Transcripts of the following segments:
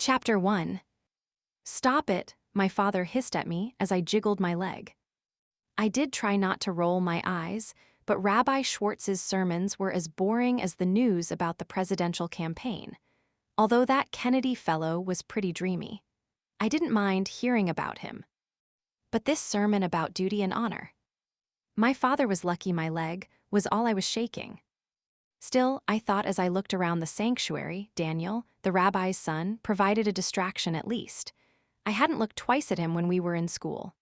Chapter 1. Stop it, my father hissed at me as I jiggled my leg. I did try not to roll my eyes, but Rabbi Schwartz's sermons were as boring as the news about the presidential campaign, although that Kennedy fellow was pretty dreamy. I didn't mind hearing about him. But this sermon about duty and honor. My father was lucky my leg was all I was shaking. Still, I thought as I looked around the sanctuary, Daniel, the rabbi's son, provided a distraction at least. I hadn't looked twice at him when we were in school.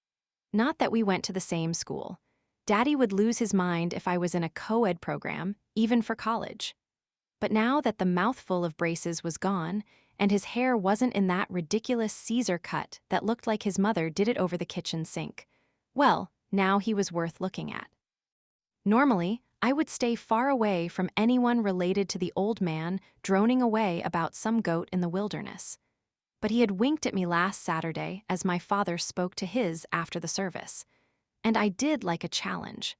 Not that we went to the same school. Daddy would lose his mind if I was in a co-ed program, even for college. But now that the mouthful of braces was gone, and his hair wasn't in that ridiculous Caesar cut that looked like his mother did it over the kitchen sink, well, now he was worth looking at. Normally, I would stay far away from anyone related to the old man droning away about some goat in the wilderness. But he had winked at me last Saturday as my father spoke to his after the service, and I did like a challenge.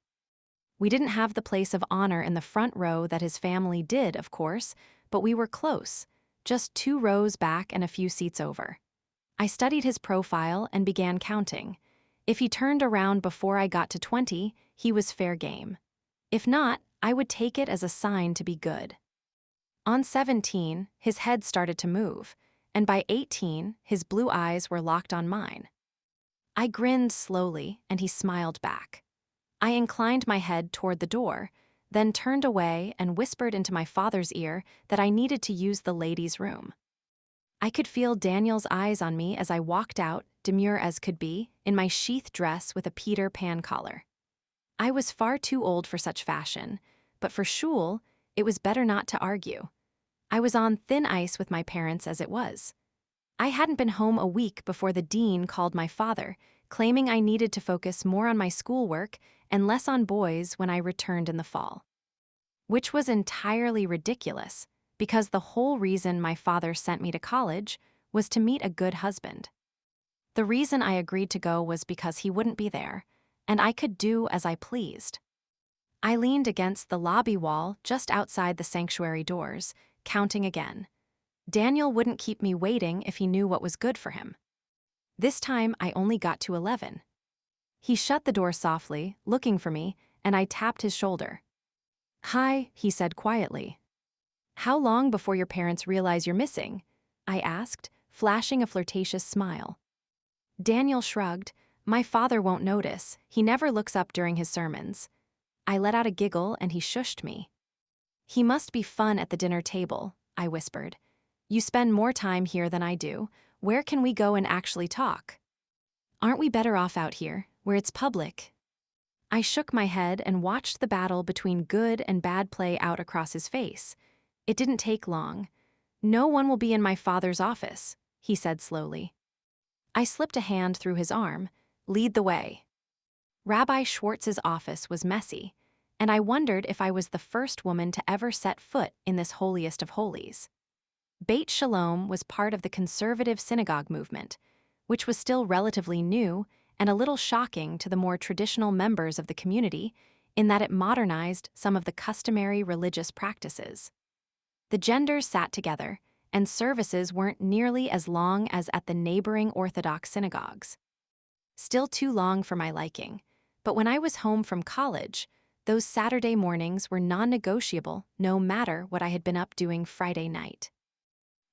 We didn't have the place of honor in the front row that his family did, of course, but we were close, just 2 rows back and a few seats over. I studied his profile and began counting. If he turned around before I got to 20, he was fair game. If not, I would take it as a sign to be good. On 17, his head started to move, and by 18, his blue eyes were locked on mine. I grinned slowly, and he smiled back. I inclined my head toward the door, then turned away and whispered into my father's ear that I needed to use the ladies' room. I could feel Daniel's eyes on me as I walked out, demure as could be, in my sheath dress with a Peter Pan collar. I was far too old for such fashion, but for shul, it was better not to argue. I was on thin ice with my parents as it was. I hadn't been home a week before the dean called my father, claiming I needed to focus more on my schoolwork and less on boys when I returned in the fall. Which was entirely ridiculous, because the whole reason my father sent me to college was to meet a good husband. The reason I agreed to go was because he wouldn't be there, and I could do as I pleased. I leaned against the lobby wall just outside the sanctuary doors, counting again. Daniel wouldn't keep me waiting if he knew what was good for him. This time I only got to 11. He shut the door softly, looking for me, and I tapped his shoulder. "Hi," he said quietly. "How long before your parents realize you're missing?" I asked, flashing a flirtatious smile. Daniel shrugged. "My father won't notice. He never looks up during his sermons." I let out a giggle and he shushed me. "He must be fun at the dinner table," I whispered. "You spend more time here than I do. Where can we go and actually talk?" "Aren't we better off out here, where it's public?" I shook my head and watched the battle between good and bad play out across his face. It didn't take long. "No one will be in my father's office," he said slowly. I slipped a hand through his arm. "Lead the way." Rabbi Schwartz's office was messy, and I wondered if I was the first woman to ever set foot in this holiest of holies. Beit Shalom was part of the conservative synagogue movement, which was still relatively new and a little shocking to the more traditional members of the community in that it modernized some of the customary religious practices. The genders sat together, and services weren't nearly as long as at the neighboring Orthodox synagogues. Still too long for my liking, but when I was home from college, those Saturday mornings were non-negotiable no matter what I had been up doing Friday night.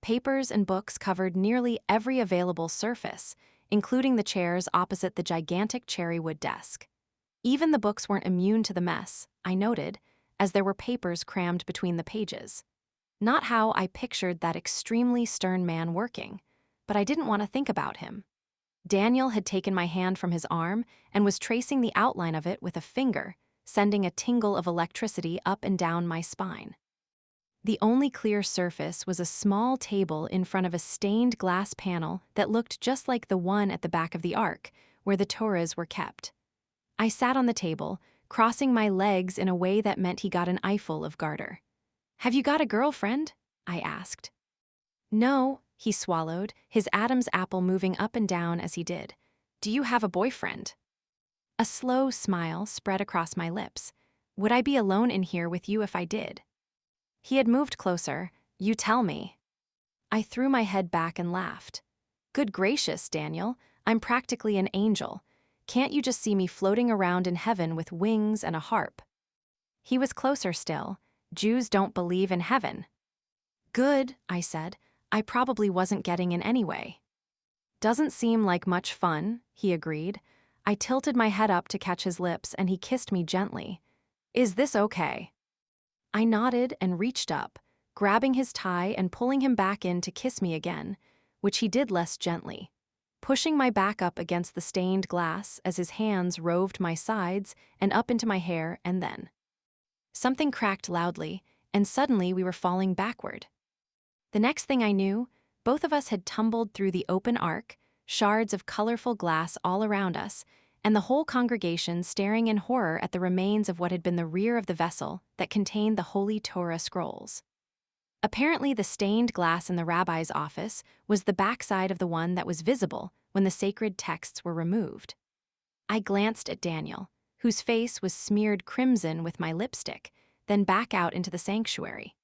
Papers and books covered nearly every available surface, including the chairs opposite the gigantic cherrywood desk. Even the books weren't immune to the mess, I noted, as there were papers crammed between the pages. Not how I pictured that extremely stern man working, but I didn't want to think about him. Daniel had taken my hand from his arm and was tracing the outline of it with a finger, sending a tingle of electricity up and down my spine. The only clear surface was a small table in front of a stained glass panel that looked just like the one at the back of the ark, where the Torahs were kept. I sat on the table, crossing my legs in a way that meant he got an eyeful of garter. "Have you got a girlfriend?" I asked. "No," he swallowed, his Adam's apple moving up and down as he did. "Do you have a boyfriend?" A slow smile spread across my lips. "Would I be alone in here with you if I did?" He had moved closer. "You tell me." I threw my head back and laughed. Good gracious, Daniel, I'm practically an angel. Can't you just see me floating around in heaven with wings and a harp? He was closer still. Jews don't believe in heaven. Good, I said. I probably wasn't getting in anyway. Doesn't seem like much fun, he agreed. I tilted my head up to catch his lips and he kissed me gently. Is this okay? I nodded and reached up, grabbing his tie and pulling him back in to kiss me again, which he did less gently, pushing my back up against the stained glass as his hands roved my sides and up into my hair, and then something cracked loudly, and suddenly we were falling backward. The next thing I knew, both of us had tumbled through the open ark, shards of colorful glass all around us, and the whole congregation staring in horror at the remains of what had been the rear of the vessel that contained the Holy Torah scrolls. Apparently, the stained glass in the rabbi's office was the backside of the one that was visible when the sacred texts were removed. I glanced at Daniel, whose face was smeared crimson with my lipstick, then back out into the sanctuary.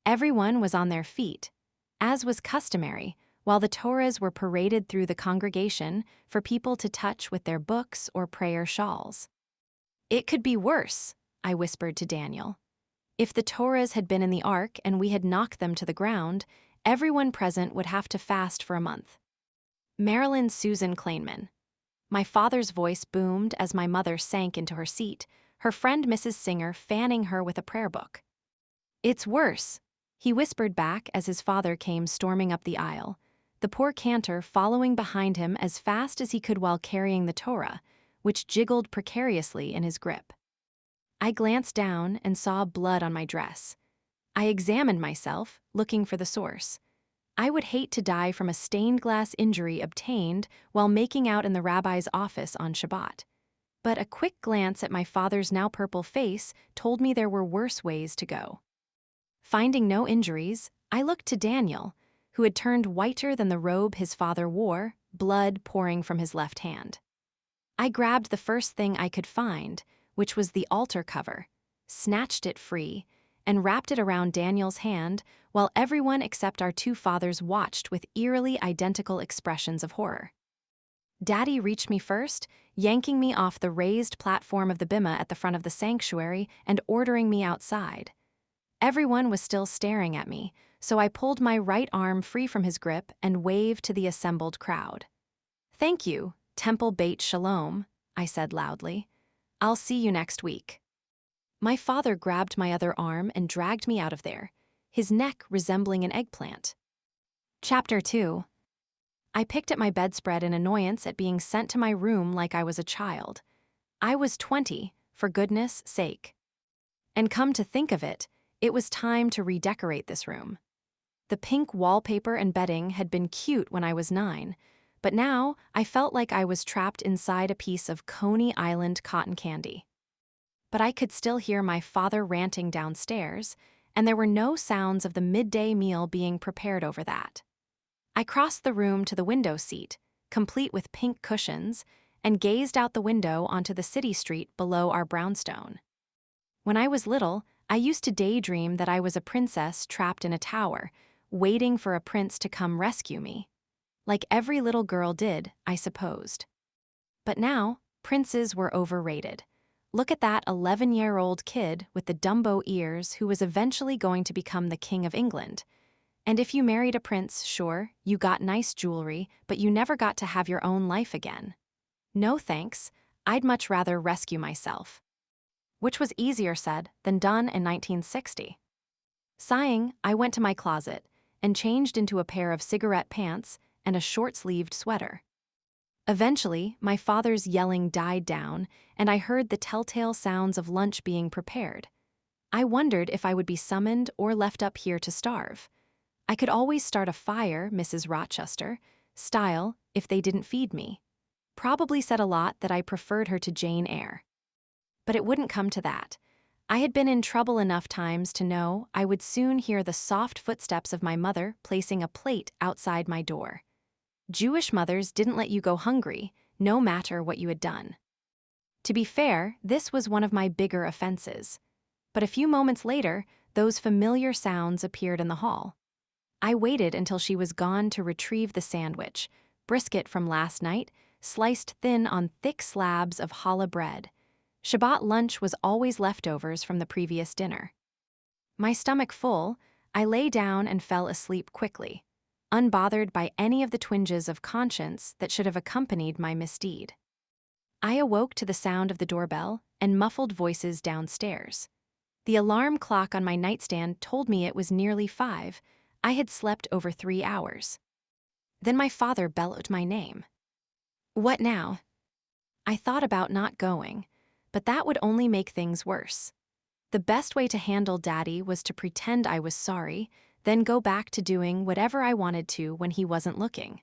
Everyone was on their feet, as was customary, while the Torahs were paraded through the congregation for people to touch with their books or prayer shawls. It could be worse, I whispered to Daniel. If the Torahs had been in the ark and we had knocked them to the ground, everyone present would have to fast for a month. Marilyn Susan Kleinman. My father's voice boomed as my mother sank into her seat, her friend Mrs. Singer fanning her with a prayer book. It's worse, he whispered back as his father came storming up the aisle, the poor cantor following behind him as fast as he could while carrying the Torah, which jiggled precariously in his grip. I glanced down and saw blood on my dress. I examined myself, looking for the source. I would hate to die from a stained glass injury obtained while making out in the rabbi's office on Shabbat. But a quick glance at my father's now purple face told me there were worse ways to go. Finding no injuries, I looked to Daniel, who had turned whiter than the robe his father wore, blood pouring from his left hand. I grabbed the first thing I could find, which was the altar cover, snatched it free, and wrapped it around Daniel's hand while everyone except our two fathers watched with eerily identical expressions of horror. Daddy reached me first, yanking me off the raised platform of the bima at the front of the sanctuary and ordering me outside. Everyone was still staring at me, so I pulled my right arm free from his grip and waved to the assembled crowd. Thank you, Temple Beit Shalom, I said loudly. I'll see you next week. My father grabbed my other arm and dragged me out of there, his neck resembling an eggplant. Chapter 2. I picked at my bedspread in annoyance at being sent to my room like I was a child. I was 20, for goodness sake. And come to think of it, it was time to redecorate this room. The pink wallpaper and bedding had been cute when I was 9, but now I felt like I was trapped inside a piece of Coney Island cotton candy. But I could still hear my father ranting downstairs, and there were no sounds of the midday meal being prepared over that. I crossed the room to the window seat, complete with pink cushions, and gazed out the window onto the city street below our brownstone. When I was little, I used to daydream that I was a princess trapped in a tower, waiting for a prince to come rescue me. Like every little girl did, I supposed. But now, princes were overrated. Look at that 11-year-old kid with the Dumbo ears who was eventually going to become the King of England. And if you married a prince, sure, you got nice jewelry, but you never got to have your own life again. No thanks, I'd much rather rescue myself. Which was easier said than done in 1960. Sighing, I went to my closet and changed into a pair of cigarette pants and a short-sleeved sweater. Eventually, my father's yelling died down, and I heard the telltale sounds of lunch being prepared. I wondered if I would be summoned or left up here to starve. I could always start a fire, Mrs. Rochester, style, if they didn't feed me. Probably said a lot that I preferred her to Jane Eyre. But it wouldn't come to that. I had been in trouble enough times to know I would soon hear the soft footsteps of my mother placing a plate outside my door. Jewish mothers didn't let you go hungry, no matter what you had done. To be fair, this was one of my bigger offenses. But a few moments later, those familiar sounds appeared in the hall. I waited until she was gone to retrieve the sandwich, brisket from last night, sliced thin on thick slabs of challah bread. Shabbat lunch was always leftovers from the previous dinner. My stomach full, I lay down and fell asleep quickly, unbothered by any of the twinges of conscience that should have accompanied my misdeed. I awoke to the sound of the doorbell and muffled voices downstairs. The alarm clock on my nightstand told me it was nearly 5. I had slept over 3 hours. Then my father bellowed my name. What now? I thought about not going, but that would only make things worse. The best way to handle Daddy was to pretend I was sorry, then go back to doing whatever I wanted to when he wasn't looking.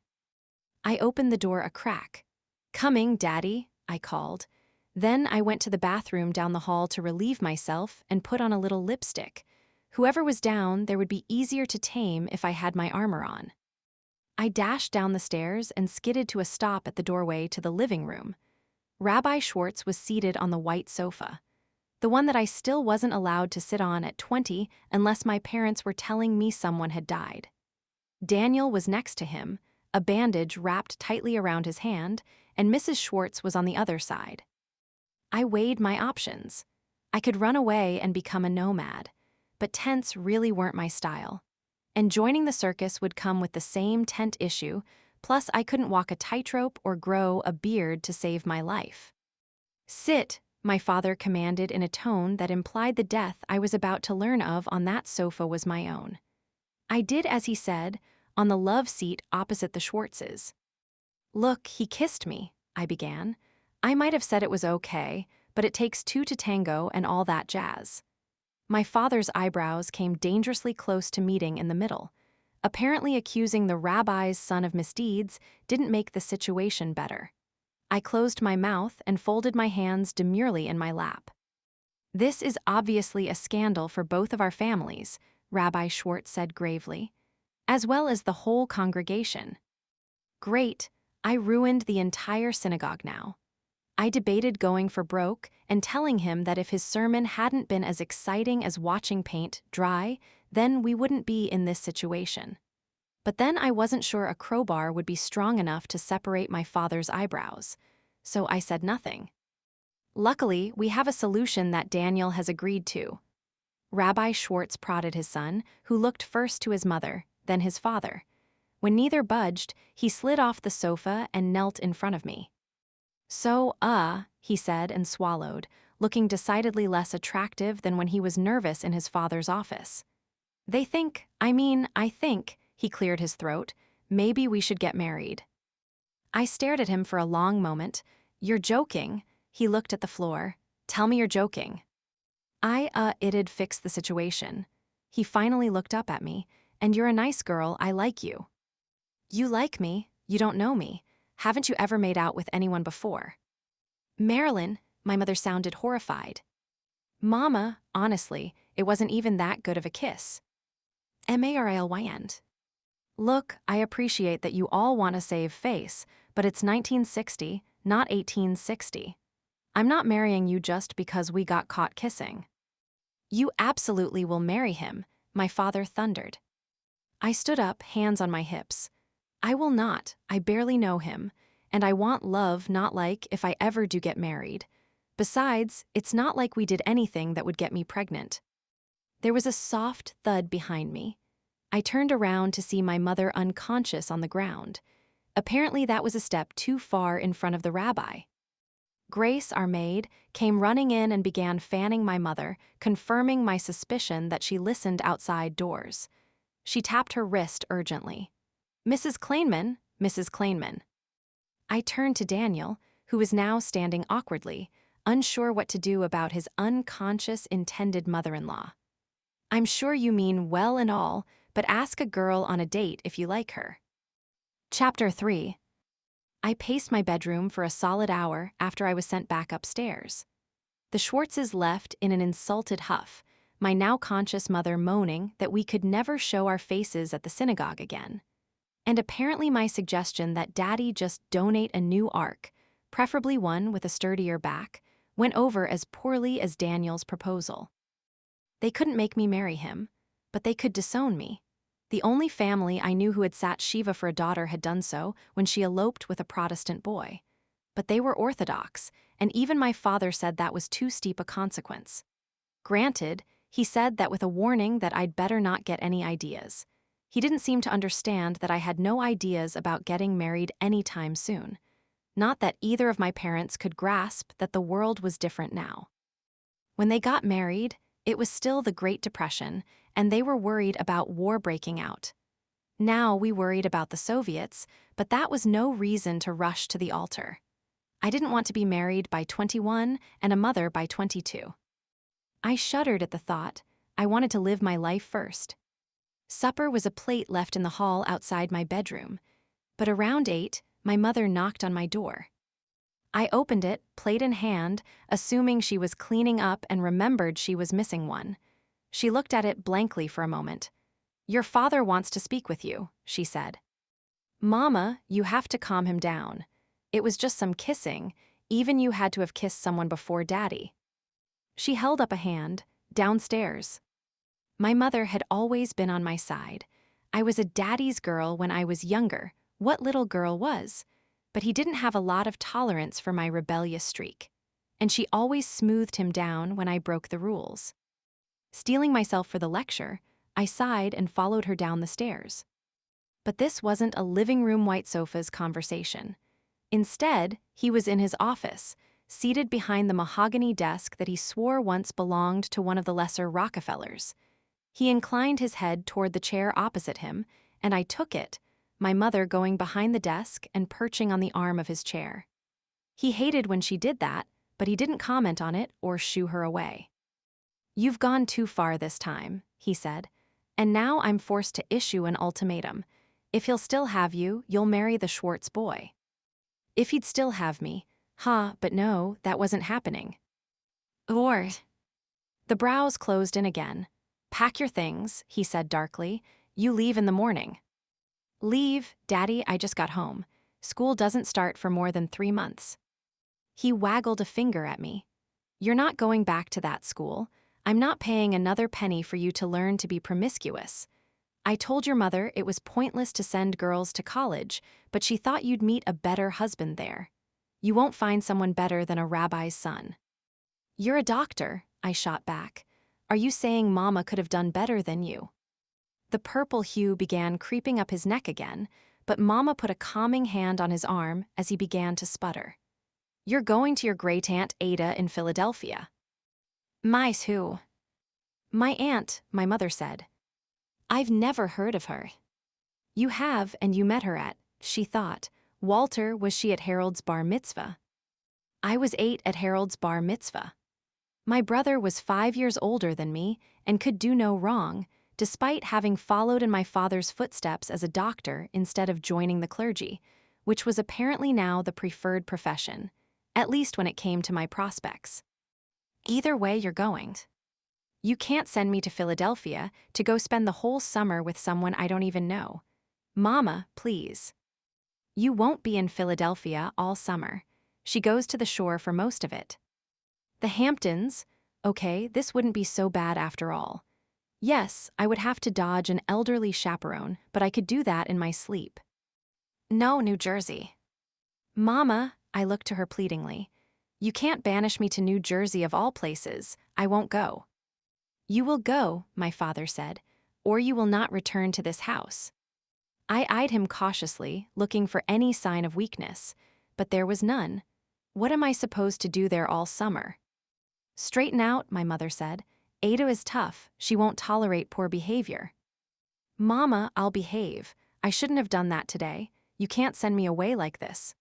I opened the door a crack. "Coming, Daddy," I called. Then I went to the bathroom down the hall to relieve myself and put on a little lipstick. Whoever was down there would be easier to tame if I had my armor on. I dashed down the stairs and skidded to a stop at the doorway to the living room. Rabbi Schwartz was seated on the white sofa, the one that I still wasn't allowed to sit on at 20 unless my parents were telling me someone had died. Daniel was next to him, a bandage wrapped tightly around his hand, and Mrs. Schwartz was on the other side. I weighed my options. I could run away and become a nomad, but tents really weren't my style. And joining the circus would come with the same tent issue, plus I couldn't walk a tightrope or grow a beard to save my life. "Sit," my father commanded in a tone that implied the death I was about to learn of on that sofa was my own. I did as he said, on the love seat opposite the Schwartzes. "Look, he kissed me," I began. I might have said it was okay, but it takes 2 to tango and all that jazz. My father's eyebrows came dangerously close to meeting in the middle. Apparently accusing the rabbi's son of misdeeds didn't make the situation better. I closed my mouth and folded my hands demurely in my lap. "This is obviously a scandal for both of our families," Rabbi Schwartz said gravely, "as well as the whole congregation." Great, I ruined the entire synagogue now. I debated going for broke and telling him that if his sermon hadn't been as exciting as watching paint dry, then we wouldn't be in this situation. But then I wasn't sure a crowbar would be strong enough to separate my father's eyebrows, so I said nothing. "Luckily, we have a solution that Daniel has agreed to." Rabbi Schwartz prodded his son, who looked first to his mother, then his father. When neither budged, he slid off the sofa and knelt in front of me. "So, he said and swallowed, looking decidedly less attractive than when he was nervous in his father's office. I think," he cleared his throat, "maybe we should get married." I stared at him for a long moment. "You're joking?" He looked at the floor. "Tell me you're joking." It'd fix the situation. He finally looked up at me. "And you're a nice girl, I like you." "You like me? You don't know me. Haven't you ever made out with anyone before?" "Marilyn," my mother sounded horrified. "Mama, honestly, it wasn't even that good of a kiss." Marlyn. "Look, I appreciate that you all want to save face, but it's 1960, not 1860. I'm not marrying you just because we got caught kissing." "You absolutely will marry him," my father thundered. I stood up, hands on my hips. "I will not, I barely know him, and I want love not like if I ever do get married. Besides, it's not like we did anything that would get me pregnant." There was a soft thud behind me. I turned around to see my mother unconscious on the ground. Apparently that was a step too far in front of the rabbi. Grace, our maid, came running in and began fanning my mother, confirming my suspicion that she listened outside doors. She tapped her wrist urgently. "Mrs. Kleinman, Mrs. Kleinman." I turned to Daniel, who was now standing awkwardly, unsure what to do about his unconscious intended mother-in-law. "I'm sure you mean well and all, but ask a girl on a date if you like her." Chapter 3. I paced my bedroom for a solid hour after I was sent back upstairs. The Schwartzes left in an insulted huff, my now conscious mother moaning that we could never show our faces at the synagogue again. And apparently my suggestion that Daddy just donate a new ark, preferably one with a sturdier back, went over as poorly as Daniel's proposal. They couldn't make me marry him, but they could disown me. The only family I knew who had sat Shiva for a daughter had done so when she eloped with a Protestant boy. But they were Orthodox, and even my father said that was too steep a consequence. Granted, he said that with a warning that I'd better not get any ideas. He didn't seem to understand that I had no ideas about getting married anytime soon. Not that either of my parents could grasp that the world was different now. When they got married, it was still the Great Depression, and they were worried about war breaking out. Now we worried about the Soviets, but that was no reason to rush to the altar. I didn't want to be married by 21 and a mother by 22. I shuddered at the thought. I wanted to live my life first. Supper was a plate left in the hall outside my bedroom, but around 8, my mother knocked on my door. I opened it, plate in hand, assuming she was cleaning up and remembered she was missing one. She looked at it blankly for a moment. "Your father wants to speak with you," she said. "Mama, you have to calm him down. It was just some kissing, even you had to have kissed someone before Daddy." She held up a hand, "Downstairs." My mother had always been on my side. I was a daddy's girl when I was younger. What little girl was? But he didn't have a lot of tolerance for my rebellious streak. And she always smoothed him down when I broke the rules. Steeling myself for the lecture, I sighed and followed her down the stairs. But this wasn't a living room white sofa's conversation. Instead, he was in his office, seated behind the mahogany desk that he swore once belonged to one of the lesser Rockefellers. He inclined his head toward the chair opposite him, and I took it, my mother going behind the desk and perching on the arm of his chair. He hated when she did that, but he didn't comment on it or shoo her away. "You've gone too far this time," he said, "and now I'm forced to issue an ultimatum. If he'll still have you, you'll marry the Schwartz boy." If he'd still have me, but no, that wasn't happening. Or. The brows closed in again. "Pack your things," he said darkly. "You leave in the morning." "Leave, Daddy, I just got home. School doesn't start for more than 3 months." He waggled a finger at me. "You're not going back to that school. I'm not paying another penny for you to learn to be promiscuous. I told your mother it was pointless to send girls to college, but she thought you'd meet a better husband there. You won't find someone better than a rabbi's son." "You're a doctor," I shot back. "Are you saying Mama could have done better than you?" The purple hue began creeping up his neck again, but Mama put a calming hand on his arm as he began to sputter. "You're going to your great-aunt Ada in Philadelphia." "Mice who?" "My aunt," my mother said. "I've never heard of her." "You have, and you met her at," she thought. "Walter, was she at Harold's bar mitzvah?" "I was 8 at Harold's bar mitzvah." My brother was 5 years older than me and could do no wrong, despite having followed in my father's footsteps as a doctor instead of joining the clergy, which was apparently now the preferred profession, at least when it came to my prospects. "Either way you're going. You can't send me to Philadelphia to go spend the whole summer with someone I don't even know. Mama, please." "You won't be in Philadelphia all summer. She goes to the shore for most of it." "The Hamptons? Okay, this wouldn't be so bad after all. Yes, I would have to dodge an elderly chaperone, but I could do that in my sleep." "No, New Jersey." "Mama," I looked to her pleadingly. "You can't banish me to New Jersey of all places. I won't go." "You will go," my father said, "or you will not return to this house." I eyed him cautiously, looking for any sign of weakness, but there was none. What am I supposed to do there all summer? "Straighten out," my mother said. "Ada is tough. She won't tolerate poor behavior." "Mama, I'll behave. I shouldn't have done that today. You can't send me away like this."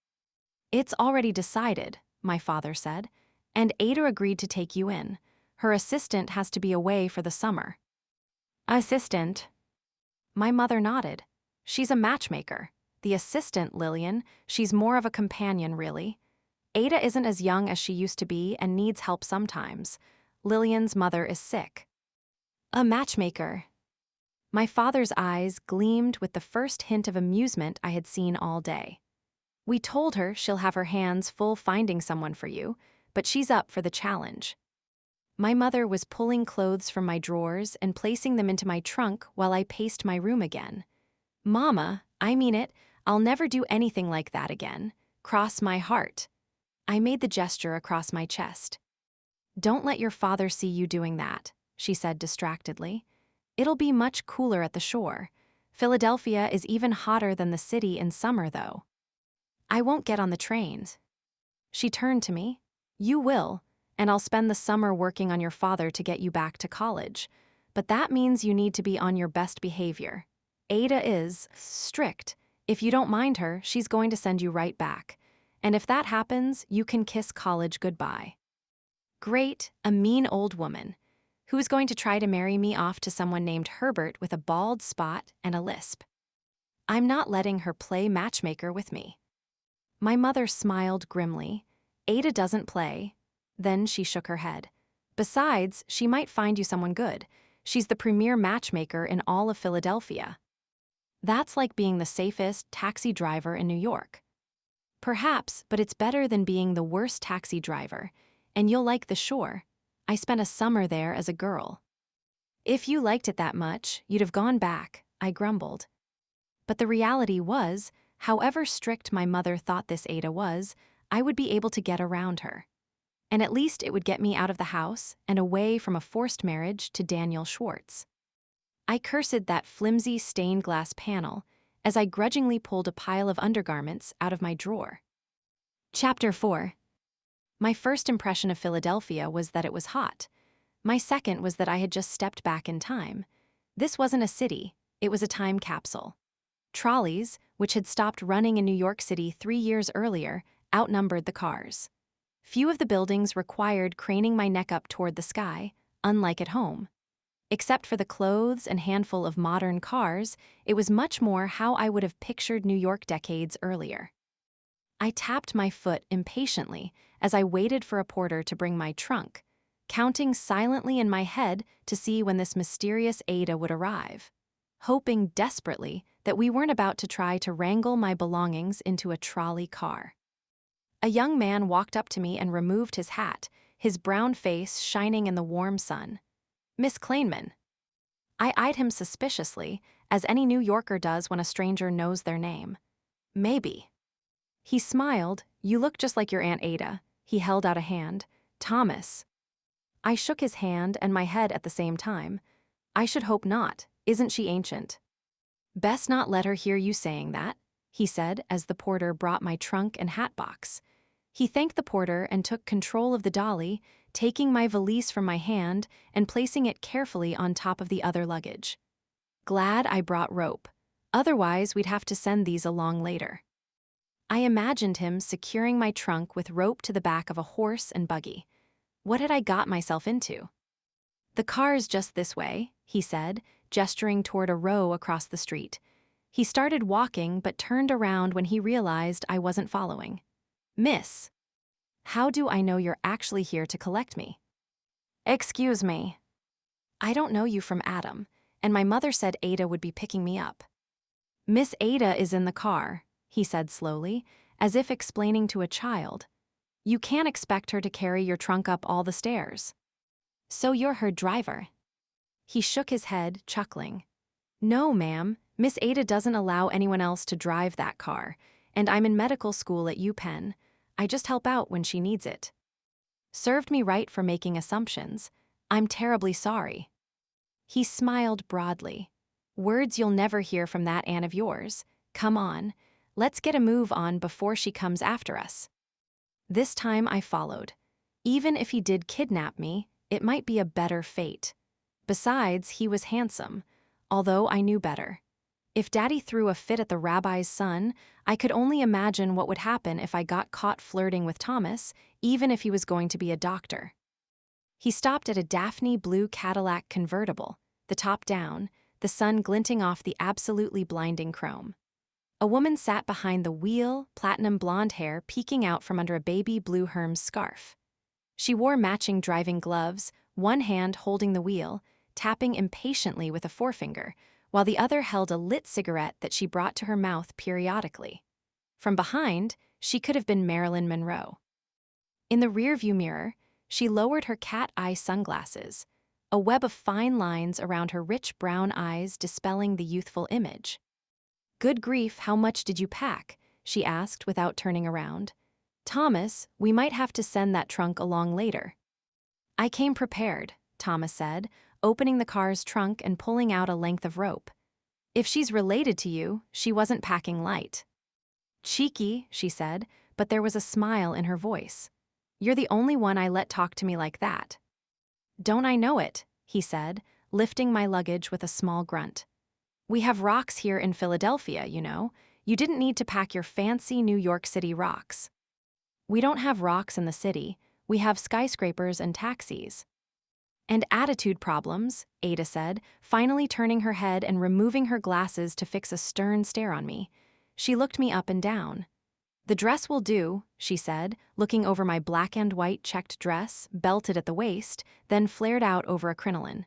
"It's already decided," my father said, "and Ada agreed to take you in. Her assistant has to be away for the summer." "Assistant?" My mother nodded. "She's a matchmaker. The assistant, Lillian, she's more of a companion, really. Ada isn't as young as she used to be and needs help sometimes. Lillian's mother is sick." "A matchmaker." My father's eyes gleamed with the first hint of amusement I had seen all day. "We told her she'll have her hands full finding someone for you, but she's up for the challenge." My mother was pulling clothes from my drawers and placing them into my trunk while I paced my room again. Mama, I mean it, I'll never do anything like that again. Cross my heart. I made the gesture across my chest. Don't let your father see you doing that, she said distractedly. It'll be much cooler at the shore. Philadelphia is even hotter than the city in summer, though. I won't get on the trains. She turned to me. You will, and I'll spend the summer working on your father to get you back to college. But that means you need to be on your best behavior. Ada is strict. If you don't mind her, she's going to send you right back. And if that happens, you can kiss college goodbye. Great, a mean old woman. Who's going to try to marry me off to someone named Herbert with a bald spot and a lisp? I'm not letting her play matchmaker with me. My mother smiled grimly. Ada doesn't play. Then she shook her head. Besides, she might find you someone good. She's the premier matchmaker in all of Philadelphia. That's like being the safest taxi driver in New York. Perhaps, but it's better than being the worst taxi driver. And you'll like the shore. I spent a summer there as a girl. If you liked it that much, you'd have gone back, I grumbled. But the reality was, however strict my mother thought this Ada was, I would be able to get around her. And at least it would get me out of the house and away from a forced marriage to Daniel Schwartz. I cursed that flimsy stained glass panel as I grudgingly pulled a pile of undergarments out of my drawer. Chapter 4. My first impression of Philadelphia was that it was hot. My second was that I had just stepped back in time. This wasn't a city, it was a time capsule. Trolleys, which had stopped running in New York City 3 years earlier, outnumbered the cars. Few of the buildings required craning my neck up toward the sky, unlike at home. Except for the clothes and handful of modern cars, it was much more how I would have pictured New York decades earlier. I tapped my foot impatiently as I waited for a porter to bring my trunk, counting silently in my head to see when this mysterious Ada would arrive, hoping desperately that we weren't about to try to wrangle my belongings into a trolley car. A young man walked up to me and removed his hat, his brown face shining in the warm sun. Miss Kleinman. I eyed him suspiciously, as any New Yorker does when a stranger knows their name. Maybe. He smiled. You look just like your Aunt Ada. He held out a hand. Thomas. I shook his hand and my head at the same time. I should hope not. Isn't she ancient? Best not let her hear you saying that, he said as the porter brought my trunk and hat box. He thanked the porter and took control of the dolly, taking my valise from my hand and placing it carefully on top of the other luggage. Glad I brought rope. Otherwise, we'd have to send these along later. I imagined him securing my trunk with rope to the back of a horse and buggy. What had I got myself into? The car's just this way, he said, gesturing toward a row across the street. He started walking but turned around when he realized I wasn't following. Miss, how do I know you're actually here to collect me? Excuse me. I don't know you from Adam, and my mother said Ada would be picking me up. Miss Ada is in the car, he said slowly, as if explaining to a child. You can't expect her to carry your trunk up all the stairs. So you're her driver. He shook his head, chuckling. No, ma'am, Miss Ada doesn't allow anyone else to drive that car, and I'm in medical school at UPenn. I just help out when she needs it. Served me right for making assumptions. I'm terribly sorry. He smiled broadly. Words you'll never hear from that Anne of yours. Come on, let's get a move on before she comes after us. This time I followed. Even if he did kidnap me, it might be a better fate. Besides, he was handsome, although I knew better. If Daddy threw a fit at the rabbi's son, I could only imagine what would happen if I got caught flirting with Thomas, even if he was going to be a doctor. He stopped at a Daphne blue Cadillac convertible, the top down, the sun glinting off the absolutely blinding chrome. A woman sat behind the wheel, platinum blonde hair peeking out from under a baby blue Hermes scarf. She wore matching driving gloves, one hand holding the wheel, tapping impatiently with a forefinger, while the other held a lit cigarette that she brought to her mouth periodically. From behind, she could have been Marilyn Monroe. In the rearview mirror, she lowered her cat-eye sunglasses, a web of fine lines around her rich brown eyes dispelling the youthful image. "Good grief, how much did you pack?" she asked without turning around. "Thomas, we might have to send that trunk along later." "I came prepared," Thomas said, opening the car's trunk and pulling out a length of rope. "If she's related to you, she wasn't packing light." "Cheeky," she said, but there was a smile in her voice. "You're the only one I let talk to me like that." "Don't I know it?" he said, lifting my luggage with a small grunt. "We have rocks here in Philadelphia, you know. You didn't need to pack your fancy New York City rocks." "We don't have rocks in the city. We have skyscrapers and taxis." "And attitude problems," Ada said, finally turning her head and removing her glasses to fix a stern stare on me. She looked me up and down. "The dress will do," she said, looking over my black and white checked dress, belted at the waist, then flared out over a crinoline.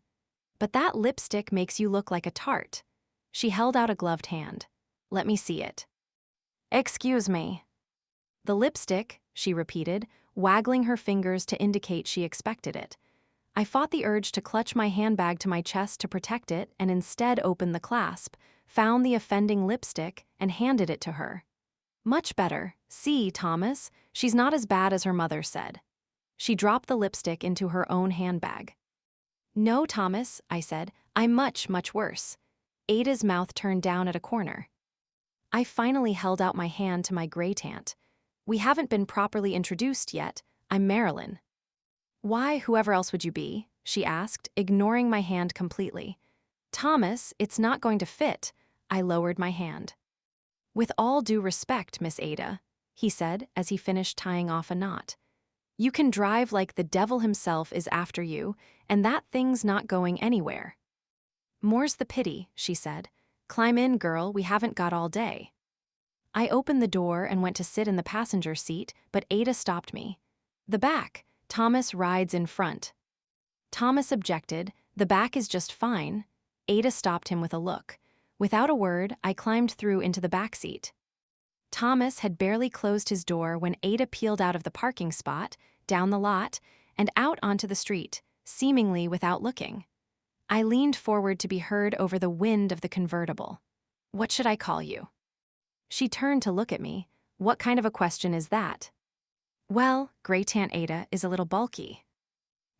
"But that lipstick makes you look like a tart." She held out a gloved hand. "Let me see it." "Excuse me." "The lipstick," she repeated, waggling her fingers to indicate she expected it. I fought the urge to clutch my handbag to my chest to protect it and instead opened the clasp, found the offending lipstick, and handed it to her. "Much better. See, Thomas, she's not as bad as her mother said." She dropped the lipstick into her own handbag. "No, Thomas," I said, "I'm much, much worse." Ada's mouth turned down at a corner. I finally held out my hand to my great-aunt. "We haven't been properly introduced yet. I'm Marilyn." "Why, whoever else would you be?" she asked, ignoring my hand completely. "Thomas, it's not going to fit." I lowered my hand. "With all due respect, Miss Ada," he said as he finished tying off a knot. "You can drive like the devil himself is after you, and that thing's not going anywhere." "More's the pity," she said. "Climb in, girl, we haven't got all day." I opened the door and went to sit in the passenger seat, but Ada stopped me. "The back. Thomas rides in front." Thomas objected. "The back is just fine." Ada stopped him with a look. Without a word, I climbed through into the back seat. Thomas had barely closed his door when Ada peeled out of the parking spot, down the lot, and out onto the street, seemingly without looking. I leaned forward to be heard over the wind of the convertible. "What should I call you?" She turned to look at me. "What kind of a question is that?" "Well, Great-Aunt Ada is a little bulky."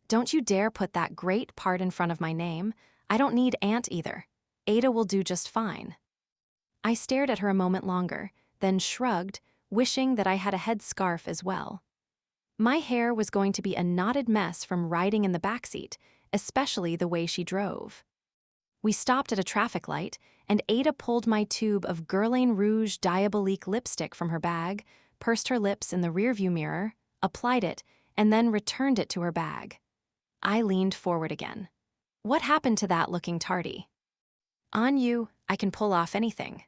"Don't you dare put that great part in front of my name. I don't need aunt either. Ada will do just fine." I stared at her a moment longer, then shrugged, wishing that I had a headscarf as well. My hair was going to be a knotted mess from riding in the backseat, especially the way she drove. We stopped at a traffic light, and Ada pulled my tube of Guerlain Rouge Diabolique lipstick from her bag, pursed her lips in the rearview mirror, applied it, and then returned it to her bag. I leaned forward again. "What happened to that looking tardy?" "On you, I can pull off anything."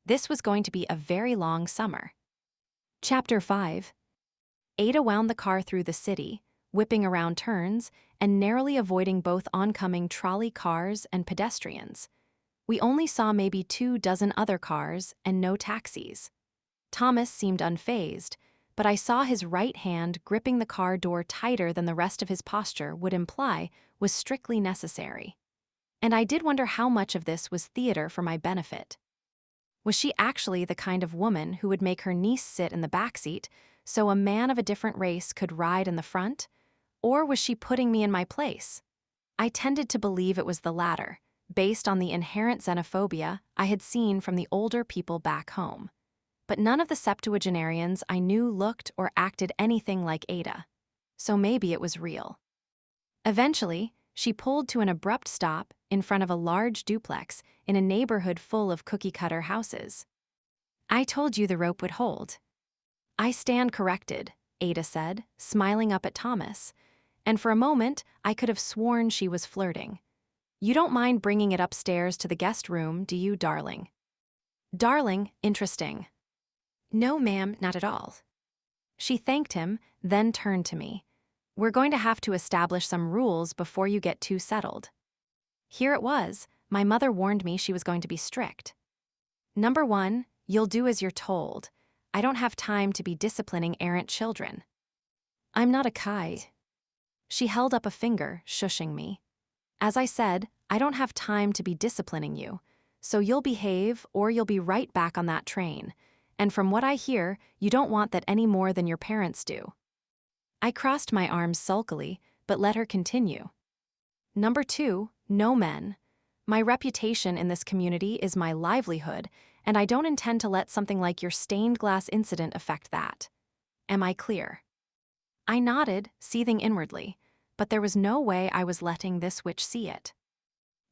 This was going to be a very long summer. Chapter 5. Ada wound the car through the city, whipping around turns and narrowly avoiding both oncoming trolley cars and pedestrians. We only saw maybe 24 other cars and no taxis. Thomas seemed unfazed, but I saw his right hand gripping the car door tighter than the rest of his posture would imply was strictly necessary. And I did wonder how much of this was theater for my benefit. Was she actually the kind of woman who would make her niece sit in the backseat so a man of a different race could ride in the front? Or was she putting me in my place? I tended to believe it was the latter, based on the inherent xenophobia I had seen from the older people back home. But none of the septuagenarians I knew looked or acted anything like Ada. So maybe it was real. Eventually, she pulled to an abrupt stop in front of a large duplex in a neighborhood full of cookie-cutter houses. "I told you the rope would hold." "I stand corrected," Ada said, smiling up at Thomas, and for a moment I could have sworn she was flirting. "You don't mind bringing it upstairs to the guest room, do you, darling?" "Darling, interesting." "No, ma'am, not at all." She thanked him, then turned to me. "We're going to have to establish some rules before you get too settled." Here it was. My mother warned me she was going to be strict. "Number 1, you'll do as you're told. I don't have time to be disciplining errant children." "I'm not a kid." She held up a finger, shushing me. As I said, I don't have time to be disciplining you, so you'll behave or you'll be right back on that train. And from what I hear, you don't want that any more than your parents do. I crossed my arms sulkily, but let her continue. Number 2, no men. My reputation in this community is my livelihood, and I don't intend to let something like your stained glass incident affect that. Am I clear? I nodded, seething inwardly, but there was no way I was letting this witch see it.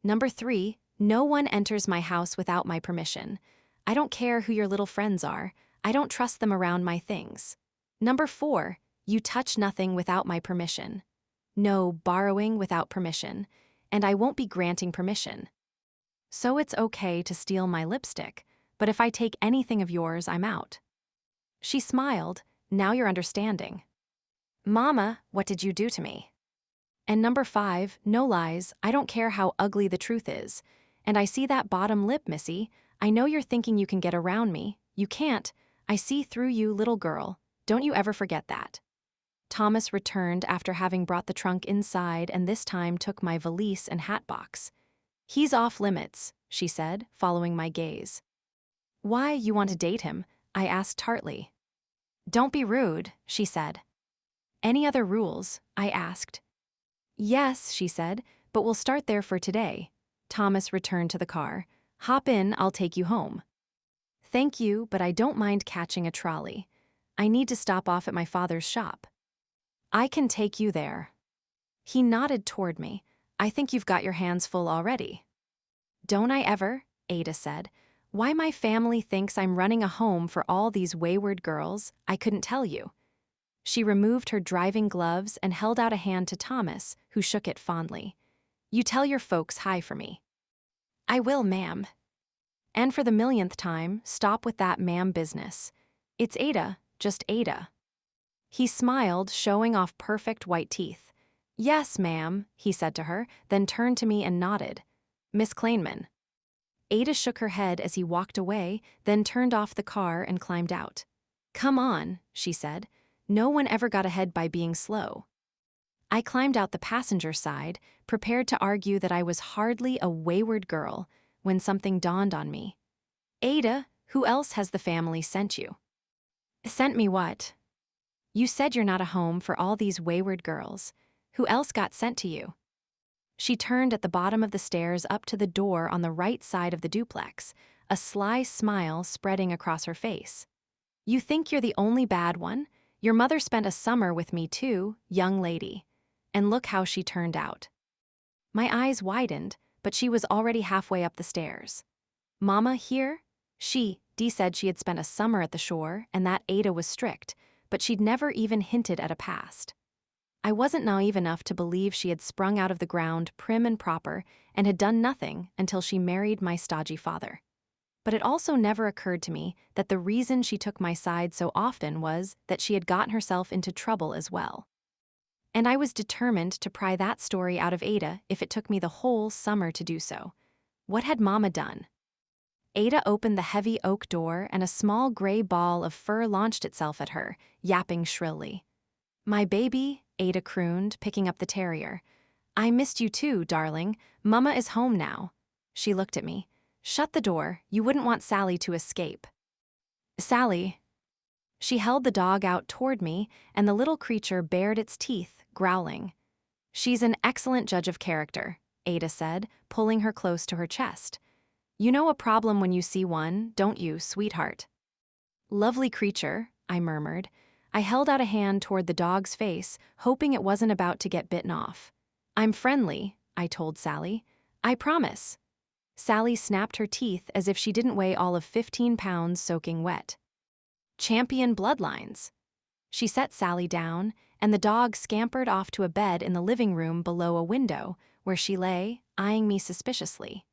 Number 3, no one enters my house without my permission. I don't care who your little friends are. I don't trust them around my things. Number 4, you touch nothing without my permission. No borrowing without permission, and I won't be granting permission. So it's okay to steal my lipstick, but if I take anything of yours, I'm out. She smiled. Now you're understanding. Mama, what did you do to me? And number 5, no lies. I don't care how ugly the truth is. And I see that bottom lip, Missy. I know you're thinking you can get around me. You can't. I see through you, little girl. Don't you ever forget that. Thomas returned after having brought the trunk inside and this time took my valise and hat box. He's off limits, she said, following my gaze. Why, you want to date him? I asked tartly. Don't be rude, she said. Any other rules? I asked. Yes, she said, but we'll start there for today. Thomas returned to the car. Hop in, I'll take you home. Thank you, but I don't mind catching a trolley. I need to stop off at my father's shop. I can take you there. He nodded toward me. I think you've got your hands full already. Don't I ever? Ada said. Why my family thinks I'm running a home for all these wayward girls, I couldn't tell you. She removed her driving gloves and held out a hand to Thomas, who shook it fondly. You tell your folks hi for me. I will, ma'am. And for the millionth time, stop with that ma'am business. It's Ada, just Ada. He smiled, showing off perfect white teeth. Yes, ma'am, he said to her, then turned to me and nodded. Miss Kleinman. Ada shook her head as he walked away, then turned off the car and climbed out. Come on, she said. No one ever got ahead by being slow. I climbed out the passenger side, prepared to argue that I was hardly a wayward girl, when something dawned on me. Ada, who else has the family sent you? Sent me what? You said you're not a home for all these wayward girls. Who else got sent to you? She turned at the bottom of the stairs up to the door on the right side of the duplex, a sly smile spreading across her face. You think you're the only bad one? Your mother spent a summer with me too, young lady. And look how she turned out. My eyes widened, but she was already halfway up the stairs. Mama here? Dee said she had spent a summer at the shore and that Ada was strict, but she'd never even hinted at a past. I wasn't naive enough to believe she had sprung out of the ground prim and proper and had done nothing until she married my stodgy father. But it also never occurred to me that the reason she took my side so often was that she had gotten herself into trouble as well. And I was determined to pry that story out of Ada if it took me the whole summer to do so. What had Mama done? Ada opened the heavy oak door and a small gray ball of fur launched itself at her, yapping shrilly. My baby, Ada crooned, picking up the terrier. I missed you too, darling. Mama is home now. She looked at me. Shut the door, you wouldn't want Sally to escape. Sally. She held the dog out toward me, and the little creature bared its teeth, growling. She's an excellent judge of character, Ada said, pulling her close to her chest. You know a problem when you see one, don't you, sweetheart? Lovely creature, I murmured. I held out a hand toward the dog's face, hoping it wasn't about to get bitten off. I'm friendly, I told Sally. I promise. Sally snapped her teeth as if she didn't weigh all of 15 pounds soaking wet. Champion bloodlines. She set Sally down, and the dog scampered off to a bed in the living room below a window, where she lay, eyeing me suspiciously.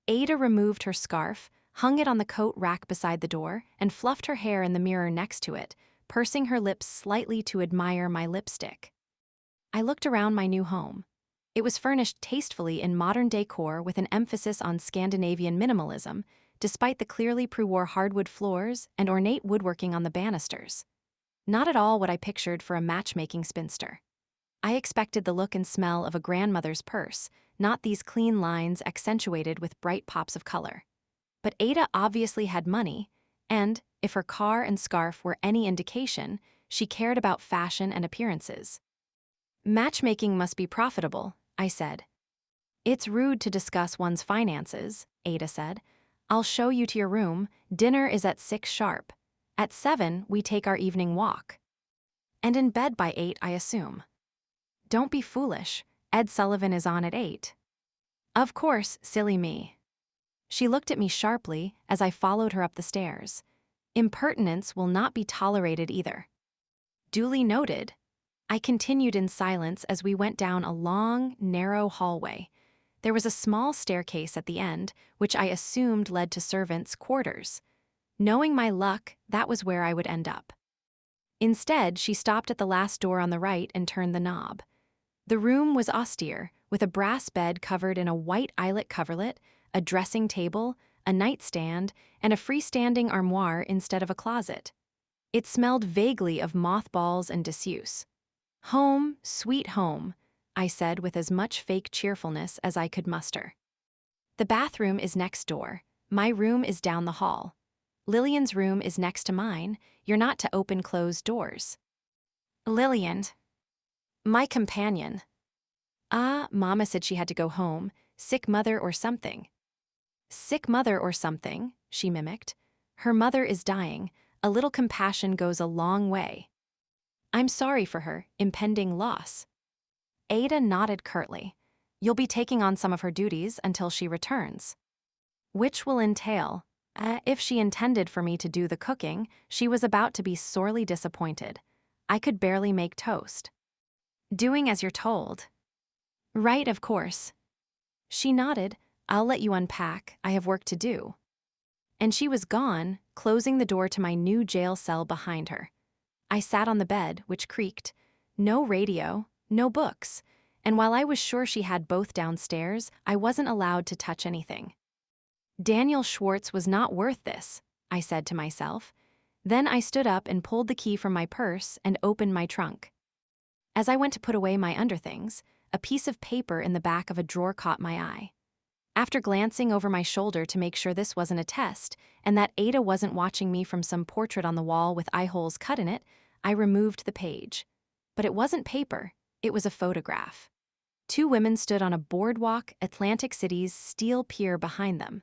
Ada removed her scarf, hung it on the coat rack beside the door, and fluffed her hair in the mirror next to it, pursing her lips slightly to admire my lipstick. I looked around my new home. It was furnished tastefully in modern decor with an emphasis on Scandinavian minimalism, despite the clearly pre-war hardwood floors and ornate woodworking on the banisters. Not at all what I pictured for a matchmaking spinster. I expected the look and smell of a grandmother's purse, not these clean lines accentuated with bright pops of color. But Ada obviously had money, and, if her car and scarf were any indication, she cared about fashion and appearances. Matchmaking must be profitable, I said. It's rude to discuss one's finances, Ada said. I'll show you to your room. Dinner is at 6 sharp. At 7, we take our evening walk. And in bed by 8, I assume. Don't be foolish. Ed Sullivan is on at 8. Of course, silly me. She looked at me sharply as I followed her up the stairs. Impertinence will not be tolerated either. Duly noted. I continued in silence as we went down a long, narrow hallway. There was a small staircase at the end, which I assumed led to servants' quarters. Knowing my luck, that was where I would end up. Instead, she stopped at the last door on the right and turned the knob. The room was austere, with a brass bed covered in a white eyelet coverlet, a dressing table, a nightstand, and a freestanding armoire instead of a closet. It smelled vaguely of mothballs and disuse. Home, sweet home, I said with as much fake cheerfulness as I could muster. The bathroom is next door. My room is down the hall. Lillian's room is next to mine. You're not to open closed doors. Lillian. My companion. Mama said she had to go home. Sick mother or something. Sick mother or something, she mimicked. Her mother is dying. A little compassion goes a long way. I'm sorry for her impending loss. Ada nodded curtly. You'll be taking on some of her duties until she returns. Which will entail, if she intended for me to do the cooking, she was about to be sorely disappointed. I could barely make toast. Doing as you're told. Right, of course. She nodded. I'll let you unpack. I have work to do. And she was gone, closing the door to my new jail cell behind her. I sat on the bed, which creaked. No radio, no books. And while I was sure she had both downstairs, I wasn't allowed to touch anything. Daniel Schwartz was not worth this, I said to myself. Then I stood up and pulled the key from my purse and opened my trunk. As I went to put away my underthings, a piece of paper in the back of a drawer caught my eye. After glancing over my shoulder to make sure this wasn't a test and that Ada wasn't watching me from some portrait on the wall with eye holes cut in it, I removed the page. But it wasn't paper, it was a photograph. 2 women stood on a boardwalk, Atlantic City's steel pier behind them.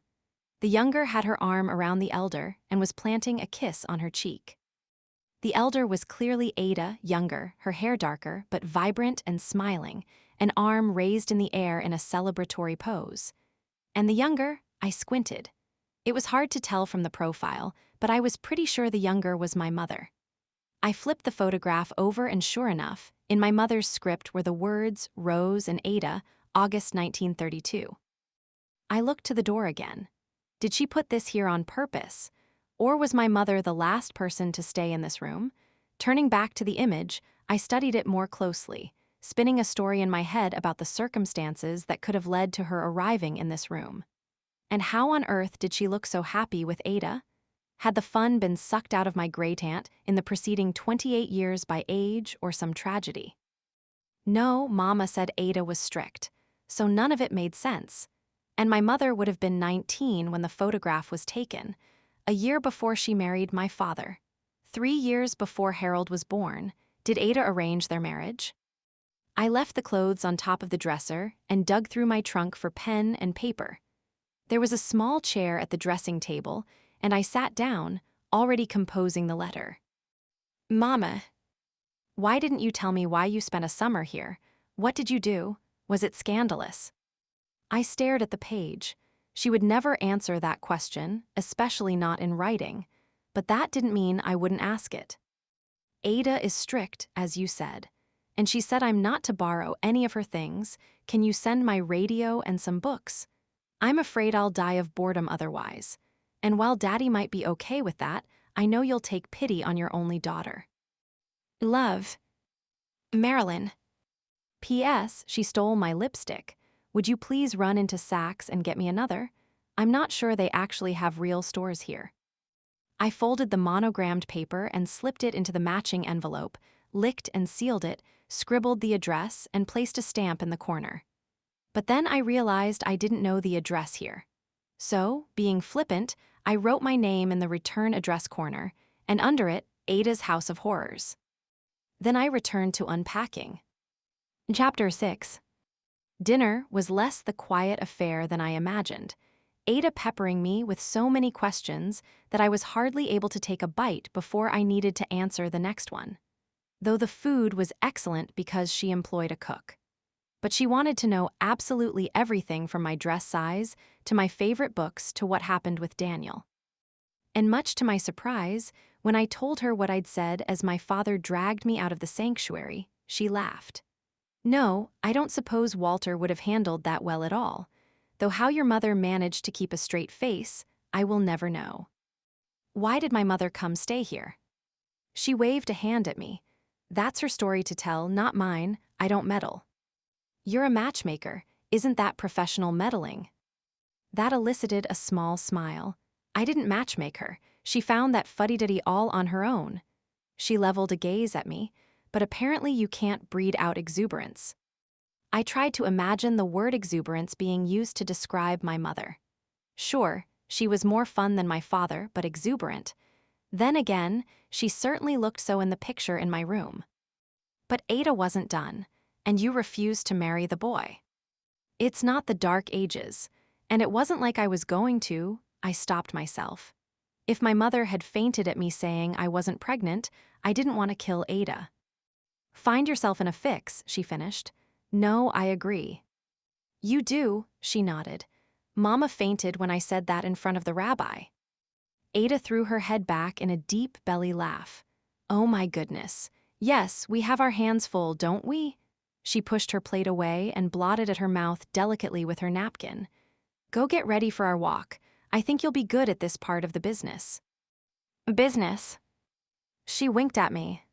The younger had her arm around the elder and was planting a kiss on her cheek. The elder was clearly Ada, younger, her hair darker, but vibrant and smiling, an arm raised in the air in a celebratory pose. And the younger, I squinted. It was hard to tell from the profile, but I was pretty sure the younger was my mother. I flipped the photograph over and sure enough, in my mother's script were the words Rose and Ada, August 1932. I looked to the door again. Did she put this here on purpose? Or was my mother the last person to stay in this room? Turning back to the image, I studied it more closely, spinning a story in my head about the circumstances that could have led to her arriving in this room. And how on earth did she look so happy with Ada? Had the fun been sucked out of my great aunt in the preceding 28 years by age or some tragedy? No, Mama said Ada was strict, so none of it made sense. And my mother would have been 19 when the photograph was taken, a year before she married my father. 3 years before Harold was born. Did Ada arrange their marriage? I left the clothes on top of the dresser and dug through my trunk for pen and paper. There was a small chair at the dressing table, and I sat down, already composing the letter. Mama, why didn't you tell me why you spent a summer here? What did you do? Was it scandalous? I stared at the page. She would never answer that question, especially not in writing, but that didn't mean I wouldn't ask it. Ada is strict, as you said, and she said I'm not to borrow any of her things. Can you send my radio and some books? I'm afraid I'll die of boredom otherwise. And while Daddy might be okay with that, I know you'll take pity on your only daughter. Love. Marilyn. P.S. She stole my lipstick. Would you please run into Saks and get me another? I'm not sure they actually have real stores here. I folded the monogrammed paper and slipped it into the matching envelope, licked and sealed it, scribbled the address, and placed a stamp in the corner. But then I realized I didn't know the address here. So, being flippant, I wrote my name in the return address corner, and under it, Ada's House of Horrors. Then I returned to unpacking. Chapter 6. Dinner was less the quiet affair than I imagined, Ada peppering me with so many questions that I was hardly able to take a bite before I needed to answer the next one. Though the food was excellent because she employed a cook. But she wanted to know absolutely everything from my dress size to my favorite books to what happened with Daniel. And much to my surprise, when I told her what I'd said as my father dragged me out of the sanctuary, she laughed. No, I don't suppose Walter would have handled that well at all, though how your mother managed to keep a straight face, I will never know. Why did my mother come stay here? She waved a hand at me. That's her story to tell, not mine. I don't meddle. You're a matchmaker. Isn't that professional meddling? That elicited a small smile. I didn't matchmake her. She found that fuddy-duddy all on her own. She leveled a gaze at me, but apparently you can't breed out exuberance. I tried to imagine the word exuberance being used to describe my mother. Sure, she was more fun than my father, but exuberant. Then again, she certainly looked so in the picture in my room. But Ada wasn't done, and you refused to marry the boy. It's not the dark ages, and it wasn't like I was going to. I stopped myself. If my mother had fainted at me saying I wasn't pregnant, I didn't want to kill Ada. Find yourself in a fix, she finished. No, I agree. You do, she nodded. Mama fainted when I said that in front of the rabbi. Ada threw her head back in a deep belly laugh. Oh my goodness. Yes, we have our hands full, don't we? She pushed her plate away and blotted at her mouth delicately with her napkin. Go get ready for our walk. I think you'll be good at this part of the business. Business? She winked at me.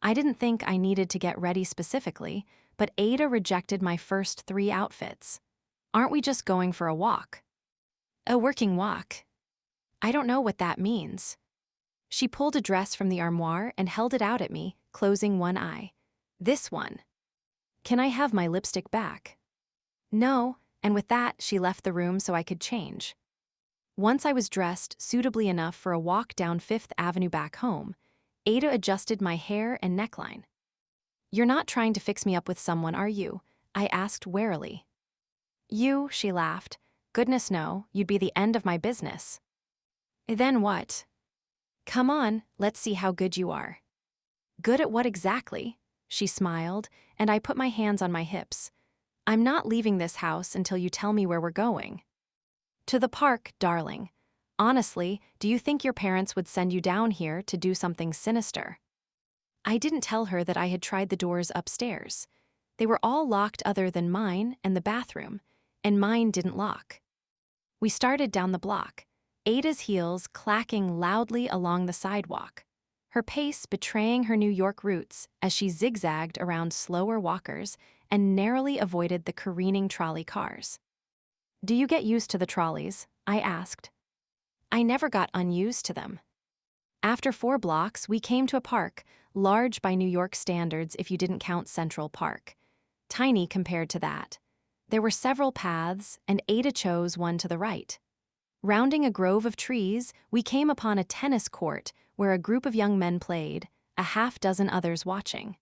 I didn't think I needed to get ready specifically, but Ada rejected my first 3 outfits. Aren't we just going for a walk? A working walk? I don't know what that means. She pulled a dress from the armoire and held it out at me, closing one eye. This one. Can I have my lipstick back? No, and with that, she left the room so I could change. Once I was dressed suitably enough for a walk down 5th Avenue back home, Ada adjusted my hair and neckline. You're not trying to fix me up with someone, are you? I asked warily. You, she laughed. Goodness no, you'd be the end of my business. Then what? Come on, let's see how good you are. Good at what exactly? She smiled, and I put my hands on my hips. I'm not leaving this house until you tell me where we're going. To the park, darling. Honestly, do you think your parents would send you down here to do something sinister? I didn't tell her that I had tried the doors upstairs. They were all locked other than mine and the bathroom, and mine didn't lock. We started down the block, Ada's heels clacking loudly along the sidewalk, her pace betraying her New York roots as she zigzagged around slower walkers and narrowly avoided the careening trolley cars. Do you get used to the trolleys? I asked. I never got unused to them. After 4 blocks, we came to a park, large by New York standards if you didn't count Central Park. Tiny compared to that. There were several paths, and Ada chose one to the right. Rounding a grove of trees, we came upon a tennis court where a group of young men played, a half-dozen others watching.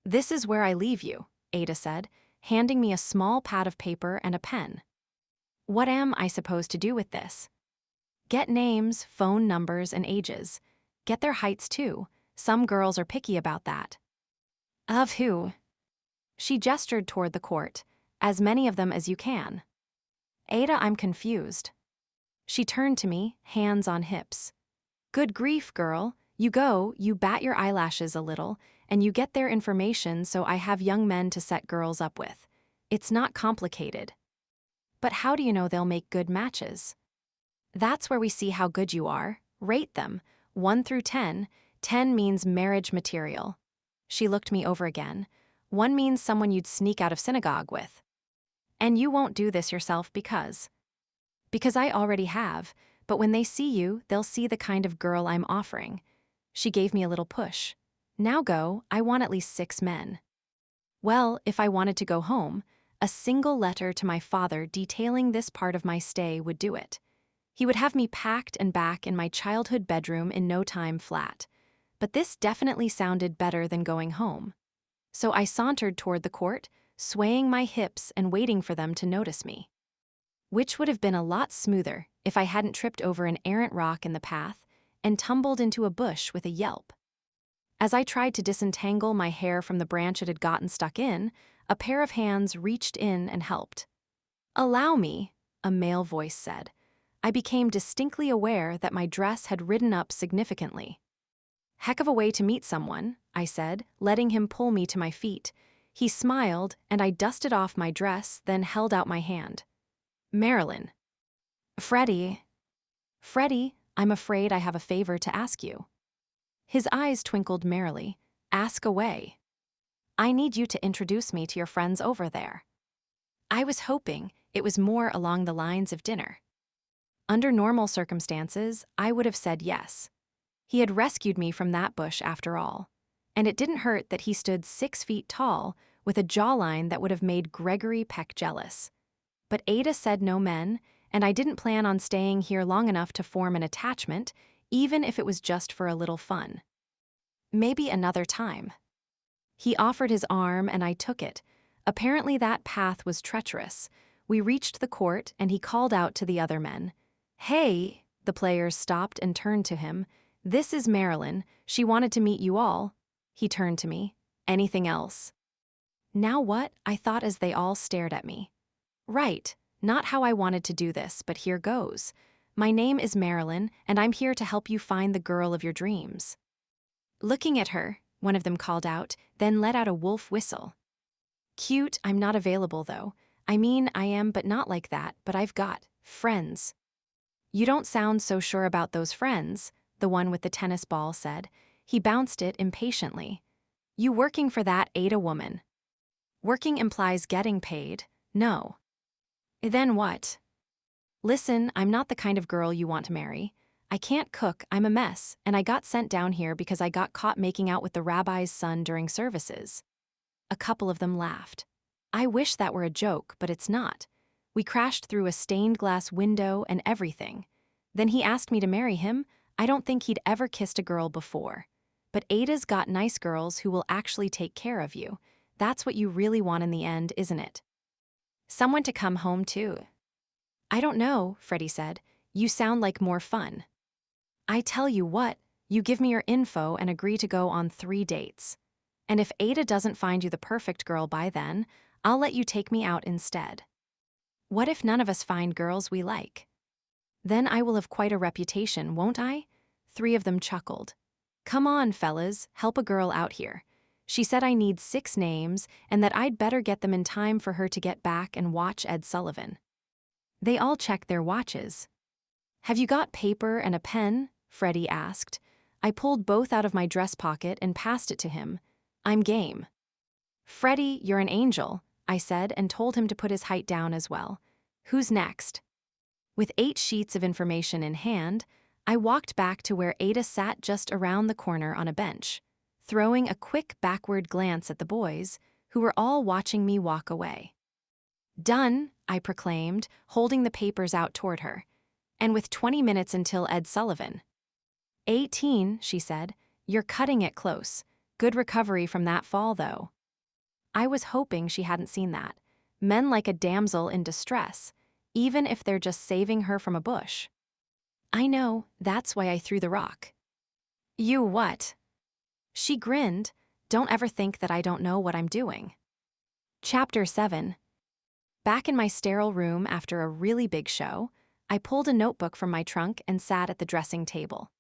This is where I leave you, Ada said, handing me a small pad of paper and a pen. What am I supposed to do with this? Get names, phone numbers, and ages. Get their heights too. Some girls are picky about that. Of who? She gestured toward the court. As many of them as you can. Ada, I'm confused. She turned to me, hands on hips. Good grief, girl. You go, you bat your eyelashes a little, and you get their information so I have young men to set girls up with. It's not complicated. But how do you know they'll make good matches? That's where we see how good you are. Rate them, 1 through 10. 10 means marriage material. She looked me over again. 1 means someone you'd sneak out of synagogue with. And you won't do this yourself because I already have, but when they see you, they'll see the kind of girl I'm offering. She gave me a little push. Now go, I want at least 6 men. Well, if I wanted to go home, a single letter to my father detailing this part of my stay would do it. He would have me packed and back in my childhood bedroom in no time flat. But this definitely sounded better than going home. So I sauntered toward the court, swaying my hips and waiting for them to notice me. Which would have been a lot smoother if I hadn't tripped over an errant rock in the path and tumbled into a bush with a yelp. As I tried to disentangle my hair from the branch it had gotten stuck in, a pair of hands reached in and helped. "Allow me," a male voice said. I became distinctly aware that my dress had ridden up significantly. "Heck of a way to meet someone," I said, letting him pull me to my feet. He smiled, and I dusted off my dress, then held out my hand. "Marilyn." "Freddie." "Freddie, I'm afraid I have a favor to ask you." His eyes twinkled merrily. "Ask away." "I need you to introduce me to your friends over there." I was hoping it was more along the lines of dinner. Under normal circumstances, I would have said yes. He had rescued me from that bush after all. And it didn't hurt that he stood 6 feet tall with a jawline that would have made Gregory Peck jealous. But Ada said no men, and I didn't plan on staying here long enough to form an attachment, even if it was just for a little fun. Maybe another time. He offered his arm and I took it. Apparently that path was treacherous. We reached the court and he called out to the other men. "Hey," the players stopped and turned to him. "This is Marilyn. She wanted to meet you all." He turned to me. "Anything else?" "Now what?" I thought as they all stared at me. "Right, not how I wanted to do this, but here goes. My name is Marilyn, and I'm here to help you find the girl of your dreams." "Looking at her," one of them called out, then let out a wolf whistle. "Cute, I'm not available though. I mean, I am, but not like that, but I've got friends." "You don't sound so sure about those friends," the one with the tennis ball said. He bounced it impatiently. "You working for that Ada woman?" "Working implies getting paid. No." "Then what?" "Listen, I'm not the kind of girl you want to marry. I can't cook, I'm a mess, and I got sent down here because I got caught making out with the rabbi's son during services." A couple of them laughed. "I wish that were a joke, but it's not. We crashed through a stained glass window and everything. Then he asked me to marry him. I don't think he'd ever kissed a girl before. But Ada's got nice girls who will actually take care of you. That's what you really want in the end, isn't it? Someone to come home to." "I don't know," Freddie said. "You sound like more fun." "I tell you what, you give me your info and agree to go on 3 dates. And if Ada doesn't find you the perfect girl by then, I'll let you take me out instead." "What if none of us find girls we like?" "Then I will have quite a reputation, won't I?" 3 of them chuckled. "Come on, fellas, help a girl out here. She said I need 6 names and that I'd better get them in time for her to get back and watch Ed Sullivan." They all checked their watches. "Have you got paper and a pen?" Freddie asked. I pulled both out of my dress pocket and passed it to him. "I'm game." "Freddie, you're an angel," I said and told him to put his height down as well. "Who's next?" With 8 sheets of information in hand, I walked back to where Ada sat just around the corner on a bench, throwing a quick backward glance at the boys, who were all watching me walk away. "Done," I proclaimed, holding the papers out toward her. "And with 20 minutes until Ed Sullivan." 18, she said. "You're cutting it close. Good recovery from that fall, though." I was hoping she hadn't seen that. Men like a damsel in distress, even if they're just saving her from a bush. "I know, that's why I threw the rock." "You what?" She grinned. "Don't ever think that I don't know what I'm doing." Chapter 7. Back in my sterile room after a really big show, I pulled a notebook from my trunk and sat at the dressing table.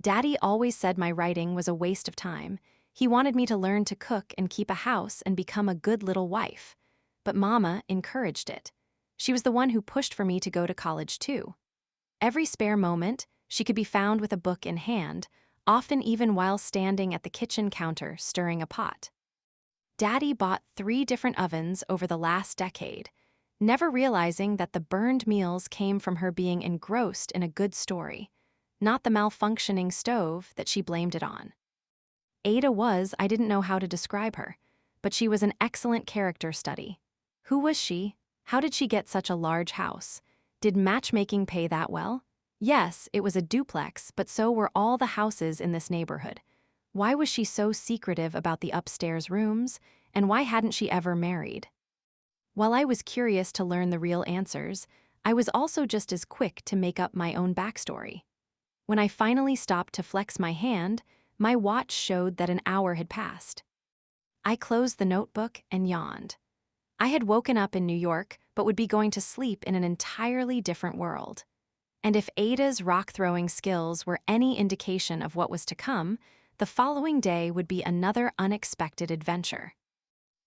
Daddy always said my writing was a waste of time. He wanted me to learn to cook and keep a house and become a good little wife. But Mama encouraged it. She was the one who pushed for me to go to college too. Every spare moment, she could be found with a book in hand, often even while standing at the kitchen counter stirring a pot. Daddy bought 3 different ovens over the last decade, never realizing that the burned meals came from her being engrossed in a good story, not the malfunctioning stove that she blamed it on. Ada was, I didn't know how to describe her, but she was an excellent character study. Who was she? How did she get such a large house? Did matchmaking pay that well? Yes, it was a duplex, but so were all the houses in this neighborhood. Why was she so secretive about the upstairs rooms, and why hadn't she ever married? While I was curious to learn the real answers, I was also just as quick to make up my own backstory. When I finally stopped to flex my hand, my watch showed that an hour had passed. I closed the notebook and yawned. I had woken up in New York, but would be going to sleep in an entirely different world. And if Ada's rock-throwing skills were any indication of what was to come, the following day would be another unexpected adventure.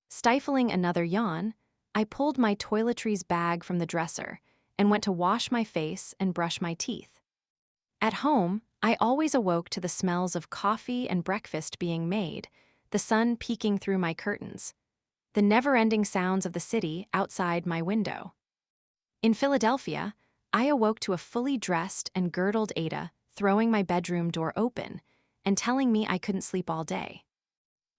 Stifling another yawn, I pulled my toiletries bag from the dresser and went to wash my face and brush my teeth. At home, I always awoke to the smells of coffee and breakfast being made, the sun peeking through my curtains, the never-ending sounds of the city outside my window. In Philadelphia, I awoke to a fully dressed and girdled Ada throwing my bedroom door open and telling me I couldn't sleep all day.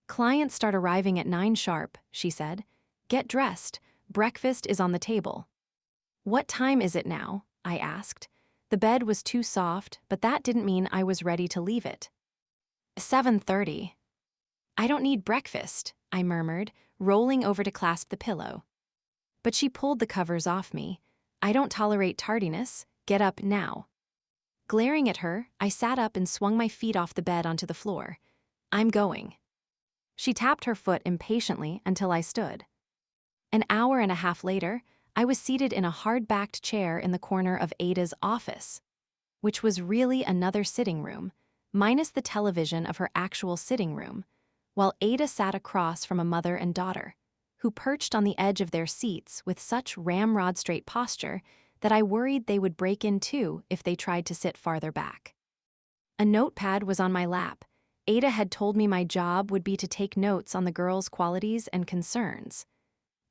"Clients start arriving at 9 sharp," she said. "Get dressed, breakfast is on the table." "What time is it now?" I asked. The bed was too soft, but that didn't mean I was ready to leave it. 7:30. "I don't need breakfast," I murmured, rolling over to clasp the pillow. But she pulled the covers off me. "I don't tolerate tardiness, get up now." Glaring at her, I sat up and swung my feet off the bed onto the floor. "I'm going." She tapped her foot impatiently until I stood. An hour and a half later, I was seated in a hard-backed chair in the corner of Ada's office, which was really another sitting room, minus the television of her actual sitting room, while Ada sat across from a mother and daughter, who perched on the edge of their seats with such ramrod-straight posture that I worried they would break in too if they tried to sit farther back. A notepad was on my lap. Ada had told me my job would be to take notes on the girls' qualities and concerns.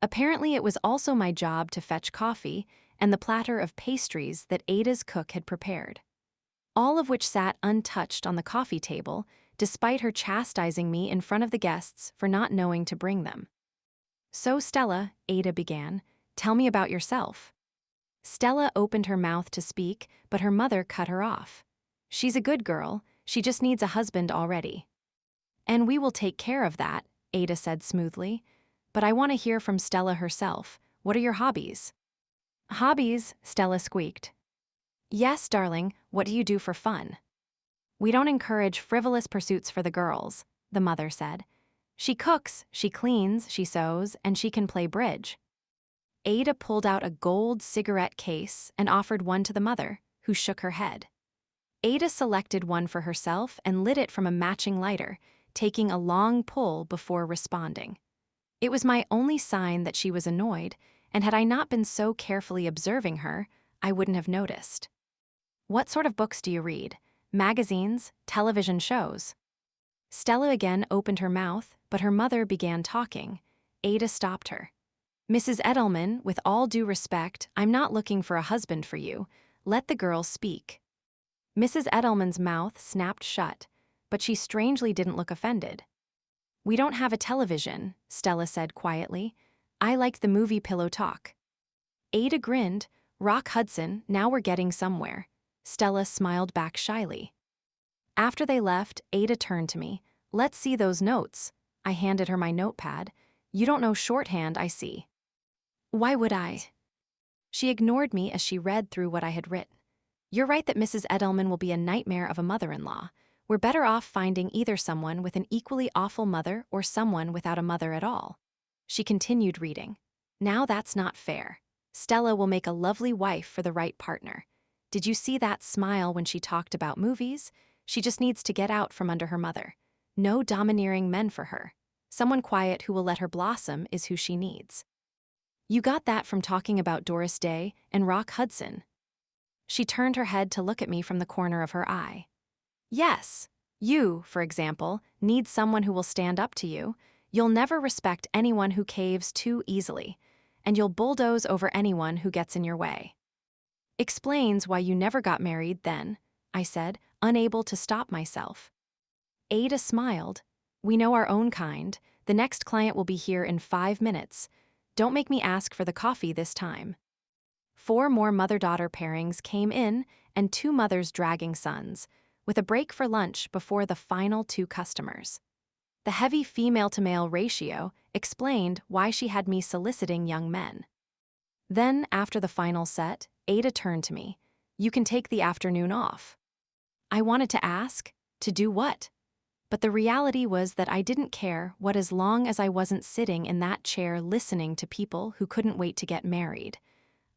Apparently, it was also my job to fetch coffee and the platter of pastries that Ada's cook had prepared, all of which sat untouched on the coffee table, despite her chastising me in front of the guests for not knowing to bring them. "So, Stella," Ada began, "tell me about yourself." Stella opened her mouth to speak, but her mother cut her off. "She's a good girl, she just needs a husband already." "And we will take care of that," Ada said smoothly. "But I want to hear from Stella herself. What are your hobbies?" "Hobbies?" Stella squeaked. "Yes, darling, what do you do for fun?" "We don't encourage frivolous pursuits for the girls," the mother said. "She cooks, she cleans, she sews, and she can play bridge." Ada pulled out a gold cigarette case and offered one to the mother, who shook her head. Ada selected one for herself and lit it from a matching lighter, taking a long pull before responding. It was my only sign that she was annoyed, and had I not been so carefully observing her, I wouldn't have noticed. "What sort of books do you read? Magazines? Television shows?" Stella again opened her mouth, but her mother began talking. Ada stopped her. "Mrs. Edelman, with all due respect, I'm not looking for a husband for you. Let the girl speak." Mrs. Edelman's mouth snapped shut, but she strangely didn't look offended. "We don't have a television," Stella said quietly. "I like the movie Pillow Talk." Ada grinned. "Rock Hudson, now we're getting somewhere." Stella smiled back shyly. After they left, Ada turned to me. "Let's see those notes." I handed her my notepad. "You don't know shorthand, I see." "Why would I?" She ignored me as she read through what I had written. "You're right that Mrs. Edelman will be a nightmare of a mother-in-law. We're better off finding either someone with an equally awful mother or someone without a mother at all." She continued reading. "Now that's not fair. Stella will make a lovely wife for the right partner. Did you see that smile when she talked about movies? She just needs to get out from under her mother. No domineering men for her. Someone quiet who will let her blossom is who she needs." "You got that from talking about Doris Day and Rock Hudson." She turned her head to look at me from the corner of her eye. "Yes. You, for example, need someone who will stand up to you. You'll never respect anyone who caves too easily, and you'll bulldoze over anyone who gets in your way." "Explains why you never got married then," I said, unable to stop myself. Ada smiled. We know our own kind. The next client will be here in 5 minutes. Don't make me ask for the coffee this time. 4 more mother-daughter pairings came in, and 2 mothers dragging sons, with a break for lunch before the final 2 customers. The heavy female-to-male ratio explained why she had me soliciting young men. Then, after the final set, Ada turned to me. "You can take the afternoon off." I wanted to ask, to do what? But the reality was that I didn't care what as long as I wasn't sitting in that chair listening to people who couldn't wait to get married.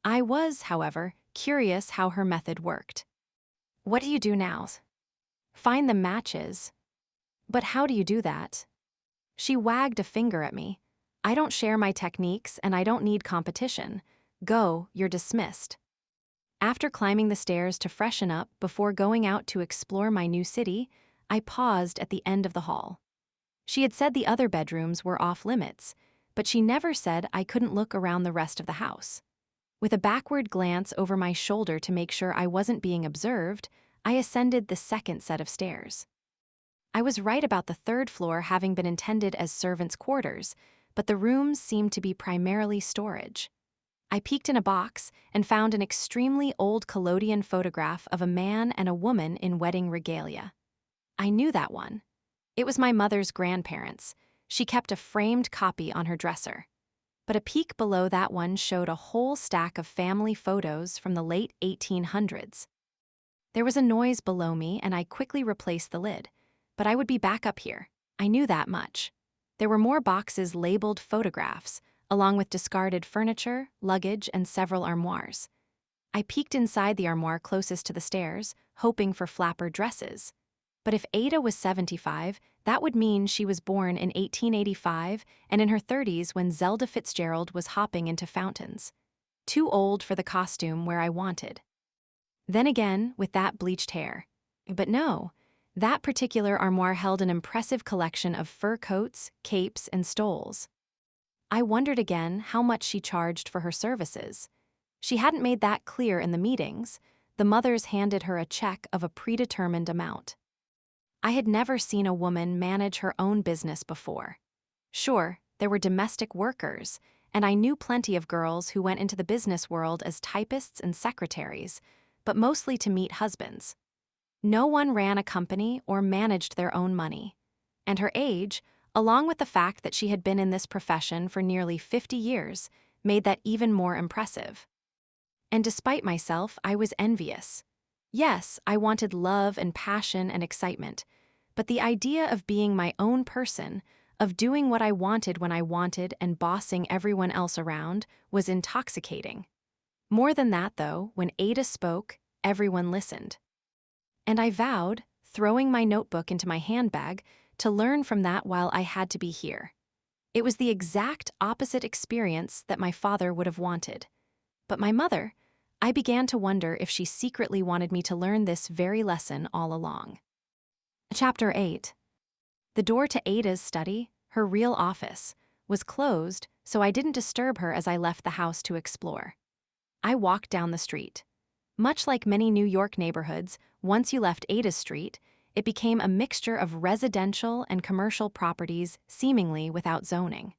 I was, however, curious how her method worked. "What do you do now?" "Find the matches." "But how do you do that?" She wagged a finger at me. "I don't share my techniques and I don't need competition. Go, you're dismissed." After climbing the stairs to freshen up before going out to explore my new city, I paused at the end of the hall. She had said the other bedrooms were off limits, but she never said I couldn't look around the rest of the house. With a backward glance over my shoulder to make sure I wasn't being observed, I ascended the second set of stairs. I was right about the third floor having been intended as servants' quarters, but the rooms seemed to be primarily storage. I peeked in a box and found an extremely old collodion photograph of a man and a woman in wedding regalia. I knew that one. It was my mother's grandparents. She kept a framed copy on her dresser. But a peek below that one showed a whole stack of family photos from the late 1800s. There was a noise below me and I quickly replaced the lid. But I would be back up here. I knew that much. There were more boxes labeled photographs, along with discarded furniture, luggage, and several armoires. I peeked inside the armoire closest to the stairs, hoping for flapper dresses. But if Ada was 75, that would mean she was born in 1885 and in her 30s when Zelda Fitzgerald was hopping into fountains. Too old for the costume where I wanted. Then again, with that bleached hair. But no, that particular armoire held an impressive collection of fur coats, capes, and stoles. I wondered again how much she charged for her services. She hadn't made that clear in the meetings. The mothers handed her a check of a predetermined amount. I had never seen a woman manage her own business before. Sure, there were domestic workers, and I knew plenty of girls who went into the business world as typists and secretaries, but mostly to meet husbands. No one ran a company or managed their own money. And her age, along with the fact that she had been in this profession for nearly 50 years, made that even more impressive. And despite myself, I was envious. Yes, I wanted love and passion and excitement, but the idea of being my own person, of doing what I wanted when I wanted and bossing everyone else around, was intoxicating. More than that, though, when Ada spoke, everyone listened. And I vowed, throwing my notebook into my handbag, to learn from that while I had to be here. It was the exact opposite experience that my father would have wanted. But my mother, I began to wonder if she secretly wanted me to learn this very lesson all along. Chapter 8. The door to Ada's study, her real office, was closed, so I didn't disturb her as I left the house to explore. I walked down the street. Much like many New York neighborhoods, once you left Ada's street, it became a mixture of residential and commercial properties seemingly without zoning.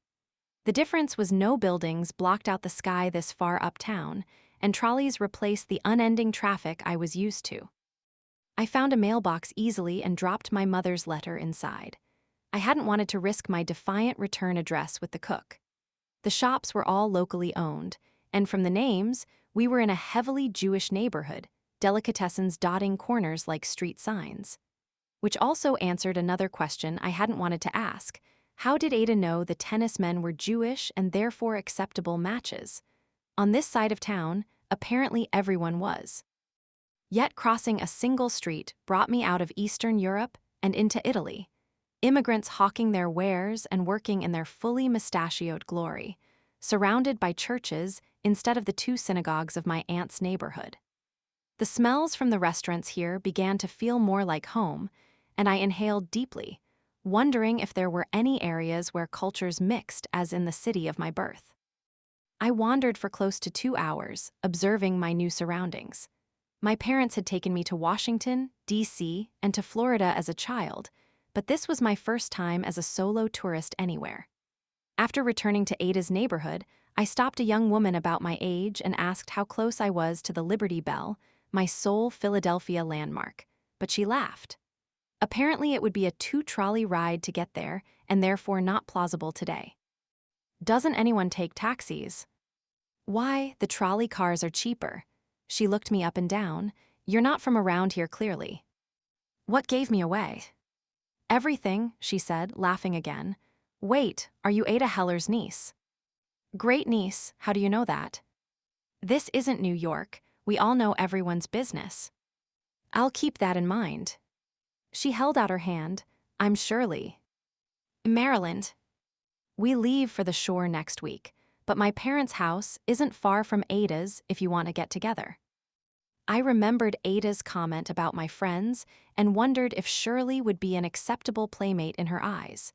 The difference was no buildings blocked out the sky this far uptown, and trolleys replaced the unending traffic I was used to. I found a mailbox easily and dropped my mother's letter inside. I hadn't wanted to risk my defiant return address with the cook. The shops were all locally owned, and from the names, we were in a heavily Jewish neighborhood, delicatessens dotting corners like street signs. Which also answered another question I hadn't wanted to ask. How did Ada know the tennis men were Jewish and therefore acceptable matches? On this side of town, apparently everyone was. Yet crossing a single street brought me out of Eastern Europe and into Italy. Immigrants hawking their wares and working in their fully mustachioed glory, surrounded by churches instead of the 2 synagogues of my aunt's neighborhood. The smells from the restaurants here began to feel more like home, and I inhaled deeply, wondering if there were any areas where cultures mixed as in the city of my birth. I wandered for close to 2 hours, observing my new surroundings. My parents had taken me to Washington, D.C., and to Florida as a child, but this was my first time as a solo tourist anywhere. After returning to Ada's neighborhood, I stopped a young woman about my age and asked how close I was to the Liberty Bell, my sole Philadelphia landmark, but she laughed. Apparently, it would be a 2-trolley ride to get there, and therefore not plausible today. Doesn't anyone take taxis? Why, the trolley cars are cheaper. She looked me up and down. You're not from around here clearly. What gave me away? Everything, she said, laughing again. Wait, are you Ada Heller's niece? Great niece, how do you know that? This isn't New York, we all know everyone's business. I'll keep that in mind. She held out her hand. I'm Shirley. Maryland. We leave for the shore next week, but my parents' house isn't far from Ada's if you want to get together. I remembered Ada's comment about my friends and wondered if Shirley would be an acceptable playmate in her eyes,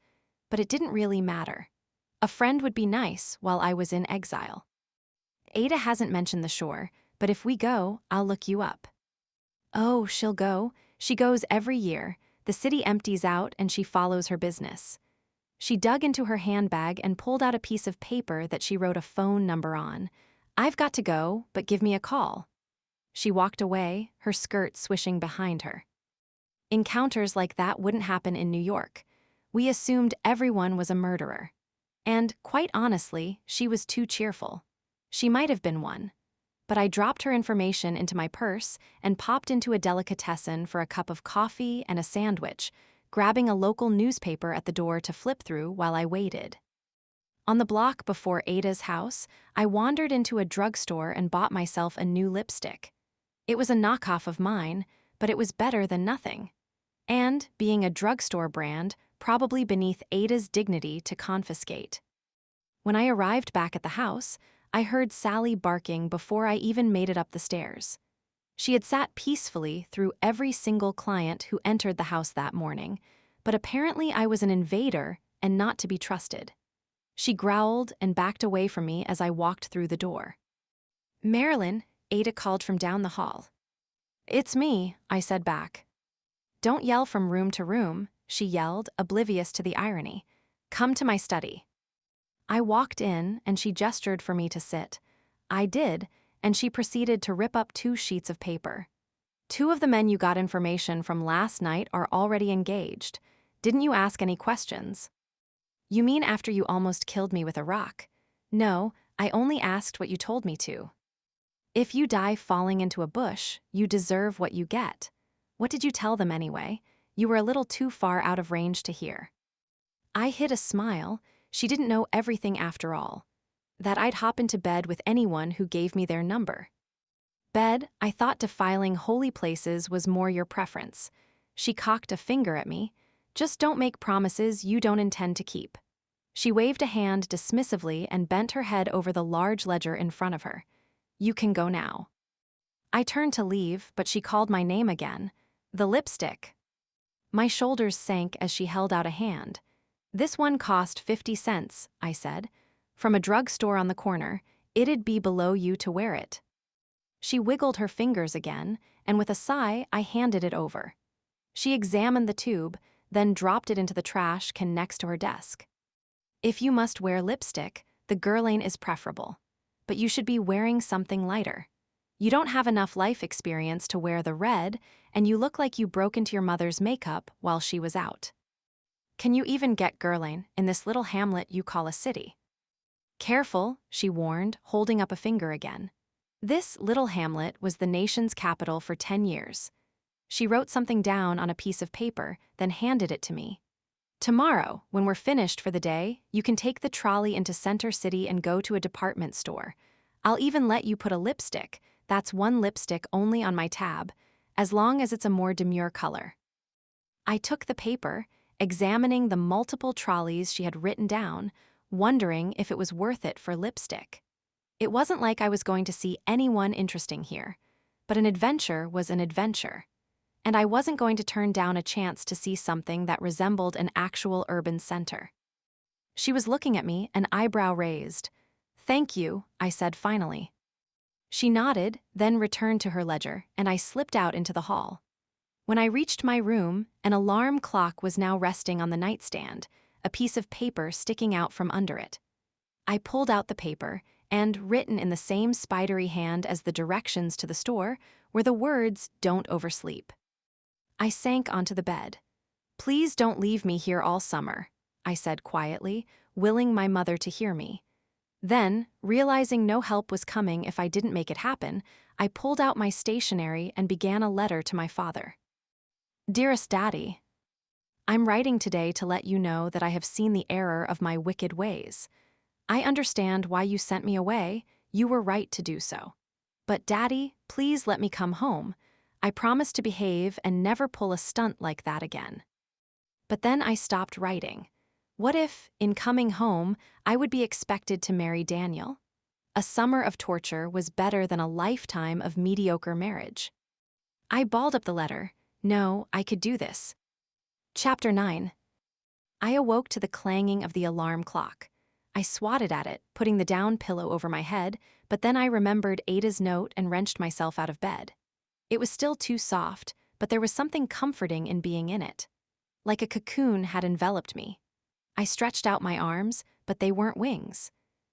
but it didn't really matter. A friend would be nice while I was in exile. Ada hasn't mentioned the shore, but if we go, I'll look you up. Oh, she'll go. She goes every year. The city empties out and she follows her business. She dug into her handbag and pulled out a piece of paper that she wrote a phone number on. I've got to go, but give me a call. She walked away, her skirt swishing behind her. Encounters like that wouldn't happen in New York. We assumed everyone was a murderer. And, quite honestly, she was too cheerful. She might have been one. But I dropped her information into my purse and popped into a delicatessen for a cup of coffee and a sandwich, grabbing a local newspaper at the door to flip through while I waited. On the block before Ada's house, I wandered into a drugstore and bought myself a new lipstick. It was a knockoff of mine, but it was better than nothing. And, being a drugstore brand, probably beneath Ada's dignity to confiscate. When I arrived back at the house, I heard Sally barking before I even made it up the stairs. She had sat peacefully through every single client who entered the house that morning, but apparently I was an invader and not to be trusted. She growled and backed away from me as I walked through the door. Marilyn, Ada called from down the hall. It's me, I said back. Don't yell from room to room, she yelled, oblivious to the irony. Come to my study. I walked in and she gestured for me to sit. I did, and she proceeded to rip up 2 sheets of paper. 2 of the men you got information from last night are already engaged. Didn't you ask any questions? You mean after you almost killed me with a rock? No, I only asked what you told me to. If you die falling into a bush, you deserve what you get. What did you tell them anyway? You were a little too far out of range to hear. I hid a smile. She didn't know everything after all. That I'd hop into bed with anyone who gave me their number. Bed, I thought defiling holy places was more your preference. She cocked a finger at me. Just don't make promises you don't intend to keep. She waved a hand dismissively and bent her head over the large ledger in front of her. You can go now. I turned to leave, but she called my name again. The lipstick. My shoulders sank as she held out a hand. This one cost 50 cents, I said. From a drugstore on the corner, it'd be below you to wear it. She wiggled her fingers again, and with a sigh, I handed it over. She examined the tube, then dropped it into the trash can next to her desk. If you must wear lipstick, the Guerlain is preferable. But you should be wearing something lighter. You don't have enough life experience to wear the red, and you look like you broke into your mother's makeup while she was out. Can you even get Guerlain in this little hamlet you call a city? Careful, she warned, holding up a finger again. This little hamlet was the nation's capital for 10 years. She wrote something down on a piece of paper, then handed it to me. Tomorrow, when we're finished for the day, you can take the trolley into Center City and go to a department store. I'll even let you put a lipstick, that's one lipstick only on my tab, as long as it's a more demure color. I took the paper, examining the multiple trolleys she had written down, wondering if it was worth it for lipstick. It wasn't like I was going to see anyone interesting here, but an adventure was an adventure. And I wasn't going to turn down a chance to see something that resembled an actual urban center. She was looking at me, an eyebrow raised. Thank you, I said finally. She nodded, then returned to her ledger, and I slipped out into the hall. When I reached my room, an alarm clock was now resting on the nightstand, a piece of paper sticking out from under it. I pulled out the paper, and written in the same spidery hand as the directions to the store were the words, "Don't oversleep." I sank onto the bed. "Please don't leave me here all summer," I said quietly, willing my mother to hear me. Then, realizing no help was coming if I didn't make it happen, I pulled out my stationery and began a letter to my father. "Dearest Daddy, I'm writing today to let you know that I have seen the error of my wicked ways. I understand why you sent me away. You were right to do so. But Daddy, please let me come home. I promise to behave and never pull a stunt like that again." But then I stopped writing. What if, in coming home, I would be expected to marry Daniel? A summer of torture was better than a lifetime of mediocre marriage. I balled up the letter. No, I could do this. Chapter 9. I awoke to the clanging of the alarm clock. I swatted at it, putting the down pillow over my head, but then I remembered Ada's note and wrenched myself out of bed. It was still too soft, but there was something comforting in being in it. Like a cocoon had enveloped me. I stretched out my arms, but they weren't wings.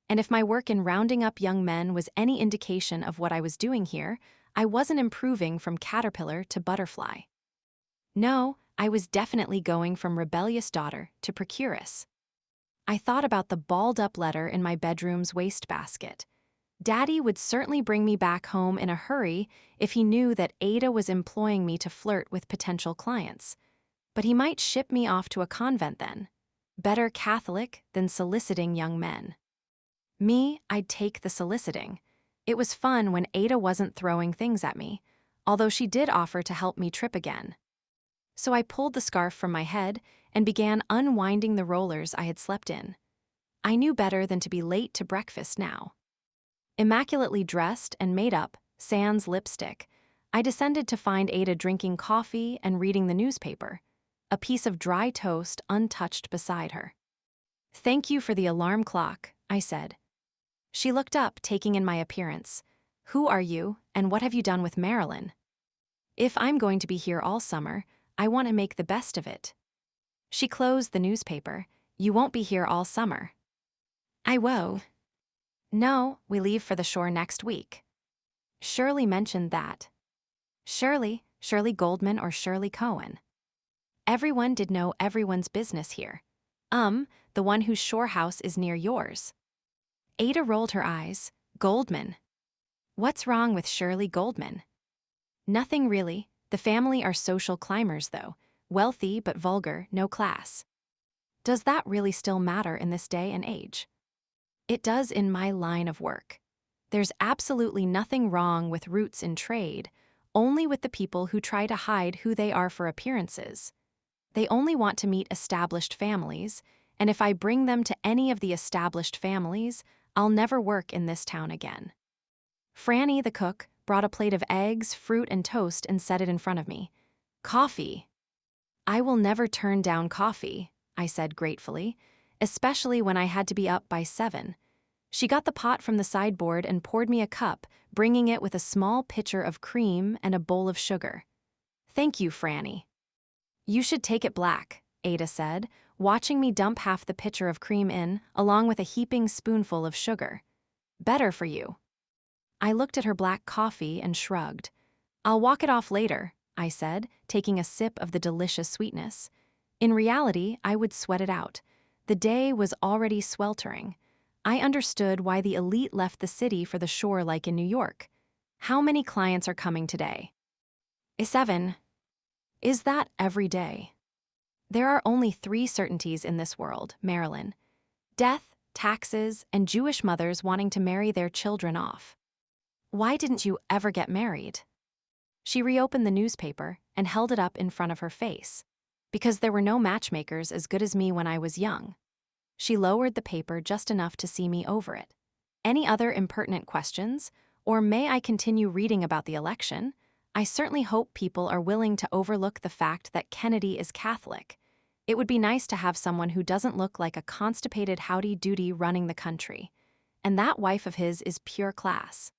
And if my work in rounding up young men was any indication of what I was doing here, I wasn't improving from caterpillar to butterfly. No, I was definitely going from rebellious daughter to procuress. I thought about the balled-up letter in my bedroom's wastebasket. Daddy would certainly bring me back home in a hurry if he knew that Ada was employing me to flirt with potential clients. But he might ship me off to a convent then. Better Catholic than soliciting young men. Me, I'd take the soliciting. It was fun when Ada wasn't throwing things at me, although she did offer to help me trip again. So I pulled the scarf from my head and began unwinding the rollers I had slept in. I knew better than to be late to breakfast now. Immaculately dressed and made up, sans lipstick, I descended to find Ada drinking coffee and reading the newspaper, a piece of dry toast untouched beside her. "Thank you for the alarm clock," I said. She looked up, taking in my appearance. "Who are you, and what have you done with Marilyn?" "If I'm going to be here all summer, I want to make the best of it." She closed the newspaper. "You won't be here all summer." "I won't." "No, we leave for the shore next week." Shirley mentioned that. Shirley Goldman or Shirley Cohen. Everyone did know everyone's business here. The one whose shore house is near yours. Ada rolled her eyes. "Goldman. What's wrong with Shirley Goldman?" "Nothing really. The family are social climbers, though. Wealthy but vulgar, no class." Does that really still matter in this day and age? It does in my line of work. There's absolutely nothing wrong with roots in trade, only with the people who try to hide who they are for appearances. They only want to meet established families, and if I bring them to any of the established families, I'll never work in this town again. Franny, the cook, brought a plate of eggs, fruit, and toast and set it in front of me. "Coffee." "I will never turn down coffee," I said gratefully, especially when I had to be up by 7. She got the pot from the sideboard and poured me a cup, bringing it with a small pitcher of cream and a bowl of sugar. "Thank you, Franny." "You should take it black," Ada said, watching me dump half the pitcher of cream in, along with a heaping spoonful of sugar. "Better for you." I looked at her black coffee and shrugged. "I'll walk it off later," I said, taking a sip of the delicious sweetness. In reality, I would sweat it out. The day was already sweltering. I understood why the elite left the city for the shore like in New York. How many clients are coming today? 7. Is that every day? There are only 3 certainties in this world, Marilyn. Death, taxes, and Jewish mothers wanting to marry their children off. Why didn't you ever get married? She reopened the newspaper and held it up in front of her face. Because there were no matchmakers as good as me when I was young. She lowered the paper just enough to see me over it. Any other impertinent questions? Or may I continue reading about the election? I certainly hope people are willing to overlook the fact that Kennedy is Catholic. It would be nice to have someone who doesn't look like a constipated howdy-doody running the country. And that wife of his is pure class.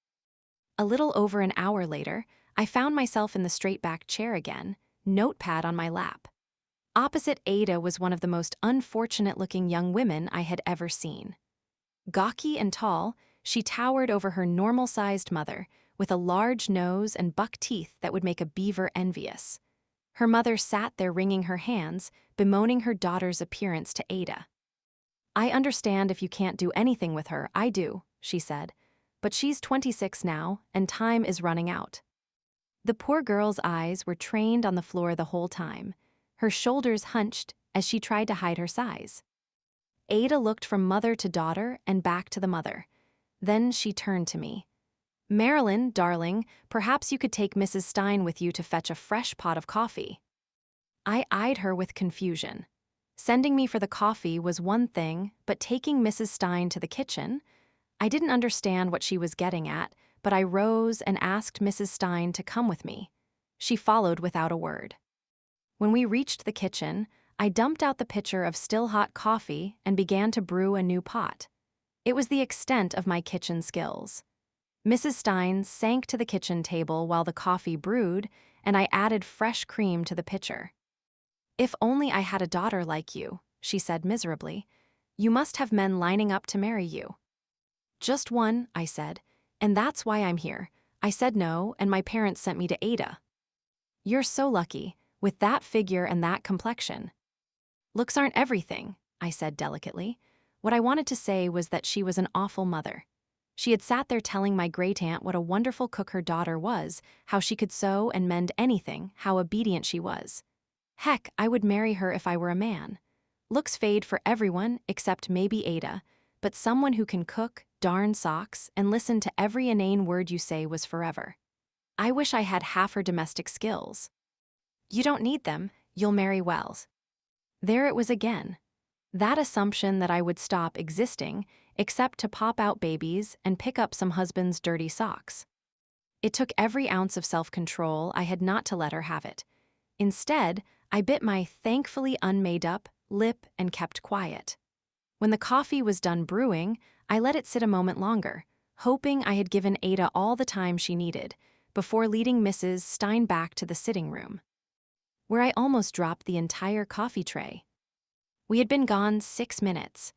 A little over an hour later, I found myself in the straight-back chair again, notepad on my lap. Opposite Ada was one of the most unfortunate-looking young women I had ever seen. Gawky and tall, she towered over her normal-sized mother, with a large nose and buck teeth that would make a beaver envious. Her mother sat there wringing her hands, bemoaning her daughter's appearance to Ada. "I understand if you can't do anything with her, I do," she said. "But she's 26 now, and time is running out." The poor girl's eyes were trained on the floor the whole time, her shoulders hunched as she tried to hide her size. Ada looked from mother to daughter and back to the mother. Then she turned to me. "Marilyn, darling, perhaps you could take Mrs. Stein with you to fetch a fresh pot of coffee." I eyed her with confusion. Sending me for the coffee was one thing, but taking Mrs. Stein to the kitchen? I didn't understand what she was getting at, but I rose and asked Mrs. Stein to come with me. She followed without a word. When we reached the kitchen, I dumped out the pitcher of still-hot coffee and began to brew a new pot. It was the extent of my kitchen skills. Mrs. Stein sank to the kitchen table while the coffee brewed, and I added fresh cream to the pitcher. "If only I had a daughter like you," she said miserably. "You must have men lining up to marry you." "Just one," I said, "and that's why I'm here. I said no, and my parents sent me to Ada." "You're so lucky, with that figure and that complexion." "Looks aren't everything," I said delicately. What I wanted to say was that she was an awful mother. She had sat there telling my great-aunt what a wonderful cook her daughter was, how she could sew and mend anything, how obedient she was. Heck, I would marry her if I were a man. Looks fade for everyone except maybe Ada, but someone who can cook, darn socks, and listen to every inane word you say was forever. I wish I had half her domestic skills. "You don't need them, you'll marry Wells." There it was again. That assumption that I would stop existing, except to pop out babies and pick up some husband's dirty socks. It took every ounce of self-control I had not to let her have it. Instead, I bit my thankfully unmade-up lip and kept quiet. When the coffee was done brewing, I let it sit a moment longer, hoping I had given Ada all the time she needed, before leading Mrs. Stein back to the sitting room, where I almost dropped the entire coffee tray. We had been gone 6 minutes,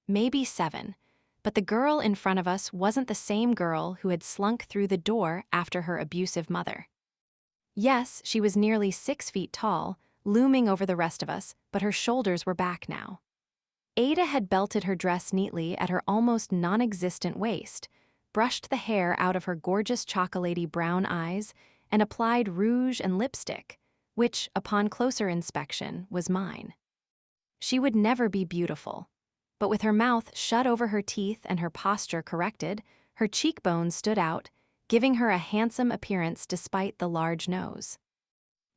maybe 7, but the girl in front of us wasn't the same girl who had slunk through the door after her abusive mother. Yes, she was nearly 6 feet tall, looming over the rest of us, but her shoulders were back now. Ada had belted her dress neatly at her almost non-existent waist, brushed the hair out of her gorgeous chocolatey brown eyes, and applied rouge and lipstick, which, upon closer inspection, was mine. She would never be beautiful, but with her mouth shut over her teeth and her posture corrected, her cheekbones stood out, giving her a handsome appearance despite the large nose.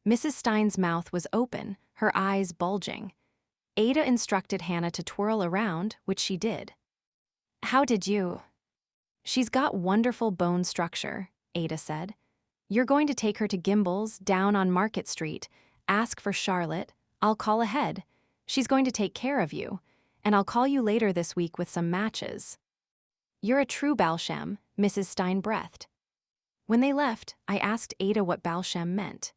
Mrs. Stein's mouth was open, her eyes bulging. Ada instructed Hannah to twirl around, which she did. "How did you?" "She's got wonderful bone structure," Ada said. "You're going to take her to Gimbel's down on Market Street, ask for Charlotte, I'll call ahead. She's going to take care of you, and I'll call you later this week with some matches." "You're a true Balsham," Mrs. Stein breathed. When they left, I asked Ada what Balsham meant.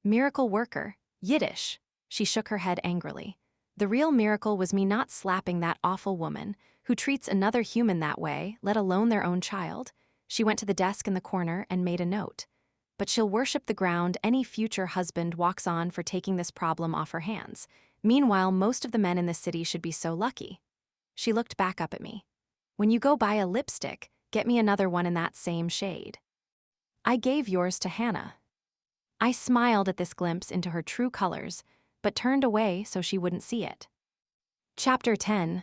"Miracle worker, Yiddish." She shook her head angrily. "The real miracle was me not slapping that awful woman, who treats another human that way, let alone their own child." She went to the desk in the corner and made a note. "But she'll worship the ground any future husband walks on for taking this problem off her hands. Meanwhile, most of the men in the city should be so lucky." She looked back up at me. "When you go buy a lipstick, get me another one in that same shade." "I gave yours to Hannah." I smiled at this glimpse into her true colors, but turned away so she wouldn't see it. Chapter 10.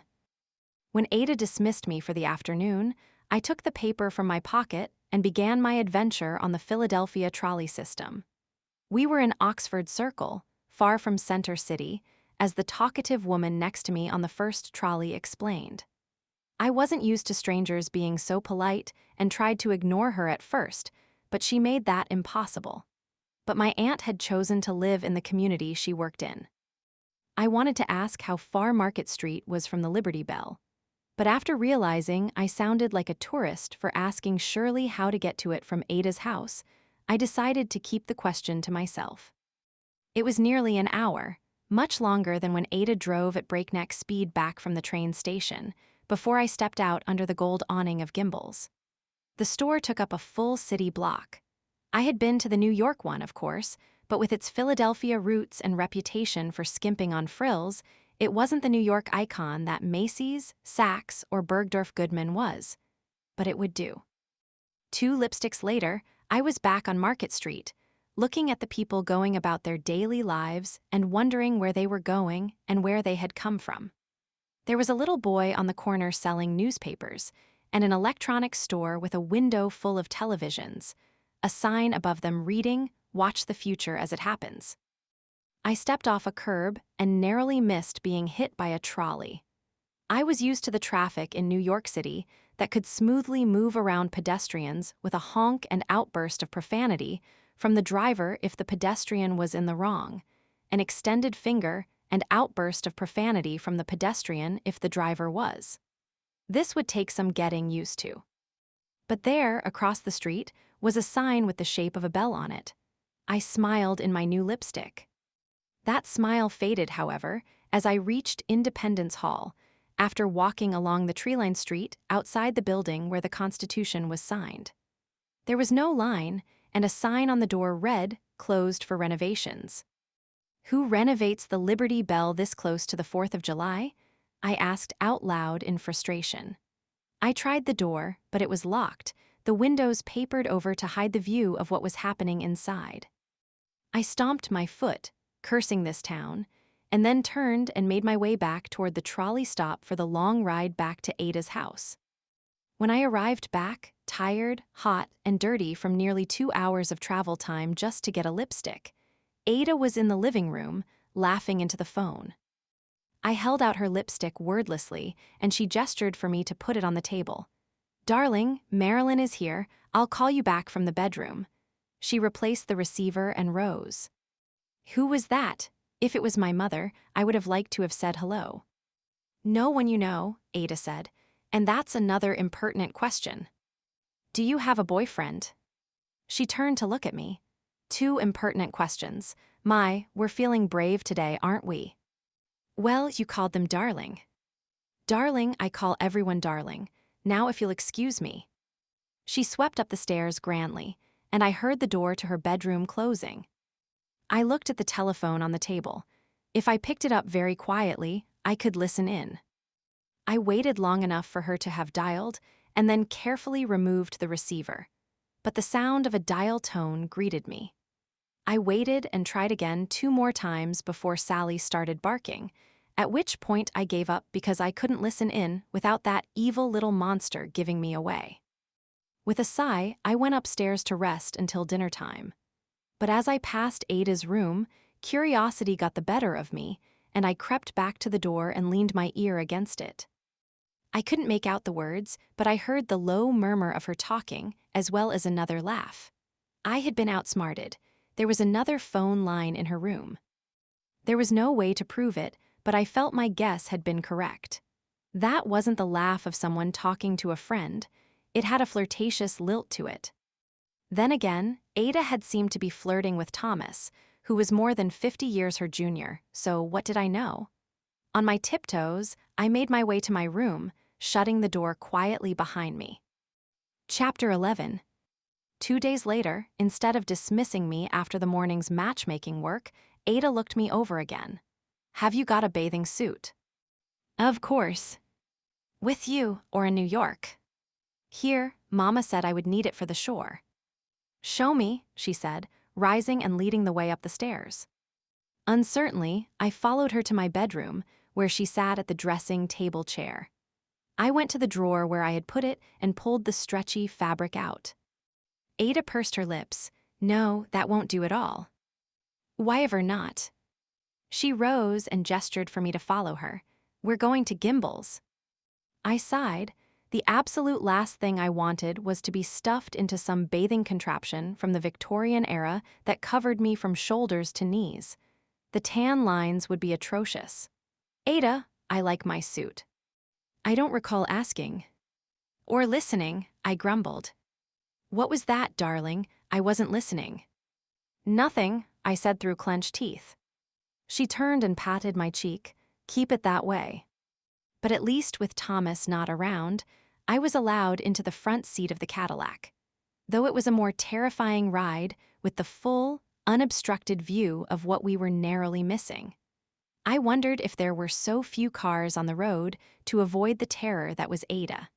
When Ada dismissed me for the afternoon, I took the paper from my pocket and began my adventure on the Philadelphia trolley system. We were in Oxford Circle, far from Center City, as the talkative woman next to me on the first trolley explained. I wasn't used to strangers being so polite and tried to ignore her at first, but she made that impossible. But my aunt had chosen to live in the community she worked in. I wanted to ask how far Market Street was from the Liberty Bell, but after realizing I sounded like a tourist for asking Shirley how to get to it from Ada's house, I decided to keep the question to myself. It was nearly an hour, much longer than when Ada drove at breakneck speed back from the train station, before I stepped out under the gold awning of Gimbel's. The store took up a full city block. I had been to the New York one, of course, but with its Philadelphia roots and reputation for skimping on frills, it wasn't the New York icon that Macy's, Saks, or Bergdorf Goodman was. But it would do. 2 lipsticks later, I was back on Market Street, looking at the people going about their daily lives and wondering where they were going and where they had come from. There was a little boy on the corner selling newspapers, and an electronics store with a window full of televisions, a sign above them reading, "Watch the future as it happens." I stepped off a curb and narrowly missed being hit by a trolley. I was used to the traffic in New York City that could smoothly move around pedestrians with a honk and outburst of profanity from the driver if the pedestrian was in the wrong, an extended finger and outburst of profanity from the pedestrian if the driver was. This would take some getting used to. But there, across the street, was a sign with the shape of a bell on it. I smiled in my new lipstick. That smile faded, however, as I reached Independence Hall, after walking along the tree-lined street outside the building where the Constitution was signed. There was no line, and a sign on the door read, "Closed for renovations." Who renovates the Liberty Bell this close to the 4th of July? I asked out loud in frustration. I tried the door, but it was locked, the windows papered over to hide the view of what was happening inside. I stomped my foot, cursing this town, and then turned and made my way back toward the trolley stop for the long ride back to Ada's house. When I arrived back, tired, hot, and dirty from nearly 2 hours of travel time just to get a lipstick, Ada was in the living room, laughing into the phone. I held out her lipstick wordlessly, and she gestured for me to put it on the table. "Darling, Marilyn is here. I'll call you back from the bedroom." She replaced the receiver and rose. Who was that? If it was my mother, I would have liked to have said hello. "No one you know," Ada said, "and that's another impertinent question. Do you have a boyfriend?" She turned to look at me. 2 impertinent questions. We're feeling brave today, aren't we? Well, you called them darling. Darling, I call everyone darling. Now if you'll excuse me. She swept up the stairs grandly, and I heard the door to her bedroom closing. I looked at the telephone on the table. If I picked it up very quietly, I could listen in. I waited long enough for her to have dialed, and then carefully removed the receiver. But the sound of a dial tone greeted me. I waited and tried again 2 more times before Sally started barking, at which point I gave up because I couldn't listen in without that evil little monster giving me away. With a sigh, I went upstairs to rest until dinner time. But as I passed Ada's room, curiosity got the better of me, and I crept back to the door and leaned my ear against it. I couldn't make out the words, but I heard the low murmur of her talking, as well as another laugh. I had been outsmarted. There was another phone line in her room. There was no way to prove it, but I felt my guess had been correct. That wasn't the laugh of someone talking to a friend. It had a flirtatious lilt to it. Then again, Ada had seemed to be flirting with Thomas, who was more than 50 years her junior, so what did I know? On my tiptoes, I made my way to my room, shutting the door quietly behind me. Chapter 11. 2 days later, instead of dismissing me after the morning's matchmaking work, Ada looked me over again. "Have you got a bathing suit?" "Of course." "With you, or in New York?" "Here, Mama said I would need it for the shore." "Show me," she said, rising and leading the way up the stairs. Uncertainly, I followed her to my bedroom, where she sat at the dressing table chair. I went to the drawer where I had put it and pulled the stretchy fabric out. Ada pursed her lips. "No, that won't do at all." "Why ever not?" She rose and gestured for me to follow her. "We're going to Gimbel's." I sighed. The absolute last thing I wanted was to be stuffed into some bathing contraption from the Victorian era that covered me from shoulders to knees. The tan lines would be atrocious. "Ada, I like my suit." "I don't recall asking." "Or listening," I grumbled. "What was that, darling? I wasn't listening." "Nothing," I said through clenched teeth. She turned and patted my cheek. Keep it that way. But at least with Thomas not around, I was allowed into the front seat of the Cadillac, though it was a more terrifying ride with the full, unobstructed view of what we were narrowly missing. I wondered if there were so few cars on the road to avoid the terror that was Ada.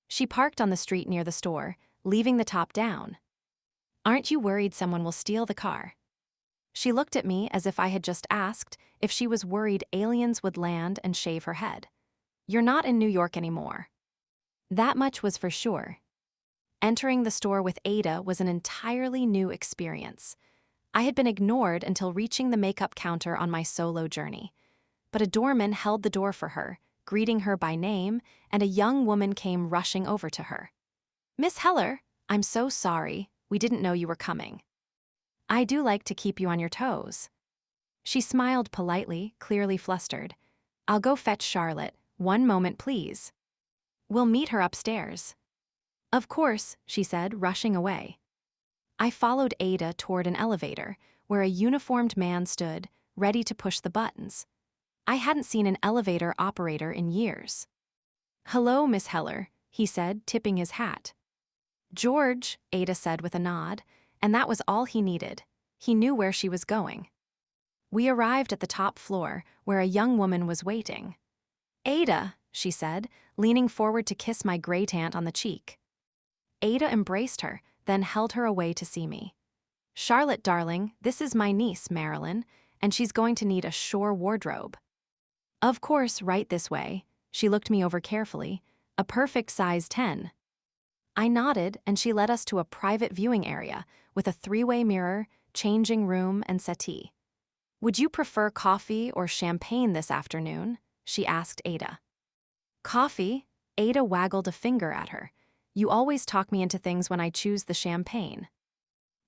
She parked on the street near the store, leaving the top down. Aren't you worried someone will steal the car? She looked at me as if I had just asked if she was worried aliens would land and shave her head. You're not in New York anymore. That much was for sure. Entering the store with Ada was an entirely new experience. I had been ignored until reaching the makeup counter on my solo journey. But a doorman held the door for her, greeting her by name, and a young woman came rushing over to her. Miss Heller, I'm so sorry. We didn't know you were coming. I do like to keep you on your toes. She smiled politely, clearly flustered. I'll go fetch Charlotte. One moment, please. We'll meet her upstairs. Of course, she said, rushing away. I followed Ada toward an elevator, where a uniformed man stood, ready to push the buttons. I hadn't seen an elevator operator in years. Hello, Miss Heller, he said, tipping his hat. George, Ada said with a nod, and that was all he needed. He knew where she was going. We arrived at the top floor, where a young woman was waiting. Ada, she said, leaning forward to kiss my great aunt on the cheek. Ada embraced her, then held her away to see me. Charlotte, darling, this is my niece, Marilyn, and she's going to need a shore wardrobe. Of course, right this way. She looked me over carefully. A perfect size 10. I nodded, and she led us to a private viewing area with a three-way mirror, changing room, and settee. Would you prefer coffee or champagne this afternoon? She asked Ada. Coffee? Ada waggled a finger at her. You always talk me into things when I choose the champagne.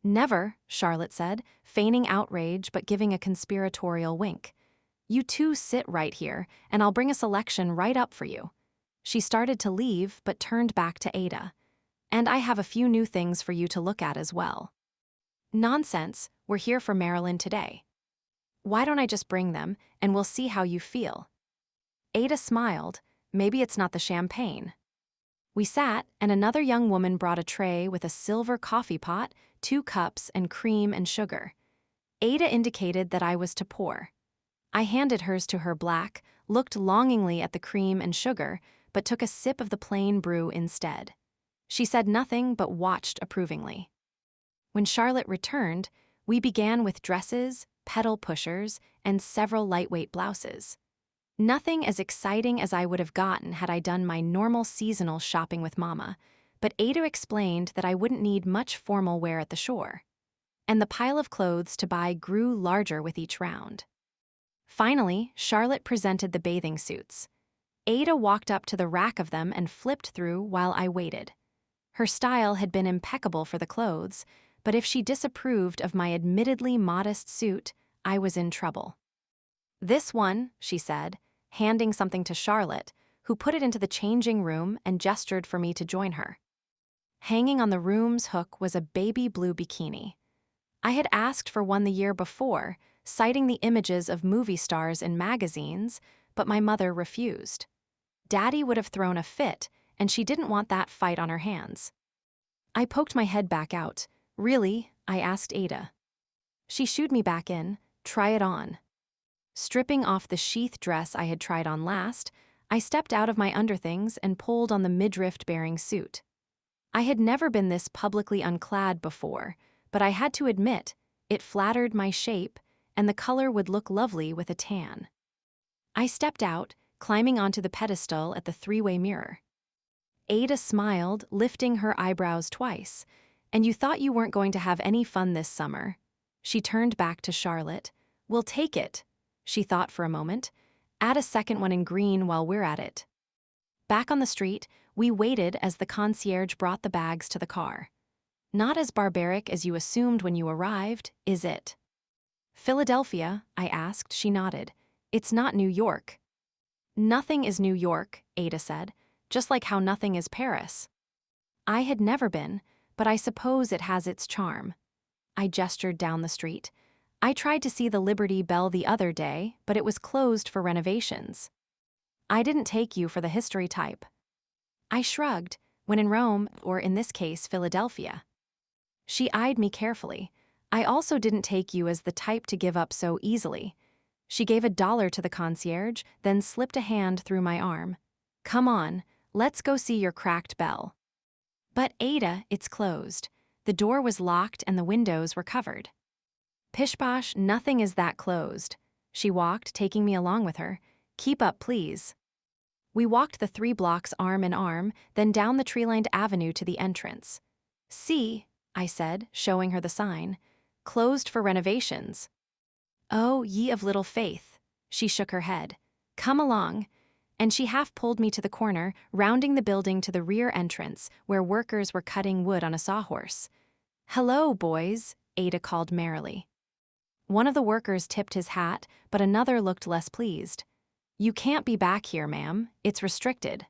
Never, Charlotte said, feigning outrage but giving a conspiratorial wink. You two sit right here, and I'll bring a selection right up for you. She started to leave but turned back to Ada. And I have a few new things for you to look at as well. Nonsense, we're here for Marilyn today. Why don't I just bring them, and we'll see how you feel? Ada smiled. Maybe it's not the champagne. We sat, and another young woman brought a tray with a silver coffee pot, 2 cups, and cream and sugar. Ada indicated that I was to pour. I handed hers to her black, looked longingly at the cream and sugar, but took a sip of the plain brew instead. She said nothing but watched approvingly. When Charlotte returned, we began with dresses, pedal pushers, and several lightweight blouses. Nothing as exciting as I would have gotten had I done my normal seasonal shopping with Mama, but Ada explained that I wouldn't need much formal wear at the shore. And the pile of clothes to buy grew larger with each round. Finally, Charlotte presented the bathing suits. Ada walked up to the rack of them and flipped through while I waited. Her style had been impeccable for the clothes, but if she disapproved of my admittedly modest suit, I was in trouble. This one, she said, handing something to Charlotte, who put it into the changing room and gestured for me to join her. Hanging on the room's hook was a baby blue bikini. I had asked for one the year before, citing the images of movie stars in magazines, but my mother refused. Daddy would have thrown a fit, and she didn't want that fight on her hands. I poked my head back out. Really? I asked Ada. She shooed me back in. Try it on. Stripping off the sheath dress I had tried on last, I stepped out of my underthings and pulled on the midriff-bearing suit. I had never been this publicly unclad before, but I had to admit, it flattered my shape, and the color would look lovely with a tan. I stepped out, climbing onto the pedestal at the three-way mirror. Ada smiled, lifting her eyebrows twice. And you thought you weren't going to have any fun this summer. She turned back to Charlotte. We'll take it. She thought for a moment. Add a second one in green while we're at it. Back on the street, we waited as the concierge brought the bags to the car. Not as barbaric as you assumed when you arrived, is it? Philadelphia, I asked. She nodded. It's not New York. Nothing is New York, Ada said, just like how nothing is Paris. I had never been, but I suppose it has its charm. I gestured down the street. I tried to see the Liberty Bell the other day, but it was closed for renovations. I didn't take you for the history type. I shrugged, when in Rome, or in this case, Philadelphia. She eyed me carefully. I also didn't take you as the type to give up so easily. She gave $1 to the concierge, then slipped a hand through my arm. Come on, let's go see your cracked bell. But Ada, it's closed. The door was locked and the windows were covered. Pish-posh, nothing is that closed. She walked, taking me along with her. Keep up, please. We walked the 3 blocks arm in arm, then down the tree-lined avenue to the entrance. See, I said, showing her the sign. Closed for renovations. Oh, ye of little faith. She shook her head. Come along. And she half pulled me to the corner, rounding the building to the rear entrance, where workers were cutting wood on a sawhorse. Hello, boys, Ada called merrily. One of the workers tipped his hat, but another looked less pleased. You can't be back here, ma'am. It's restricted.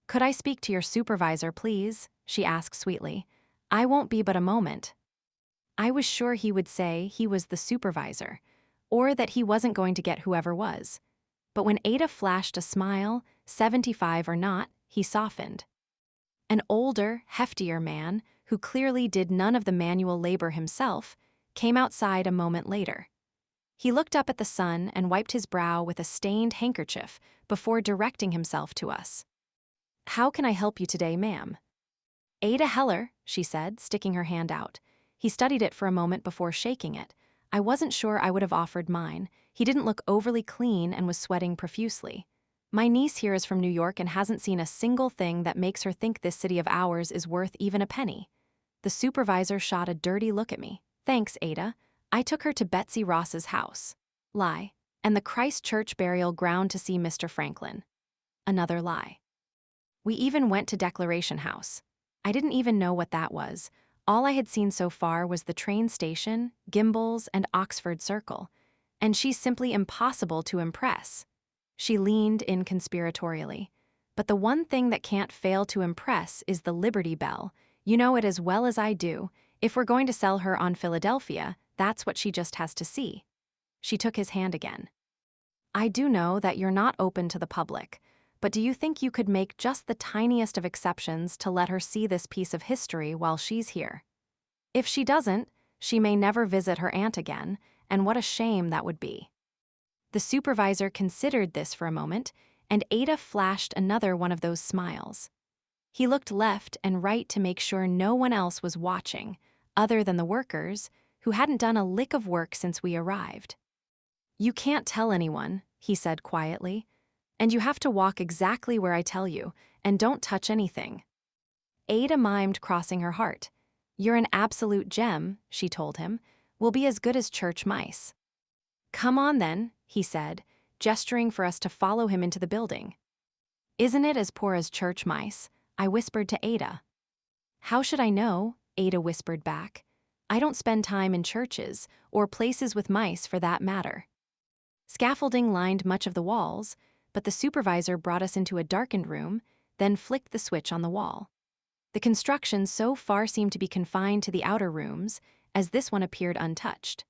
Could I speak to your supervisor, please? She asked sweetly. I won't be but a moment. I was sure he would say he was the supervisor, or that he wasn't going to get whoever was. But when Ada flashed a smile, 75 or not, he softened. An older, heftier man, who clearly did none of the manual labor himself, came outside a moment later. He looked up at the sun and wiped his brow with a stained handkerchief before directing himself to us. How can I help you today, ma'am? Ada Heller, she said, sticking her hand out. He studied it for a moment before shaking it. I wasn't sure I would have offered mine. He didn't look overly clean and was sweating profusely. My niece here is from New York and hasn't seen a single thing that makes her think this city of ours is worth even a penny. The supervisor shot a dirty look at me. Thanks, Ada. I took her to Betsy Ross's house. Lie. And the Christ Church burial ground to see Mr. Franklin. Another lie. We even went to Declaration House. I didn't even know what that was. All I had seen so far was the train station, Gimbels, and Oxford Circle. And she's simply impossible to impress. She leaned in conspiratorially. But the one thing that can't fail to impress is the Liberty Bell. You know it as well as I do. If we're going to sell her on Philadelphia, that's what she just has to see. She took his hand again. I do know that you're not open to the public, but do you think you could make just the tiniest of exceptions to let her see this piece of history while she's here? If she doesn't, she may never visit her aunt again, and what a shame that would be. The supervisor considered this for a moment, and Ada flashed another one of those smiles. He looked left and right to make sure no one else was watching, other than the workers, who hadn't done a lick of work since we arrived. You can't tell anyone, he said quietly, and you have to walk exactly where I tell you, and don't touch anything. Ada mimed crossing her heart. You're an absolute gem, she told him. We'll be as good as church mice. Come on then, he said, gesturing for us to follow him into the building. Isn't it as poor as church mice? I whispered to Ada. How should I know? Ada whispered back. I don't spend time in churches, or places with mice for that matter. Scaffolding lined much of the walls, but the supervisor brought us into a darkened room, then flicked the switch on the wall. The construction so far seemed to be confined to the outer rooms, as this one appeared untouched.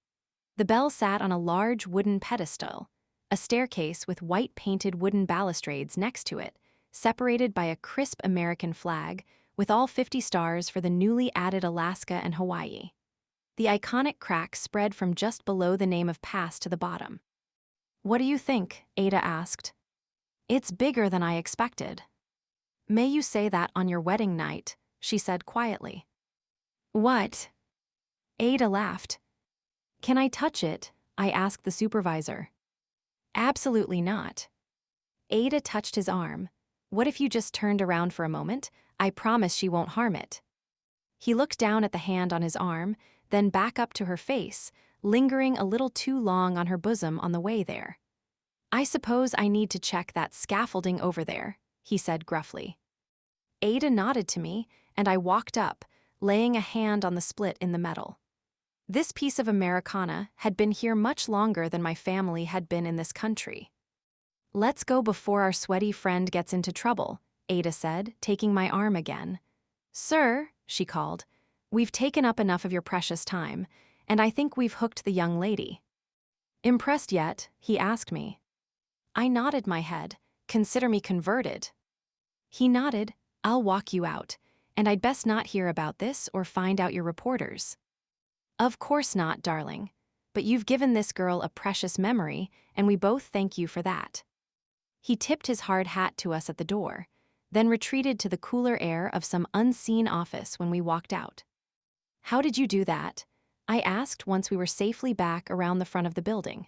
The bell sat on a large wooden pedestal, a staircase with white-painted wooden balustrades next to it, separated by a crisp American flag, with all 50 stars for the newly added Alaska and Hawaii. The iconic crack spread from just below the name of Pass to the bottom. What do you think? Ada asked. It's bigger than I expected. May you say that on your wedding night, she said quietly. What? Ada laughed. Can I touch it? I asked the supervisor. Absolutely not. Ada touched his arm. What if you just turned around for a moment? I promise she won't harm it. He looked down at the hand on his arm, then back up to her face, lingering a little too long on her bosom on the way there. I suppose I need to check that scaffolding over there, he said gruffly. Ada nodded to me, and I walked up, laying a hand on the split in the metal. This piece of Americana had been here much longer than my family had been in this country. Let's go before our sweaty friend gets into trouble, Ada said, taking my arm again. Sir, she called, we've taken up enough of your precious time, and I think we've hooked the young lady." "Impressed yet?" he asked me. I nodded my head. "Consider me converted." He nodded. "I'll walk you out, and I'd best not hear about this or find out your reporters." "Of course not, darling. But you've given this girl a precious memory, and we both thank you for that." He tipped his hard hat to us at the door, then retreated to the cooler air of some unseen office when we walked out. "How did you do that?" I asked once we were safely back around the front of the building.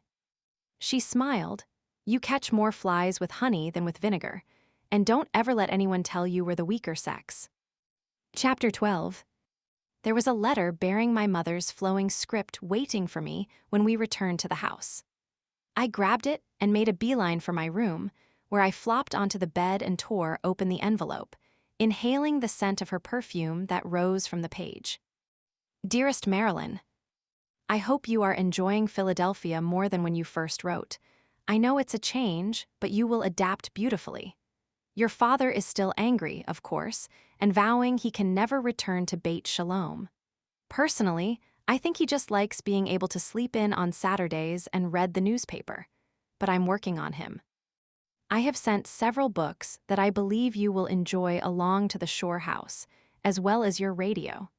She smiled. "You catch more flies with honey than with vinegar, and don't ever let anyone tell you we're the weaker sex." Chapter 12. There was a letter bearing my mother's flowing script waiting for me when we returned to the house. I grabbed it and made a beeline for my room, where I flopped onto the bed and tore open the envelope, inhaling the scent of her perfume that rose from the page. "Dearest Marilyn, I hope you are enjoying Philadelphia more than when you first wrote. I know it's a change, but you will adapt beautifully. Your father is still angry, of course, and vowing he can never return to Beit Shalom. Personally, I think he just likes being able to sleep in on Saturdays and read the newspaper, but I'm working on him. I have sent several books that I believe you will enjoy along to the Shore House, as well as your radio.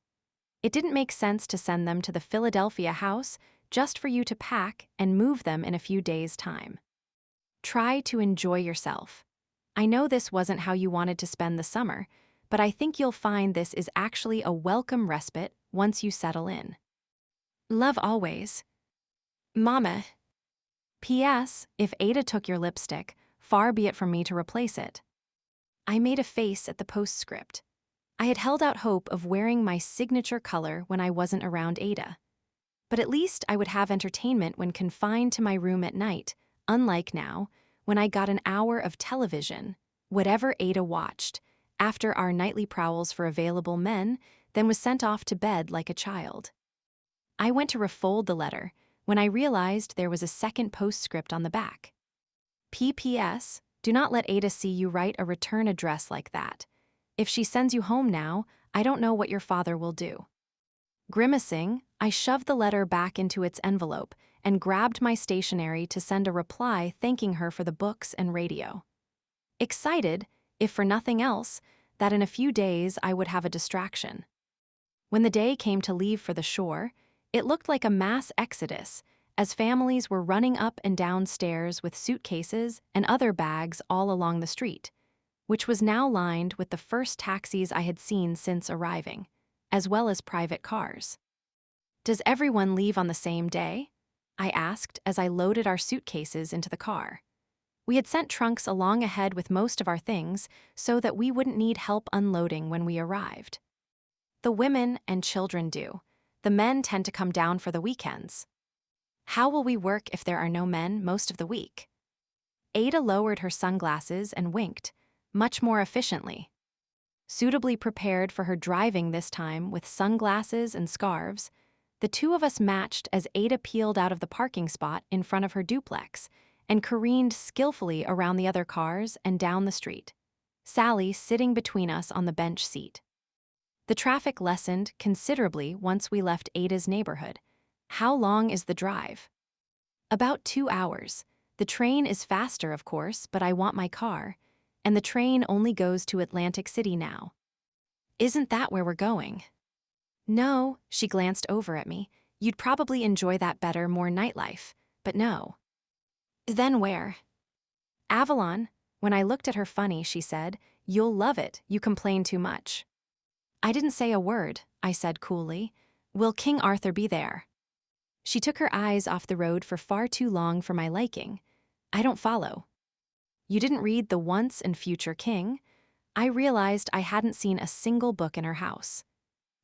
It didn't make sense to send them to the Philadelphia house just for you to pack and move them in a few days' time. Try to enjoy yourself. I know this wasn't how you wanted to spend the summer, but I think you'll find this is actually a welcome respite once you settle in. Love always. Mama. P.S. If Ada took your lipstick, far be it from me to replace it." I made a face at the postscript. I had held out hope of wearing my signature color when I wasn't around Ada. But at least I would have entertainment when confined to my room at night, unlike now, when I got an hour of television, whatever Ada watched, after our nightly prowls for available men, then was sent off to bed like a child. I went to refold the letter when I realized there was a second postscript on the back. "P.P.S. Do not let Ada see you write a return address like that. If she sends you home now, I don't know what your father will do." Grimacing, I shoved the letter back into its envelope and grabbed my stationery to send a reply thanking her for the books and radio. Excited, if for nothing else, that in a few days I would have a distraction. When the day came to leave for the shore, it looked like a mass exodus, as families were running up and down stairs with suitcases and other bags all along the street, which was now lined with the first taxis I had seen since arriving, as well as private cars. "Does everyone leave on the same day?" I asked as I loaded our suitcases into the car. We had sent trunks along ahead with most of our things so that we wouldn't need help unloading when we arrived. "The women and children do. The men tend to come down for the weekends." "How will we work if there are no men most of the week?" Ada lowered her sunglasses and winked, much more efficiently. Suitably prepared for her driving this time with sunglasses and scarves, the two of us matched as Ada peeled out of the parking spot in front of her duplex and careened skillfully around the other cars and down the street, Sally sitting between us on the bench seat. The traffic lessened considerably once we left Ada's neighborhood. "How long is the drive?" "About 2 hours. The train is faster, of course, but I want my car, and the train only goes to Atlantic City now." "Isn't that where we're going?" "No," she glanced over at me. "You'd probably enjoy that better, more nightlife, but no." "Then where?" "Avalon." When I looked at her funny, she said, "You'll love it, you complain too much." I didn't say a word, I said coolly. "Will King Arthur be there?" She took her eyes off the road for far too long for my liking. "I don't follow." "You didn't read The Once and Future King?" I realized I hadn't seen a single book in her house.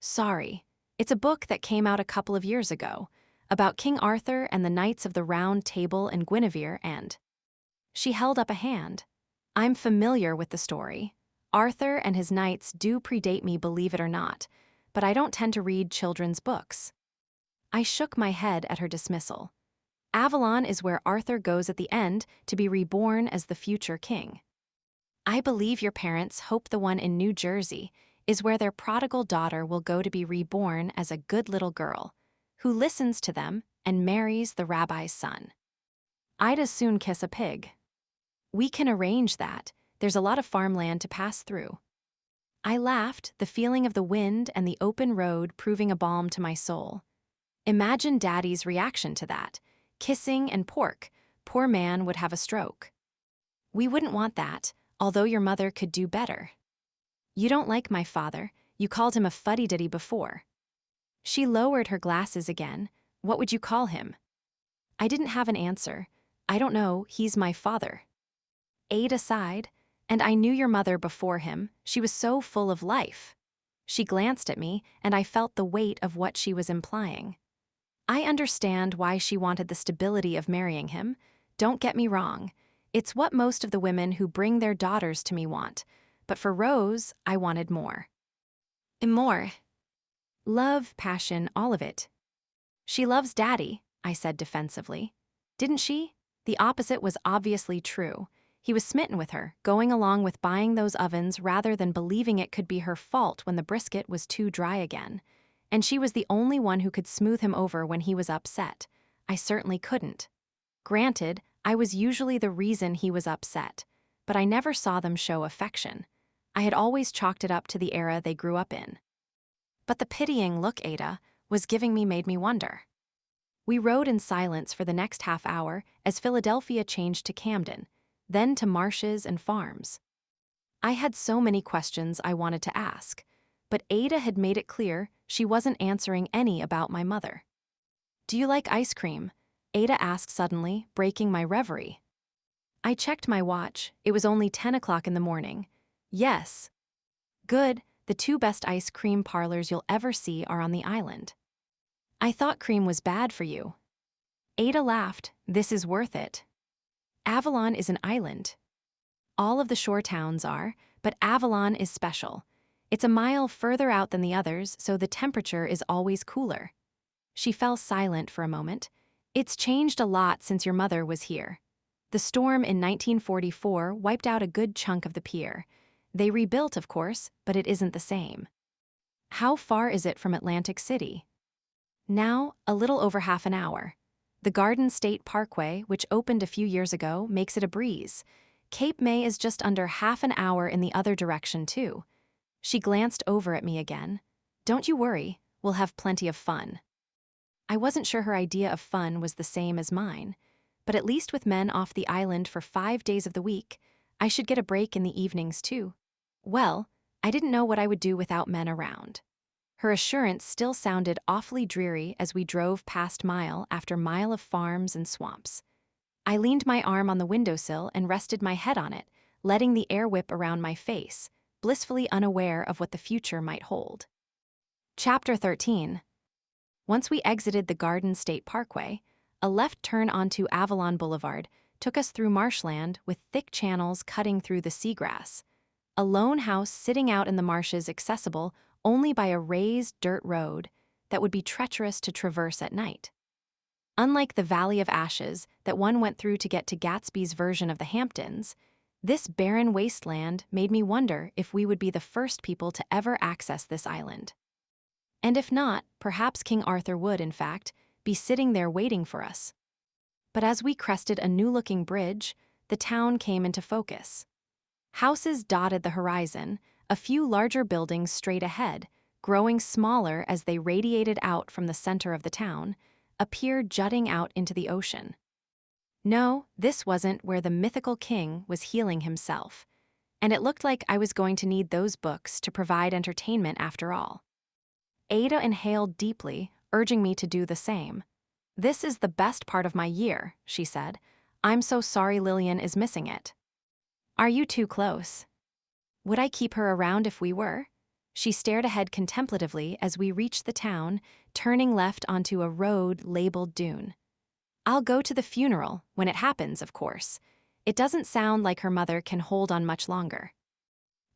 "Sorry. It's a book that came out a couple of years ago, about King Arthur and the Knights of the Round Table and Guinevere and—" She held up a hand. "I'm familiar with the story. Arthur and his knights do predate me, believe it or not, but I don't tend to read children's books." I shook my head at her dismissal. "Avalon is where Arthur goes at the end to be reborn as the future king. I believe your parents hope the one in New Jersey is where their prodigal daughter will go to be reborn as a good little girl. who listens to them and marries the rabbi's son. I'd as soon kiss a pig. We can arrange that. There's a lot of farmland to pass through. I laughed, the feeling of the wind and the open road proving a balm to my soul. Imagine Daddy's reaction to that. Kissing and pork. Poor man would have a stroke. We wouldn't want that, although your mother could do better. You don't like my father. You called him a fuddy-duddy before. She lowered her glasses again. What would you call him? I didn't have an answer. I don't know, he's my father. Ada sighed. And I knew your mother before him. She was so full of life. She glanced at me, and I felt the weight of what she was implying. I understand why she wanted the stability of marrying him. Don't get me wrong. It's what most of the women who bring their daughters to me want. But for Rose, I wanted more. More. Love, passion, all of it. She loves Daddy, I said defensively. Didn't she? The opposite was obviously true. He was smitten with her, going along with buying those ovens rather than believing it could be her fault when the brisket was too dry again. And she was the only one who could smooth him over when he was upset. I certainly couldn't. Granted, I was usually the reason he was upset, but I never saw them show affection. I had always chalked it up to the era they grew up in. But the pitying look Ada was giving me made me wonder. We rode in silence for the next half hour as Philadelphia changed to Camden, then to marshes and farms. I had so many questions I wanted to ask, but Ada had made it clear she wasn't answering any about my mother. Do you like ice cream? Ada asked suddenly, breaking my reverie. I checked my watch. It was only 10 o'clock in the morning. Yes. Good, the two best ice cream parlors you'll ever see are on the island. I thought cream was bad for you. Ada laughed. This is worth it. Avalon is an island. All of the shore towns are, but Avalon is special. It's a mile further out than the others, so the temperature is always cooler. She fell silent for a moment. It's changed a lot since your mother was here. The storm in 1944 wiped out a good chunk of the pier. They rebuilt, of course, but it isn't the same. How far is it from Atlantic City? Now, a little over half an hour. The Garden State Parkway, which opened a few years ago, makes it a breeze. Cape May is just under half an hour in the other direction, too. She glanced over at me again. Don't you worry, we'll have plenty of fun. I wasn't sure her idea of fun was the same as mine, but at least with men off the island for 5 days of the week, I should get a break in the evenings, too. Well, I didn't know what I would do without men around. Her assurance still sounded awfully dreary as we drove past mile after mile of farms and swamps. I leaned my arm on the windowsill and rested my head on it, letting the air whip around my face, blissfully unaware of what the future might hold. Chapter 13. Once we exited the Garden State Parkway, a left turn onto Avalon Boulevard took us through marshland with thick channels cutting through the seagrass. A lone house sitting out in the marshes accessible only by a raised dirt road that would be treacherous to traverse at night. Unlike the Valley of Ashes that one went through to get to Gatsby's version of the Hamptons, this barren wasteland made me wonder if we would be the first people to ever access this island. And if not, perhaps King Arthur would, in fact, be sitting there waiting for us. But as we crested a new-looking bridge, the town came into focus. Houses dotted the horizon, a few larger buildings straight ahead, growing smaller as they radiated out from the center of the town, a pier jutting out into the ocean. No, this wasn't where the mythical king was healing himself, and it looked like I was going to need those books to provide entertainment after all. Ada inhaled deeply, urging me to do the same. This is the best part of my year, she said. I'm so sorry Lillian is missing it. Are you too close? Would I keep her around if we were? She stared ahead contemplatively as we reached the town, turning left onto a road labeled Dune. I'll go to the funeral, when it happens, of course. It doesn't sound like her mother can hold on much longer.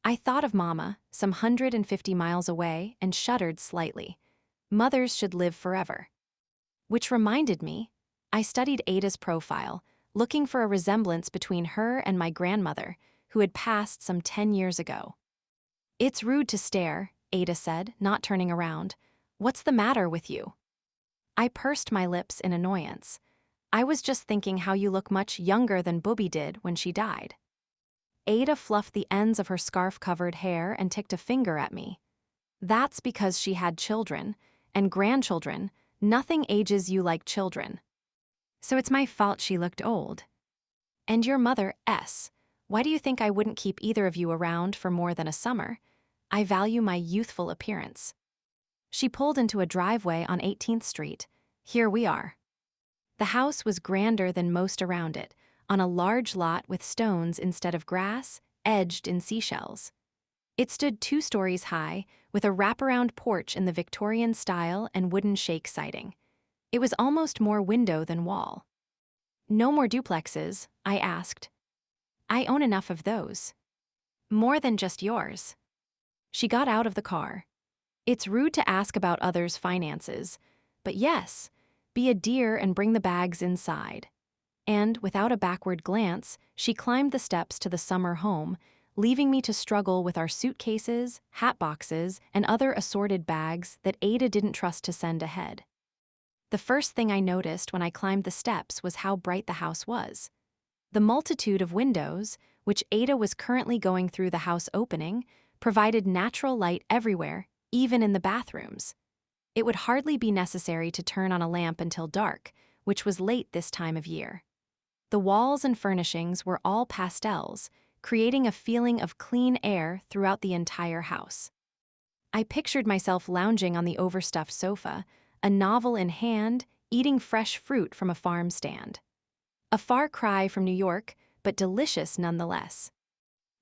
I thought of Mama, some 150 miles away, and shuddered slightly. Mothers should live forever. Which reminded me, I studied Ada's profile, looking for a resemblance between her and my grandmother, who had passed some 10 years ago. It's rude to stare, Ada said, not turning around. What's the matter with you? I pursed my lips in annoyance. I was just thinking how you look much younger than Booby did when she died. Ada fluffed the ends of her scarf-covered hair and ticked a finger at me. That's because she had children, and grandchildren. Nothing ages you like children. So it's my fault she looked old. And your mother, S. Why do you think I wouldn't keep either of you around for more than a summer? I value my youthful appearance. She pulled into a driveway on 18th Street. Here we are. The house was grander than most around it, on a large lot with stones instead of grass, edged in seashells. It stood 2 stories high, with a wraparound porch in the Victorian style and wooden shake siding. It was almost more window than wall. No more duplexes, I asked. I own enough of those. More than just yours. She got out of the car. It's rude to ask about others' finances, but yes, be a dear and bring the bags inside. And, without a backward glance, she climbed the steps to the summer home, leaving me to struggle with our suitcases, hat boxes, and other assorted bags that Ada didn't trust to send ahead. The first thing I noticed when I climbed the steps was how bright the house was. The multitude of windows, which Ada was currently going through the house opening, provided natural light everywhere, even in the bathrooms. It would hardly be necessary to turn on a lamp until dark, which was late this time of year. The walls and furnishings were all pastels, creating a feeling of clean air throughout the entire house. I pictured myself lounging on the overstuffed sofa, a novel in hand, eating fresh fruit from a farm stand. A far cry from New York, but delicious nonetheless.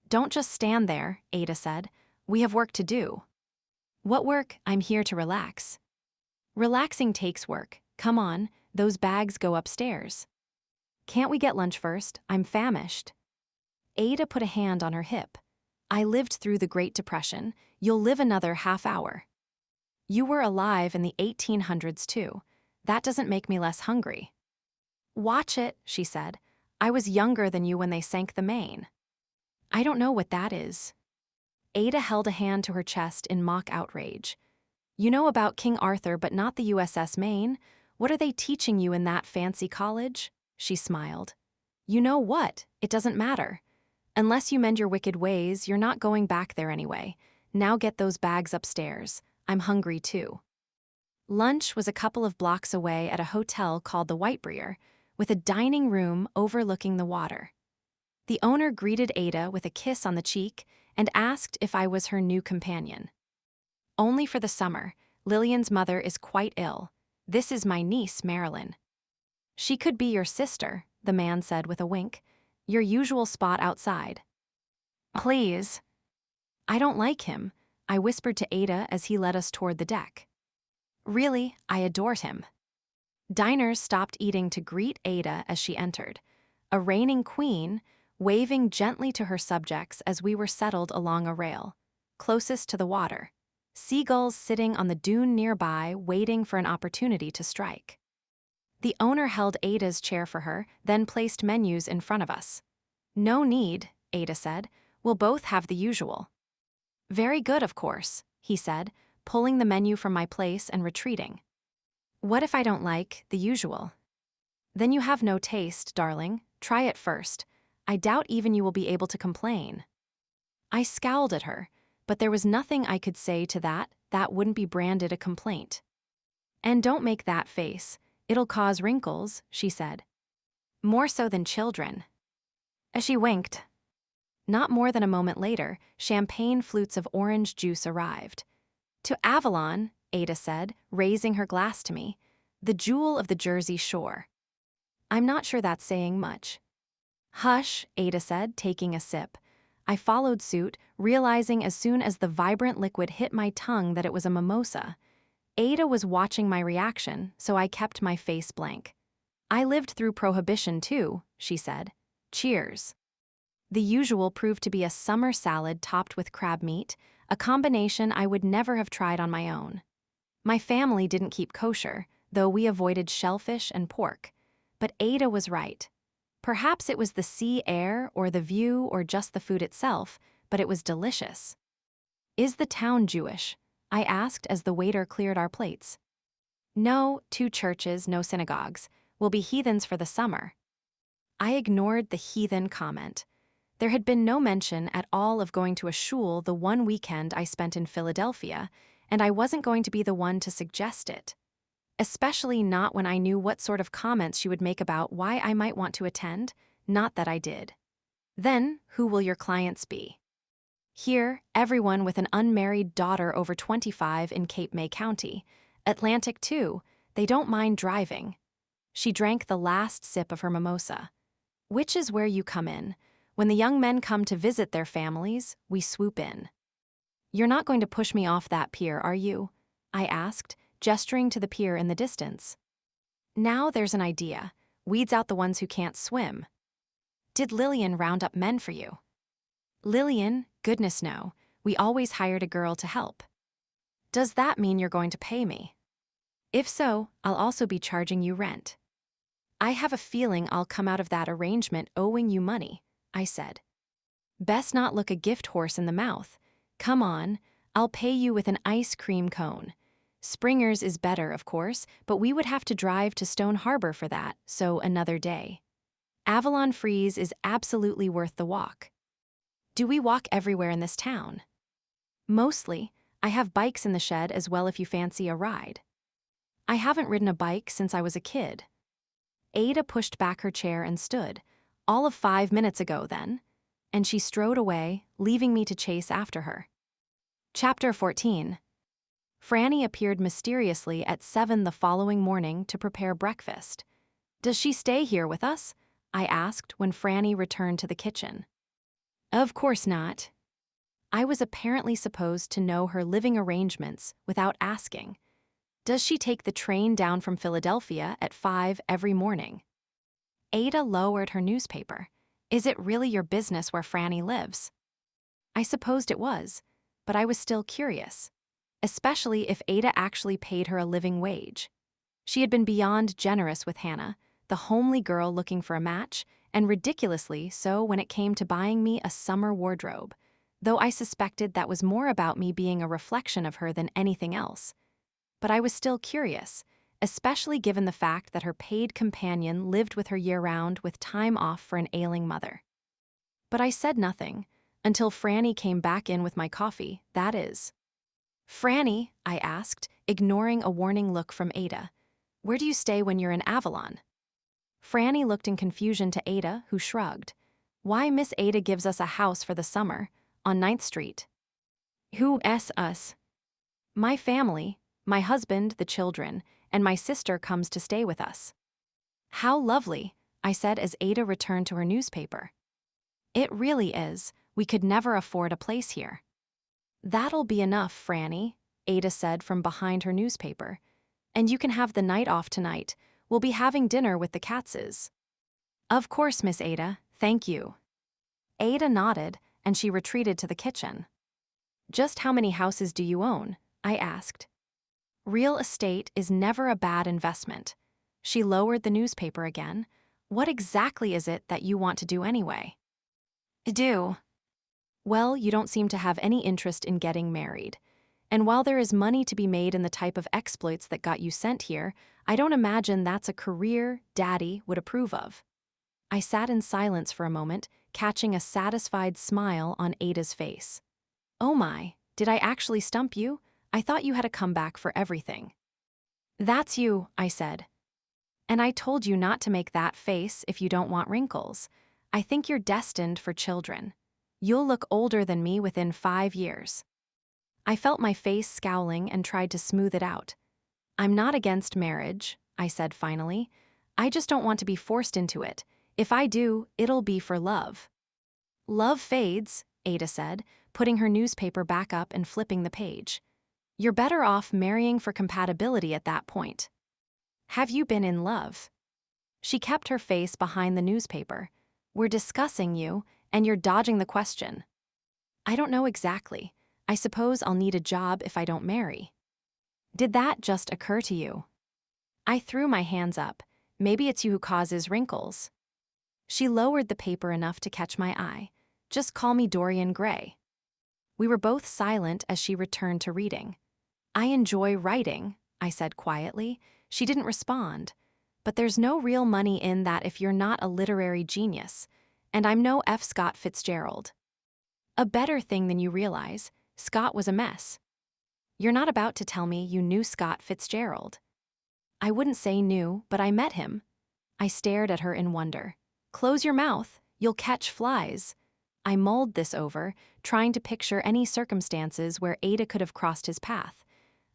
Don't just stand there, Ada said. We have work to do. What work? I'm here to relax. Relaxing takes work. Come on, those bags go upstairs. Can't we get lunch first? I'm famished. Ada put a hand on her hip. I lived through the Great Depression. You'll live another half hour. You were alive in the 1800s too. That doesn't make me less hungry. Watch it, she said. I was younger than you when they sank the Maine. I don't know what that is. Ada held a hand to her chest in mock outrage. You know about King Arthur, but not the USS Maine. What are they teaching you in that fancy college? She smiled. You know what? It doesn't matter. Unless you mend your wicked ways, you're not going back there anyway. Now get those bags upstairs. I'm hungry too. Lunch was a couple of blocks away at a hotel called the Whitebriar, with a dining room overlooking the water. The owner greeted Ada with a kiss on the cheek and asked if I was her new companion. Only for the summer. Lillian's mother is quite ill. This is my niece, Marilyn. She could be your sister, the man said with a wink. Your usual spot outside. Please. I don't like him, I whispered to Ada as he led us toward the deck. Really, I adored him. Diners stopped eating to greet Ada as she entered, a reigning queen, waving gently to her subjects as we were settled along a rail, closest to the water, seagulls sitting on the dune nearby waiting for an opportunity to strike. The owner held Ada's chair for her, then placed menus in front of us. No need, Ada said. We'll both have the usual. Very good, of course, he said, pulling the menu from my place and retreating. What if I don't like the usual? Then you have no taste, darling. Try it first. I doubt even you will be able to complain. I scowled at her, but there was nothing I could say to that wouldn't be branded a complaint. And don't make that face. It'll cause wrinkles, she said. More so than children. As she winked. Not more than a moment later, champagne flutes of orange juice arrived. To Avalon, Ada said, raising her glass to me, the jewel of the Jersey Shore. I'm not sure that's saying much. Hush, Ada said, taking a sip. I followed suit, realizing as soon as the vibrant liquid hit my tongue that it was a mimosa. Ada was watching my reaction, so I kept my face blank. I lived through Prohibition too, she said. Cheers. The usual proved to be a summer salad topped with crab meat, a combination I would never have tried on my own. My family didn't keep kosher, though we avoided shellfish and pork. But Ada was right. Perhaps it was the sea air or the view or just the food itself, but it was delicious. Is the town Jewish? I asked as the waiter cleared our plates. No, 2 churches, no synagogues. We'll be heathens for the summer. I ignored the heathen comment. There had been no mention at all of going to a shul the one weekend I spent in Philadelphia, and I wasn't going to be the one to suggest it. Especially not when I knew what sort of comments she would make about why I might want to attend, not that I did. Then, who will your clients be? Here, everyone with an unmarried daughter over 25 in Cape May County. Atlantic, too, they don't mind driving. She drank the last sip of her mimosa. Which is where you come in. When the young men come to visit their families, we swoop in. You're not going to push me off that pier, are you? I asked, gesturing to the pier in the distance. Now there's an idea. Weeds out the ones who can't swim. Did Lillian round up men for you? Lillian, goodness no. We always hired a girl to help. Does that mean you're going to pay me? If so, I'll also be charging you rent. I have a feeling I'll come out of that arrangement owing you money, I said. Best not look a gift horse in the mouth. Come on, I'll pay you with an ice cream cone. Springer's is better, of course, but we would have to drive to Stone Harbor for that, so another day. Avalon Freeze is absolutely worth the walk. Do we walk everywhere in this town? Mostly. I have bikes in the shed as well if you fancy a ride. I haven't ridden a bike since I was a kid. Ada pushed back her chair and stood. All of 5 minutes ago, then. And she strode away, leaving me to chase after her. Chapter 14. Franny appeared mysteriously at 7 the following morning to prepare breakfast. Does she stay here with us? I asked when Franny returned to the kitchen. Of course not. I was apparently supposed to know her living arrangements without asking. Does she take the train down from Philadelphia at 5 every morning? Ada lowered her newspaper. Is it really your business where Franny lives? I supposed it was, but I was still curious, especially if Ada actually paid her a living wage. She had been beyond generous with Hannah, the homely girl looking for a match, and ridiculously so when it came to buying me a summer wardrobe, though I suspected that was more about me being a reflection of her than anything else. But I was still curious, especially given the fact that her paid companion lived with her year-round with time off for an ailing mother. But I said nothing, until Franny came back in with my coffee, that is. Franny, I asked, ignoring a warning look from Ada, where do you stay when you're in Avalon? Franny looked in confusion to Ada, who shrugged. Why, Miss Ada gives us a house for the summer, on 9th Street. Who's us? My family, my husband, the children, and my sister comes to stay with us. How lovely, I said as Ada returned to her newspaper. It really is. We could never afford a place here. That'll be enough, Franny, Ada said from behind her newspaper. And you can have the night off tonight. We'll be having dinner with the Katzes. Of course, Miss Ada, thank you. Ada nodded, and she retreated to the kitchen. Just how many houses do you own? I asked. Real estate is never a bad investment. She lowered the newspaper again. What exactly is it that you want to do anyway? Do. Well, you don't seem to have any interest in getting married. And while there is money to be made in the type of exploits that got you sent here, I don't imagine that's a career Daddy would approve of. I sat in silence for a moment, catching a satisfied smile on Ada's face. Oh my, did I actually stump you? I thought you had a comeback for everything. That's you, I said. And I told you not to make that face if you don't want wrinkles. I think you're destined for children. You'll look older than me within 5 years. I felt my face scowling and tried to smooth it out. I'm not against marriage, I said finally. I just don't want to be forced into it. If I do, it'll be for love. Love fades, Ada said, putting her newspaper back up and flipping the page. You're better off marrying for compatibility at that point. Have you been in love? She kept her face behind the newspaper. We're discussing you, and you're dodging the question. I don't know exactly. I suppose I'll need a job if I don't marry. Did that just occur to you? I threw my hands up. Maybe it's you who causes wrinkles. She lowered the paper enough to catch my eye. Just call me Dorian Gray. We were both silent as she returned to reading. I enjoy writing, I said quietly. She didn't respond. But there's no real money in that if you're not a literary genius. And I'm no F. Scott Fitzgerald. A better thing than you realize, Scott was a mess. You're not about to tell me you knew Scott Fitzgerald. I wouldn't say knew, but I met him. I stared at her in wonder. Close your mouth, you'll catch flies. I mulled this over, trying to picture any circumstances where Ada could have crossed his path.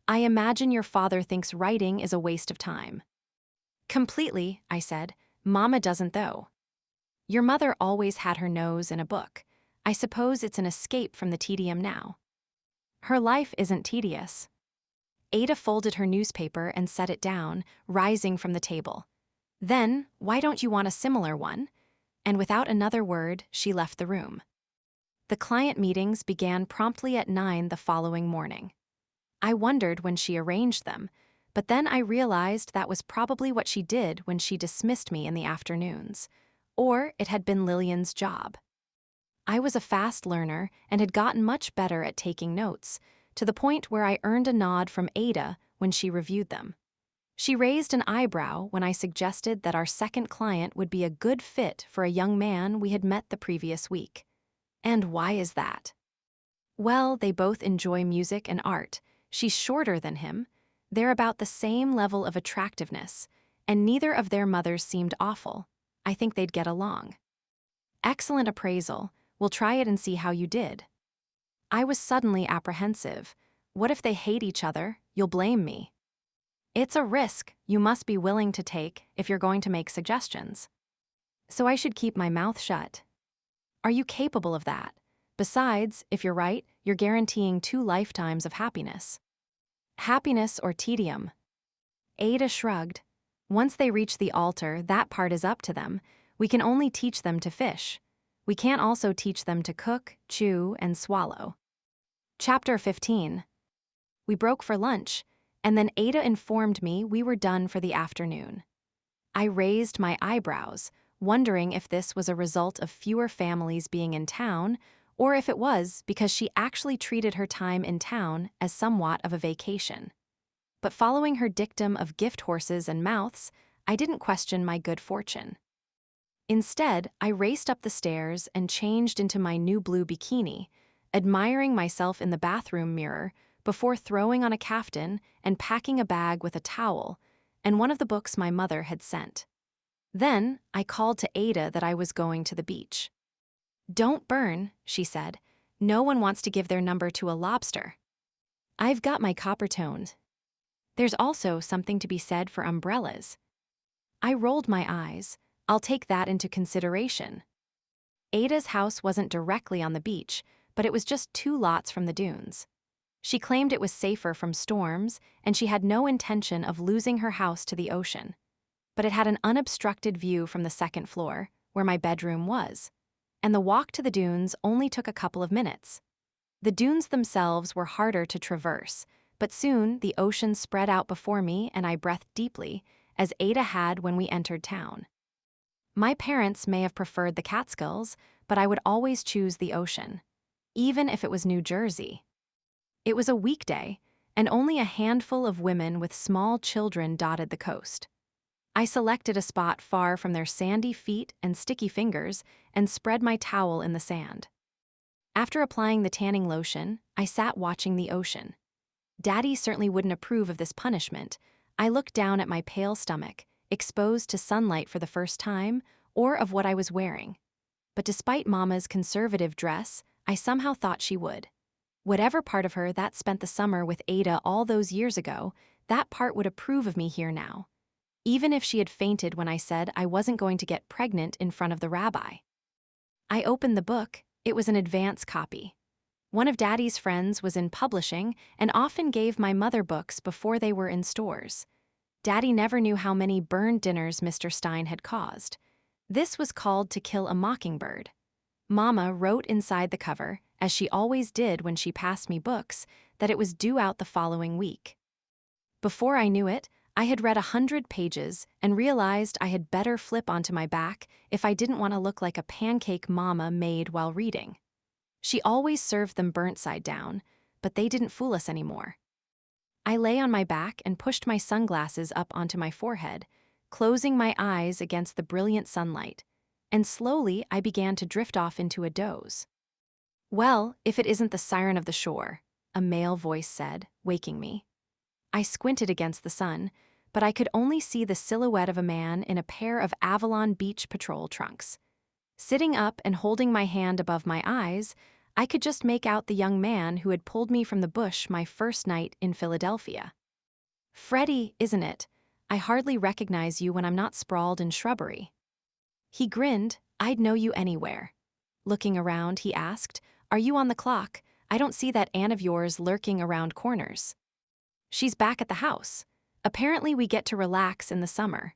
I imagine your father thinks writing is a waste of time. Completely, I said. Mama doesn't though. Your mother always had her nose in a book. I suppose it's an escape from the tedium now. Her life isn't tedious. Ada folded her newspaper and set it down, rising from the table. Then, why don't you want a similar one? And without another word, she left the room. The client meetings began promptly at 9 the following morning. I wondered when she arranged them, but then I realized that was probably what she did when she dismissed me in the afternoons. Or it had been Lillian's job. I was a fast learner and had gotten much better at taking notes, to the point where I earned a nod from Ada when she reviewed them. She raised an eyebrow when I suggested that our second client would be a good fit for a young man we had met the previous week. And why is that? Well, they both enjoy music and art. She's shorter than him. They're about the same level of attractiveness, and neither of their mothers seemed awful. I think they'd get along. Excellent appraisal. We'll try it and see how you did. I was suddenly apprehensive. What if they hate each other? You'll blame me. It's a risk you must be willing to take if you're going to make suggestions. So I should keep my mouth shut. Are you capable of that? Besides, if you're right, you're guaranteeing 2 lifetimes of happiness. Happiness or tedium? Ada shrugged. Once they reach the altar, that part is up to them. We can only teach them to fish. We can't also teach them to cook, chew, and swallow. Chapter 15. We broke for lunch, and then Ada informed me we were done for the afternoon. I raised my eyebrows, wondering if this was a result of fewer families being in town, or if it was because she actually treated her time in town as somewhat of a vacation. But following her dictum of gift horses and mouths, I didn't question my good fortune. Instead, I raced up the stairs and changed into my new blue bikini, admiring myself in the bathroom mirror before throwing on a caftan and packing a bag with a towel and one of the books my mother had sent. Then, I called to Ada that I was going to the beach. Don't burn, she said. No one wants to give their number to a lobster. I've got my copper toned. There's also something to be said for umbrellas. I rolled my eyes. I'll take that into consideration. Ada's house wasn't directly on the beach, but it was just 2 lots from the dunes. She claimed it was safer from storms, and she had no intention of losing her house to the ocean. But it had an unobstructed view from the 2nd floor, where my bedroom was. And the walk to the dunes only took a couple of minutes. The dunes themselves were harder to traverse, but soon the ocean spread out before me and I breathed deeply, as Ada had when we entered town. My parents may have preferred the Catskills, but I would always choose the ocean, even if it was New Jersey. It was a weekday, and only a handful of women with small children dotted the coast. I selected a spot far from their sandy feet and sticky fingers and spread my towel in the sand. After applying the tanning lotion, I sat watching the ocean. Daddy certainly wouldn't approve of this punishment. I looked down at my pale stomach, exposed to sunlight for the first time, or of what I was wearing. But despite Mama's conservative dress, I somehow thought she would. Whatever part of her that spent the summer with Ada all those years ago, that part would approve of me here now. Even if she had fainted when I said I wasn't going to get pregnant in front of the rabbi. I opened the book. It was an advance copy. One of Daddy's friends was in publishing and often gave my mother books before they were in stores. Daddy never knew how many burned dinners Mr. Stein had caused. This was called To Kill a Mockingbird. Mama wrote inside the cover, as she always did when she passed me books, that it was due out the following week. Before I knew it, I had read 100 pages and realized I had better flip onto my back if I didn't want to look like a pancake Mama made while reading. She always served them burnt side down, but they didn't fool us anymore. I lay on my back and pushed my sunglasses up onto my forehead, closing my eyes against the brilliant sunlight, and slowly I began to drift off into a doze. "Well, if it isn't the siren of the shore," a male voice said, waking me. I squinted against the sun, but I could only see the silhouette of a man in a pair of Avalon Beach Patrol trunks. Sitting up and holding my hand above my eyes, I could just make out the young man who had pulled me from the bush my first night in Philadelphia. "Freddie, isn't it? I hardly recognize you when I'm not sprawled in shrubbery." He grinned. "I'd know you anywhere." Looking around, he asked, "Are you on the clock? I don't see that Anne of yours lurking around corners." "She's back at the house. Apparently we get to relax in the summer."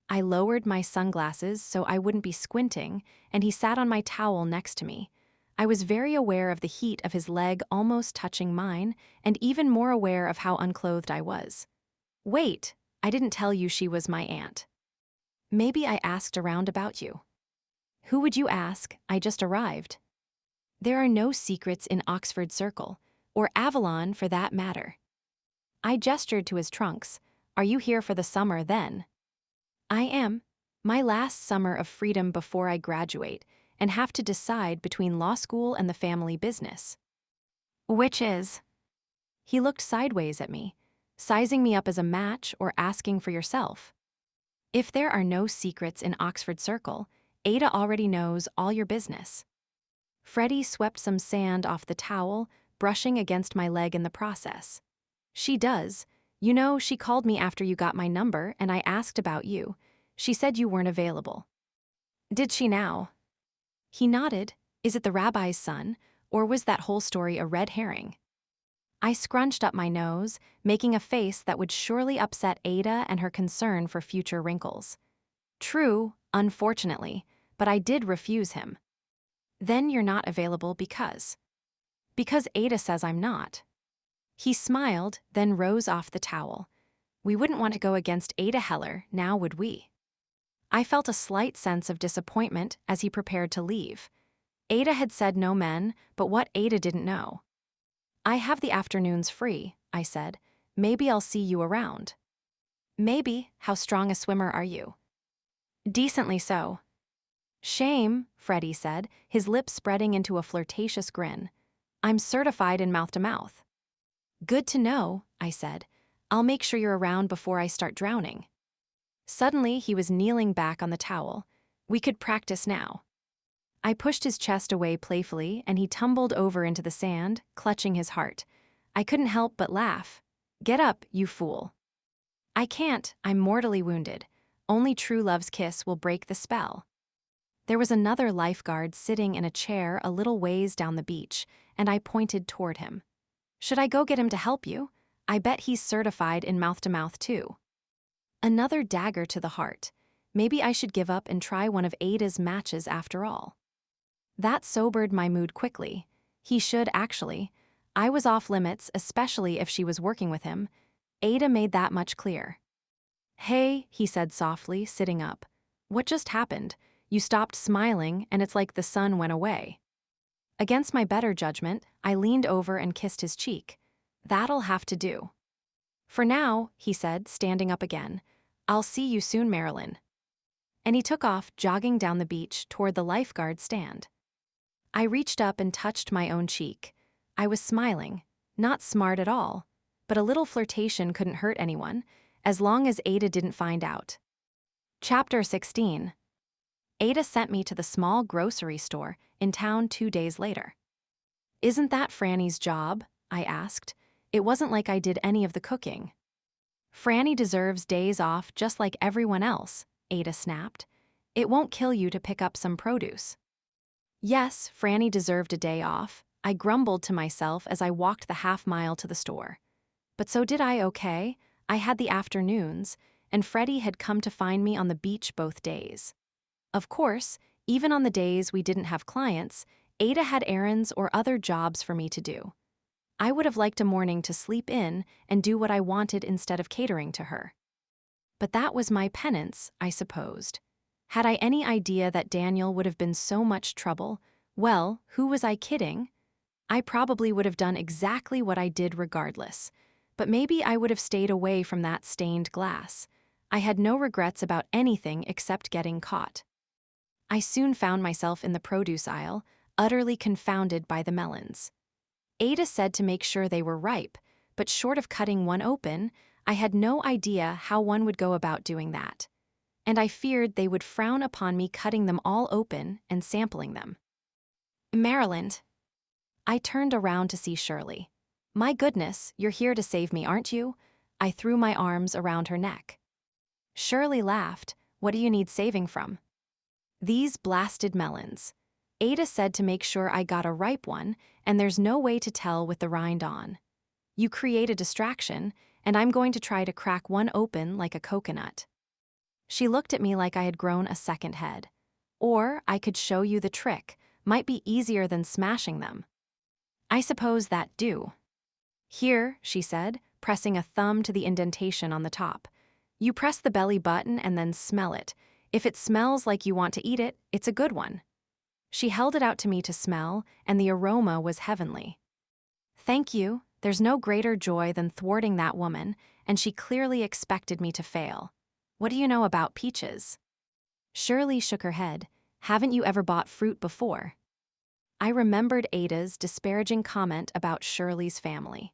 I lowered my sunglasses so I wouldn't be squinting, and he sat on my towel next to me. I was very aware of the heat of his leg almost touching mine, and even more aware of how unclothed I was. "Wait, I didn't tell you she was my aunt." "Maybe I asked around about you." "Who would you ask? I just arrived." "There are no secrets in Oxford Circle, or Avalon for that matter." I gestured to his trunks. "Are you here for the summer then?" "I am. My last summer of freedom before I graduate and have to decide between law school and the family business." "Which is?" He looked sideways at me, sizing me up as a match or asking for yourself. "If there are no secrets in Oxford Circle, Ada already knows all your business." Freddie swept some sand off the towel, brushing against my leg in the process. "She does. You know, she called me after you got my number and I asked about you. She said you weren't available." "Did she now?" He nodded. "Is it the rabbi's son, or was that whole story a red herring?" I scrunched up my nose, making a face that would surely upset Ada and her concern for future wrinkles. "True, unfortunately, but I did refuse him." "Then you're not available because?" "Because Ada says I'm not." He smiled, then rose off the towel. "We wouldn't want to go against Ada Heller, now would we?" I felt a slight sense of disappointment as he prepared to leave. Ada had said no men, but what Ada didn't know. "I have the afternoons free," I said. "Maybe I'll see you around." "Maybe. How strong a swimmer are you?" "Decently so." "Shame," Freddie said, his lips spreading into a flirtatious grin. "I'm certified in mouth-to-mouth." "Good to know," I said. "I'll make sure you're around before I start drowning." Suddenly, he was kneeling back on the towel. "We could practice now." I pushed his chest away playfully, and he tumbled over into the sand, clutching his heart. I couldn't help but laugh. "Get up, you fool." "I can't, I'm mortally wounded. Only true love's kiss will break the spell." There was another lifeguard sitting in a chair a little ways down the beach, and I pointed toward him. "Should I go get him to help you? I bet he's certified in mouth-to-mouth too." Another dagger to the heart. Maybe I should give up and try one of Ada's matches after all. That sobered my mood quickly. He should, actually. I was off limits, especially if she was working with him. Ada made that much clear. "Hey," he said softly, sitting up. "What just happened? You stopped smiling, and it's like the sun went away." Against my better judgment, I leaned over and kissed his cheek. "That'll have to do." "For now," he said, standing up again. "I'll see you soon, Marilyn." And he took off, jogging down the beach toward the lifeguard stand. I reached up and touched my own cheek. I was smiling. Not smart at all, but a little flirtation couldn't hurt anyone, as long as Ada didn't find out. Chapter 16. Ada sent me to the small grocery store in town 2 days later. "Isn't that Franny's job?" I asked. "It wasn't like I did any of the cooking." "Franny deserves days off just like everyone else," Ada snapped. "It won't kill you to pick up some produce." Yes, Franny deserved a day off. I grumbled to myself as I walked the half-mile to the store. But so did I, okay? I had the afternoons, and Freddie had come to find me on the beach both days. Of course, even on the days we didn't have clients, Ada had errands or other jobs for me to do. I would have liked a morning to sleep in and do what I wanted instead of catering to her. But that was my penance, I supposed. Had I any idea that Daniel would have been so much trouble, well, who was I kidding? I probably would have done exactly what I did regardless. but maybe I would have stayed away from that stained glass. I had no regrets about anything except getting caught. I soon found myself in the produce aisle, utterly confounded by the melons. Ada said to make sure they were ripe, but short of cutting one open, I had no idea how one would go about doing that. And I feared they would frown upon me cutting them all open and sampling them. Maryland. I turned around to see Shirley. My goodness, you're here to save me, aren't you? I threw my arms around her neck. Shirley laughed. What do you need saving from? These blasted melons. Ada said to make sure I got a ripe one, and there's no way to tell with the rind on. You create a distraction, and I'm going to try to crack one open like a coconut. She looked at me like I had grown a second head. Or I could show you the trick, might be easier than smashing them. I suppose that do. Here, she said, pressing a thumb to the indentation on the top. You press the belly button and then smell it. If it smells like you want to eat it, it's a good one. She held it out to me to smell, and the aroma was heavenly. Thank you, there's no greater joy than thwarting that woman, and she clearly expected me to fail. What do you know about peaches? Shirley shook her head. Haven't you ever bought fruit before? I remembered Ada's disparaging comment about Shirley's family.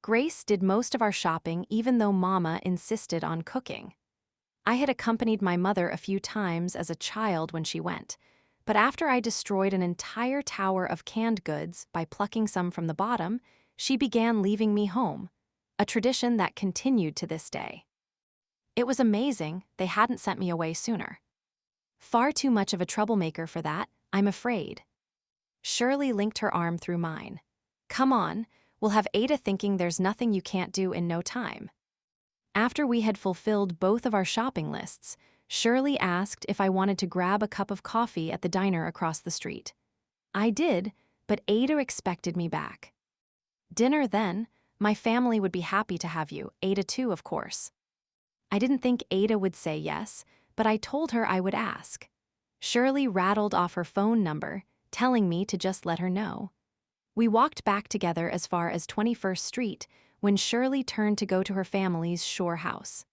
Grace did most of our shopping even though Mama insisted on cooking. I had accompanied my mother a few times as a child when she went, but after I destroyed an entire tower of canned goods by plucking some from the bottom, she began leaving me home, a tradition that continued to this day. It was amazing they hadn't sent me away sooner. Far too much of a troublemaker for that, I'm afraid. Shirley linked her arm through mine. Come on, we'll have Ada thinking there's nothing you can't do in no time. After we had fulfilled both of our shopping lists, Shirley asked if I wanted to grab a cup of coffee at the diner across the street. I did, but Ada expected me back. Dinner then, my family would be happy to have you, Ada too, of course. I didn't think Ada would say yes, but I told her I would ask. Shirley rattled off her phone number, telling me to just let her know. We walked back together as far as 21st Street when Shirley turned to go to her family's shore house.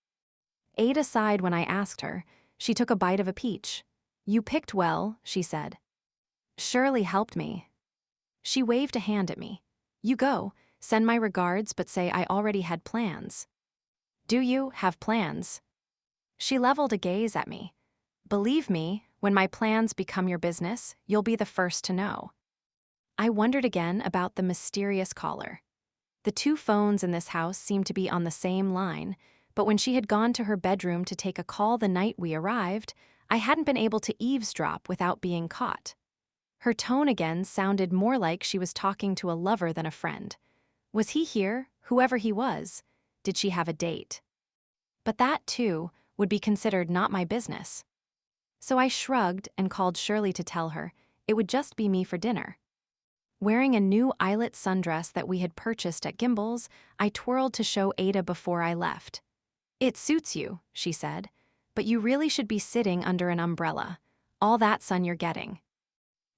Ada sighed when I asked her. She took a bite of a peach. You picked well, she said. Shirley helped me. She waved a hand at me. You go, send my regards but say I already had plans. Do you have plans? She leveled a gaze at me. Believe me, when my plans become your business, you'll be the first to know. I wondered again about the mysterious caller. The two phones in this house seemed to be on the same line, but when she had gone to her bedroom to take a call the night we arrived, I hadn't been able to eavesdrop without being caught. Her tone again sounded more like she was talking to a lover than a friend. Was he here, whoever he was? Did she have a date? But that, too, would be considered not my business. So I shrugged and called Shirley to tell her it would just be me for dinner. Wearing a new eyelet sundress that we had purchased at Gimbel's, I twirled to show Ada before I left. It suits you, she said, but you really should be sitting under an umbrella. All that sun you're getting.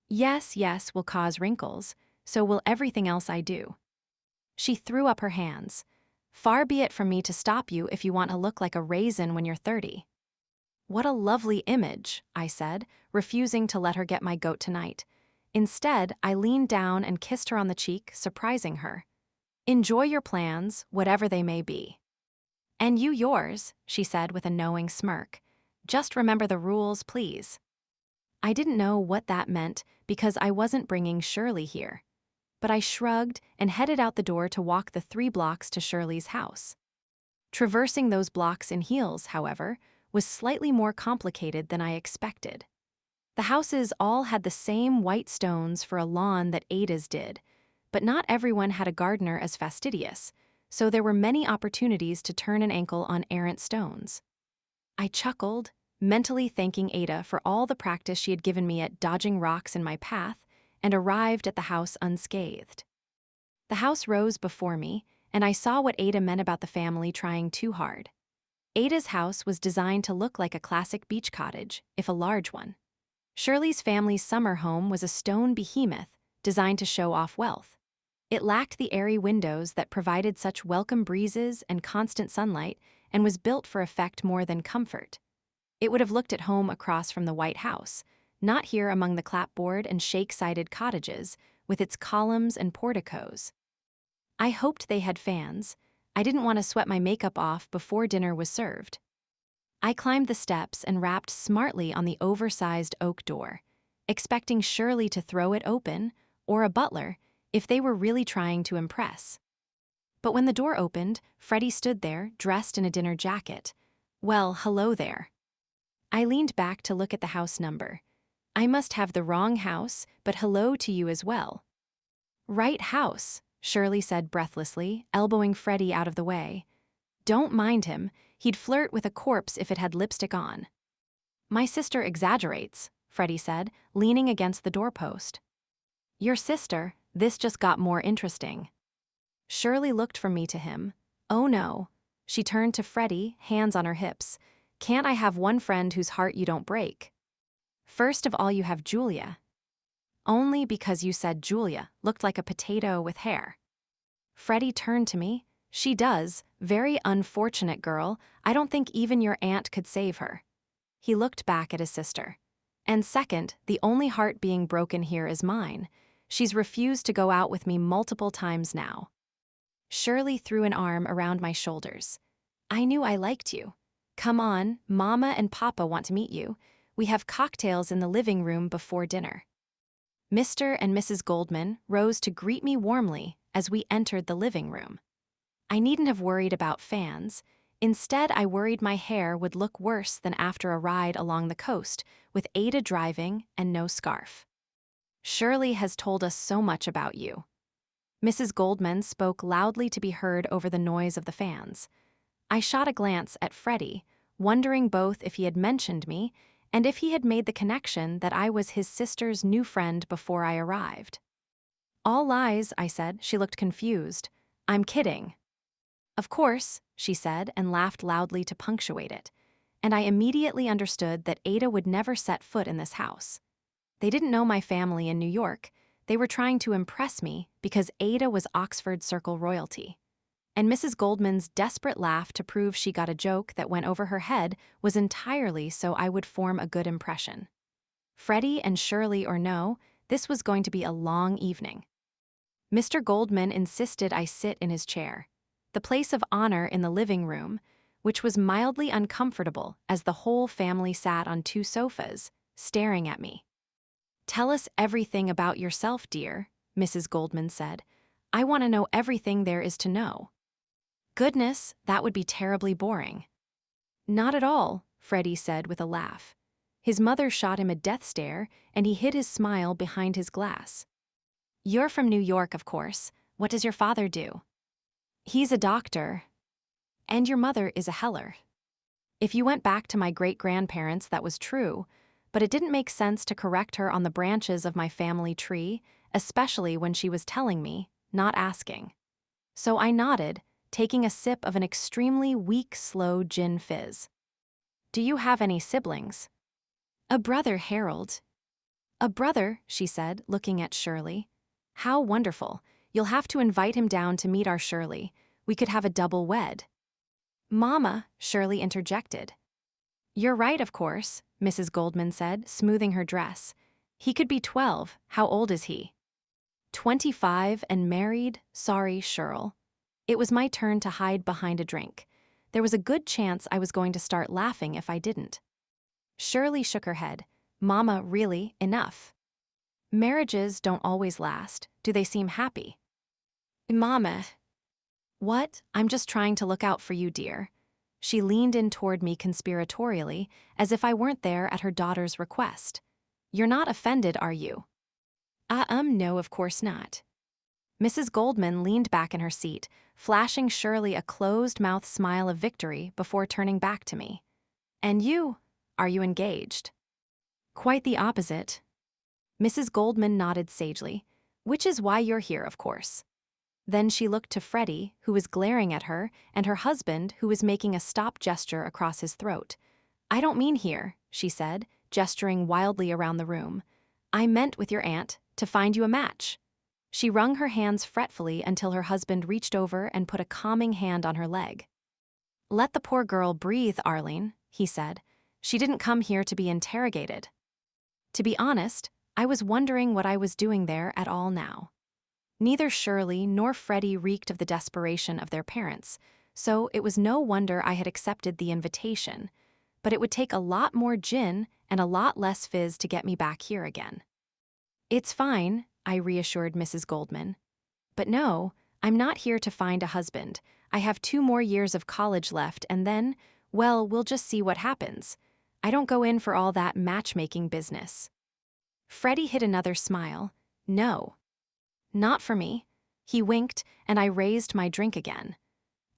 Yes, will cause wrinkles, so will everything else I do. She threw up her hands. Far be it from me to stop you if you want to look like a raisin when you're 30. What a lovely image, I said, refusing to let her get my goat tonight. Instead, I leaned down and kissed her on the cheek, surprising her. Enjoy your plans, whatever they may be. And you yours, she said with a knowing smirk. Just remember the rules, please. I didn't know what that meant because I wasn't bringing Shirley here. But I shrugged and headed out the door to walk the 3 blocks to Shirley's house. Traversing those blocks in heels, however, was slightly more complicated than I expected. The houses all had the same white stones for a lawn that Ada's did, but not everyone had a gardener as fastidious, so there were many opportunities to turn an ankle on errant stones. I chuckled, mentally thanking Ada for all the practice she had given me at dodging rocks in my path, and arrived at the house unscathed. The house rose before me, and I saw what Ada meant about the family trying too hard. Ada's house was designed to look like a classic beach cottage, if a large one. Shirley's family's summer home was a stone behemoth designed to show off wealth. It lacked the airy windows that provided such welcome breezes and constant sunlight and was built for effect more than comfort. It would have looked at home across from the White House, not here among the clapboard and shake-sided cottages with its columns and porticos. I hoped they had fans. I didn't want to sweat my makeup off before dinner was served. I climbed the steps and rapped smartly on the oversized oak door, expecting Shirley to throw it open, or a butler, if they were really trying to impress. But when the door opened, Freddie stood there, dressed in a dinner jacket. Well, hello there. I leaned back to look at the house number. I must have the wrong house, but hello to you as well. Right house, Shirley said breathlessly, elbowing Freddie out of the way. Don't mind him, he'd flirt with a corpse if it had lipstick on. My sister exaggerates, Freddie said, leaning against the doorpost. Your sister? This just got more interesting. Shirley looked from me to him. Oh no. She turned to Freddie, hands on her hips. Can't I have one friend whose heart you don't break? First of all, you have Julia. Only because you said Julia looked like a potato with hair. Freddie turned to me. She does. Very unfortunate girl. I don't think even your aunt could save her. He looked back at his sister. And second, the only heart being broken here is mine. She's refused to go out with me multiple times now. Shirley threw an arm around my shoulders. I knew I liked you. Come on, Mama and Papa want to meet you. We have cocktails in the living room before dinner. Mr. and Mrs. Goldman rose to greet me warmly as we entered the living room. I needn't have worried about fans. Instead, I worried my hair would look worse than after a ride along the coast with Ada driving and no scarf. Shirley has told us so much about you. Mrs. Goldman spoke loudly to be heard over the noise of the fans. I shot a glance at Freddie, wondering both if he had mentioned me and if he had made the connection that I was his sister's new friend before I arrived. All lies, I said. She looked confused. I'm kidding. Of course, she said and laughed loudly to punctuate it, and I immediately understood that Ada would never set foot in this house. They didn't know my family in New York. They were trying to impress me because Ada was Oxford Circle royalty. And Mrs. Goldman's desperate laugh to prove she got a joke that went over her head was entirely so I would form a good impression. Freddie and Shirley or no, this was going to be a long evening. Mr. Goldman insisted I sit in his chair, the place of honor in the living room, which was mildly uncomfortable as the whole family sat on two sofas, staring at me. Tell us everything about yourself, dear, Mrs. Goldman said. I want to know everything there is to know. Goodness, that would be terribly boring. Not at all, Freddie said with a laugh. His mother shot him a death stare, and he hid his smile behind his glass. You're from New York, of course. What does your father do? He's a doctor. And your mother is a Heller. If you went back to my great-grandparents, that was true, but it didn't make sense to correct her on the branches of my family tree, especially when she was telling me, not asking. So I nodded, taking a sip of an extremely weak, slow gin fizz. Do you have any siblings? A brother, Harold. A brother, she said, looking at Shirley. How wonderful. You'll have to invite him down to meet our Shirley. We could have a double wed. Mama, Shirley interjected. You're right, of course, Mrs. Goldman said, smoothing her dress. He could be 12. How old is he? 25 and married? Sorry, Shirl. It was my turn to hide behind a drink. There was a good chance I was going to start laughing if I didn't. Shirley shook her head. Mama, really, enough. Marriages don't always last. Do they seem happy? Mama. What? I'm just trying to look out for you, dear. She leaned in toward me conspiratorially, as if I weren't there at her daughter's request. You're not offended, are you? No, of course not. Mrs. Goldman leaned back in her seat, flashing Shirley a closed-mouth smile of victory before turning back to me. And you? Are you engaged? Quite the opposite. Mrs. Goldman nodded sagely, which is why you're here, of course. Then she looked to Freddie, who was glaring at her, and her husband, who was making a stop gesture across his throat. I don't mean here, she said, gesturing wildly around the room. I meant with your aunt, to find you a match. She wrung her hands fretfully until her husband reached over and put a calming hand on her leg. "Let the poor girl breathe, Arlene," he said. "She didn't come here to be interrogated." To be honest, I was wondering what I was doing there at all now. Neither Shirley nor Freddie reeked of the desperation of their parents, so it was no wonder I had accepted the invitation, but it would take a lot more gin and a lot less fizz to get me back here again. "It's fine," I reassured Mrs. Goldman. "But no, I'm not here to find a husband. I have 2 more years of college left and then, well, we'll just see what happens. I don't go in for all that matchmaking business." Freddie hid another smile. "No. Not for me." He winked, and I raised my drink again.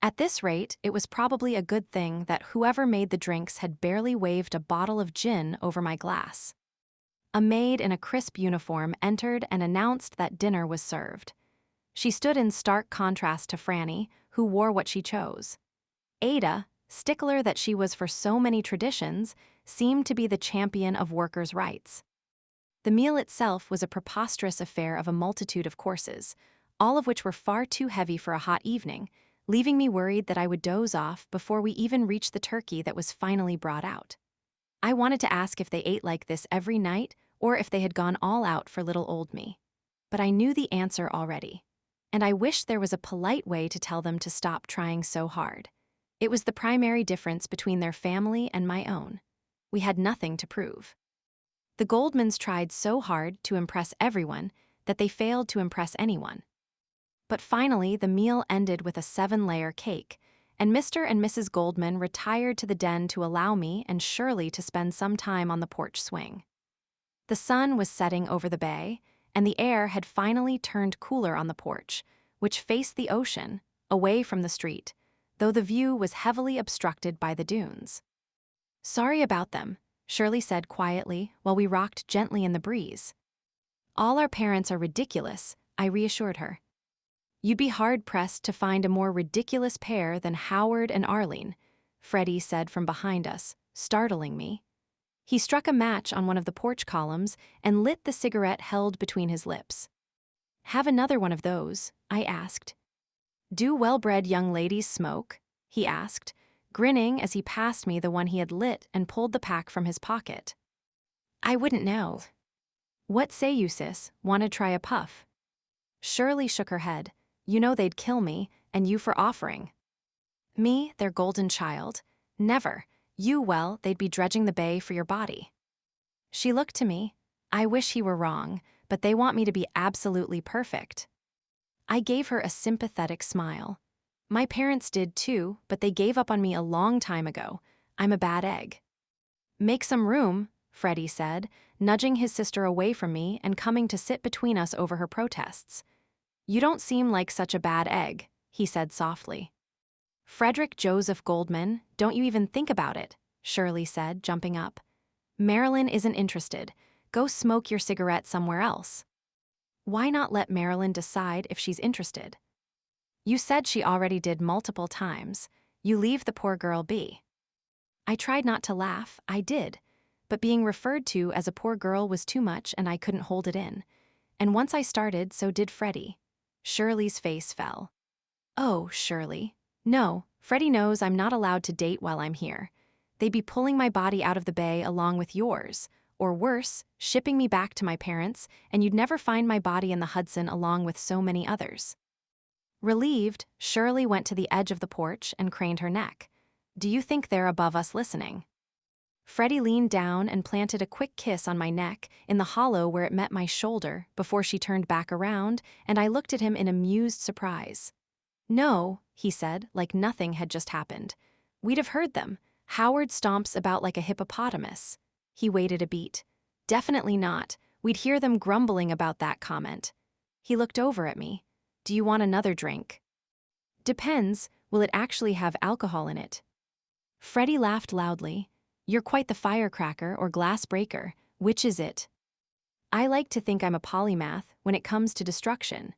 At this rate, it was probably a good thing that whoever made the drinks had barely waved a bottle of gin over my glass. A maid in a crisp uniform entered and announced that dinner was served. She stood in stark contrast to Franny, who wore what she chose. Ada, stickler that she was for so many traditions, seemed to be the champion of workers' rights. The meal itself was a preposterous affair of a multitude of courses, all of which were far too heavy for a hot evening, leaving me worried that I would doze off before we even reached the turkey that was finally brought out. I wanted to ask if they ate like this every night or if they had gone all out for little old me. But I knew the answer already, and I wished there was a polite way to tell them to stop trying so hard. It was the primary difference between their family and my own. We had nothing to prove. The Goldmans tried so hard to impress everyone that they failed to impress anyone. But finally, the meal ended with a 7-layer cake, and Mr. and Mrs. Goldman retired to the den to allow me and Shirley to spend some time on the porch swing. The sun was setting over the bay, and the air had finally turned cooler on the porch, which faced the ocean, away from the street, though the view was heavily obstructed by the dunes. "Sorry about them," Shirley said quietly while we rocked gently in the breeze. "All our parents are ridiculous," I reassured her. "You'd be hard-pressed to find a more ridiculous pair than Howard and Arlene," Freddie said from behind us, startling me. He struck a match on one of the porch columns and lit the cigarette held between his lips. "Have another one of those?" I asked. "Do well-bred young ladies smoke?" he asked, grinning as he passed me the one he had lit and pulled the pack from his pocket. "I wouldn't know." "What say you, sis? Wanna try a puff?" Shirley shook her head. "You know they'd kill me, and you for offering." "Me, their golden child? Never. You, well, they'd be dredging the bay for your body." She looked to me. I wish he were wrong, but they want me to be absolutely perfect. I gave her a sympathetic smile. My parents did too, but they gave up on me a long time ago. I'm a bad egg. "Make some room," Freddie said, nudging his sister away from me and coming to sit between us over her protests. "You don't seem like such a bad egg," he said softly. "Frederick Joseph Goldman, don't you even think about it," Shirley said, jumping up. "Marilyn isn't interested. Go smoke your cigarette somewhere else." "Why not let Marilyn decide if she's interested?" "You said she already did multiple times. You leave the poor girl be." I tried not to laugh, I did, but being referred to as a poor girl was too much and I couldn't hold it in. And once I started, so did Freddie. Shirley's face fell. "Oh, Shirley. No, Freddie knows I'm not allowed to date while I'm here. They'd be pulling my body out of the bay along with yours, or worse, shipping me back to my parents, and you'd never find my body in the Hudson along with so many others." Relieved, Shirley went to the edge of the porch and craned her neck. "Do you think they're above us listening?" Freddie leaned down and planted a quick kiss on my neck in the hollow where it met my shoulder before she turned back around, and I looked at him in amused surprise. "No," he said, like nothing had just happened. "We'd have heard them. Howard stomps about like a hippopotamus." He waited a beat. "Definitely not. We'd hear them grumbling about that comment." He looked over at me. "Do you want another drink?" "Depends. Will it actually have alcohol in it?" Freddie laughed loudly. "You're quite the firecracker or glass breaker. Which is it?" "I like to think I'm a polymath when it comes to destruction."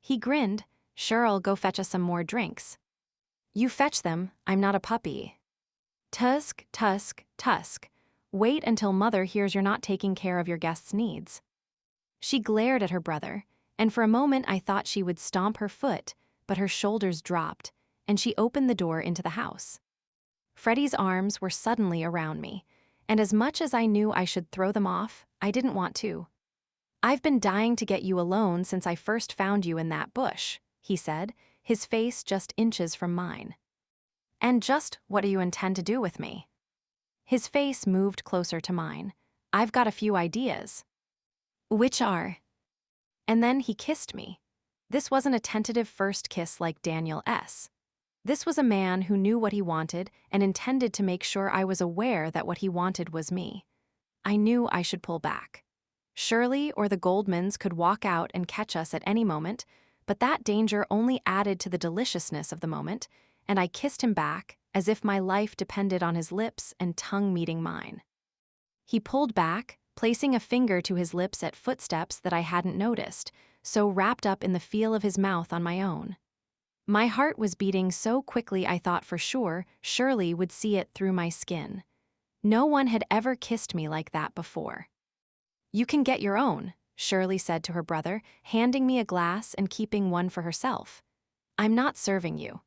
He grinned. "Sure, I'll go fetch us some more drinks." "You fetch them. I'm not a puppy." "Tusk, tusk, tusk. Wait until Mother hears you're not taking care of your guests' needs." She glared at her brother. and for a moment I thought she would stomp her foot, but her shoulders dropped, and she opened the door into the house. Freddie's arms were suddenly around me, and as much as I knew I should throw them off, I didn't want to. "I've been dying to get you alone since I first found you in that bush," he said, his face just inches from mine. "And just what do you intend to do with me?" His face moved closer to mine. "I've got a few ideas." "Which are?" And then he kissed me. This wasn't a tentative first kiss like Daniel S. This was a man who knew what he wanted and intended to make sure I was aware that what he wanted was me. I knew I should pull back. Shirley or the Goldmans could walk out and catch us at any moment, but that danger only added to the deliciousness of the moment, and I kissed him back as if my life depended on his lips and tongue meeting mine. He pulled back, placing a finger to his lips at footsteps that I hadn't noticed, so wrapped up in the feel of his mouth on my own. My heart was beating so quickly I thought for sure Shirley would see it through my skin. No one had ever kissed me like that before. "You can get your own," Shirley said to her brother, handing me a glass and keeping one for herself. "I'm not serving you."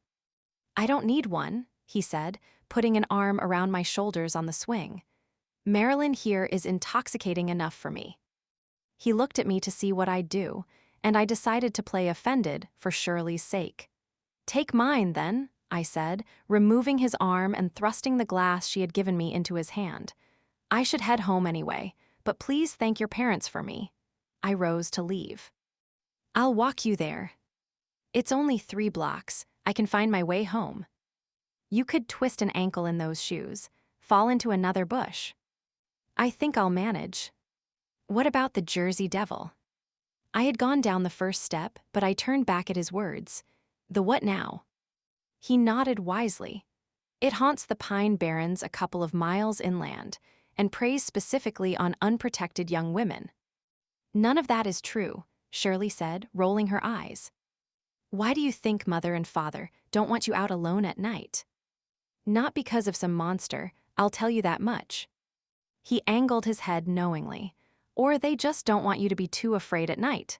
"I don't need one," he said, putting an arm around my shoulders on the swing. "Marilyn here is intoxicating enough for me." He looked at me to see what I'd do, and I decided to play offended for Shirley's sake. "Take mine, then," I said, removing his arm and thrusting the glass she had given me into his hand. "I should head home anyway, but please thank your parents for me." I rose to leave. "I'll walk you there. It's only 3 blocks. I can find my way home." "You could twist an ankle in those shoes, fall into another bush." "I think I'll manage." "What about the Jersey Devil?" I had gone down the first step, but I turned back at his words. "The what now?" He nodded wisely. "It haunts the Pine Barrens a couple of miles inland, and preys specifically on unprotected young women." "None of that is true," Shirley said, rolling her eyes. "Why do you think Mother and Father don't want you out alone at night?" "Not because of some monster, I'll tell you that much." He angled his head knowingly. "Or they just don't want you to be too afraid at night."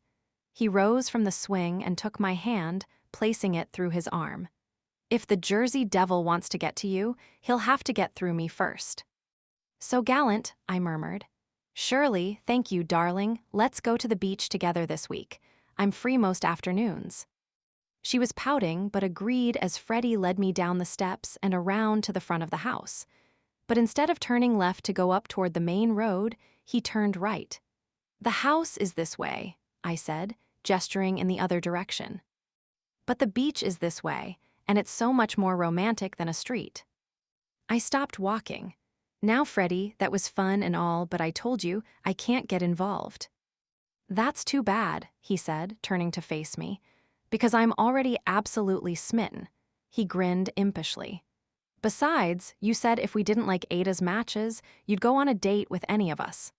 He rose from the swing and took my hand, placing it through his arm. "If the Jersey Devil wants to get to you, he'll have to get through me first." "So gallant," I murmured. "Shirley, thank you, darling. Let's go to the beach together this week. I'm free most afternoons." She was pouting, but agreed as Freddie led me down the steps and around to the front of the house. But instead of turning left to go up toward the main road, he turned right. "The house is this way," I said, gesturing in the other direction. "But the beach is this way, and it's so much more romantic than a street." I stopped walking. "Now, Freddie, that was fun and all, but I told you, I can't get involved." "That's too bad," he said, turning to face me, "because I'm already absolutely smitten." He grinned impishly. "Besides, you said if we didn't like Ada's matches, you'd go on a date with any of us."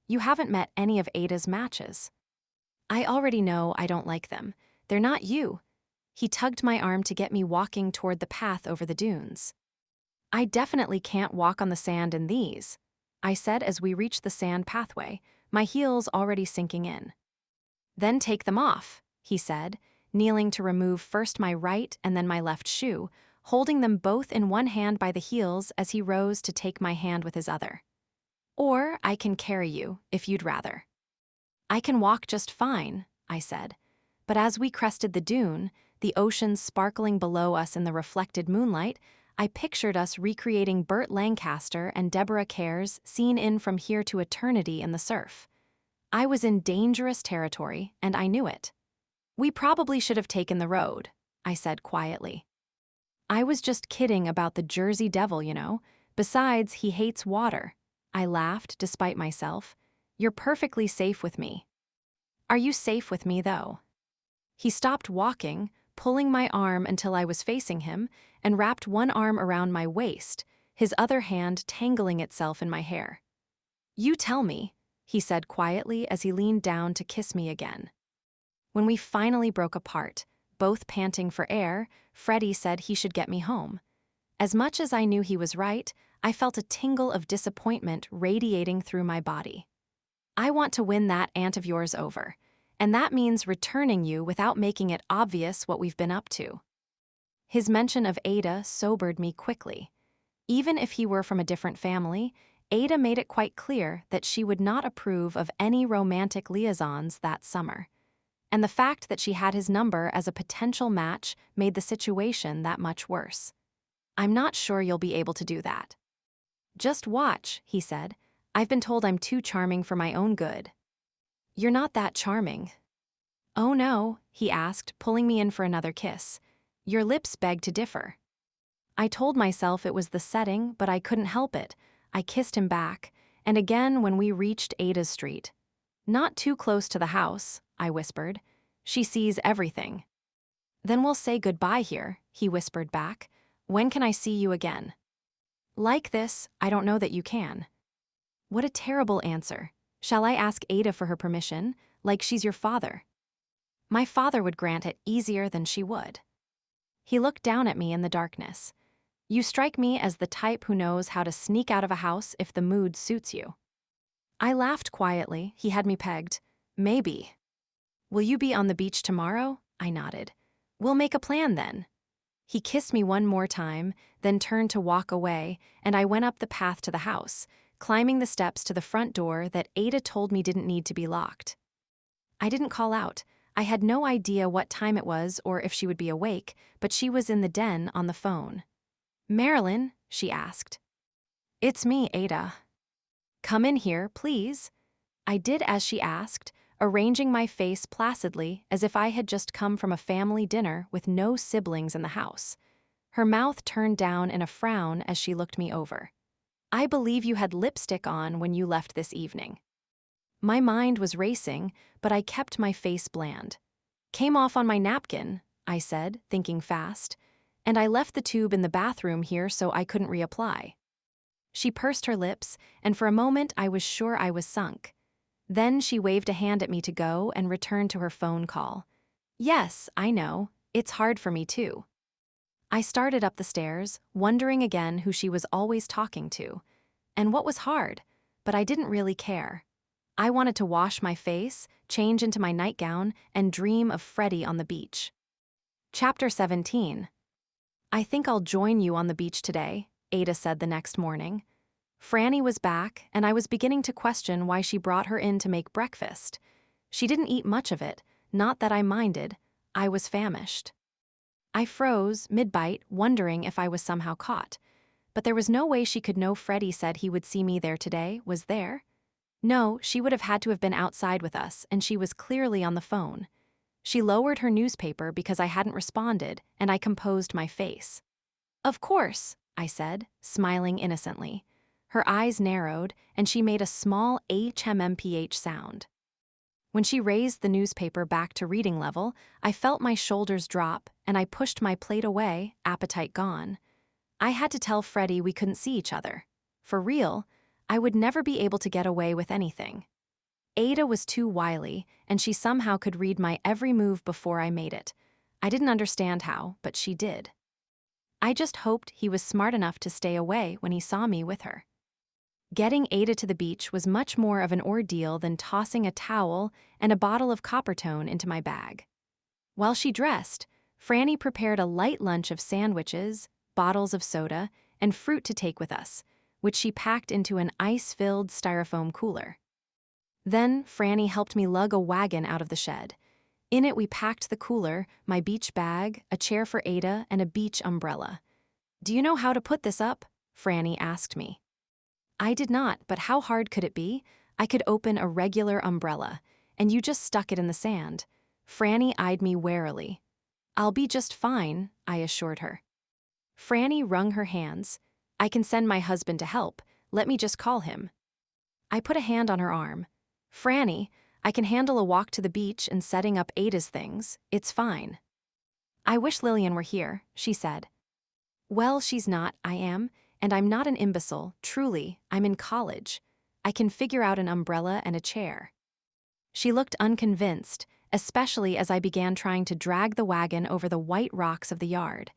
"You haven't met any of Ada's matches." "I already know I don't like them. They're not you." He tugged my arm to get me walking toward the path over the dunes. "I definitely can't walk on the sand in these," I said as we reached the sand pathway, my heels already sinking in. "Then take them off," he said, kneeling to remove first my right and then my left shoe, holding them both in one hand by the heels as he rose to take my hand with his other. "Or I can carry you, if you'd rather." "I can walk just fine," I said. But as we crested the dune, the ocean sparkling below us in the reflected moonlight, I pictured us recreating Burt Lancaster and Deborah Kerr's Seen in From Here to Eternity in the surf. I was in dangerous territory, and I knew it. "We probably should have taken the road," I said quietly. "I was just kidding about the Jersey Devil, you know. Besides, he hates water." I laughed, despite myself. "You're perfectly safe with me." "Are you safe with me, though?" He stopped walking, pulling my arm until I was facing him, and wrapped one arm around my waist, his other hand tangling itself in my hair. "You tell me," he said quietly as he leaned down to kiss me again. When we finally broke apart, both panting for air, Freddie said he should get me home. As much as I knew he was right, I felt a tingle of disappointment radiating through my body. "I want to win that aunt of yours over, and that means returning you without making it obvious what we've been up to." His mention of Ada sobered me quickly. Even if he were from a different family, Ada made it quite clear that she would not approve of any romantic liaisons that summer. And the fact that she had his number as a potential match made the situation that much worse. "I'm not sure you'll be able to do that." "Just watch," he said. "I've been told I'm too charming for my own good." "You're not that charming." "Oh no," he asked, pulling me in for another kiss. "Your lips beg to differ." I told myself it was the setting, but I couldn't help it. I kissed him back, and again when we reached Ada's street. "Not too close to the house," I whispered. "She sees everything." "Then we'll say goodbye here," he whispered back. "When can I see you again?" "Like this, I don't know that you can." What a terrible answer. Shall I ask Ada for her permission, like she's your father? My father would grant it easier than she would. He looked down at me in the darkness. "You strike me as the type who knows how to sneak out of a house if the mood suits you." I laughed quietly. He had me pegged. "Maybe." "Will you be on the beach tomorrow?" I nodded. "We'll make a plan then." He kissed me one more time, then turned to walk away, and I went up the path to the house, climbing the steps to the front door that Ada told me didn't need to be locked. I didn't call out. I had no idea what time it was or if she would be awake, but she was in the den on the phone. "Marilyn?" she asked. "It's me, Ada." "Come in here, please." I did as she asked, arranging my face placidly as if I had just come from a family dinner with no siblings in the house. Her mouth turned down in a frown as she looked me over. "I believe you had lipstick on when you left this evening." My mind was racing, but I kept my face bland. "Came off on my napkin," I said, thinking fast, "and I left the tube in the bathroom here so I couldn't reapply." She pursed her lips, and for a moment I was sure I was sunk. Then she waved a hand at me to go and returned to her phone call. "Yes, I know. It's hard for me too." I started up the stairs, wondering again who she was always talking to. And what was hard, but I didn't really care. I wanted to wash my face, change into my nightgown, and dream of Freddie on the beach. Chapter 17. "I think I'll join you on the beach today," Ada said the next morning. Franny was back, and I was beginning to question why she brought her in to make breakfast. She didn't eat much of it, not that I minded. I was famished. I froze, mid-bite, wondering if I was somehow caught. But there was no way she could know Freddie said he would see me there today, was there? No, she would have had to have been outside with us, and she was clearly on the phone. She lowered her newspaper because I hadn't responded, and I composed my face. "Of course," I said, smiling innocently. Her eyes narrowed, and she made a small HMMPH sound. When she raised the newspaper back to reading level, I felt my shoulders drop, and I pushed my plate away, appetite gone. I had to tell Freddie we couldn't see each other. For real, I would never be able to get away with anything. Ada was too wily, and she somehow could read my every move before I made it. I didn't understand how, but she did. I just hoped he was smart enough to stay away when he saw me with her. Getting Ada to the beach was much more of an ordeal than tossing a towel and a bottle of Coppertone into my bag. While she dressed, Franny prepared a light lunch of sandwiches, bottles of soda, and fruit to take with us, which she packed into an ice-filled styrofoam cooler. Then Franny helped me lug a wagon out of the shed. In it we packed the cooler, my beach bag, a chair for Ada, and a beach umbrella. "Do you know how to put this up?" Franny asked me. I did not, but how hard could it be? I could open a regular umbrella, and you just stuck it in the sand. Franny eyed me warily. "I'll be just fine," I assured her. Franny wrung her hands. "I can send my husband to help. Let me just call him." I put a hand on her arm. "Franny, I can handle a walk to the beach and setting up Ada's things. It's fine." "I wish Lillian were here," she said. "Well, she's not, I am, and I'm not an imbecile, truly, I'm in college. I can figure out an umbrella and a chair." She looked unconvinced, especially as I began trying to drag the wagon over the white rocks of the yard.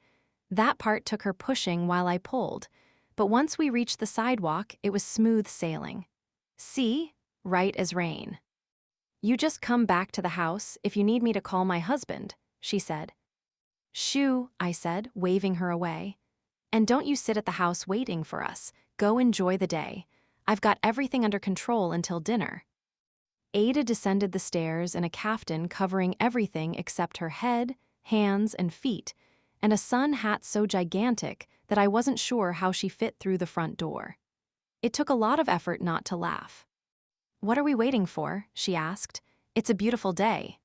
That part took her pushing while I pulled, but once we reached the sidewalk, it was smooth sailing. See? Right as rain. You just come back to the house if you need me to call my husband, she said. Shoo, I said, waving her away. And don't you sit at the house waiting for us. Go enjoy the day. I've got everything under control until dinner. Ada descended the stairs in a caftan covering everything except her head, hands, and feet, and a sun hat so gigantic that I wasn't sure how she fit through the front door. It took a lot of effort not to laugh. What are we waiting for? She asked. It's a beautiful day.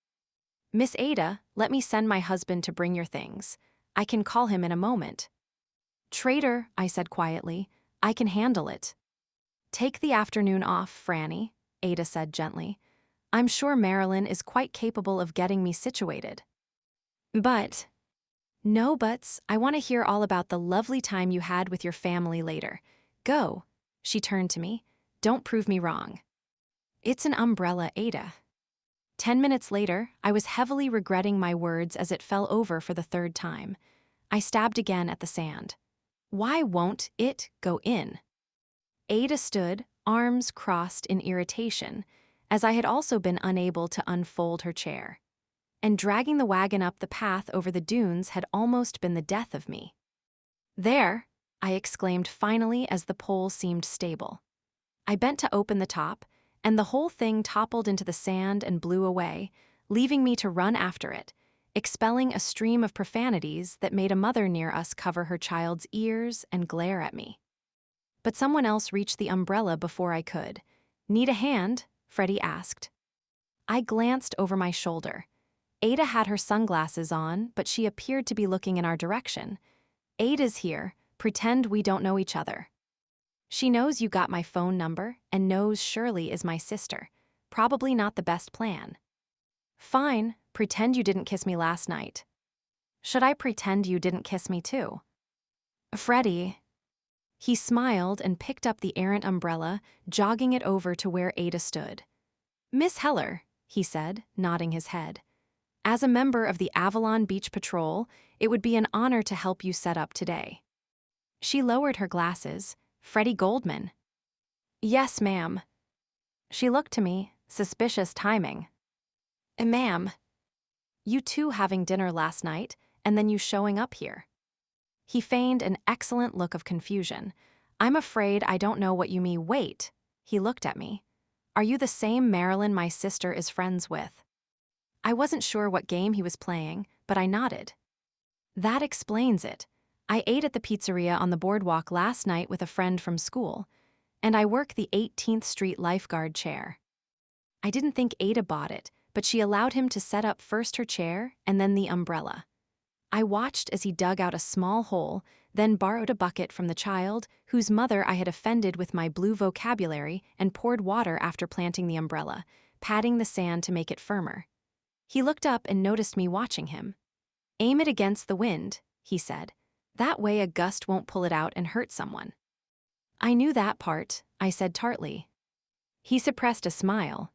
Miss Ada, let me send my husband to bring your things. I can call him in a moment. Traitor, I said quietly, I can handle it. Take the afternoon off, Franny, Ada said gently. I'm sure Marilyn is quite capable of getting me situated. But... No buts, I want to hear all about the lovely time you had with your family later. Go. She turned to me. Don't prove me wrong. It's an umbrella, Ada. 10 minutes later, I was heavily regretting my words as it fell over for the third time. I stabbed again at the sand. Why won't it go in? Ada stood, arms crossed in irritation, as I had also been unable to unfold her chair. And dragging the wagon up the path over the dunes had almost been the death of me. There, I exclaimed finally as the pole seemed stable. I bent to open the top, and the whole thing toppled into the sand and blew away, leaving me to run after it, expelling a stream of profanities that made a mother near us cover her child's ears and glare at me. But someone else reached the umbrella before I could. Need a hand? Freddie asked. I glanced over my shoulder. Ada had her sunglasses on, but she appeared to be looking in our direction. Ada's here. Pretend we don't know each other. She knows you got my phone number and knows Shirley is my sister. Probably not the best plan. Fine, pretend you didn't kiss me last night. Should I pretend you didn't kiss me too? Freddie. He smiled and picked up the errant umbrella, jogging it over to where Ada stood. Miss Heller, he said, nodding his head. As a member of the Avalon Beach Patrol, it would be an honor to help you set up today. She lowered her glasses. Freddie Goldman. Yes, ma'am. She looked to me, suspicious timing. Ma'am. You two having dinner last night, and then you showing up here. He feigned an excellent look of confusion. I'm afraid I don't know what you mean. Wait. He looked at me. Are you the same Marilyn my sister is friends with? I wasn't sure what game he was playing, but I nodded. That explains it. I ate at the pizzeria on the boardwalk last night with a friend from school, and I work the 18th Street lifeguard chair. I didn't think Ada bought it, but she allowed him to set up first her chair and then the umbrella. I watched as he dug out a small hole, then borrowed a bucket from the child, whose mother I had offended with my blue vocabulary, and poured water after planting the umbrella, patting the sand to make it firmer. He looked up and noticed me watching him. Aim it against the wind, he said. That way a gust won't pull it out and hurt someone. I knew that part, I said tartly. He suppressed a smile.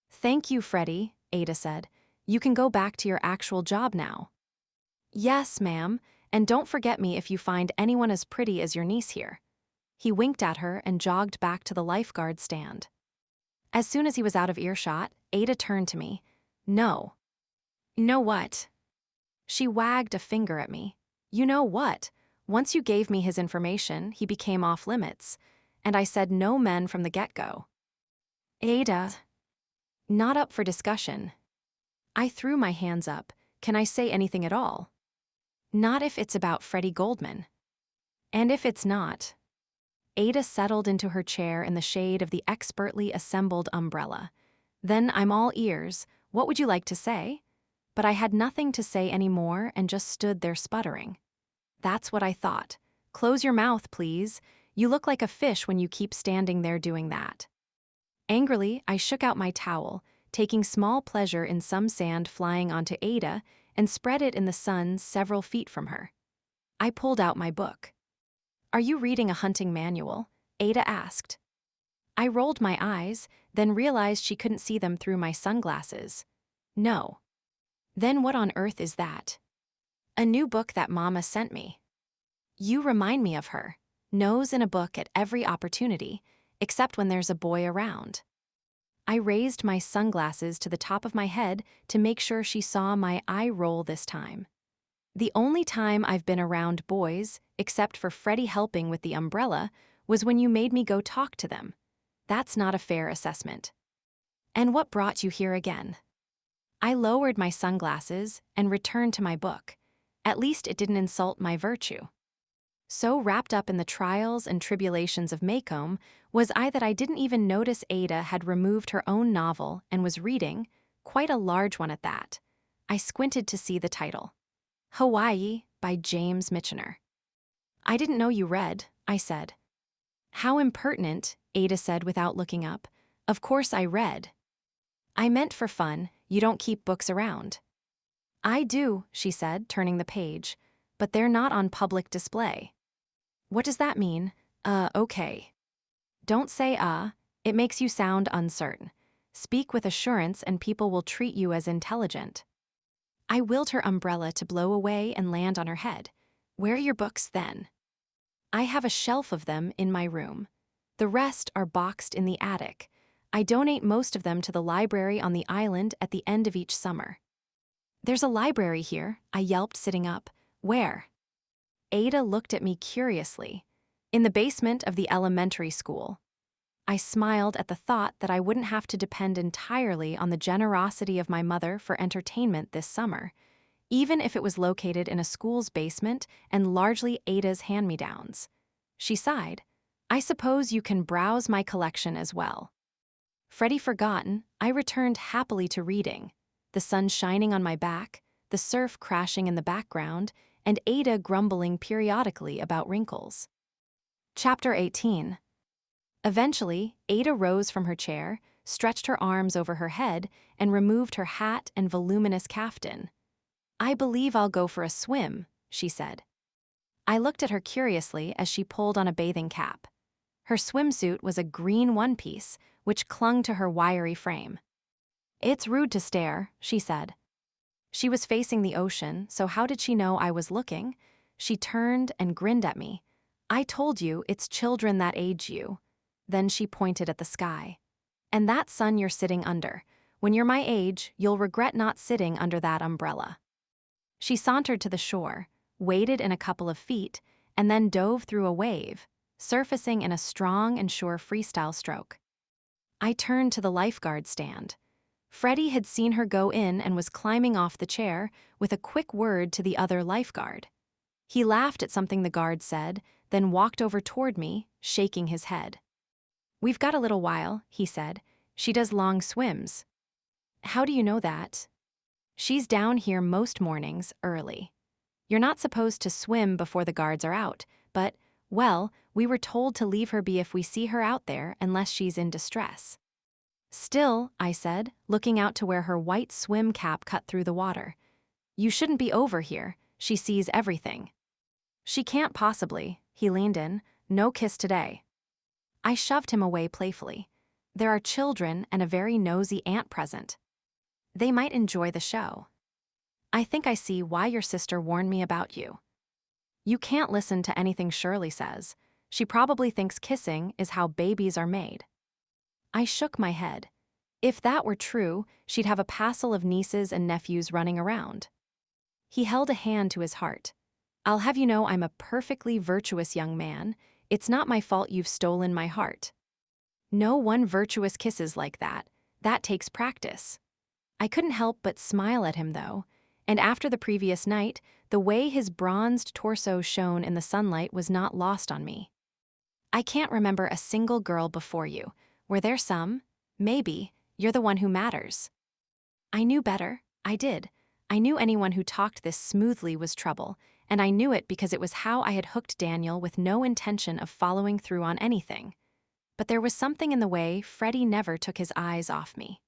Thank you, Freddie, Ada said. You can go back to your actual job now. Yes, ma'am, and don't forget me if you find anyone as pretty as your niece here. He winked at her and jogged back to the lifeguard stand. As soon as he was out of earshot, Ada turned to me. No. Know what? She wagged a finger at me. You know what? Once you gave me his information, he became off limits, and I said no men from the get-go. Ada. Not up for discussion. I threw my hands up. Can I say anything at all? Not if it's about Freddie Goldman. And if it's not. Ada settled into her chair in the shade of the expertly assembled umbrella. Then I'm all ears. What would you like to say? But I had nothing to say anymore and just stood there sputtering. That's what I thought. Close your mouth, please. You look like a fish when you keep standing there doing that. Angrily, I shook out my towel, taking small pleasure in some sand flying onto Ada, and spread it in the sun several feet from her. I pulled out my book. Are you reading a hunting manual? Ada asked. I rolled my eyes, then realized she couldn't see them through my sunglasses. No. Then what on earth is that? A new book that Mama sent me. You remind me of her. Nose in a book at every opportunity, except when there's a boy around. I raised my sunglasses to the top of my head to make sure she saw my eye roll this time. The only time I've been around boys, except for Freddie helping with the umbrella, was when you made me go talk to them. That's not a fair assessment. And what brought you here again? I lowered my sunglasses and returned to my book. At least it didn't insult my virtue. So wrapped up in the trials and tribulations of Maycomb was I that I didn't even notice Ada had removed her own novel and was reading, quite a large one at that. I squinted to see the title. Hawaii by James Michener. I didn't know you read, I said. How impertinent, Ada said without looking up. Of course I read. I meant for fun, you don't keep books around. I do, she said, turning the page, but they're not on public display. What does that mean? Okay. Don't say it makes you sound uncertain. Speak with assurance and people will treat you as intelligent. I willed her umbrella to blow away and land on her head. Where are your books then? I have a shelf of them in my room. The rest are boxed in the attic. I donate most of them to the library on the island at the end of each summer. There's a library here, I yelped, sitting up. Where? Ada looked at me curiously. In the basement of the elementary school. I smiled at the thought that I wouldn't have to depend entirely on the generosity of my mother for entertainment this summer, even if it was located in a school's basement and largely Ada's hand-me-downs. She sighed. I suppose you can browse my collection as well. Freddie forgotten, I returned happily to reading, the sun shining on my back, the surf crashing in the background, and Ada grumbling periodically about wrinkles. Chapter 18. Eventually, Ada rose from her chair, stretched her arms over her head, and removed her hat and voluminous caftan. I believe I'll go for a swim, she said. I looked at her curiously as she pulled on a bathing cap. Her swimsuit was a green one-piece, which clung to her wiry frame. It's rude to stare, she said. She was facing the ocean, so how did she know I was looking? She turned and grinned at me. I told you it's children that age you. Then she pointed at the sky. And that sun you're sitting under. When you're my age, you'll regret not sitting under that umbrella. She sauntered to the shore, waded in a couple of feet, and then dove through a wave, surfacing in a strong and sure freestyle stroke. I turned to the lifeguard stand. Freddie had seen her go in and was climbing off the chair with a quick word to the other lifeguard. He laughed at something the guard said, then walked over toward me, shaking his head. We've got a little while, he said. She does long swims. How do you know that? She's down here most mornings, early. You're not supposed to swim before the guards are out, but, well, we were told to leave her be if we see her out there unless she's in distress. Still, I said, looking out to where her white swim cap cut through the water. You shouldn't be over here. She sees everything. She can't possibly, he leaned in. No kiss today. I shoved him away playfully. There are children and a very nosy aunt present. They might enjoy the show. I think I see why your sister warned me about you. You can't listen to anything Shirley says. She probably thinks kissing is how babies are made. I shook my head. If that were true, she'd have a passel of nieces and nephews running around. He held a hand to his heart. I'll have you know I'm a perfectly virtuous young man. It's not my fault you've stolen my heart. No one virtuous kisses like that. That takes practice. I couldn't help but smile at him, though, and after the previous night, the way his bronzed torso shone in the sunlight was not lost on me. I can't remember a single girl before you. Were there some? Maybe. You're the one who matters. I knew better. I did. I knew anyone who talked this smoothly was trouble, and I knew it because it was how I had hooked Daniel with no intention of following through on anything. But there was something in the way Freddie never took his eyes off me.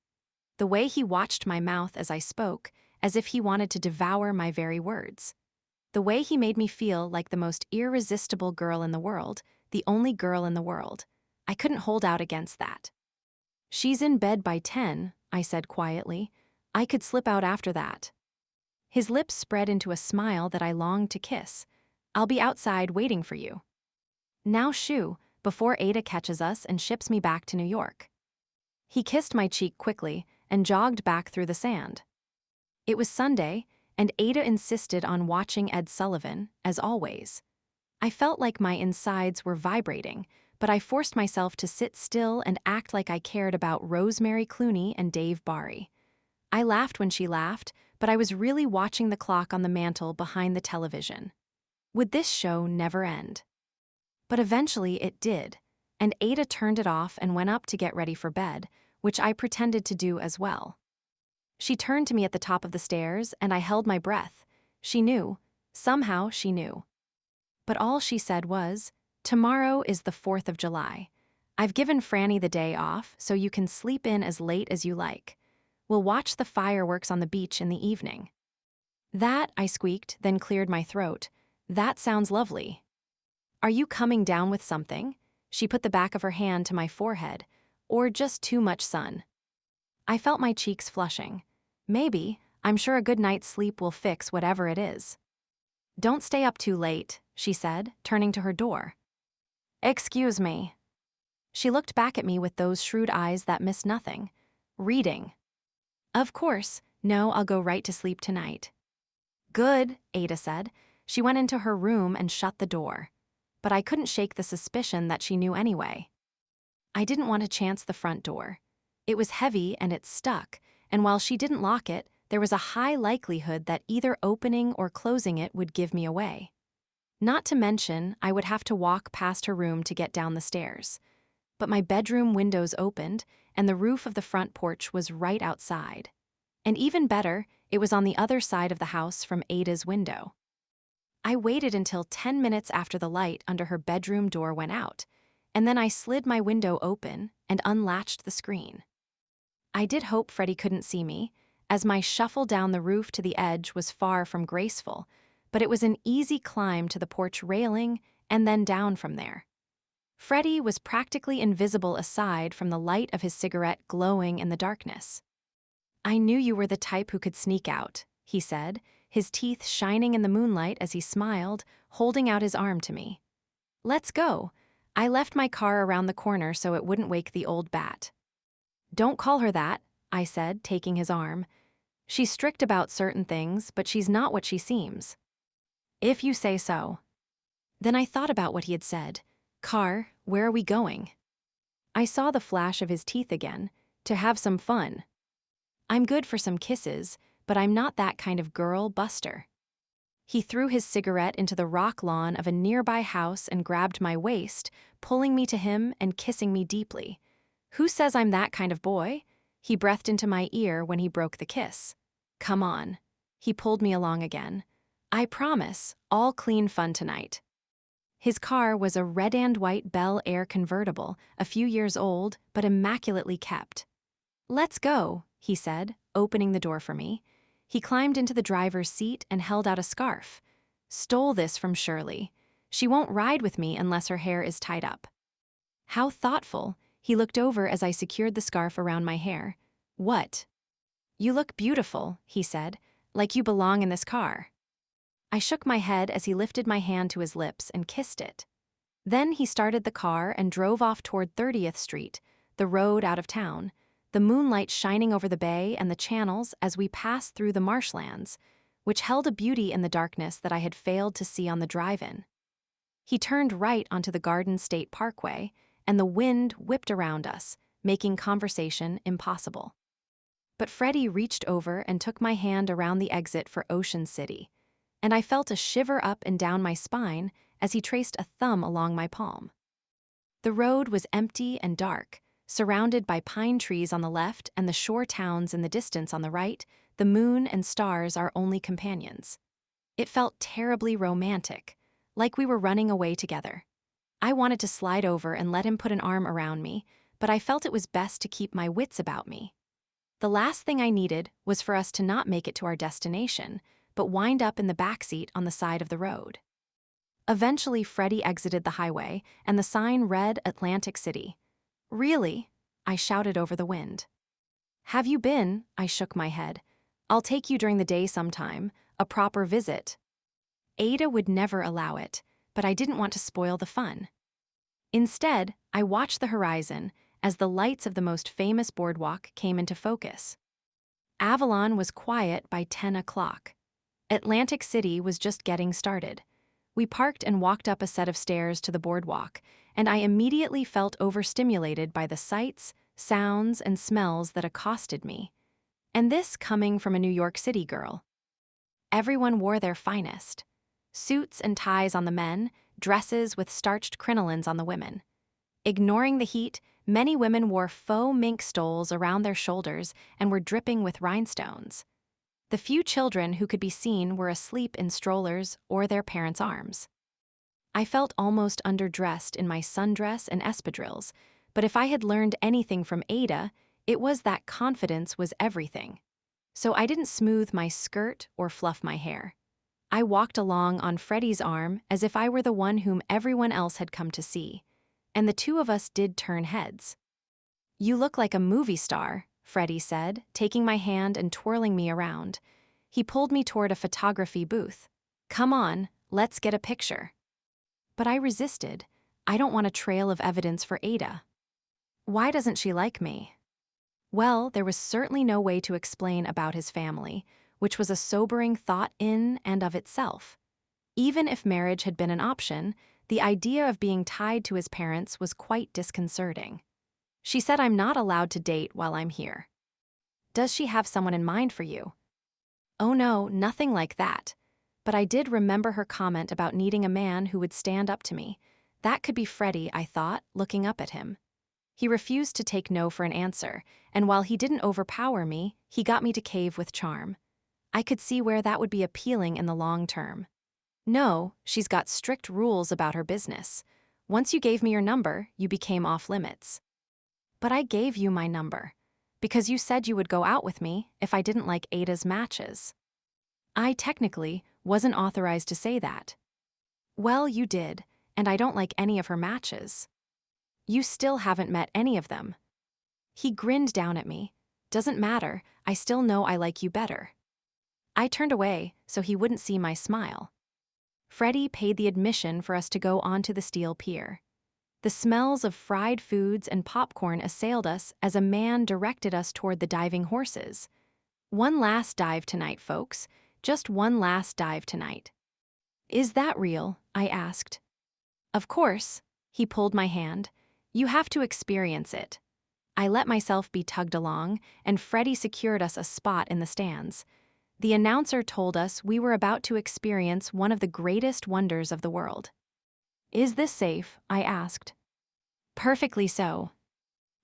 The way he watched my mouth as I spoke, as if he wanted to devour my very words. The way he made me feel like the most irresistible girl in the world, the only girl in the world. I couldn't hold out against that. She's in bed by 10, I said quietly. I could slip out after that. His lips spread into a smile that I longed to kiss. I'll be outside waiting for you. Now shoo, before Ada catches us and ships me back to New York. He kissed my cheek quickly and jogged back through the sand. It was Sunday, and Ada insisted on watching Ed Sullivan, as always. I felt like my insides were vibrating, but I forced myself to sit still and act like I cared about Rosemary Clooney and Dave Barry. I laughed when she laughed, but I was really watching the clock on the mantel behind the television. Would this show never end? But eventually it did, and Ada turned it off and went up to get ready for bed, which I pretended to do as well. She turned to me at the top of the stairs, and I held my breath. She knew. Somehow she knew. But all she said was, "Tomorrow is the 4th of July. I've given Franny the day off, so you can sleep in as late as you like. We'll watch the fireworks on the beach in the evening." "That," I squeaked, then cleared my throat. "That sounds lovely." "Are you coming down with something?" She put the back of her hand to my forehead. "Or just too much sun?" I felt my cheeks flushing. "Maybe. I'm sure a good night's sleep will fix whatever it is." "Don't stay up too late," she said, turning to her door. "Excuse me." She looked back at me with those shrewd eyes that miss nothing. "Reading." "Of course. No, I'll go right to sleep tonight." "Good," Ada said. She went into her room and shut the door. But I couldn't shake the suspicion that she knew anyway. I didn't want to chance the front door. It was heavy and it stuck, and while she didn't lock it, there was a high likelihood that either opening or closing it would give me away. Not to mention, I would have to walk past her room to get down the stairs. But my bedroom windows opened, and the roof of the front porch was right outside. And even better, it was on the other side of the house from Ada's window. I waited until 10 minutes after the light under her bedroom door went out, and then I slid my window open and unlatched the screen. I did hope Freddie couldn't see me, as my shuffle down the roof to the edge was far from graceful, but it was an easy climb to the porch railing and then down from there. Freddie was practically invisible aside from the light of his cigarette glowing in the darkness. "I knew you were the type who could sneak out," he said, his teeth shining in the moonlight as he smiled, holding out his arm to me. "Let's go. I left my car around the corner so it wouldn't wake the old bat." "Don't call her that," I said, taking his arm. "She's strict about certain things, but she's not what she seems." "If you say so." Then I thought about what he had said. "Car, where are we going?" I saw the flash of his teeth again. "To have some fun." "I'm good for some kisses, but I'm not that kind of girl, Buster." He threw his cigarette into the rock lawn of a nearby house and grabbed my waist, pulling me to him and kissing me deeply. "Who says I'm that kind of boy?" He breathed into my ear when he broke the kiss. "Come on." He pulled me along again. "I promise, all clean fun tonight." His car was a red and white Bel Air convertible, a few years old, but immaculately kept. "Let's go," he said, opening the door for me. He climbed into the driver's seat and held out a scarf. "Stole this from Shirley. She won't ride with me unless her hair is tied up." How thoughtful. He looked over as I secured the scarf around my hair. "What?" "You look beautiful," he said, "like you belong in this car." I shook my head as he lifted my hand to his lips and kissed it. Then he started the car and drove off toward 30th Street, the road out of town, the moonlight shining over the bay and the channels as we passed through the marshlands, which held a beauty in the darkness that I had failed to see on the drive-in. He turned right onto the Garden State Parkway, and the wind whipped around us, making conversation impossible. But Freddie reached over and took my hand around the exit for Ocean City, and I felt a shiver up and down my spine as he traced a thumb along my palm. The road was empty and dark, surrounded by pine trees on the left and the shore towns in the distance on the right. The moon and stars our only companions. It felt terribly romantic, like we were running away together. I wanted to slide over and let him put an arm around me, but I felt it was best to keep my wits about me. The last thing I needed was for us to not make it to our destination, but wind up in the backseat on the side of the road. Eventually, Freddie exited the highway, and the sign read Atlantic City. "Really?" I shouted over the wind. "Have you been?" I shook my head. "I'll take you during the day sometime, a proper visit." Ada would never allow it, but I didn't want to spoil the fun. Instead, I watched the horizon, as the lights of the most famous boardwalk came into focus. Avalon was quiet by 10 o'clock. Atlantic City was just getting started. We parked and walked up a set of stairs to the boardwalk, and I immediately felt overstimulated by the sights, sounds, and smells that accosted me. And this coming from a New York City girl. Everyone wore their finest. Suits and ties on the men, dresses with starched crinolines on the women. Ignoring the heat, many women wore faux mink stoles around their shoulders and were dripping with rhinestones. The few children who could be seen were asleep in strollers or their parents' arms. I felt almost underdressed in my sundress and espadrilles, but if I had learned anything from Ada, it was that confidence was everything. So I didn't smooth my skirt or fluff my hair. I walked along on Freddie's arm as if I were the one whom everyone else had come to see, and the two of us did turn heads. "You look like a movie star," Freddie said, taking my hand and twirling me around. He pulled me toward a photography booth. "Come on, let's get a picture." But I resisted. I don't want a trail of evidence for Ada. Why doesn't she like me? Well, there was certainly no way to explain about his family, which was a sobering thought in and of itself. Even if marriage had been an option, the idea of being tied to his parents was quite disconcerting. She said I'm not allowed to date while I'm here. Does she have someone in mind for you? Oh no, nothing like that. But I did remember her comment about needing a man who would stand up to me. That could be Freddie, I thought, looking up at him. He refused to take no for an answer, and while he didn't overpower me, he got me to cave with charm. I could see where that would be appealing in the long term. No, she's got strict rules about her business. Once you gave me your number, you became off limits. But I gave you my number, because you said you would go out with me if I didn't like Ada's matches. I technically wasn't authorized to say that. Well, you did, and I don't like any of her matches. You still haven't met any of them. He grinned down at me. Doesn't matter, I still know I like you better. I turned away so he wouldn't see my smile. Freddie paid the admission for us to go onto the steel pier. The smells of fried foods and popcorn assailed us as a man directed us toward the diving horses. One last dive tonight, folks. Just one last dive tonight. Is that real? I asked. Of course. He pulled my hand. You have to experience it. I let myself be tugged along, and Freddie secured us a spot in the stands. The announcer told us we were about to experience one of the greatest wonders of the world. Is this safe? I asked. Perfectly so.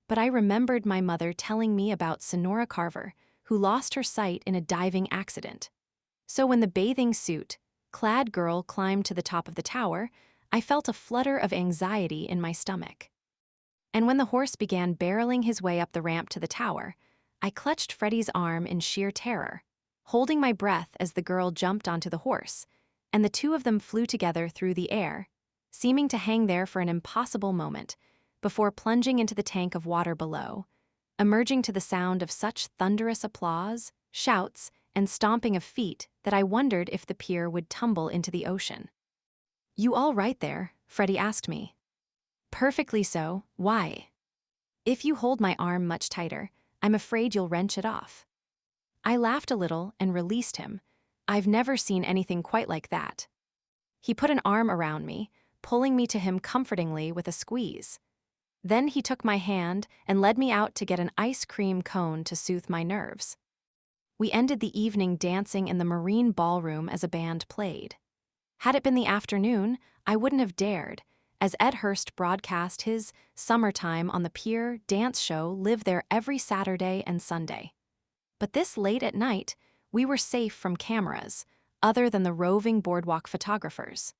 But I remembered my mother telling me about Sonora Carver, who lost her sight in a diving accident. So when the bathing suit, clad girl climbed to the top of the tower, I felt a flutter of anxiety in my stomach. And when the horse began barreling his way up the ramp to the tower, I clutched Freddie's arm in sheer terror, holding my breath as the girl jumped onto the horse, and the two of them flew together through the air, seeming to hang there for an impossible moment, before plunging into the tank of water below, emerging to the sound of such thunderous applause, shouts, and stomping of feet that I wondered if the pier would tumble into the ocean. You all right there? Freddie asked me. Perfectly so. Why? If you hold my arm much tighter, I'm afraid you'll wrench it off. I laughed a little and released him. I've never seen anything quite like that. He put an arm around me, pulling me to him comfortingly with a squeeze. Then he took my hand and led me out to get an ice cream cone to soothe my nerves. We ended the evening dancing in the Marine Ballroom as a band played. Had it been the afternoon, I wouldn't have dared, as Ed Hurst broadcast his Summertime on the Pier dance show live there every Saturday and Sunday. But this late at night, we were safe from cameras, other than the roving boardwalk photographers.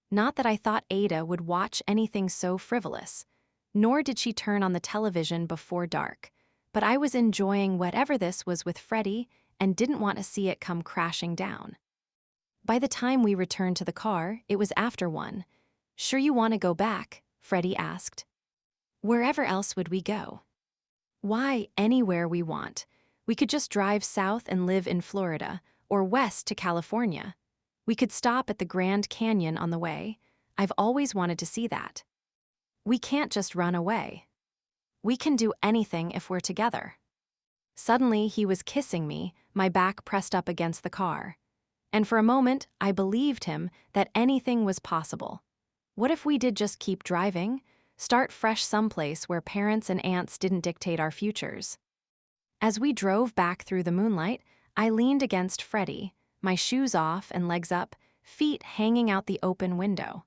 Not that I thought Ada would watch anything so frivolous, nor did she turn on the television before dark, but I was enjoying whatever this was with Freddie and didn't want to see it come crashing down. By the time we returned to the car, it was after 1. Sure you want to go back? Freddie asked. Wherever else would we go? Why, anywhere we want. We could just drive south and live in Florida, or west to California. We could stop at the Grand Canyon on the way. I've always wanted to see that. We can't just run away. We can do anything if we're together. Suddenly, he was kissing me, my back pressed up against the car. And for a moment, I believed him that anything was possible. What if we did just keep driving? Start fresh someplace where parents and aunts didn't dictate our futures. As we drove back through the moonlight, I leaned against Freddie, my shoes off and legs up, feet hanging out the open window.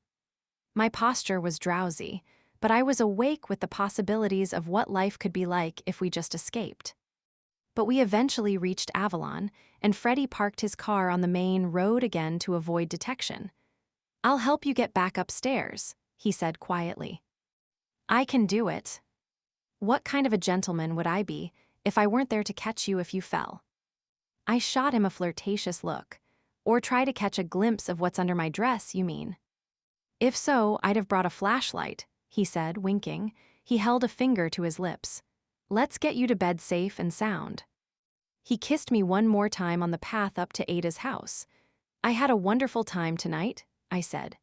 My posture was drowsy, but I was awake with the possibilities of what life could be like if we just escaped. But we eventually reached Avalon, and Freddie parked his car on the main road again to avoid detection. "I'll help you get back upstairs," he said quietly. "I can do it." What kind of a gentleman would I be if I weren't there to catch you if you fell? I shot him a flirtatious look. "Or try to catch a glimpse of what's under my dress, you mean?" "If so, I'd have brought a flashlight," he said, winking. He held a finger to his lips. "Let's get you to bed safe and sound." He kissed me one more time on the path up to Ada's house. "I had a wonderful time tonight," I said.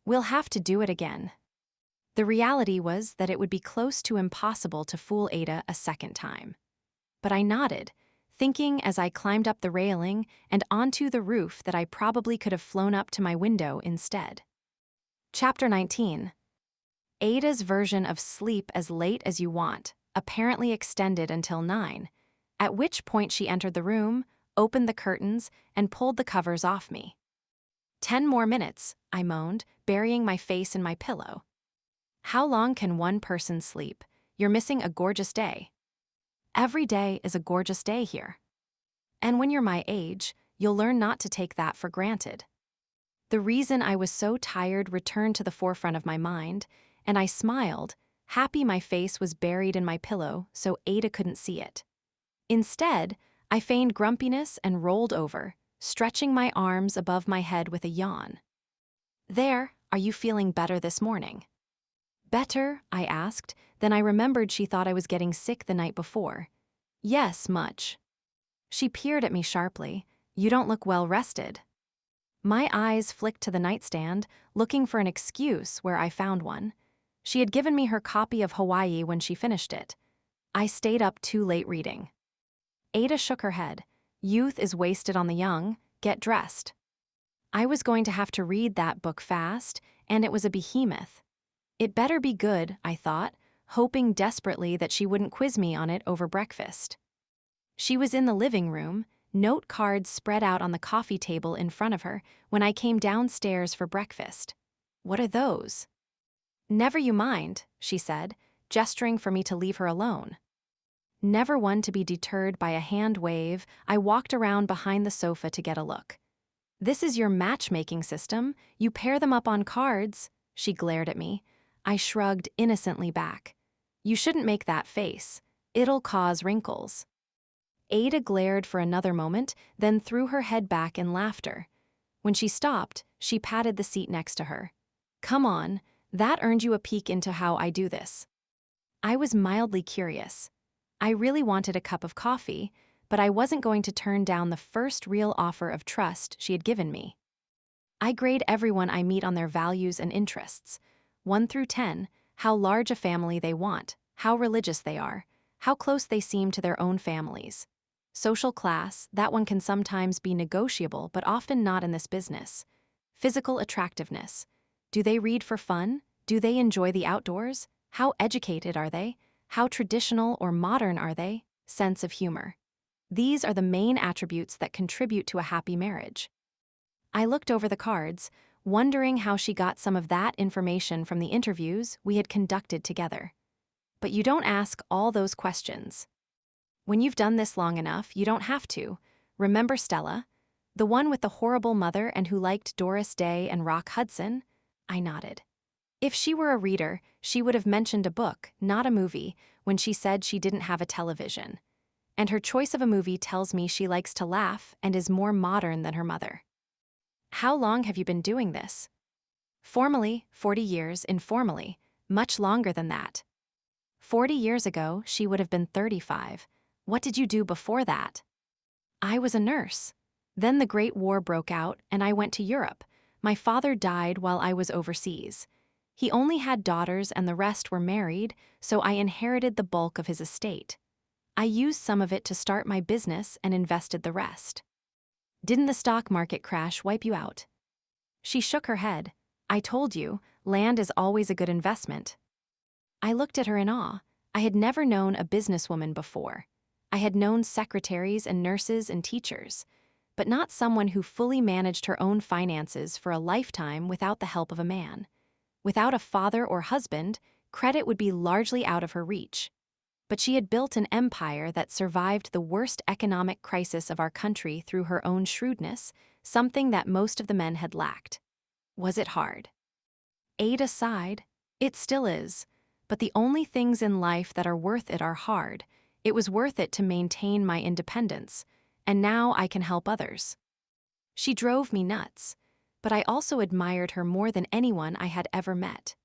"We'll have to do it again." The reality was that it would be close to impossible to fool Ada a second time. But I nodded, thinking as I climbed up the railing and onto the roof that I probably could have flown up to my window instead. Chapter 19. Ada's version of sleep as late as you want apparently extended until 9, at which point she entered the room, opened the curtains, and pulled the covers off me. 10 more minutes, I moaned, burying my face in my pillow. How long can one person sleep? You're missing a gorgeous day. Every day is a gorgeous day here. And when you're my age, you'll learn not to take that for granted. The reason I was so tired returned to the forefront of my mind, and I smiled, happy my face was buried in my pillow so Ada couldn't see it. Instead, I feigned grumpiness and rolled over, stretching my arms above my head with a yawn. "There, are you feeling better this morning?" "Better?" I asked, then I remembered she thought I was getting sick the night before. "Yes, much." She peered at me sharply. "You don't look well rested." My eyes flicked to the nightstand, looking for an excuse where I found one. She had given me her copy of Hawaii when she finished it. I stayed up too late reading. Ada shook her head. "Youth is wasted on the young. Get dressed." I was going to have to read that book fast, and it was a behemoth. It better be good, I thought, hoping desperately that she wouldn't quiz me on it over breakfast. She was in the living room, note cards spread out on the coffee table in front of her, when I came downstairs for breakfast. "What are those?" "Never you mind," she said, gesturing for me to leave her alone. Never one to be deterred by a hand wave, I walked around behind the sofa to get a look. "This is your matchmaking system. You pair them up on cards," she glared at me. I shrugged innocently back. "You shouldn't make that face. It'll cause wrinkles." Ada glared for another moment, then threw her head back in laughter. When she stopped, she patted the seat next to her. "Come on, that earned you a peek into how I do this." I was mildly curious. I really wanted a cup of coffee, but I wasn't going to turn down the first real offer of trust she had given me. I grade everyone I meet on their values and interests. 1 through 10, how large a family they want, how religious they are, how close they seem to their own families. Social class, that one can sometimes be negotiable but often not in this business. Physical attractiveness. Do they read for fun? Do they enjoy the outdoors? How educated are they? How traditional or modern are they? Sense of humor. These are the main attributes that contribute to a happy marriage. I looked over the cards, wondering how she got some of that information from the interviews we had conducted together. But you don't ask all those questions. When you've done this long enough, you don't have to. Remember Stella? The one with the horrible mother and who liked Doris Day and Rock Hudson? I nodded. If she were a reader, she would have mentioned a book, not a movie, when she said she didn't have a television. And her choice of a movie tells me she likes to laugh and is more modern than her mother. How long have you been doing this? Formally, 40 years, informally, much longer than that. 40 years ago, she would have been 35. What did you do before that? I was a nurse. Then the Great War broke out, and I went to Europe. My father died while I was overseas. He only had daughters and the rest were married, so I inherited the bulk of his estate. I used some of it to start my business and invested the rest. Didn't the stock market crash wipe you out? She shook her head. I told you, land is always a good investment. I looked at her in awe. I had never known a businesswoman before. I had known secretaries and nurses and teachers, but not someone who fully managed her own finances for a lifetime without the help of a man. Without a father or husband, credit would be largely out of her reach. But she had built an empire that survived the worst economic crisis of our country through her own shrewdness, something that most of the men had lacked. Was it hard? Ada sighed. It still is. But the only things in life that are worth it are hard. It was worth it to maintain my independence, and now I can help others. She drove me nuts, but I also admired her more than anyone I had ever met.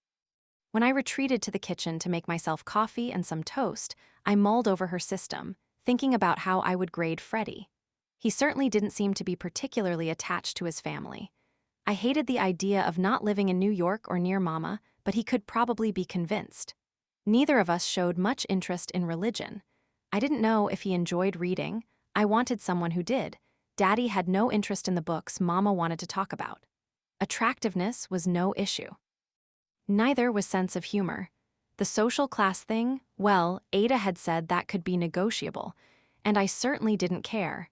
When I retreated to the kitchen to make myself coffee and some toast, I mulled over her system, thinking about how I would grade Freddie. He certainly didn't seem to be particularly attached to his family. I hated the idea of not living in New York or near Mama, but he could probably be convinced. Neither of us showed much interest in religion. I didn't know if he enjoyed reading. I wanted someone who did. Daddy had no interest in the books Mama wanted to talk about. Attractiveness was no issue. Neither was sense of humor. The social class thing, well, Ada had said that could be negotiable, and I certainly didn't care.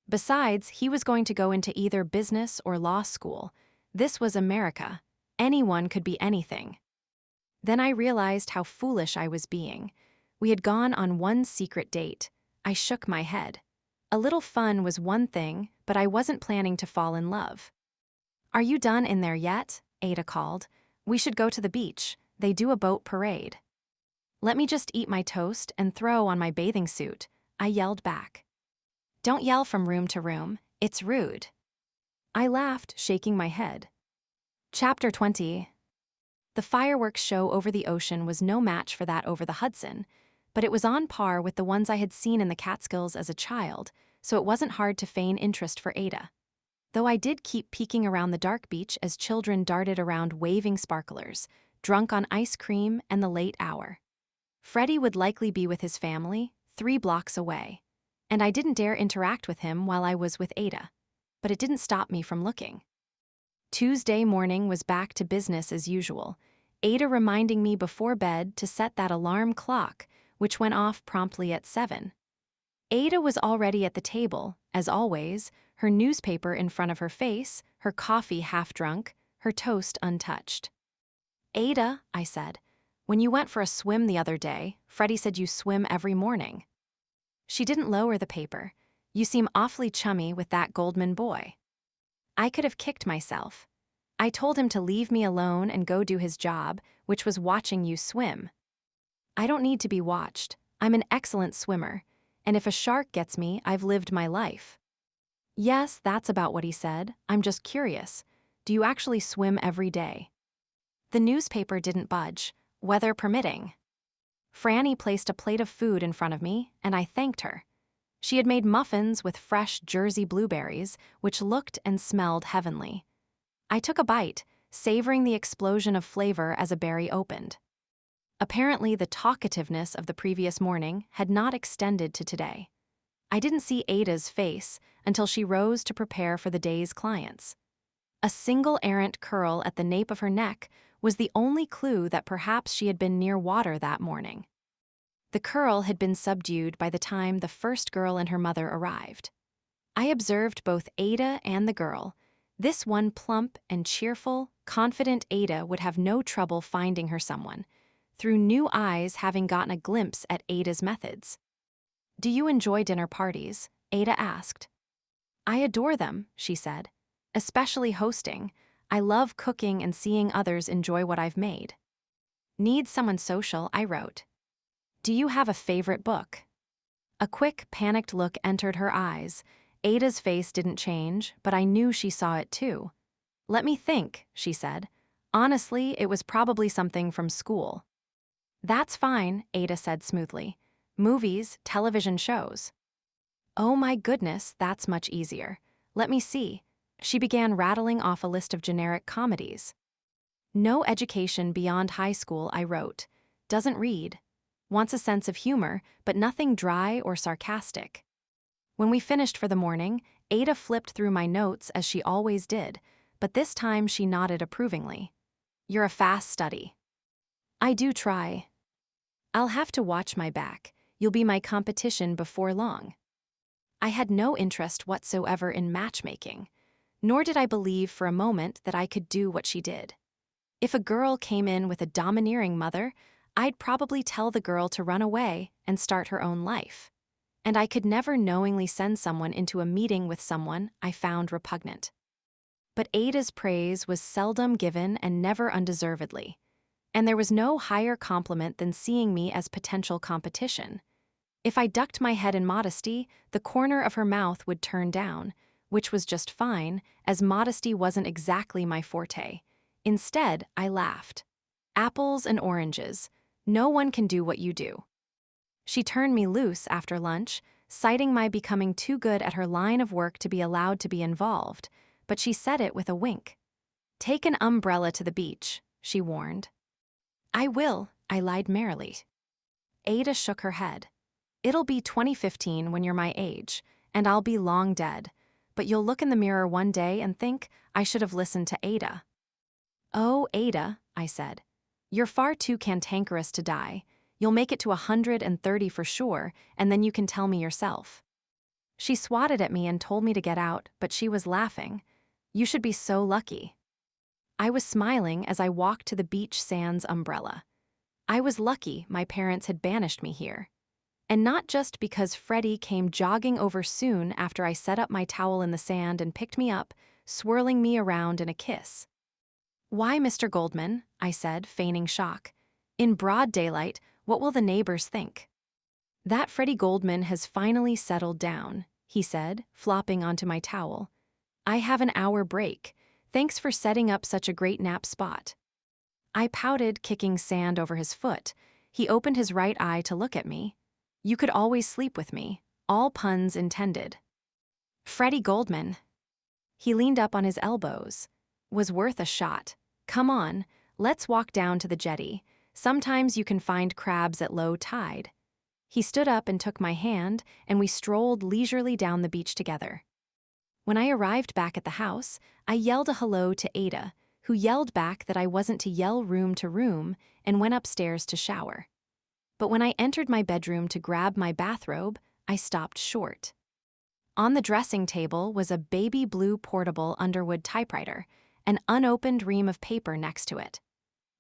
Besides, he was going to go into either business or law school. This was America. Anyone could be anything. Then I realized how foolish I was being. We had gone on one secret date. I shook my head. A little fun was one thing, but I wasn't planning to fall in love. Are you done in there yet? Ada called. We should go to the beach. They do a boat parade. Let me just eat my toast and throw on my bathing suit, I yelled back. Don't yell from room to room. It's rude. I laughed, shaking my head. Chapter 20. The fireworks show over the ocean was no match for that over the Hudson, but it was on par with the ones I had seen in the Catskills as a child, so it wasn't hard to feign interest for Ada. Though I did keep peeking around the dark beach as children darted around waving sparklers, drunk on ice cream and the late hour. Freddie would likely be with his family, 3 blocks away, and I didn't dare interact with him while I was with Ada, but it didn't stop me from looking. Tuesday morning was back to business as usual, Ada reminding me before bed to set that alarm clock, which went off promptly at 7. Ada was already at the table, as always, her newspaper in front of her face, her coffee half drunk, her toast untouched. Ada, I said, when you went for a swim the other day, Freddie said you swim every morning. She didn't lower the paper. You seem awfully chummy with that Goldman boy. I could have kicked myself. I told him to leave me alone and go do his job, which was watching you swim. I don't need to be watched. I'm an excellent swimmer, and if a shark gets me, I've lived my life. Yes, that's about what he said. I'm just curious. Do you actually swim every day? The newspaper didn't budge, weather permitting. Franny placed a plate of food in front of me, and I thanked her. She had made muffins with fresh Jersey blueberries, which looked and smelled heavenly. I took a bite, savoring the explosion of flavor as a berry opened. Apparently, the talkativeness of the previous morning had not extended to today. I didn't see Ada's face until she rose to prepare for the day's clients. A single errant curl at the nape of her neck was the only clue that perhaps she had been near water that morning. The curl had been subdued by the time the first girl and her mother arrived. I observed both Ada and the girl. This one plump and cheerful, confident Ada would have no trouble finding her someone, through new eyes having gotten a glimpse at Ada's methods. Do you enjoy dinner parties? Ada asked. I adore them, she said. Especially hosting. I love cooking and seeing others enjoy what I've made. Need someone social, I wrote. Do you have a favorite book? A quick, panicked look entered her eyes. Ada's face didn't change, but I knew she saw it too. Let me think, she said. Honestly, it was probably something from school. That's fine, Ada said smoothly. Movies, television shows. Oh my goodness, that's much easier. Let me see. She began rattling off a list of generic comedies. No education beyond high school, I wrote. Doesn't read. Wants a sense of humor, but nothing dry or sarcastic. When we finished for the morning, Ada flipped through my notes as she always did, but this time she nodded approvingly. You're a fast study. I do try. I'll have to watch my back. You'll be my competition before long. I had no interest whatsoever in matchmaking, nor did I believe for a moment that I could do what she did. If a girl came in with a domineering mother, I'd probably tell the girl to run away and start her own life. And I could never knowingly send someone into a meeting with someone I found repugnant. But Ada's praise was seldom given and never undeservedly, and there was no higher compliment than seeing me as potential competition. If I ducked my head in modesty, the corner of her mouth would turn down, which was just fine, as modesty wasn't exactly my forte. Instead, I laughed. Apples and oranges. No one can do what you do. She turned me loose after lunch, citing my becoming too good at her line of work to be allowed to be involved, but she said it with a wink. Take an umbrella to the beach, she warned. I will, I lied merrily. Ada shook her head. It'll be 2015 when you're my age, and I'll be long dead, but you'll look in the mirror one day and think I should have listened to Ada. Oh, Ada, I said. You're far too cantankerous to die. You'll make it to 130 for sure, and then you can tell me yourself. She swatted at me and told me to get out, but she was laughing. You should be so lucky. I was smiling as I walked to the beach sans umbrella. I was lucky my parents had banished me here. And not just because Freddie came jogging over soon after I set up my towel in the sand and picked me up, swirling me around in a kiss. Why, Mr. Goldman, I said, feigning shock. In broad daylight, what will the neighbors think? That Freddie Goldman has finally settled down, he said, flopping onto my towel. I have an hour break. Thanks for setting up such a great nap spot. I pouted, kicking sand over his foot. He opened his right eye to look at me. You could always sleep with me, all puns intended. Freddie Goldman. He leaned up on his elbows. Was worth a shot. Come on, let's walk down to the jetty. Sometimes you can find crabs at low tide. He stood up and took my hand, and we strolled leisurely down the beach together. When I arrived back at the house, I yelled a hello to Ada, who yelled back that I wasn't to yell room to room, and went upstairs to shower. But when I entered my bedroom to grab my bathrobe, I stopped short. On the dressing table was a baby blue portable Underwood typewriter, an unopened ream of paper next to it.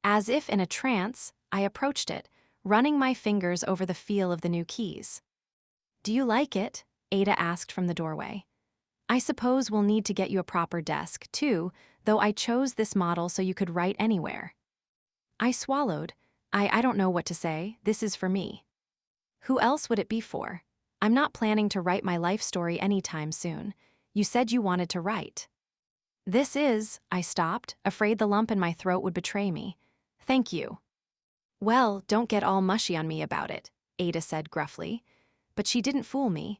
As if in a trance, I approached it, running my fingers over the feel of the new keys. Do you like it? Ada asked from the doorway. I suppose we'll need to get you a proper desk, too, though I chose this model so you could write anywhere. I swallowed. I don't know what to say. This is for me. Who else would it be for? I'm not planning to write my life story anytime soon. You said you wanted to write. This is, I stopped, afraid the lump in my throat would betray me. Thank you. Well, don't get all mushy on me about it, Ada said gruffly. But she didn't fool me.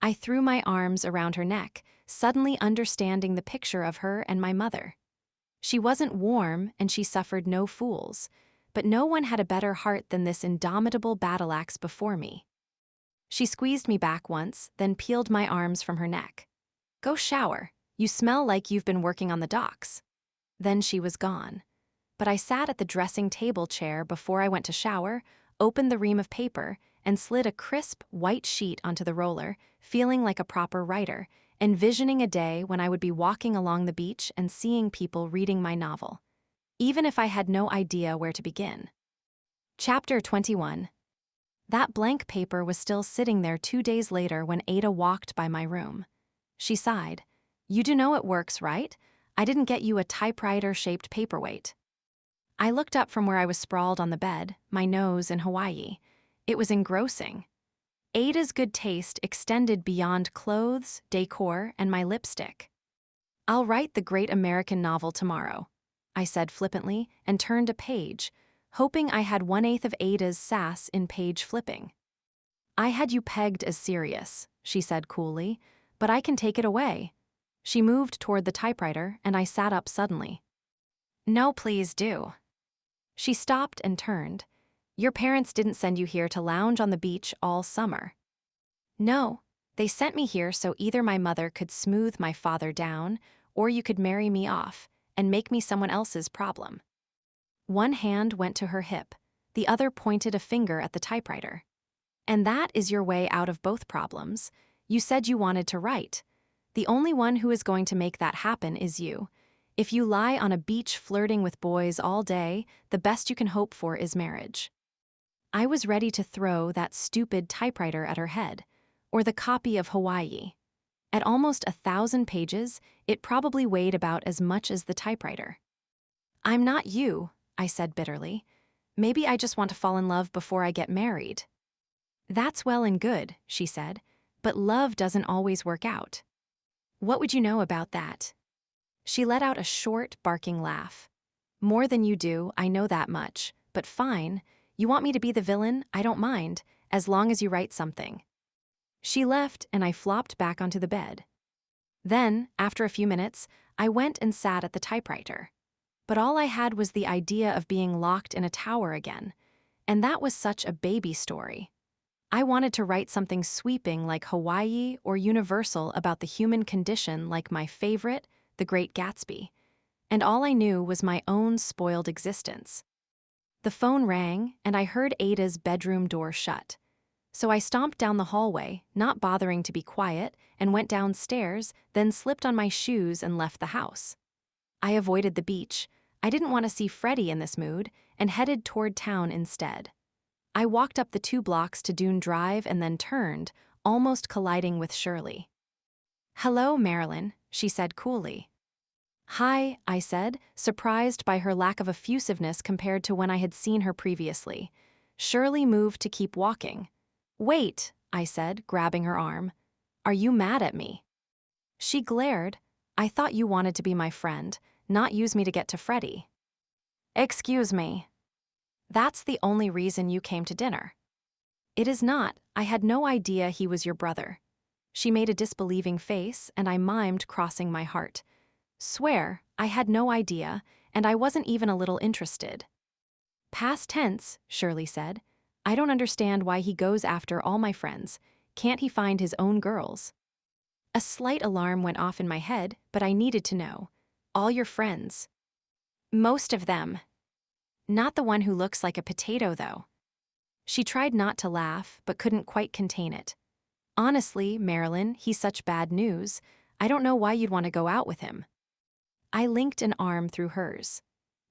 I threw my arms around her neck, suddenly understanding the picture of her and my mother. She wasn't warm and she suffered no fools, but no one had a better heart than this indomitable battle axe before me. She squeezed me back once, then peeled my arms from her neck. Go shower. You smell like you've been working on the docks. Then she was gone. But I sat at the dressing table chair before I went to shower, opened the ream of paper, and slid a crisp, white sheet onto the roller, feeling like a proper writer, envisioning a day when I would be walking along the beach and seeing people reading my novel, even if I had no idea where to begin. Chapter 21. That blank paper was still sitting there 2 days later when Ada walked by my room. She sighed. You do know it works, right? I didn't get you a typewriter-shaped paperweight. I looked up from where I was sprawled on the bed, my nose in Hawaii. It was engrossing. Ada's good taste extended beyond clothes, decor, and my lipstick. I'll write the great American novel tomorrow, I said flippantly and turned a page, hoping I had 1/8 of Ada's sass in page flipping. I had you pegged as serious, she said coolly, but I can take it away. She moved toward the typewriter, and I sat up suddenly. No, please do. She stopped and turned. Your parents didn't send you here to lounge on the beach all summer. No, they sent me here so either my mother could smooth my father down, or you could marry me off and make me someone else's problem. One hand went to her hip, the other pointed a finger at the typewriter. And that is your way out of both problems. You said you wanted to write. The only one who is going to make that happen is you. If you lie on a beach flirting with boys all day, the best you can hope for is marriage. I was ready to throw that stupid typewriter at her head, or the copy of Hawaii. At almost 1,000 pages, it probably weighed about as much as the typewriter. I'm not you, I said bitterly. Maybe I just want to fall in love before I get married. That's well and good, she said, but love doesn't always work out. What would you know about that? She let out a short, barking laugh. More than you do, I know that much, but fine. You want me to be the villain? I don't mind, as long as you write something. She left, and I flopped back onto the bed. Then, after a few minutes, I went and sat at the typewriter. But all I had was the idea of being locked in a tower again, and that was such a baby story. I wanted to write something sweeping like Hawaii or universal about the human condition like my favorite, The Great Gatsby. And all I knew was my own spoiled existence. The phone rang, and I heard Ada's bedroom door shut. So I stomped down the hallway, not bothering to be quiet, and went downstairs, then slipped on my shoes and left the house. I avoided the beach. I didn't want to see Freddie in this mood, and headed toward town instead. I walked up the 2 blocks to Dune Drive and then turned, almost colliding with Shirley. Hello, Marilyn, she said coolly. Hi, I said, surprised by her lack of effusiveness compared to when I had seen her previously. Shirley moved to keep walking. Wait, I said, grabbing her arm. Are you mad at me? She glared. I thought you wanted to be my friend, not use me to get to Freddie. Excuse me. That's the only reason you came to dinner. It is not. I had no idea he was your brother. She made a disbelieving face, and I mimed crossing my heart. Swear, I had no idea, and I wasn't even a little interested. Past tense, Shirley said. I don't understand why he goes after all my friends. Can't he find his own girls? A slight alarm went off in my head, but I needed to know. All your friends. Most of them. Not the one who looks like a potato, though. She tried not to laugh, but couldn't quite contain it. Honestly, Marilyn, he's such bad news. I don't know why you'd want to go out with him. I linked an arm through hers.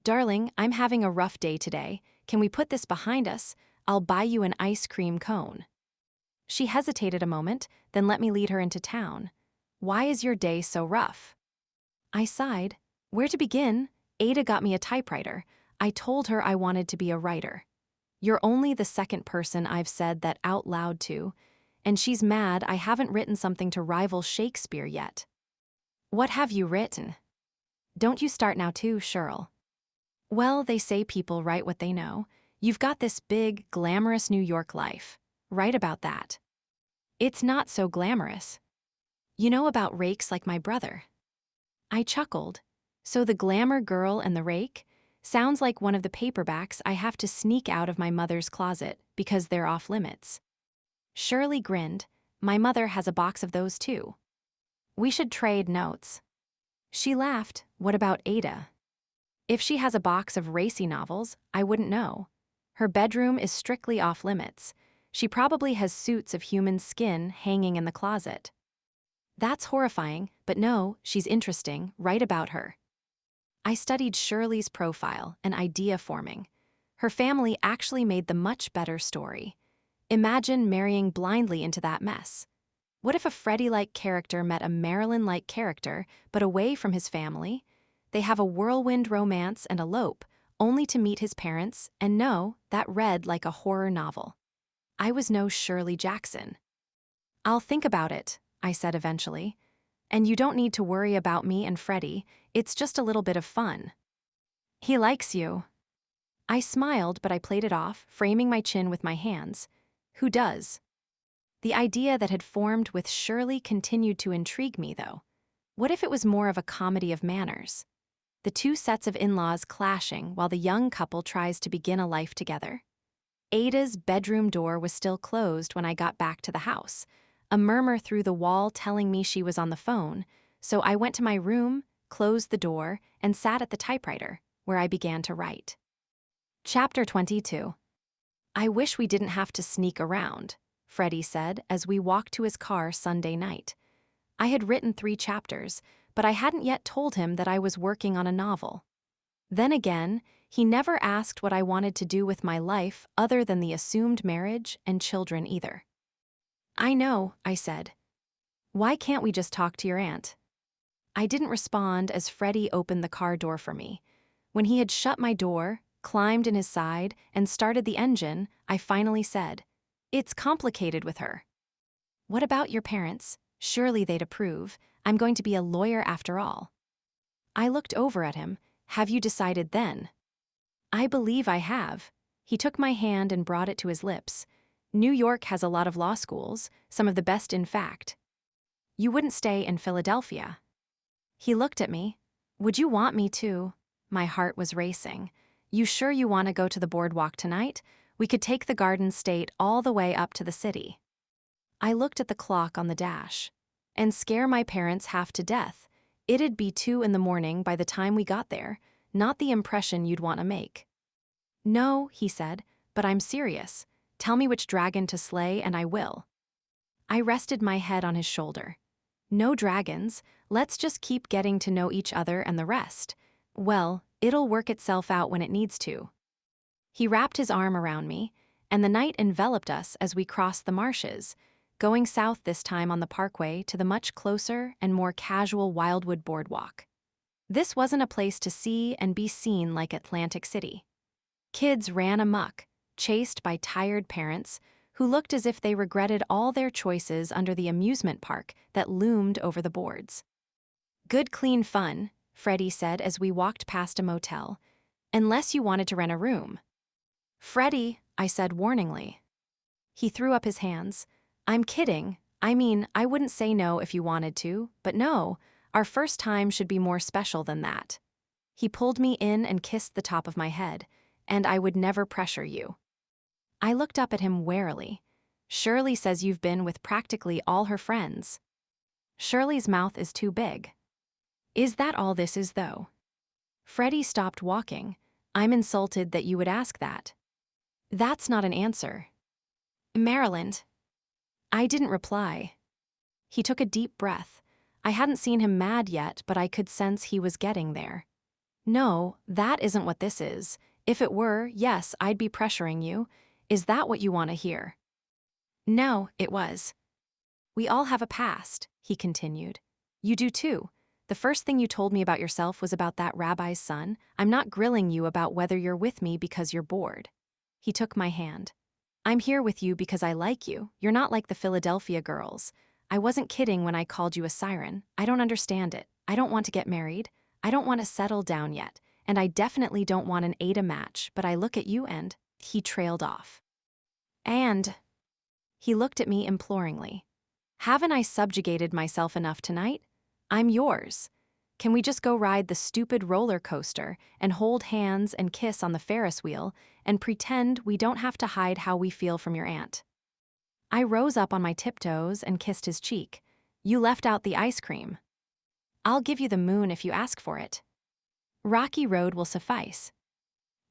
Darling, I'm having a rough day today. Can we put this behind us? I'll buy you an ice cream cone. She hesitated a moment, then let me lead her into town. Why is your day so rough? I sighed. Where to begin? Ada got me a typewriter. I told her I wanted to be a writer. You're only the second person I've said that out loud to, and she's mad I haven't written something to rival Shakespeare yet. What have you written? Don't you start now too, Shirl. Well, they say people write what they know. You've got this big, glamorous New York life. Write about that. It's not so glamorous. You know about rakes like my brother. I chuckled. So the glamour girl and the rake? Sounds like one of the paperbacks I have to sneak out of my mother's closet because they're off limits. Shirley grinned. My mother has a box of those too. We should trade notes. She laughed. What about Ada? If she has a box of racy novels, I wouldn't know. Her bedroom is strictly off limits. She probably has suits of human skin hanging in the closet. That's horrifying, but no, she's interesting. Write about her. I studied Shirley's profile and idea forming. Her family actually made the much better story. Imagine marrying blindly into that mess. What if a Freddie-like character met a Marilyn-like character, but away from his family? They have a whirlwind romance and elope, only to meet his parents, and no, that read like a horror novel. I was no Shirley Jackson. I'll think about it, I said eventually. And you don't need to worry about me and Freddie, it's just a little bit of fun. He likes you. I smiled, but I played it off, framing my chin with my hands. Who does? The idea that had formed with Shirley continued to intrigue me, though. What if it was more of a comedy of manners? the two sets of in-laws clashing while the young couple tries to begin a life together. Ada's bedroom door was still closed when I got back to the house, a murmur through the wall telling me she was on the phone, so I went to my room, closed the door, and sat at the typewriter, where I began to write. Chapter 22. I wish we didn't have to sneak around, Freddie said as we walked to his car Sunday night. I had written 3 chapters, but I hadn't yet told him that I was working on a novel. Then again, he never asked what I wanted to do with my life other than the assumed marriage and children either. I know, I said. Why can't we just talk to your aunt? I didn't respond as Freddie opened the car door for me. When he had shut my door, climbed in his side, and started the engine, I finally said, "It's complicated with her." "What about your parents? Surely they'd approve. I'm going to be a lawyer after all." I looked over at him. "Have you decided then?" "I believe I have." He took my hand and brought it to his lips. "New York has a lot of law schools, some of the best in fact. You wouldn't stay in Philadelphia." He looked at me. "Would you want me to?" My heart was racing. "You sure you want to go to the boardwalk tonight? We could take the Garden State all the way up to the city." I looked at the clock on the dash. "And scare my parents half to death. It'd be 2 in the morning by the time we got there, not the impression you'd want to make." "No," he said, "but I'm serious. Tell me which dragon to slay and I will." I rested my head on his shoulder. "No dragons, let's just keep getting to know each other and the rest. Well, it'll work itself out when it needs to." He wrapped his arm around me, and the night enveloped us as we crossed the marshes, going south this time on the parkway to the much closer and more casual Wildwood Boardwalk. This wasn't a place to see and be seen like Atlantic City. Kids ran amok, chased by tired parents who looked as if they regretted all their choices under the amusement park that loomed over the boards. "Good clean fun," Freddie said as we walked past a motel, "unless you wanted to rent a room." "Freddie," I said warningly. He threw up his hands. "I'm kidding. I mean, I wouldn't say no if you wanted to, but no, our first time should be more special than that." He pulled me in and kissed the top of my head, "and I would never pressure you." I looked up at him warily. "Shirley says you've been with practically all her friends." "Shirley's mouth is too big." "Is that all this is, though?" Freddie stopped walking. "I'm insulted that you would ask that." "That's not an answer." "Maryland." I didn't reply. He took a deep breath. I hadn't seen him mad yet, but I could sense he was getting there. "No, that isn't what this is. If it were, yes, I'd be pressuring you. Is that what you want to hear?" "No, it was." "We all have a past," he continued. "You do too. The first thing you told me about yourself was about that rabbi's son. I'm not grilling you about whether you're with me because you're bored." He took my hand. "I'm here with you because I like you. You're not like the Philadelphia girls. I wasn't kidding when I called you a siren. I don't understand it. I don't want to get married. I don't want to settle down yet. And I definitely don't want an Ada match, but I look at you and..." He trailed off. "And..." He looked at me imploringly. "Haven't I subjugated myself enough tonight? I'm yours. Can we just go ride the stupid roller coaster and hold hands and kiss on the Ferris wheel and pretend we don't have to hide how we feel from your aunt?" I rose up on my tiptoes and kissed his cheek. "You left out the ice cream." "I'll give you the moon if you ask for it." "Rocky Road will suffice."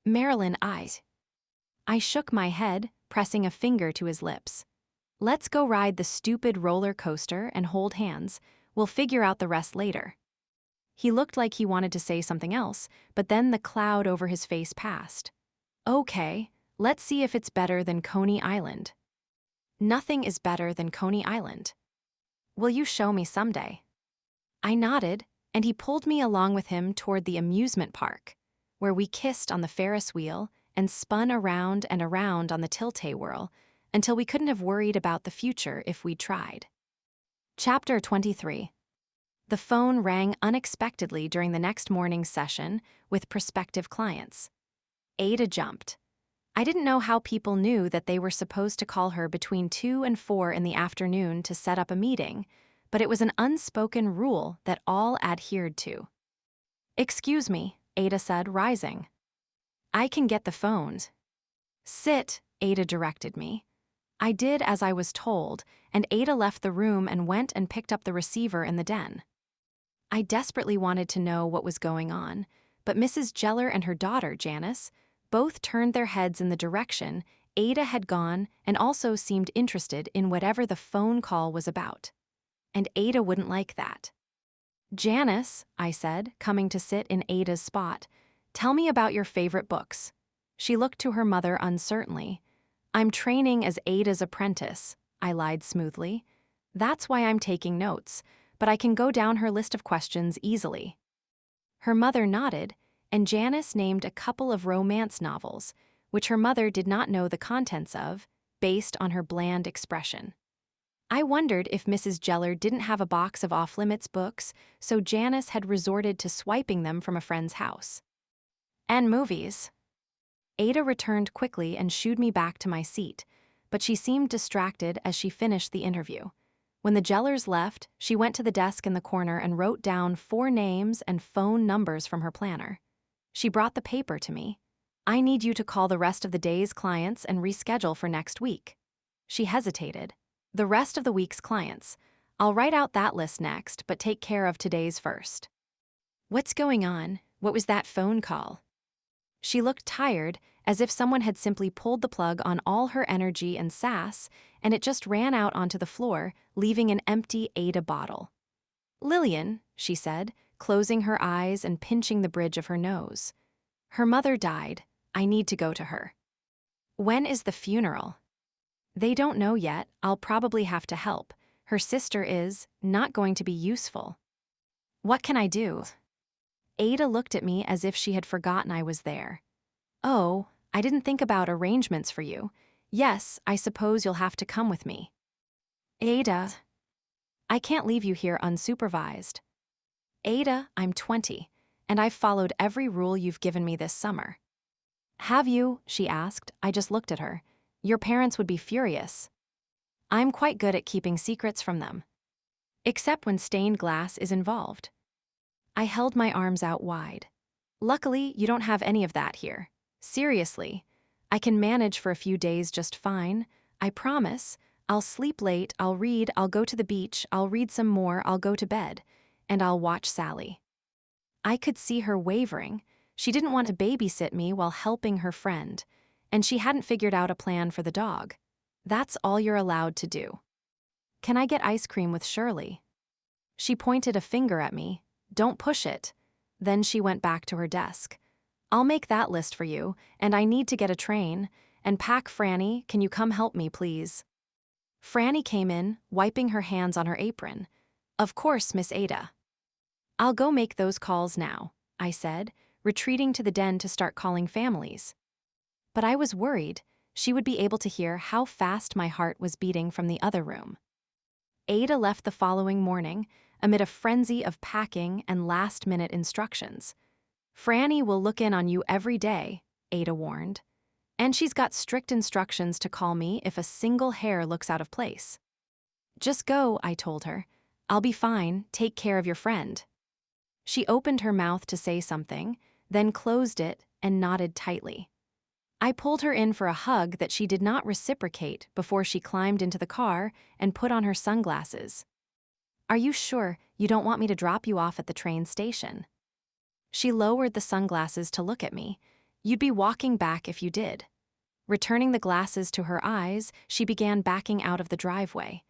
"Marilyn, I shook my head, pressing a finger to his lips. "Let's go ride the stupid roller coaster and hold hands. We'll figure out the rest later." He looked like he wanted to say something else, but then the cloud over his face passed. "Okay, let's see if it's better than Coney Island." "Nothing is better than Coney Island." "Will you show me someday?" I nodded, and he pulled me along with him toward the amusement park, where we kissed on the Ferris wheel and spun around and around on the tilt-a-whirl until we couldn't have worried about the future if we'd tried. Chapter 23. The phone rang unexpectedly during the next morning's session with prospective clients. Ada jumped. I didn't know how people knew that they were supposed to call her between 2 and 4 in the afternoon to set up a meeting, but it was an unspoken rule that all adhered to. "Excuse me," Ada said, rising. "I can get the phones." "Sit," Ada directed me. I did as I was told, and Ada left the room and went and picked up the receiver in the den. I desperately wanted to know what was going on, but Mrs. Jeller and her daughter, Janice, both turned their heads in the direction Ada had gone and also seemed interested in whatever the phone call was about. And Ada wouldn't like that. "Janice," I said, coming to sit in Ada's spot, "tell me about your favorite books." She looked to her mother uncertainly. "I'm training as Ada's apprentice," I lied smoothly. "That's why I'm taking notes, but I can go down her list of questions easily." Her mother nodded, and Janice named a couple of romance novels, which her mother did not know the contents of, based on her bland expression. I wondered if Mrs. Jeller didn't have a box of off-limits books, so Janice had resorted to swiping them from a friend's house. "And movies." Ada returned quickly and shooed me back to my seat, but she seemed distracted as she finished the interview. When the Jellers left, she went to the desk in the corner and wrote down 4 names and phone numbers from her planner. She brought the paper to me. "I need you to call the rest of the day's clients and reschedule for next week." She hesitated. "The rest of the week's clients. I'll write out that list next, but take care of today's first." "What's going on? What was that phone call?" She looked tired, as if someone had simply pulled the plug on all her energy and sass, and it just ran out onto the floor, leaving an empty Ada bottle. "Lillian," she said, closing her eyes and pinching the bridge of her nose. "Her mother died. I need to go to her." "When is the funeral?" "They don't know yet. I'll probably have to help. Her sister is not going to be useful." "What can I do?" Ada looked at me as if she had forgotten I was there. "Oh, I didn't think about arrangements for you. Yes, I suppose you'll have to come with me." "Ada." "I can't leave you here unsupervised." "Ada, I'm 20, and I've followed every rule you've given me this summer." "Have you?" she asked. I just looked at her. "Your parents would be furious." "I'm quite good at keeping secrets from them." "Except when stained glass is involved." I held my arms out wide. "Luckily, you don't have any of that here. Seriously. I can manage for a few days just fine. I promise. I'll sleep late, I'll read, I'll go to the beach, I'll read some more, I'll go to bed. And I'll watch Sally." I could see her wavering. She didn't want to babysit me while helping her friend. And she hadn't figured out a plan for the dog. "That's all you're allowed to do." "Can I get ice cream with Shirley?" She pointed a finger at me. "Don't push it." Then she went back to her desk. "I'll make that list for you, and I need to get a train. And pack Franny, can you come help me, please?" Franny came in, wiping her hands on her apron. "Of course, Miss Ada." "I'll go make those calls now," I said, retreating to the den to start calling families. But I was worried she would be able to hear how fast my heart was beating from the other room. Ada left the following morning, amid a frenzy of packing and last-minute instructions. "Franny will look in on you every day," Ada warned. "And she's got strict instructions to call me if a single hair looks out of place." "Just go," I told her. "I'll be fine. Take care of your friend." She opened her mouth to say something, then closed it and nodded tightly. I pulled her in for a hug that she did not reciprocate before she climbed into the car and put on her sunglasses. "Are you sure you don't want me to drop you off at the train station?" She lowered the sunglasses to look at me. "You'd be walking back if you did." Returning the glasses to her eyes, she began backing out of the driveway.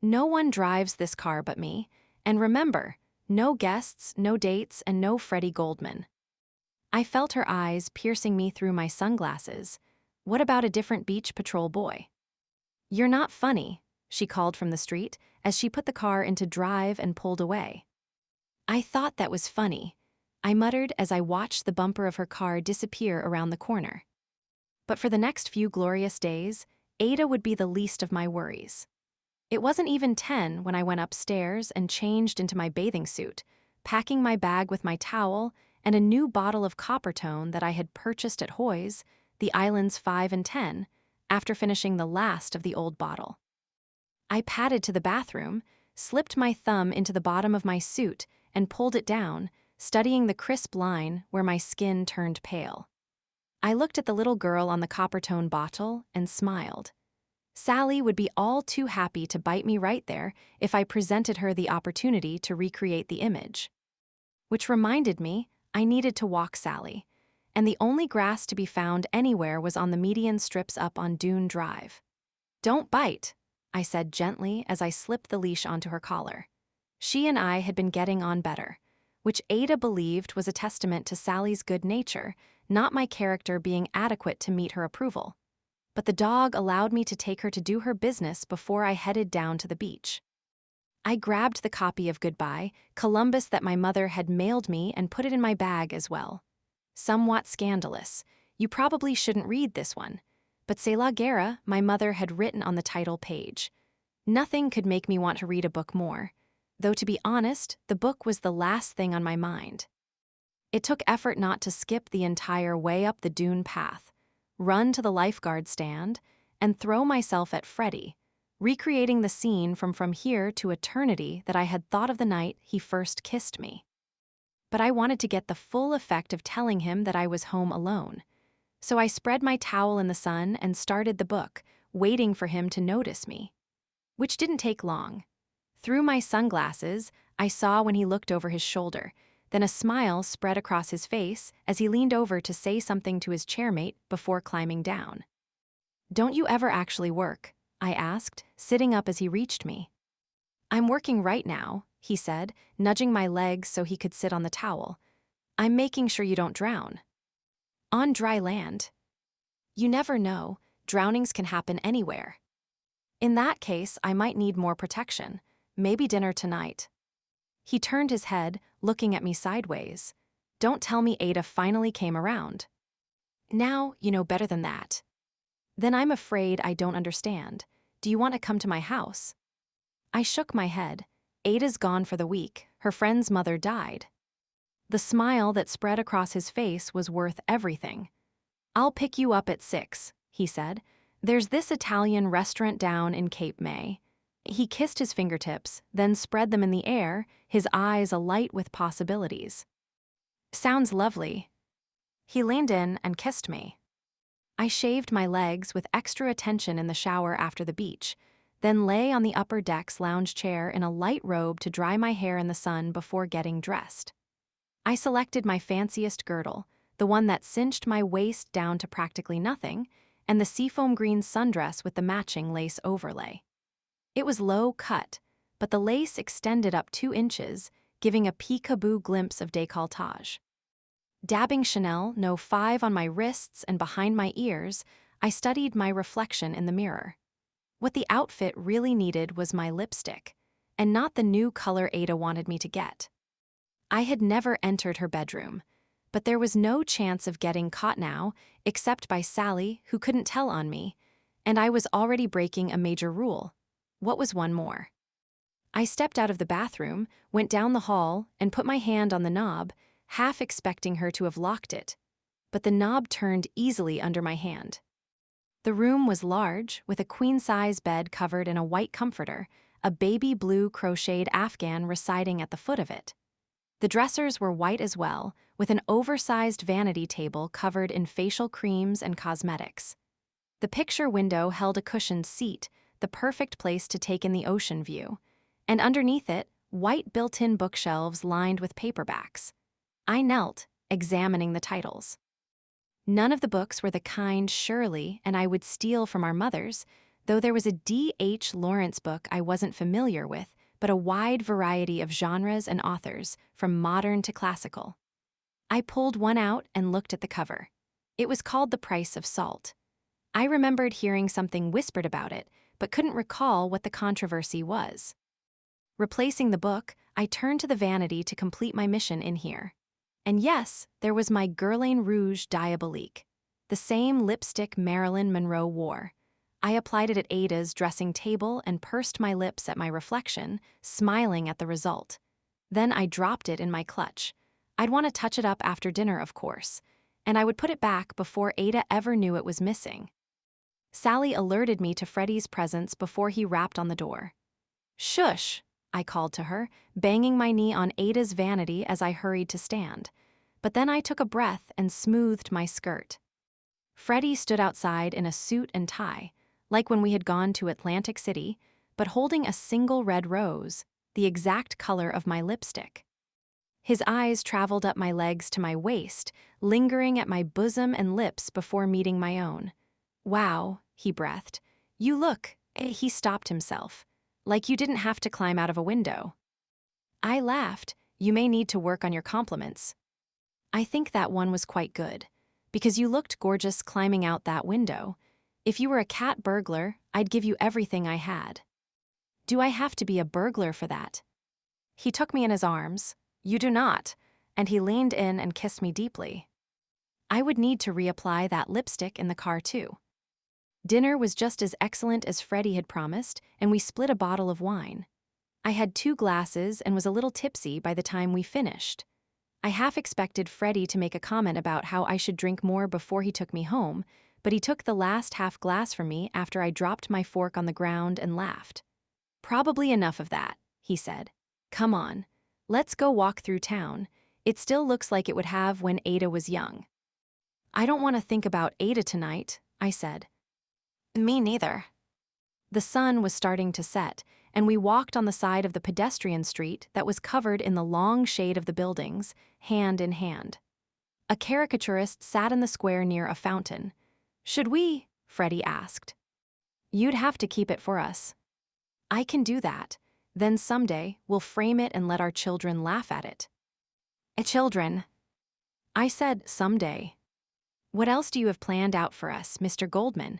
"No one drives this car but me. And remember, no guests, no dates, and no Freddie Goldman." I felt her eyes piercing me through my sunglasses. "What about a different beach patrol boy?" "You're not funny," she called from the street as she put the car into drive and pulled away. "I thought that was funny," I muttered as I watched the bumper of her car disappear around the corner. But for the next few glorious days, Ada would be the least of my worries. It wasn't even 10 when I went upstairs and changed into my bathing suit, packing my bag with my towel and a new bottle of Coppertone that I had purchased at Hoy's, the Islands 5 and 10, after finishing the last of the old bottle. I padded to the bathroom, slipped my thumb into the bottom of my suit, and pulled it down, studying the crisp line where my skin turned pale. I looked at the little girl on the copper-tone bottle and smiled. Sally would be all too happy to bite me right there if I presented her the opportunity to recreate the image. Which reminded me, I needed to walk Sally, and the only grass to be found anywhere was on the median strips up on Dune Drive. "Don't bite," I said gently as I slipped the leash onto her collar. She and I had been getting on better, which Ada believed was a testament to Sally's good nature, not my character being adequate to meet her approval. But the dog allowed me to take her to do her business before I headed down to the beach. I grabbed the copy of Goodbye, Columbus that my mother had mailed me and put it in my bag as well. Somewhat scandalous. You probably shouldn't read this one. But C'est la guerre, my mother had written on the title page. Nothing could make me want to read a book more. Though to be honest, the book was the last thing on my mind. It took effort not to skip the entire way up the dune path, run to the lifeguard stand, and throw myself at Freddie, recreating the scene from here to eternity that I had thought of the night he first kissed me. But I wanted to get the full effect of telling him that I was home alone. So I spread my towel in the sun and started the book, waiting for him to notice me. Which didn't take long. Through my sunglasses, I saw when he looked over his shoulder, then a smile spread across his face as he leaned over to say something to his chairmate before climbing down. "Don't you ever actually work?" I asked, sitting up as he reached me. "I'm working right now," he said, nudging my legs so he could sit on the towel. "I'm making sure you don't drown." "On dry land." "You never know, drownings can happen anywhere." "In that case, I might need more protection. Maybe dinner tonight." He turned his head, looking at me sideways. Don't tell me Ada finally came around. "Now you know better than that." "Then I'm afraid I don't understand. Do you want to come to my house?" I shook my head. Ada's gone for the week. Her friend's mother died. The smile that spread across his face was worth everything. "I'll pick you up at 6, he said. "There's this Italian restaurant down in Cape May." He kissed his fingertips, then spread them in the air, his eyes alight with possibilities. "Sounds lovely." He leaned in and kissed me. I shaved my legs with extra attention in the shower after the beach, then lay on the upper deck's lounge chair in a light robe to dry my hair in the sun before getting dressed. I selected my fanciest girdle, the one that cinched my waist down to practically nothing, and the seafoam green sundress with the matching lace overlay. It was low cut, but the lace extended up 2 inches, giving a peekaboo glimpse of décolletage. Dabbing Chanel No. 5 on my wrists and behind my ears, I studied my reflection in the mirror. What the outfit really needed was my lipstick, and not the new color Ada wanted me to get. I had never entered her bedroom, but there was no chance of getting caught now, except by Sally, who couldn't tell on me, and I was already breaking a major rule. What was one more? I stepped out of the bathroom, went down the hall, and put my hand on the knob, half expecting her to have locked it, but the knob turned easily under my hand. The room was large, with a queen-size bed covered in a white comforter, a baby blue crocheted afghan residing at the foot of it. The dressers were white as well, with an oversized vanity table covered in facial creams and cosmetics. The picture window held a cushioned seat, the perfect place to take in the ocean view, and underneath it, white built-in bookshelves lined with paperbacks. I knelt, examining the titles. None of the books were the kind Shirley and I would steal from our mothers, though there was a D.H. Lawrence book I wasn't familiar with, but a wide variety of genres and authors, from modern to classical. I pulled one out and looked at the cover. It was called The Price of Salt. I remembered hearing something whispered about it, but couldn't recall what the controversy was. Replacing the book, I turned to the vanity to complete my mission in here. And yes, there was my Guerlain Rouge Diabolique, the same lipstick Marilyn Monroe wore. I applied it at Ada's dressing table and pursed my lips at my reflection, smiling at the result. Then I dropped it in my clutch. I'd want to touch it up after dinner, of course, and I would put it back before Ada ever knew it was missing. Sally alerted me to Freddie's presence before he rapped on the door. "Shush," I called to her, banging my knee on Ada's vanity as I hurried to stand. But then I took a breath and smoothed my skirt. Freddie stood outside in a suit and tie, like when we had gone to Atlantic City, but holding a single red rose, the exact color of my lipstick. His eyes traveled up my legs to my waist, lingering at my bosom and lips before meeting my own. "Wow," he breathed. "You look," he stopped himself, "like you didn't have to climb out of a window." I laughed. "You may need to work on your compliments." "I think that one was quite good, because you looked gorgeous climbing out that window. If you were a cat burglar, I'd give you everything I had." "Do I have to be a burglar for that?" He took me in his arms. "You do not," and he leaned in and kissed me deeply. I would need to reapply that lipstick in the car too. Dinner was just as excellent as Freddie had promised, and we split a bottle of wine. I had 2 glasses and was a little tipsy by the time we finished. I half expected Freddie to make a comment about how I should drink more before he took me home, but he took the last half glass from me after I dropped my fork on the ground and laughed. "Probably enough of that," he said. "Come on, let's go walk through town. It still looks like it would have when Ada was young." "I don't want to think about Ada tonight," I said. "Me neither." The sun was starting to set, and we walked on the side of the pedestrian street that was covered in the long shade of the buildings, hand in hand. A caricaturist sat in the square near a fountain. "Should we?" Freddie asked. "You'd have to keep it for us." "I can do that. Then someday we'll frame it and let our children laugh at it." Children." I said someday. "What else do you have planned out for us, Mr. Goldman?"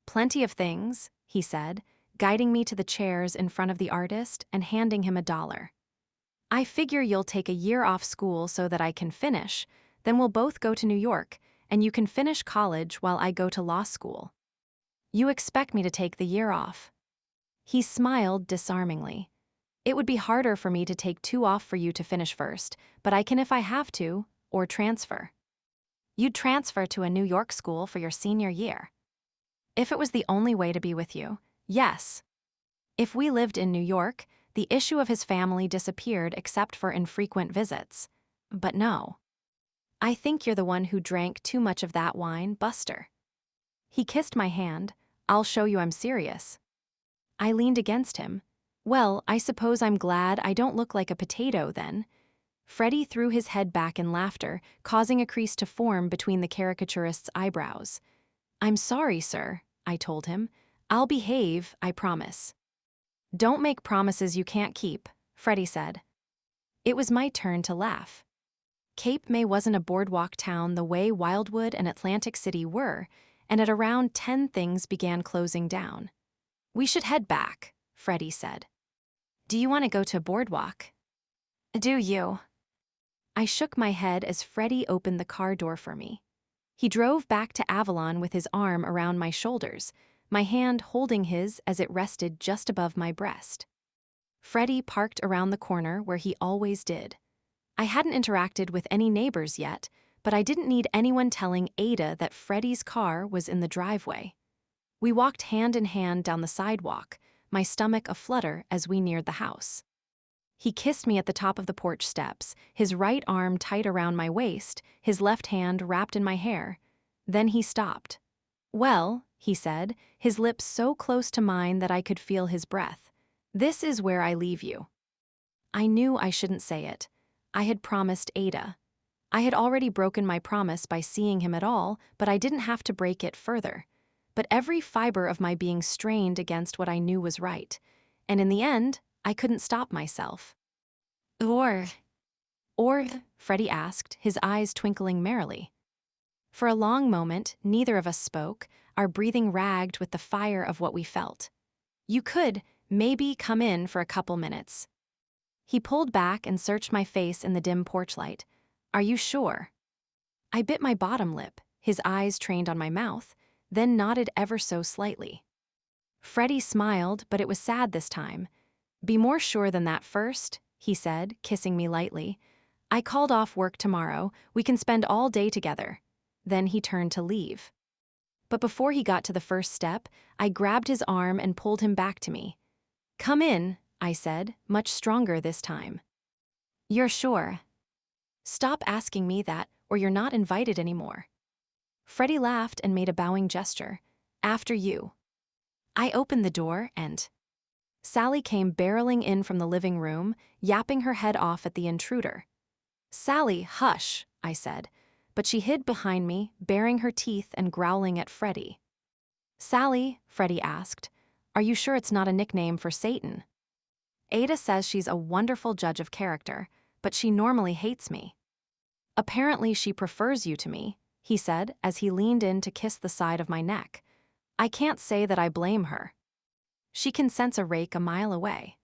"Plenty of things," he said, guiding me to the chairs in front of the artist and handing him $1. "I figure you'll take a year off school so that I can finish, then we'll both go to New York, and you can finish college while I go to law school." "You expect me to take the year off?" He smiled disarmingly. "It would be harder for me to take 2 off for you to finish first, but I can if I have to, or transfer." "You'd transfer to a New York school for your senior year?" "If it was the only way to be with you, yes." If we lived in New York, the issue of his family disappeared except for infrequent visits. But no. "I think you're the one who drank too much of that wine, Buster." He kissed my hand. "I'll show you I'm serious." I leaned against him. "Well, I suppose I'm glad I don't look like a potato then." Freddie threw his head back in laughter, causing a crease to form between the caricaturist's eyebrows. "I'm sorry, sir," I told him. "I'll behave, I promise." "Don't make promises you can't keep," Freddie said. It was my turn to laugh. Cape May wasn't a boardwalk town the way Wildwood and Atlantic City were, and at around 10 things began closing down. "We should head back," Freddie said. "Do you want to go to boardwalk?" "Do you?" I shook my head as Freddie opened the car door for me. He drove back to Avalon with his arm around my shoulders, my hand holding his as it rested just above my breast. Freddie parked around the corner where he always did. I hadn't interacted with any neighbors yet, but I didn't need anyone telling Ada that Freddie's car was in the driveway. We walked hand in hand down the sidewalk, my stomach aflutter as we neared the house. He kissed me at the top of the porch steps, his right arm tight around my waist, his left hand wrapped in my hair. Then he stopped. "Well," he said, his lips so close to mine that I could feel his breath, "this is where I leave you." I knew I shouldn't say it. I had promised Ada. I had already broken my promise by seeing him at all, but I didn't have to break it further. But every fiber of my being strained against what I knew was right, and in the end, I couldn't stop myself. Or, Freddie asked, his eyes twinkling merrily. For a long moment, neither of us spoke, our breathing ragged with the fire of what we felt. "You could, maybe, come in for a couple minutes." He pulled back and searched my face in the dim porch light. "Are you sure?" I bit my bottom lip, his eyes trained on my mouth, then nodded ever so slightly. Freddie smiled, but it was sad this time. "Be more sure than that first," he said, kissing me lightly. "I called off work tomorrow. We can spend all day together." Then he turned to leave. But before he got to the first step, I grabbed his arm and pulled him back to me. "Come in," I said, much stronger this time. You're sure? Stop asking me that, or you're not invited anymore. Freddie laughed and made a bowing gesture. After you. I opened the door and Sally came barreling in from the living room, yapping her head off at the intruder. Sally, hush, I said, but she hid behind me, baring her teeth and growling at Freddie. Sally, Freddie asked, are you sure it's not a nickname for Satan? Ada says she's a wonderful judge of character, but she normally hates me. Apparently she prefers you to me, he said as he leaned in to kiss the side of my neck. I can't say that I blame her. She can sense a rake a mile away.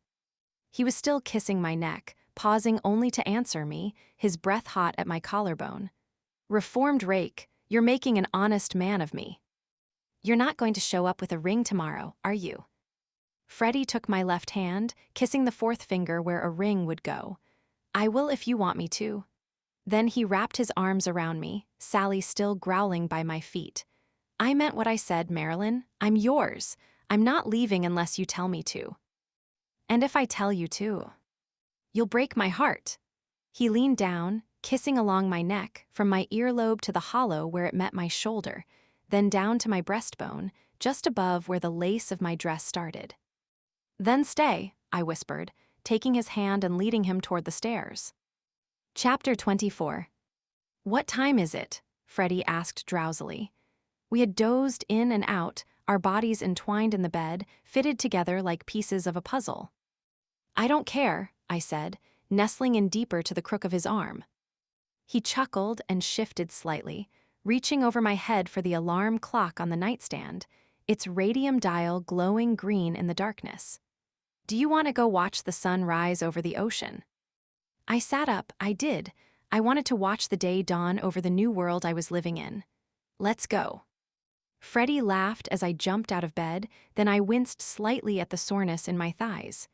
He was still kissing my neck, pausing only to answer me, his breath hot at my collarbone. Reformed rake, you're making an honest man of me. You're not going to show up with a ring tomorrow, are you? Freddie took my left hand, kissing the fourth finger where a ring would go. I will if you want me to. Then he wrapped his arms around me, Sally still growling by my feet. I meant what I said, Marilyn. I'm yours. I'm not leaving unless you tell me to. And if I tell you to, you'll break my heart. He leaned down, kissing along my neck, from my earlobe to the hollow where it met my shoulder, then down to my breastbone, just above where the lace of my dress started. Then stay, I whispered, taking his hand and leading him toward the stairs. Chapter 24. What time is it? Freddie asked drowsily. We had dozed in and out, our bodies entwined in the bed, fitted together like pieces of a puzzle. I don't care, I said, nestling in deeper to the crook of his arm. He chuckled and shifted slightly, reaching over my head for the alarm clock on the nightstand, its radium dial glowing green in the darkness. Do you want to go watch the sun rise over the ocean? I sat up, I did. I wanted to watch the day dawn over the new world I was living in. Let's go. Freddie laughed as I jumped out of bed, then I winced slightly at the soreness in my thighs.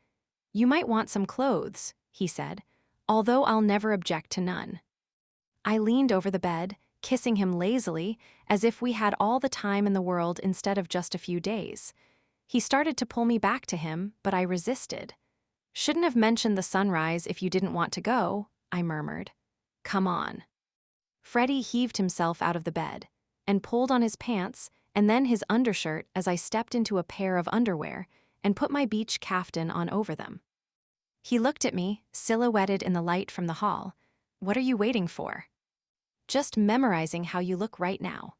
You might want some clothes, he said, although I'll never object to none. I leaned over the bed, kissing him lazily, as if we had all the time in the world instead of just a few days. He started to pull me back to him, but I resisted. Shouldn't have mentioned the sunrise if you didn't want to go, I murmured. Come on. Freddie heaved himself out of the bed and pulled on his pants and then his undershirt as I stepped into a pair of underwear and put my beach kaftan on over them. He looked at me, silhouetted in the light from the hall. What are you waiting for? Just memorizing how you look right now.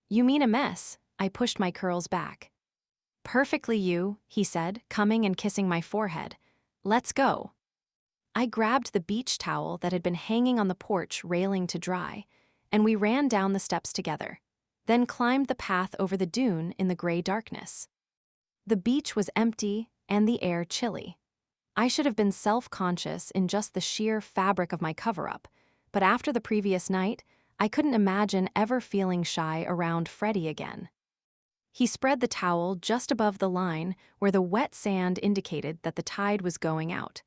You mean a mess, I pushed my curls back. Perfectly you, he said, coming and kissing my forehead. Let's go. I grabbed the beach towel that had been hanging on the porch railing to dry, and we ran down the steps together, then climbed the path over the dune in the gray darkness. The beach was empty and the air chilly. I should have been self-conscious in just the sheer fabric of my cover-up, but after the previous night, I couldn't imagine ever feeling shy around Freddie again. He spread the towel just above the line where the wet sand indicated that the tide was going out,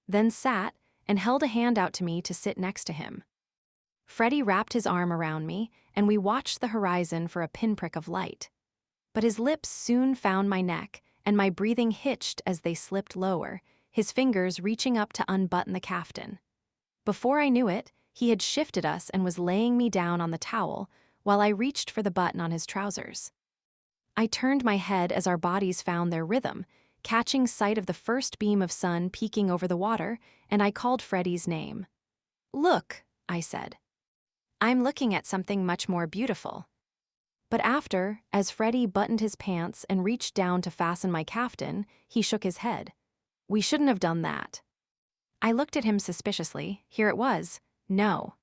then sat and held a hand out to me to sit next to him. Freddie wrapped his arm around me, and we watched the horizon for a pinprick of light. But his lips soon found my neck, and my breathing hitched as they slipped lower, his fingers reaching up to unbutton the kaftan. Before I knew it, he had shifted us and was laying me down on the towel while I reached for the button on his trousers. I turned my head as our bodies found their rhythm, catching sight of the first beam of sun peeking over the water, and I called Freddie's name. Look, I said. I'm looking at something much more beautiful. But after, as Freddie buttoned his pants and reached down to fasten my kaftan, he shook his head. We shouldn't have done that. I looked at him suspiciously. Here it was. No.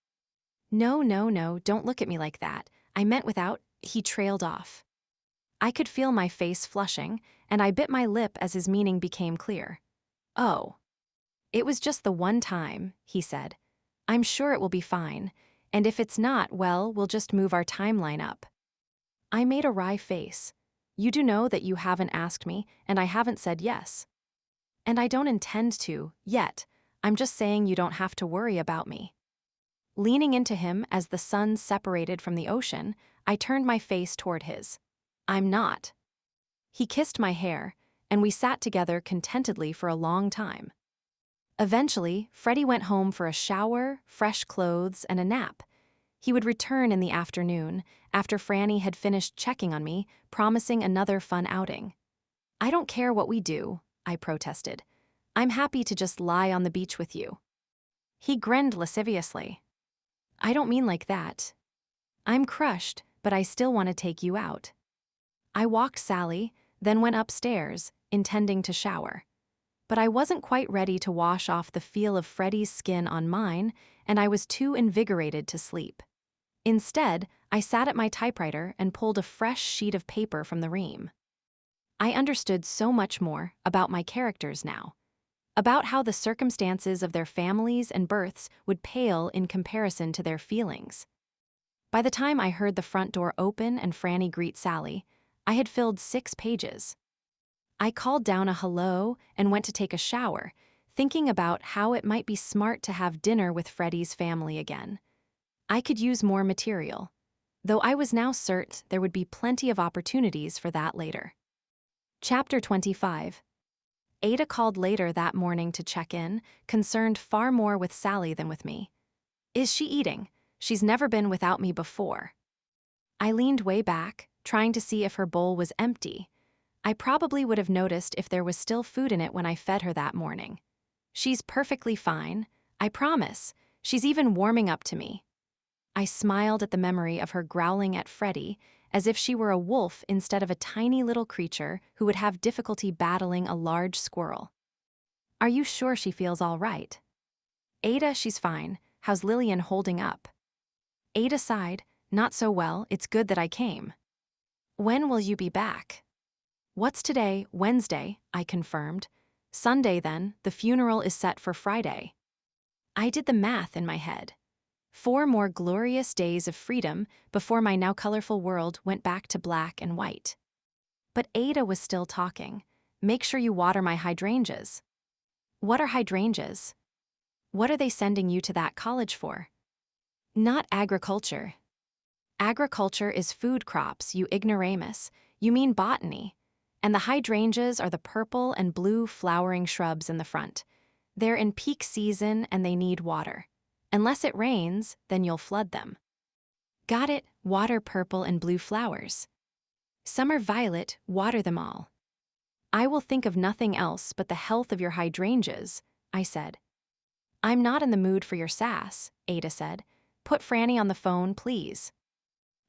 No, don't look at me like that. I meant without. He trailed off. I could feel my face flushing, and I bit my lip as his meaning became clear. Oh. It was just the one time, he said. I'm sure it will be fine, and if it's not, well, we'll just move our timeline up. I made a wry face. You do know that you haven't asked me, and I haven't said yes. And I don't intend to, yet. I'm just saying you don't have to worry about me. Leaning into him as the sun separated from the ocean, I turned my face toward his. I'm not. He kissed my hair, and we sat together contentedly for a long time. Eventually, Freddie went home for a shower, fresh clothes, and a nap. He would return in the afternoon, after Franny had finished checking on me, promising another fun outing. "I don't care what we do," I protested. "I'm happy to just lie on the beach with you." He grinned lasciviously. "I don't mean like that. I'm crushed, but I still want to take you out." I walked Sally, then went upstairs, intending to shower. But I wasn't quite ready to wash off the feel of Freddie's skin on mine, and I was too invigorated to sleep. Instead, I sat at my typewriter and pulled a fresh sheet of paper from the ream. I understood so much more about my characters now, about how the circumstances of their families and births would pale in comparison to their feelings. By the time I heard the front door open and Franny greet Sally, I had filled 6 pages. I called down a hello and went to take a shower, thinking about how it might be smart to have dinner with Freddie's family again. I could use more material, though I was now certain there would be plenty of opportunities for that later. Chapter 25. Ada called later that morning to check in, concerned far more with Sally than with me. "Is she eating? She's never been without me before." I leaned way back, trying to see if her bowl was empty. I probably would have noticed if there was still food in it when I fed her that morning. "She's perfectly fine, I promise. She's even warming up to me." I smiled at the memory of her growling at Freddie, as if she were a wolf instead of a tiny little creature who would have difficulty battling a large squirrel. "Are you sure she feels all right?" "Ada, she's fine. How's Lillian holding up?" Ada sighed. "Not so well, it's good that I came." "When will you be back?" "What's today, Wednesday?" I confirmed. "Sunday then, the funeral is set for Friday." I did the math in my head. 4 more glorious days of freedom before my now colorful world went back to black and white. But Ada was still talking. "Make sure you water my hydrangeas." "What are hydrangeas? What are they sending you to that college for?" "Not agriculture." "Agriculture is food crops, you ignoramus. You mean botany. And the hydrangeas are the purple and blue flowering shrubs in the front. They're in peak season and they need water. Unless it rains, then you'll flood them." "Got it, water purple and blue flowers. Summer violet, water them all." "I will think of nothing else but the health of your hydrangeas," I said. "I'm not in the mood for your sass," Ada said. "Put Franny on the phone, please."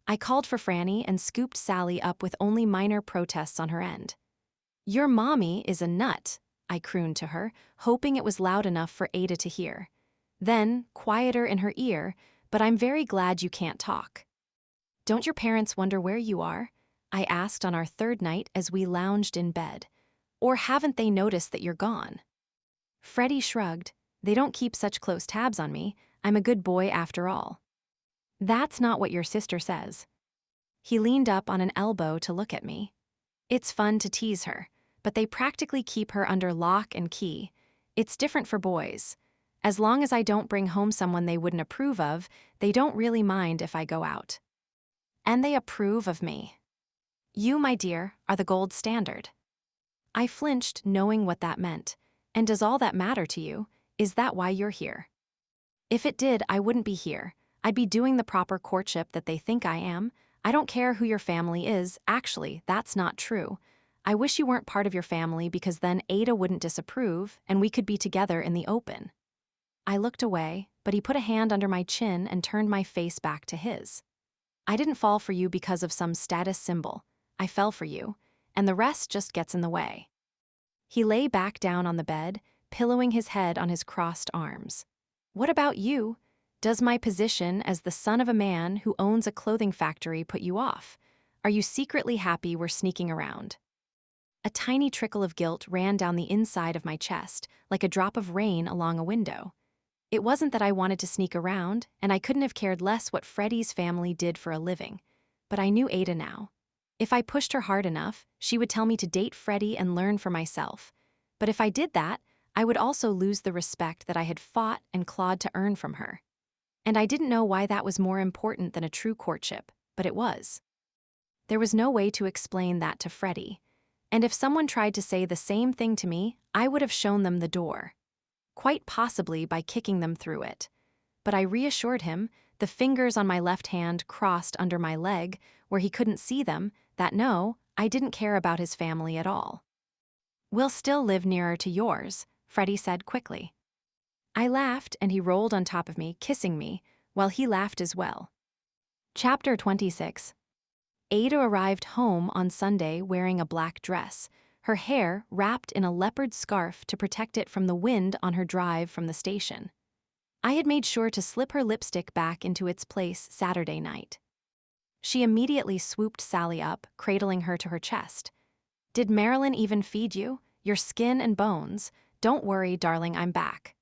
I called for Franny and scooped Sally up with only minor protests on her end. "Your mommy is a nut," I crooned to her, hoping it was loud enough for Ada to hear. Then, quieter in her ear, "But I'm very glad you can't talk." "Don't your parents wonder where you are?" I asked on our 3rd night as we lounged in bed. "Or haven't they noticed that you're gone?" Freddie shrugged. "They don't keep such close tabs on me. I'm a good boy after all." "That's not what your sister says." He leaned up on an elbow to look at me. "It's fun to tease her, but they practically keep her under lock and key. It's different for boys. As long as I don't bring home someone they wouldn't approve of, they don't really mind if I go out. And they approve of me. You, my dear, are the gold standard." I flinched, knowing what that meant. "And does all that matter to you? Is that why you're here?" "If it did, I wouldn't be here. I'd be doing the proper courtship that they think I am. I don't care who your family is. Actually, that's not true. I wish you weren't part of your family because then Ada wouldn't disapprove and we could be together in the open." I looked away, but he put a hand under my chin and turned my face back to his. "I didn't fall for you because of some status symbol. I fell for you, and the rest just gets in the way." He lay back down on the bed, pillowing his head on his crossed arms. "What about you? Does my position as the son of a man who owns a clothing factory put you off? Are you secretly happy we're sneaking around?" A tiny trickle of guilt ran down the inside of my chest, like a drop of rain along a window. It wasn't that I wanted to sneak around, and I couldn't have cared less what Freddie's family did for a living. But I knew Ada now. If I pushed her hard enough, she would tell me to date Freddie and learn for myself. But if I did that, I would also lose the respect that I had fought and clawed to earn from her. And I didn't know why that was more important than a true courtship, but it was. There was no way to explain that to Freddie. And if someone tried to say the same thing to me, I would have shown them the door. Quite possibly by kicking them through it. But I reassured him, the fingers on my left hand crossed under my leg, where he couldn't see them, that no, I didn't care about his family at all. "We'll still live nearer to yours," Freddie said quickly. I laughed and he rolled on top of me, kissing me, while he laughed as well. Chapter 26. Ada arrived home on Sunday wearing a black dress, her hair wrapped in a leopard scarf to protect it from the wind on her drive from the station. I had made sure to slip her lipstick back into its place Saturday night. She immediately swooped Sally up, cradling her to her chest. "Did Marilyn even feed you? Your skin and bones. Don't worry, darling, I'm back."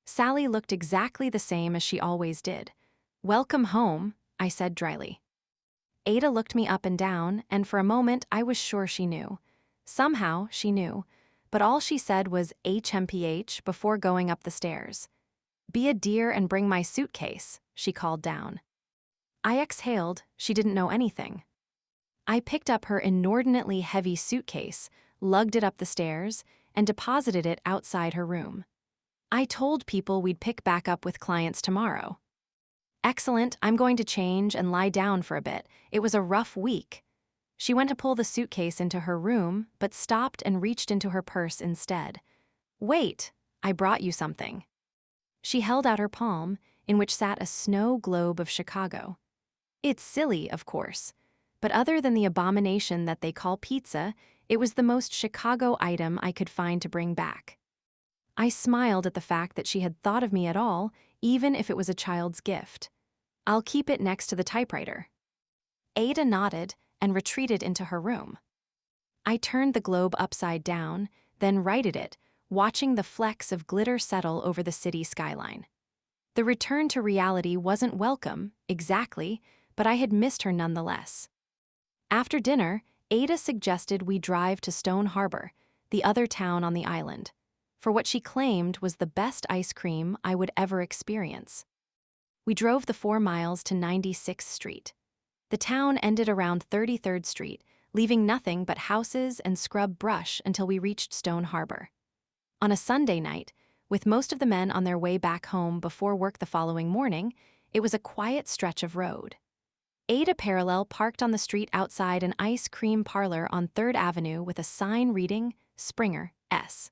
Sally looked exactly the same as she always did. "Welcome home," I said dryly. Ada looked me up and down, and for a moment I was sure she knew. Somehow she knew, but all she said was HMPH before going up the stairs. "Be a dear and bring my suitcase," she called down. I exhaled, she didn't know anything. I picked up her inordinately heavy suitcase, lugged it up the stairs, and deposited it outside her room. "I told people we'd pick back up with clients tomorrow." "Excellent, I'm going to change and lie down for a bit. It was a rough week." She went to pull the suitcase into her room, but stopped and reached into her purse instead. "Wait, I brought you something." She held out her palm, in which sat a snow globe of Chicago. It's silly, of course, but other than the abomination that they call pizza, it was the most Chicago item I could find to bring back. I smiled at the fact that she had thought of me at all, even if it was a child's gift. "I'll keep it next to the typewriter." Ada nodded and retreated into her room. I turned the globe upside down, then righted it, watching the flecks of glitter settle over the city skyline. The return to reality wasn't welcome, exactly, but I had missed her nonetheless. After dinner, Ada suggested we drive to Stone Harbor, the other town on the island, for what she claimed was the best ice cream I would ever experience. We drove the 4 miles to 96th Street. The town ended around 33rd Street, leaving nothing but houses and scrub brush until we reached Stone Harbor. On a Sunday night, with most of the men on their way back home before work the following morning, it was a quiet stretch of road. Ada Parallel parked on the street outside an ice cream parlor on 3rd Avenue with a sign reading, Springer, S.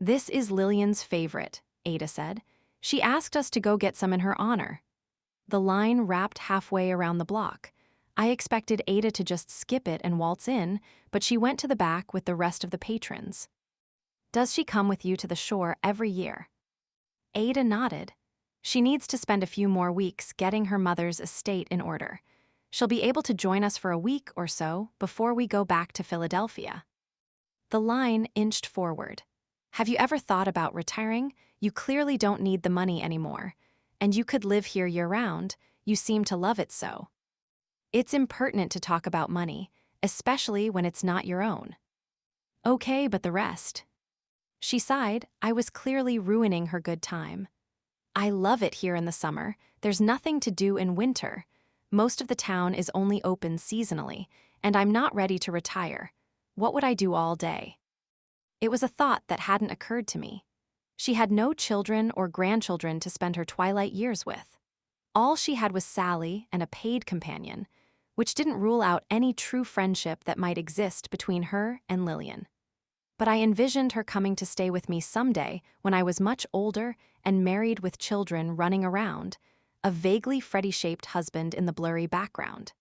"This is Lillian's favorite," Ada said. "She asked us to go get some in her honor." The line wrapped halfway around the block. I expected Ada to just skip it and waltz in, but she went to the back with the rest of the patrons. "Does she come with you to the shore every year?" Ada nodded. "She needs to spend a few more weeks getting her mother's estate in order. She'll be able to join us for a week or so before we go back to Philadelphia." The line inched forward. "Have you ever thought about retiring? You clearly don't need the money anymore. And you could live here year-round. You seem to love it so." "It's impertinent to talk about money, especially when it's not your own." "Okay, but the rest?" She sighed. I was clearly ruining her good time. "I love it here in the summer. There's nothing to do in winter. Most of the town is only open seasonally, and I'm not ready to retire. What would I do all day?" It was a thought that hadn't occurred to me. She had no children or grandchildren to spend her twilight years with. All she had was Sally and a paid companion, which didn't rule out any true friendship that might exist between her and Lillian. But I envisioned her coming to stay with me someday when I was much older and married with children running around, a vaguely Freddy-shaped husband in the blurry background.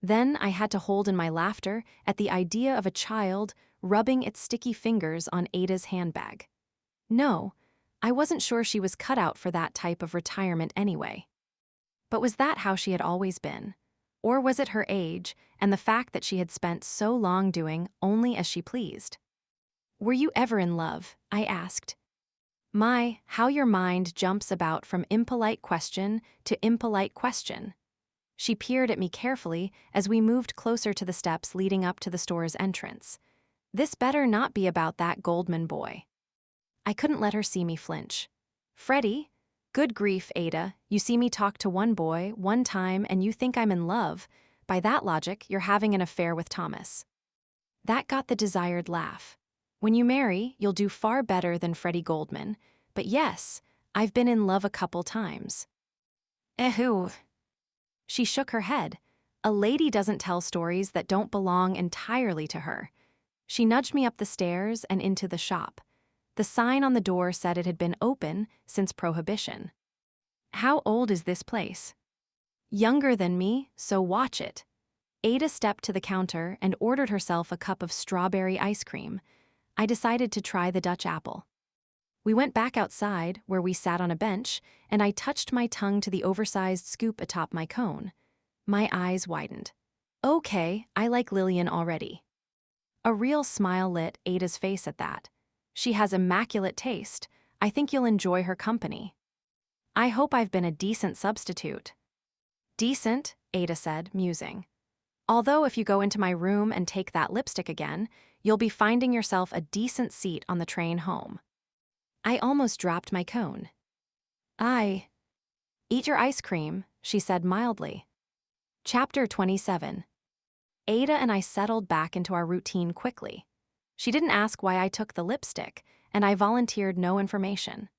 Then I had to hold in my laughter at the idea of a child rubbing its sticky fingers on Ada's handbag. No, I wasn't sure she was cut out for that type of retirement anyway. But was that how she had always been? Or was it her age and the fact that she had spent so long doing only as she pleased? "Were you ever in love?" I asked. My, how your mind jumps about from impolite question to impolite question. She peered at me carefully as we moved closer to the steps leading up to the store's entrance. "This better not be about that Goldman boy." I couldn't let her see me flinch. "Freddie? Good grief, Ada, you see me talk to one boy, one time, and you think I'm in love. By that logic, you're having an affair with Thomas." That got the desired laugh. When you marry, you'll do far better than Freddie Goldman. But yes, I've been in love a couple times. Ehoo. She shook her head. A lady doesn't tell stories that don't belong entirely to her. She nudged me up the stairs and into the shop. The sign on the door said it had been open since Prohibition. How old is this place? Younger than me, so watch it. Ada stepped to the counter and ordered herself a cup of strawberry ice cream. I decided to try the Dutch apple. We went back outside, where we sat on a bench, and I touched my tongue to the oversized scoop atop my cone. My eyes widened. Okay, I like Lillian already. A real smile lit Ada's face at that. She has immaculate taste. I think you'll enjoy her company. I hope I've been a decent substitute. Decent, Ada said, musing. Although if you go into my room and take that lipstick again, you'll be finding yourself a decent seat on the train home. I almost dropped my cone. Eat your ice cream, she said mildly. Chapter 27. Ada and I settled back into our routine quickly. She didn't ask why I took the lipstick, and I volunteered no information.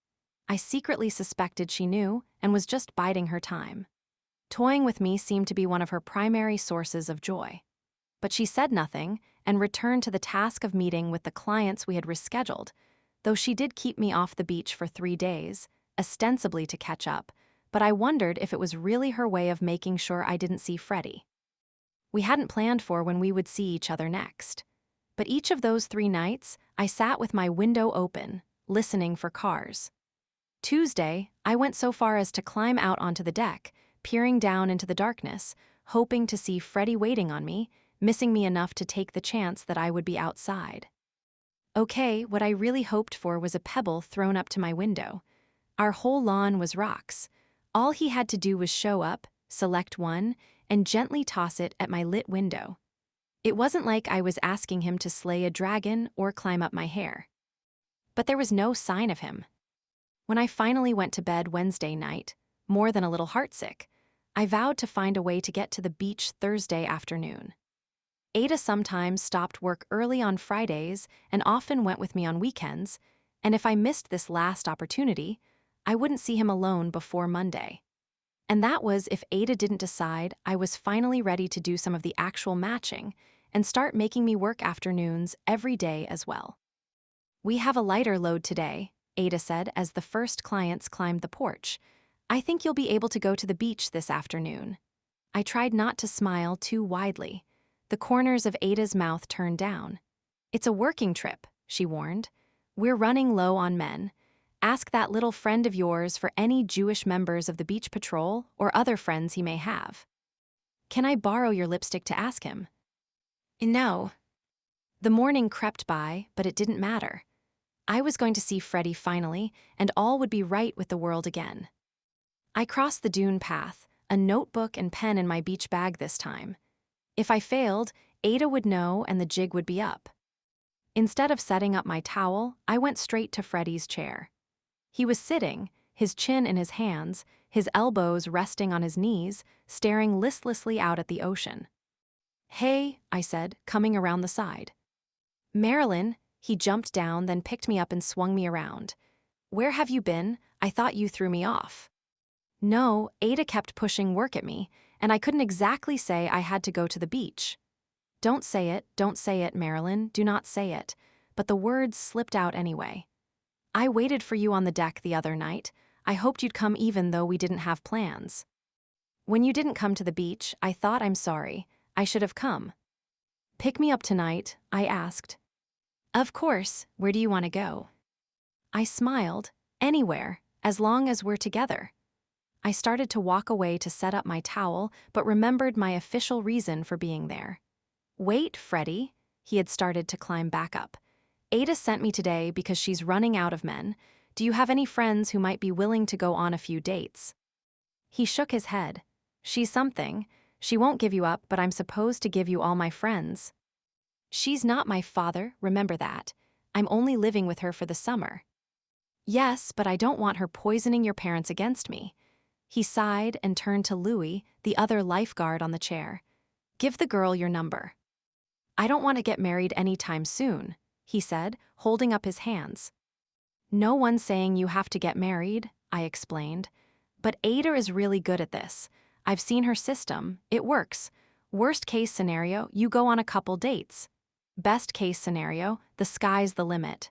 I secretly suspected she knew and was just biding her time. Toying with me seemed to be one of her primary sources of joy. But she said nothing and returned to the task of meeting with the clients we had rescheduled, though she did keep me off the beach for 3 days, ostensibly to catch up, but I wondered if it was really her way of making sure I didn't see Freddie. We hadn't planned for when we would see each other next. But each of those 3 nights, I sat with my window open, listening for cars. Tuesday, I went so far as to climb out onto the deck, peering down into the darkness, hoping to see Freddie waiting on me, missing me enough to take the chance that I would be outside. Okay, what I really hoped for was a pebble thrown up to my window. Our whole lawn was rocks. All he had to do was show up, select one, and gently toss it at my lit window. It wasn't like I was asking him to slay a dragon or climb up my hair. But there was no sign of him. When I finally went to bed Wednesday night, more than a little heartsick, I vowed to find a way to get to the beach Thursday afternoon. Ada sometimes stopped work early on Fridays and often went with me on weekends, and if I missed this last opportunity, I wouldn't see him alone before Monday. And that was if Ada didn't decide I was finally ready to do some of the actual matching and start making me work afternoons every day as well. We have a lighter load today, Ada said as the first clients climbed the porch. I think you'll be able to go to the beach this afternoon. I tried not to smile too widely. The corners of Ada's mouth turned down. It's a working trip, she warned. We're running low on men. Ask that little friend of yours for any Jewish members of the beach patrol or other friends he may have. Can I borrow your lipstick to ask him? No. The morning crept by, but it didn't matter. I was going to see Freddie finally, and all would be right with the world again. I crossed the dune path, a notebook and pen in my beach bag this time. If I failed, Ada would know and the jig would be up. Instead of setting up my towel, I went straight to Freddie's chair. He was sitting, his chin in his hands, his elbows resting on his knees, staring listlessly out at the ocean. Hey, I said, coming around the side. Marilyn, he jumped down, then picked me up and swung me around. Where have you been? I thought you threw me off. No, Ada kept pushing work at me, and I couldn't exactly say I had to go to the beach. Don't say it, Marilyn, do not say it, but the words slipped out anyway. I waited for you on the deck the other night. I hoped you'd come even though we didn't have plans. When you didn't come to the beach, I thought I'm sorry. I should have come. Pick me up tonight, I asked. Of course, where do you want to go? I smiled. Anywhere, as long as we're together. I started to walk away to set up my towel, but remembered my official reason for being there. Wait, Freddie. He had started to climb back up. Ada sent me today because she's running out of men. Do you have any friends who might be willing to go on a few dates? He shook his head. She's something. She won't give you up, but I'm supposed to give you all my friends. She's not my father, remember that. I'm only living with her for the summer. Yes, but I don't want her poisoning your parents against me. He sighed and turned to Louis, the other lifeguard on the chair. Give the girl your number. I don't want to get married anytime soon, he said, holding up his hands. No one's saying you have to get married, I explained. But Ada is really good at this. I've seen her system. It works. Worst case scenario, you go on a couple dates. Best case scenario, the sky's the limit.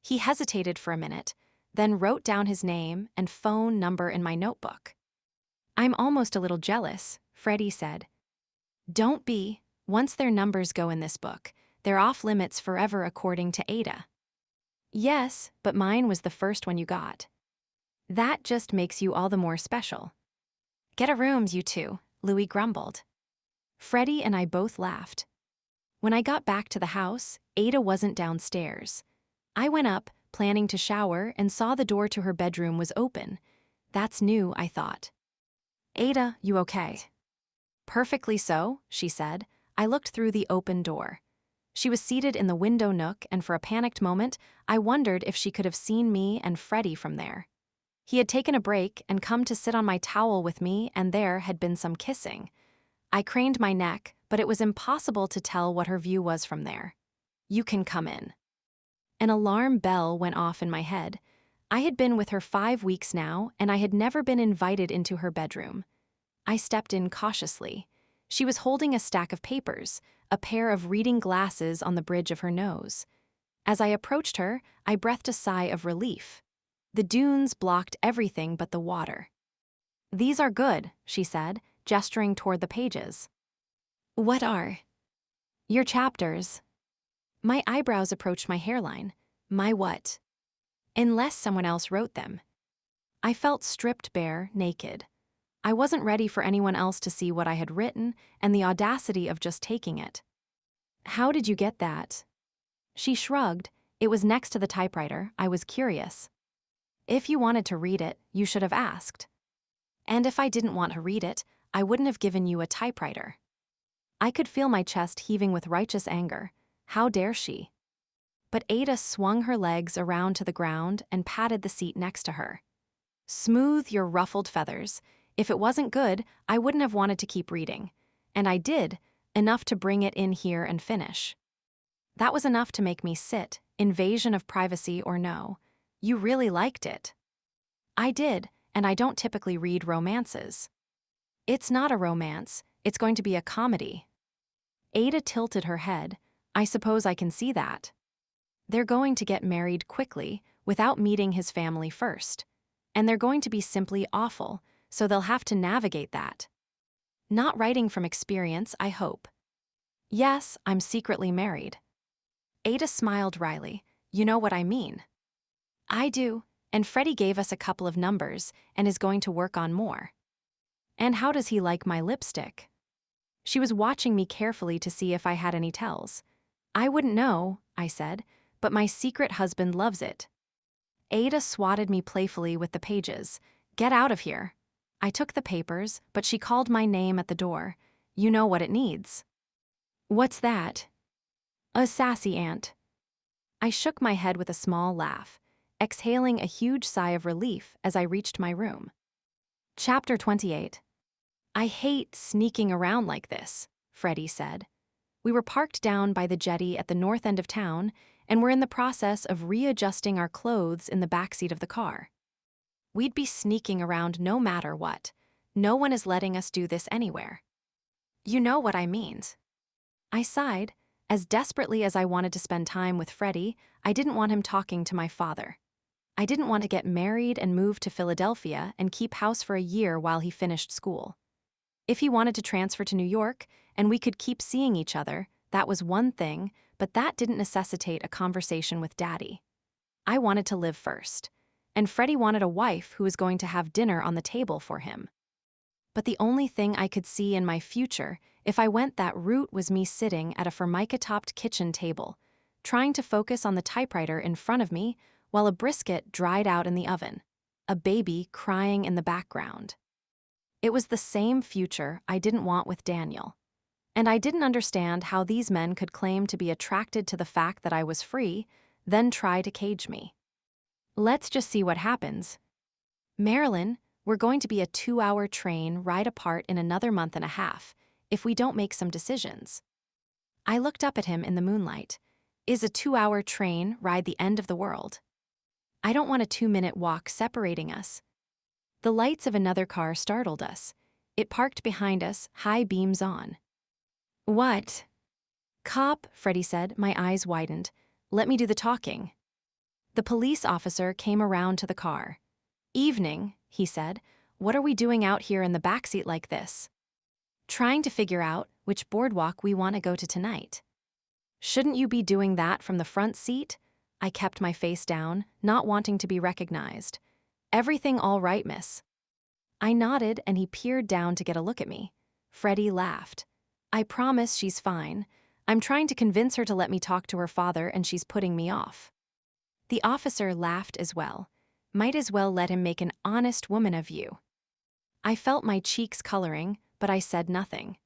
He hesitated for a minute, then wrote down his name and phone number in my notebook. I'm almost a little jealous, Freddie said. Don't be. Once their numbers go in this book, they're off limits forever according to Ada. Yes, but mine was the first one you got. That just makes you all the more special. Get a room, you two, Louis grumbled. Freddie and I both laughed. When I got back to the house, Ada wasn't downstairs. I went up, planning to shower, and saw the door to her bedroom was open. That's new, I thought. Ada, you okay? Perfectly so, she said. I looked through the open door. She was seated in the window nook, and for a panicked moment, I wondered if she could have seen me and Freddie from there. He had taken a break and come to sit on my towel with me, and there had been some kissing. I craned my neck, but it was impossible to tell what her view was from there. You can come in. An alarm bell went off in my head. I had been with her 5 weeks now, and I had never been invited into her bedroom. I stepped in cautiously. She was holding a stack of papers, a pair of reading glasses on the bridge of her nose. As I approached her, I breathed a sigh of relief. The dunes blocked everything but the water. These are good, she said, gesturing toward the pages. What are? Your chapters. My eyebrows approached my hairline. My what? Unless someone else wrote them. I felt stripped bare, naked. I wasn't ready for anyone else to see what I had written and the audacity of just taking it. How did you get that? She shrugged. It was next to the typewriter. I was curious. If you wanted to read it, you should have asked. And if I didn't want to read it, I wouldn't have given you a typewriter. I could feel my chest heaving with righteous anger. How dare she? But Ada swung her legs around to the ground and patted the seat next to her. Smooth your ruffled feathers. If it wasn't good, I wouldn't have wanted to keep reading. And I did, enough to bring it in here and finish. That was enough to make me sit, invasion of privacy or no. You really liked it. I did, and I don't typically read romances. It's not a romance, it's going to be a comedy. Ada tilted her head. I suppose I can see that. They're going to get married quickly, without meeting his family first. And they're going to be simply awful, so they'll have to navigate that. Not writing from experience, I hope. Yes, I'm secretly married. Ada smiled wryly. You know what I mean. I do, and Freddie gave us a couple of numbers and is going to work on more. And how does he like my lipstick? She was watching me carefully to see if I had any tells. I wouldn't know, I said, but my secret husband loves it. Ada swatted me playfully with the pages. Get out of here. I took the papers, but she called my name at the door. You know what it needs. What's that? A sassy aunt. I shook my head with a small laugh, exhaling a huge sigh of relief as I reached my room. Chapter 28. I hate sneaking around like this, Freddie said. We were parked down by the jetty at the north end of town, and were in the process of readjusting our clothes in the backseat of the car. We'd be sneaking around no matter what. No one is letting us do this anywhere. You know what I mean. I sighed. As desperately as I wanted to spend time with Freddie, I didn't want him talking to my father. I didn't want to get married and move to Philadelphia and keep house for a year while he finished school. If he wanted to transfer to New York and we could keep seeing each other, that was one thing, but that didn't necessitate a conversation with Daddy. I wanted to live first, and Freddie wanted a wife who was going to have dinner on the table for him. But the only thing I could see in my future, if I went that route, was me sitting at a formica-topped kitchen table, trying to focus on the typewriter in front of me while a brisket dried out in the oven, a baby crying in the background. It was the same future I didn't want with Daniel. And I didn't understand how these men could claim to be attracted to the fact that I was free, then try to cage me. Let's just see what happens. Marilyn, we're going to be a 2-hour train ride apart in another month and a half, if we don't make some decisions. I looked up at him in the moonlight. Is a 2-hour train ride the end of the world? I don't want a 2-minute walk separating us. The lights of another car startled us. It parked behind us, high beams on. What? Cop, Freddie said, my eyes widened. Let me do the talking. The police officer came around to the car. Evening, he said. What are we doing out here in the backseat like this? Trying to figure out which boardwalk we want to go to tonight. Shouldn't you be doing that from the front seat? I kept my face down, not wanting to be recognized. Everything all right, miss? I nodded and he peered down to get a look at me. Freddie laughed. I promise she's fine. I'm trying to convince her to let me talk to her father and she's putting me off. The officer laughed as well. Might as well let him make an honest woman of you. I felt my cheeks coloring, but I said nothing.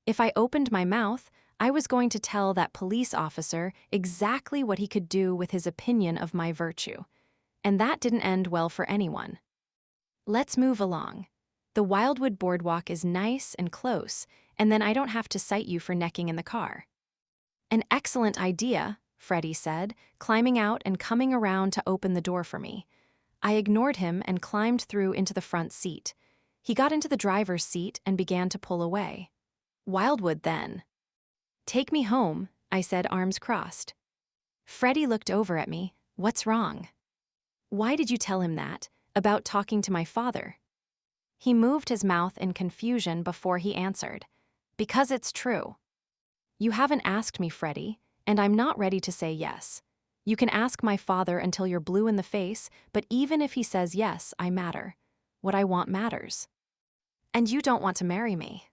If I opened my mouth, I was going to tell that police officer exactly what he could do with his opinion of my virtue. And that didn't end well for anyone. Let's move along. The Wildwood Boardwalk is nice and close, and then I don't have to cite you for necking in the car. An excellent idea, Freddie said, climbing out and coming around to open the door for me. I ignored him and climbed through into the front seat. He got into the driver's seat and began to pull away. Wildwood, then. Take me home, I said, arms crossed. Freddie looked over at me. What's wrong? Why did you tell him that? About talking to my father? He moved his mouth in confusion before he answered. Because it's true. You haven't asked me, Freddie, and I'm not ready to say yes. You can ask my father until you're blue in the face, but even if he says yes, I matter. What I want matters. And you don't want to marry me.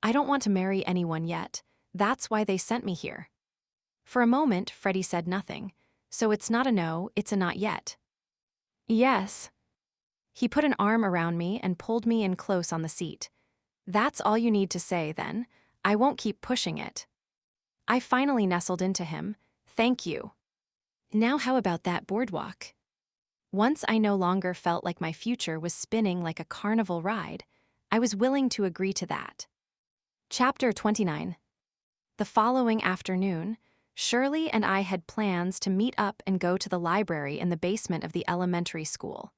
I don't want to marry anyone yet. That's why they sent me here. For a moment, Freddie said nothing. So it's not a no, it's a not yet. Yes. He put an arm around me and pulled me in close on the seat. That's all you need to say, then. I won't keep pushing it. I finally nestled into him. Thank you. Now how about that boardwalk? Once I no longer felt like my future was spinning like a carnival ride, I was willing to agree to that. Chapter 29. The following afternoon, Shirley and I had plans to meet up and go to the library in the basement of the elementary school,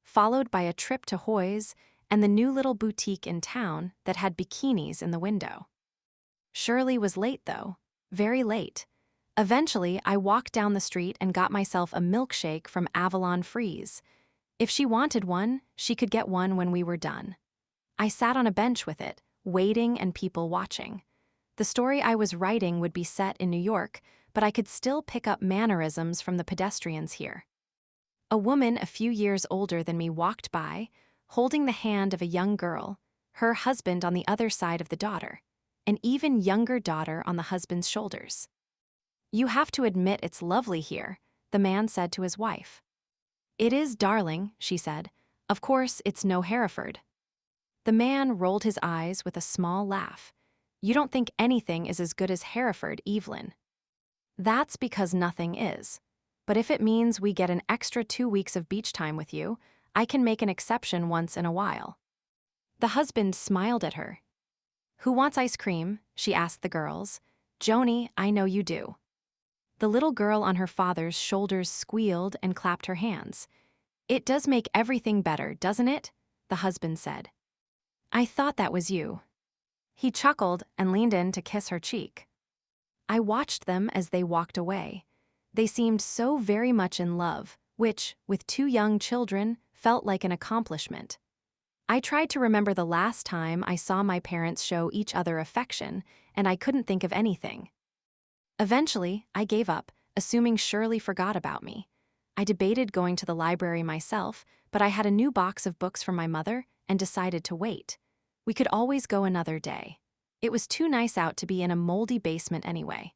followed by a trip to Hoy's and the new little boutique in town that had bikinis in the window. Shirley was late, though, very late. Eventually, I walked down the street and got myself a milkshake from Avalon Freeze. If she wanted one, she could get one when we were done. I sat on a bench with it, waiting and people watching. The story I was writing would be set in New York, but I could still pick up mannerisms from the pedestrians here. A woman a few years older than me walked by, holding the hand of a young girl, her husband on the other side of the daughter, an even younger daughter on the husband's shoulders. You have to admit it's lovely here, the man said to his wife. It is, darling, she said. Of course, it's no Hereford. The man rolled his eyes with a small laugh. You don't think anything is as good as Hereford, Evelyn. That's because nothing is. But if it means we get an extra 2 weeks of beach time with you, I can make an exception once in a while. The husband smiled at her. Who wants ice cream? She asked the girls. Joni, I know you do. The little girl on her father's shoulders squealed and clapped her hands. It does make everything better, doesn't it? The husband said. I thought that was you. He chuckled and leaned in to kiss her cheek. I watched them as they walked away. They seemed so very much in love, which, with 2 young children, felt like an accomplishment. I tried to remember the last time I saw my parents show each other affection, and I couldn't think of anything. Eventually, I gave up, assuming Shirley forgot about me. I debated going to the library myself, but I had a new box of books from my mother and decided to wait. We could always go another day. It was too nice out to be in a moldy basement anyway.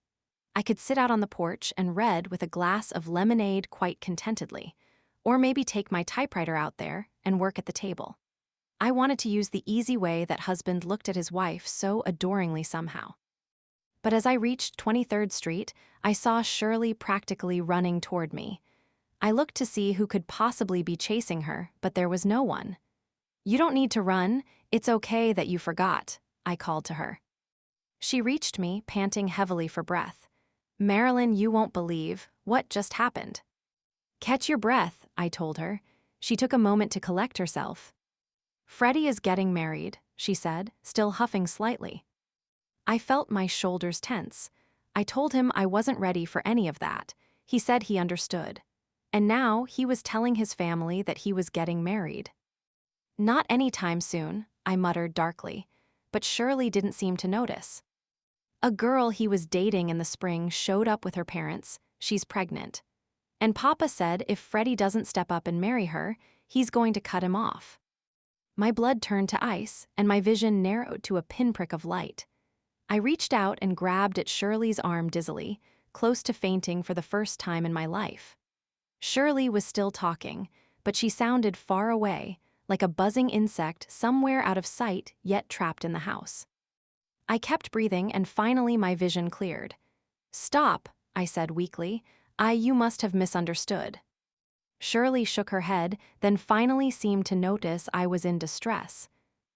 I could sit out on the porch and read with a glass of lemonade quite contentedly, or maybe take my typewriter out there and work at the table. I wanted to use the easy way that husband looked at his wife so adoringly somehow. But as I reached 23rd Street, I saw Shirley practically running toward me. I looked to see who could possibly be chasing her, but there was no one. You don't need to run. It's okay that you forgot, I called to her. She reached me, panting heavily for breath. Marilyn, you won't believe what just happened. Catch your breath, I told her. She took a moment to collect herself. Freddie is getting married, she said, still huffing slightly. I felt my shoulders tense. I told him I wasn't ready for any of that. He said he understood. And now he was telling his family that he was getting married. Not anytime soon, I muttered darkly, but Shirley didn't seem to notice. A girl he was dating in the spring showed up with her parents. She's pregnant. And Papa said if Freddie doesn't step up and marry her, he's going to cut him off. My blood turned to ice, and my vision narrowed to a pinprick of light. I reached out and grabbed at Shirley's arm dizzily, close to fainting for the first time in my life. Shirley was still talking, but she sounded far away, like a buzzing insect somewhere out of sight yet trapped in the house. I kept breathing and finally my vision cleared. "Stop," I said weakly. You must have misunderstood." Shirley shook her head, then finally seemed to notice I was in distress.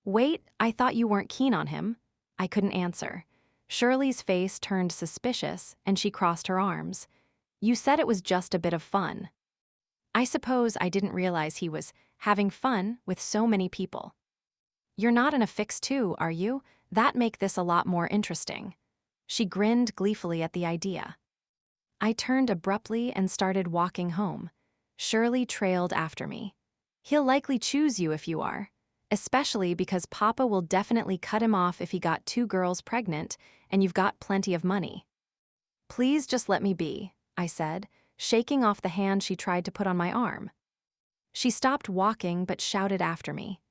"Wait, I thought you weren't keen on him." I couldn't answer. Shirley's face turned suspicious, and she crossed her arms. "You said it was just a bit of fun." I suppose I didn't realize he was having fun with so many people. "You're not in a fix too, are you? That make this a lot more interesting." She grinned gleefully at the idea. I turned abruptly and started walking home. Shirley trailed after me. "He'll likely choose you if you are, especially because Papa will definitely cut him off if he got 2 girls pregnant and you've got plenty of money." "Please just let me be," I said, shaking off the hand she tried to put on my arm. She stopped walking but shouted after me.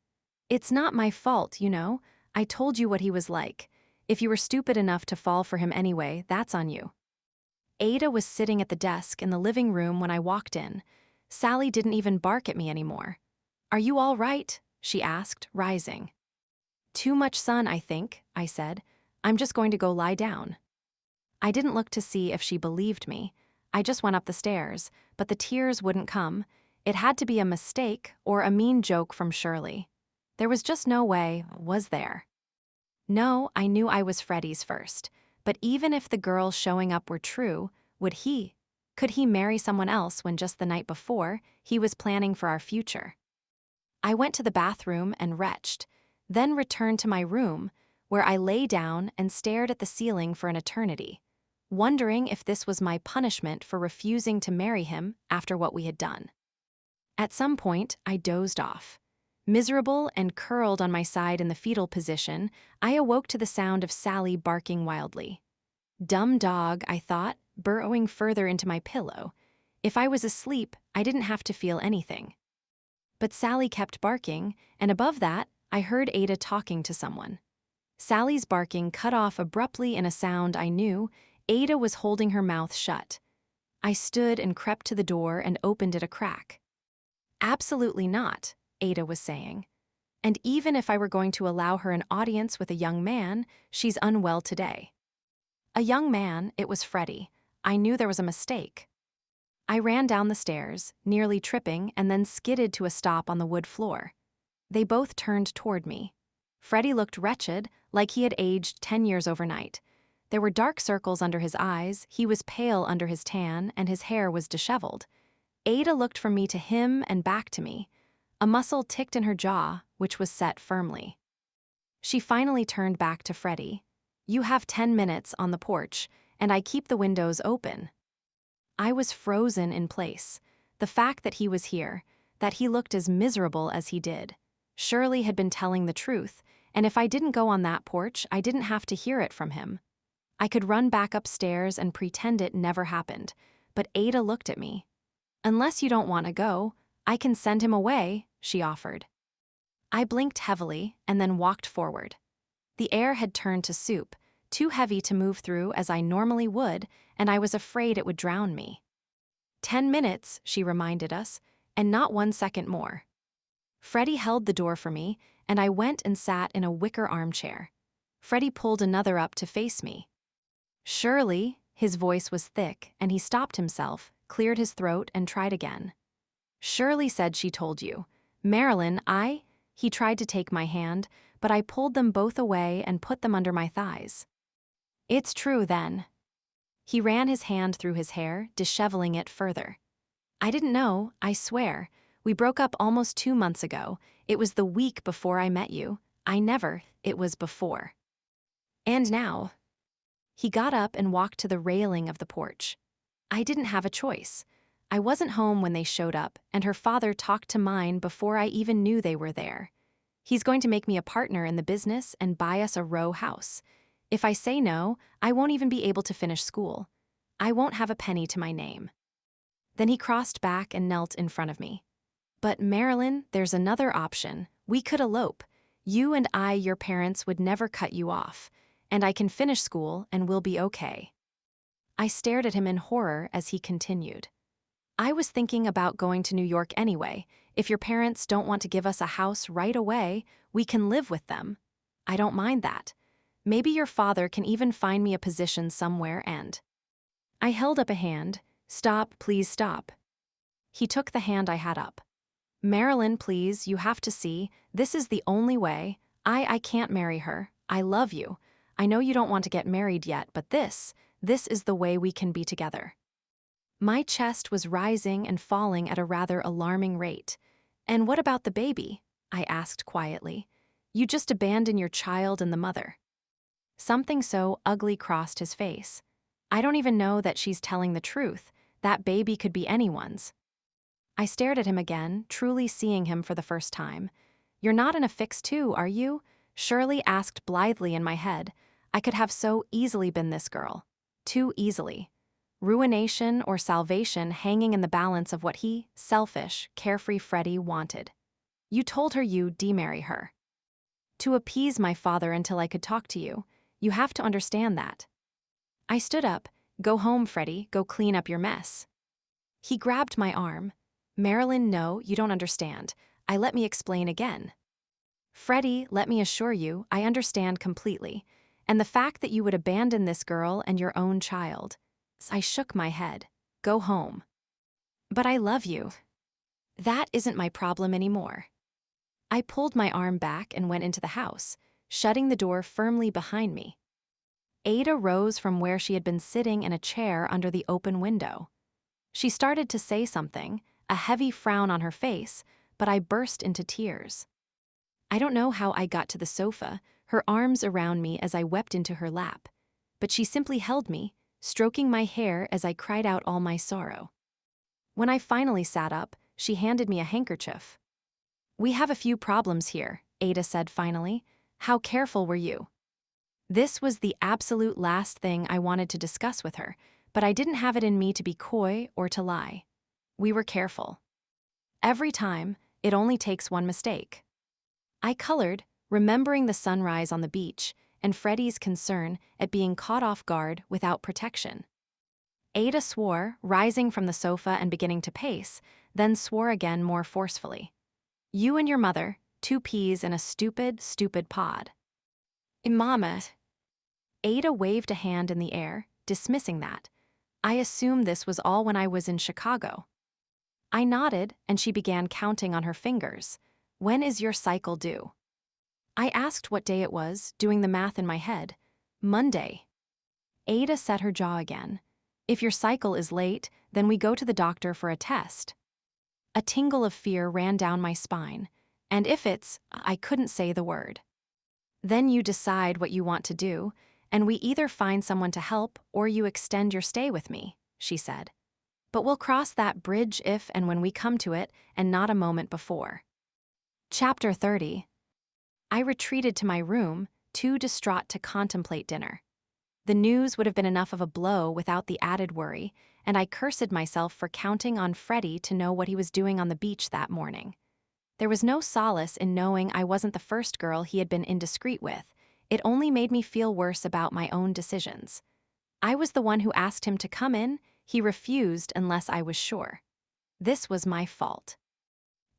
"It's not my fault, you know. I told you what he was like. If you were stupid enough to fall for him anyway, that's on you." Ada was sitting at the desk in the living room when I walked in. Sally didn't even bark at me anymore. "Are you all right?" she asked, rising. "Too much sun, I think," I said. "I'm just going to go lie down." I didn't look to see if she believed me. I just went up the stairs, but the tears wouldn't come. It had to be a mistake or a mean joke from Shirley. There was just no way, was there? No, I knew I was Freddie's first. But even if the girls showing up were true, could he marry someone else when just the night before he was planning for our future? I went to the bathroom and retched, then returned to my room, where I lay down and stared at the ceiling for an eternity, wondering if this was my punishment for refusing to marry him after what we had done. At some point, I dozed off. Miserable and curled on my side in the fetal position, I awoke to the sound of Sally barking wildly. Dumb dog, I thought, burrowing further into my pillow. If I was asleep, I didn't have to feel anything. But Sally kept barking, and above that, I heard Ada talking to someone. Sally's barking cut off abruptly in a sound I knew. Ada was holding her mouth shut. I stood and crept to the door and opened it a crack. "Absolutely not," Ada was saying. "And even if I were going to allow her an audience with a young man, she's unwell today." A young man, it was Freddie. I knew there was a mistake. I ran down the stairs, nearly tripping, and then skidded to a stop on the wood floor. They both turned toward me. Freddie looked wretched, like he had aged 10 years overnight. There were dark circles under his eyes, he was pale under his tan, and his hair was disheveled. Ada looked from me to him and back to me. A muscle ticked in her jaw, which was set firmly. She finally turned back to Freddie. "You have 10 minutes on the porch, and I keep the windows open." I was frozen in place. The fact that he was here, that he looked as miserable as he did. Shirley had been telling the truth, and if I didn't go on that porch, I didn't have to hear it from him. I could run back upstairs and pretend it never happened, but Ada looked at me. "Unless you don't want to go, I can send him away," she offered. I blinked heavily and then walked forward. The air had turned to soup, too heavy to move through as I normally would, and I was afraid it would drown me. 10 minutes, she reminded us, and not 1 second more. Freddie held the door for me, and I went and sat in a wicker armchair. Freddie pulled another up to face me. "Shirley," his voice was thick, and he stopped himself, cleared his throat, and tried again. "Shirley said she told you. Marilyn, He tried to take my hand, but I pulled them both away and put them under my thighs. It's true then. He ran his hand through his hair, disheveling it further. I didn't know, I swear. We broke up almost 2 months ago. It was the week before I met you. It was before. And now. He got up and walked to the railing of the porch. I didn't have a choice. I wasn't home when they showed up, and her father talked to mine before I even knew they were there. He's going to make me a partner in the business and buy us a row house. If I say no, I won't even be able to finish school. I won't have a penny to my name. Then he crossed back and knelt in front of me. But Marilyn, there's another option. We could elope. You and I, your parents, would never cut you off. And I can finish school and we'll be okay. I stared at him in horror as he continued. I was thinking about going to New York anyway. If your parents don't want to give us a house right away, we can live with them. I don't mind that. Maybe your father can even find me a position somewhere and... I held up a hand. Stop, please stop. He took the hand I had up. Marilyn, please, you have to see, this is the only way. I can't marry her. I love you. I know you don't want to get married yet, but this is the way we can be together. My chest was rising and falling at a rather alarming rate. And what about the baby? I asked quietly. You just abandon your child and the mother. Something so ugly crossed his face. I don't even know that she's telling the truth. That baby could be anyone's. I stared at him again, truly seeing him for the first time. You're not in a fix too, are you? Shirley asked blithely in my head. I could have so easily been this girl. Too easily. Ruination or salvation hanging in the balance of what he, selfish, carefree Freddie, wanted. You told her you'd demarry her. To appease my father until I could talk to you. You have to understand that. I stood up. Go home, Freddie. Go clean up your mess. He grabbed my arm. Marilyn, no, you don't understand. Let me explain again. Freddie, let me assure you, I understand completely. And the fact that you would abandon this girl and your own child. I shook my head. Go home. But I love you. That isn't my problem anymore. I pulled my arm back and went into the house, shutting the door firmly behind me. Ada rose from where she had been sitting in a chair under the open window. She started to say something, a heavy frown on her face, but I burst into tears. I don't know how I got to the sofa, her arms around me as I wept into her lap, but she simply held me, stroking my hair as I cried out all my sorrow. When I finally sat up, she handed me a handkerchief. We have a few problems here, Ada said finally. How careful were you? This was the absolute last thing I wanted to discuss with her, but I didn't have it in me to be coy or to lie. We were careful. Every time, it only takes one mistake. I colored, remembering the sunrise on the beach and Freddie's concern at being caught off guard without protection. Ada swore, rising from the sofa and beginning to pace, then swore again more forcefully. You and your mother, 2 peas in a stupid, stupid pod. Mama. Ada waved a hand in the air, dismissing that. I assumed this was all when I was in Chicago. I nodded, and she began counting on her fingers. When is your cycle due? I asked what day it was, doing the math in my head. Monday. Ada set her jaw again. If your cycle is late, then we go to the doctor for a test. A tingle of fear ran down my spine, and if it's, I couldn't say the word. Then you decide what you want to do, and we either find someone to help or you extend your stay with me, she said. But we'll cross that bridge if and when we come to it, and not a moment before. Chapter 30. I retreated to my room, too distraught to contemplate dinner. The news would have been enough of a blow without the added worry, and I cursed myself for counting on Freddie to know what he was doing on the beach that morning. There was no solace in knowing I wasn't the first girl he had been indiscreet with. It only made me feel worse about my own decisions. I was the one who asked him to come in. He refused unless I was sure. This was my fault.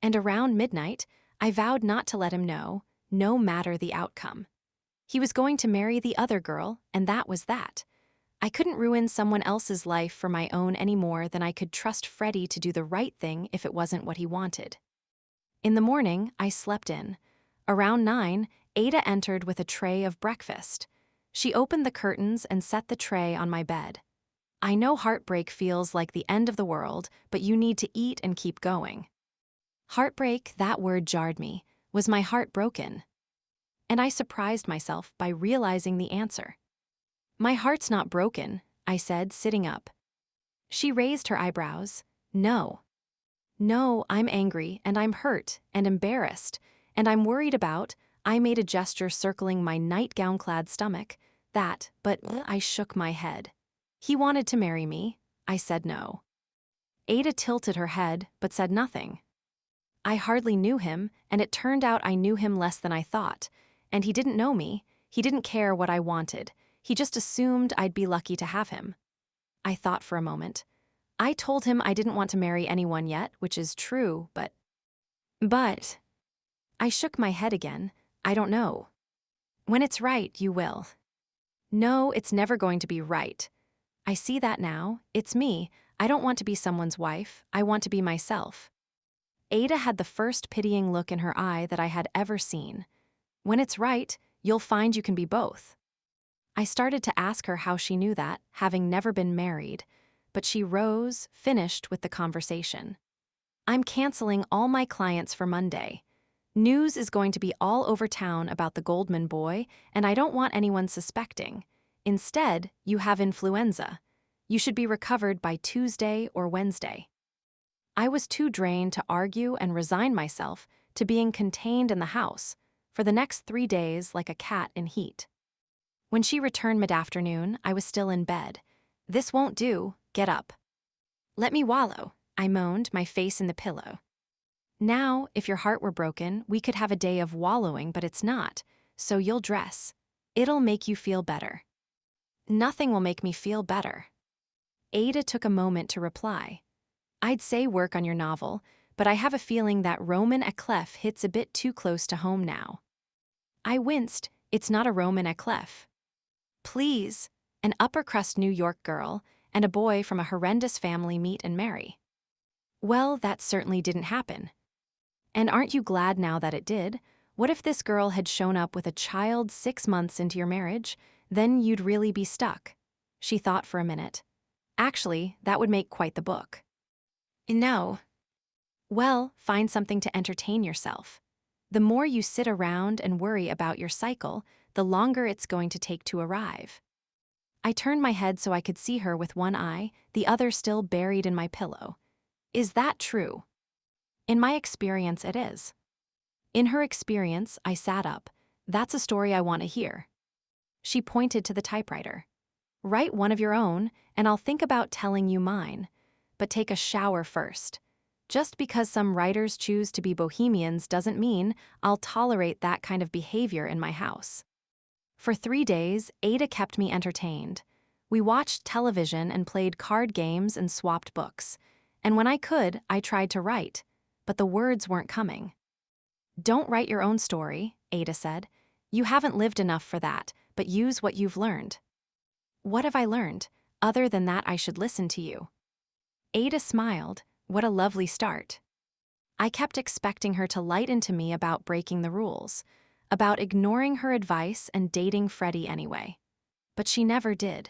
And around midnight, I vowed not to let him know, no matter the outcome. He was going to marry the other girl, and that was that. I couldn't ruin someone else's life for my own any more than I could trust Freddie to do the right thing if it wasn't what he wanted. In the morning, I slept in. Around 9, Ada entered with a tray of breakfast. She opened the curtains and set the tray on my bed. I know heartbreak feels like the end of the world, but you need to eat and keep going. Heartbreak, that word jarred me. Was my heart broken? And I surprised myself by realizing the answer. My heart's not broken, I said, sitting up. She raised her eyebrows. No. No, I'm angry, and I'm hurt, and embarrassed, and I'm worried about. I made a gesture circling my nightgown-clad stomach. But I shook my head. He wanted to marry me. I said no. Ada tilted her head, but said nothing. I hardly knew him, and it turned out I knew him less than I thought. And he didn't know me. He didn't care what I wanted. He just assumed I'd be lucky to have him. I thought for a moment. I told him I didn't want to marry anyone yet, which is true, but... I shook my head again. I don't know. When it's right, you will. No, it's never going to be right. I see that now. It's me. I don't want to be someone's wife. I want to be myself. Ada had the first pitying look in her eye that I had ever seen. When it's right, you'll find you can be both. I started to ask her how she knew that, having never been married, but she rose, finished with the conversation. I'm canceling all my clients for Monday. News is going to be all over town about the Goldman boy, and I don't want anyone suspecting. Instead, you have influenza. You should be recovered by Tuesday or Wednesday. I was too drained to argue and resign myself to being contained in the house for the next 3 days like a cat in heat. When she returned mid-afternoon, I was still in bed. This won't do. Get up. Let me wallow, I moaned, my face in the pillow. Now, if your heart were broken, we could have a day of wallowing, but it's not, so you'll dress. It'll make you feel better. Nothing will make me feel better. Ada took a moment to reply. I'd say work on your novel, but I have a feeling that Roman à clef hits a bit too close to home now. I winced. It's not a Roman à clef. Please, an upper-crust New York girl and a boy from a horrendous family meet and marry. Well, that certainly didn't happen. And aren't you glad now that it did? What if this girl had shown up with a child 6 months into your marriage? Then you'd really be stuck. She thought for a minute. Actually, that would make quite the book. No. Well, find something to entertain yourself. The more you sit around and worry about your cycle, the longer it's going to take to arrive. I turned my head so I could see her with one eye, the other still buried in my pillow. Is that true? In my experience, it is. In her experience, I sat up. That's a story I want to hear. She pointed to the typewriter. Write one of your own, and I'll think about telling you mine. But take a shower first. Just because some writers choose to be bohemians doesn't mean I'll tolerate that kind of behavior in my house. For 3 days, Ada kept me entertained. We watched television and played card games and swapped books. And when I could, I tried to write, but the words weren't coming. Don't write your own story, Ada said. You haven't lived enough for that, but use what you've learned. What have I learned, other than that I should listen to you? Ada smiled. What a lovely start. I kept expecting her to light into me about breaking the rules, about ignoring her advice and dating Freddie anyway. But she never did.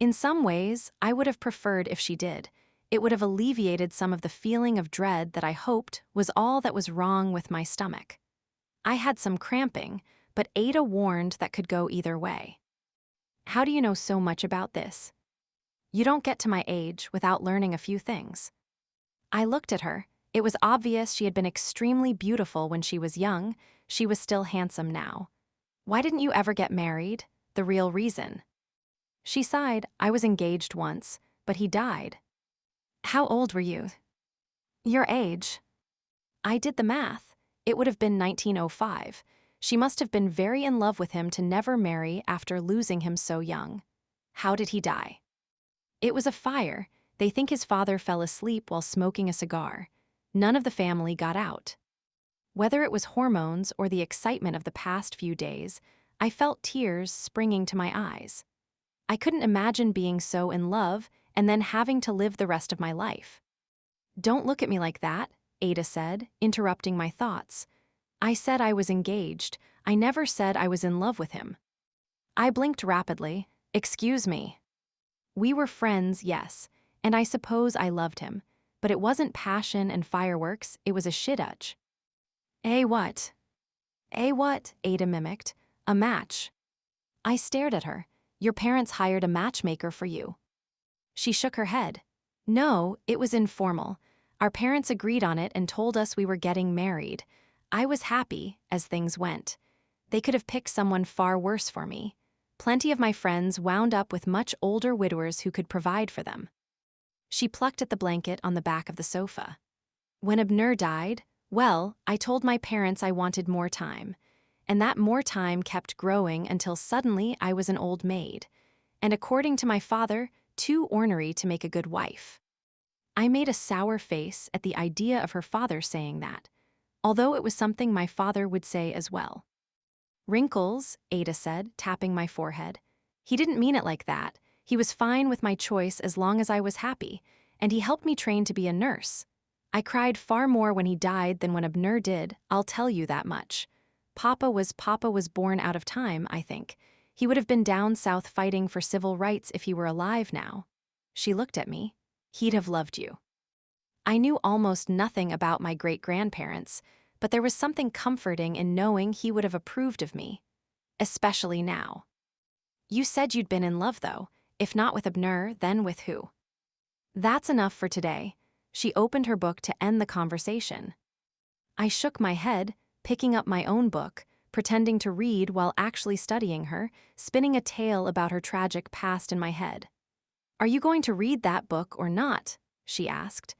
In some ways, I would have preferred if she did. It would have alleviated some of the feeling of dread that I hoped was all that was wrong with my stomach. I had some cramping, but Ada warned that could go either way. How do you know so much about this? You don't get to my age without learning a few things. I looked at her. It was obvious she had been extremely beautiful when she was young. She was still handsome now. Why didn't you ever get married? The real reason. She sighed. I was engaged once, but he died. How old were you? Your age. I did the math. It would have been 1905. She must have been very in love with him to never marry after losing him so young. How did he die? It was a fire. They think his father fell asleep while smoking a cigar. None of the family got out. Whether it was hormones or the excitement of the past few days, I felt tears springing to my eyes. I couldn't imagine being so in love and then having to live the rest of my life. Don't look at me like that, Ada said, interrupting my thoughts. I said I was engaged. I never said I was in love with him. I blinked rapidly. Excuse me. We were friends, yes, and I suppose I loved him, but it wasn't passion and fireworks, it was a shidduch. A what? A what? Ada mimicked. A match. I stared at her. Your parents hired a matchmaker for you. She shook her head. No, it was informal. Our parents agreed on it and told us we were getting married. I was happy, as things went. They could have picked someone far worse for me. Plenty of my friends wound up with much older widowers who could provide for them. She plucked at the blanket on the back of the sofa. When Abner died, well, I told my parents I wanted more time. And that more time kept growing until suddenly I was an old maid. And according to my father, too ornery to make a good wife. I made a sour face at the idea of her father saying that, although it was something my father would say as well. Wrinkles, Ada said, tapping my forehead. He didn't mean it like that. He was fine with my choice as long as I was happy, and he helped me train to be a nurse. I cried far more when he died than when Abner did, I'll tell you that much. Papa was born out of time, I think. He would have been down south fighting for civil rights if he were alive now. She looked at me. He'd have loved you. I knew almost nothing about my great-grandparents, but there was something comforting in knowing he would have approved of me. Especially now. You said you'd been in love, though. If not with Abner, then with who? That's enough for today. She opened her book to end the conversation. I shook my head, picking up my own book, pretending to read while actually studying her, spinning a tale about her tragic past in my head. Are you going to read that book or not? She asked.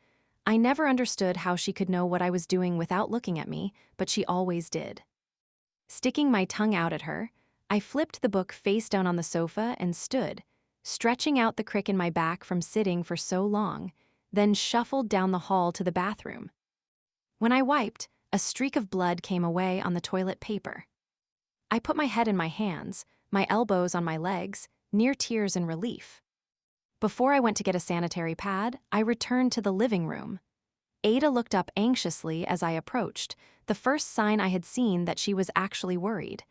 I never understood how she could know what I was doing without looking at me, but she always did. Sticking my tongue out at her, I flipped the book face down on the sofa and stood, stretching out the crick in my back from sitting for so long, then shuffled down the hall to the bathroom. When I wiped, a streak of blood came away on the toilet paper. I put my head in my hands, my elbows on my legs, near tears in relief. Before I went to get a sanitary pad, I returned to the living room. Ada looked up anxiously as I approached, the first sign I had seen that she was actually worried.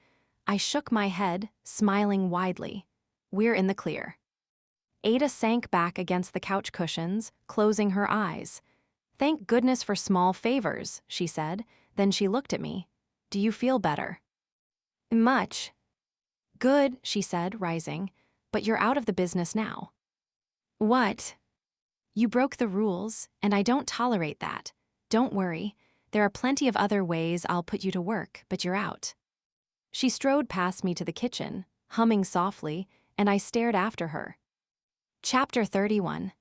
I shook my head, smiling widely. We're in the clear. Ada sank back against the couch cushions, closing her eyes. Thank goodness for small favors, she said. Then she looked at me. Do you feel better? Much. Good, she said, rising. But you're out of the business now. What? You broke the rules, and I don't tolerate that. Don't worry. There are plenty of other ways I'll put you to work, but you're out. She strode past me to the kitchen, humming softly, and I stared after her. Chapter 31.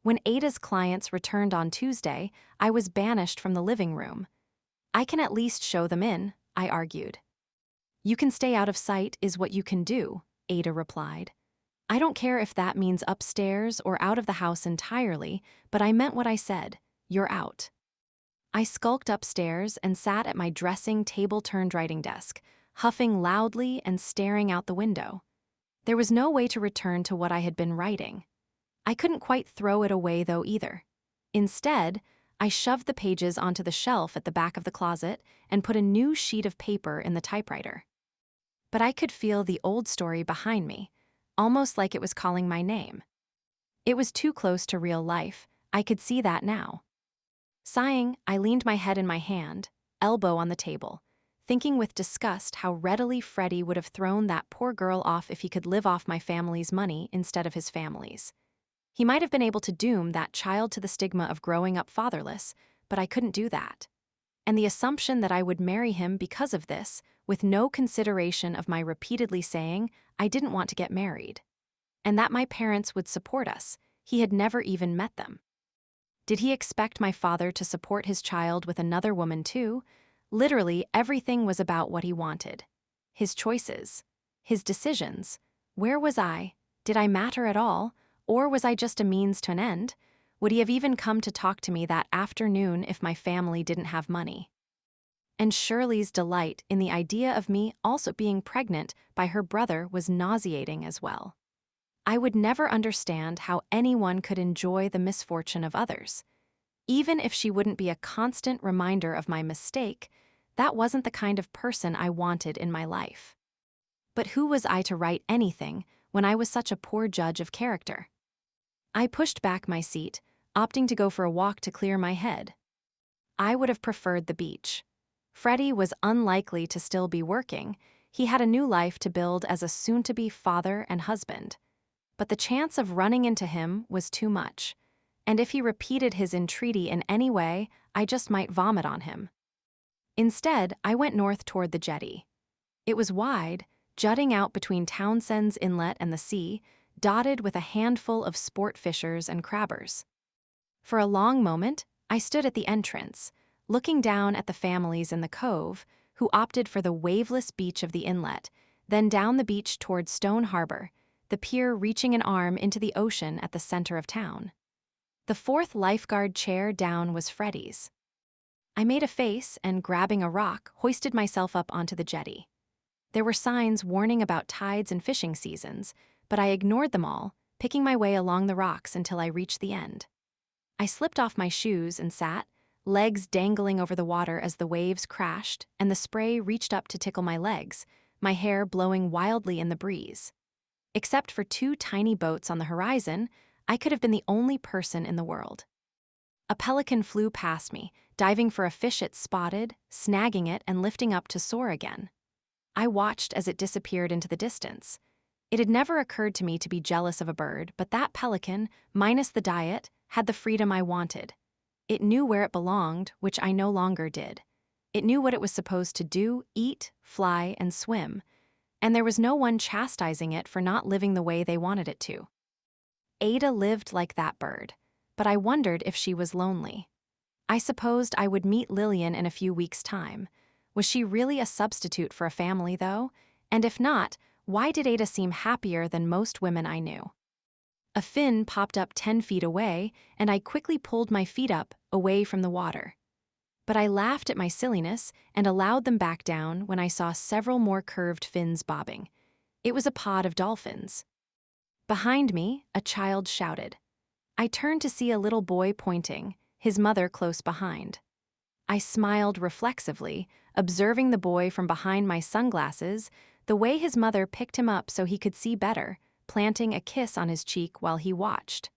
When Ada's clients returned on Tuesday, I was banished from the living room. I can at least show them in, I argued. You can stay out of sight is what you can do, Ada replied. I don't care if that means upstairs or out of the house entirely, but I meant what I said. You're out. I skulked upstairs and sat at my dressing table-turned writing desk, huffing loudly and staring out the window. There was no way to return to what I had been writing. I couldn't quite throw it away, though, either. Instead, I shoved the pages onto the shelf at the back of the closet and put a new sheet of paper in the typewriter. But I could feel the old story behind me, almost like it was calling my name. It was too close to real life. I could see that now. Sighing, I leaned my head in my hand, elbow on the table, thinking with disgust how readily Freddie would have thrown that poor girl off if he could live off my family's money instead of his family's. He might have been able to doom that child to the stigma of growing up fatherless, but I couldn't do that. And the assumption that I would marry him because of this, with no consideration of my repeatedly saying I didn't want to get married. And that my parents would support us, he had never even met them. Did he expect my father to support his child with another woman too? Literally, everything was about what he wanted. His choices. His decisions. Where was I? Did I matter at all? Or was I just a means to an end? Would he have even come to talk to me that afternoon if my family didn't have money? And Shirley's delight in the idea of me also being pregnant by her brother was nauseating as well. I would never understand how anyone could enjoy the misfortune of others. Even if she wouldn't be a constant reminder of my mistake, that wasn't the kind of person I wanted in my life. But who was I to write anything when I was such a poor judge of character? I pushed back my seat, opting to go for a walk to clear my head. I would have preferred the beach. Freddie was unlikely to still be working. He had a new life to build as a soon-to-be father and husband. But the chance of running into him was too much. And if he repeated his entreaty in any way, I just might vomit on him. Instead, I went north toward the jetty. It was wide, jutting out between Townsend's Inlet and the sea, dotted with a handful of sport fishers and crabbers. For a long moment, I stood at the entrance, looking down at the families in the cove who opted for the waveless beach of the inlet, then down the beach toward Stone Harbor, the pier reaching an arm into the ocean at the center of town. The fourth lifeguard chair down was Freddie's. I made a face and, grabbing a rock, hoisted myself up onto the jetty. There were signs warning about tides and fishing seasons, but I ignored them all, picking my way along the rocks until I reached the end. I slipped off my shoes and sat, legs dangling over the water as the waves crashed and the spray reached up to tickle my legs, my hair blowing wildly in the breeze. Except for two tiny boats on the horizon, I could have been the only person in the world. A pelican flew past me, diving for a fish it spotted, snagging it and lifting up to soar again. I watched as it disappeared into the distance. It had never occurred to me to be jealous of a bird, but that pelican, minus the diet, had the freedom I wanted. It knew where it belonged, which I no longer did. It knew what it was supposed to do, eat, fly, and swim, and there was no one chastising it for not living the way they wanted it to. Ada lived like that bird, but I wondered if she was lonely. I supposed I would meet Lillian in a few weeks' time. Was she really a substitute for a family, though? And if not, why did Ada seem happier than most women I knew? A fin popped up 10 feet away, and I quickly pulled my feet up, away from the water. But I laughed at my silliness and allowed them back down when I saw several more curved fins bobbing. It was a pod of dolphins. Behind me, a child shouted. I turned to see a little boy pointing, his mother close behind. I smiled reflexively, observing the boy from behind my sunglasses, the way his mother picked him up so he could see better, planting a kiss on his cheek while he watched.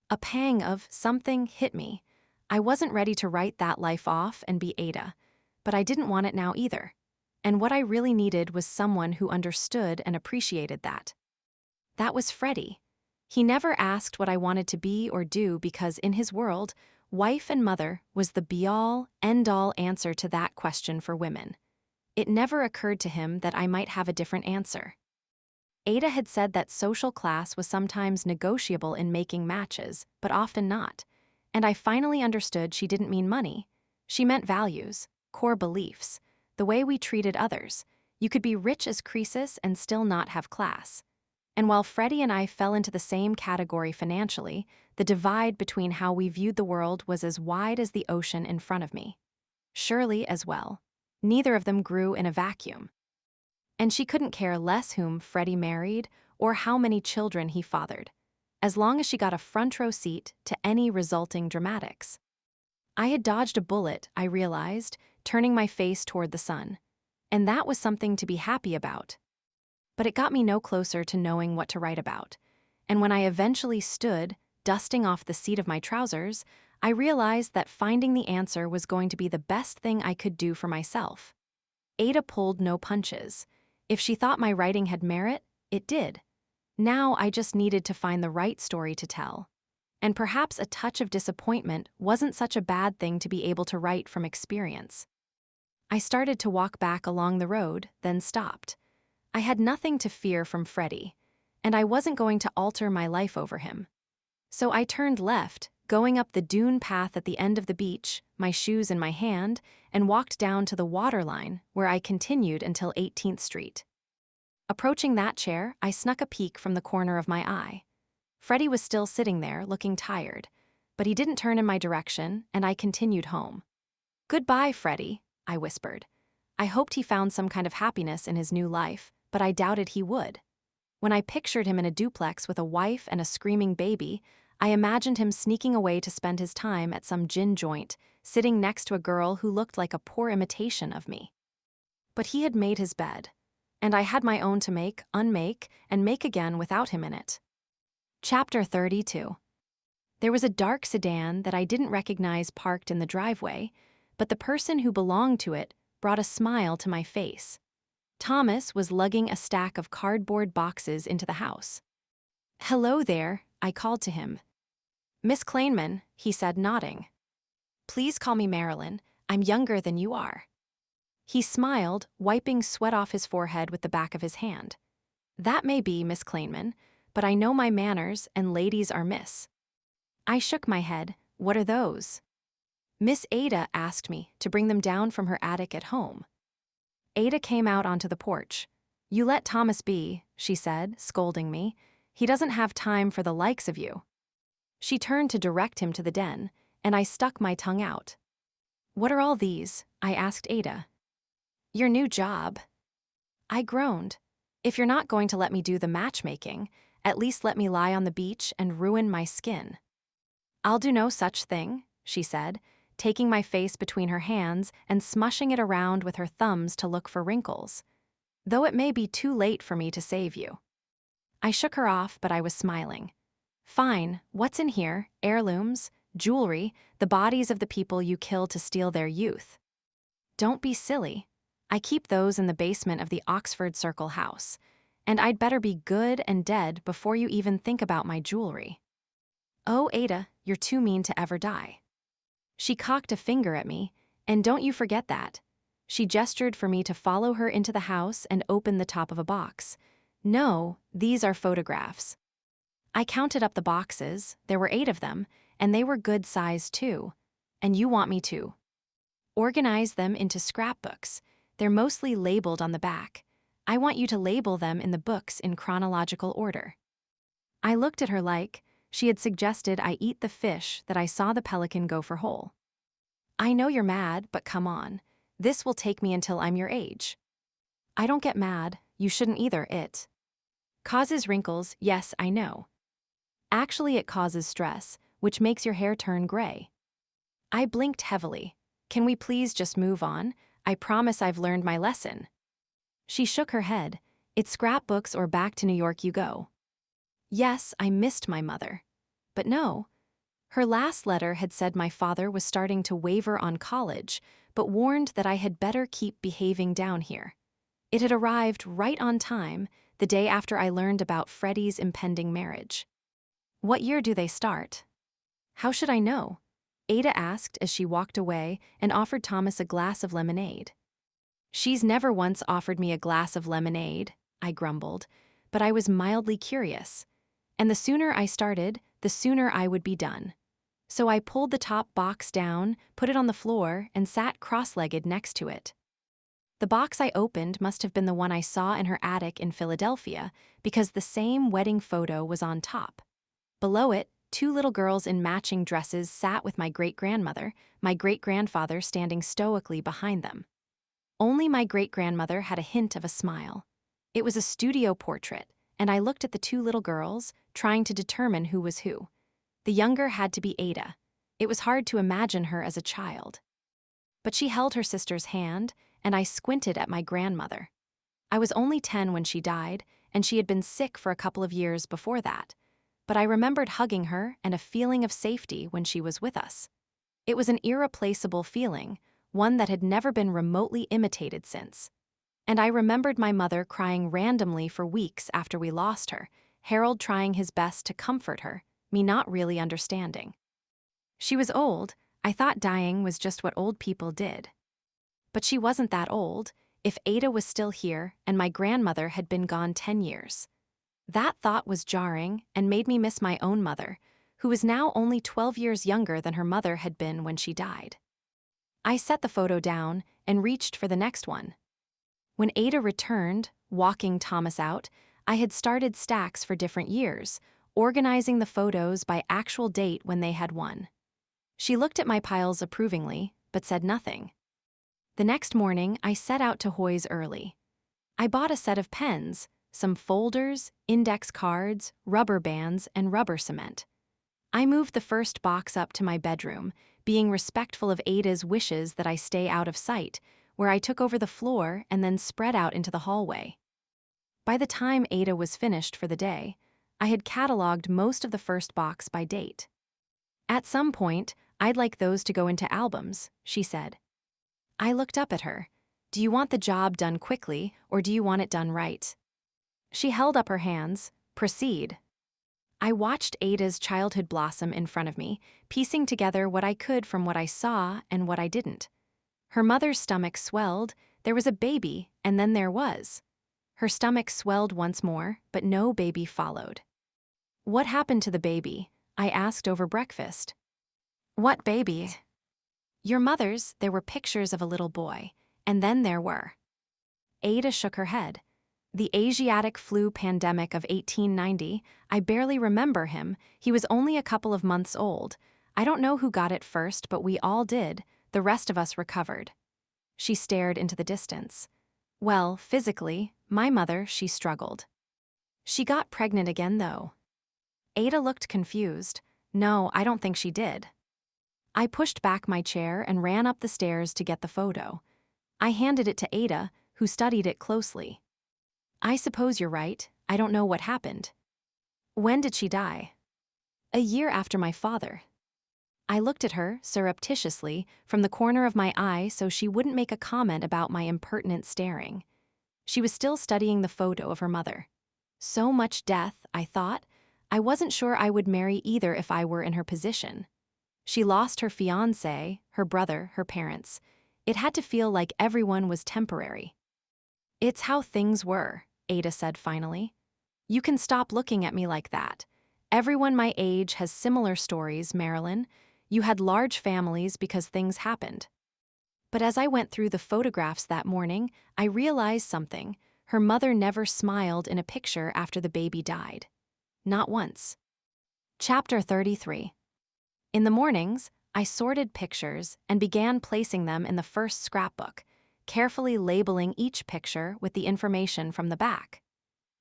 A pang of something hit me. I wasn't ready to write that life off and be Ada, but I didn't want it now either. And what I really needed was someone who understood and appreciated that. That was Freddie. He never asked what I wanted to be or do because in his world, wife and mother was the be-all, end-all answer to that question for women. It never occurred to him that I might have a different answer. Ada had said that social class was sometimes negotiable in making matches, but often not. And I finally understood she didn't mean money. She meant values, core beliefs, the way we treated others. You could be rich as Croesus and still not have class. And while Freddie and I fell into the same category financially, the divide between how we viewed the world was as wide as the ocean in front of me. Shirley as well. Neither of them grew in a vacuum. And she couldn't care less whom Freddie married or how many children he fathered, as long as she got a front row seat to any resulting dramatics. I had dodged a bullet, I realized, turning my face toward the sun. And that was something to be happy about. But it got me no closer to knowing what to write about. And when I eventually stood, dusting off the seat of my trousers, I realized that finding the answer was going to be the best thing I could do for myself. Ada pulled no punches. If she thought my writing had merit, it did. Now I just needed to find the right story to tell. And perhaps a touch of disappointment wasn't such a bad thing to be able to write from experience. I started to walk back along the road, then stopped. I had nothing to fear from Freddie, and I wasn't going to alter my life over him. So I turned left, going up the dune path at the end of the beach, my shoes in my hand, and walked down to the waterline, where I continued until 18th Street. Approaching that chair, I snuck a peek from the corner of my eye. Freddie was still sitting there, looking tired, but he didn't turn in my direction, and I continued home. "Goodbye, Freddie," I whispered. I hoped he found some kind of happiness in his new life, but I doubted he would. When I pictured him in a duplex with a wife and a screaming baby, I imagined him sneaking away to spend his time at some gin joint, sitting next to a girl who looked like a poor imitation of me. But he had made his bed. and I had my own to make, unmake, and make again without him in it. Chapter 32. There was a dark sedan that I didn't recognize parked in the driveway, but the person who belonged to it brought a smile to my face. Thomas was lugging a stack of cardboard boxes into the house. "Hello there," I called to him. "Miss Kleinman," he said, nodding. "Please call me Marilyn. I'm younger than you are." He smiled, wiping sweat off his forehead with the back of his hand. "That may be, Miss Kleinman, but I know my manners, and ladies are miss." I shook my head. "What are those?" "Miss Ada asked me to bring them down from her attic at home." Ada came out onto the porch. "You let Thomas be," she said, scolding me. "He doesn't have time for the likes of you." She turned to direct him to the den, and I stuck my tongue out. "What are all these?" I asked Ada. "Your new job." I groaned. "If you're not going to let me do the matchmaking, at least let me lie on the beach and ruin my skin." "I'll do no such thing," she said, taking my face between her hands and smushing it around with her thumbs to look for wrinkles. "Though it may be too late for me to save you." I shook her off, but I was smiling. "Fine, what's in here? Heirlooms, jewelry, the bodies of the people you killed to steal their youth." "Don't be silly. I keep those in the basement of the Oxford Circle house, and I'd better be good and dead before you even think about my jewelry." "Oh, Ada, you're too mean to ever die." She cocked a finger at me, and don't you forget that. She gestured for me to follow her into the house and open the top of a box. "No, these are photographs." I counted up the boxes. There were 8 of them, and they were good size too. "And you want me to organize them into scrapbooks. They're mostly labeled on the back. I want you to label them in the books in chronological order." I looked at her like she had suggested I eat the fish that I saw the pelican go for whole. "I know you're mad, but come on. This will take me until I'm your age." "I don't get mad. You shouldn't either. It causes wrinkles, yes, I know. Actually, it causes stress, which makes your hair turn gray." I blinked heavily. "Can we please just move on? I promise I've learned my lesson." She shook her head. "It's scrapbooks or back to New York you go." Yes, I missed my mother. But no. Her last letter had said my father was starting to waver on college, but warned that I had better keep behaving down here. It had arrived right on time, the day after I learned about Freddie's impending marriage. "What year do they start?" "How should I know?" Ada asked as she walked away and offered Thomas a glass of lemonade. "She's never once offered me a glass of lemonade," I grumbled, but I was mildly curious. And the sooner I started, the sooner I would be done. So I pulled the top box down, put it on the floor, and sat cross-legged next to it. The box I opened must have been the one I saw in her attic in Philadelphia, because the same wedding photo was on top. Below it, 2 little girls in matching dresses sat with my great-grandmother, my great-grandfather standing stoically behind them. Only my great-grandmother had a hint of a smile. It was a studio portrait, and I looked at the 2 little girls, trying to determine who was who. The younger had to be Ada. It was hard to imagine her as a child. But she held her sister's hand, and I squinted at my grandmother. I was only 10 when she died, and she had been sick for a couple of years before that. But I remembered hugging her and a feeling of safety when she was with us. It was an irreplaceable feeling, one that had never been remotely imitated since. And I remembered my mother crying randomly for weeks after we lost her, Harold trying his best to comfort her, me not really understanding. She was old. I thought dying was just what old people did. But she wasn't that old, if Ada was still here and my grandmother had been gone 10 years. That thought was jarring and made me miss my own mother, who was now only 12 years younger than her mother had been when she died. I set the photo down and reached for the next one. When Ada returned, walking Thomas out, I had started stacks for different years, organizing the photos by actual date when they had won. She looked at my piles approvingly, but said nothing. The next morning, I set out to Hoy's early. I bought a set of pens, some folders, index cards, rubber bands, and rubber cement. I moved the first box up to my bedroom, being respectful of Ada's wishes that I stay out of sight, where I took over the floor and then spread out into the hallway. By the time Ada was finished for the day, I had cataloged most of the first box by date. At some point, I'd like those to go into albums, she said. I looked up at her. Do you want the job done quickly, or do you want it done right? She held up her hands. Proceed. I watched Ada's childhood blossom in front of me, piecing together what I could from what I saw and what I didn't. Her mother's stomach swelled, there was a baby, and then there was. Her stomach swelled once more, but no baby followed. What happened to the baby? I asked over breakfast. What baby? Your mother's. There were pictures of a little boy, and then there were. Ada shook her head. The Asiatic flu pandemic of 1890, I barely remember him. He was only a couple of months old. I don't know who got it first, but we all did. The rest of us recovered. She stared into the distance. Well, physically, my mother, she struggled. She got pregnant again, though. Ada looked confused. No, I don't think she did. I pushed back my chair and ran up the stairs to get the photo. I handed it to Ada, who studied it closely. I suppose you're right. I don't know what happened. When did she die? A year after my father. I looked at her, surreptitiously, from the corner of my eye so she wouldn't make a comment about my impertinent staring. She was still studying the photo of her mother. So much death, I thought. I wasn't sure I would marry either if I were in her position. She lost her fiancé, her brother, her parents. It had to feel like everyone was temporary. It's how things were, Ada said finally. You can stop looking at me like that. Everyone my age has similar stories, Marilyn. You had large families because things happened. But as I went through the photographs that morning, I realized something. Her mother never smiled in a picture after the baby died. Not once. Chapter 33. In the mornings, I sorted pictures and began placing them in the first scrapbook, carefully labeling each picture with the information from the back.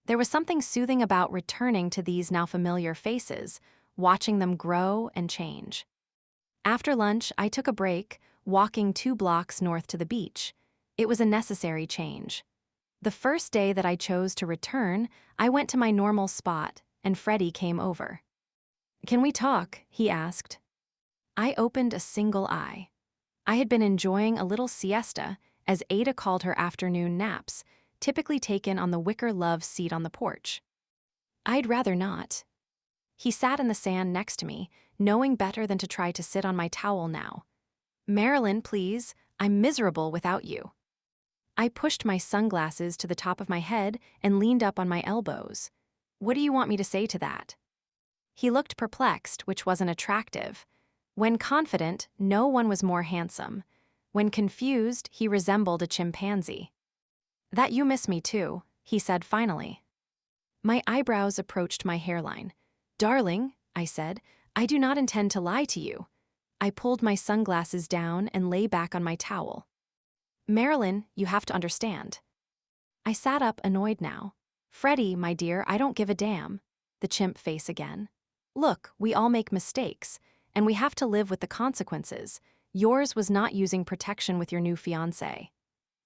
There was something soothing about returning to these now familiar faces, watching them grow and change. After lunch, I took a break, walking 2 blocks north to the beach. It was a necessary change. The first day that I chose to return, I went to my normal spot, and Freddie came over. Can we talk? He asked. I opened a single eye. I had been enjoying a little siesta, as Ada called her afternoon naps, typically taken on the wicker love seat on the porch. I'd rather not. He sat in the sand next to me, knowing better than to try to sit on my towel now. Marilyn, please, I'm miserable without you. I pushed my sunglasses to the top of my head and leaned up on my elbows. What do you want me to say to that? He looked perplexed, which wasn't attractive. When confident, no one was more handsome. When confused, he resembled a chimpanzee. That you miss me too, he said finally. My eyebrows approached my hairline. Darling, I said, I do not intend to lie to you. I pulled my sunglasses down and lay back on my towel. Marilyn, you have to understand. I sat up, annoyed now. Freddie, my dear, I don't give a damn. The chimp face again. Look, we all make mistakes, and we have to live with the consequences. Yours was not using protection with your new fiancé.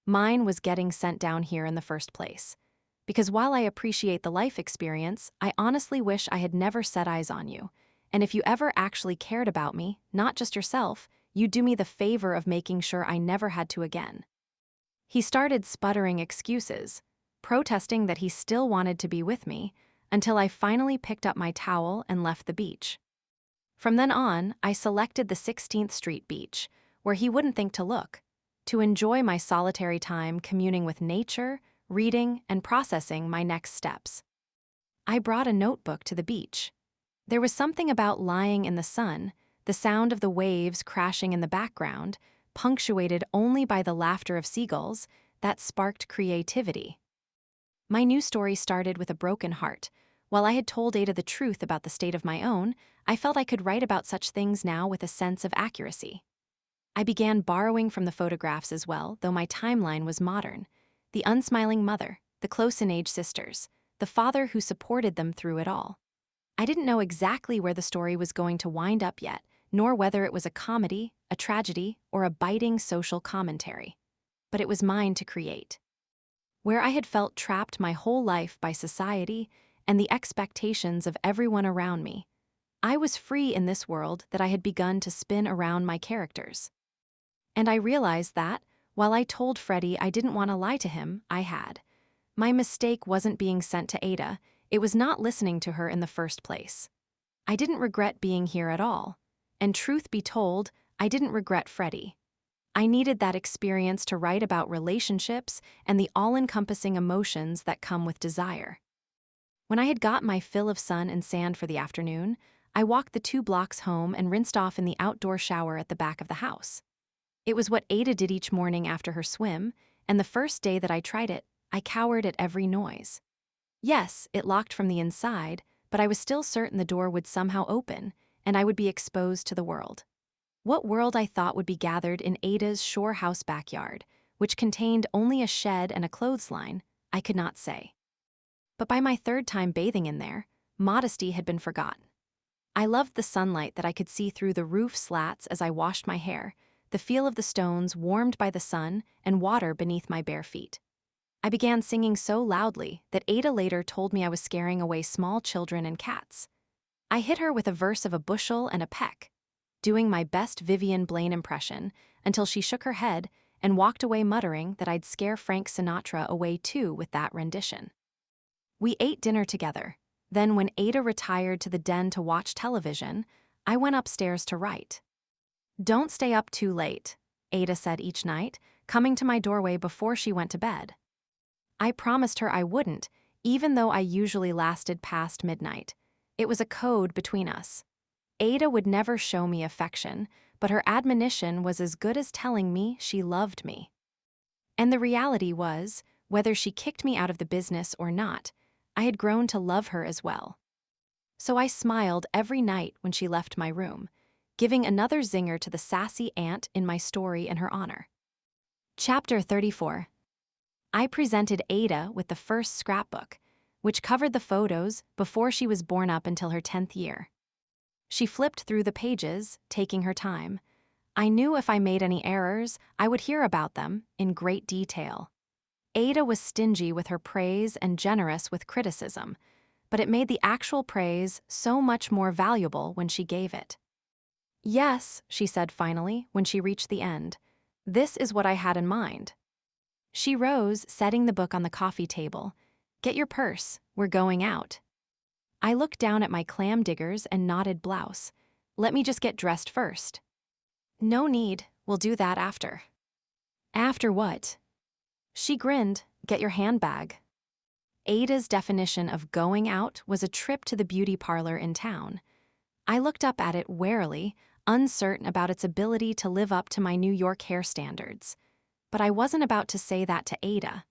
Mine was getting sent down here in the first place. Because while I appreciate the life experience, I honestly wish I had never set eyes on you. And if you ever actually cared about me, not just yourself, you'd do me the favor of making sure I never had to again. He started sputtering excuses, protesting that he still wanted to be with me, until I finally picked up my towel and left the beach. From then on, I selected the 16th Street beach, where he wouldn't think to look, to enjoy my solitary time communing with nature, reading, and processing my next steps. I brought a notebook to the beach. There was something about lying in the sun, the sound of the waves crashing in the background, punctuated only by the laughter of seagulls, that sparked creativity. My new story started with a broken heart. While I had told Ada the truth about the state of my own, I felt I could write about such things now with a sense of accuracy. I began borrowing from the photographs as well, though my timeline was modern. The unsmiling mother, the close-in-age sisters, the father who supported them through it all. I didn't know exactly where the story was going to wind up yet, nor whether it was a comedy, a tragedy, or a biting social commentary. But it was mine to create. where I had felt trapped my whole life by society and the expectations of everyone around me. I was free in this world that I had begun to spin around my characters. And I realized that, while I told Freddie I didn't want to lie to him, I had. My mistake wasn't being sent to Ada, it was not listening to her in the first place. I didn't regret being here at all. And truth be told, I didn't regret Freddie. I needed that experience to write about relationships and the all-encompassing emotions that come with desire. When I had got my fill of sun and sand for the afternoon, I walked the 2 blocks home and rinsed off in the outdoor shower at the back of the house. It was what Ada did each morning after her swim, and the first day that I tried it, I cowered at every noise. Yes, it locked from the inside, but I was still certain the door would somehow open, and I would be exposed to the world. What world I thought would be gathered in Ada's shore house backyard, which contained only a shed and a clothesline, I could not say. But by my 3rd time bathing in there, modesty had been forgotten. I loved the sunlight that I could see through the roof slats as I washed my hair, the feel of the stones warmed by the sun and water beneath my bare feet. I began singing so loudly that Ada later told me I was scaring away small children and cats. I hit her with a verse of a bushel and a peck, doing my best Vivian Blaine impression until she shook her head and walked away muttering that I'd scare Frank Sinatra away too with that rendition. We ate dinner together. Then when Ada retired to the den to watch television, I went upstairs to write. "Don't stay up too late," Ada said each night, coming to my doorway before she went to bed. I promised her I wouldn't, even though I usually lasted past midnight. It was a code between us. Ada would never show me affection, but her admonition was as good as telling me she loved me. And the reality was, whether she kicked me out of the business or not, I had grown to love her as well. So I smiled every night when she left my room, giving another zinger to the sassy aunt in my story in her honor. Chapter 34. I presented Ada with the first scrapbook, which covered the photos before she was born up until her 10th year. She flipped through the pages, taking her time. I knew if I made any errors, I would hear about them in great detail. Ada was stingy with her praise and generous with criticism, but it made the actual praise so much more valuable when she gave it. "Yes," she said finally when she reached the end. "This is what I had in mind." She rose, setting the book on the coffee table. "Get your purse, we're going out." I looked down at my clam diggers and knotted blouse. "Let me just get dressed first." "No need, we'll do that after." "After what?" She grinned. "Get your handbag." Ada's definition of going out was a trip to the beauty parlor in town. I looked up at it warily, uncertain about its ability to live up to my New York hair standards. But I wasn't about to say that to Ada.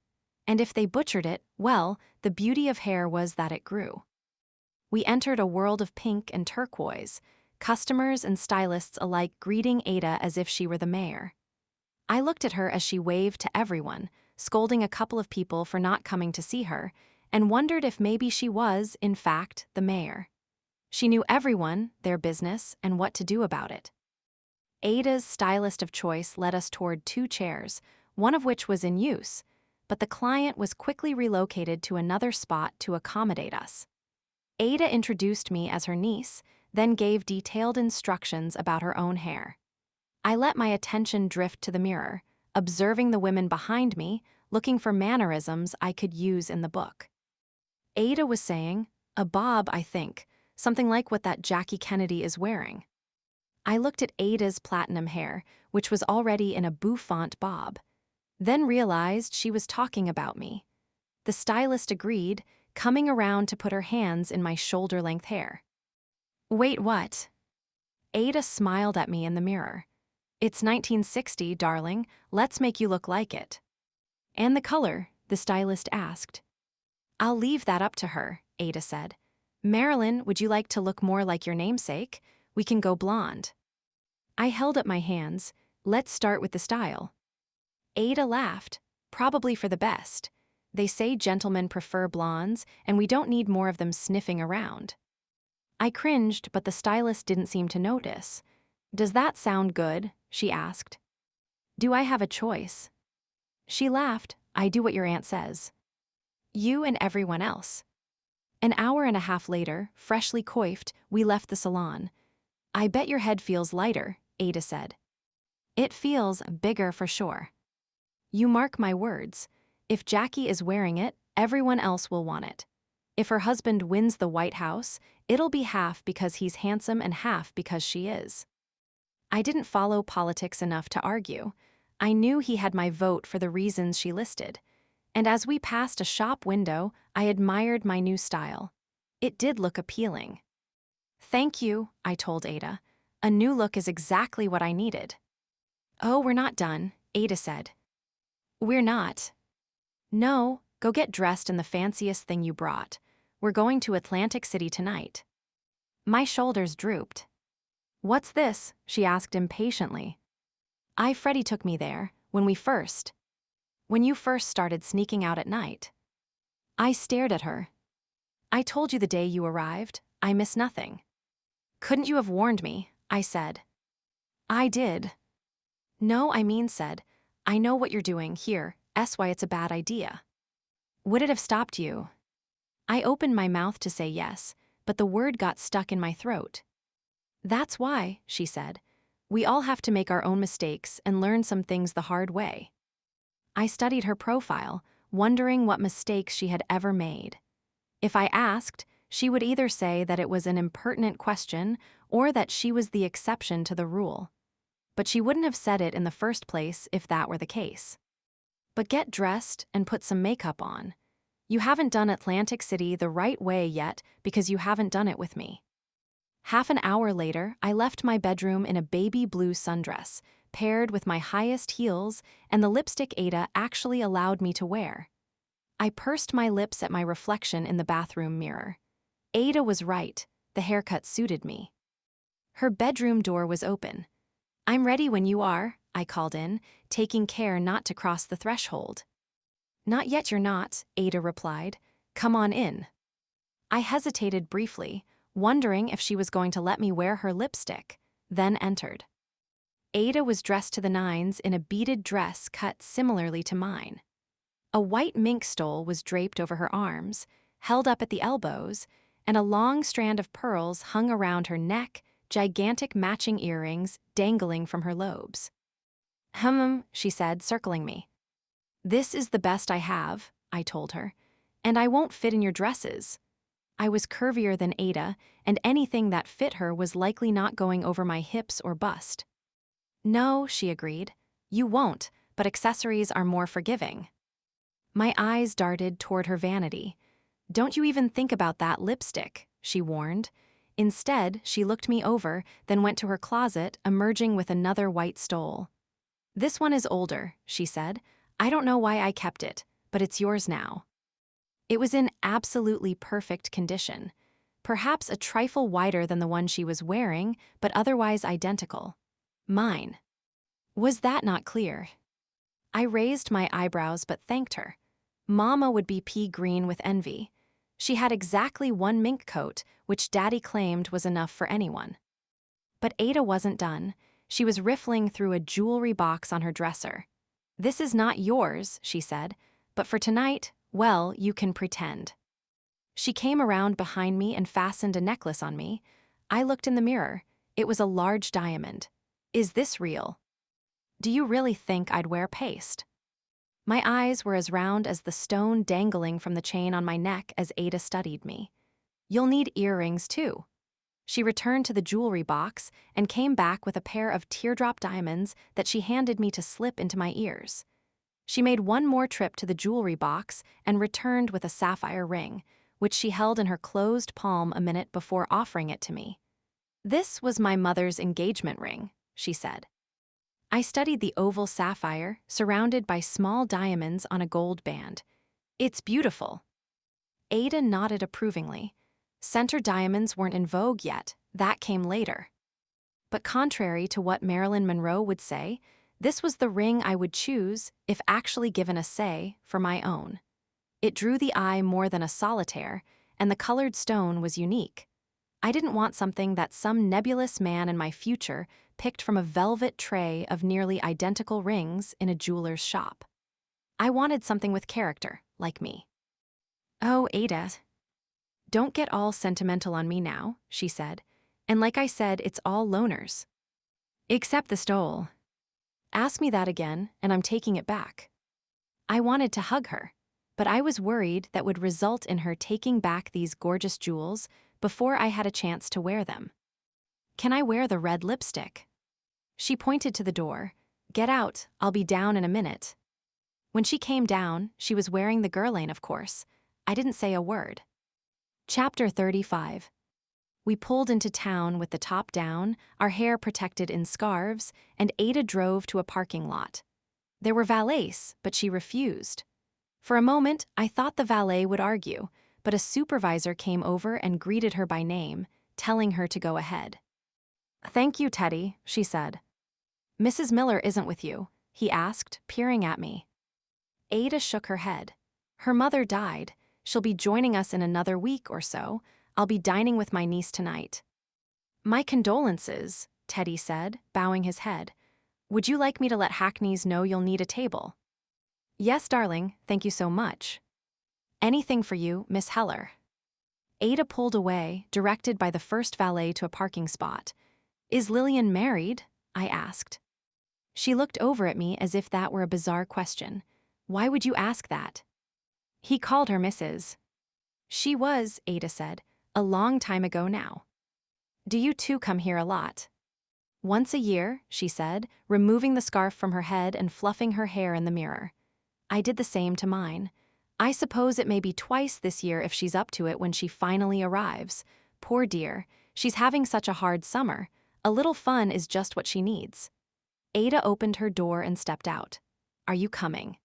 And if they butchered it, well, the beauty of hair was that it grew. We entered a world of pink and turquoise, customers and stylists alike greeting Ada as if she were the mayor. I looked at her as she waved to everyone, scolding a couple of people for not coming to see her, and wondered if maybe she was, in fact, the mayor. She knew everyone, their business, and what to do about it. Ada's stylist of choice led us toward 2 chairs, one of which was in use, but the client was quickly relocated to another spot to accommodate us. Ada introduced me as her niece, then gave detailed instructions about her own hair. I let my attention drift to the mirror, observing the women behind me, looking for mannerisms I could use in the book. Ada was saying, "A bob, I think, something like what that Jackie Kennedy is wearing." I looked at Ada's platinum hair, which was already in a bouffant bob, then realized she was talking about me. The stylist agreed, coming around to put her hands in my shoulder-length hair. "Wait, what?" Ada smiled at me in the mirror. "It's 1960, darling. Let's make you look like it." "And the color?" the stylist asked. "I'll leave that up to her," Ada said. "Marilyn, would you like to look more like your namesake? We can go blonde." I held up my hands. "Let's start with the style." Ada laughed. "Probably for the best. They say gentlemen prefer blondes, and we don't need more of them sniffing around." I cringed, but the stylist didn't seem to notice. "Does that sound good?" she asked. "Do I have a choice?" She laughed. I do what your aunt says. You and everyone else. An hour and a half later, freshly coiffed, we left the salon. I bet your head feels lighter, Ada said. It feels bigger for sure. You mark my words. If Jackie is wearing it, everyone else will want it. If her husband wins the White House, it'll be half because he's handsome and half because she is. I didn't follow politics enough to argue. I knew he had my vote for the reasons she listed. And as we passed a shop window, I admired my new style. It did look appealing. Thank you, I told Ada. A new look is exactly what I needed. Oh, we're not done, Ada said. We're not. No, go get dressed in the fanciest thing you brought. We're going to Atlantic City tonight. My shoulders drooped. What's this? She asked impatiently. Freddie took me there, when you first started sneaking out at night. I stared at her. I told you the day you arrived, I miss nothing. Couldn't you have warned me? I said. I did. No, said, I know what you're doing here, why it's a bad idea. Would it have stopped you? I opened my mouth to say yes, but the word got stuck in my throat. That's why, she said. We all have to make our own mistakes and learn some things the hard way. I studied her profile, wondering what mistakes she had ever made. If I asked, she would either say that it was an impertinent question or that she was the exception to the rule. But she wouldn't have said it in the first place if that were the case. But get dressed and put some makeup on. You haven't done Atlantic City the right way yet because you haven't done it with me. Half an hour later, I left my bedroom in a baby blue sundress, paired with my highest heels and the lipstick Ada actually allowed me to wear. I pursed my lips at my reflection in the bathroom mirror. Ada was right, the haircut suited me. Her bedroom door was open. I'm ready when you are, I called in, taking care not to cross the threshold. Not yet you're not, Ada replied. Come on in. I hesitated briefly, wondering if she was going to let me wear her lipstick, then entered. Ada was dressed to the nines in a beaded dress cut similarly to mine. A white mink stole was draped over her arms, held up at the elbows, and a long strand of pearls hung around her neck, gigantic matching earrings dangling from her lobes. She said, circling me. This is the best I have, I told her, and I won't fit in your dresses. I was curvier than Ada, and anything that fit her was likely not going over my hips or bust. No, she agreed. You won't, but accessories are more forgiving. My eyes darted toward her vanity. Don't you even think about that lipstick, she warned. Instead, she looked me over, then went to her closet, emerging with another white stole. This one is older, she said. I don't know why I kept it, but it's yours now. It was in absolutely perfect condition, perhaps a trifle wider than the one she was wearing, but otherwise identical. Mine. Was that not clear? I raised my eyebrows but thanked her. Mama would be pea-green with envy. She had exactly one mink coat, which Daddy claimed was enough for anyone. But Ada wasn't done. She was riffling through a jewelry box on her dresser. This is not yours, she said, but for tonight, well, you can pretend. She came around behind me and fastened a necklace on me. I looked in the mirror. It was a large diamond. Is this real? Do you really think I'd wear paste? My eyes were as round as the stone dangling from the chain on my neck as Ada studied me. You'll need earrings, too. She returned to the jewelry box and came back with a pair of teardrop diamonds that she handed me to slip into my ears. She made one more trip to the jewelry box and returned with a sapphire ring, which she held in her closed palm a minute before offering it to me. This was my mother's engagement ring, she said. I studied the oval sapphire, surrounded by small diamonds on a gold band. It's beautiful. Ada nodded approvingly. Center diamonds weren't in vogue yet, that came later. But contrary to what Marilyn Monroe would say, this was the ring I would choose, if actually given a say, for my own. It drew the eye more than a solitaire, and the colored stone was unique. I didn't want something that some nebulous man in my future picked from a velvet tray of nearly identical rings in a jeweler's shop. I wanted something with character, like me. Oh, Ada, don't get all sentimental on me now, she said. And like I said, it's all loners. Except the stole. Ask me that again, and I'm taking it back. I wanted to hug her, but I was worried that would result in her taking back these gorgeous jewels before I had a chance to wear them. Can I wear the red lipstick? She pointed to the door. Get out, I'll be down in a minute. When she came down, she was wearing the Guerlain, of course. I didn't say a word. Chapter 35. We pulled into town with the top down, our hair protected in scarves, and Ada drove to a parking lot. There were valets, but she refused. For a moment, I thought the valet would argue, but a supervisor came over and greeted her by name, telling her to go ahead. Thank you, Teddy, she said. Mrs. Miller isn't with you, he asked, peering at me. Ada shook her head. Her mother died. She'll be joining us in another week or so. I'll be dining with my niece tonight. My condolences, Teddy said, bowing his head. Would you like me to let Hackneys know you'll need a table? Yes, darling, thank you so much. Anything for you, Miss Heller. Ada pulled away, directed by the first valet to a parking spot. Is Lillian married? I asked. She looked over at me as if that were a bizarre question. Why would you ask that? He called her Mrs. She was, Ada said, a long time ago now. Do you two come here a lot? Once a year, she said, removing the scarf from her head and fluffing her hair in the mirror. I did the same to mine. I suppose it may be twice this year if she's up to it when she finally arrives. Poor dear, she's having such a hard summer. A little fun is just what she needs. Ada opened her door and stepped out. Are you coming?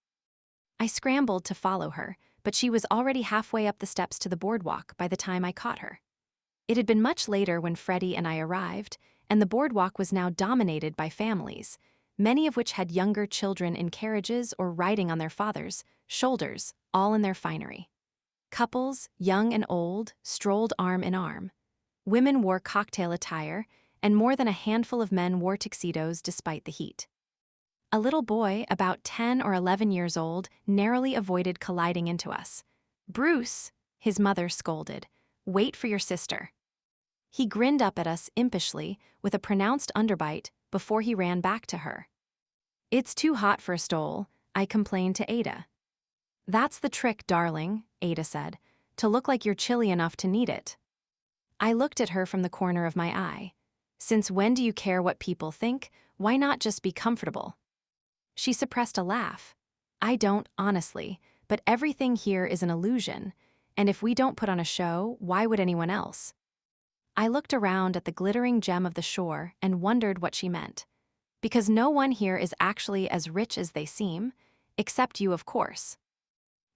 I scrambled to follow her, but she was already halfway up the steps to the boardwalk by the time I caught her. It had been much later when Freddie and I arrived, and the boardwalk was now dominated by families, many of which had younger children in carriages or riding on their fathers' shoulders, all in their finery. Couples, young and old, strolled arm in arm. Women wore cocktail attire, and more than a handful of men wore tuxedos despite the heat. A little boy, about 10 or 11 years old, narrowly avoided colliding into us. Bruce, his mother scolded, wait for your sister. He grinned up at us impishly with a pronounced underbite before he ran back to her. It's too hot for a stole, I complained to Ada. That's the trick, darling, Ada said, to look like you're chilly enough to need it. I looked at her from the corner of my eye. Since when do you care what people think? Why not just be comfortable? She suppressed a laugh. I don't, honestly, but everything here is an illusion, and if we don't put on a show, why would anyone else? I looked around at the glittering gem of the shore and wondered what she meant. Because no one here is actually as rich as they seem, except you, of course.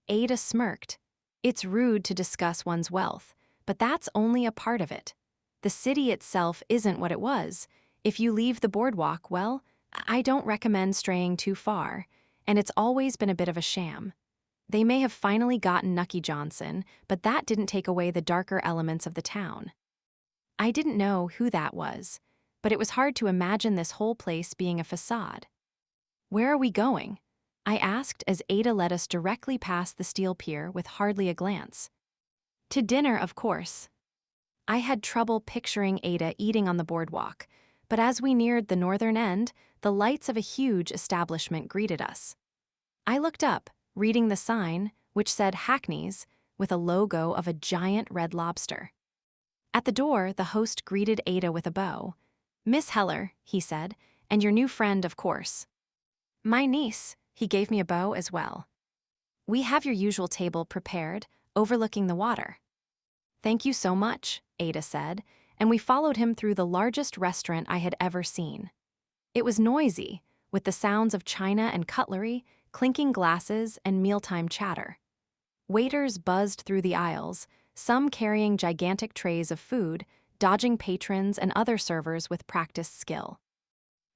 Ada smirked. It's rude to discuss one's wealth, but that's only a part of it. The city itself isn't what it was. If you leave the boardwalk, well, I don't recommend straying too far, and it's always been a bit of a sham. They may have finally gotten Nucky Johnson, but that didn't take away the darker elements of the town. I didn't know who that was, but it was hard to imagine this whole place being a facade. Where are we going? I asked as Ada led us directly past the steel pier with hardly a glance. To dinner, of course. I had trouble picturing Ada eating on the boardwalk, but as we neared the northern end, the lights of a huge establishment greeted us. I looked up, reading the sign, which said Hackneys, with a logo of a giant red lobster. At the door, the host greeted Ada with a bow. Miss Heller, he said, and your new friend, of course. My niece, he gave me a bow as well. We have your usual table prepared, overlooking the water. Thank you so much, Ada said, and we followed him through the largest restaurant I had ever seen. It was noisy, with the sounds of china and cutlery, clinking glasses, and mealtime chatter. Waiters buzzed through the aisles, some carrying gigantic trays of food, dodging patrons and other servers with practiced skill.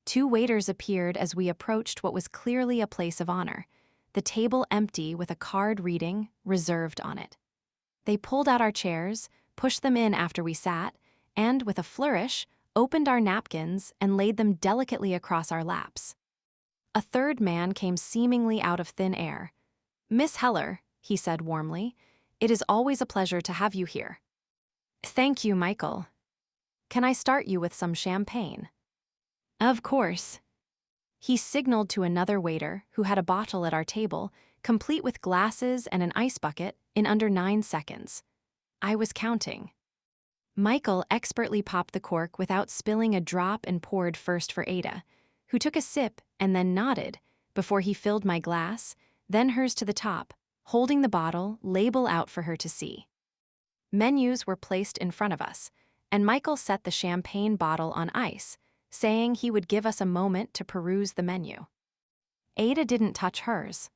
2 waiters appeared as we approached what was clearly a place of honor, the table empty with a card reading, "Reserved" on it. They pulled out our chairs, pushed them in after we sat, and, with a flourish, opened our napkins and laid them delicately across our laps. A third man came seemingly out of thin air. "Miss Heller," he said warmly, "it is always a pleasure to have you here." "Thank you, Michael. Can I start you with some champagne?" "Of course." He signaled to another waiter who had a bottle at our table, complete with glasses and an ice bucket, in under 9 seconds. I was counting. Michael expertly popped the cork without spilling a drop and poured first for Ada, who took a sip and then nodded before he filled my glass, then hers to the top, holding the bottle, label out for her to see. Menus were placed in front of us, and Michael set the champagne bottle on ice, saying he would give us a moment to peruse the menu. Ada didn't touch hers.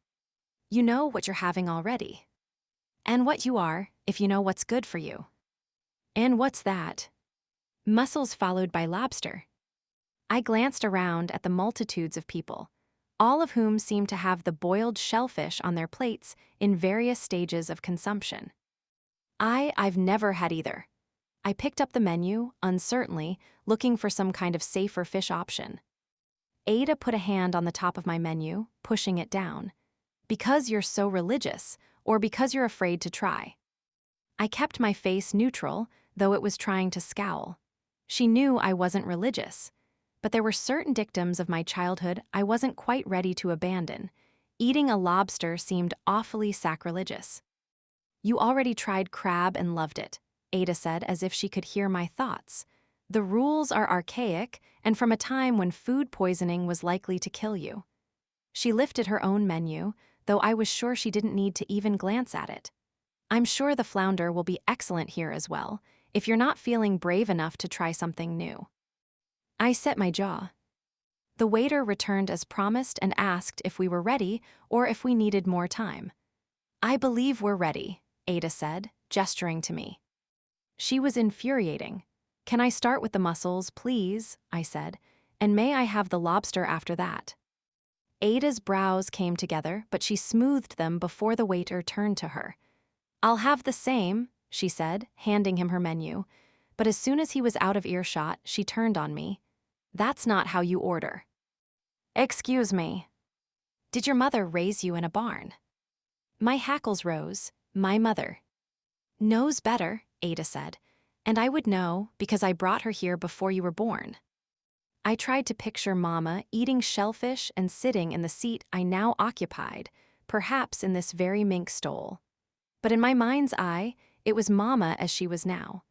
"You know what you're having already. And what you are, if you know what's good for you." "And what's that?" "Mussels followed by lobster." I glanced around at the multitudes of people, all of whom seemed to have the boiled shellfish on their plates in various stages of consumption. I've never had either. I picked up the menu, uncertainly, looking for some kind of safer fish option. Ada put a hand on the top of my menu, pushing it down. "Because you're so religious, or because you're afraid to try?" I kept my face neutral, though it was trying to scowl. She knew I wasn't religious, but there were certain dictums of my childhood I wasn't quite ready to abandon. Eating a lobster seemed awfully sacrilegious. "You already tried crab and loved it," Ada said as if she could hear my thoughts. "The rules are archaic and from a time when food poisoning was likely to kill you." She lifted her own menu, though I was sure she didn't need to even glance at it. "I'm sure the flounder will be excellent here as well, if you're not feeling brave enough to try something new." I set my jaw. The waiter returned as promised and asked if we were ready or if we needed more time. "I believe we're ready," Ada said, gesturing to me. She was infuriating. "Can I start with the mussels, please?" I said, "and may I have the lobster after that?" Ada's brows came together, but she smoothed them before the waiter turned to her. "I'll have the same," she said, handing him her menu, but as soon as he was out of earshot, she turned on me. "That's not how you order." "Excuse me. Did your mother raise you in a barn?" My hackles rose. My mother. "Knows better," Ada said, "and I would know because I brought her here before you were born." I tried to picture Mama eating shellfish and sitting in the seat I now occupied, perhaps in this very mink stole. But in my mind's eye, it was Mama as she was now,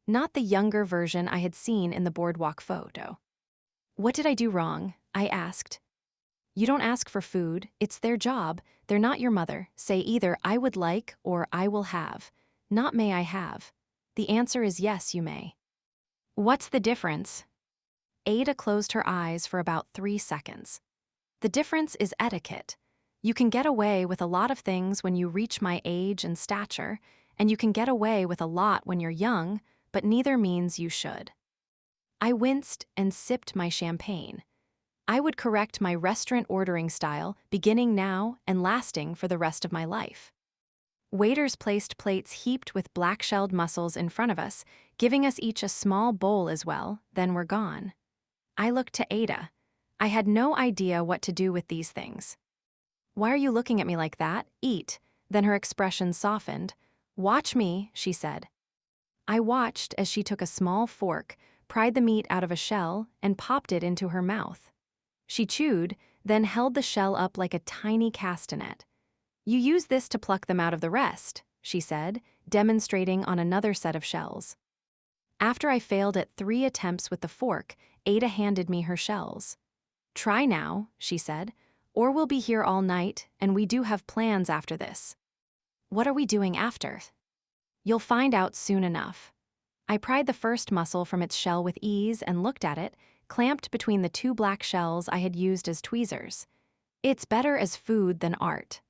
not the younger version I had seen in the boardwalk photo. "What did I do wrong?" I asked. "You don't ask for food, it's their job. They're not your mother. Say either I would like or I will have, not may I have. The answer is yes, you may." "What's the difference?" Ada closed her eyes for about 3 seconds. "The difference is etiquette. You can get away with a lot of things when you reach my age and stature, and you can get away with a lot when you're young, but neither means you should." I winced and sipped my champagne. I would correct my restaurant ordering style, beginning now and lasting for the rest of my life. Waiters placed plates heaped with black-shelled mussels in front of us, giving us each a small bowl as well, then were gone. I looked to Ada. I had no idea what to do with these things. "Why are you looking at me like that? Eat." Then her expression softened. "Watch me," she said. I watched as she took a small fork, pried the meat out of a shell, and popped it into her mouth. She chewed, then held the shell up like a tiny castanet. "You use this to pluck them out of the rest," she said, demonstrating on another set of shells. After I failed at 3 attempts with the fork, Ada handed me her shells. "Try now," she said, "or we'll be here all night, and we do have plans after this." "What are we doing after?" "You'll find out soon enough." I pried the first mussel from its shell with ease and looked at it, clamped between the 2 black shells I had used as tweezers. It's better as food than art.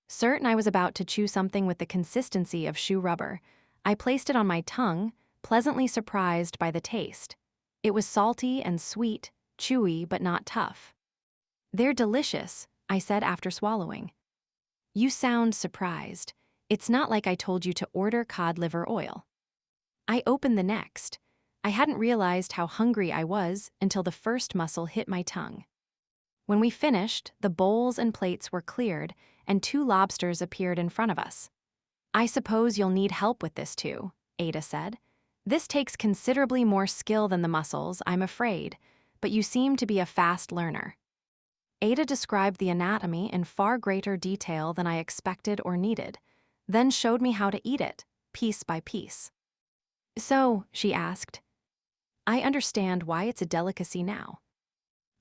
Certain I was about to chew something with the consistency of shoe rubber, I placed it on my tongue, pleasantly surprised by the taste. It was salty and sweet, chewy but not tough. "They're delicious," I said after swallowing. "You sound surprised. It's not like I told you to order cod liver oil." I opened the next. I hadn't realized how hungry I was until the first mussel hit my tongue. When we finished, the bowls and plates were cleared, and 2 lobsters appeared in front of us. "I suppose you'll need help with this too," Ada said. "This takes considerably more skill than the mussels, I'm afraid, but you seem to be a fast learner." Ada described the anatomy in far greater detail than I expected or needed, then showed me how to eat it, piece by piece. "So," she asked, "I understand why it's a delicacy now."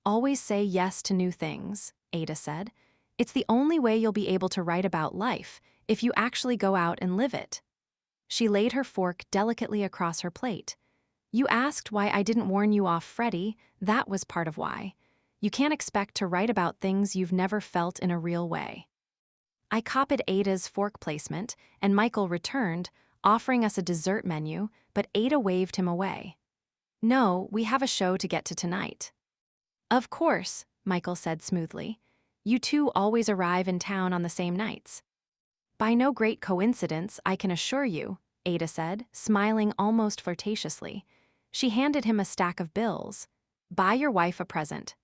"Always say yes to new things," Ada said. "It's the only way you'll be able to write about life, if you actually go out and live it." She laid her fork delicately across her plate. "You asked why I didn't warn you off, Freddie. That was part of why. You can't expect to write about things you've never felt in a real way." I copied Ada's fork placement, and Michael returned, offering us a dessert menu, but Ada waved him away. "No, we have a show to get to tonight." "Of course," Michael said smoothly. "You two always arrive in town on the same nights." "By no great coincidence, I can assure you," Ada said, smiling almost flirtatiously. She handed him a stack of bills. "Buy your wife a present."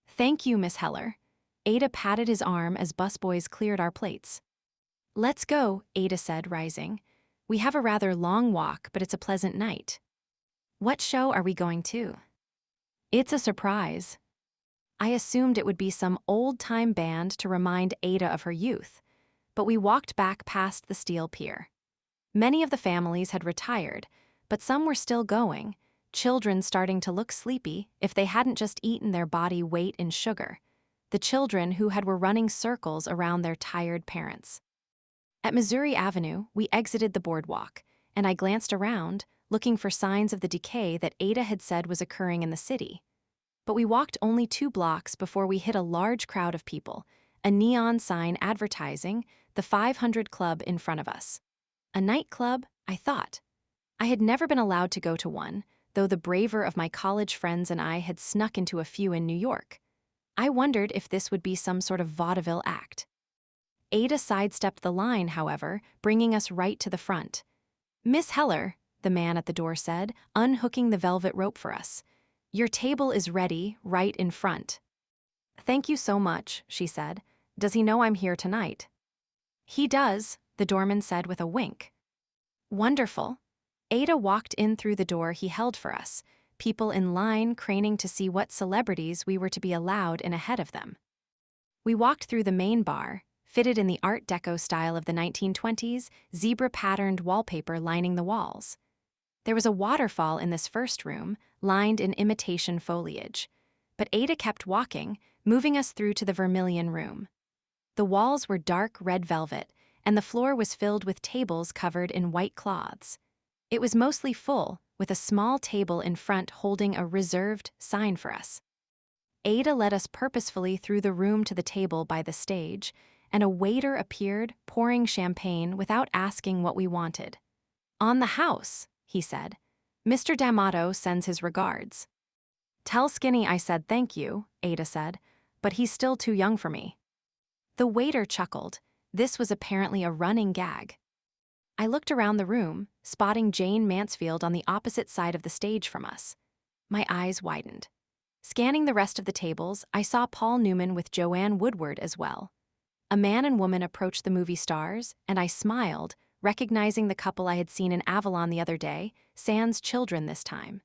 "Thank you, Miss Heller." Ada patted his arm as busboys cleared our plates. "Let's go," Ada said, rising. "We have a rather long walk, but it's a pleasant night." "What show are we going to?" "It's a surprise." I assumed it would be some old-time band to remind Ada of her youth, but we walked back past the steel pier. Many of the families had retired, but some were still going, children starting to look sleepy if they hadn't just eaten their body weight in sugar, the children who were running circles around their tired parents. At Missouri Avenue, we exited the boardwalk, and I glanced around, looking for signs of the decay that Ada had said was occurring in the city. But we walked only 2 blocks before we hit a large crowd of people, a neon sign advertising the 500 Club in front of us. A nightclub, I thought. I had never been allowed to go to one, though the braver of my college friends and I had snuck into a few in New York. I wondered if this would be some sort of vaudeville act. Ada sidestepped the line, however, bringing us right to the front. "Miss Heller," the man at the door said, unhooking the velvet rope for us. "Your table is ready, right in front." "Thank you so much," she said. "Does he know I'm here tonight?" "He does," the doorman said with a wink. "Wonderful." Ada walked in through the door he held for us, people in line craning to see what celebrities we were to be allowed in ahead of them. We walked through the main bar, fitted in the Art Deco style of the 1920s, zebra-patterned wallpaper lining the walls. There was a waterfall in this first room, lined in imitation foliage. But Ada kept walking, moving us through to the vermilion room. The walls were dark red velvet, and the floor was filled with tables covered in white cloths. It was mostly full, with a small table in front holding a reserved sign for us. Ada led us purposefully through the room to the table by the stage, and a waiter appeared, pouring champagne without asking what we wanted. "On the house," he said. "Mr. D'Amato sends his regards." "Tell Skinny I said thank you," Ada said, "but he's still too young for me." The waiter chuckled. This was apparently a running gag. I looked around the room, spotting Jane Mansfield on the opposite side of the stage from us. My eyes widened. Scanning the rest of the tables, I saw Paul Newman with Joanne Woodward as well. A man and woman approached the movie stars, and I smiled, recognizing the couple I had seen in Avalon the other day, sans children this time.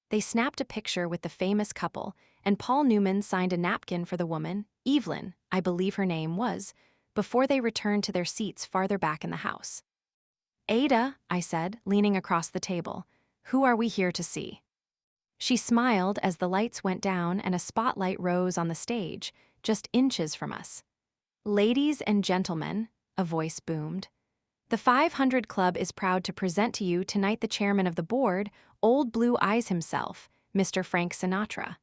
They snapped a picture with the famous couple, and Paul Newman signed a napkin for the woman, Evelyn, I believe her name was, before they returned to their seats farther back in the house. "Ada," I said, leaning across the table, "who are we here to see?" She smiled as the lights went down and a spotlight rose on the stage, just inches from us. "Ladies and gentlemen," a voice boomed, "the 500 Club is proud to present to you tonight the chairman of the board, Old Blue Eyes himself, Mr. Frank Sinatra."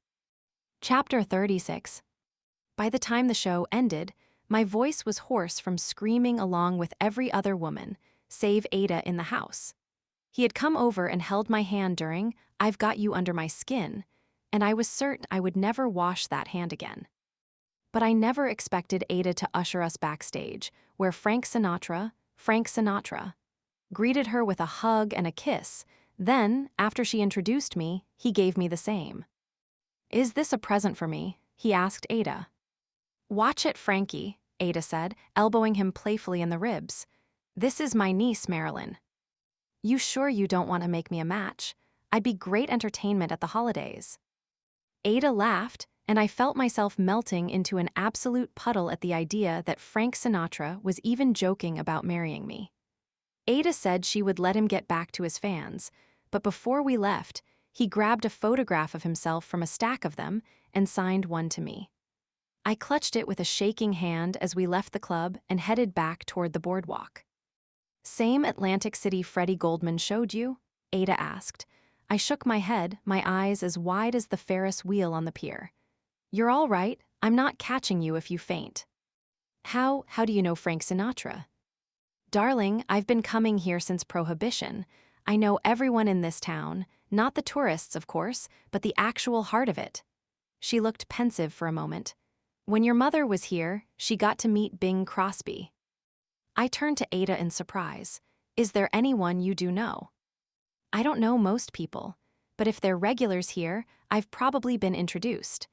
Chapter 36. By the time the show ended, my voice was hoarse from screaming along with every other woman, save Ada in the house. He had come over and held my hand during "I've Got You Under My Skin," and I was certain I would never wash that hand again. But I never expected Ada to usher us backstage, where Frank Sinatra, greeted her with a hug and a kiss. Then, after she introduced me, he gave me the same. "Is this a present for me?" he asked Ada. Watch it, Frankie, Ada said, elbowing him playfully in the ribs. This is my niece, Marilyn. You sure you don't want to make me a match? I'd be great entertainment at the holidays. Ada laughed, and I felt myself melting into an absolute puddle at the idea that Frank Sinatra was even joking about marrying me. Ada said she would let him get back to his fans, but before we left, he grabbed a photograph of himself from a stack of them and signed one to me. I clutched it with a shaking hand as we left the club and headed back toward the boardwalk. Same Atlantic City Freddie Goldman showed you? Ada asked. I shook my head, my eyes as wide as the Ferris wheel on the pier. You're all right, I'm not catching you if you faint. How do you know Frank Sinatra? Darling, I've been coming here since Prohibition. I know everyone in this town, not the tourists, of course, but the actual heart of it. She looked pensive for a moment. When your mother was here, she got to meet Bing Crosby. I turned to Ada in surprise. Is there anyone you do know? I don't know most people, but if they're regulars here, I've probably been introduced.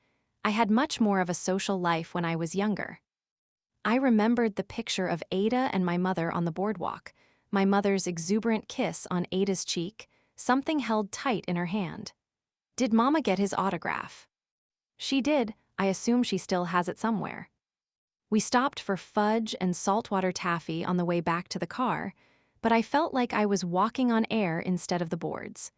I had much more of a social life when I was younger. I remembered the picture of Ada and my mother on the boardwalk, my mother's exuberant kiss on Ada's cheek, something held tight in her hand. Did Mama get his autograph? She did. I assume she still has it somewhere. We stopped for fudge and saltwater taffy on the way back to the car, but I felt like I was walking on air instead of the boards.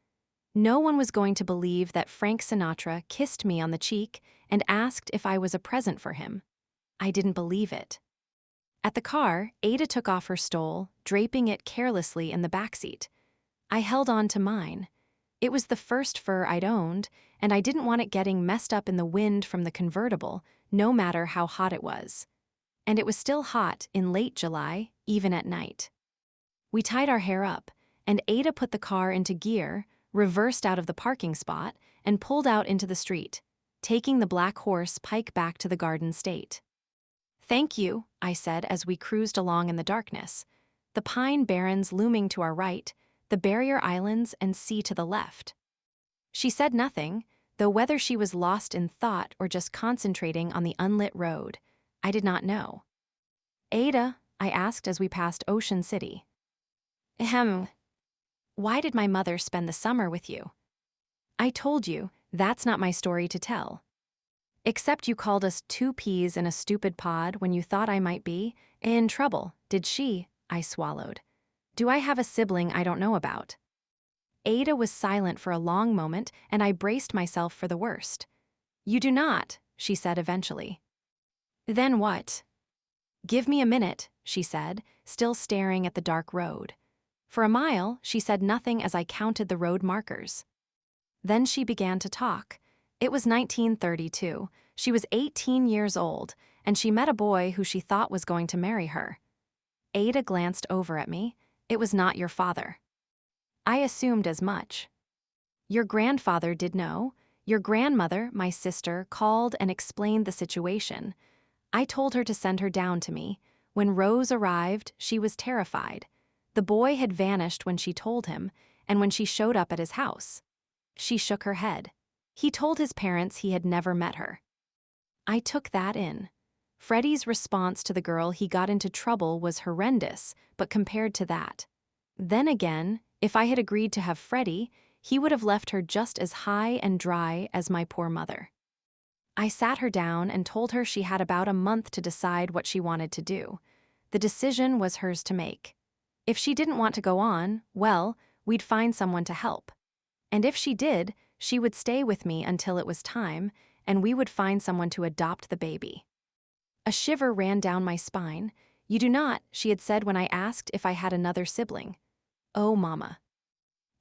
No one was going to believe that Frank Sinatra kissed me on the cheek and asked if I was a present for him. I didn't believe it. At the car, Ada took off her stole, draping it carelessly in the backseat. I held on to mine. It was the first fur I'd owned, and I didn't want it getting messed up in the wind from the convertible, no matter how hot it was. And it was still hot in late July, even at night. We tied our hair up, and Ada put the car into gear, reversed out of the parking spot, and pulled out into the street, taking the black horse pike back to the Garden State. Thank you, I said as we cruised along in the darkness, the pine barrens looming to our right, the barrier islands and sea to the left. She said nothing, though whether she was lost in thought or just concentrating on the unlit road, I did not know. Ada, I asked as we passed Ocean City. Ahem. Why did my mother spend the summer with you? I told you, that's not my story to tell. Except you called us two peas in a stupid pod when you thought I might be in trouble, did she? I swallowed. Do I have a sibling I don't know about? Ada was silent for a long moment, and I braced myself for the worst. You do not, she said eventually. Then what? Give me a minute, she said, still staring at the dark road. For a mile, she said nothing as I counted the road markers. Then she began to talk. It was 1932. She was 18 years old, and she met a boy who she thought was going to marry her. Ada glanced over at me. It was not your father. I assumed as much. Your grandfather did know. Your grandmother, my sister, called and explained the situation. I told her to send her down to me. When Rose arrived, she was terrified. The boy had vanished when she told him, and when she showed up at his house. She shook her head. He told his parents he had never met her. I took that in. Freddie's response to the girl he got into trouble was horrendous, but compared to that. Then again, if I had agreed to have Freddie, he would have left her just as high and dry as my poor mother. I sat her down and told her she had about a month to decide what she wanted to do. The decision was hers to make. If she didn't want to go on, well, we'd find someone to help. And if she did, she would stay with me until it was time, and we would find someone to adopt the baby. A shiver ran down my spine. You do not, she had said when I asked if I had another sibling. Oh, Mama.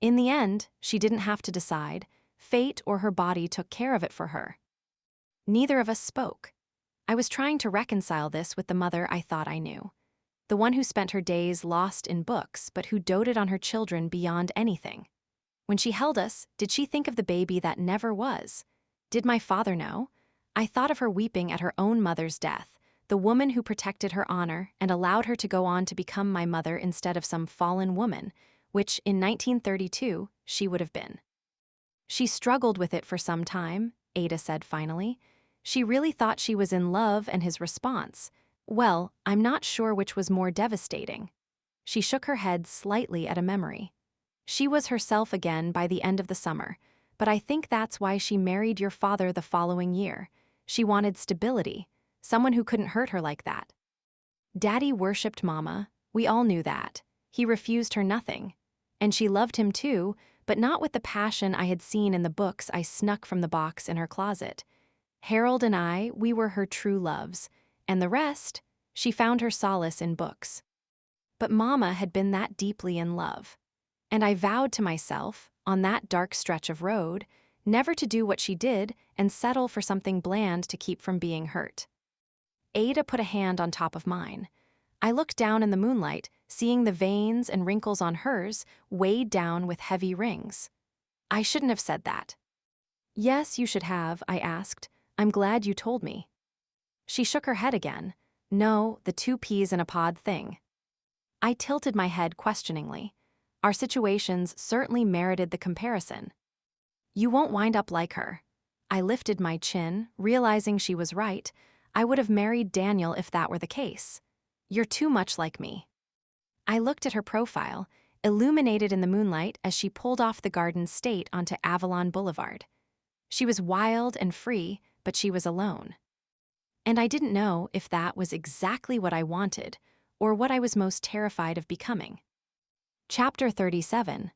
In the end, she didn't have to decide. Fate or her body took care of it for her. Neither of us spoke. I was trying to reconcile this with the mother I thought I knew. The one who spent her days lost in books, but who doted on her children beyond anything. When she held us, did she think of the baby that never was? Did my father know? I thought of her weeping at her own mother's death, the woman who protected her honor and allowed her to go on to become my mother instead of some fallen woman, which in 1932 she would have been. She struggled with it for some time, Ada said finally. She really thought she was in love, and his response, well, I'm not sure which was more devastating. She shook her head slightly at a memory. She was herself again by the end of the summer, but I think that's why she married your father the following year. She wanted stability, someone who couldn't hurt her like that. Daddy worshipped Mama, we all knew that. He refused her nothing. And she loved him too, but not with the passion I had seen in the books I snuck from the box in her closet. Harold and I, we were her true loves, and the rest, she found her solace in books. But Mama had been that deeply in love. And I vowed to myself, on that dark stretch of road, never to do what she did and settle for something bland to keep from being hurt. Ada put a hand on top of mine. I looked down in the moonlight, seeing the veins and wrinkles on hers weighed down with heavy rings. I shouldn't have said that. Yes, you should have, I asked. I'm glad you told me. She shook her head again. No, the 2 peas in a pod thing. I tilted my head questioningly. Our situations certainly merited the comparison. You won't wind up like her. I lifted my chin, realizing she was right. I would have married Daniel if that were the case. You're too much like me. I looked at her profile, illuminated in the moonlight as she pulled off the Garden State onto Avalon Boulevard. She was wild and free, but she was alone. And I didn't know if that was exactly what I wanted or what I was most terrified of becoming. Chapter 37.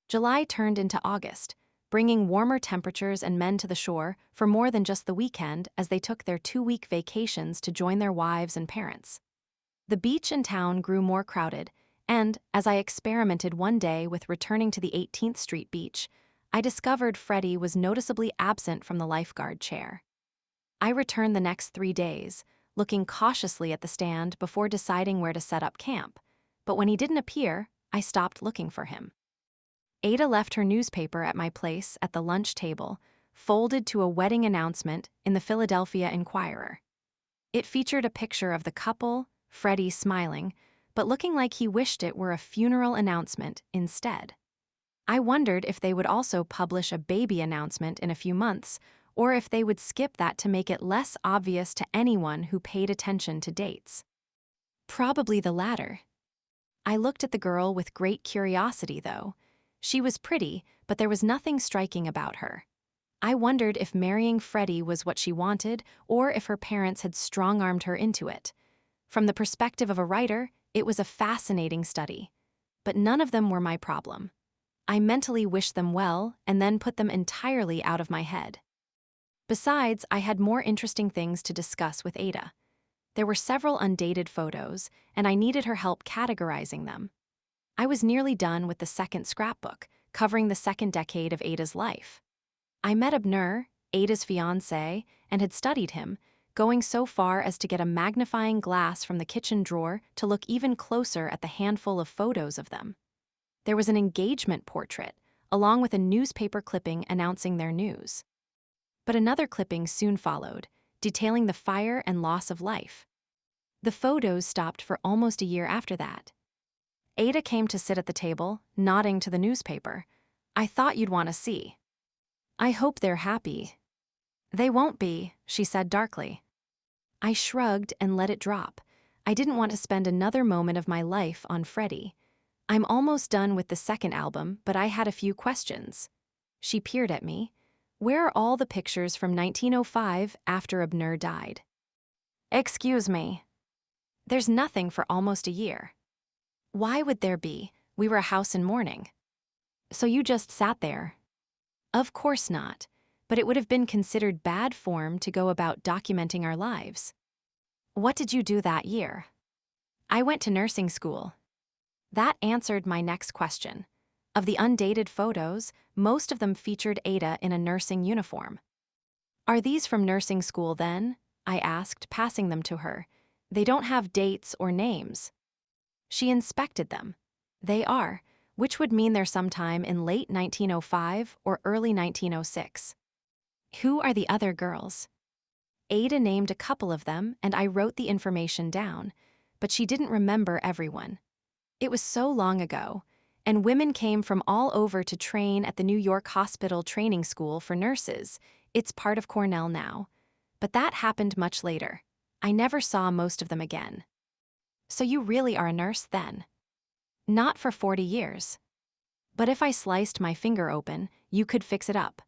July turned into August, bringing warmer temperatures and men to the shore for more than just the weekend as they took their 2-week vacations to join their wives and parents. The beach in town grew more crowded, and, as I experimented one day with returning to the 18th Street beach, I discovered Freddie was noticeably absent from the lifeguard chair. I returned the next 3 days, looking cautiously at the stand before deciding where to set up camp, but when he didn't appear, I stopped looking for him. Ada left her newspaper at my place at the lunch table, folded to a wedding announcement in the Philadelphia Inquirer. It featured a picture of the couple, Freddie smiling, but looking like he wished it were a funeral announcement instead. I wondered if they would also publish a baby announcement in a few months, or if they would skip that to make it less obvious to anyone who paid attention to dates. Probably the latter. I looked at the girl with great curiosity, though. She was pretty, but there was nothing striking about her. I wondered if marrying Freddie was what she wanted, or if her parents had strong-armed her into it. From the perspective of a writer, it was a fascinating study. But none of them were my problem. I mentally wished them well and then put them entirely out of my head. Besides, I had more interesting things to discuss with Ada. There were several undated photos, and I needed her help categorizing them. I was nearly done with the second scrapbook, covering the second decade of Ada's life. I met Abner, Ada's fiancé, and had studied him, going so far as to get a magnifying glass from the kitchen drawer to look even closer at the handful of photos of them. There was an engagement portrait, along with a newspaper clipping announcing their news. But another clipping soon followed, detailing the fire and loss of life. The photos stopped for almost a year after that. Ada came to sit at the table, nodding to the newspaper. I thought you'd want to see. I hope they're happy. They won't be, she said darkly. I shrugged and let it drop. I didn't want to spend another moment of my life on Freddie. I'm almost done with the second album, but I had a few questions. She peered at me. Where are all the pictures from 1905 after Abner died? Excuse me. There's nothing for almost a year. Why would there be? We were a house in mourning. So you just sat there? Of course not, but it would have been considered bad form to go about documenting our lives. What did you do that year? I went to nursing school. That answered my next question. Of the undated photos, most of them featured Ada in a nursing uniform. Are these from nursing school then? I asked, passing them to her. They don't have dates or names. She inspected them. They are, which would mean they're sometime in late 1905 or early 1906. Who are the other girls? Ada named a couple of them, and I wrote the information down, but she didn't remember everyone. It was so long ago, and women came from all over to train at the New York Hospital Training School for Nurses. It's part of Cornell now. But that happened much later. I never saw most of them again. So you really are a nurse then? Not for 40 years. But if I sliced my finger open, you could fix it up.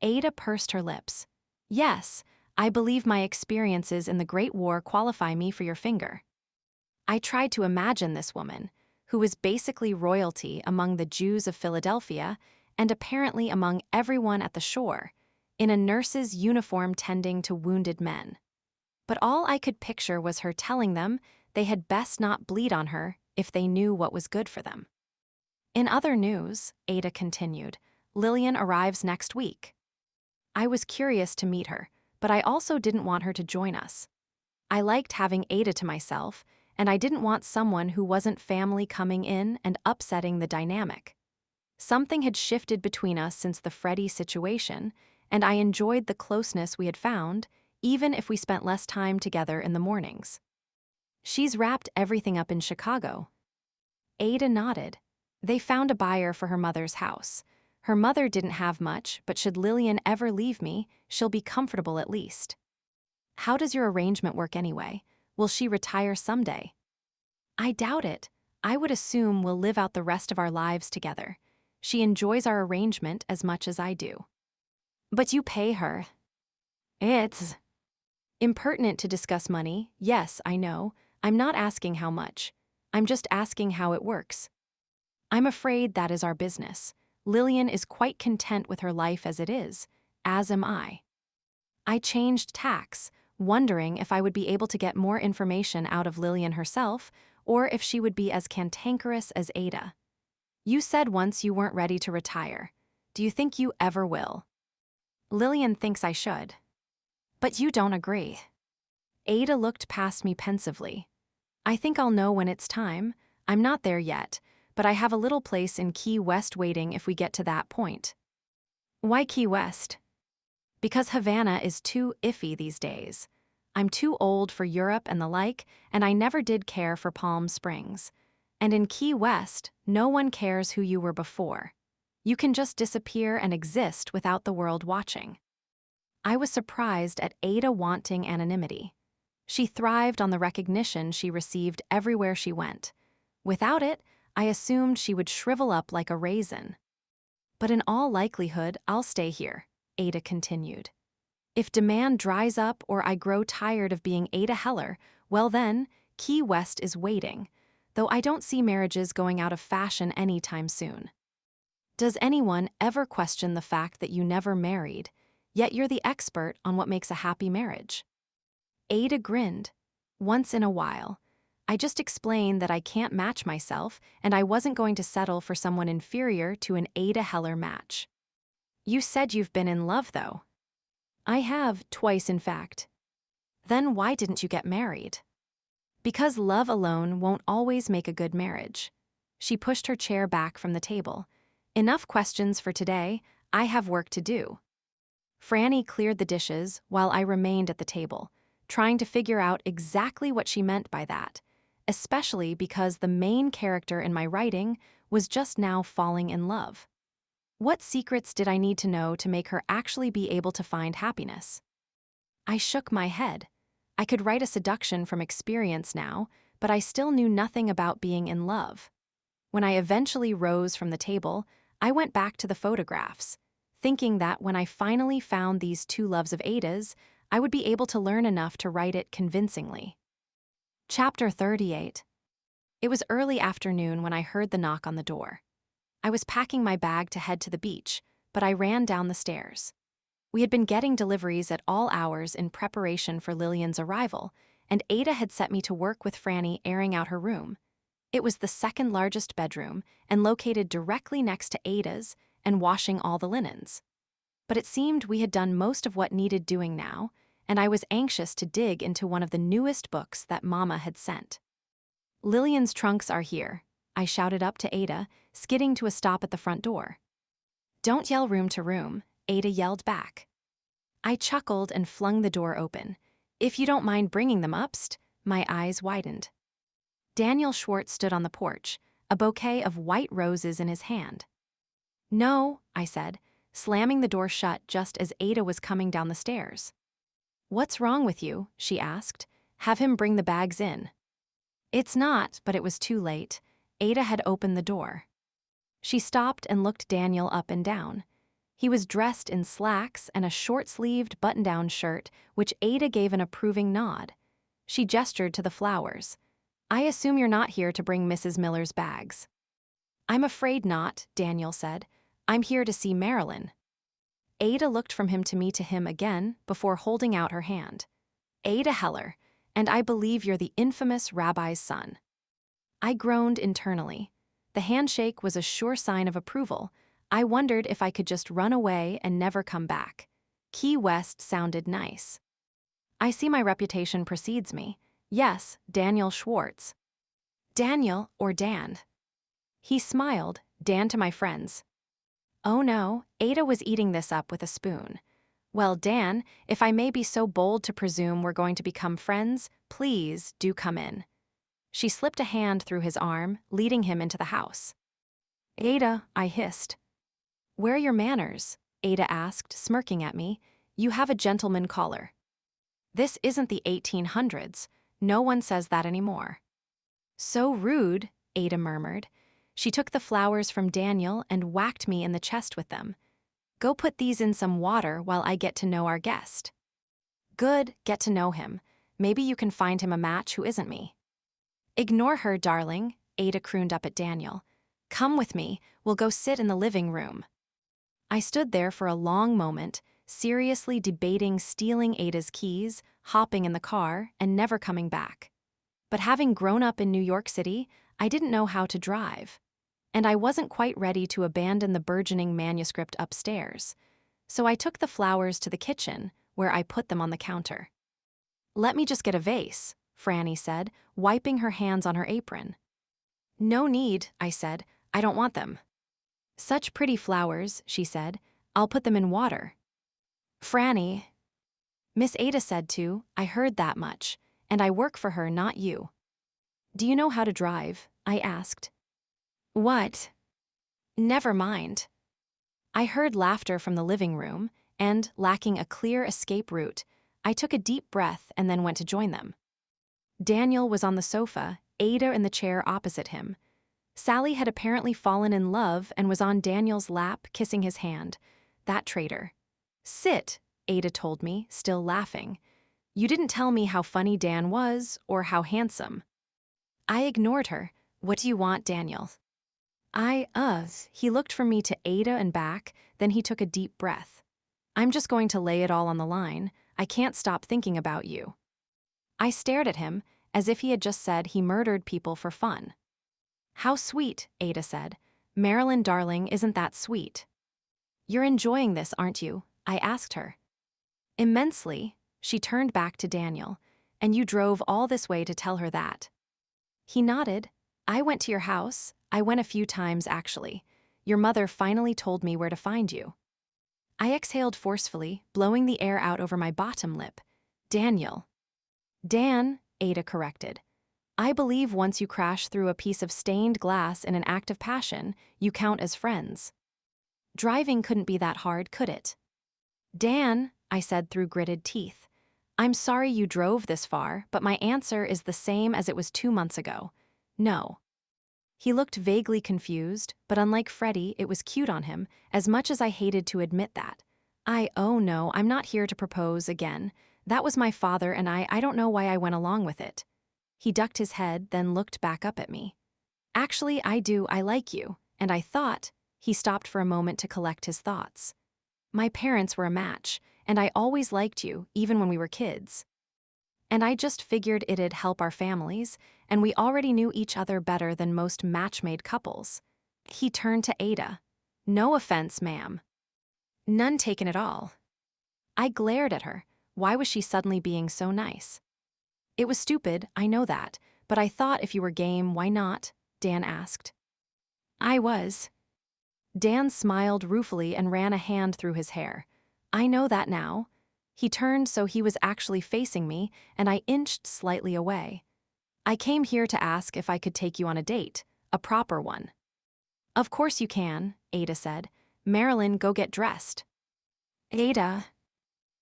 Ada pursed her lips. Yes, I believe my experiences in the Great War qualify me for your finger. I tried to imagine this woman, who was basically royalty among the Jews of Philadelphia and apparently among everyone at the shore, in a nurse's uniform tending to wounded men. But all I could picture was her telling them they had best not bleed on her if they knew what was good for them. In other news, Ada continued, Lillian arrives next week. I was curious to meet her, but I also didn't want her to join us. I liked having Ada to myself, and I didn't want someone who wasn't family coming in and upsetting the dynamic. Something had shifted between us since the Freddie situation, and I enjoyed the closeness we had found, even if we spent less time together in the mornings. She's wrapped everything up in Chicago. Ada nodded. They found a buyer for her mother's house. Her mother didn't have much, but should Lillian ever leave me, she'll be comfortable at least. How does your arrangement work anyway? Will she retire someday? I doubt it. I would assume we'll live out the rest of our lives together. She enjoys our arrangement as much as I do. But you pay her. It's impertinent to discuss money. Yes, I know. I'm not asking how much. I'm just asking how it works. I'm afraid that is our business. Lillian is quite content with her life as it is, as am I. I changed tacks, wondering if I would be able to get more information out of Lillian herself, or if she would be as cantankerous as Ada. You said once you weren't ready to retire. Do you think you ever will? Lillian thinks I should. But you don't agree. Ada looked past me pensively. I think I'll know when it's time. I'm not there yet, but I have a little place in Key West waiting if we get to that point. Why Key West? Because Havana is too iffy these days. I'm too old for Europe and the like, and I never did care for Palm Springs. And in Key West, no one cares who you were before. You can just disappear and exist without the world watching. I was surprised at Ada wanting anonymity. She thrived on the recognition she received everywhere she went. Without it, I assumed she would shrivel up like a raisin. But in all likelihood, I'll stay here, Ada continued. If demand dries up or I grow tired of being Ada Heller, well then, Key West is waiting, though I don't see marriages going out of fashion anytime soon. Does anyone ever question the fact that you never married, yet you're the expert on what makes a happy marriage? Ada grinned. Once in a while. I just explained that I can't match myself and I wasn't going to settle for someone inferior to an Ada Heller match. You said you've been in love, though. I have, twice in fact. Then why didn't you get married? Because love alone won't always make a good marriage. She pushed her chair back from the table. Enough questions for today. I have work to do. Franny cleared the dishes while I remained at the table, trying to figure out exactly what she meant by that, especially because the main character in my writing was just now falling in love. What secrets did I need to know to make her actually be able to find happiness? I shook my head. I could write a seduction from experience now, but I still knew nothing about being in love. When I eventually rose from the table, I went back to the photographs, thinking that when I finally found these two loves of Ada's, I would be able to learn enough to write it convincingly. Chapter 38. It was early afternoon when I heard the knock on the door. I was packing my bag to head to the beach, but I ran down the stairs. We had been getting deliveries at all hours in preparation for Lillian's arrival, and Ada had set me to work with Franny airing out her room. It was the second largest bedroom and located directly next to Ada's and washing all the linens. But it seemed we had done most of what needed doing now, and I was anxious to dig into one of the newest books that Mama had sent. Lillian's trunks are here, I shouted up to Ada, skidding to a stop at the front door. Don't yell room to room, Ada yelled back. I chuckled and flung the door open. If you don't mind bringing them upst, my eyes widened. Daniel Schwartz stood on the porch, a bouquet of white roses in his hand. No, I said, slamming the door shut just as Ada was coming down the stairs. "What's wrong with you?" she asked. "Have him bring the bags in." "It's not," but it was too late. Ada had opened the door. She stopped and looked Daniel up and down. He was dressed in slacks and a short-sleeved button-down shirt, which Ada gave an approving nod. She gestured to the flowers. "I assume you're not here to bring Mrs. Miller's bags." "I'm afraid not," Daniel said. "I'm here to see Marilyn." Ada looked from him to me to him again before holding out her hand. "Ada Heller, and I believe you're the infamous rabbi's son." I groaned internally. The handshake was a sure sign of approval. I wondered if I could just run away and never come back. Key West sounded nice. "I see my reputation precedes me. Yes, Daniel Schwartz." "Daniel or Dan?" He smiled. "Dan to my friends." Oh no, Ada was eating this up with a spoon. "Well, Dan, if I may be so bold to presume we're going to become friends, please do come in." She slipped a hand through his arm, leading him into the house. "Ada," I hissed. "Where are your manners?" Ada asked, smirking at me. "You have a gentleman caller." "This isn't the 1800s. No one says that anymore." "So rude," Ada murmured. She took the flowers from Daniel and whacked me in the chest with them. "Go put these in some water while I get to know our guest." "Good, get to know him. Maybe you can find him a match who isn't me." "Ignore her, darling," Ada crooned up at Daniel. "Come with me, we'll go sit in the living room." I stood there for a long moment, seriously debating stealing Ada's keys, hopping in the car, and never coming back. But having grown up in New York City, I didn't know how to drive. And I wasn't quite ready to abandon the burgeoning manuscript upstairs. So I took the flowers to the kitchen, where I put them on the counter. "Let me just get a vase," Franny said, wiping her hands on her apron. "No need," I said. "I don't want them." "Such pretty flowers," she said. "I'll put them in water." "Franny." "Miss Ada said to, I heard that much, and I work for her, not you." "Do you know how to drive?" I asked. "What?" "Never mind." I heard laughter from the living room, and, lacking a clear escape route, I took a deep breath and then went to join them. Daniel was on the sofa, Ada in the chair opposite him. Sally had apparently fallen in love and was on Daniel's lap, kissing his hand. That traitor. "Sit," Ada told me, still laughing. "You didn't tell me how funny Dan was, or how handsome." I ignored her. "What do you want, Daniel?" He looked from me to Ada and back, then he took a deep breath. "I'm just going to lay it all on the line. I can't stop thinking about you." I stared at him, as if he had just said he murdered people for fun. "How sweet," Ada said. "Marilyn, darling, isn't that sweet?" "You're enjoying this, aren't you?" I asked her. "Immensely." She turned back to Daniel. "And you drove all this way to tell her that?" He nodded. "I went to your house. I went a few times, actually. Your mother finally told me where to find you." I exhaled forcefully, blowing the air out over my bottom lip. "Daniel." "Dan," Ada corrected. "I believe once you crash through a piece of stained glass in an act of passion, you count as friends." Driving couldn't be that hard, could it? "Dan," I said through gritted teeth. "I'm sorry you drove this far, but my answer is the same as it was 2 months ago. No." He looked vaguely confused, but unlike Freddie, it was cute on him, as much as I hated to admit that. Oh no, I'm not here to propose again. That was my father and I don't know why I went along with it." He ducked his head, then looked back up at me. "Actually, I like you, and I thought," he stopped for a moment to collect his thoughts. "My parents were a match, and I always liked you, even when we were kids. And I just figured it'd help our families, and we already knew each other better than most match-made couples." He turned to Ada. "No offense, ma'am." "None taken at all." I glared at her. Why was she suddenly being so nice? "It was stupid, I know that, but I thought if you were game, why not?" Dan asked. "I was." Dan smiled ruefully and ran a hand through his hair. "I know that now." He turned so he was actually facing me, and I inched slightly away. "I came here to ask if I could take you on a date, a proper one." "Of course you can," Ada said. "Marilyn, go get dressed." "Ada."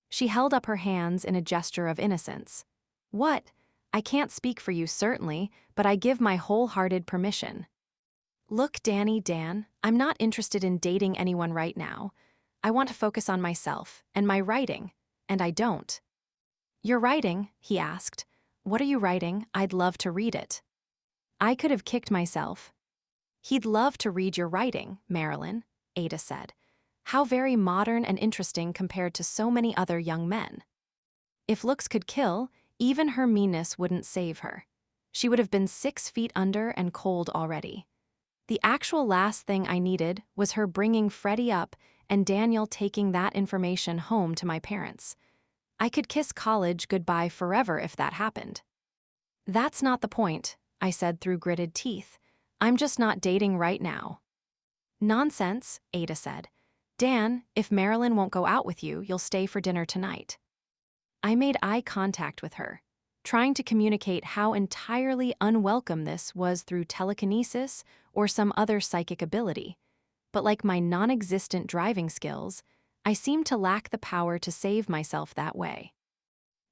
She held up her hands in a gesture of innocence. What? I can't speak for you certainly, but I give my wholehearted permission. Look, Dan, I'm not interested in dating anyone right now. I want to focus on myself and my writing, and I don't. You're writing? He asked. What are you writing? I'd love to read it. I could have kicked myself. He'd love to read your writing, Marilyn, Ada said. How very modern and interesting compared to so many other young men. If looks could kill, even her meanness wouldn't save her. She would have been 6 feet under and cold already. The actual last thing I needed was her bringing Freddie up and Daniel taking that information home to my parents. I could kiss college goodbye forever if that happened. That's not the point, I said through gritted teeth. I'm just not dating right now. Nonsense, Ada said. Dan, if Marilyn won't go out with you, you'll stay for dinner tonight. I made eye contact with her, trying to communicate how entirely unwelcome this was through telekinesis or some other psychic ability. But like my non-existent driving skills, I seemed to lack the power to save myself that way.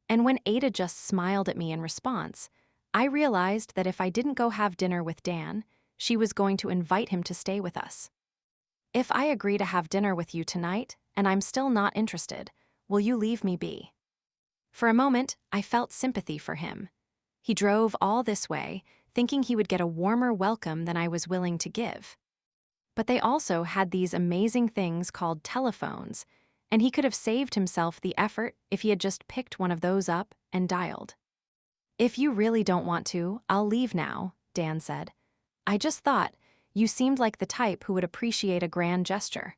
And when Ada just smiled at me in response, I realized that if I didn't go have dinner with Dan, she was going to invite him to stay with us. If I agree to have dinner with you tonight, and I'm still not interested, will you leave me be? For a moment, I felt sympathy for him. He drove all this way, thinking he would get a warmer welcome than I was willing to give. But they also had these amazing things called telephones, and he could have saved himself the effort if he had just picked one of those up and dialed. If you really don't want to, I'll leave now, Dan said. I just thought, you seemed like the type who would appreciate a grand gesture.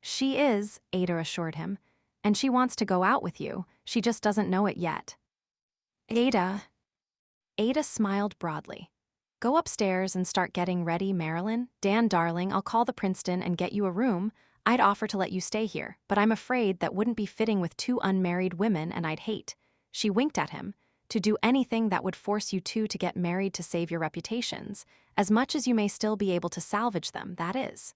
She is, Ada assured him, and she wants to go out with you, she just doesn't know it yet. Ada smiled broadly. Go upstairs and start getting ready, Marilyn. Dan, darling, I'll call the Princeton and get you a room. I'd offer to let you stay here, but I'm afraid that wouldn't be fitting with 2 unmarried women and I'd hate. She winked at him. To do anything that would force you two to get married to save your reputations, as much as you may still be able to salvage them, that is.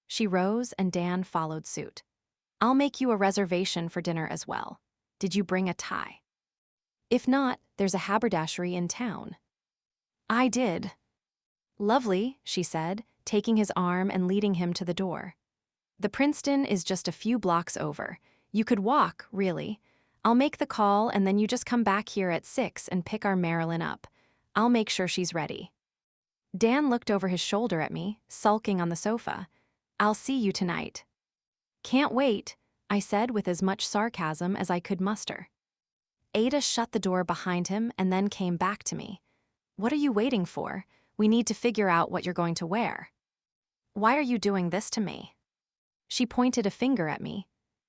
She rose and Dan followed suit. I'll make you a reservation for dinner as well. Did you bring a tie? If not, there's a haberdashery in town. I did. Lovely, she said, taking his arm and leading him to the door. The Princeton is just a few blocks over. You could walk, really. I'll make the call and then you just come back here at 6 and pick our Marilyn up. I'll make sure she's ready. Dan looked over his shoulder at me, sulking on the sofa. I'll see you tonight. Can't wait, I said with as much sarcasm as I could muster. Ada shut the door behind him and then came back to me. What are you waiting for? We need to figure out what you're going to wear. Why are you doing this to me? She pointed a finger at me.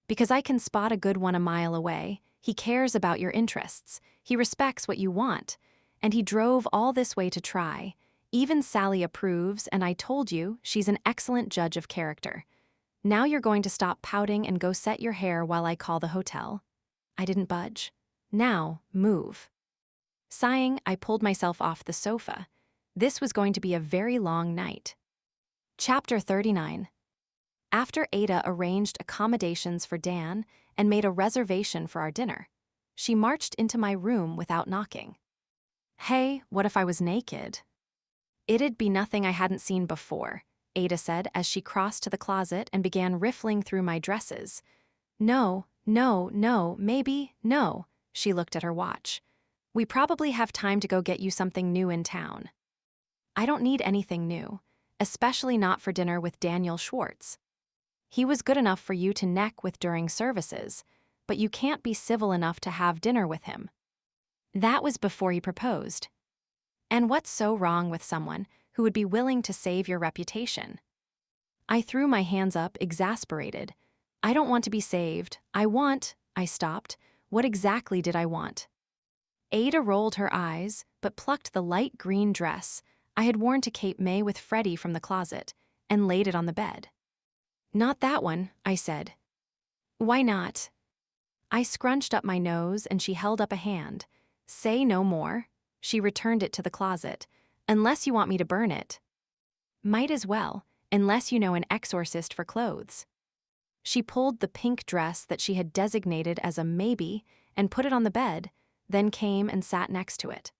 Because I can spot a good one a mile away. He cares about your interests. He respects what you want. And he drove all this way to try. Even Sally approves, and I told you she's an excellent judge of character. Now you're going to stop pouting and go set your hair while I call the hotel. I didn't budge. Now, move. Sighing, I pulled myself off the sofa. This was going to be a very long night. Chapter 39. After Ada arranged accommodations for Dan and made a reservation for our dinner, she marched into my room without knocking. Hey, what if I was naked? It'd be nothing I hadn't seen before, Ada said as she crossed to the closet and began riffling through my dresses. No, maybe, no, she looked at her watch. We probably have time to go get you something new in town. I don't need anything new, especially not for dinner with Daniel Schwartz. He was good enough for you to neck with during services, but you can't be civil enough to have dinner with him. That was before he proposed. And what's so wrong with someone who would be willing to save your reputation? I threw my hands up, exasperated. I don't want to be saved. I stopped. What exactly did I want? Ada rolled her eyes, but plucked the light green dress I had worn to Cape May with Freddie from the closet and laid it on the bed. Not that one, I said. Why not? I scrunched up my nose and she held up a hand. Say no more. She returned it to the closet. Unless you want me to burn it. Might as well, unless you know an exorcist for clothes. She pulled the pink dress that she had designated as a maybe and put it on the bed, then came and sat next to it.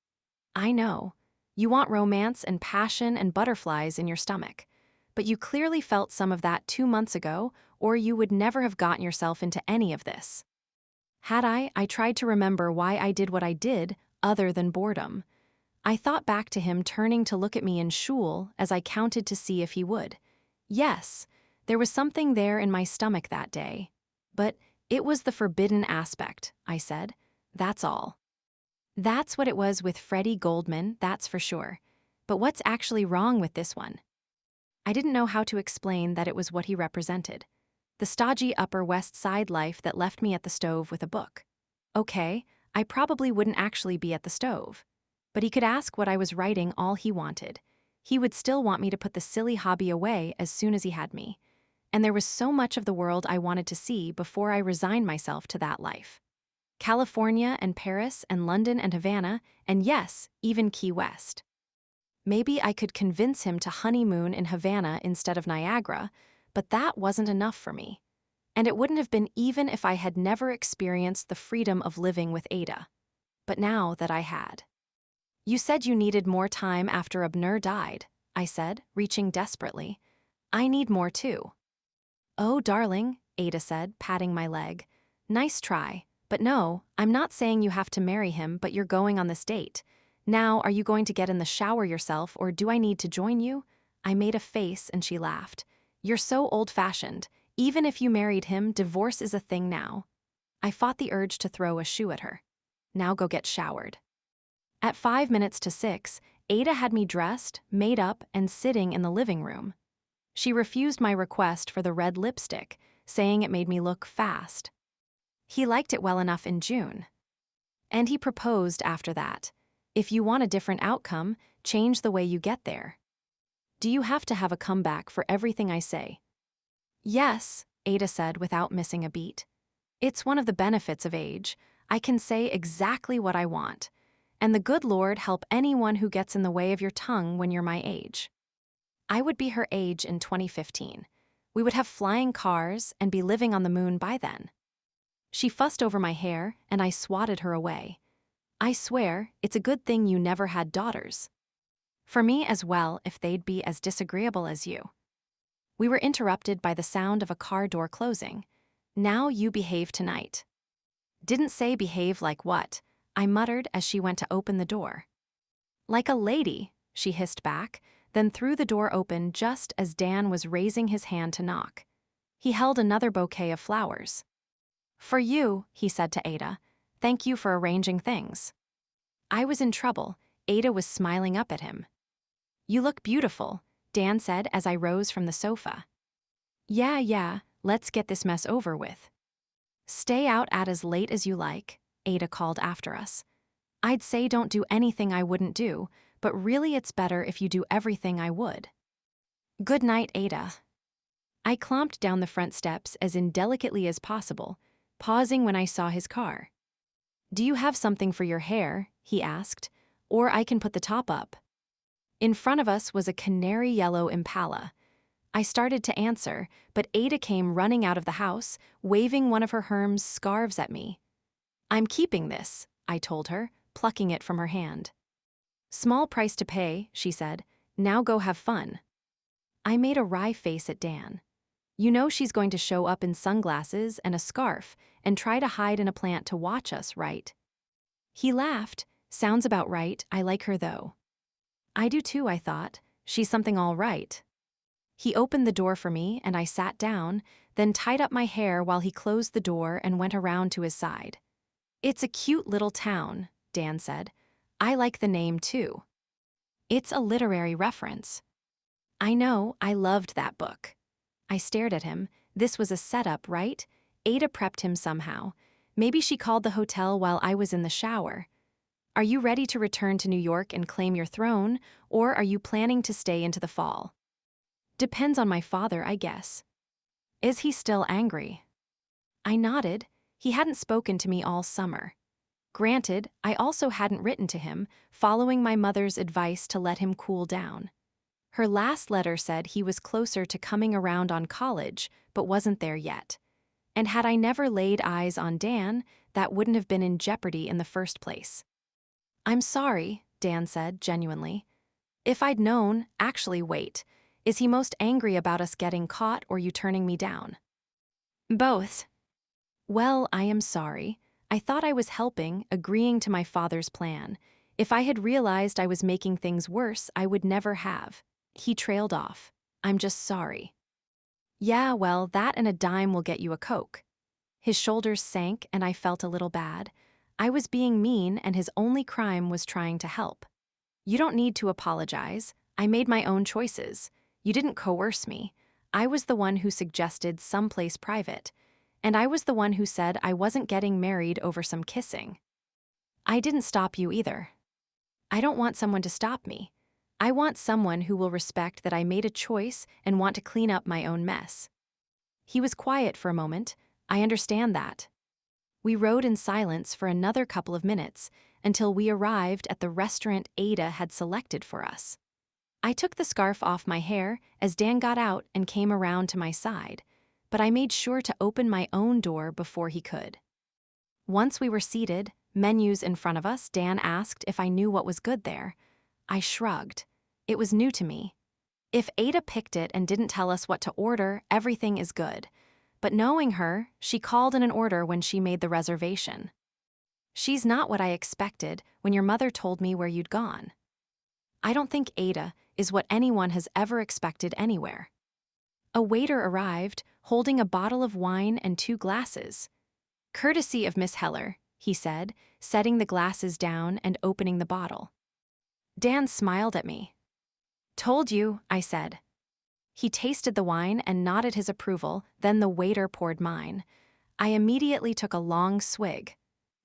I know. You want romance and passion and butterflies in your stomach. But you clearly felt some of that 2 months ago, or you would never have gotten yourself into any of this. Had I tried to remember why I did what I did, other than boredom. I thought back to him turning to look at me in shul as I counted to see if he would. Yes, there was something there in my stomach that day. But it was the forbidden aspect, I said. That's all. That's what it was with Freddie Goldman, that's for sure. But what's actually wrong with this one? I didn't know how to explain that it was what he represented. The stodgy Upper West Side life that left me at the stove with a book. Okay, I probably wouldn't actually be at the stove. But he could ask what I was writing all he wanted. He would still want me to put the silly hobby away as soon as he had me. And there was so much of the world I wanted to see before I resigned myself to that life. California and Paris and London and Havana, and yes, even Key West. Maybe I could convince him to honeymoon in Havana instead of Niagara, but that wasn't enough for me. And it wouldn't have been even if I had never experienced the freedom of living with Ada. But now that I had. You said you needed more time after Abner died, I said, reaching desperately. I need more too. Oh, darling, Ada said, patting my leg. Nice try. But no, I'm not saying you have to marry him, but you're going on this date. Now, are you going to get in the shower yourself, or do I need to join you? I made a face and she laughed. You're so old-fashioned. Even if you married him, divorce is a thing now. I fought the urge to throw a shoe at her. Now go get showered. At 5 minutes to 6, Ada had me dressed, made up, and sitting in the living room. She refused my request for the red lipstick, saying it made me look fast. He liked it well enough in June. And he proposed after that. If you want a different outcome, change the way you get there. Do you have to have a comeback for everything I say? Yes, Ada said without missing a beat. It's one of the benefits of age. I can say exactly what I want. And the good Lord help anyone who gets in the way of your tongue when you're my age. I would be her age in 2015. We would have flying cars and be living on the moon by then. She fussed over my hair, and I swatted her away. I swear, it's a good thing you never had daughters. For me as well, if they'd be as disagreeable as you. We were interrupted by the sound of a car door closing. Now you behave tonight. Didn't say behave like what, I muttered as she went to open the door. Like a lady, she hissed back, then threw the door open just as Dan was raising his hand to knock. He held another bouquet of flowers. For you, he said to Ada. Thank you for arranging things. I was in trouble. Ada was smiling up at him. You look beautiful, Dan said as I rose from the sofa. Yeah, let's get this mess over with. Stay out at as late as you like, Ada called after us. I'd say don't do anything I wouldn't do, but really it's better if you do everything I would. Good night, Ada. I clomped down the front steps as indelicately as possible, pausing when I saw his car. Do you have something for your hair? He asked, or I can put the top up. In front of us was a canary yellow Impala. I started to answer, but Ada came running out of the house, waving one of her Hermes scarves at me. I'm keeping this, I told her, plucking it from her hand. Small price to pay, she said. Now go have fun. I made a wry face at Dan. You know she's going to show up in sunglasses and a scarf and try to hide in a plant to watch us, right? He laughed. Sounds about right. I like her though. I do too, I thought. She's something all right. He opened the door for me and I sat down, then tied up my hair while he closed the door and went around to his side. It's a cute little town, Dan said. I like the name too. It's a literary reference. I know, I loved that book. I stared at him. This was a setup, right? Ada prepped him somehow. Maybe she called the hotel while I was in the shower. Are you ready to return to New York and claim your throne, or are you planning to stay into the fall? Depends on my father, I guess. Is he still angry? I nodded. He hadn't spoken to me all summer. Granted, I also hadn't written to him, following my mother's advice to let him cool down. Her last letter said he was closer to coming around on college, but wasn't there yet. And had I never laid eyes on Dan, that wouldn't have been in jeopardy in the first place. "I'm sorry," Dan said, genuinely. "If I'd known, actually wait. Is he most angry about us getting caught or you turning me down?" "Both." "Well, I am sorry. I thought I was helping, agreeing to my father's plan. If I had realized I was making things worse, I would never have." He trailed off. "I'm just sorry." "Yeah, well, that and a dime will get you a Coke." His shoulders sank and I felt a little bad. I was being mean and his only crime was trying to help. "You don't need to apologize. I made my own choices. You didn't coerce me. I was the one who suggested someplace private. And I was the one who said I wasn't getting married over some kissing. I didn't stop you either. I don't want someone to stop me. I want someone who will respect that I made a choice and want to clean up my own mess." He was quiet for a moment. "I understand that." We rode in silence for another couple of minutes until we arrived at the restaurant Ada had selected for us. I took the scarf off my hair as Dan got out and came around to my side, but I made sure to open my own door before he could. Once we were seated, menus in front of us, Dan asked if I knew what was good there. I shrugged. It was new to me. If Ada picked it and didn't tell us what to order, everything is good. But knowing her, she called in an order when she made the reservation. "She's not what I expected when your mother told me where you'd gone." I don't think Ada is what anyone has ever expected anywhere. A waiter arrived, holding a bottle of wine and 2 glasses. "Courtesy of Miss Heller," he said, setting the glasses down and opening the bottle. Dan smiled at me. "Told you," I said. He tasted the wine and nodded his approval, then the waiter poured mine. I immediately took a long swig.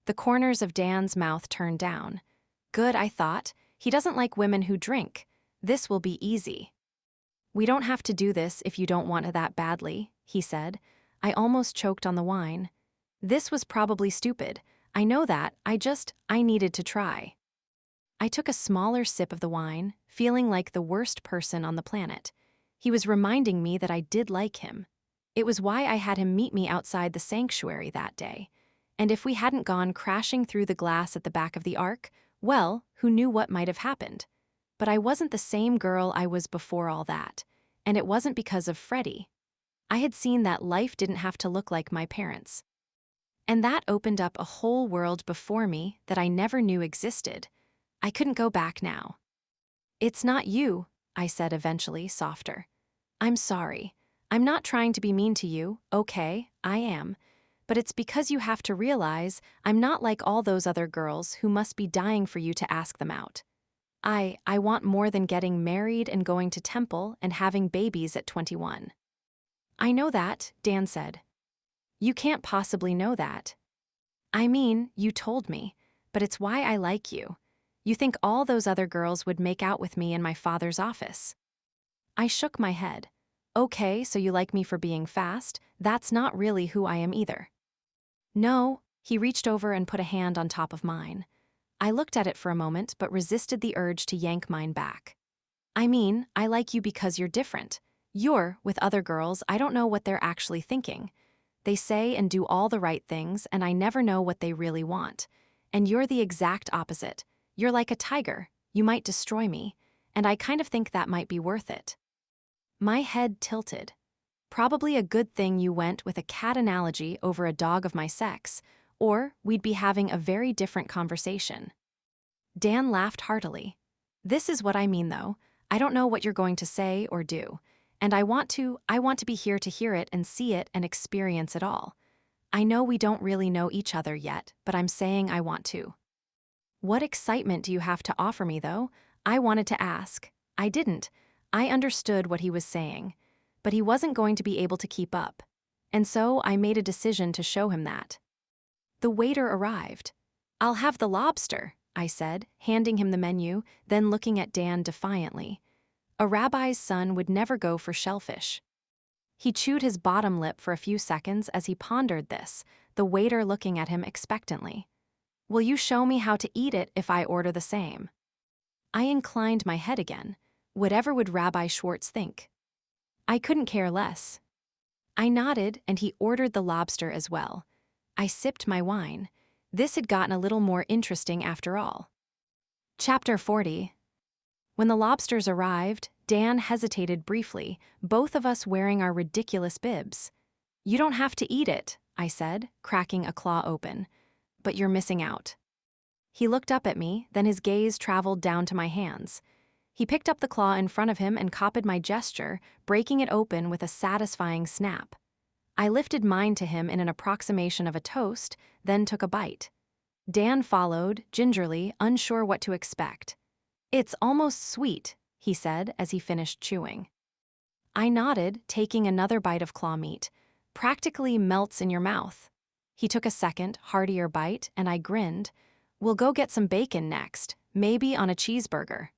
The corners of Dan's mouth turned down. Good, I thought. He doesn't like women who drink. This will be easy. "We don't have to do this if you don't want it that badly," he said. I almost choked on the wine. This was probably stupid. I know that, I needed to try. I took a smaller sip of the wine, feeling like the worst person on the planet. He was reminding me that I did like him. It was why I had him meet me outside the sanctuary that day. And if we hadn't gone crashing through the glass at the back of the ark, well, who knew what might have happened? But I wasn't the same girl I was before all that. And it wasn't because of Freddie. I had seen that life didn't have to look like my parents. And that opened up a whole world before me that I never knew existed. I couldn't go back now. "It's not you," I said eventually, softer. "I'm sorry. I'm not trying to be mean to you, okay, I am. But it's because you have to realize I'm not like all those other girls who must be dying for you to ask them out. I want more than getting married and going to temple and having babies at 21. "I know that," Dan said. "You can't possibly know that." "I mean, you told me, but it's why I like you. You think all those other girls would make out with me in my father's office." I shook my head. "Okay, so you like me for being fast? That's not really who I am either." "No," he reached over and put a hand on top of mine. I looked at it for a moment but resisted the urge to yank mine back. "I mean, I like you because you're different. You're, with other girls, I don't know what they're actually thinking. They say and do all the right things, and I never know what they really want. And you're the exact opposite. You're like a tiger. You might destroy me, and I kind of think that might be worth it." My head tilted. Probably a good thing you went with a cat analogy over a dog of my sex, or we'd be having a very different conversation. Dan laughed heartily. "This is what I mean, though. I don't know what you're going to say or do, and I want to be here to hear it and see it and experience it all. I know we don't really know each other yet, but I'm saying I want to." "What excitement do you have to offer me, though?" I wanted to ask. I didn't. I understood what he was saying, but he wasn't going to be able to keep up. And so I made a decision to show him that. The waiter arrived. "I'll have the lobster," I said, handing him the menu, then looking at Dan defiantly. A rabbi's son would never go for shellfish. He chewed his bottom lip for a few seconds as he pondered this, the waiter looking at him expectantly. "Will you show me how to eat it if I order the same?" I inclined my head again. Whatever would Rabbi Schwartz think? I couldn't care less. I nodded, and he ordered the lobster as well. I sipped my wine. This had gotten a little more interesting after all. Chapter 40. When the lobsters arrived, Dan hesitated briefly, both of us wearing our ridiculous bibs. "You don't have to eat it," I said, cracking a claw open. "But you're missing out." He looked up at me, then his gaze traveled down to my hands. He picked up the claw in front of him and copied my gesture, breaking it open with a satisfying snap. I lifted mine to him in an approximation of a toast, then took a bite. Dan followed, gingerly, unsure what to expect. "It's almost sweet," he said as he finished chewing. I nodded, taking another bite of claw meat. "Practically melts in your mouth." He took a second, heartier bite, and I grinned. "We'll go get some bacon next, maybe on a cheeseburger."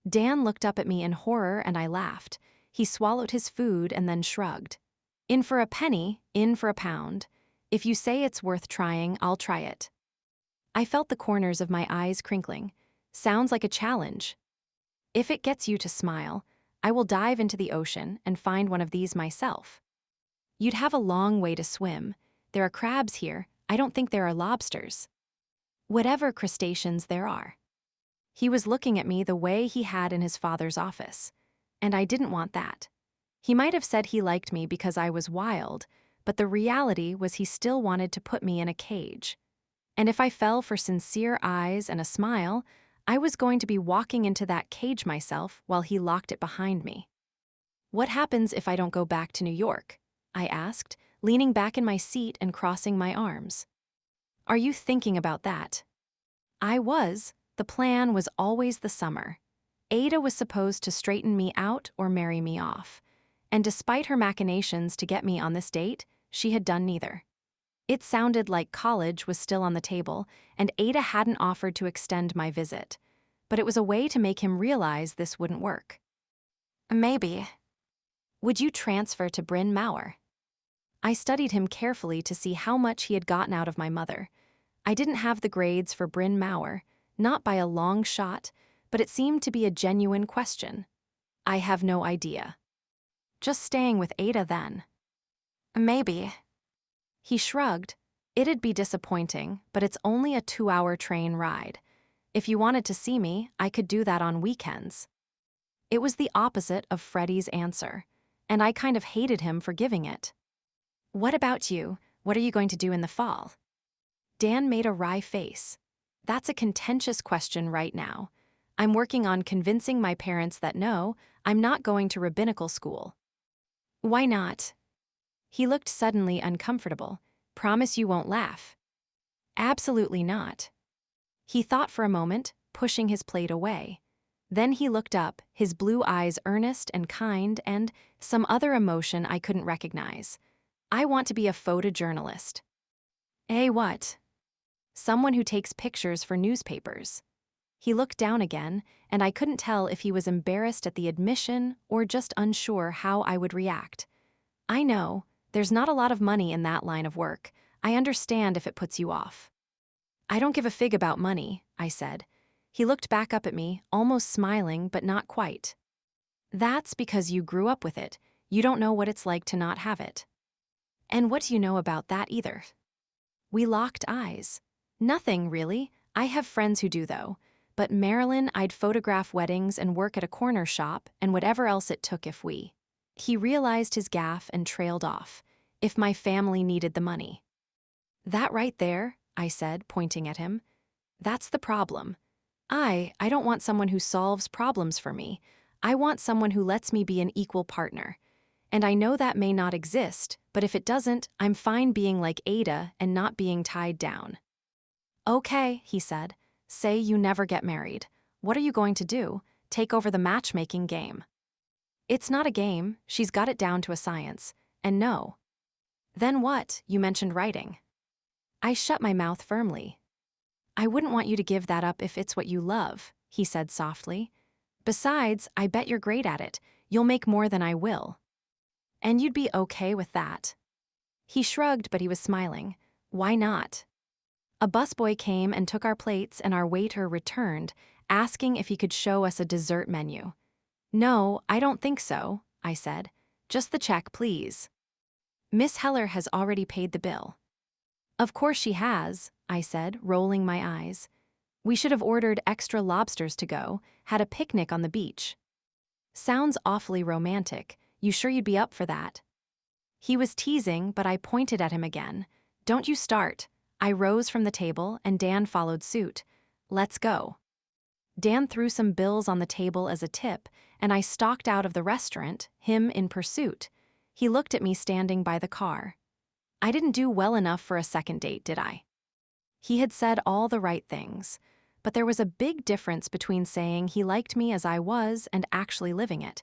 Dan looked up at me in horror and I laughed. He swallowed his food and then shrugged. "In for a penny, in for a pound. If you say it's worth trying, I'll try it." I felt the corners of my eyes crinkling. Sounds like a challenge. "If it gets you to smile, I will dive into the ocean and find one of these myself." "You'd have a long way to swim. There are crabs here. I don't think there are lobsters." "Whatever crustaceans there are." He was looking at me the way he had in his father's office. And I didn't want that. He might have said he liked me because I was wild, but the reality was he still wanted to put me in a cage. And if I fell for sincere eyes and a smile, I was going to be walking into that cage myself while he locked it behind me. "What happens if I don't go back to New York?" I asked, leaning back in my seat and crossing my arms. "Are you thinking about that?" I was. The plan was always the summer. Ada was supposed to straighten me out or marry me off. And despite her machinations to get me on this date, she had done neither. It sounded like college was still on the table, and Ada hadn't offered to extend my visit. But it was a way to make him realize this wouldn't work. "Maybe. Would you transfer to Bryn Mawr?" I studied him carefully to see how much he had gotten out of my mother. I didn't have the grades for Bryn Mawr, not by a long shot, but it seemed to be a genuine question. "I have no idea." "Just staying with Ada then?" "Maybe." He shrugged. "It'd be disappointing, but it's only a 2-hour train ride. If you wanted to see me, I could do that on weekends." It was the opposite of Freddie's answer, and I kind of hated him for giving it. "What about you? What are you going to do in the fall?" Dan made a wry face. "That's a contentious question right now. I'm working on convincing my parents that no, I'm not going to rabbinical school." "Why not?" He looked suddenly uncomfortable. "Promise you won't laugh." "Absolutely not." He thought for a moment, pushing his plate away. Then he looked up, his blue eyes earnest and kind and some other emotion I couldn't recognize. "I want to be a photojournalist." What? "Someone who takes pictures for newspapers." He looked down again, and I couldn't tell if he was embarrassed at the admission or just unsure how I would react. "I know, there's not a lot of money in that line of work. I understand if it puts you off." "I don't give a fig about money," I said. He looked back up at me, almost smiling, but not quite. "That's because you grew up with it. You don't know what it's like to not have it." "And what do you know about that either?" We locked eyes. "Nothing, really. I have friends who do, though. But Marilyn, I'd photograph weddings and work at a corner shop and whatever else it took if we." He realized his gaffe and trailed off. "If my family needed the money." "That right there," I said, pointing at him. "That's the problem. I don't want someone who solves problems for me. I want someone who lets me be an equal partner. And I know that may not exist, but if it doesn't, I'm fine being like Ada and not being tied down." "Okay," he said. "Say you never get married. What are you going to do? Take over the matchmaking game?" "It's not a game. She's got it down to a science. And no." "Then what? You mentioned writing." I shut my mouth firmly. "I wouldn't want you to give that up if it's what you love," he said softly. "Besides, I bet you're great at it. You'll make more than I will." "And you'd be okay with that?" He shrugged, but he was smiling. "Why not?" A busboy came and took our plates, and our waiter returned, asking if he could show us a dessert menu. No, I don't think so, I said. Just the check, please. Miss Heller has already paid the bill. Of course she has, I said, rolling my eyes. We should have ordered extra lobsters to go, had a picnic on the beach. Sounds awfully romantic. You sure you'd be up for that? He was teasing, but I pointed at him again. Don't you start. I rose from the table, and Dan followed suit. Let's go. Dan threw some bills on the table as a tip, and I stalked out of the restaurant, him in pursuit. He looked at me standing by the car. I didn't do well enough for a second date, did I? He had said all the right things, but there was a big difference between saying he liked me as I was and actually living it.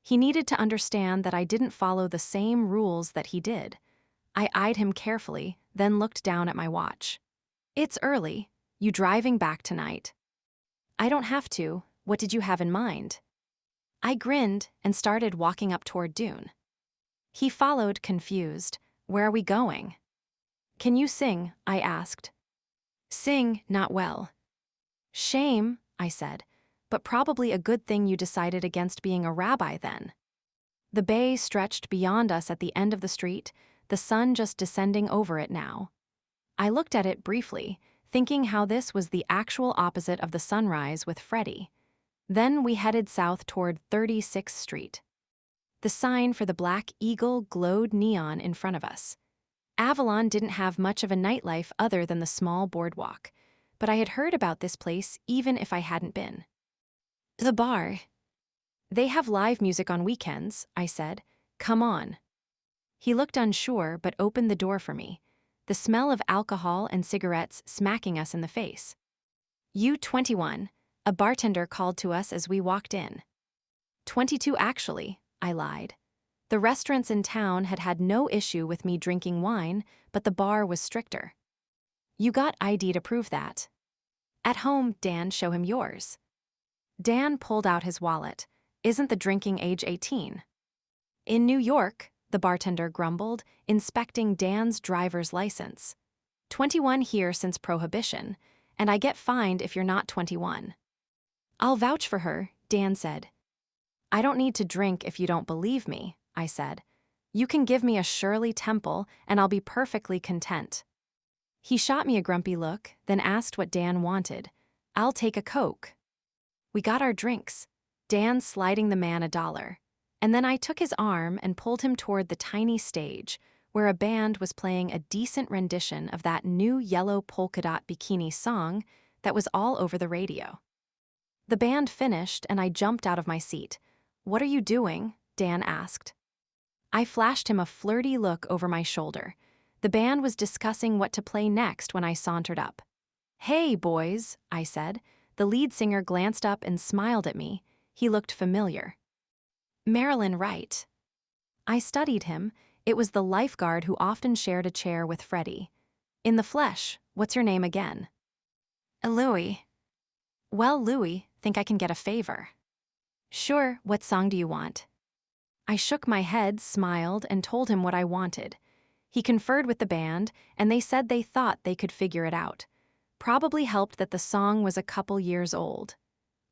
He needed to understand that I didn't follow the same rules that he did. I eyed him carefully, then looked down at my watch. It's early. You driving back tonight? I don't have to. What did you have in mind? I grinned and started walking up toward Dune. He followed, confused. Where are we going? Can you sing? I asked. Sing, not well. Shame, I said, but probably a good thing you decided against being a rabbi then. The bay stretched beyond us at the end of the street, the sun just descending over it now. I looked at it briefly, thinking how this was the actual opposite of the sunrise with Freddie. Then we headed south toward 36th Street. The sign for the Black Eagle glowed neon in front of us. Avalon didn't have much of a nightlife other than the small boardwalk, but I had heard about this place even if I hadn't been. The bar. They have live music on weekends, I said. Come on. He looked unsure but opened the door for me, the smell of alcohol and cigarettes smacking us in the face. You 21, a bartender called to us as we walked in. 22 actually, I lied. The restaurants in town had had no issue with me drinking wine, but the bar was stricter. You got ID to prove that. At home, Dan, show him yours. Dan pulled out his wallet. Isn't the drinking age 18? In New York, the bartender grumbled, inspecting Dan's driver's license. 21 here since Prohibition, and I get fined if you're not 21. I'll vouch for her, Dan said. I don't need to drink if you don't believe me, I said. You can give me a Shirley Temple and I'll be perfectly content. He shot me a grumpy look, then asked what Dan wanted. I'll take a Coke. We got our drinks, Dan sliding the man $1, and then I took his arm and pulled him toward the tiny stage, where a band was playing a decent rendition of that new yellow polka dot bikini song that was all over the radio. The band finished and I jumped out of my seat. What are you doing? Dan asked. I flashed him a flirty look over my shoulder. The band was discussing what to play next when I sauntered up. Hey, boys, I said. The lead singer glanced up and smiled at me. He looked familiar. Marilyn Wright. I studied him. It was the lifeguard who often shared a chair with Freddie. In the flesh, what's your name again? Louie. Well, Louie, think I can get a favor. Sure, what song do you want? I shook my head, smiled, and told him what I wanted. He conferred with the band, and they said they thought they could figure it out. Probably helped that the song was a couple years old.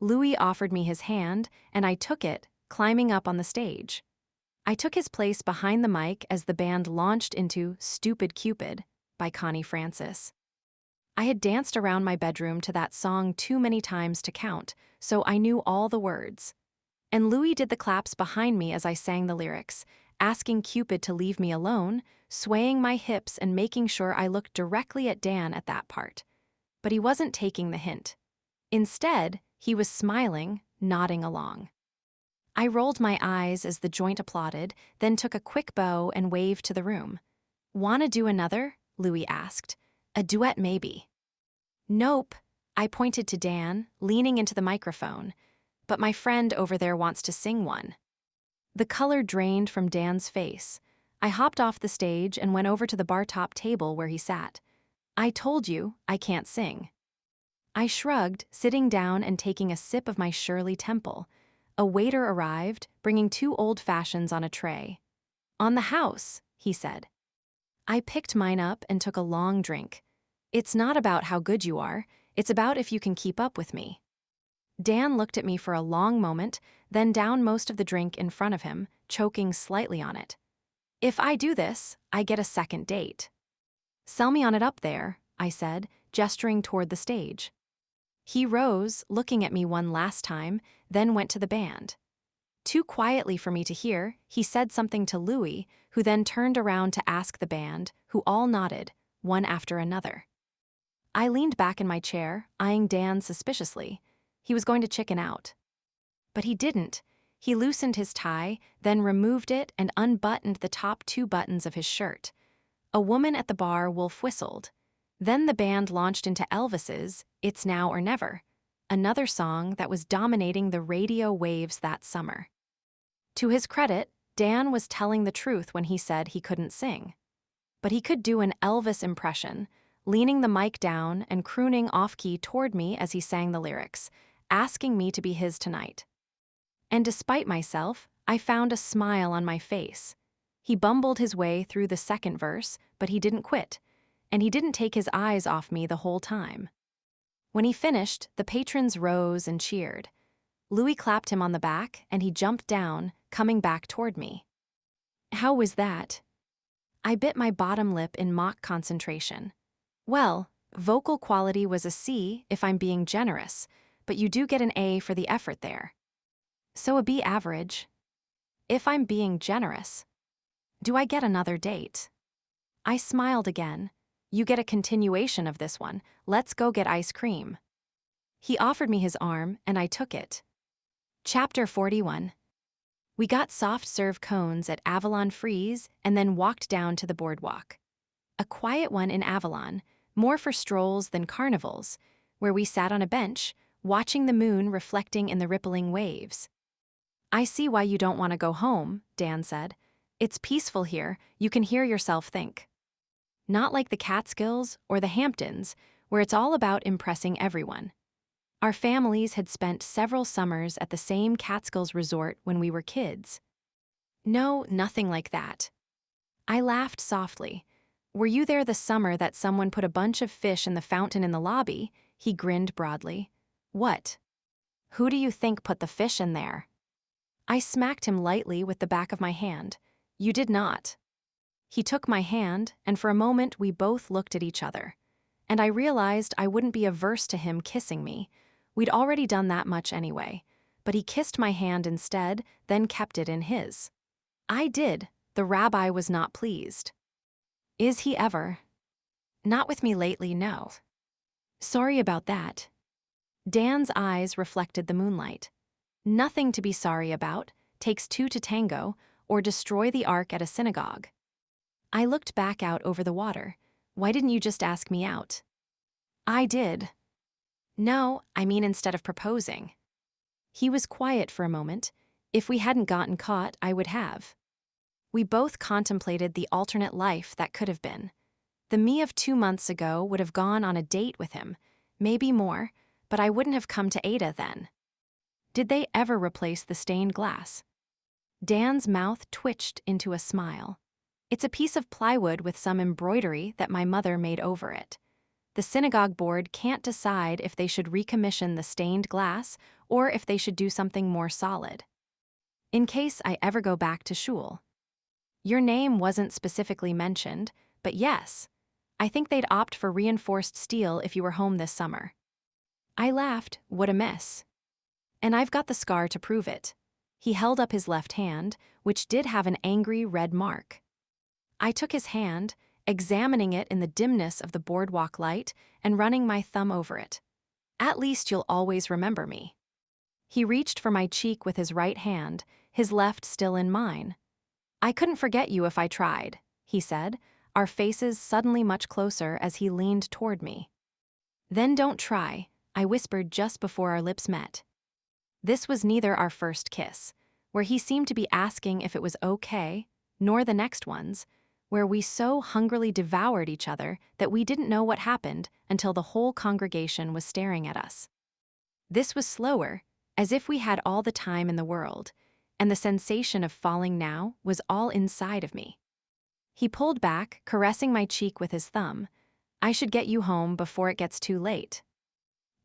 Louis offered me his hand, and I took it, climbing up on the stage. I took his place behind the mic as the band launched into Stupid Cupid by Connie Francis. I had danced around my bedroom to that song too many times to count, so I knew all the words. And Louis did the claps behind me as I sang the lyrics, asking Cupid to leave me alone, swaying my hips and making sure I looked directly at Dan at that part. But he wasn't taking the hint. Instead, he was smiling, nodding along. I rolled my eyes as the joint applauded, then took a quick bow and waved to the room. Wanna do another? Louis asked. A duet maybe. Nope, I pointed to Dan, leaning into the microphone. But my friend over there wants to sing one. The color drained from Dan's face. I hopped off the stage and went over to the bar top table where he sat. I told you, I can't sing. I shrugged, sitting down and taking a sip of my Shirley Temple. A waiter arrived, bringing 2 old fashions on a tray. On the house, he said. I picked mine up and took a long drink. It's not about how good you are, it's about if you can keep up with me. Dan looked at me for a long moment, then down most of the drink in front of him, choking slightly on it. If I do this, I get a second date. Sell me on it up there, I said, gesturing toward the stage. He rose, looking at me one last time, then went to the band. Too quietly for me to hear, he said something to Louis, who then turned around to ask the band, who all nodded, one after another. I leaned back in my chair, eyeing Dan suspiciously. He was going to chicken out. But he didn't. He loosened his tie, then removed it and unbuttoned the top 2 buttons of his shirt. A woman at the bar wolf whistled. Then the band launched into Elvis's It's Now or Never, another song that was dominating the radio waves that summer. To his credit, Dan was telling the truth when he said he couldn't sing. But he could do an Elvis impression, leaning the mic down and crooning off-key toward me as he sang the lyrics, asking me to be his tonight. And despite myself, I found a smile on my face. He bumbled his way through the second verse, but he didn't quit, and he didn't take his eyes off me the whole time. When he finished, the patrons rose and cheered. Louis clapped him on the back, and he jumped down, coming back toward me. How was that? I bit my bottom lip in mock concentration. Well, vocal quality was a C if I'm being generous, but you do get an A for the effort there. So a B average. If I'm being generous. Do I get another date? I smiled again. You get a continuation of this one. Let's go get ice cream. He offered me his arm, and I took it. Chapter 41. We got soft serve cones at Avalon Freeze and then walked down to the boardwalk. A quiet one in Avalon, more for strolls than carnivals, where we sat on a bench, watching the moon reflecting in the rippling waves. I see why you don't want to go home, Dan said. It's peaceful here, you can hear yourself think. Not like the Catskills or the Hamptons, where it's all about impressing everyone. Our families had spent several summers at the same Catskills resort when we were kids. No, nothing like that. I laughed softly. Were you there the summer that someone put a bunch of fish in the fountain in the lobby? He grinned broadly. What? Who do you think put the fish in there? I smacked him lightly with the back of my hand. You did not. He took my hand, and for a moment we both looked at each other. And I realized I wouldn't be averse to him kissing me. We'd already done that much anyway. But he kissed my hand instead, then kept it in his. I did. The rabbi was not pleased. Is he ever? Not with me lately, no. Sorry about that. Dan's eyes reflected the moonlight. Nothing to be sorry about, takes 2 to tango, or destroy the ark at a synagogue. I looked back out over the water. Why didn't you just ask me out? I did. No, I mean instead of proposing. He was quiet for a moment. If we hadn't gotten caught, I would have. We both contemplated the alternate life that could have been. The me of 2 months ago would have gone on a date with him, maybe more, but I wouldn't have come to Ada then. Did they ever replace the stained glass? Dan's mouth twitched into a smile. It's a piece of plywood with some embroidery that my mother made over it. The synagogue board can't decide if they should recommission the stained glass or if they should do something more solid. In case I ever go back to shul. Your name wasn't specifically mentioned, but yes, I think they'd opt for reinforced steel if you were home this summer. I laughed, what a mess. And I've got the scar to prove it. He held up his left hand, which did have an angry red mark. I took his hand, examining it in the dimness of the boardwalk light and running my thumb over it. At least you'll always remember me. He reached for my cheek with his right hand, his left still in mine. I couldn't forget you if I tried, he said, our faces suddenly much closer as he leaned toward me. Then don't try, I whispered just before our lips met. This was neither our first kiss, where he seemed to be asking if it was okay, nor the next ones, where we so hungrily devoured each other that we didn't know what happened until the whole congregation was staring at us. This was slower, as if we had all the time in the world, and the sensation of falling now was all inside of me. He pulled back, caressing my cheek with his thumb. I should get you home before it gets too late.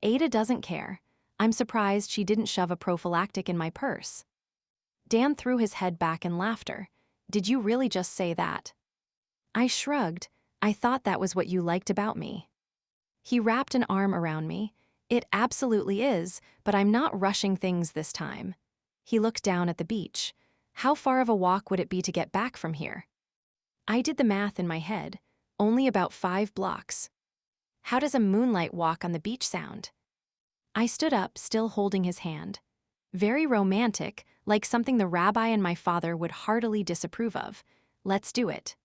Ada doesn't care. I'm surprised she didn't shove a prophylactic in my purse. Dan threw his head back in laughter. Did you really just say that? I shrugged. I thought that was what you liked about me. He wrapped an arm around me. It absolutely is, but I'm not rushing things this time. He looked down at the beach. How far of a walk would it be to get back from here? I did the math in my head. Only about 5 blocks. How does a moonlight walk on the beach sound? I stood up, still holding his hand. Very romantic, like something the rabbi and my father would heartily disapprove of. Let's do it.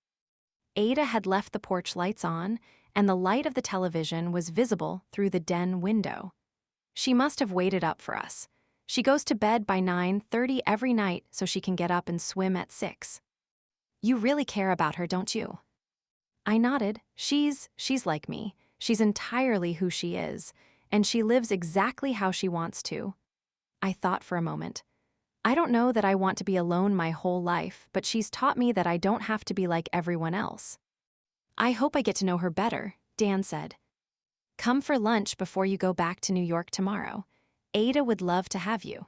Ada had left the porch lights on, and the light of the television was visible through the den window. She must have waited up for us. She goes to bed by 9:30 every night so she can get up and swim at 6. You really care about her, don't you? I nodded. She's like me. She's entirely who she is, and she lives exactly how she wants to. I thought for a moment. I don't know that I want to be alone my whole life, but she's taught me that I don't have to be like everyone else. I hope I get to know her better, Dan said. Come for lunch before you go back to New York tomorrow. Ada would love to have you.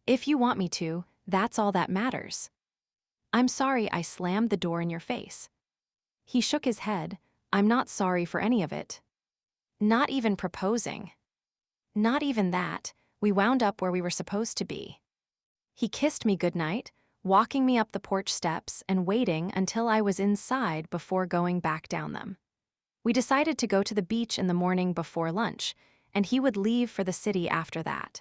If you want me to, that's all that matters. I'm sorry I slammed the door in your face. He shook his head. I'm not sorry for any of it. Not even proposing. Not even that. We wound up where we were supposed to be. He kissed me goodnight, walking me up the porch steps and waiting until I was inside before going back down them. We decided to go to the beach in the morning before lunch, and he would leave for the city after that.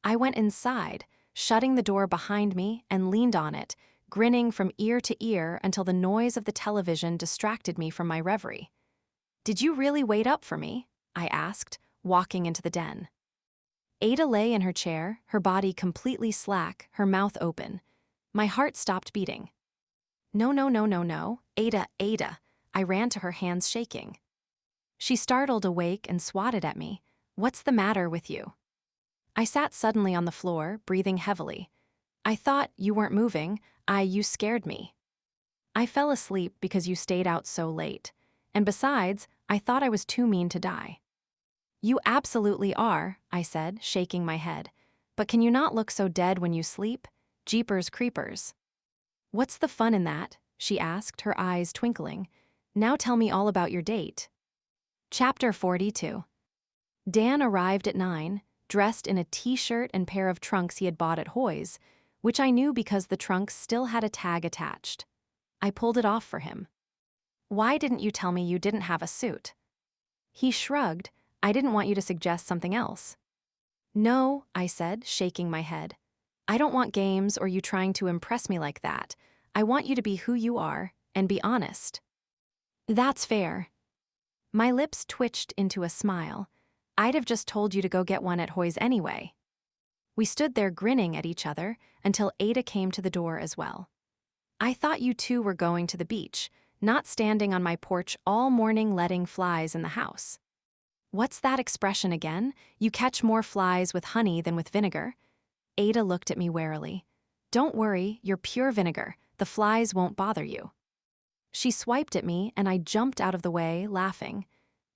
I went inside, shutting the door behind me, and leaned on it, grinning from ear to ear until the noise of the television distracted me from my reverie. Did you really wait up for me? I asked, walking into the den. Ada lay in her chair, her body completely slack, her mouth open. My heart stopped beating. No, Ada, Ada. I ran to her, hands shaking. She startled awake and swatted at me. What's the matter with you? I sat suddenly on the floor, breathing heavily. I thought you weren't moving. You scared me. I fell asleep because you stayed out so late. And besides, I thought I was too mean to die. You absolutely are, I said, shaking my head. But can you not look so dead when you sleep? Jeepers creepers. What's the fun in that? She asked, her eyes twinkling. Now tell me all about your date. Chapter 42. Dan arrived at 9, dressed in a t-shirt and pair of trunks he had bought at Hoy's, which I knew because the trunks still had a tag attached. I pulled it off for him. Why didn't you tell me you didn't have a suit? He shrugged. I didn't want you to suggest something else. No, I said, shaking my head. I don't want games or you trying to impress me like that. I want you to be who you are and be honest. That's fair. My lips twitched into a smile. I'd have just told you to go get one at Hoy's anyway. We stood there grinning at each other until Ada came to the door as well. I thought you two were going to the beach, not standing on my porch all morning letting flies in the house. What's that expression again? You catch more flies with honey than with vinegar? Ada looked at me warily. Don't worry, you're pure vinegar. The flies won't bother you. She swiped at me and I jumped out of the way, laughing.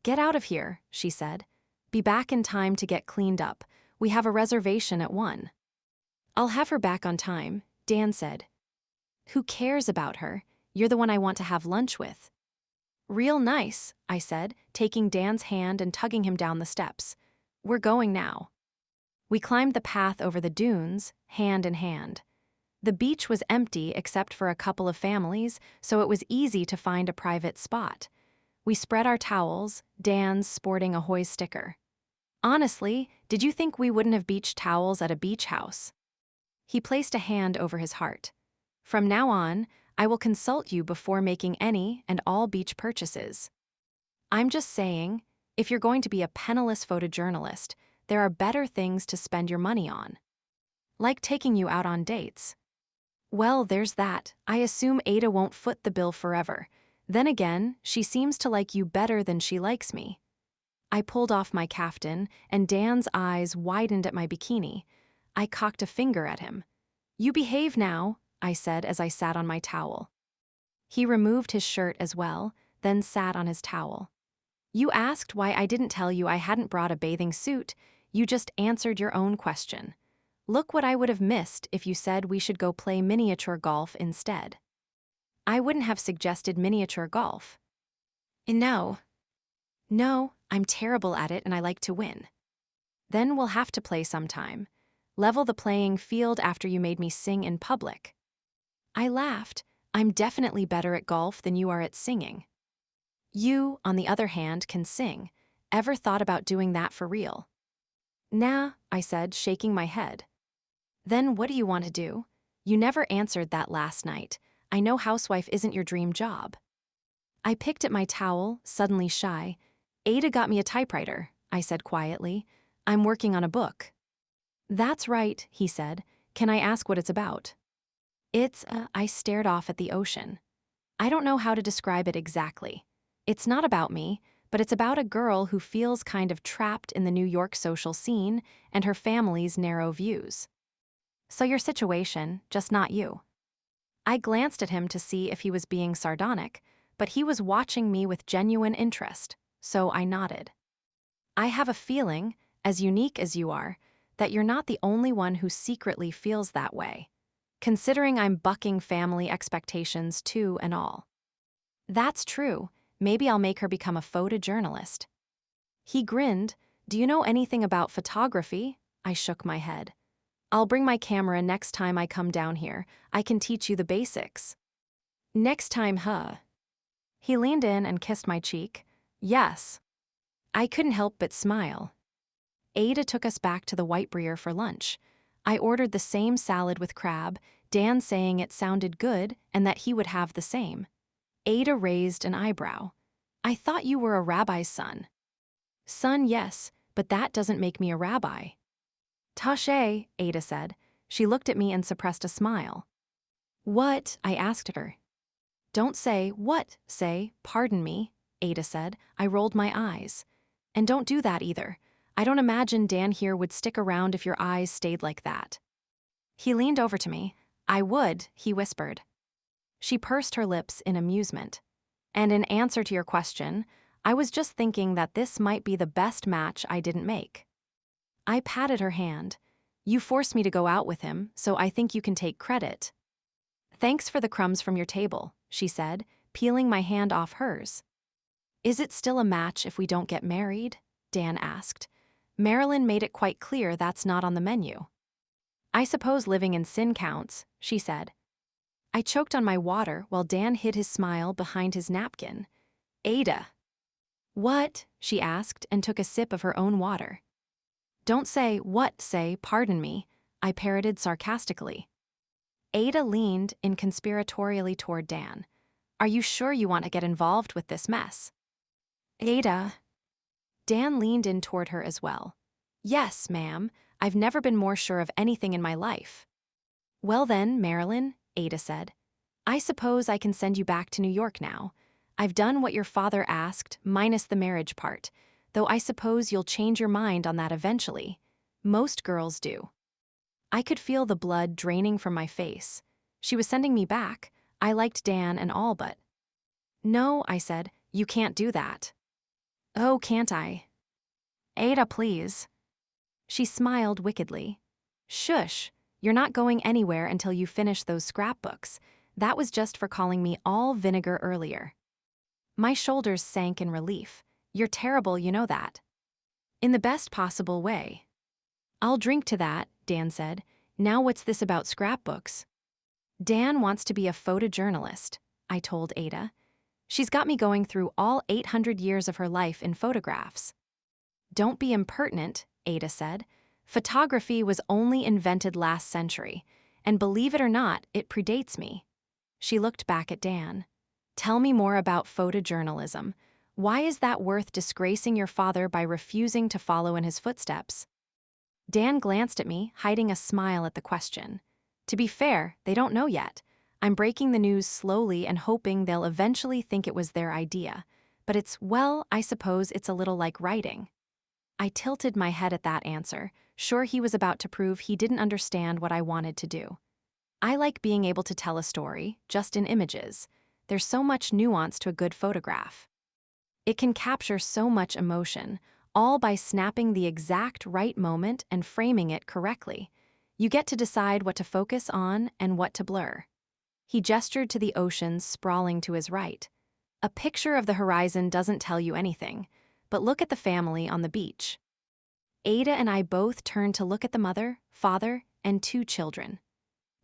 Get out of here, she said. Be back in time to get cleaned up. We have a reservation at 1. I'll have her back on time, Dan said. Who cares about her? You're the one I want to have lunch with. Real nice, I said, taking Dan's hand and tugging him down the steps. We're going now. We climbed the path over the dunes, hand in hand. The beach was empty except for a couple of families, so it was easy to find a private spot. We spread our towels, Dan's sporting a Hoy sticker. Honestly, did you think we wouldn't have beach towels at a beach house? He placed a hand over his heart. From now on, I will consult you before making any and all beach purchases. I'm just saying, if you're going to be a penniless photojournalist, there are better things to spend your money on. Like taking you out on dates. Well, there's that. I assume Ada won't foot the bill forever. Then again, she seems to like you better than she likes me. I pulled off my kaftan, and Dan's eyes widened at my bikini. I cocked a finger at him. You behave now, I said as I sat on my towel. He removed his shirt as well, then sat on his towel. You asked why I didn't tell you I hadn't brought a bathing suit. You just answered your own question. Look what I would have missed if you said we should go play miniature golf instead. I wouldn't have suggested miniature golf. No. No, I'm terrible at it and I like to win. Then we'll have to play sometime. Level the playing field after you made me sing in public. I laughed. I'm definitely better at golf than you are at singing. You, on the other hand, can sing. Ever thought about doing that for real? Nah, I said, shaking my head. Then what do you want to do? You never answered that last night. I know housewife isn't your dream job. I picked at my towel, suddenly shy. Ada got me a typewriter, I said quietly. I'm working on a book. That's right, he said. Can I ask what it's about? I stared off at the ocean. I don't know how to describe it exactly. It's not about me, but it's about a girl who feels kind of trapped in the New York social scene and her family's narrow views. So your situation, just not you. I glanced at him to see if he was being sardonic, but he was watching me with genuine interest, so I nodded. I have a feeling, as unique as you are, that you're not the only one who secretly feels that way, considering I'm bucking family expectations too and all. That's true. Maybe I'll make her become a photojournalist. He grinned. Do you know anything about photography? I shook my head. I'll bring my camera next time I come down here. I can teach you the basics. Next time, huh? He leaned in and kissed my cheek. Yes. I couldn't help but smile. Ada took us back to the Whitebriar for lunch. I ordered the same salad with crab, Dan saying it sounded good and that he would have the same. Ada raised an eyebrow. I thought you were a rabbi's son. Son, yes, but that doesn't make me a rabbi. Tache, Ada said. She looked at me and suppressed a smile. What? I asked her. Don't say what, say, pardon me, Ada said. I rolled my eyes. And don't do that either. I don't imagine Dan here would stick around if your eyes stayed like that. He leaned over to me. I would, he whispered. She pursed her lips in amusement. And in answer to your question, I was just thinking that this might be the best match I didn't make. I patted her hand. You forced me to go out with him, so I think you can take credit. Thanks for the crumbs from your table, she said, peeling my hand off hers. Is it still a match if we don't get married? Dan asked. Marilyn made it quite clear that's not on the menu. I suppose living in sin counts, she said. I choked on my water while Dan hid his smile behind his napkin. Ada. What? She asked and took a sip of her own water. Don't say what, say pardon me, I parroted sarcastically. Ada leaned inconspiratorially toward Dan. Are you sure you want to get involved with this mess? Ada. Dan leaned in toward her as well. Yes, ma'am. I've never been more sure of anything in my life. Well then, Marilyn, Ada said. I suppose I can send you back to New York now. I've done what your father asked, minus the marriage part, though I suppose you'll change your mind on that eventually. Most girls do. I could feel the blood draining from my face. She was sending me back. I liked Dan and all but. No, I said, you can't do that. Oh, can't I? Ada, please. She smiled wickedly. Shush, you're not going anywhere until you finish those scrapbooks. That was just for calling me all vinegar earlier. My shoulders sank in relief. You're terrible, you know that. In the best possible way. I'll drink to that, Dan said. Now what's this about scrapbooks? Dan wants to be a photojournalist, I told Ada. She's got me going through all 800 years of her life in photographs. Don't be impertinent, Ada said. Photography was only invented last century, and believe it or not, it predates me. She looked back at Dan. Tell me more about photojournalism. Why is that worth disgracing your father by refusing to follow in his footsteps? Dan glanced at me, hiding a smile at the question. To be fair, they don't know yet. I'm breaking the news slowly and hoping they'll eventually think it was their idea. But I suppose it's a little like writing. I tilted my head at that answer, sure he was about to prove he didn't understand what I wanted to do. I like being able to tell a story, just in images. There's so much nuance to a good photograph. It can capture so much emotion, all by snapping the exact right moment and framing it correctly. You get to decide what to focus on and what to blur. He gestured to the oceans sprawling to his right. A picture of the horizon doesn't tell you anything, but look at the family on the beach. Ada and I both turned to look at the mother, father, and 2 children.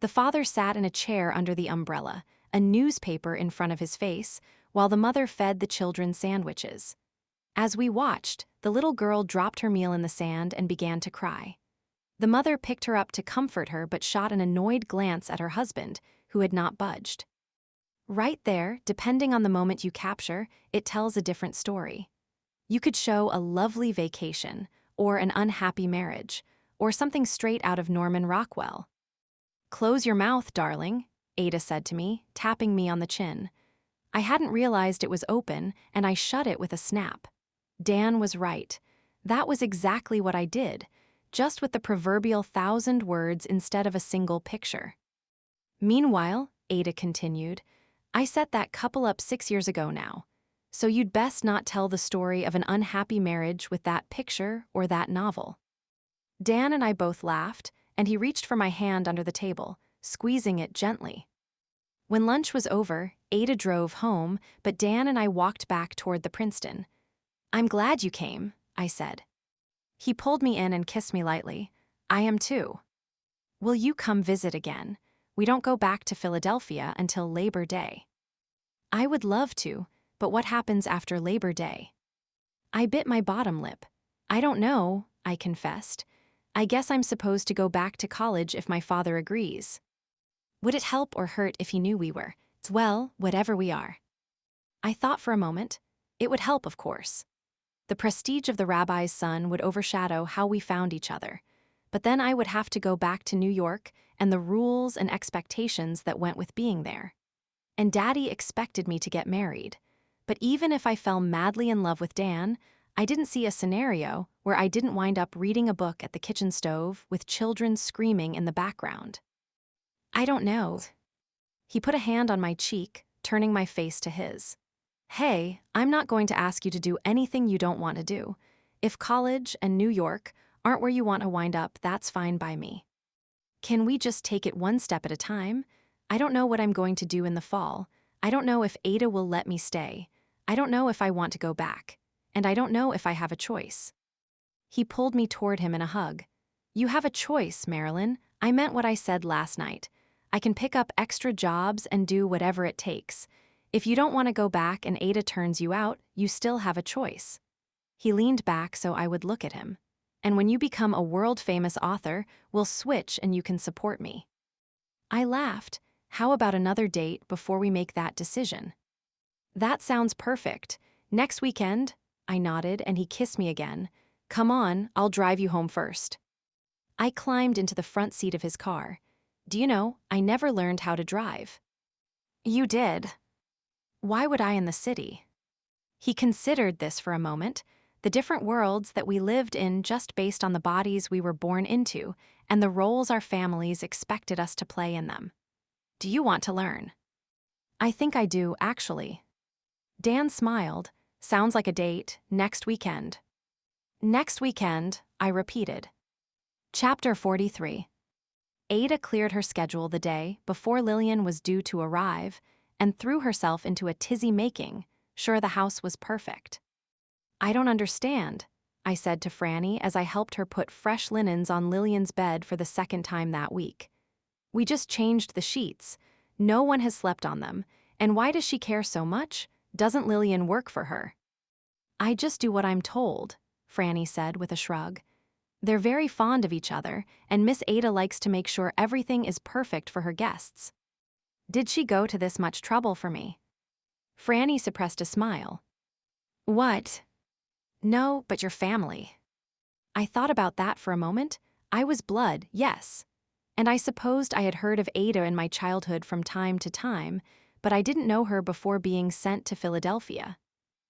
The father sat in a chair under the umbrella, a newspaper in front of his face, while the mother fed the children sandwiches. As we watched, the little girl dropped her meal in the sand and began to cry. The mother picked her up to comfort her but shot an annoyed glance at her husband, who had not budged. Right there, depending on the moment you capture, it tells a different story. You could show a lovely vacation, or an unhappy marriage, or something straight out of Norman Rockwell. "Close your mouth, darling," Ada said to me, tapping me on the chin. I hadn't realized it was open, and I shut it with a snap. Dan was right. That was exactly what I did, just with the proverbial 1,000 words instead of a single picture. "Meanwhile," Ada continued, "I set that couple up 6 years ago now, so you'd best not tell the story of an unhappy marriage with that picture or that novel." Dan and I both laughed, and he reached for my hand under the table, squeezing it gently. When lunch was over, Ada drove home, but Dan and I walked back toward the Princeton. "I'm glad you came," I said. He pulled me in and kissed me lightly. "I am too. Will you come visit again? We don't go back to Philadelphia until Labor Day." "I would love to, but what happens after Labor Day?" I bit my bottom lip. "I don't know," I confessed. "I guess I'm supposed to go back to college if my father agrees." Would it help or hurt if he knew we were, well, whatever we are? I thought for a moment. It would help, of course. The prestige of the rabbi's son would overshadow how we found each other. But then I would have to go back to New York and the rules and expectations that went with being there. And Daddy expected me to get married. But even if I fell madly in love with Dan, I didn't see a scenario where I didn't wind up reading a book at the kitchen stove with children screaming in the background. "I don't know." He put a hand on my cheek, turning my face to his. "Hey, I'm not going to ask you to do anything you don't want to do. If college and New York aren't where you want to wind up, that's fine by me. Can we just take it one step at a time? I don't know what I'm going to do in the fall. I don't know if Ada will let me stay. I don't know if I want to go back. And I don't know if I have a choice." He pulled me toward him in a hug. "You have a choice, Marilyn. I meant what I said last night. I can pick up extra jobs and do whatever it takes. If you don't want to go back and Ada turns you out, you still have a choice." He leaned back so I would look at him. "And when you become a world-famous author, we'll switch and you can support me." I laughed. "How about another date before we make that decision?" "That sounds perfect. Next weekend?" I nodded, and he kissed me again. "Come on, I'll drive you home first." I climbed into the front seat of his car. "Do you know, I never learned how to drive." "You did." "Why would I in the city?" He considered this for a moment, the different worlds that we lived in just based on the bodies we were born into and the roles our families expected us to play in them. "Do you want to learn?" "I think I do, actually." Dan smiled. "Sounds like a date, next weekend." "Next weekend," I repeated. Chapter 43. Ada cleared her schedule the day before Lillian was due to arrive and threw herself into a tizzy making, sure the house was perfect. "I don't understand," I said to Franny as I helped her put fresh linens on Lillian's bed for the second time that week. "We just changed the sheets. No one has slept on them, and why does she care so much? Doesn't Lillian work for her?" "I just do what I'm told," Franny said with a shrug. "They're very fond of each other, and Miss Ada likes to make sure everything is perfect for her guests." "Did she go to this much trouble for me?" Franny suppressed a smile. "What?" "No, but your family." I thought about that for a moment. I was blood, yes. And I supposed I had heard of Ada in my childhood from time to time, but I didn't know her before being sent to Philadelphia.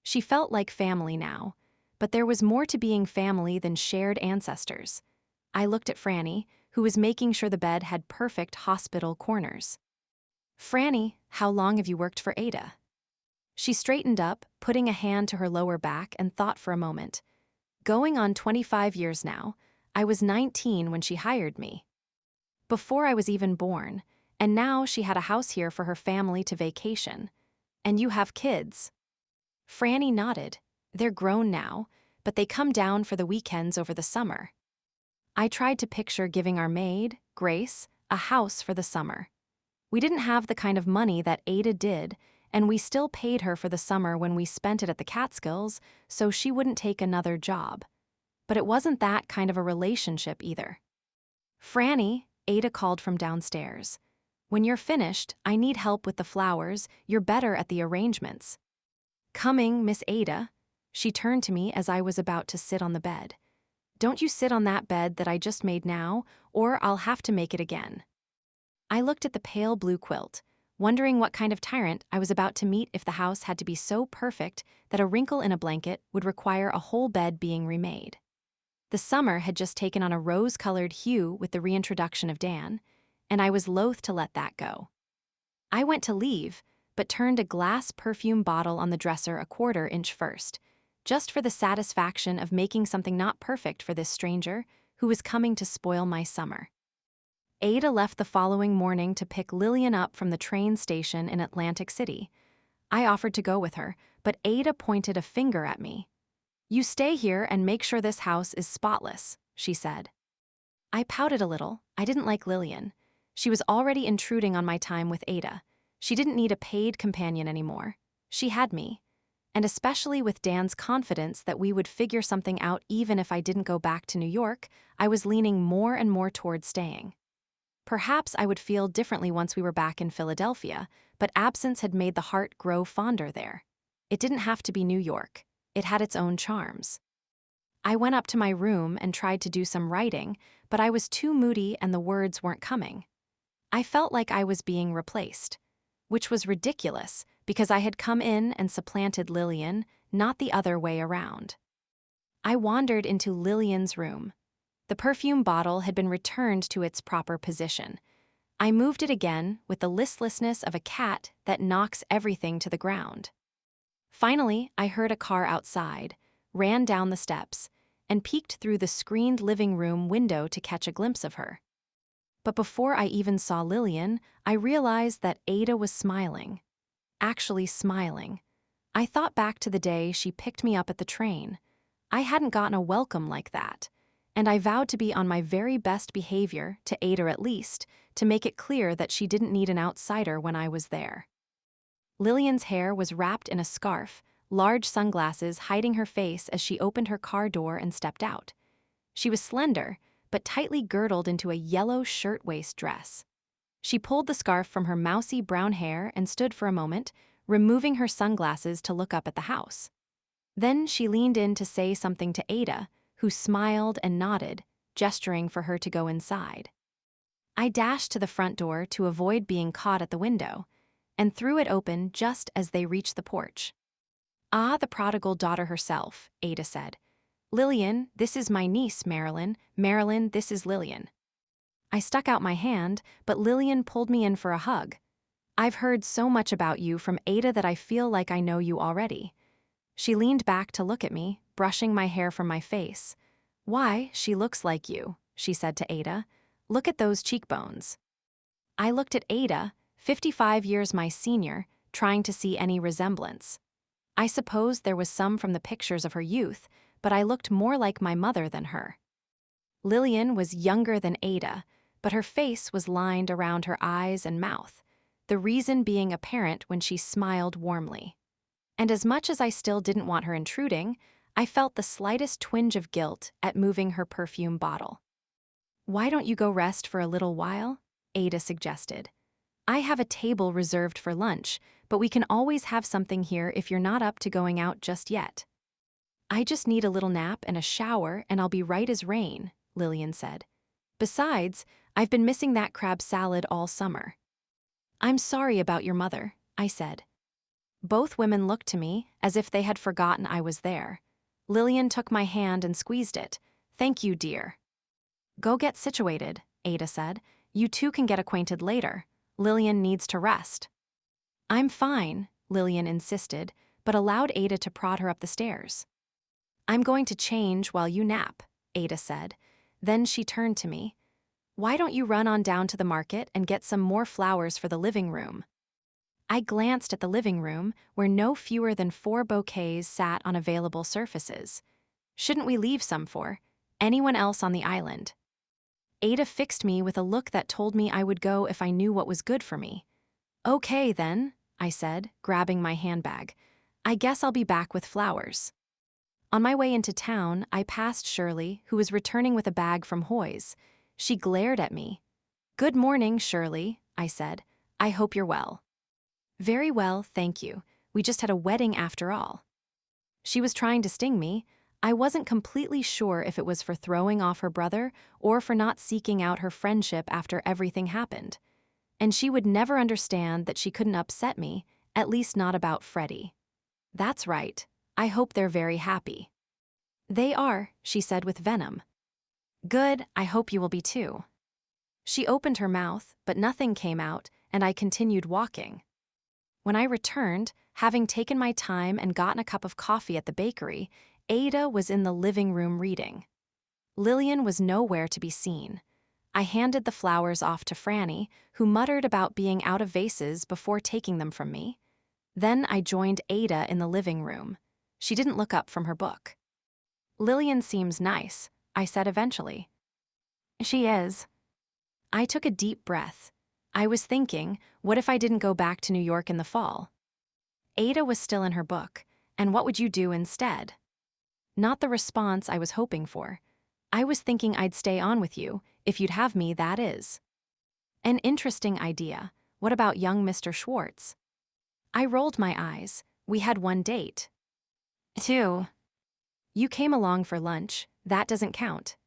She felt like family now, but there was more to being family than shared ancestors. I looked at Franny, who was making sure the bed had perfect hospital corners. "Franny, how long have you worked for Ada?" She straightened up, putting a hand to her lower back, and thought for a moment. Going on 25 years now. I was 19 when she hired me. Before I was even born, and now she had a house here for her family to vacation. And you have kids. Franny nodded. They're grown now, but they come down for the weekends over the summer. I tried to picture giving our maid, Grace, a house for the summer. We didn't have the kind of money that Ada did, and we still paid her for the summer when we spent it at the Catskills, so she wouldn't take another job. But it wasn't that kind of a relationship either. Franny, Ada called from downstairs. When you're finished, I need help with the flowers. You're better at the arrangements. Coming, Miss Ada. She turned to me as I was about to sit on the bed. Don't you sit on that bed that I just made now, or I'll have to make it again. I looked at the pale blue quilt, wondering what kind of tyrant I was about to meet if the house had to be so perfect that a wrinkle in a blanket would require a whole bed being remade. The summer had just taken on a rose-colored hue with the reintroduction of Dan, and I was loath to let that go. I went to leave, but turned a glass perfume bottle on the dresser a quarter-inch first, just for the satisfaction of making something not perfect for this stranger who was coming to spoil my summer. Ada left the following morning to pick Lillian up from the train station in Atlantic City. I offered to go with her, but Ada pointed a finger at me. You stay here and make sure this house is spotless, she said. I pouted a little. I didn't like Lillian. She was already intruding on my time with Ada. She didn't need a paid companion anymore. She had me. And especially with Dan's confidence that we would figure something out even if I didn't go back to New York, I was leaning more and more toward staying. Perhaps I would feel differently once we were back in Philadelphia, but absence had made the heart grow fonder there. It didn't have to be New York. It had its own charms. I went up to my room and tried to do some writing, but I was too moody and the words weren't coming. I felt like I was being replaced, which was ridiculous because I had come in and supplanted Lillian, not the other way around. I wandered into Lillian's room. The perfume bottle had been returned to its proper position. I moved it again with the listlessness of a cat that knocks everything to the ground. Finally, I heard a car outside, ran down the steps, and peeked through the screened living room window to catch a glimpse of her. But before I even saw Lillian, I realized that Ada was smiling. Actually smiling. I thought back to the day she picked me up at the train. I hadn't gotten a welcome like that, and I vowed to be on my very best behavior, to Ada at least, to make it clear that she didn't need an outsider when I was there. Lillian's hair was wrapped in a scarf, large sunglasses hiding her face as she opened her car door and stepped out. She was slender, but tightly girdled into a yellow shirtwaist dress. She pulled the scarf from her mousy brown hair and stood for a moment, removing her sunglasses to look up at the house. Then she leaned in to say something to Ada, who smiled and nodded, gesturing for her to go inside. I dashed to the front door to avoid being caught at the window, and threw it open just as they reached the porch. Ah, the prodigal daughter herself, Ada said. Lillian, this is my niece, Marilyn. Marilyn, this is Lillian. I stuck out my hand, but Lillian pulled me in for a hug. I've heard so much about you from Ada that I feel like I know you already. She leaned back to look at me, brushing my hair from my face. Why, she looks like you, she said to Ada. Look at those cheekbones. I looked at Ada, 55 years my senior, trying to see any resemblance. I suppose there was some from the pictures of her youth, but I looked more like my mother than her. Lillian was younger than Ada, but her face was lined around her eyes and mouth, the reason being apparent when she smiled warmly. And as much as I still didn't want her intruding, I felt the slightest twinge of guilt at moving her perfume bottle. Why don't you go rest for a little while? Ada suggested. I have a table reserved for lunch, but we can always have something here if you're not up to going out just yet. I just need a little nap and a shower and I'll be right as rain, Lillian said. Besides, I've been missing that crab salad all summer. I'm sorry about your mother, I said. Both women looked to me as if they had forgotten I was there. Lillian took my hand and squeezed it. Thank you, dear. Go get situated, Ada said. You two can get acquainted later. Lillian needs to rest. I'm fine, Lillian insisted, but allowed Ada to prod her up the stairs. I'm going to change while you nap, Ada said. Then she turned to me. Why don't you run on down to the market and get some more flowers for the living room? I glanced at the living room, where no fewer than 4 bouquets sat on available surfaces. Shouldn't we leave some for anyone else on the island? Ada fixed me with a look that told me I would go if I knew what was good for me. Okay, then, I said, grabbing my handbag. I guess I'll be back with flowers. On my way into town, I passed Shirley, who was returning with a bag from Hoy's. She glared at me. Good morning, Shirley, I said. I hope you're well. Very well, thank you. We just had a wedding after all. She was trying to sting me. I wasn't completely sure if it was for throwing off her brother or for not seeking out her friendship after everything happened. And she would never understand that she couldn't upset me, at least not about Freddie. That's right. I hope they're very happy. They are, she said with venom. Good, I hope you will be too. She opened her mouth, but nothing came out, and I continued walking. When I returned, having taken my time and gotten a cup of coffee at the bakery, Ada was in the living room reading. Lillian was nowhere to be seen. I handed the flowers off to Franny, who muttered about being out of vases before taking them from me. Then I joined Ada in the living room. She didn't look up from her book. Lillian seems nice, I said eventually. She is. I took a deep breath. I was thinking, what if I didn't go back to New York in the fall? Ada was still in her book, and what would you do instead? Not the response I was hoping for. I was thinking I'd stay on with you, if you'd have me, that is. An interesting idea. What about young Mr. Schwartz? I rolled my eyes. We had 1 date. 2. You came along for lunch. That doesn't count.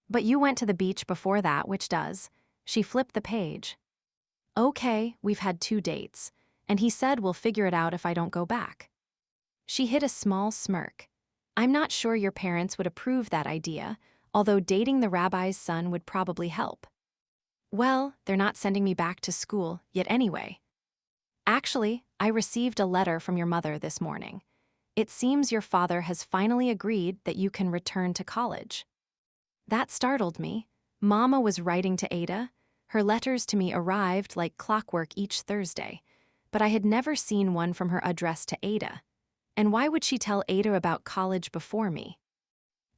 But you went to the beach before that, which does. She flipped the page. Okay, we've had 2 dates, and he said we'll figure it out if I don't go back. She hid a small smirk. I'm not sure your parents would approve that idea, although dating the rabbi's son would probably help. Well, they're not sending me back to school yet anyway. Actually, I received a letter from your mother this morning. It seems your father has finally agreed that you can return to college. That startled me. Mama was writing to Ada. Her letters to me arrived like clockwork each Thursday, but I had never seen one from her addressed to Ada. And why would she tell Ada about college before me?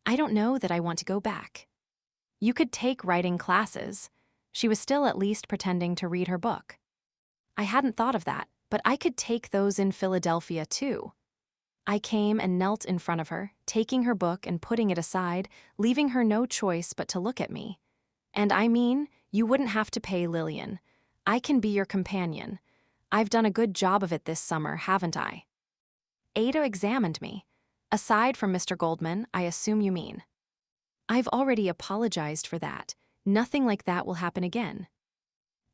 I don't know that I want to go back. You could take writing classes. She was still at least pretending to read her book. I hadn't thought of that, but I could take those in Philadelphia too. I came and knelt in front of her, taking her book and putting it aside, leaving her no choice but to look at me. And I mean, you wouldn't have to pay Lillian. I can be your companion. I've done a good job of it this summer, haven't I? Ada examined me. Aside from Mr. Goldman, I assume you mean. I've already apologized for that. Nothing like that will happen again.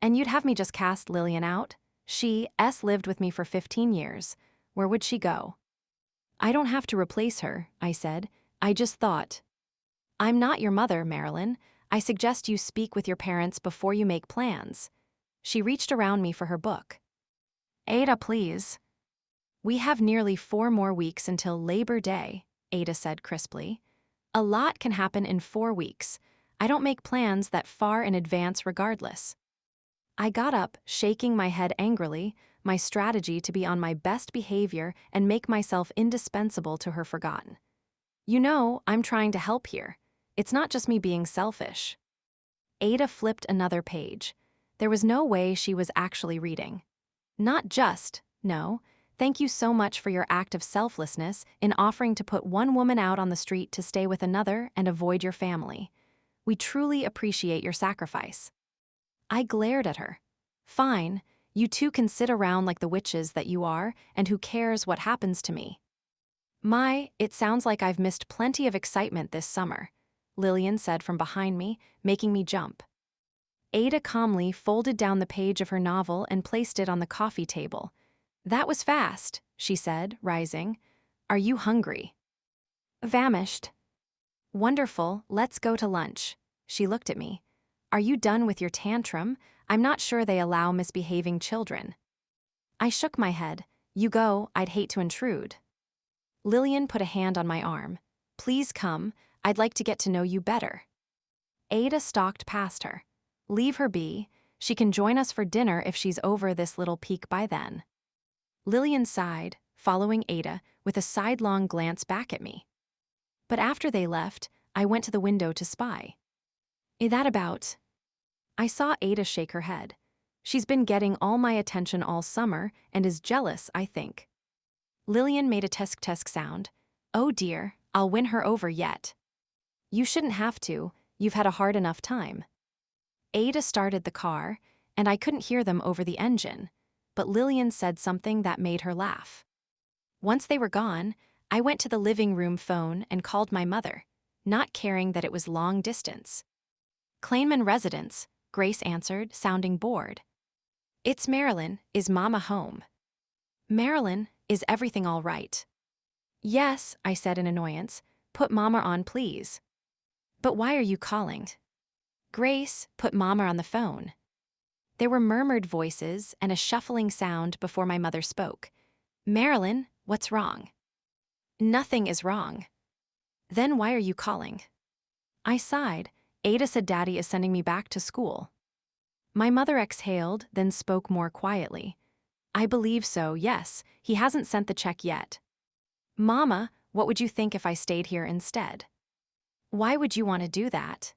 And you'd have me just cast Lillian out? She lived with me for 15 years. Where would she go? I don't have to replace her, I said. I just thought. I'm not your mother, Marilyn. I suggest you speak with your parents before you make plans. She reached around me for her book. Ada, please. We have nearly 4 more weeks until Labor Day, Ada said crisply. A lot can happen in 4 weeks. I don't make plans that far in advance regardless. I got up, shaking my head angrily, my strategy to be on my best behavior and make myself indispensable to her forgotten. You know, I'm trying to help here. It's not just me being selfish. Ada flipped another page. There was no way she was actually reading. Not just, no. Thank you so much for your act of selflessness in offering to put one woman out on the street to stay with another and avoid your family. We truly appreciate your sacrifice. I glared at her. Fine, you two can sit around like the witches that you are, and who cares what happens to me? It sounds like I've missed plenty of excitement this summer, Lillian said from behind me, making me jump. Ada calmly folded down the page of her novel and placed it on the coffee table. That was fast, she said, rising. Are you hungry? Famished. Wonderful, let's go to lunch. She looked at me. Are you done with your tantrum? I'm not sure they allow misbehaving children. I shook my head. You go, I'd hate to intrude. Lillian put a hand on my arm. Please come, I'd like to get to know you better. Ada stalked past her. Leave her be, she can join us for dinner if she's over this little peak by then. Lillian sighed, following Ada with a sidelong glance back at me. But after they left, I went to the window to spy. Is that about? I saw Ada shake her head. She's been getting all my attention all summer and is jealous, I think. Lillian made a tusk-tusk sound. Oh dear, I'll win her over yet. You shouldn't have to, you've had a hard enough time. Ada started the car, and I couldn't hear them over the engine, but Lillian said something that made her laugh. Once they were gone, I went to the living room phone and called my mother, not caring that it was long distance. Kleinman residence, Grace answered, sounding bored. It's Marilyn, is Mama home? Marilyn, is everything all right? Yes, I said in annoyance, put Mama on please. But why are you calling? Grace, put Mama on the phone. There were murmured voices and a shuffling sound before my mother spoke. Marilyn, what's wrong? Nothing is wrong. Then why are you calling? I sighed. Ada said Daddy is sending me back to school. My mother exhaled, then spoke more quietly. I believe so, yes, he hasn't sent the check yet. Mama, what would you think if I stayed here instead? Why would you want to do that?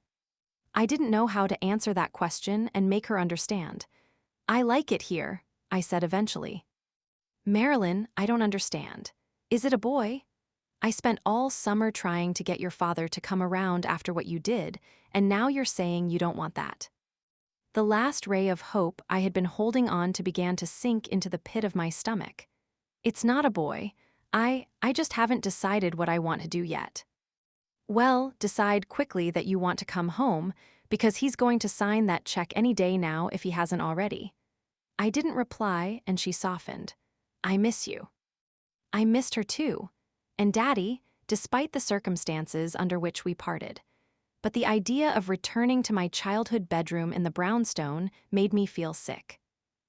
I didn't know how to answer that question and make her understand. I like it here, I said eventually. Marilyn, I don't understand. Is it a boy? I spent all summer trying to get your father to come around after what you did, and now you're saying you don't want that. The last ray of hope I had been holding on to began to sink into the pit of my stomach. It's not a boy. I just haven't decided what I want to do yet. Well, decide quickly that you want to come home, because he's going to sign that check any day now if he hasn't already. I didn't reply, and she softened. I miss you. I missed her too, and Daddy, despite the circumstances under which we parted. But the idea of returning to my childhood bedroom in the brownstone made me feel sick.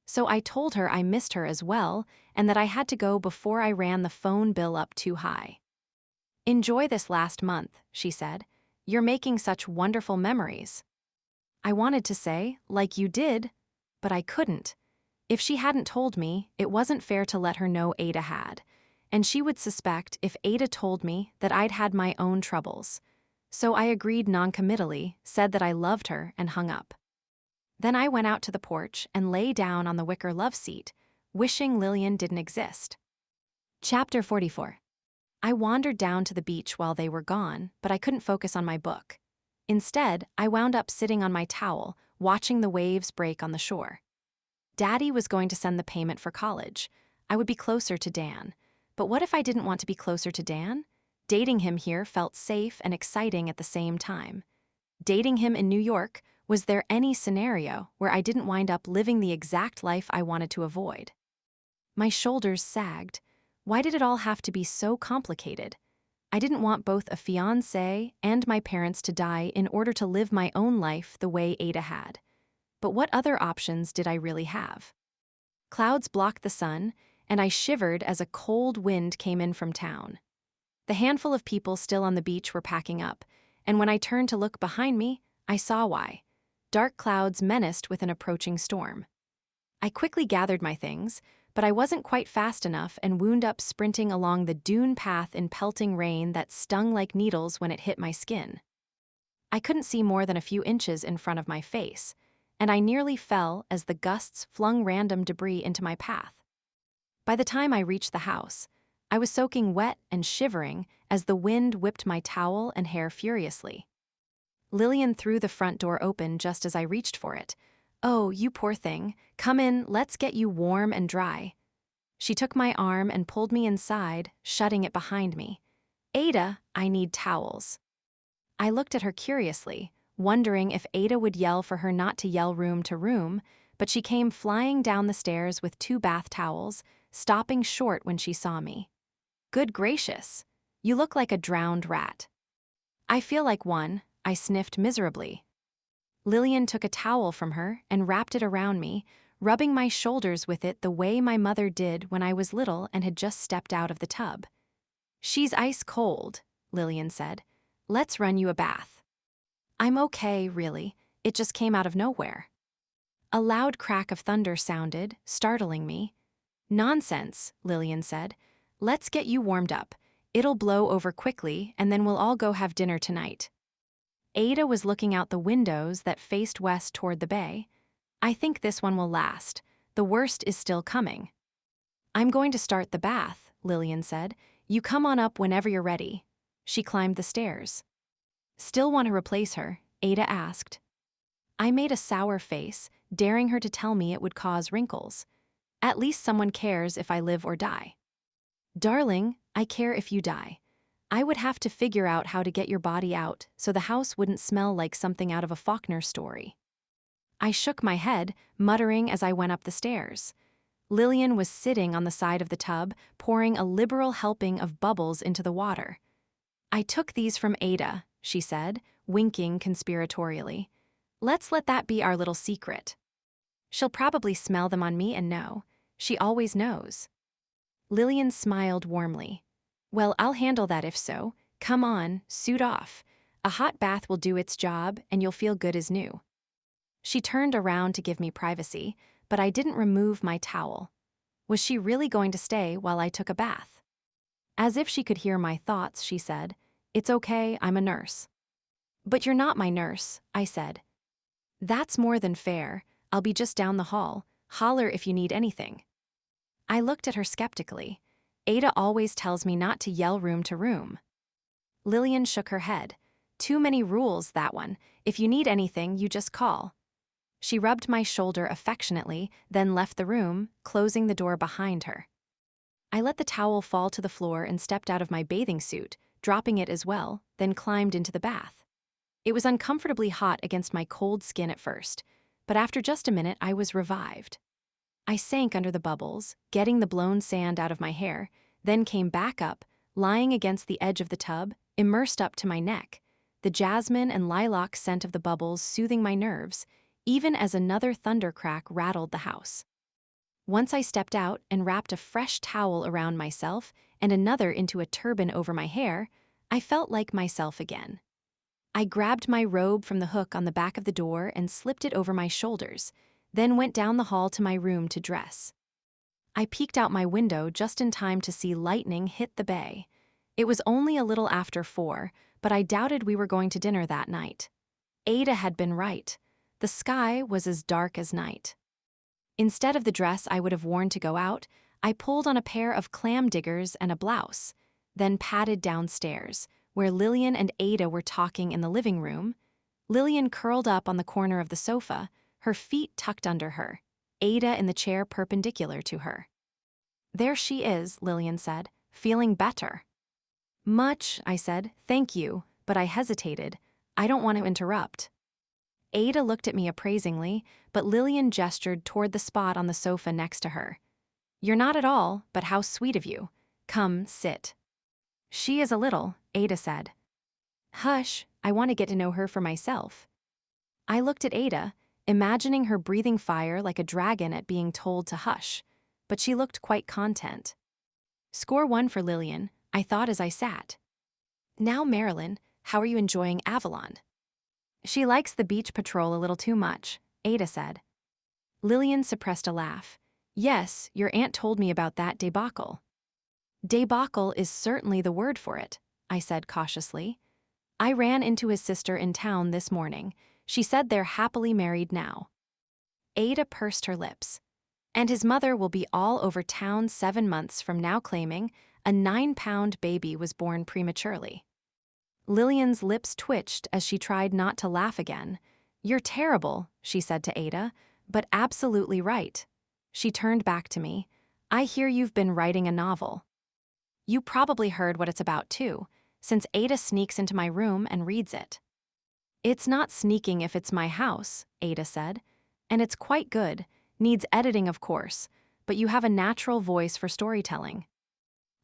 So I told her I missed her as well, and that I had to go before I ran the phone bill up too high. Enjoy this last month, she said. You're making such wonderful memories. I wanted to say, like you did, but I couldn't. If she hadn't told me, it wasn't fair to let her know Ada had, and she would suspect if Ada told me that I'd had my own troubles. So I agreed noncommittally, said that I loved her, and hung up. Then I went out to the porch and lay down on the wicker love seat, wishing Lillian didn't exist. Chapter 44. I wandered down to the beach while they were gone, but I couldn't focus on my book. Instead, I wound up sitting on my towel, watching the waves break on the shore. Daddy was going to send the payment for college. I would be closer to Dan. But what if I didn't want to be closer to Dan? Dating him here felt safe and exciting at the same time. Dating him in New York, was there any scenario where I didn't wind up living the exact life I wanted to avoid? My shoulders sagged. Why did it all have to be so complicated? I didn't want both a fiancé and my parents to die in order to live my own life the way Ada had. But what other options did I really have? Clouds blocked the sun, and I shivered as a cold wind came in from town. The handful of people still on the beach were packing up, and when I turned to look behind me, I saw why. Dark clouds menaced with an approaching storm. I quickly gathered my things, but I wasn't quite fast enough and wound up sprinting along the dune path in pelting rain that stung like needles when it hit my skin. I couldn't see more than a few inches in front of my face, and I nearly fell as the gusts flung random debris into my path. By the time I reached the house, I was soaking wet and shivering as the wind whipped my towel and hair furiously. Lillian threw the front door open just as I reached for it. Oh, you poor thing, come in, let's get you warm and dry. She took my arm and pulled me inside, shutting it behind me. Ada, I need towels. I looked at her curiously, wondering if Ada would yell for her not to yell room to room, but she came flying down the stairs with 2 bath towels, stopping short when she saw me. Good gracious, you look like a drowned rat. I feel like one, I sniffed miserably. Lillian took a towel from her and wrapped it around me, rubbing my shoulders with it the way my mother did when I was little and had just stepped out of the tub. She's ice cold, Lillian said. Let's run you a bath. I'm okay, really. It just came out of nowhere. A loud crack of thunder sounded, startling me. Nonsense, Lillian said. Let's get you warmed up. It'll blow over quickly, and then we'll all go have dinner tonight. Ada was looking out the windows that faced west toward the bay. I think this one will last. The worst is still coming. I'm going to start the bath, Lillian said. You come on up whenever you're ready. She climbed the stairs. Still want to replace her? Ada asked. I made a sour face, daring her to tell me it would cause wrinkles. At least someone cares if I live or die. Darling, I care if you die. I would have to figure out how to get your body out so the house wouldn't smell like something out of a Faulkner story. I shook my head, muttering as I went up the stairs. Lillian was sitting on the side of the tub, pouring a liberal helping of bubbles into the water. I took these from Ada, she said, winking conspiratorially. Let's let that be our little secret. She'll probably smell them on me and know. She always knows. Lillian smiled warmly. Well, I'll handle that if so. Come on, suit off. A hot bath will do its job, and you'll feel good as new. She turned around to give me privacy, but I didn't remove my towel. Was she really going to stay while I took a bath? As if she could hear my thoughts, she said, It's okay, I'm a nurse. But you're not my nurse, I said. That's more than fair. I'll be just down the hall. Holler if you need anything. I looked at her skeptically. Ada always tells me not to yell room to room. Lillian shook her head. Too many rules, that one. If you need anything, you just call. She rubbed my shoulder affectionately, then left the room, closing the door behind her. I let the towel fall to the floor and stepped out of my bathing suit, dropping it as well, then climbed into the bath. It was uncomfortably hot against my cold skin at first, but after just a minute I was revived. I sank under the bubbles, getting the blown sand out of my hair, then came back up, lying against the edge of the tub, immersed up to my neck, the jasmine and lilac scent of the bubbles soothing my nerves, even as another thunder crack rattled the house. Once I stepped out and wrapped a fresh towel around myself and another into a turban over my hair, I felt like myself again. I grabbed my robe from the hook on the back of the door and slipped it over my shoulders, then went down the hall to my room to dress. I peeked out my window just in time to see lightning hit the bay. It was only a little after 4, but I doubted we were going to dinner that night. Ada had been right. The sky was as dark as night. Instead of the dress I would have worn to go out, I pulled on a pair of clam diggers and a blouse, then padded downstairs, where Lillian and Ada were talking in the living room. Lillian curled up on the corner of the sofa, her feet tucked under her, Ada in the chair perpendicular to her. There she is, Lillian said, feeling better. Much, I said, thank you, but I hesitated. I don't want to interrupt. Ada looked at me appraisingly, but Lillian gestured toward the spot on the sofa next to her. You're not at all, but how sweet of you. Come, sit. She is a little, Ada said. Hush, I want to get to know her for myself. I looked at Ada, imagining her breathing fire like a dragon at being told to hush, but she looked quite content. Score 1 for Lillian, I thought as I sat. Now, Marilyn, how are you enjoying Avalon? She likes the beach patrol a little too much, Ada said. Lillian suppressed a laugh. Yes, your aunt told me about that debacle. Debacle is certainly the word for it, I said cautiously. I ran into his sister in town this morning. She said they're happily married now. Ada pursed her lips. And his mother will be all over town 7 months from now claiming a 9-pound baby was born prematurely. Lillian's lips twitched as she tried not to laugh again. You're terrible, she said to Ada, but absolutely right. She turned back to me. I hear you've been writing a novel. You probably heard what it's about too, since Ada sneaks into my room and reads it. It's not sneaking if it's my house, Ada said. And it's quite good, needs editing of course, but you have a natural voice for storytelling.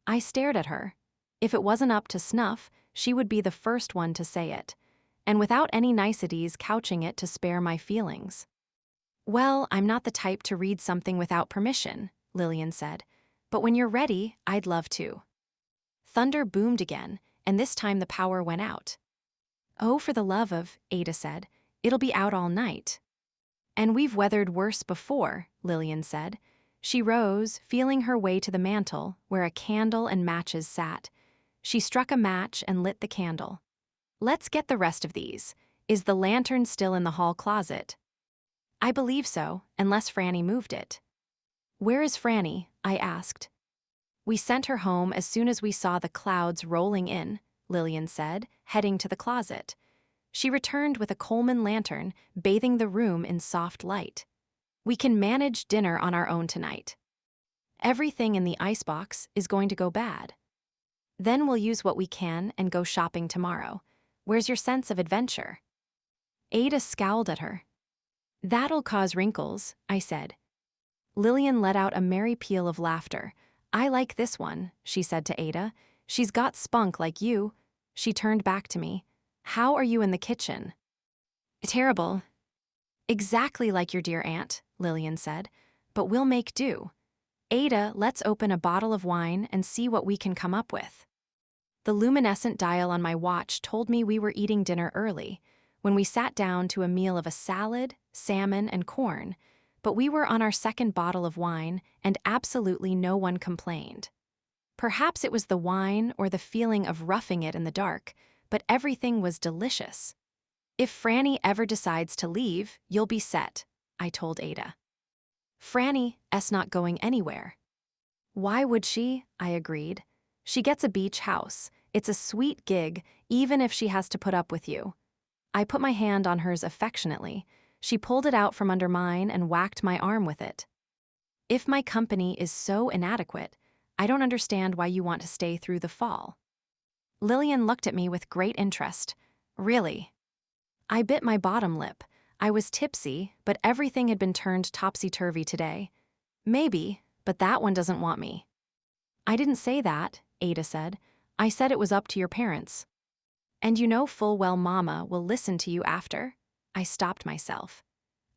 I stared at her. If it wasn't up to snuff, she would be the first one to say it, and without any niceties couching it to spare my feelings. Well, I'm not the type to read something without permission, Lillian said, but when you're ready, I'd love to. Thunder boomed again, and this time the power went out. "Oh, for the love of," Ada said, "it'll be out all night." "And we've weathered worse before," Lillian said. She rose, feeling her way to the mantel, where a candle and matches sat. She struck a match and lit the candle. "Let's get the rest of these. Is the lantern still in the hall closet?" "I believe so, unless Franny moved it." "Where is Franny?" I asked. "We sent her home as soon as we saw the clouds rolling in," Lillian said, heading to the closet. She returned with a Coleman lantern, bathing the room in soft light. "We can manage dinner on our own tonight. Everything in the icebox is going to go bad. Then we'll use what we can and go shopping tomorrow. Where's your sense of adventure?" Ada scowled at her. "That'll cause wrinkles," I said. Lillian let out a merry peal of laughter. "I like this one," she said to Ada. "She's got spunk like you." She turned back to me. "How are you in the kitchen?" "Terrible." "Exactly like your dear aunt," Lillian said. "But we'll make do. Ada, let's open a bottle of wine and see what we can come up with." The luminescent dial on my watch told me we were eating dinner early, when we sat down to a meal of a salad, salmon, and corn, but we were on our second bottle of wine, and absolutely no one complained. Perhaps it was the wine or the feeling of roughing it in the dark, but everything was delicious. "If Franny ever decides to leave, you'll be set," I told Ada. "Franny's not going anywhere." "Why would she?" I agreed. "She gets a beach house. It's a sweet gig, even if she has to put up with you." I put my hand on hers affectionately. She pulled it out from under mine and whacked my arm with it. "If my company is so inadequate, I don't understand why you want to stay through the fall." Lillian looked at me with great interest. "Really?" I bit my bottom lip. I was tipsy, but everything had been turned topsy-turvy today. "Maybe, but that one doesn't want me." "I didn't say that," Ada said. "I said it was up to your parents." "And you know full well Mama will listen to you after?" I stopped myself.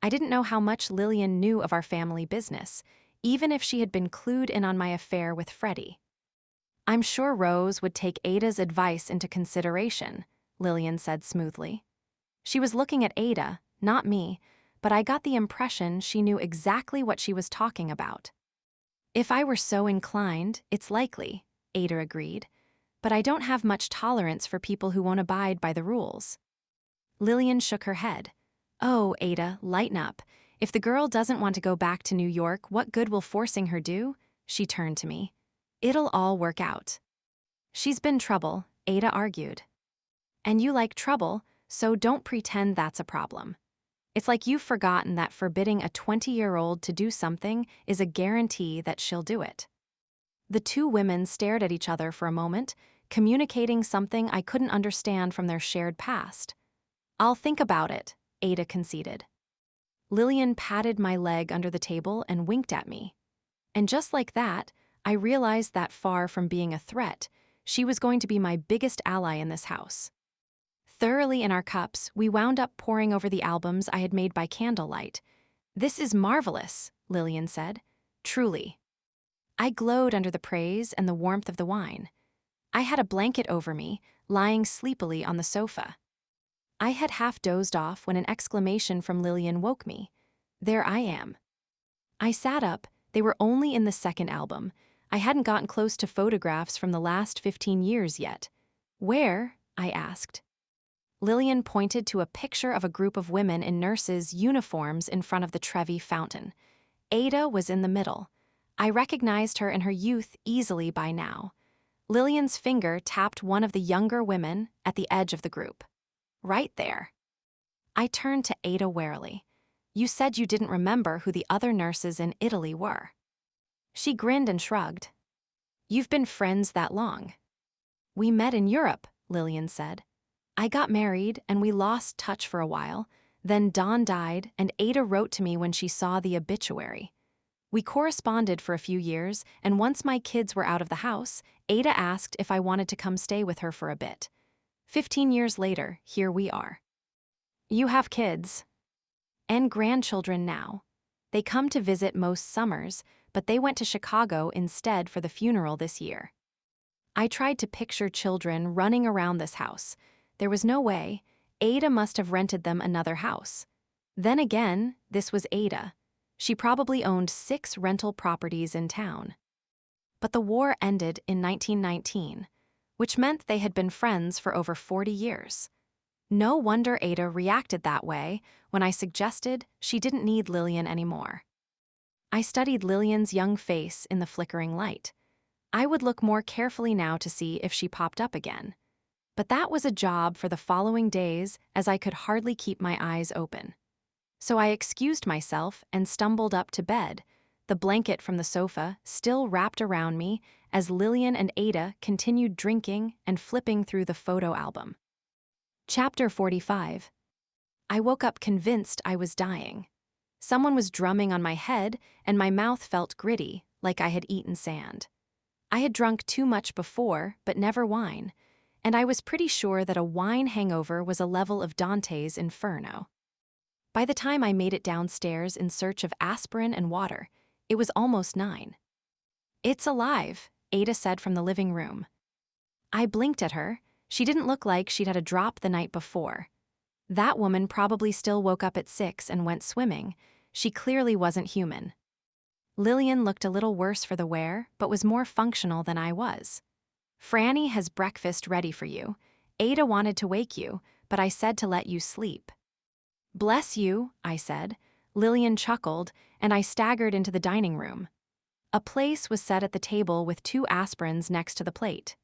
I didn't know how much Lillian knew of our family business, even if she had been clued in on my affair with Freddie. "I'm sure Rose would take Ada's advice into consideration," Lillian said smoothly. She was looking at Ada, not me, but I got the impression she knew exactly what she was talking about. "If I were so inclined, it's likely," Ada agreed. "But I don't have much tolerance for people who won't abide by the rules." Lillian shook her head. "Oh, Ada, lighten up. If the girl doesn't want to go back to New York, what good will forcing her do?" She turned to me. "It'll all work out." "She's been trouble," Ada argued. "And you like trouble, so don't pretend that's a problem. It's like you've forgotten that forbidding a 20-year-old to do something is a guarantee that she'll do it." The two women stared at each other for a moment, communicating something I couldn't understand from their shared past. "I'll think about it," Ada conceded. Lillian patted my leg under the table and winked at me. And just like that, I realized that far from being a threat, she was going to be my biggest ally in this house. Thoroughly in our cups, we wound up poring over the albums I had made by candlelight. "This is marvelous," Lillian said. "Truly." I glowed under the praise and the warmth of the wine. I had a blanket over me, lying sleepily on the sofa. I had half dozed off when an exclamation from Lillian woke me. "There I am." I sat up. They were only in the second album. I hadn't gotten close to photographs from the last 15 years yet. "Where?" I asked. Lillian pointed to a picture of a group of women in nurses' uniforms in front of the Trevi fountain. Ada was in the middle. I recognized her in her youth easily by now. Lillian's finger tapped one of the younger women at the edge of the group. "Right there." I turned to Ada warily. "You said you didn't remember who the other nurses in Italy were." She grinned and shrugged. "You've been friends that long." "We met in Europe," Lillian said. "I got married and we lost touch for a while. Then Dawn died and Ada wrote to me when she saw the obituary. We corresponded for a few years, and once my kids were out of the house, Ada asked if I wanted to come stay with her for a bit. 15 years later, here we are." "You have kids." "And grandchildren now. They come to visit most summers, but they went to Chicago instead for the funeral this year." I tried to picture children running around this house. There was no way. Ada must have rented them another house. Then again, this was Ada. She probably owned 6 rental properties in town. But the war ended in 1919, which meant they had been friends for over 40 years. No wonder Ada reacted that way when I suggested she didn't need Lillian anymore. I studied Lillian's young face in the flickering light. I would look more carefully now to see if she popped up again. But that was a job for the following days, as I could hardly keep my eyes open. So I excused myself and stumbled up to bed, the blanket from the sofa still wrapped around me as Lillian and Ada continued drinking and flipping through the photo album. Chapter 45. I woke up convinced I was dying. Someone was drumming on my head, and my mouth felt gritty, like I had eaten sand. I had drunk too much before, but never wine, and I was pretty sure that a wine hangover was a level of Dante's Inferno. By the time I made it downstairs in search of aspirin and water, it was almost 9. "It's alive," Ada said from the living room. I blinked at her. She didn't look like she'd had a drop the night before. That woman probably still woke up at 6 and went swimming. She clearly wasn't human. Lillian looked a little worse for the wear, but was more functional than I was. "Franny has breakfast ready for you. Ada wanted to wake you, but I said to let you sleep." "Bless you," I said. Lillian chuckled, and I staggered into the dining room. A place was set at the table with 2 aspirins next to the plate.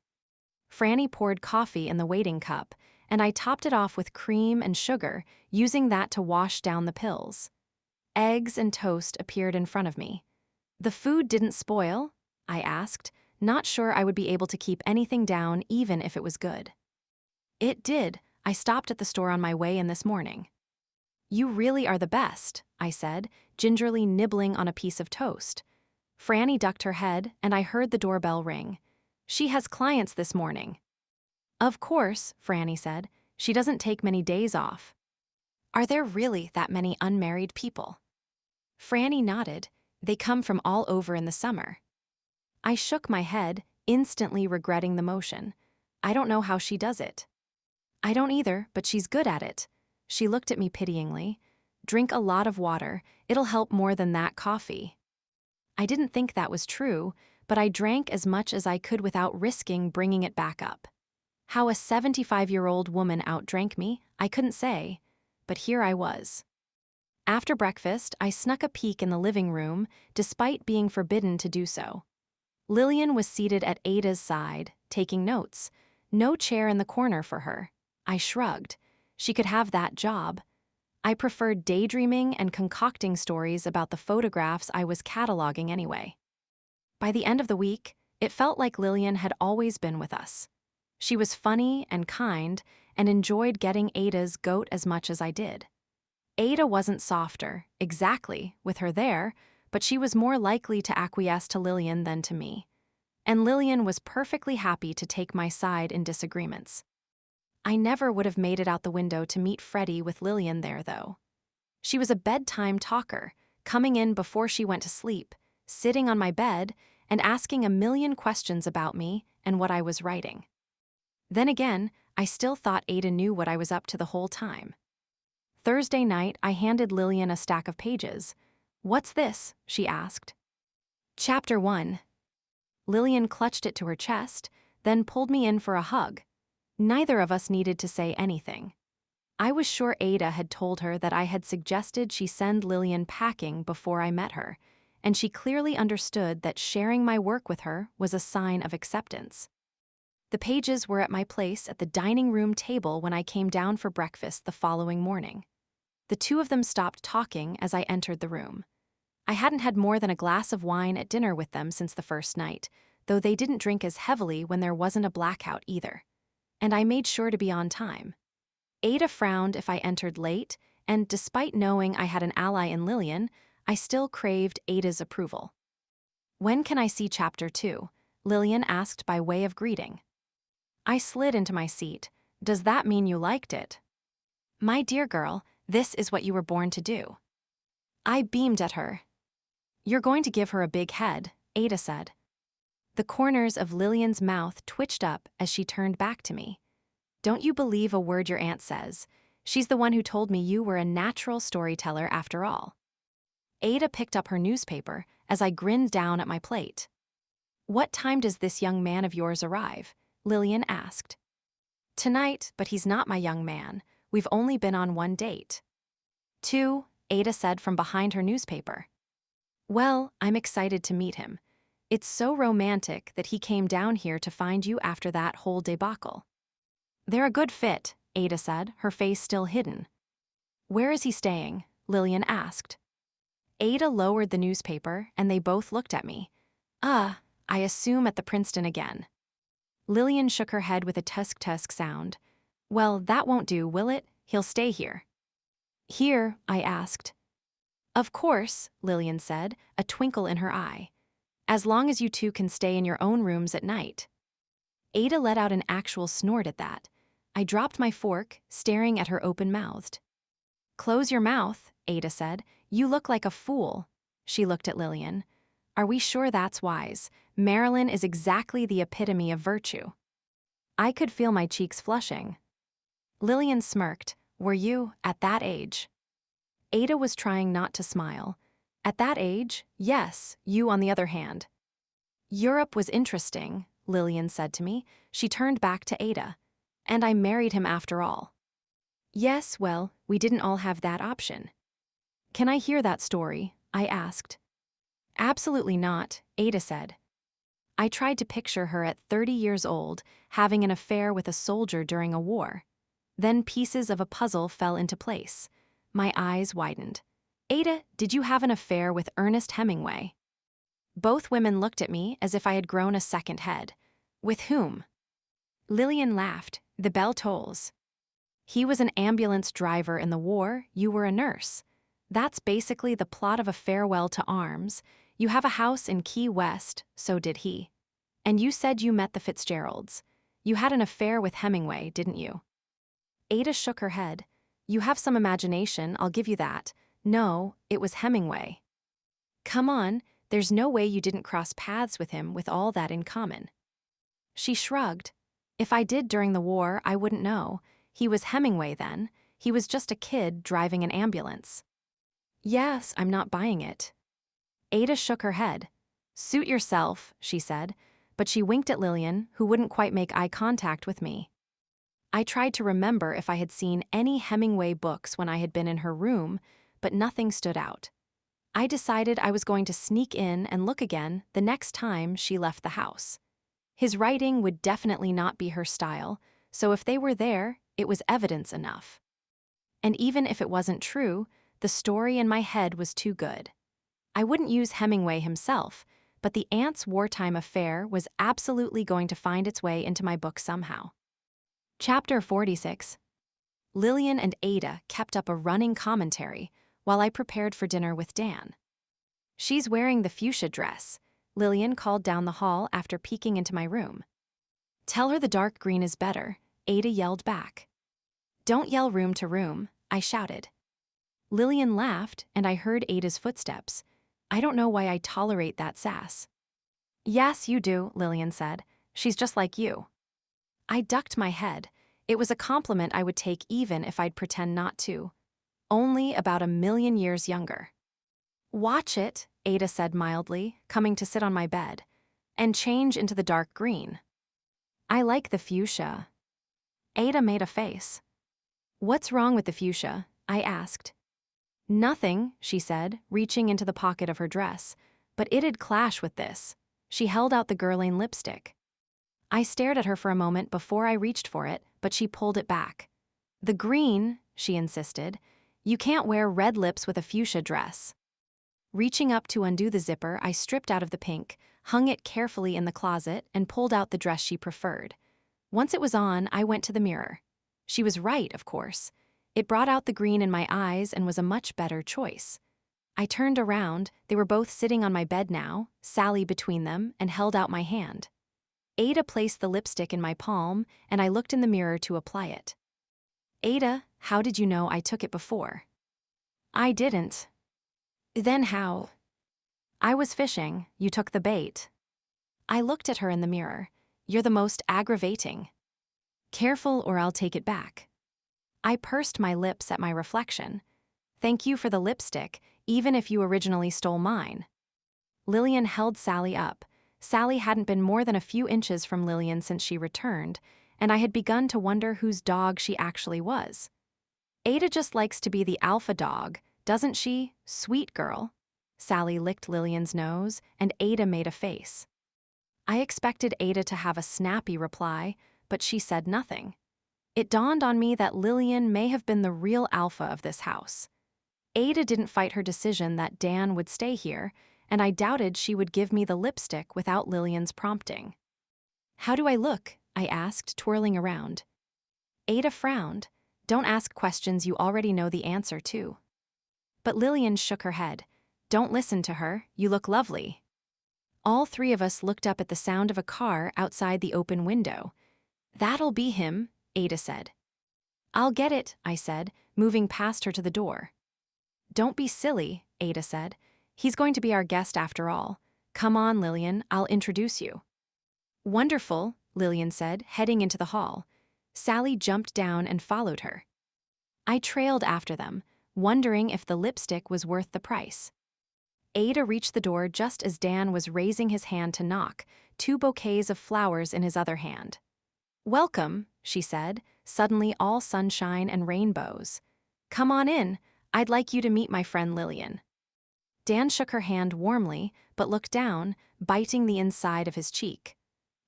Franny poured coffee in the waiting cup, and I topped it off with cream and sugar, using that to wash down the pills. Eggs and toast appeared in front of me. "The food didn't spoil?" I asked, not sure I would be able to keep anything down even if it was good. "It did. I stopped at the store on my way in this morning." "You really are the best," I said, gingerly nibbling on a piece of toast. Franny ducked her head, and I heard the doorbell ring. "She has clients this morning." "Of course," Franny said. "She doesn't take many days off." "Are there really that many unmarried people?" Franny nodded. "They come from all over in the summer." I shook my head, instantly regretting the motion. I don't know how she does it. "I don't either, but she's good at it." She looked at me pityingly. "Drink a lot of water. It'll help more than that coffee." I didn't think that was true, but I drank as much as I could without risking bringing it back up. How a 75-year-old woman outdrank me, I couldn't say, but here I was. After breakfast, I snuck a peek in the living room, despite being forbidden to do so. Lillian was seated at Ada's side, taking notes. No chair in the corner for her. I shrugged. She could have that job. I preferred daydreaming and concocting stories about the photographs I was cataloging anyway. By the end of the week, it felt like Lillian had always been with us. She was funny and kind and enjoyed getting Ada's goat as much as I did. Ada wasn't softer, exactly, with her there, but she was more likely to acquiesce to Lillian than to me. And Lillian was perfectly happy to take my side in disagreements. I never would have made it out the window to meet Freddie with Lillian there, though. She was a bedtime talker, coming in before she went to sleep, sitting on my bed, and asking a million questions about me and what I was writing. Then again, I still thought Ada knew what I was up to the whole time. Thursday night, I handed Lillian a stack of pages. "What's this?" she asked. Chapter 1. Lillian clutched it to her chest, then pulled me in for a hug. Neither of us needed to say anything. I was sure Ada had told her that I had suggested she send Lillian packing before I met her, and she clearly understood that sharing my work with her was a sign of acceptance. The pages were at my place at the dining room table when I came down for breakfast the following morning. The 2 of them stopped talking as I entered the room. I hadn't had more than a glass of wine at dinner with them since the first night, though they didn't drink as heavily when there wasn't a blackout either. And I made sure to be on time. Ada frowned if I entered late, and despite knowing I had an ally in Lillian, I still craved Ada's approval. "When can I see Chapter 2? Lillian asked by way of greeting. I slid into my seat. "Does that mean you liked it?" "My dear girl, this is what you were born to do." I beamed at her. "You're going to give her a big head," Ada said. The corners of Lillian's mouth twitched up as she turned back to me. Don't you believe a word your aunt says? She's the one who told me you were a natural storyteller after all. Ada picked up her newspaper as I grinned down at my plate. What time does this young man of yours arrive? Lillian asked. Tonight, but he's not my young man. We've only been on one date. 2, Ada said from behind her newspaper. Well, I'm excited to meet him. It's so romantic that he came down here to find you after that whole debacle. They're a good fit, Ada said, her face still hidden. Where is he staying? Lillian asked. Ada lowered the newspaper and they both looked at me. I assume at the Princeton again. Lillian shook her head with a tusk-tusk sound. Well, that won't do, will it? He'll stay here. Here? I asked. Of course, Lillian said, a twinkle in her eye. As long as you two can stay in your own rooms at night. Ada let out an actual snort at that. I dropped my fork, staring at her open-mouthed. Close your mouth, Ada said. You look like a fool. She looked at Lillian. Are we sure that's wise? Marilyn is exactly the epitome of virtue. I could feel my cheeks flushing. Lillian smirked. Were you, at that age? Ada was trying not to smile. At that age, yes, you on the other hand. Europe was interesting, Lillian said to me. She turned back to Ada. And I married him after all. Yes, well, we didn't all have that option. Can I hear that story? I asked. Absolutely not, Ada said. I tried to picture her at 30 years old, having an affair with a soldier during a war. Then pieces of a puzzle fell into place. My eyes widened. Ada, did you have an affair with Ernest Hemingway? Both women looked at me as if I had grown a second head. With whom? Lillian laughed. The bell tolls. He was an ambulance driver in the war, you were a nurse. That's basically the plot of A Farewell to Arms. You have a house in Key West, so did he. And you said you met the Fitzgeralds. You had an affair with Hemingway, didn't you? Ada shook her head. You have some imagination, I'll give you that. No, it was Hemingway. Come on, there's no way you didn't cross paths with him with all that in common. She shrugged. If I did during the war, I wouldn't know. He was Hemingway then. He was just a kid driving an ambulance. Yes, I'm not buying it. Ada shook her head. Suit yourself, she said, but she winked at Lillian, who wouldn't quite make eye contact with me. I tried to remember if I had seen any Hemingway books when I had been in her room, but nothing stood out. I decided I was going to sneak in and look again the next time she left the house. His writing would definitely not be her style, so if they were there, it was evidence enough. And even if it wasn't true, the story in my head was too good. I wouldn't use Hemingway himself, but the aunt's wartime affair was absolutely going to find its way into my book somehow. Chapter 46. Lillian and Ada kept up a running commentary while I prepared for dinner with Dan. She's wearing the fuchsia dress, Lillian called down the hall after peeking into my room. Tell her the dark green is better, Ada yelled back. Don't yell room to room, I shouted. Lillian laughed and I heard Ada's footsteps. I don't know why I tolerate that sass. Yes, you do, Lillian said. She's just like you. I ducked my head. It was a compliment I would take even if I'd pretend not to. Only about 1,000,000 years younger. Watch it, Ada said mildly, coming to sit on my bed, and change into the dark green. I like the fuchsia. Ada made a face. What's wrong with the fuchsia? I asked. Nothing, she said, reaching into the pocket of her dress, but it'd clash with this. She held out the Guerlain lipstick. I stared at her for a moment before I reached for it, but she pulled it back. The green, she insisted. You can't wear red lips with a fuchsia dress. Reaching up to undo the zipper, I stripped out of the pink, hung it carefully in the closet, and pulled out the dress she preferred. Once it was on, I went to the mirror. She was right, of course. It brought out the green in my eyes and was a much better choice. I turned around. They were both sitting on my bed now, Sally between them, and held out my hand. Ada placed the lipstick in my palm, and I looked in the mirror to apply it. Ada, how did you know I took it before? I didn't. Then how? I was fishing. You took the bait. I looked at her in the mirror. You're the most aggravating. Careful or I'll take it back. I pursed my lips at my reflection. Thank you for the lipstick, even if you originally stole mine. Lillian held Sally up. Sally hadn't been more than a few inches from Lillian since she returned, and I had begun to wonder whose dog she actually was. Ada just likes to be the alpha dog, doesn't she, sweet girl? Sally licked Lillian's nose, and Ada made a face. I expected Ada to have a snappy reply, but she said nothing. It dawned on me that Lillian may have been the real alpha of this house. Ada didn't fight her decision that Dan would stay here, and I doubted she would give me the lipstick without Lillian's prompting. How do I look? I asked, twirling around. Ada frowned. Don't ask questions you already know the answer to. But Lillian shook her head. Don't listen to her, you look lovely. All three of us looked up at the sound of a car outside the open window. That'll be him, Ada said. I'll get it, I said, moving past her to the door. Don't be silly, Ada said. He's going to be our guest after all. Come on, Lillian, I'll introduce you. Wonderful, Lillian said, heading into the hall. Sally jumped down and followed her. I trailed after them, wondering if the lipstick was worth the price. Ada reached the door just as Dan was raising his hand to knock, 2 bouquets of flowers in his other hand. Welcome, she said, suddenly all sunshine and rainbows. Come on in, I'd like you to meet my friend Lillian. Dan shook her hand warmly, but looked down, biting the inside of his cheek.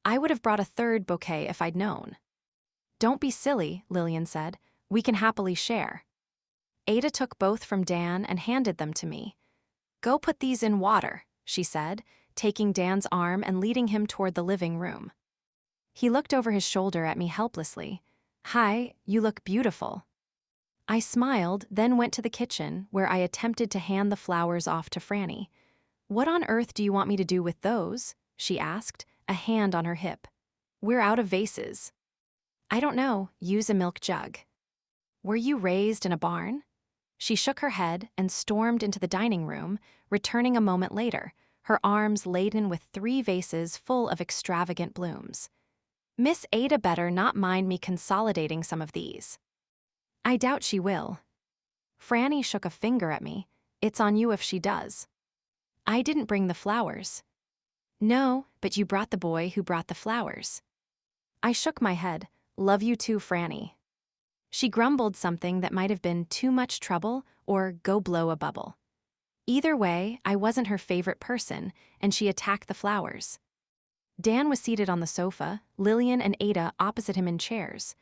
I would have brought a 3rd bouquet if I'd known. Don't be silly, Lillian said. We can happily share. Ada took both from Dan and handed them to me. Go put these in water, she said, taking Dan's arm and leading him toward the living room. He looked over his shoulder at me helplessly. Hi, you look beautiful. I smiled, then went to the kitchen, where I attempted to hand the flowers off to Franny. What on earth do you want me to do with those? She asked, a hand on her hip. We're out of vases. I don't know, use a milk jug. Were you raised in a barn? She shook her head and stormed into the dining room, returning a moment later, her arms laden with 3 vases full of extravagant blooms. Miss Ada better not mind me consolidating some of these. I doubt she will. Franny shook a finger at me. It's on you if she does. I didn't bring the flowers. No, but you brought the boy who brought the flowers. I shook my head. Love you too, Franny. She grumbled something that might have been too much trouble or go blow a bubble. Either way, I wasn't her favorite person, and she attacked the flowers. Dan was seated on the sofa, Lillian and Ada opposite him in chairs.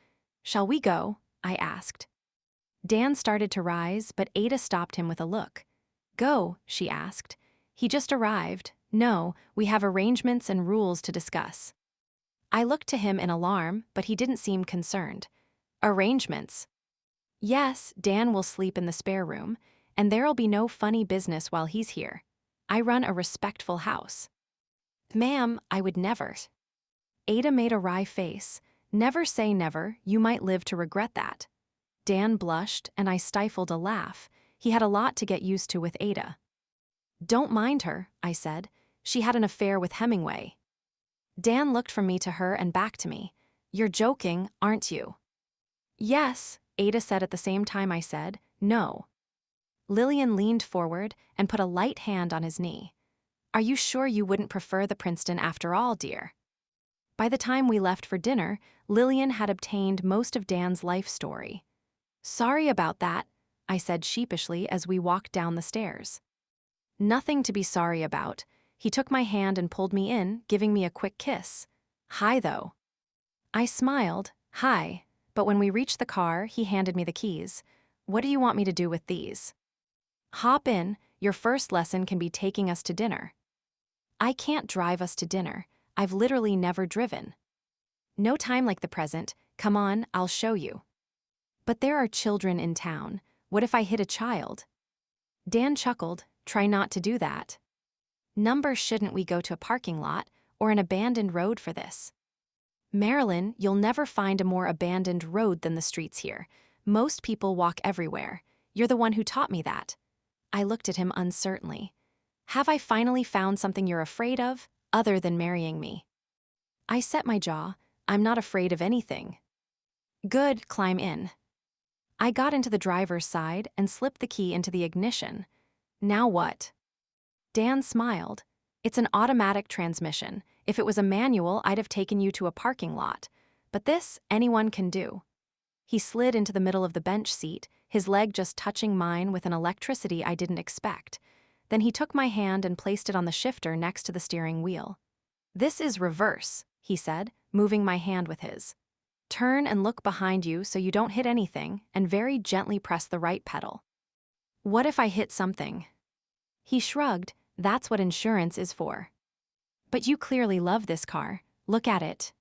Shall we go? I asked. Dan started to rise, but Ada stopped him with a look. Go, she asked. He just arrived. No, we have arrangements and rules to discuss. I looked to him in alarm, but he didn't seem concerned. Arrangements. Yes, Dan will sleep in the spare room, and there'll be no funny business while he's here. I run a respectful house. Ma'am, I would never. Ada made a wry face. Never say never, you might live to regret that. Dan blushed, and I stifled a laugh. He had a lot to get used to with Ada. Don't mind her, I said. She had an affair with Hemingway. Dan looked from me to her and back to me. You're joking, aren't you? Yes, Ada said at the same time I said, no. Lillian leaned forward and put a light hand on his knee. Are you sure you wouldn't prefer the Princeton after all, dear? By the time we left for dinner, Lillian had obtained most of Dan's life story. Sorry about that, I said sheepishly as we walked down the stairs. Nothing to be sorry about. He took my hand and pulled me in, giving me a quick kiss. Hi, though. I smiled, hi, but when we reached the car, he handed me the keys. What do you want me to do with these? Hop in, your first lesson can be taking us to dinner. I can't drive us to dinner. I've literally never driven. No time like the present. Come on, I'll show you. But there are children in town. What if I hit a child? Dan chuckled. Try not to do that. Shouldn't we go to a parking lot or an abandoned road for this? Marilyn, you'll never find a more abandoned road than the streets here. Most people walk everywhere. You're the one who taught me that. I looked at him uncertainly. Have I finally found something you're afraid of? other than marrying me. I set my jaw. I'm not afraid of anything. Good, climb in. I got into the driver's side and slipped the key into the ignition. Now what? Dan smiled. It's an automatic transmission. If it was a manual, I'd have taken you to a parking lot. But this, anyone can do. He slid into the middle of the bench seat, his leg just touching mine with an electricity I didn't expect. Then he took my hand and placed it on the shifter next to the steering wheel. This is reverse, he said, moving my hand with his. Turn and look behind you so you don't hit anything, and very gently press the right pedal. What if I hit something? He shrugged. That's what insurance is for. But you clearly love this car. Look at it.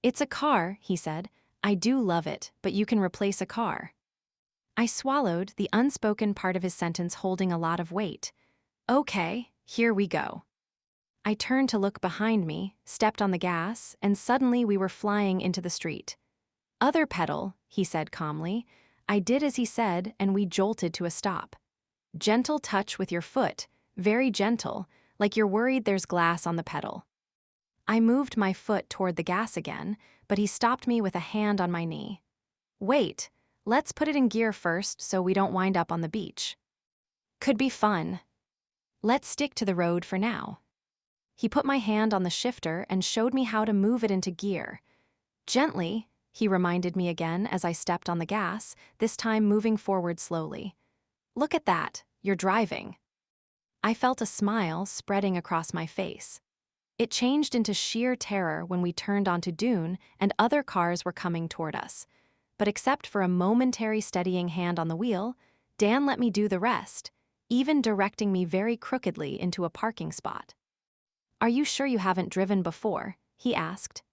It's a car, he said. I do love it, but you can replace a car. I swallowed, the unspoken part of his sentence holding a lot of weight. Okay, here we go. I turned to look behind me, stepped on the gas, and suddenly we were flying into the street. Other pedal, he said calmly. I did as he said, and we jolted to a stop. Gentle touch with your foot, very gentle, like you're worried there's glass on the pedal. I moved my foot toward the gas again, but he stopped me with a hand on my knee. Wait, let's put it in gear first so we don't wind up on the beach. Could be fun. Let's stick to the road for now. He put my hand on the shifter and showed me how to move it into gear. Gently, he reminded me again as I stepped on the gas, this time moving forward slowly. Look at that, you're driving. I felt a smile spreading across my face. It changed into sheer terror when we turned onto Dune and other cars were coming toward us. But except for a momentary steadying hand on the wheel, Dan let me do the rest, even directing me very crookedly into a parking spot. Are you sure you haven't driven before? He asked.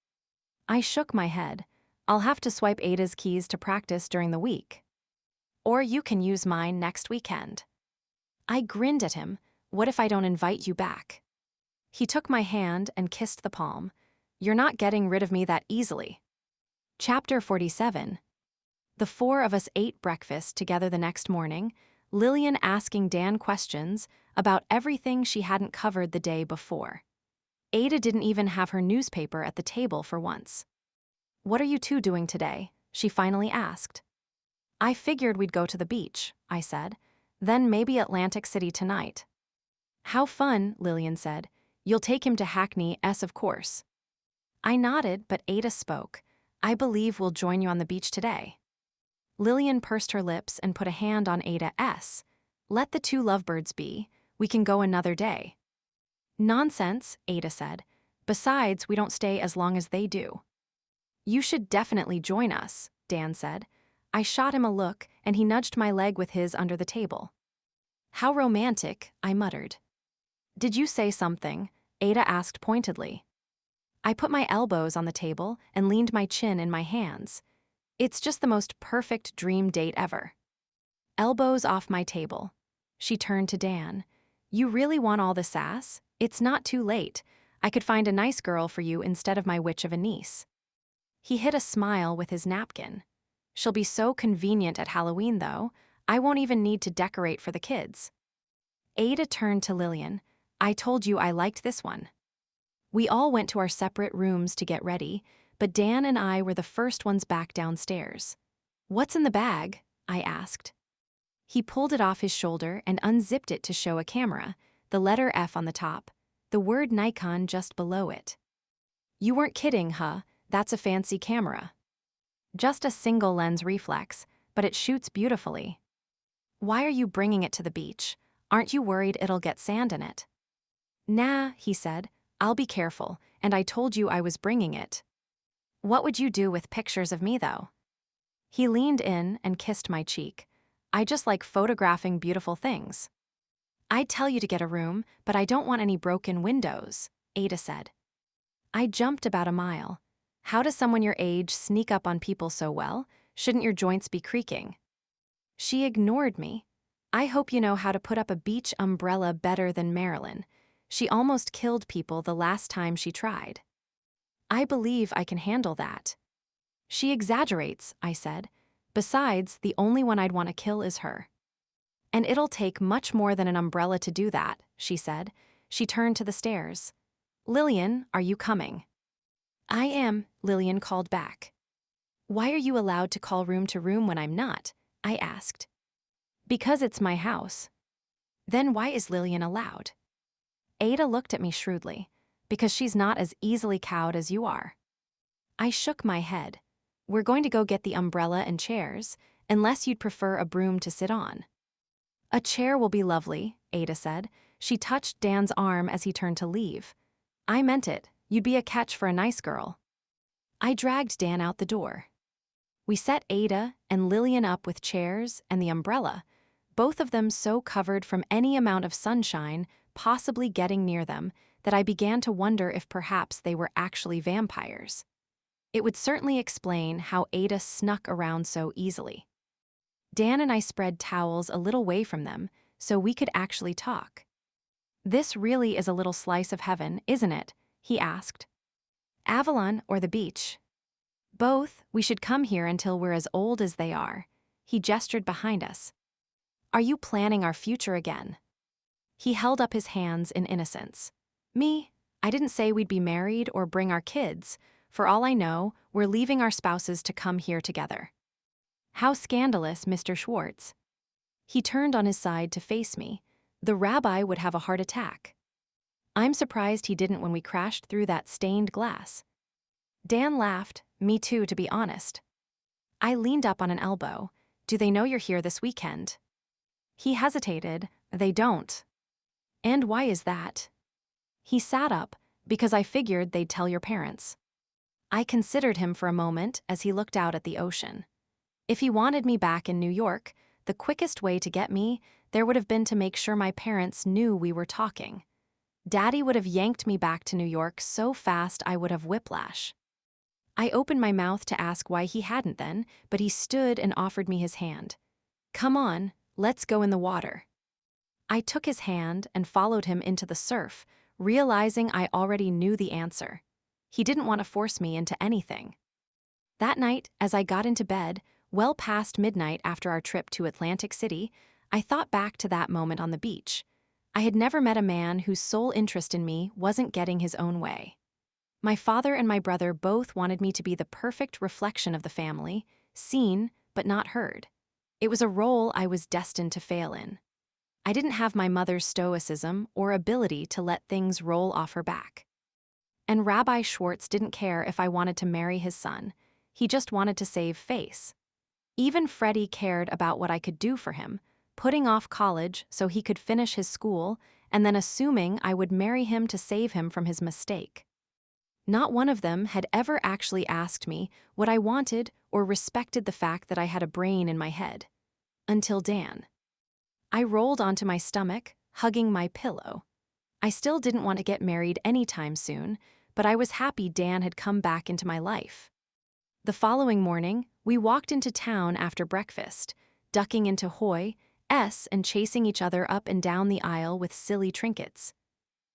I shook my head. I'll have to swipe Ada's keys to practice during the week. Or you can use mine next weekend. I grinned at him. What if I don't invite you back? He took my hand and kissed the palm. You're not getting rid of me that easily. Chapter 47. The four of us ate breakfast together the next morning, Lillian asking Dan questions about everything she hadn't covered the day before. Ada didn't even have her newspaper at the table for once. What are you two doing today? She finally asked. I figured we'd go to the beach, I said. Then maybe Atlantic City tonight. How fun, Lillian said. You'll take him to Hackney, of course. I nodded, but Ada spoke. I believe we'll join you on the beach today. Lillian pursed her lips and put a hand on Ada's. Let the two lovebirds be. We can go another day. Nonsense, Ada said. Besides, we don't stay as long as they do. You should definitely join us, Dan said. I shot him a look, and he nudged my leg with his under the table. How romantic, I muttered. Did you say something? Ada asked pointedly. I put my elbows on the table and leaned my chin in my hands. It's just the most perfect dream date ever. Elbows off my table. She turned to Dan. You really want all the sass? It's not too late. I could find a nice girl for you instead of my witch of a niece. He hid a smile with his napkin. She'll be so convenient at Halloween, though. I won't even need to decorate for the kids. Ada turned to Lillian. I told you I liked this one. We all went to our separate rooms to get ready, but Dan and I were the first ones back downstairs. What's in the bag? I asked. He pulled it off his shoulder and unzipped it to show a camera, the letter F on the top, the word Nikon just below it. You weren't kidding, huh? That's a fancy camera. Just a single lens reflex, but it shoots beautifully. Why are you bringing it to the beach? Aren't you worried it'll get sand in it? Nah, he said. I'll be careful, and I told you I was bringing it. What would you do with pictures of me, though? He leaned in and kissed my cheek. I just like photographing beautiful things. I'd tell you to get a room, but I don't want any broken windows, Ada said. I jumped about a mile. How does someone your age sneak up on people so well? Shouldn't your joints be creaking? She ignored me. I hope you know how to put up a beach umbrella better than Marilyn. She almost killed people the last time she tried. I believe I can handle that. She exaggerates, I said. Besides, the only one I'd want to kill is her. And it'll take much more than an umbrella to do that, she said. She turned to the stairs. "Lillian, are you coming?" "I am," Lillian called back. "Why are you allowed to call room to room when I'm not?" I asked. "Because it's my house." "Then why is Lillian allowed?" Ada looked at me shrewdly. "Because she's not as easily cowed as you are." I shook my head. "We're going to go get the umbrella and chairs, unless you'd prefer a broom to sit on." "A chair will be lovely," Ada said. She touched Dan's arm as he turned to leave. "I meant it. You'd be a catch for a nice girl." I dragged Dan out the door. We set Ada and Lillian up with chairs and the umbrella, both of them so covered from any amount of sunshine possibly getting near them that I began to wonder if perhaps they were actually vampires. It would certainly explain how Ada snuck around so easily. Dan and I spread towels a little way from them so we could actually talk. "This really is a little slice of heaven, isn't it?" he asked. "Avalon or the beach?" "Both. We should come here until we're as old as they are." He gestured behind us. "Are you planning our future again?" He held up his hands in innocence. "Me? I didn't say we'd be married or bring our kids. For all I know, we're leaving our spouses to come here together." "How scandalous, Mr. Schwartz." He turned on his side to face me. "The rabbi would have a heart attack." I'm surprised he didn't when we crashed through that stained glass. Dan laughed, me too, to be honest. I leaned up on an elbow. "Do they know you're here this weekend?" He hesitated. "They don't." "And why is that?" He sat up. "Because I figured they'd tell your parents." I considered him for a moment as he looked out at the ocean. If he wanted me back in New York, the quickest way to get me there would have been to make sure my parents knew we were talking. Daddy would have yanked me back to New York so fast I would have whiplash. I opened my mouth to ask why he hadn't then, but he stood and offered me his hand. "Come on, let's go in the water." I took his hand and followed him into the surf, realizing I already knew the answer. He didn't want to force me into anything. That night, as I got into bed, well past midnight after our trip to Atlantic City, I thought back to that moment on the beach. I had never met a man whose sole interest in me wasn't getting his own way. My father and my brother both wanted me to be the perfect reflection of the family, seen but not heard. It was a role I was destined to fail in. I didn't have my mother's stoicism or ability to let things roll off her back. And Rabbi Schwartz didn't care if I wanted to marry his son. He just wanted to save face. Even Freddie cared about what I could do for him, putting off college so he could finish his school and then assuming I would marry him to save him from his mistake. Not one of them had ever actually asked me what I wanted or respected the fact that I had a brain in my head. Until Dan. I rolled onto my stomach, hugging my pillow. I still didn't want to get married anytime soon, but I was happy Dan had come back into my life. The following morning, we walked into town after breakfast, ducking into Hoy's and chasing each other up and down the aisle with silly trinkets.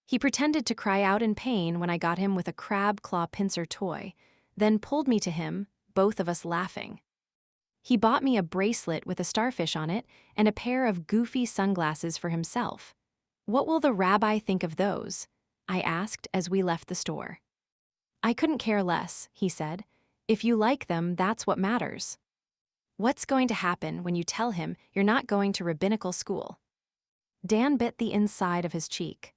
He pretended to cry out in pain when I got him with a crab claw pincer toy, then pulled me to him, both of us laughing. He bought me a bracelet with a starfish on it and a pair of goofy sunglasses for himself. "What will the rabbi think of those?" I asked as we left the store. "I couldn't care less," he said. "If you like them, that's what matters." "What's going to happen when you tell him you're not going to rabbinical school?" Dan bit the inside of his cheek.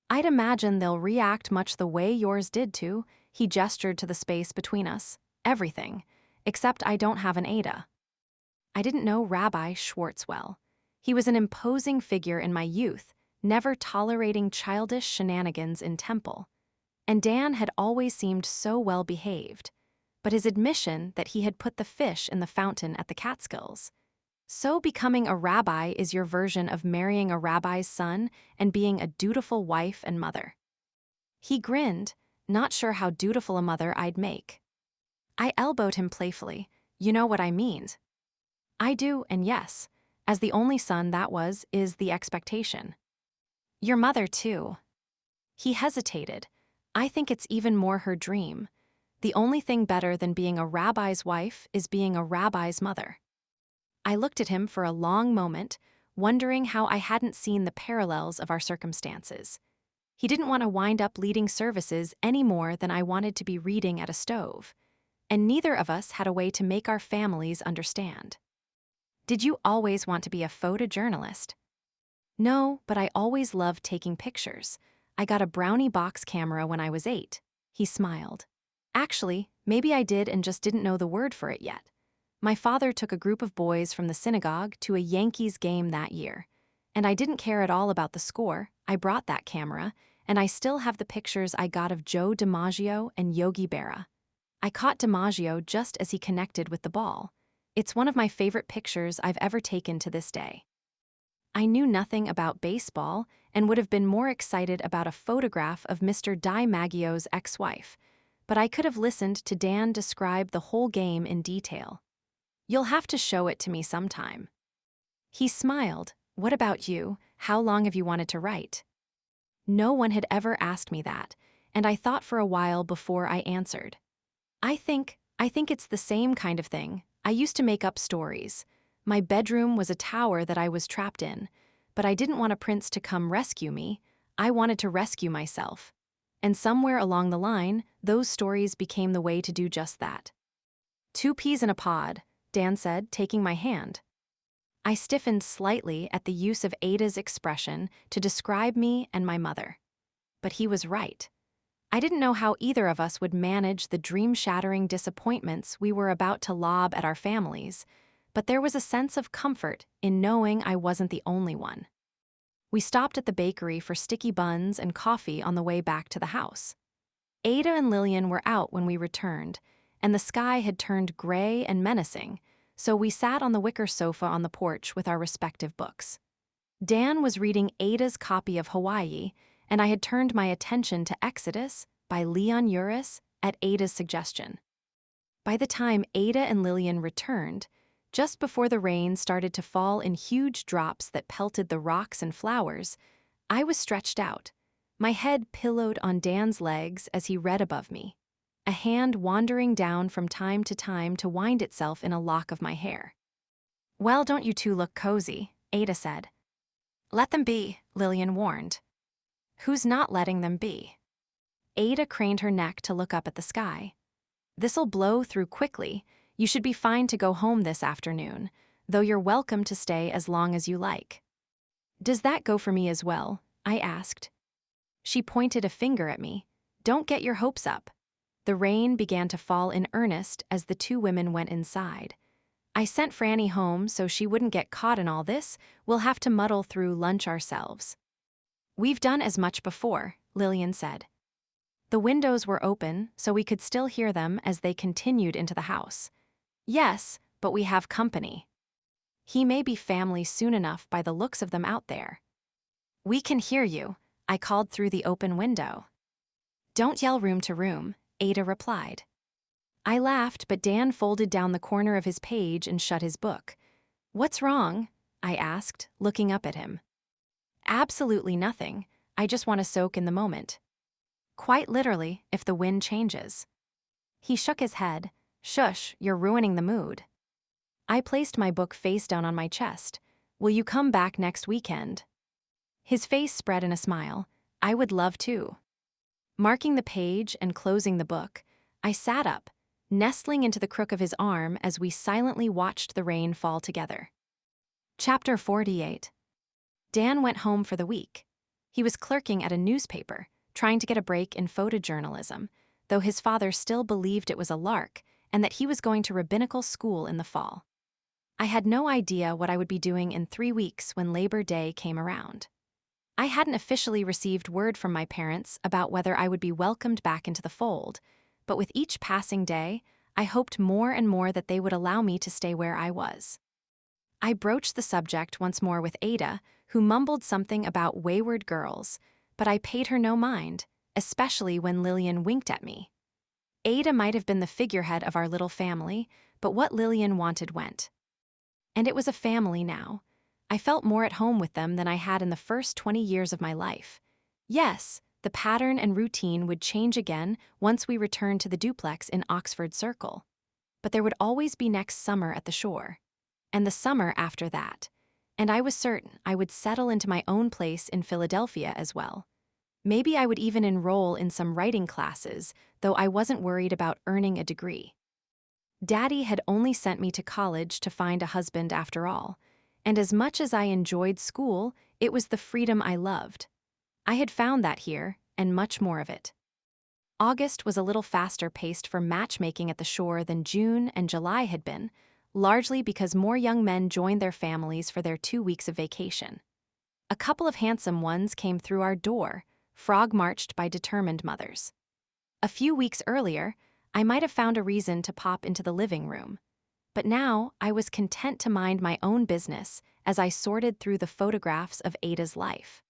"I'd imagine they'll react much the way yours did to," he gestured to the space between us. "Everything. Except I don't have an Ada." I didn't know Rabbi Schwartz well. He was an imposing figure in my youth, never tolerating childish shenanigans in temple. And Dan had always seemed so well behaved. But his admission that he had put the fish in the fountain at the Catskills. So becoming a rabbi is your version of marrying a rabbi's son and being a dutiful wife and mother. He grinned, not sure how dutiful a mother I'd make. I elbowed him playfully. "You know what I mean." "I do, and yes. As the only son, that is the expectation." "Your mother, too." He hesitated. "I think it's even more her dream. The only thing better than being a rabbi's wife is being a rabbi's mother." I looked at him for a long moment, wondering how I hadn't seen the parallels of our circumstances. He didn't want to wind up leading services any more than I wanted to be reading at a stove. And neither of us had a way to make our families understand. Did you always want to be a photojournalist? No, but I always loved taking pictures. I got a Brownie box camera when I was 8. He smiled. Actually, maybe I did and just didn't know the word for it yet. My father took a group of boys from the synagogue to a Yankees game that year. And I didn't care at all about the score. I brought that camera, and I still have the pictures I got of Joe DiMaggio and Yogi Berra. I caught DiMaggio just as he connected with the ball. It's one of my favorite pictures I've ever taken to this day. I knew nothing about baseball and would have been more excited about a photograph of Mr. DiMaggio's ex-wife, but I could have listened to Dan describe the whole game in detail. You'll have to show it to me sometime. He smiled. What about you? How long have you wanted to write? No one had ever asked me that, and I thought for a while before I answered. I think it's the same kind of thing. I used to make up stories. My bedroom was a tower that I was trapped in, but I didn't want a prince to come rescue me. I wanted to rescue myself. And somewhere along the line, those stories became the way to do just that. 2 peas in a pod, Dan said, taking my hand. I stiffened slightly at the use of Ada's expression to describe me and my mother. But he was right. I didn't know how either of us would manage the dream-shattering disappointments we were about to lob at our families, but there was a sense of comfort in knowing I wasn't the only one. We stopped at the bakery for sticky buns and coffee on the way back to the house. Ada and Lillian were out when we returned, and the sky had turned gray and menacing, so we sat on the wicker sofa on the porch with our respective books. Dan was reading Ada's copy of Hawaii, and I had turned my attention to Exodus by Leon Uris at Ada's suggestion. By the time Ada and Lillian returned, just before the rain started to fall in huge drops that pelted the rocks and flowers, I was stretched out, my head pillowed on Dan's legs as he read above me, a hand wandering down from time to wind itself in a lock of my hair. Well, don't you two look cozy, Ada said. Let them be, Lillian warned. Who's not letting them be? Ada craned her neck to look up at the sky. This'll blow through quickly. You should be fine to go home this afternoon, though you're welcome to stay as long as you like. Does that go for me as well? I asked. She pointed a finger at me. Don't get your hopes up. The rain began to fall in earnest as the 2 women went inside. I sent Franny home so she wouldn't get caught in all this. We'll have to muddle through lunch ourselves. We've done as much before, Lillian said. The windows were open, so we could still hear them as they continued into the house. Yes, but we have company. He may be family soon enough by the looks of them out there. We can hear you, I called through the open window. Don't yell room to room, Ada replied. I laughed, but Dan folded down the corner of his page and shut his book. What's wrong? I asked, looking up at him. Absolutely nothing. I just want to soak in the moment. Quite literally, if the wind changes. He shook his head. Shush, you're ruining the mood. I placed my book face down on my chest. Will you come back next weekend? His face spread in a smile. I would love to. Marking the page and closing the book, I sat up, nestling into the crook of his arm as we silently watched the rain fall together. Chapter 48. Dan went home for the week. He was clerking at a newspaper, trying to get a break in photojournalism, though his father still believed it was a lark and that he was going to rabbinical school in the fall. I had no idea what I would be doing in 3 weeks when Labor Day came around. I hadn't officially received word from my parents about whether I would be welcomed back into the fold, but with each passing day, I hoped more and more that they would allow me to stay where I was. I broached the subject once more with Ada, who mumbled something about wayward girls, but I paid her no mind, especially when Lillian winked at me. Ada might have been the figurehead of our little family, but what Lillian wanted went. And it was a family now. I felt more at home with them than I had in the first 20 years of my life. Yes, the pattern and routine would change again once we returned to the duplex in Oxford Circle. But there would always be next summer at the shore. And the summer after that. And I was certain I would settle into my own place in Philadelphia as well. Maybe I would even enroll in some writing classes, though I wasn't worried about earning a degree. Daddy had only sent me to college to find a husband after all, and as much as I enjoyed school, it was the freedom I loved. I had found that here, and much more of it. August was a little faster paced for matchmaking at the shore than June and July had been, largely because more young men joined their families for their 2 weeks of vacation. A couple of handsome ones came through our door, frog-marched by determined mothers. A few weeks earlier, I might have found a reason to pop into the living room. But now I was content to mind my own business as I sorted through the photographs of Ada's life.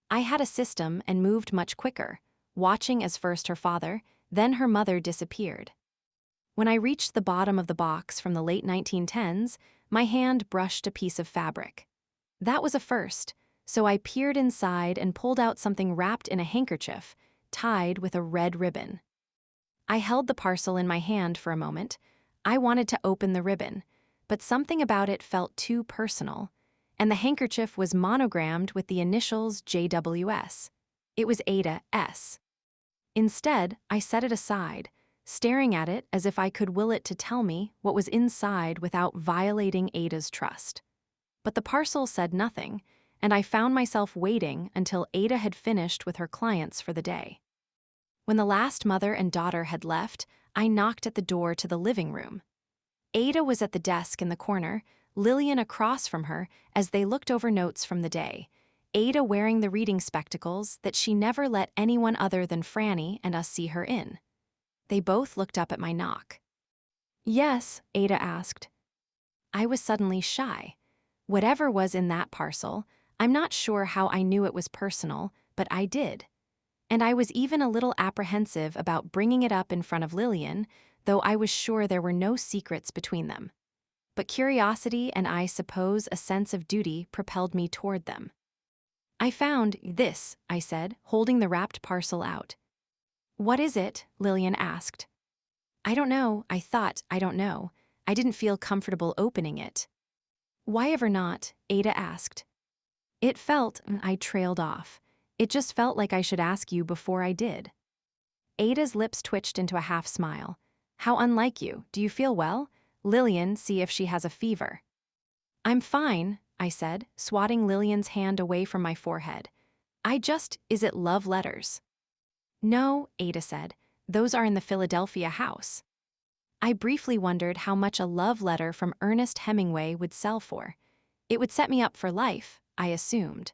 I had a system and moved much quicker, watching as first her father, then her mother disappeared. When I reached the bottom of the box from the late 1910s, my hand brushed a piece of fabric. That was a first, so I peered inside and pulled out something wrapped in a handkerchief, tied with a red ribbon. I held the parcel in my hand for a moment. I wanted to open the ribbon, but something about it felt too personal, and the handkerchief was monogrammed with the initials JWS. It was Ada S. Instead, I set it aside, staring at it as if I could will it to tell me what was inside without violating Ada's trust. But the parcel said nothing, and I found myself waiting until Ada had finished with her clients for the day. When the last mother and daughter had left, I knocked at the door to the living room. Ada was at the desk in the corner, Lillian across from her as they looked over notes from the day, Ada wearing the reading spectacles that she never let anyone other than Franny and us see her in. They both looked up at my knock. "Yes," Ada asked. I was suddenly shy. Whatever was in that parcel, I'm not sure how I knew it was personal, but I did. And I was even a little apprehensive about bringing it up in front of Lillian, though I was sure there were no secrets between them. But curiosity and I suppose a sense of duty propelled me toward them. "I found this," I said, holding the wrapped parcel out. "What is it?" Lillian asked. "I don't know. I don't know. I didn't feel comfortable opening it." "Why ever not?" Ada asked. It felt, I trailed off. It just felt like I should ask you before I did. Ada's lips twitched into a half smile. "How unlike you. Do you feel well? Lillian, see if she has a fever." "I'm fine," I said, swatting Lillian's hand away from my forehead. Is it love letters?" "No," Ada said. "Those are in the Philadelphia house." I briefly wondered how much a love letter from Ernest Hemingway would sell for. It would set me up for life, I assumed.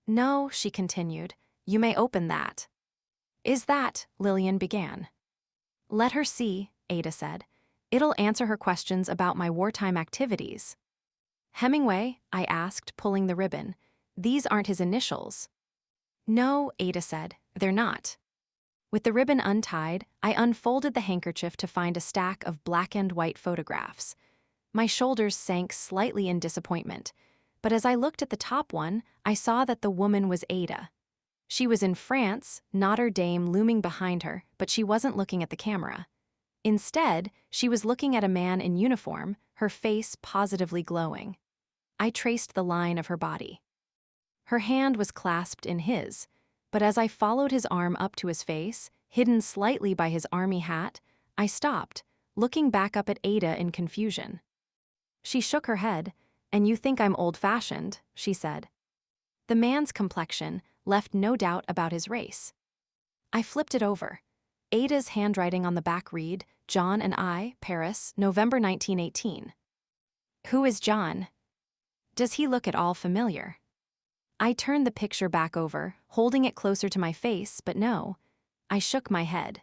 "No," she continued. "You may open that." "Is that?" Lillian began. "Let her see," Ada said. "It'll answer her questions about my wartime activities." "Hemingway?" I asked, pulling the ribbon. "These aren't his initials." "No," Ada said. "They're not." With the ribbon untied, I unfolded the handkerchief to find a stack of black and white photographs. My shoulders sank slightly in disappointment, but as I looked at the top one, I saw that the woman was Ada. She was in France, Notre Dame looming behind her, but she wasn't looking at the camera. Instead, she was looking at a man in uniform, her face positively glowing. I traced the line of her body. Her hand was clasped in his, but as I followed his arm up to his face, hidden slightly by his army hat, I stopped, looking back up at Ada in confusion. She shook her head. "And you think I'm old-fashioned," she said. The man's complexion left no doubt about his race. I flipped it over. Ada's handwriting on the back read, "John and I, Paris, November 1918. "Who is John? Does he look at all familiar?" I turned the picture back over, holding it closer to my face, but no. I shook my head.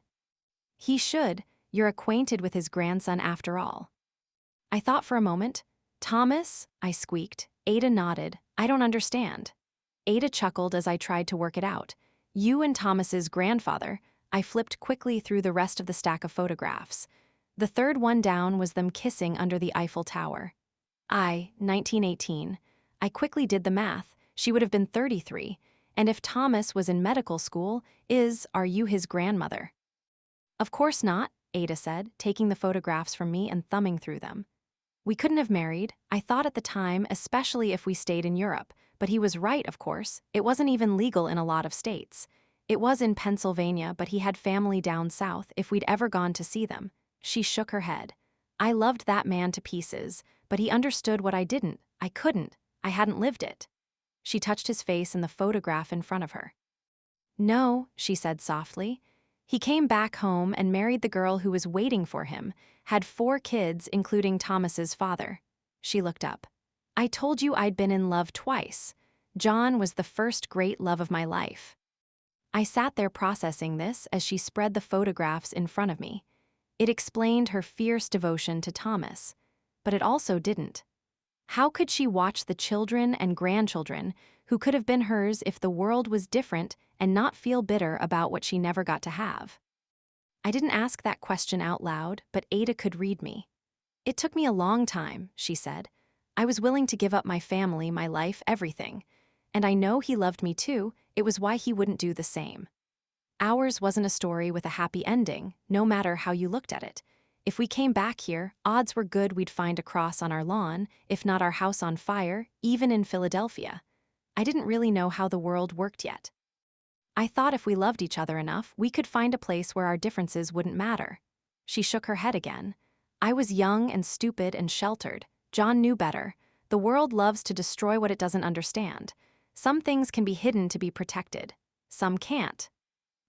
"He should. You're acquainted with his grandson after all." I thought for a moment. "Thomas?" I squeaked. Ada nodded. "I don't understand." Ada chuckled as I tried to work it out. "You and Thomas's grandfather." I flipped quickly through the rest of the stack of photographs. The third one down was them kissing under the Eiffel Tower. 1918. I quickly did the math. She would have been 33, and if Thomas was in medical school, are you his grandmother? "Of course not," Ada said, taking the photographs from me and thumbing through them. "We couldn't have married, I thought at the time, especially if we stayed in Europe, but he was right, of course. It wasn't even legal in a lot of states. It was in Pennsylvania, but he had family down south if we'd ever gone to see them. She shook her head. I loved that man to pieces, but he understood what I didn't. I couldn't. I hadn't lived it. She touched his face in the photograph in front of her. No, she said softly. He came back home and married the girl who was waiting for him, had 4 kids, including Thomas's father. She looked up. I told you I'd been in love twice. John was the first great love of my life. I sat there processing this as she spread the photographs in front of me. It explained her fierce devotion to Thomas, but it also didn't. How could she watch the children and grandchildren who could have been hers if the world was different and not feel bitter about what she never got to have? I didn't ask that question out loud, but Ada could read me. It took me a long time, she said. I was willing to give up my family, my life, everything. And I know he loved me too. It was why he wouldn't do the same. Ours wasn't a story with a happy ending, no matter how you looked at it. If we came back here, odds were good we'd find a cross on our lawn, if not our house on fire, even in Philadelphia. I didn't really know how the world worked yet. I thought if we loved each other enough, we could find a place where our differences wouldn't matter. She shook her head again. I was young and stupid and sheltered. John knew better. The world loves to destroy what it doesn't understand. Some things can be hidden to be protected. Some can't.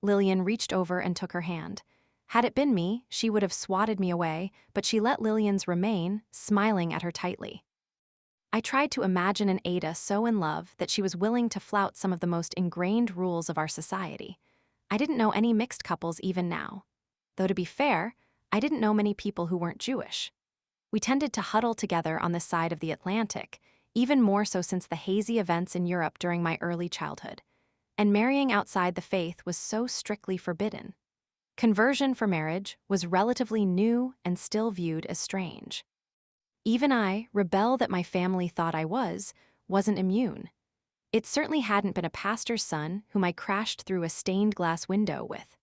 Lillian reached over and took her hand. Had it been me, she would have swatted me away, but she let Lillian's remain, smiling at her tightly. I tried to imagine an Ada so in love that she was willing to flout some of the most ingrained rules of our society. I didn't know any mixed couples even now. Though to be fair, I didn't know many people who weren't Jewish. We tended to huddle together on this side of the Atlantic, even more so since the hazy events in Europe during my early childhood. And marrying outside the faith was so strictly forbidden. Conversion for marriage was relatively new and still viewed as strange. Even I, rebel that my family thought I was, wasn't immune. It certainly hadn't been a pastor's son whom I crashed through a stained glass window with.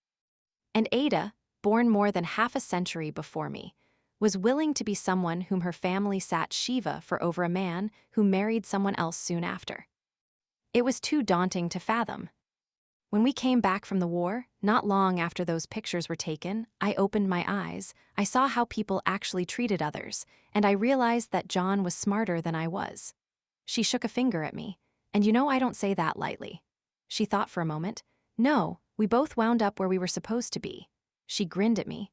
And Ada, born more than half a century before me, was willing to be someone whom her family sat Shiva for over a man who married someone else soon after. It was too daunting to fathom. When we came back from the war, not long after those pictures were taken, I opened my eyes. I saw how people actually treated others, and I realized that John was smarter than I was. She shook a finger at me. And you know I don't say that lightly. She thought for a moment. No, we both wound up where we were supposed to be. She grinned at me.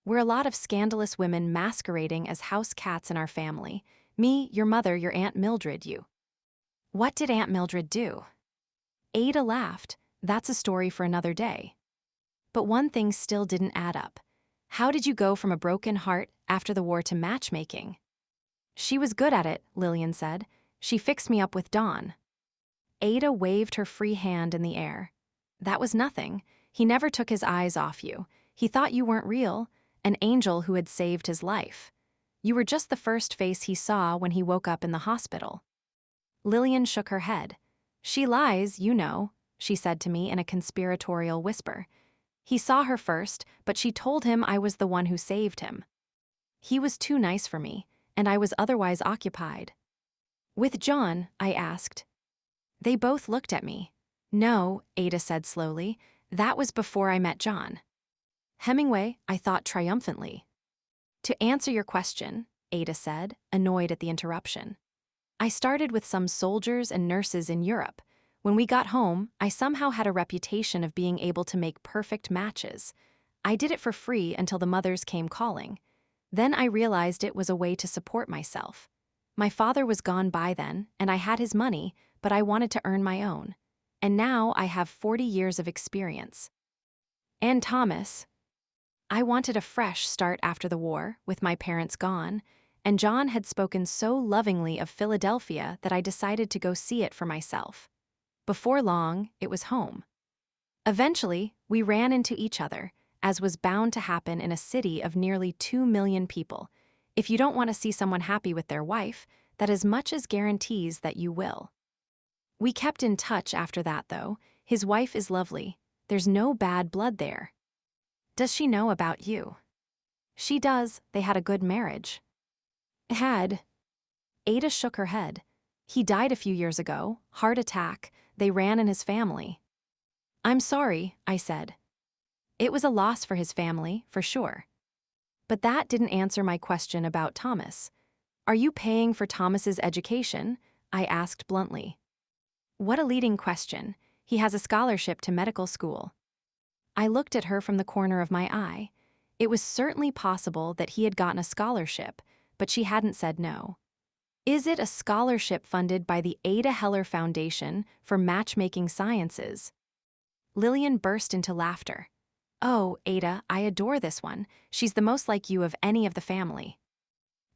We're a lot of scandalous women masquerading as house cats in our family. Me, your mother, your Aunt Mildred, you. What did Aunt Mildred do? Ada laughed. That's a story for another day. But one thing still didn't add up. How did you go from a broken heart after the war to matchmaking? She was good at it, Lillian said. She fixed me up with Don. Ada waved her free hand in the air. That was nothing. He never took his eyes off you. He thought you weren't real, an angel who had saved his life. You were just the first face he saw when he woke up in the hospital. Lillian shook her head. She lies, you know, she said to me in a conspiratorial whisper. He saw her first, but she told him I was the one who saved him. He was too nice for me, and I was otherwise occupied. With John, I asked. They both looked at me. No, Ada said slowly, that was before I met John. Hemingway, I thought triumphantly. To answer your question, Ada said, annoyed at the interruption. I started with some soldiers and nurses in Europe. When we got home, I somehow had a reputation of being able to make perfect matches. I did it for free until the mothers came calling. Then I realized it was a way to support myself. My father was gone by then, and I had his money, but I wanted to earn my own. And now I have 40 years of experience. And Thomas. I wanted a fresh start after the war, with my parents gone, and John had spoken so lovingly of Philadelphia that I decided to go see it for myself. Before long, it was home. Eventually, we ran into each other, as was bound to happen in a city of nearly 2 million people. If you don't want to see someone happy with their wife, that as much as guarantees that you will. We kept in touch after that, though. His wife is lovely. There's no bad blood there. Does she know about you? She does. They had a good marriage. Had. Ada shook her head. He died a few years ago, heart attack, they ran in his family. I'm sorry, I said. It was a loss for his family, for sure. But that didn't answer my question about Thomas. Are you paying for Thomas's education? I asked bluntly. What a leading question. He has a scholarship to medical school. I looked at her from the corner of my eye. It was certainly possible that he had gotten a scholarship, but she hadn't said no. Is it a scholarship funded by the Ada Heller Foundation for Matchmaking Sciences? Lillian burst into laughter. Oh, Ada, I adore this one. She's the most like you of any of the family.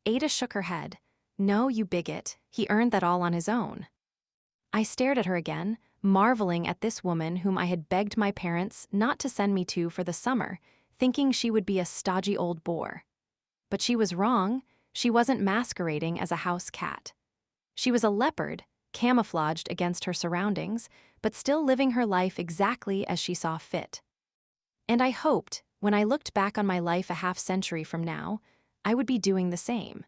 Ada shook her head. No, you bigot. He earned that all on his own. I stared at her again, marveling at this woman whom I had begged my parents not to send me to for the summer, thinking she would be a stodgy old bore. But she was wrong. She wasn't masquerading as a house cat. She was a leopard, camouflaged against her surroundings, but still living her life exactly as she saw fit. And I hoped, when I looked back on my life a half-century from now, I would be doing the same.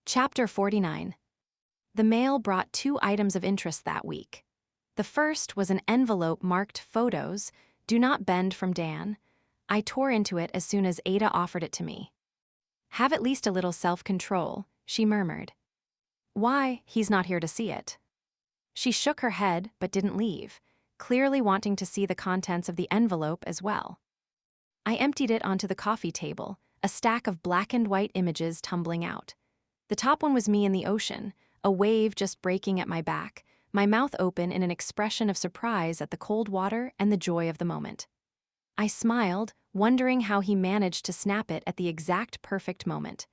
Chapter 49. The mail brought 2 items of interest that week. The first was an envelope marked Photos, Do Not Bend from Dan. I tore into it as soon as Ada offered it to me. Have at least a little self-control, she murmured. Why, he's not here to see it. She shook her head but didn't leave, clearly wanting to see the contents of the envelope as well. I emptied it onto the coffee table, a stack of black and white images tumbling out. The top one was me in the ocean, a wave just breaking at my back, my mouth open in an expression of surprise at the cold water and the joy of the moment. I smiled, wondering how he managed to snap it at the exact perfect moment.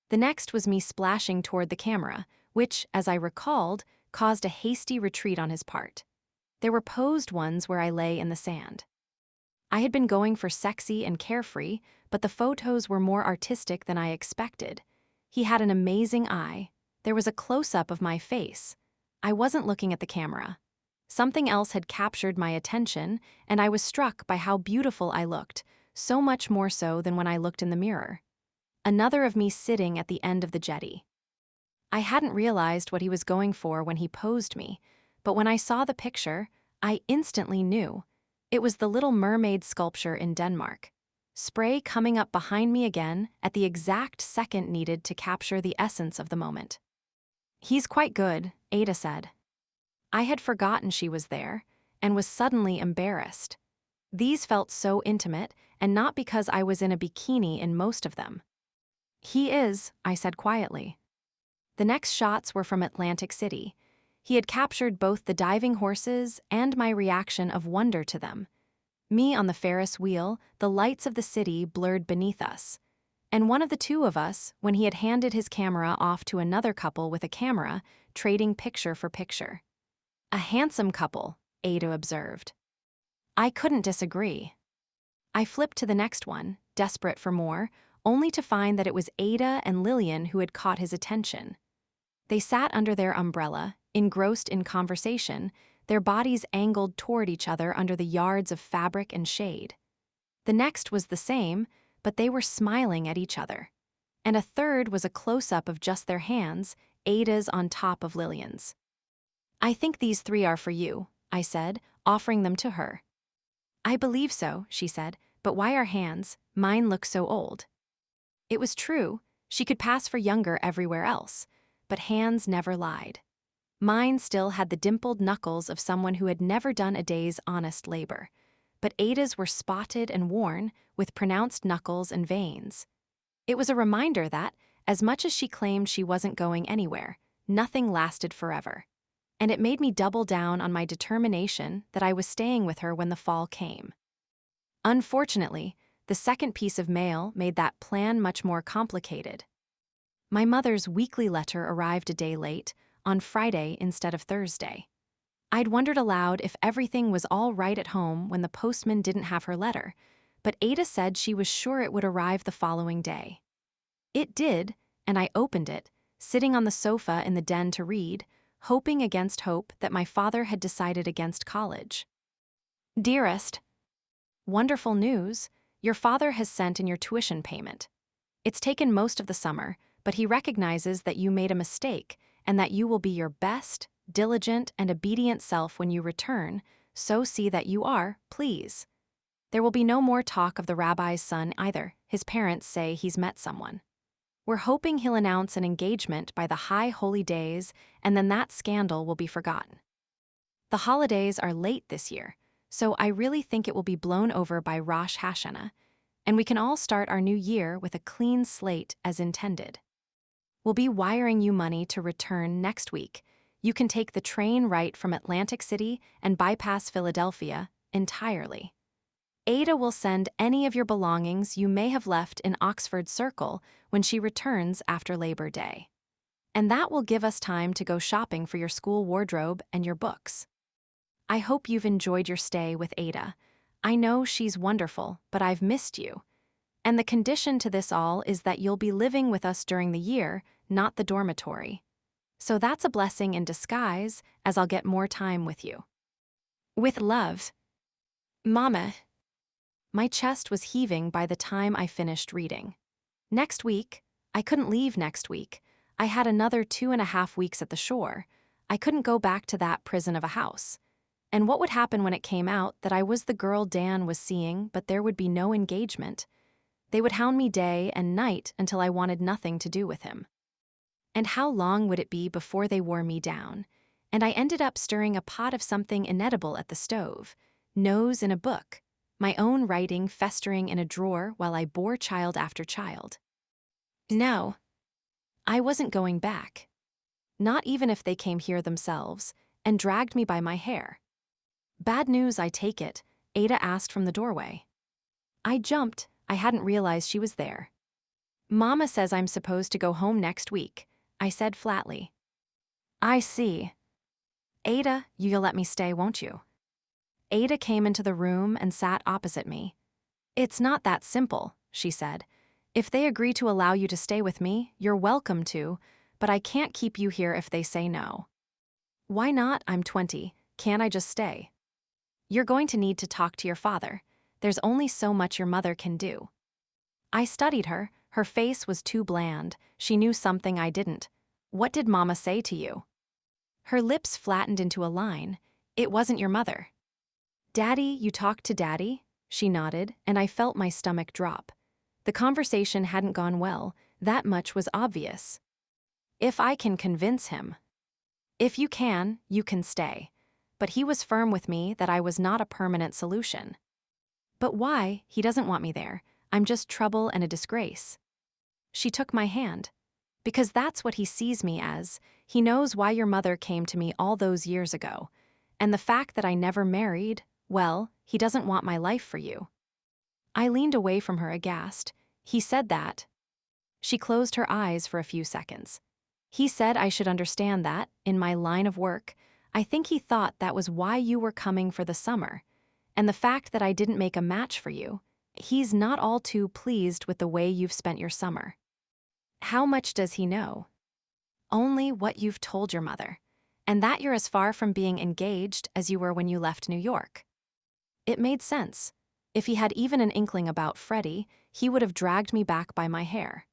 The next was me splashing toward the camera, which, as I recalled, caused a hasty retreat on his part. There were posed ones where I lay in the sand. I had been going for sexy and carefree, but the photos were more artistic than I expected. He had an amazing eye. There was a close-up of my face. I wasn't looking at the camera. Something else had captured my attention, and I was struck by how beautiful I looked, so much more so than when I looked in the mirror. Another of me sitting at the end of the jetty. I hadn't realized what he was going for when he posed me, but when I saw the picture, I instantly knew. It was the Little Mermaid sculpture in Denmark. Spray coming up behind me again at the exact second needed to capture the essence of the moment. He's quite good, Ada said. I had forgotten she was there, and was suddenly embarrassed. These felt so intimate, and not because I was in a bikini in most of them. He is, I said quietly. The next shots were from Atlantic City. He had captured both the diving horses and my reaction of wonder to them. Me on the Ferris wheel, the lights of the city blurred beneath us. And one of the 2 of us, when he had handed his camera off to another couple with a camera, trading picture for picture. A handsome couple, Ada observed. I couldn't disagree. I flipped to the next one, desperate for more, only to find that it was Ada and Lillian who had caught his attention. They sat under their umbrella, engrossed in conversation, their bodies angled toward each other under the yards of fabric and shade. The next was the same, but they were smiling at each other. And a third was a close-up of just their hands, Ada's on top of Lillian's. I think these 3 are for you, I said, offering them to her. I believe so, she said, but why our hands? Mine look so old. It was true, she could pass for younger everywhere else, but hands never lied. Mine still had the dimpled knuckles of someone who had never done a day's honest labor, but Ada's were spotted and worn, with pronounced knuckles and veins. It was a reminder that, as much as she claimed she wasn't going anywhere, nothing lasted forever. And it made me double down on my determination that I was staying with her when the fall came. Unfortunately, the second piece of mail made that plan much more complicated. My mother's weekly letter arrived a day late, on Friday instead of Thursday. I'd wondered aloud if everything was all right at home when the postman didn't have her letter, but Ada said she was sure it would arrive the following day. It did, and I opened it, sitting on the sofa in the den to read, hoping against hope that my father had decided against college. Dearest, wonderful news, your father has sent in your tuition payment. It's taken most of the summer, but he recognizes that you made a mistake and that you will be your best, diligent, and obedient self when you return, so see that you are, please. There will be no more talk of the rabbi's son either. His parents say he's met someone. We're hoping he'll announce an engagement by the high holy days, and then that scandal will be forgotten. The holidays are late this year, so I really think it will be blown over by Rosh Hashanah, and we can all start our new year with a clean slate as intended. We'll be wiring you money to return next week. You can take the train right from Atlantic City and bypass Philadelphia entirely. Ada will send any of your belongings you may have left in Oxford Circle when she returns after Labor Day. And that will give us time to go shopping for your school wardrobe and your books. I hope you've enjoyed your stay with Ada. I know she's wonderful, but I've missed you. And the condition to this all is that you'll be living with us during the year, not the dormitory. So that's a blessing in disguise, as I'll get more time with you. With love, Mama. My chest was heaving by the time I finished reading. Next week, I couldn't leave next week. I had another 2.5 weeks at the shore. I couldn't go back to that prison of a house. And what would happen when it came out that I was the girl Dan was seeing, but there would be no engagement? They would hound me day and night until I wanted nothing to do with him. And how long would it be before they wore me down? And I ended up stirring a pot of something inedible at the stove, nose in a book, my own writing festering in a drawer while I bore child after child. No, I wasn't going back. Not even if they came here themselves and dragged me by my hair. Bad news, I take it, Ada asked from the doorway. I jumped. I hadn't realized she was there. Mama says I'm supposed to go home next week, I said flatly. I see. Ada, you'll let me stay, won't you? Ada came into the room and sat opposite me. It's not that simple, she said. If they agree to allow you to stay with me, you're welcome to, but I can't keep you here if they say no. Why not? I'm 20. Can't I just stay? You're going to need to talk to your father. There's only so much your mother can do. I studied her. Her face was too bland. She knew something I didn't. What did Mama say to you? Her lips flattened into a line. It wasn't your mother. Daddy, you talked to Daddy? She nodded, and I felt my stomach drop. The conversation hadn't gone well. That much was obvious. If I can convince him. If you can stay. But he was firm with me that I was not a permanent solution. But why? He doesn't want me there. I'm just trouble and a disgrace. She took my hand. Because that's what he sees me as. He knows why your mother came to me all those years ago. And the fact that I never married, well, he doesn't want my life for you. I leaned away from her aghast. He said that. She closed her eyes for a few seconds. He said I should understand that, in my line of work, I think he thought that was why you were coming for the summer. And the fact that I didn't make a match for you, he's not all too pleased with the way you've spent your summer. How much does he know? Only what you've told your mother, and that you're as far from being engaged as you were when you left New York. It made sense. If he had even an inkling about Freddie, he would have dragged me back by my hair.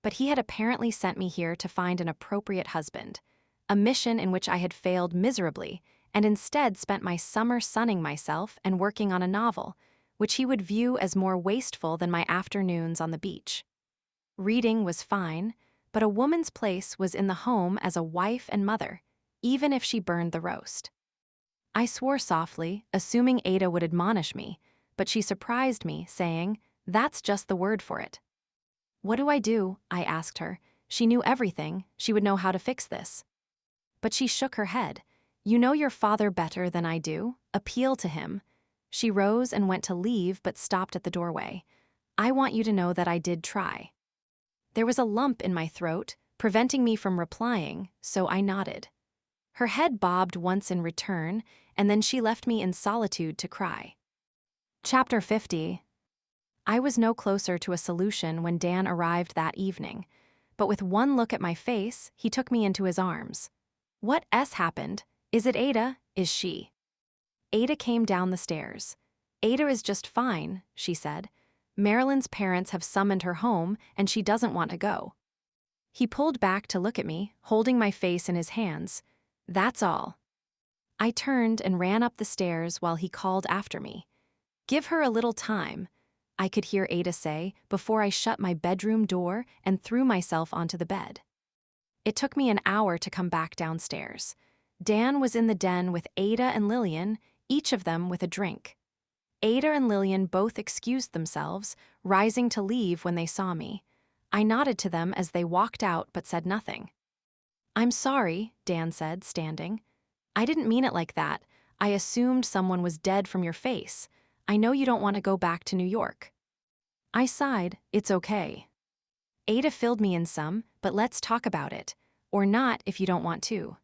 But he had apparently sent me here to find an appropriate husband, a mission in which I had failed miserably, and instead spent my summer sunning myself and working on a novel, which he would view as more wasteful than my afternoons on the beach. Reading was fine, but a woman's place was in the home as a wife and mother, even if she burned the roast. I swore softly, assuming Ada would admonish me, but she surprised me, saying, "That's just the word for it." What do I do? I asked her. She knew everything. She would know how to fix this. But she shook her head. You know your father better than I do. Appeal to him. She rose and went to leave but stopped at the doorway. I want you to know that I did try. There was a lump in my throat, preventing me from replying, so I nodded. Her head bobbed once in return, and then she left me in solitude to cry. Chapter 50. I was no closer to a solution when Dan arrived that evening, but with one look at my face, he took me into his arms. What happened? Is it Ada? Is she? Ada came down the stairs. Ada is just fine, she said. Marilyn's parents have summoned her home, and she doesn't want to go. He pulled back to look at me, holding my face in his hands. That's all. I turned and ran up the stairs while he called after me. Give her a little time, I could hear Ada say before I shut my bedroom door and threw myself onto the bed. It took me an hour to come back downstairs. Dan was in the den with Ada and Lillian, each of them with a drink. Ada and Lillian both excused themselves, rising to leave when they saw me. I nodded to them as they walked out but said nothing. I'm sorry, Dan said, standing. I didn't mean it like that. I assumed someone was dead from your face. I know you don't want to go back to New York. I sighed, it's okay. Ada filled me in some, but let's talk about it. Or not if you don't want to.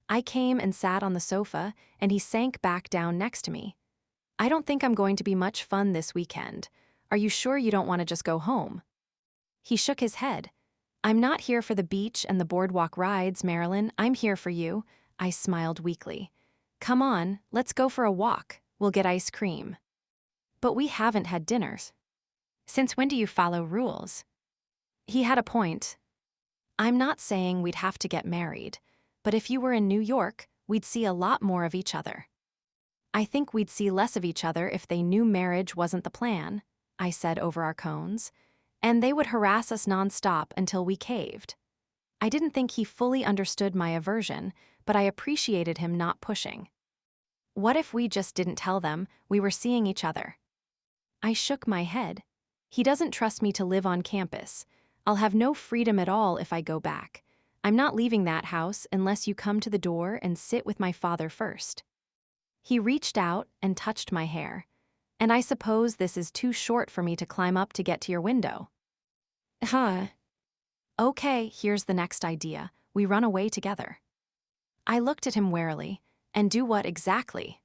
I came and sat on the sofa, and he sank back down next to me. I don't think I'm going to be much fun this weekend. Are you sure you don't want to just go home? He shook his head. I'm not here for the beach and the boardwalk rides, Marilyn. I'm here for you. I smiled weakly. Come on, let's go for a walk. We'll get ice cream. But we haven't had dinners. Since when do you follow rules? He had a point. I'm not saying we'd have to get married, but if you were in New York, we'd see a lot more of each other. I think we'd see less of each other if they knew marriage wasn't the plan, I said over our cones, and they would harass us nonstop until we caved. I didn't think he fully understood my aversion, but I appreciated him not pushing. What if we just didn't tell them we were seeing each other? I shook my head. He doesn't trust me to live on campus. I'll have no freedom at all if I go back. I'm not leaving that house unless you come to the door and sit with my father first. He reached out and touched my hair. And I suppose this is too short for me to climb up to get to your window. Huh. Okay, here's the next idea. We run away together. I looked at him warily. And do what exactly?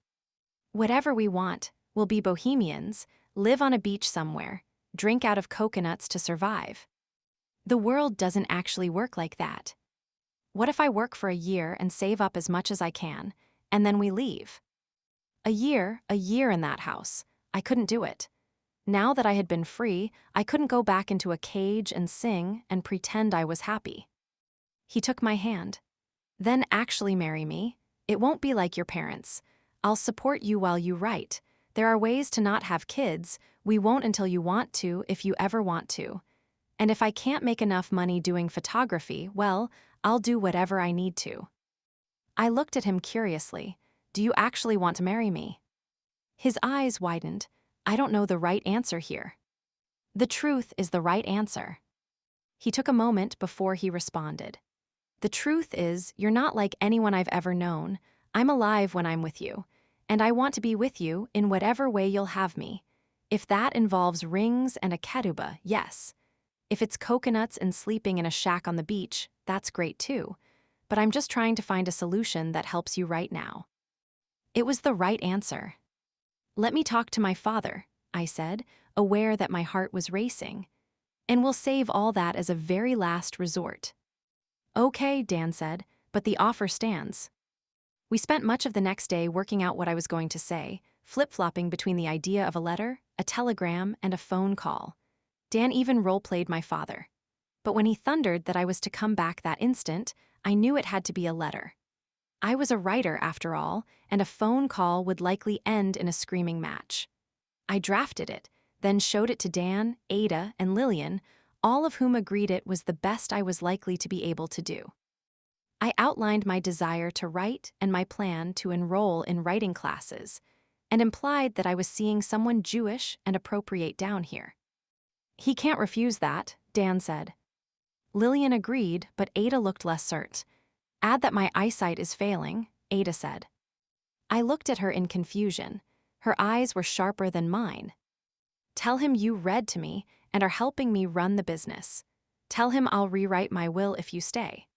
Whatever we want. We'll be bohemians, live on a beach somewhere, drink out of coconuts to survive. The world doesn't actually work like that. What if I work for a year and save up as much as I can, and then we leave? A year in that house. I couldn't do it. Now that I had been free, I couldn't go back into a cage and sing and pretend I was happy. He took my hand. Then actually marry me. It won't be like your parents. I'll support you while you write. There are ways to not have kids. We won't until you want to, if you ever want to. And if I can't make enough money doing photography, well, I'll do whatever I need to. I looked at him curiously. Do you actually want to marry me? His eyes widened. I don't know the right answer here. The truth is the right answer. He took a moment before he responded. The truth is, you're not like anyone I've ever known. I'm alive when I'm with you. And I want to be with you in whatever way you'll have me. If that involves rings and a ketubah, yes. If it's coconuts and sleeping in a shack on the beach, that's great too. But I'm just trying to find a solution that helps you right now. It was the right answer. Let me talk to my father, I said, aware that my heart was racing. And we'll save all that as a very last resort. Okay, Dan said, but the offer stands. We spent much of the next day working out what I was going to say, flip-flopping between the idea of a letter, a telegram, and a phone call. Dan even role-played my father. But when he thundered that I was to come back that instant, I knew it had to be a letter. I was a writer, after all, and a phone call would likely end in a screaming match. I drafted it, then showed it to Dan, Ada, and Lillian, all of whom agreed it was the best I was likely to be able to do. I outlined my desire to write and my plan to enroll in writing classes, and implied that I was seeing someone Jewish and appropriate down here. He can't refuse that, Dan said. Lillian agreed, but Ada looked less certain. Add that my eyesight is failing, Ada said. I looked at her in confusion. Her eyes were sharper than mine. Tell him you read to me and are helping me run the business. Tell him I'll rewrite my will if you stay.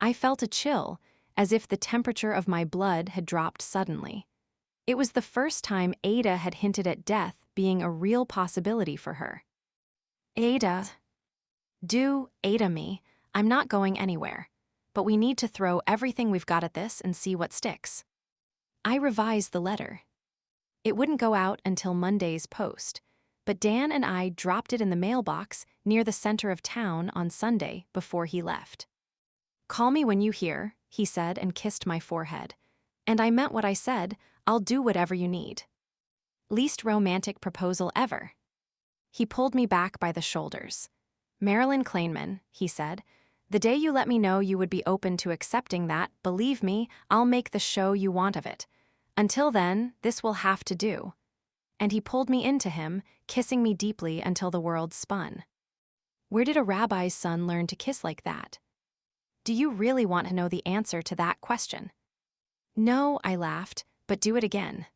I felt a chill, as if the temperature of my blood had dropped suddenly. It was the first time Ada had hinted at death being a real possibility for her. Ada. Do Ada me. I'm not going anywhere. But we need to throw everything we've got at this and see what sticks. I revised the letter. It wouldn't go out until Monday's post, but Dan and I dropped it in the mailbox near the center of town on Sunday before he left. "Call me when you hear," he said and kissed my forehead. And I meant what I said. "I'll do whatever you need." Least romantic proposal ever. He pulled me back by the shoulders. "Marilyn Kleinman," he said, "the day you let me know you would be open to accepting that, believe me, I'll make the show you want of it. Until then, this will have to do." And he pulled me into him, kissing me deeply until the world spun. Where did a rabbi's son learn to kiss like that? Do you really want to know the answer to that question? "No," I laughed, "but do it again."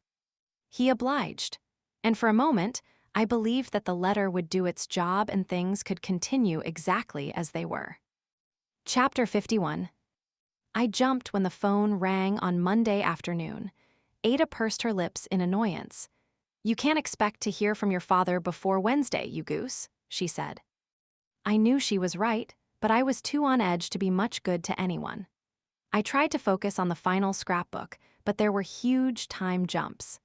He obliged. And for a moment, I believed that the letter would do its job and things could continue exactly as they were. Chapter 51. I jumped when the phone rang on Monday afternoon. Ada pursed her lips in annoyance. "You can't expect to hear from your father before Wednesday, you goose," she said. I knew she was right, but I was too on edge to be much good to anyone. I tried to focus on the final scrapbook, but there were huge time jumps.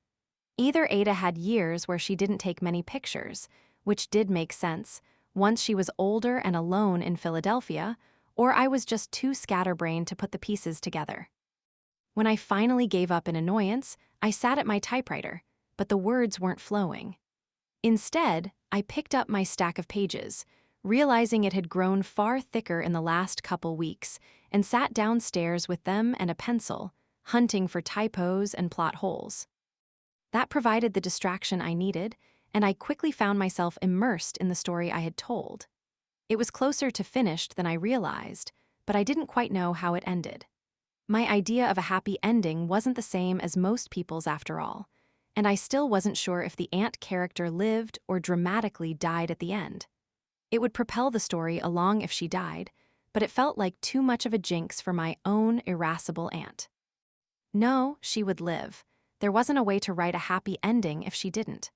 Either Ada had years where she didn't take many pictures, which did make sense, once she was older and alone in Philadelphia, or I was just too scatterbrained to put the pieces together. When I finally gave up in annoyance, I sat at my typewriter, but the words weren't flowing. Instead, I picked up my stack of pages, realizing it had grown far thicker in the last couple weeks, and sat downstairs with them and a pencil, hunting for typos and plot holes. That provided the distraction I needed, and I quickly found myself immersed in the story I had told. It was closer to finished than I realized, but I didn't quite know how it ended. My idea of a happy ending wasn't the same as most people's after all, and I still wasn't sure if the aunt character lived or dramatically died at the end. It would propel the story along if she died, but it felt like too much of a jinx for my own irascible aunt. No, she would live. There wasn't a way to write a happy ending if she didn't.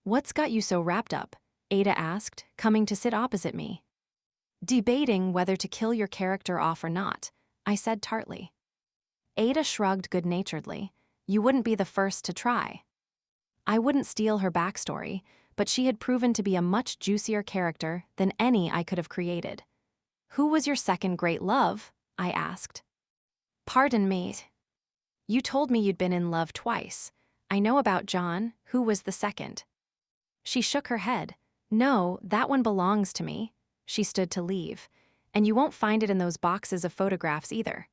"What's got you so wrapped up?" Ada asked, coming to sit opposite me. "Debating whether to kill your character off or not," I said tartly. Ada shrugged good-naturedly. "You wouldn't be the first to try." I wouldn't steal her backstory, but she had proven to be a much juicier character than any I could have created. "Who was your second great love?" I asked. "Pardon me. You told me you'd been in love twice. I know about John. Who was the second?" She shook her head. "No, that one belongs to me." She stood to leave. "And you won't find it in those boxes of photographs either."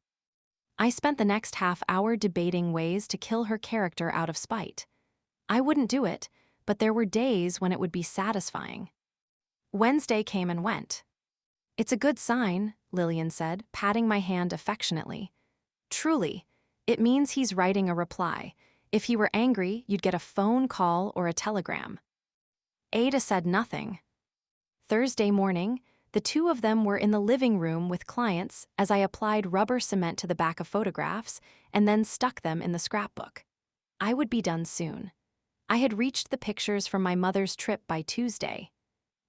I spent the next half hour debating ways to kill her character out of spite. I wouldn't do it, but there were days when it would be satisfying. Wednesday came and went. "It's a good sign," Lillian said, patting my hand affectionately. "Truly. It means he's writing a reply. If he were angry, you'd get a phone call or a telegram." Ada said nothing. Thursday morning, the two of them were in the living room with clients as I applied rubber cement to the back of photographs and then stuck them in the scrapbook. I would be done soon. I had reached the pictures from my mother's trip by Tuesday.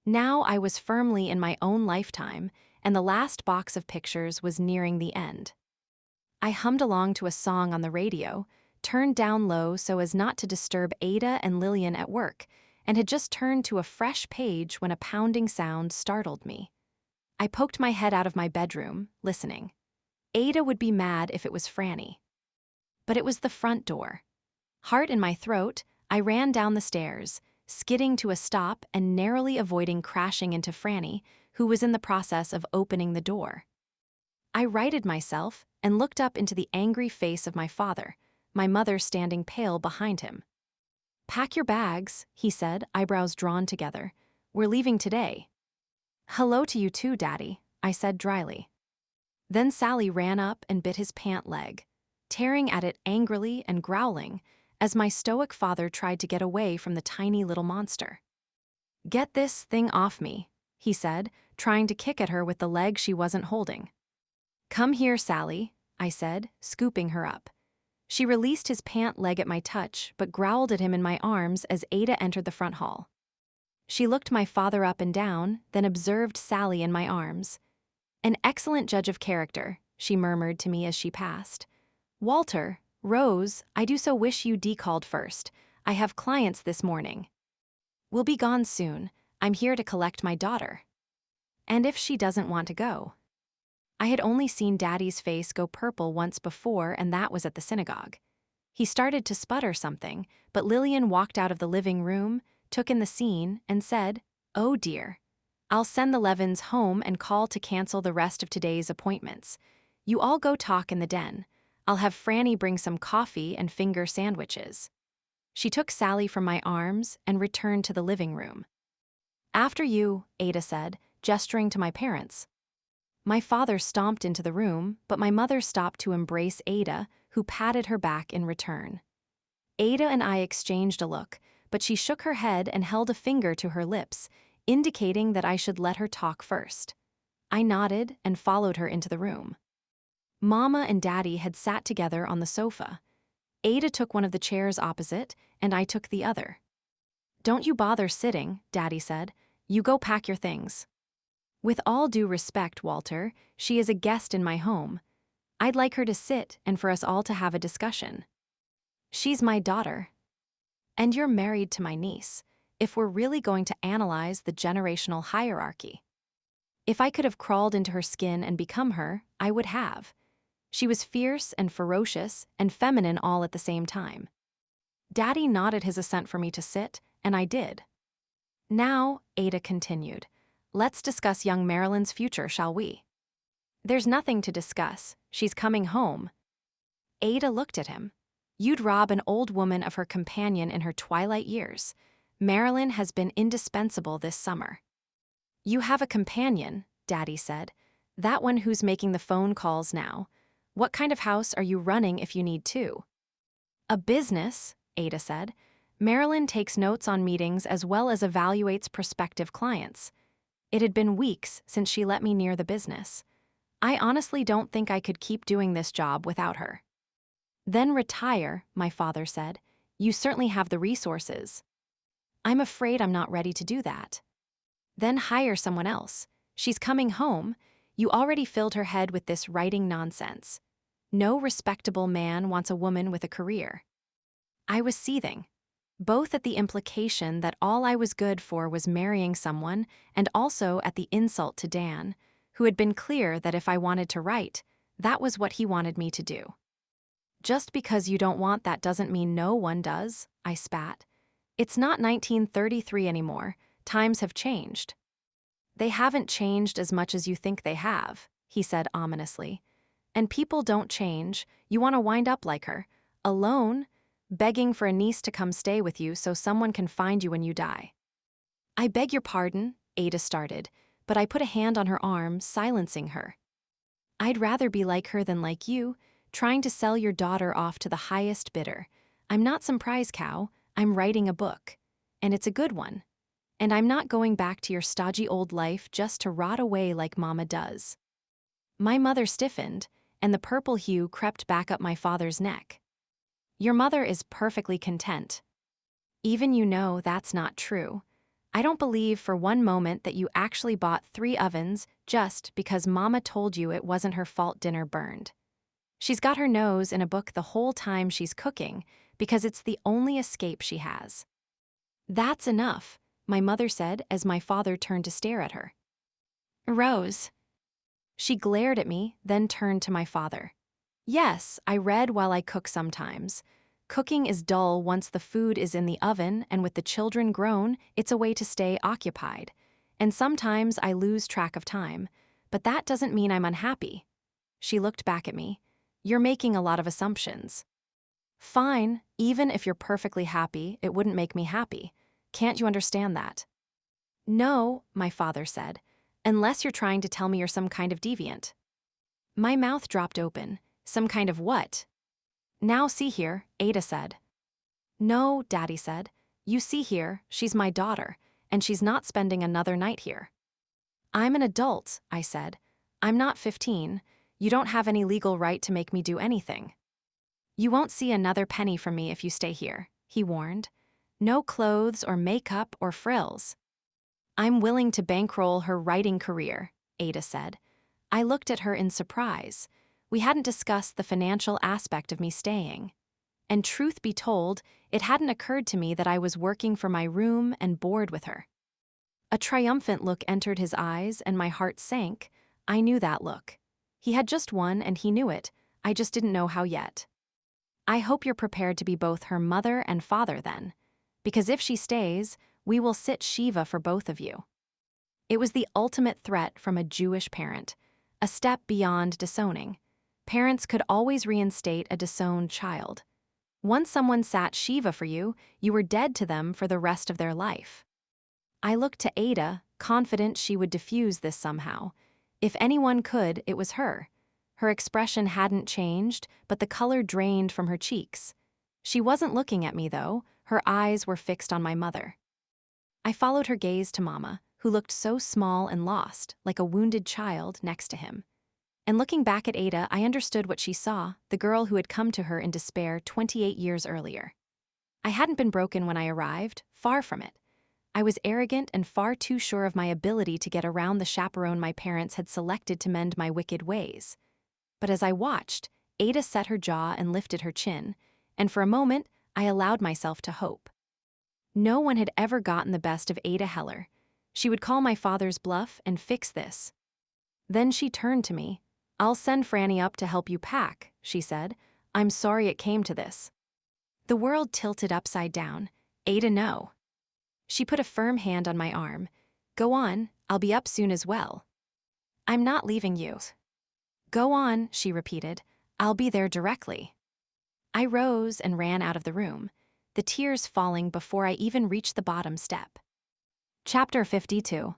Now I was firmly in my own lifetime, and the last box of pictures was nearing the end. I hummed along to a song on the radio, turned down low so as not to disturb Ada and Lillian at work, and had just turned to a fresh page when a pounding sound startled me. I poked my head out of my bedroom, listening. Ada would be mad if it was Franny. But it was the front door. Heart in my throat, I ran down the stairs, skidding to a stop and narrowly avoiding crashing into Franny, who was in the process of opening the door. I righted myself and looked up into the angry face of my father, my mother standing pale behind him. "Pack your bags," he said, eyebrows drawn together. "We're leaving today." "Hello to you too, Daddy," I said dryly. Then Sally ran up and bit his pant leg, tearing at it angrily and growling, as my stoic father tried to get away from the tiny little monster. "Get this thing off me," he said, trying to kick at her with the leg she wasn't holding. "Come here, Sally," I said, scooping her up. She released his pant leg at my touch, but growled at him in my arms as Ada entered the front hall. She looked my father up and down, then observed Sally in my arms. "An excellent judge of character," she murmured to me as she passed. "Walter, Rose, I do so wish you decalled first. I have clients this morning." We'll be gone soon. I'm here to collect my daughter. And if she doesn't want to go? I had only seen Daddy's face go purple once before, and that was at the synagogue. He started to sputter something, but Lillian walked out of the living room, took in the scene, and said, "Oh dear. I'll send the Levins home and call to cancel the rest of today's appointments. You all go talk in the den. I'll have Franny bring some coffee and finger sandwiches." She took Sally from my arms and returned to the living room. "After you," Ada said, gesturing to my parents. My father stomped into the room, but my mother stopped to embrace Ada, who patted her back in return. Ada and I exchanged a look, but she shook her head and held a finger to her lips, indicating that I should let her talk first. I nodded and followed her into the room. Mama and Daddy had sat together on the sofa. Ada took one of the chairs opposite, and I took the other. "Don't you bother sitting," Daddy said. "You go pack your things." "With all due respect, Walter, she is a guest in my home. I'd like her to sit and for us all to have a discussion. She's my daughter. And you're married to my niece, if we're really going to analyze the generational hierarchy. If I could have crawled into her skin and become her, I would have. She was fierce and ferocious and feminine all at the same time." Daddy nodded his assent for me to sit, and I did. "Now," Ada continued, "let's discuss young Marilyn's future, shall we?" "There's nothing to discuss. She's coming home." Ada looked at him. "You'd rob an old woman of her companion in her twilight years. Marilyn has been indispensable this summer." "You have a companion," Daddy said. "That one who's making the phone calls now. What kind of house are you running if you need to?" "A business," Ada said. "Marilyn takes notes on meetings as well as evaluates prospective clients. It had been weeks since she let me near the business. I honestly don't think I could keep doing this job without her." "Then retire," my father said. "You certainly have the resources." "I'm afraid I'm not ready to do that." "Then hire someone else. She's coming home. You already filled her head with this writing nonsense. No respectable man wants a woman with a career." I was seething, both at the implication that all I was good for was marrying someone, and also at the insult to Dan, who had been clear that if I wanted to write, that was what he wanted me to do. "Just because you don't want that doesn't mean no one does," I spat. "It's not 1933 anymore. Times have changed." "They haven't changed as much as you think they have," he said ominously. "And people don't change. You want to wind up like her, alone, begging for a niece to come stay with you so someone can find you when you die." "I beg your pardon," Ada started, but I put a hand on her arm, silencing her. "I'd rather be like her than like you, trying to sell your daughter off to the highest bidder. I'm not some prize cow. I'm writing a book. And it's a good one. And I'm not going back to your stodgy old life just to rot away like Mama does." My mother stiffened, and the purple hue crept back up my father's neck. "Your mother is perfectly content. Even you know that's not true. I don't believe for one moment that you actually bought 3 ovens just because Mama told you it wasn't her fault dinner burned. She's got her nose in a book the whole time she's cooking because it's the only escape she has." "That's enough," my mother said as my father turned to stare at her. "Rose." She glared at me, then turned to my father. "Yes, I read while I cook sometimes. Cooking is dull once the food is in the oven, and with the children grown, it's a way to stay occupied. And sometimes I lose track of time, but that doesn't mean I'm unhappy." She looked back at me. "You're making a lot of assumptions." "Fine, even if you're perfectly happy, it wouldn't make me happy. Can't you understand that?" "No," my father said, "unless you're trying to tell me you're some kind of deviant." My mouth dropped open. Some kind of what? "Now see here," Ada said. "No," Daddy said. "You see here, she's my daughter, and she's not spending another night here." "I'm an adult," I said. "I'm not 15. You don't have any legal right to make me do anything." "You won't see another penny from me if you stay here," he warned. "No clothes or makeup or frills." "I'm willing to bankroll her writing career," Ada said. I looked at her in surprise. We hadn't discussed the financial aspect of me staying. And truth be told, it hadn't occurred to me that I was working for my room and board with her. A triumphant look entered his eyes and my heart sank. I knew that look. He had just won and he knew it. I just didn't know how yet. I hope you're prepared to be both her mother and father then. Because if she stays, we will sit Shiva for both of you. It was the ultimate threat from a Jewish parent, a step beyond disowning. Parents could always reinstate a disowned child. Once someone sat Shiva for you, you were dead to them for the rest of their life. I looked to Ada, confident she would diffuse this somehow. If anyone could, it was her. Her expression hadn't changed, but the color drained from her cheeks. She wasn't looking at me, though. Her eyes were fixed on my mother. I followed her gaze to Mama, who looked so small and lost, like a wounded child next to him. And looking back at Ada, I understood what she saw, the girl who had come to her in despair 28 years earlier. I hadn't been broken when I arrived, far from it. I was arrogant and far too sure of my ability to get around the chaperone my parents had selected to mend my wicked ways. But as I watched, Ada set her jaw and lifted her chin, and for a moment, I allowed myself to hope. No one had ever gotten the best of Ada Heller. She would call my father's bluff and fix this. Then she turned to me. "I'll send Franny up to help you pack," she said. "I'm sorry it came to this." The world tilted upside down. Ada, no. She put a firm hand on my arm. "Go on, I'll be up soon as well." "I'm not leaving you." "Go on," she repeated. "I'll be there directly." I rose and ran out of the room, the tears falling before I even reached the bottom step. Chapter 52.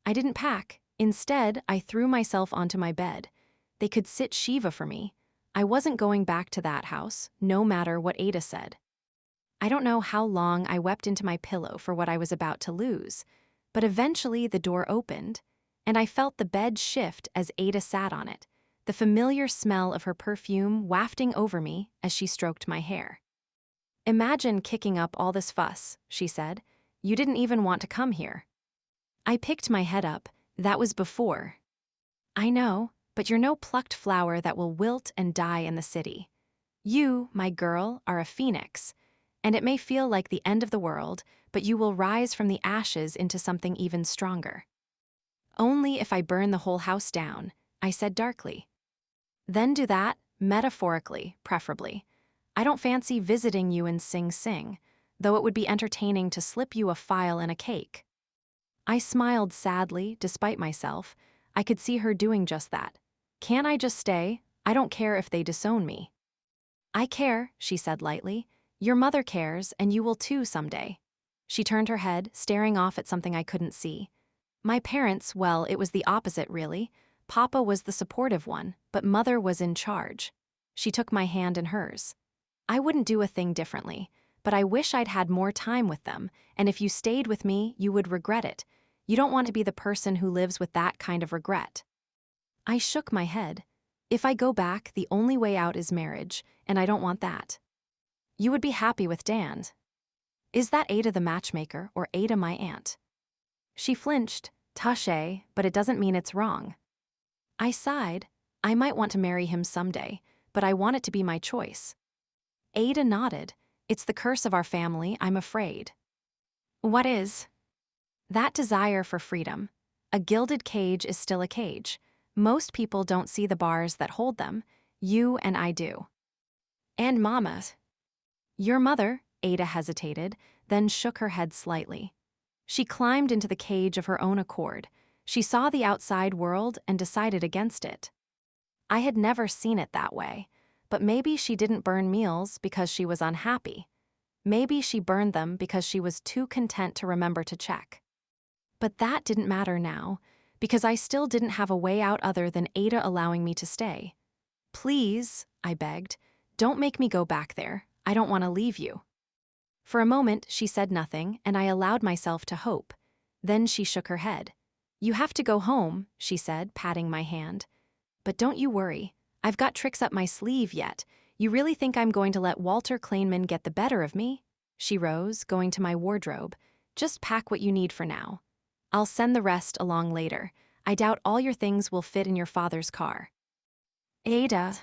I didn't pack. Instead, I threw myself onto my bed. They could sit Shiva for me. I wasn't going back to that house, no matter what Ada said. I don't know how long I wept into my pillow for what I was about to lose, but eventually the door opened, and I felt the bed shift as Ada sat on it, the familiar smell of her perfume wafting over me as she stroked my hair. "Imagine kicking up all this fuss," she said. "You didn't even want to come here." I picked my head up. That was before. "I know, but you're no plucked flower that will wilt and die in the city. You, my girl, are a phoenix, and it may feel like the end of the world, but you will rise from the ashes into something even stronger." "Only if I burn the whole house down," I said darkly. "Then do that, metaphorically, preferably. I don't fancy visiting you in Sing Sing, though it would be entertaining to slip you a file and a cake." I smiled sadly, despite myself. I could see her doing just that. "Can't I just stay? I don't care if they disown me." "I care," she said lightly. "Your mother cares, and you will too someday." She turned her head, staring off at something I couldn't see. My parents, well, it was the opposite, really. Papa was the supportive one, but Mother was in charge. She took my hand in hers. "I wouldn't do a thing differently, but I wish I'd had more time with them, and if you stayed with me, you would regret it. You don't want to be the person who lives with that kind of regret." I shook my head. "If I go back, the only way out is marriage, and I don't want that." "You would be happy with Dan." "Is that Ada the matchmaker, or Ada my aunt?" She flinched. "Touché, but it doesn't mean it's wrong." I sighed. "I might want to marry him someday, but I want it to be my choice." Ada nodded. "It's the curse of our family, I'm afraid." "What is?" "That desire for freedom. A gilded cage is still a cage. Most people don't see the bars that hold them. You and I do." "And Mama." "Your mother," Ada hesitated, then shook her head slightly. She climbed into the cage of her own accord. She saw the outside world and decided against it. I had never seen it that way, but maybe she didn't burn meals because she was unhappy. Maybe she burned them because she was too content to remember to check. But that didn't matter now, because I still didn't have a way out other than Ada allowing me to stay. "Please," I begged, "don't make me go back there. I don't want to leave you." For a moment, she said nothing, and I allowed myself to hope. Then she shook her head. "You have to go home," she said, patting my hand. "But don't you worry. I've got tricks up my sleeve yet. You really think I'm going to let Walter Kleinman get the better of me?" She rose, going to my wardrobe. "Just pack what you need for now. I'll send the rest along later. I doubt all your things will fit in your father's car." "Ada."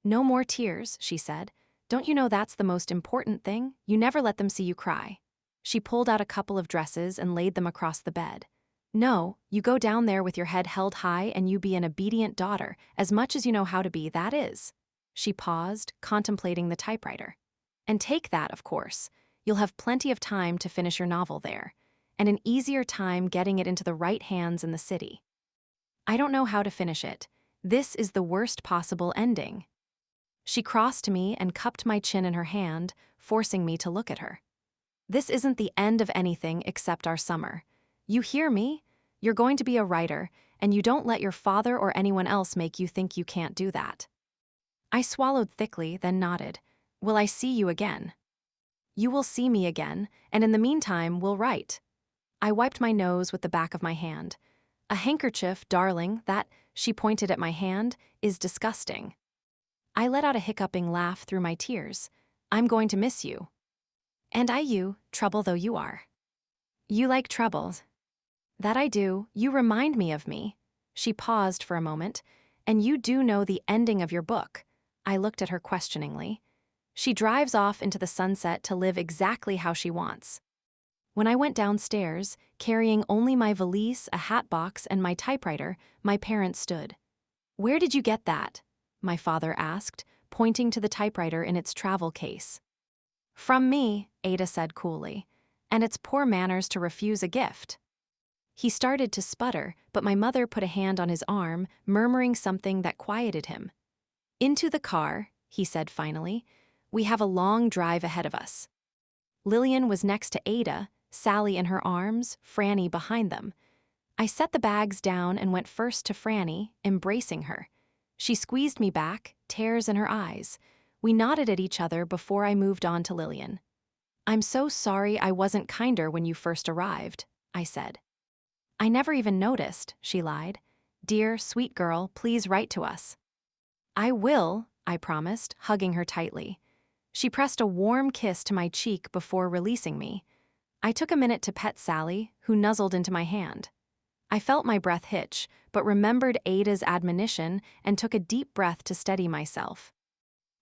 "No more tears," she said. Don't you know that's the most important thing? You never let them see you cry. She pulled out a couple of dresses and laid them across the bed. No, you go down there with your head held high and you be an obedient daughter, as much as you know how to be, that is. She paused, contemplating the typewriter. And take that, of course. You'll have plenty of time to finish your novel there, and an easier time getting it into the right hands in the city. I don't know how to finish it. This is the worst possible ending. She crossed to me and cupped my chin in her hand, forcing me to look at her. This isn't the end of anything except our summer. You hear me? You're going to be a writer, and you don't let your father or anyone else make you think you can't do that. I swallowed thickly, then nodded. Will I see you again? You will see me again, and in the meantime, we'll write. I wiped my nose with the back of my hand. A handkerchief, darling, that, she pointed at my hand, is disgusting. I let out a hiccuping laugh through my tears. I'm going to miss you. And I you, trouble though you are. You like troubles. That I do, you remind me of me. She paused for a moment. And you do know the ending of your book. I looked at her questioningly. She drives off into the sunset to live exactly how she wants. When I went downstairs, carrying only my valise, a hat box, and my typewriter, my parents stood. Where did you get that? My father asked, pointing to the typewriter in its travel case. From me, Ada said coolly, and it's poor manners to refuse a gift. He started to sputter, but my mother put a hand on his arm, murmuring something that quieted him. Into the car, he said finally. We have a long drive ahead of us. Lillian was next to Ada, Sally in her arms, Franny behind them. I set the bags down and went first to Franny, embracing her. She squeezed me back, tears in her eyes. We nodded at each other before I moved on to Lillian. I'm so sorry I wasn't kinder when you first arrived, I said. I never even noticed, she lied. Dear, sweet girl, please write to us. I will, I promised, hugging her tightly. She pressed a warm kiss to my cheek before releasing me. I took a minute to pet Sally, who nuzzled into my hand. I felt my breath hitch, but remembered Ada's admonition and took a deep breath to steady myself.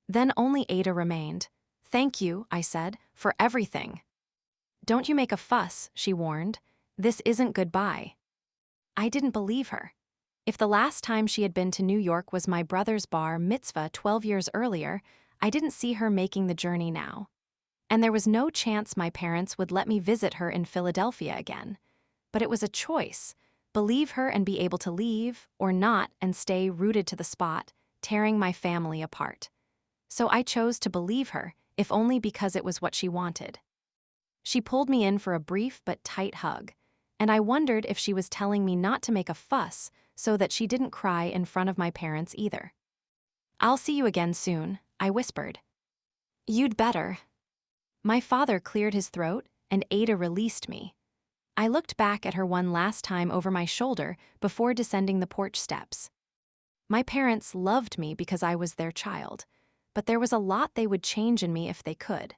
Then only Ada remained. Thank you, I said, for everything. Don't you make a fuss, she warned. This isn't goodbye. I didn't believe her. If the last time she had been to New York was my brother's bar mitzvah 12 years earlier, I didn't see her making the journey now. And there was no chance my parents would let me visit her in Philadelphia again. But it was a choice. Believe her and be able to leave, or not and stay rooted to the spot, tearing my family apart. So I chose to believe her, if only because it was what she wanted. She pulled me in for a brief but tight hug, and I wondered if she was telling me not to make a fuss so that she didn't cry in front of my parents either. I'll see you again soon, I whispered. You'd better. My father cleared his throat, and Ada released me. I looked back at her one last time over my shoulder before descending the porch steps. My parents loved me because I was their child, but there was a lot they would change in me if they could.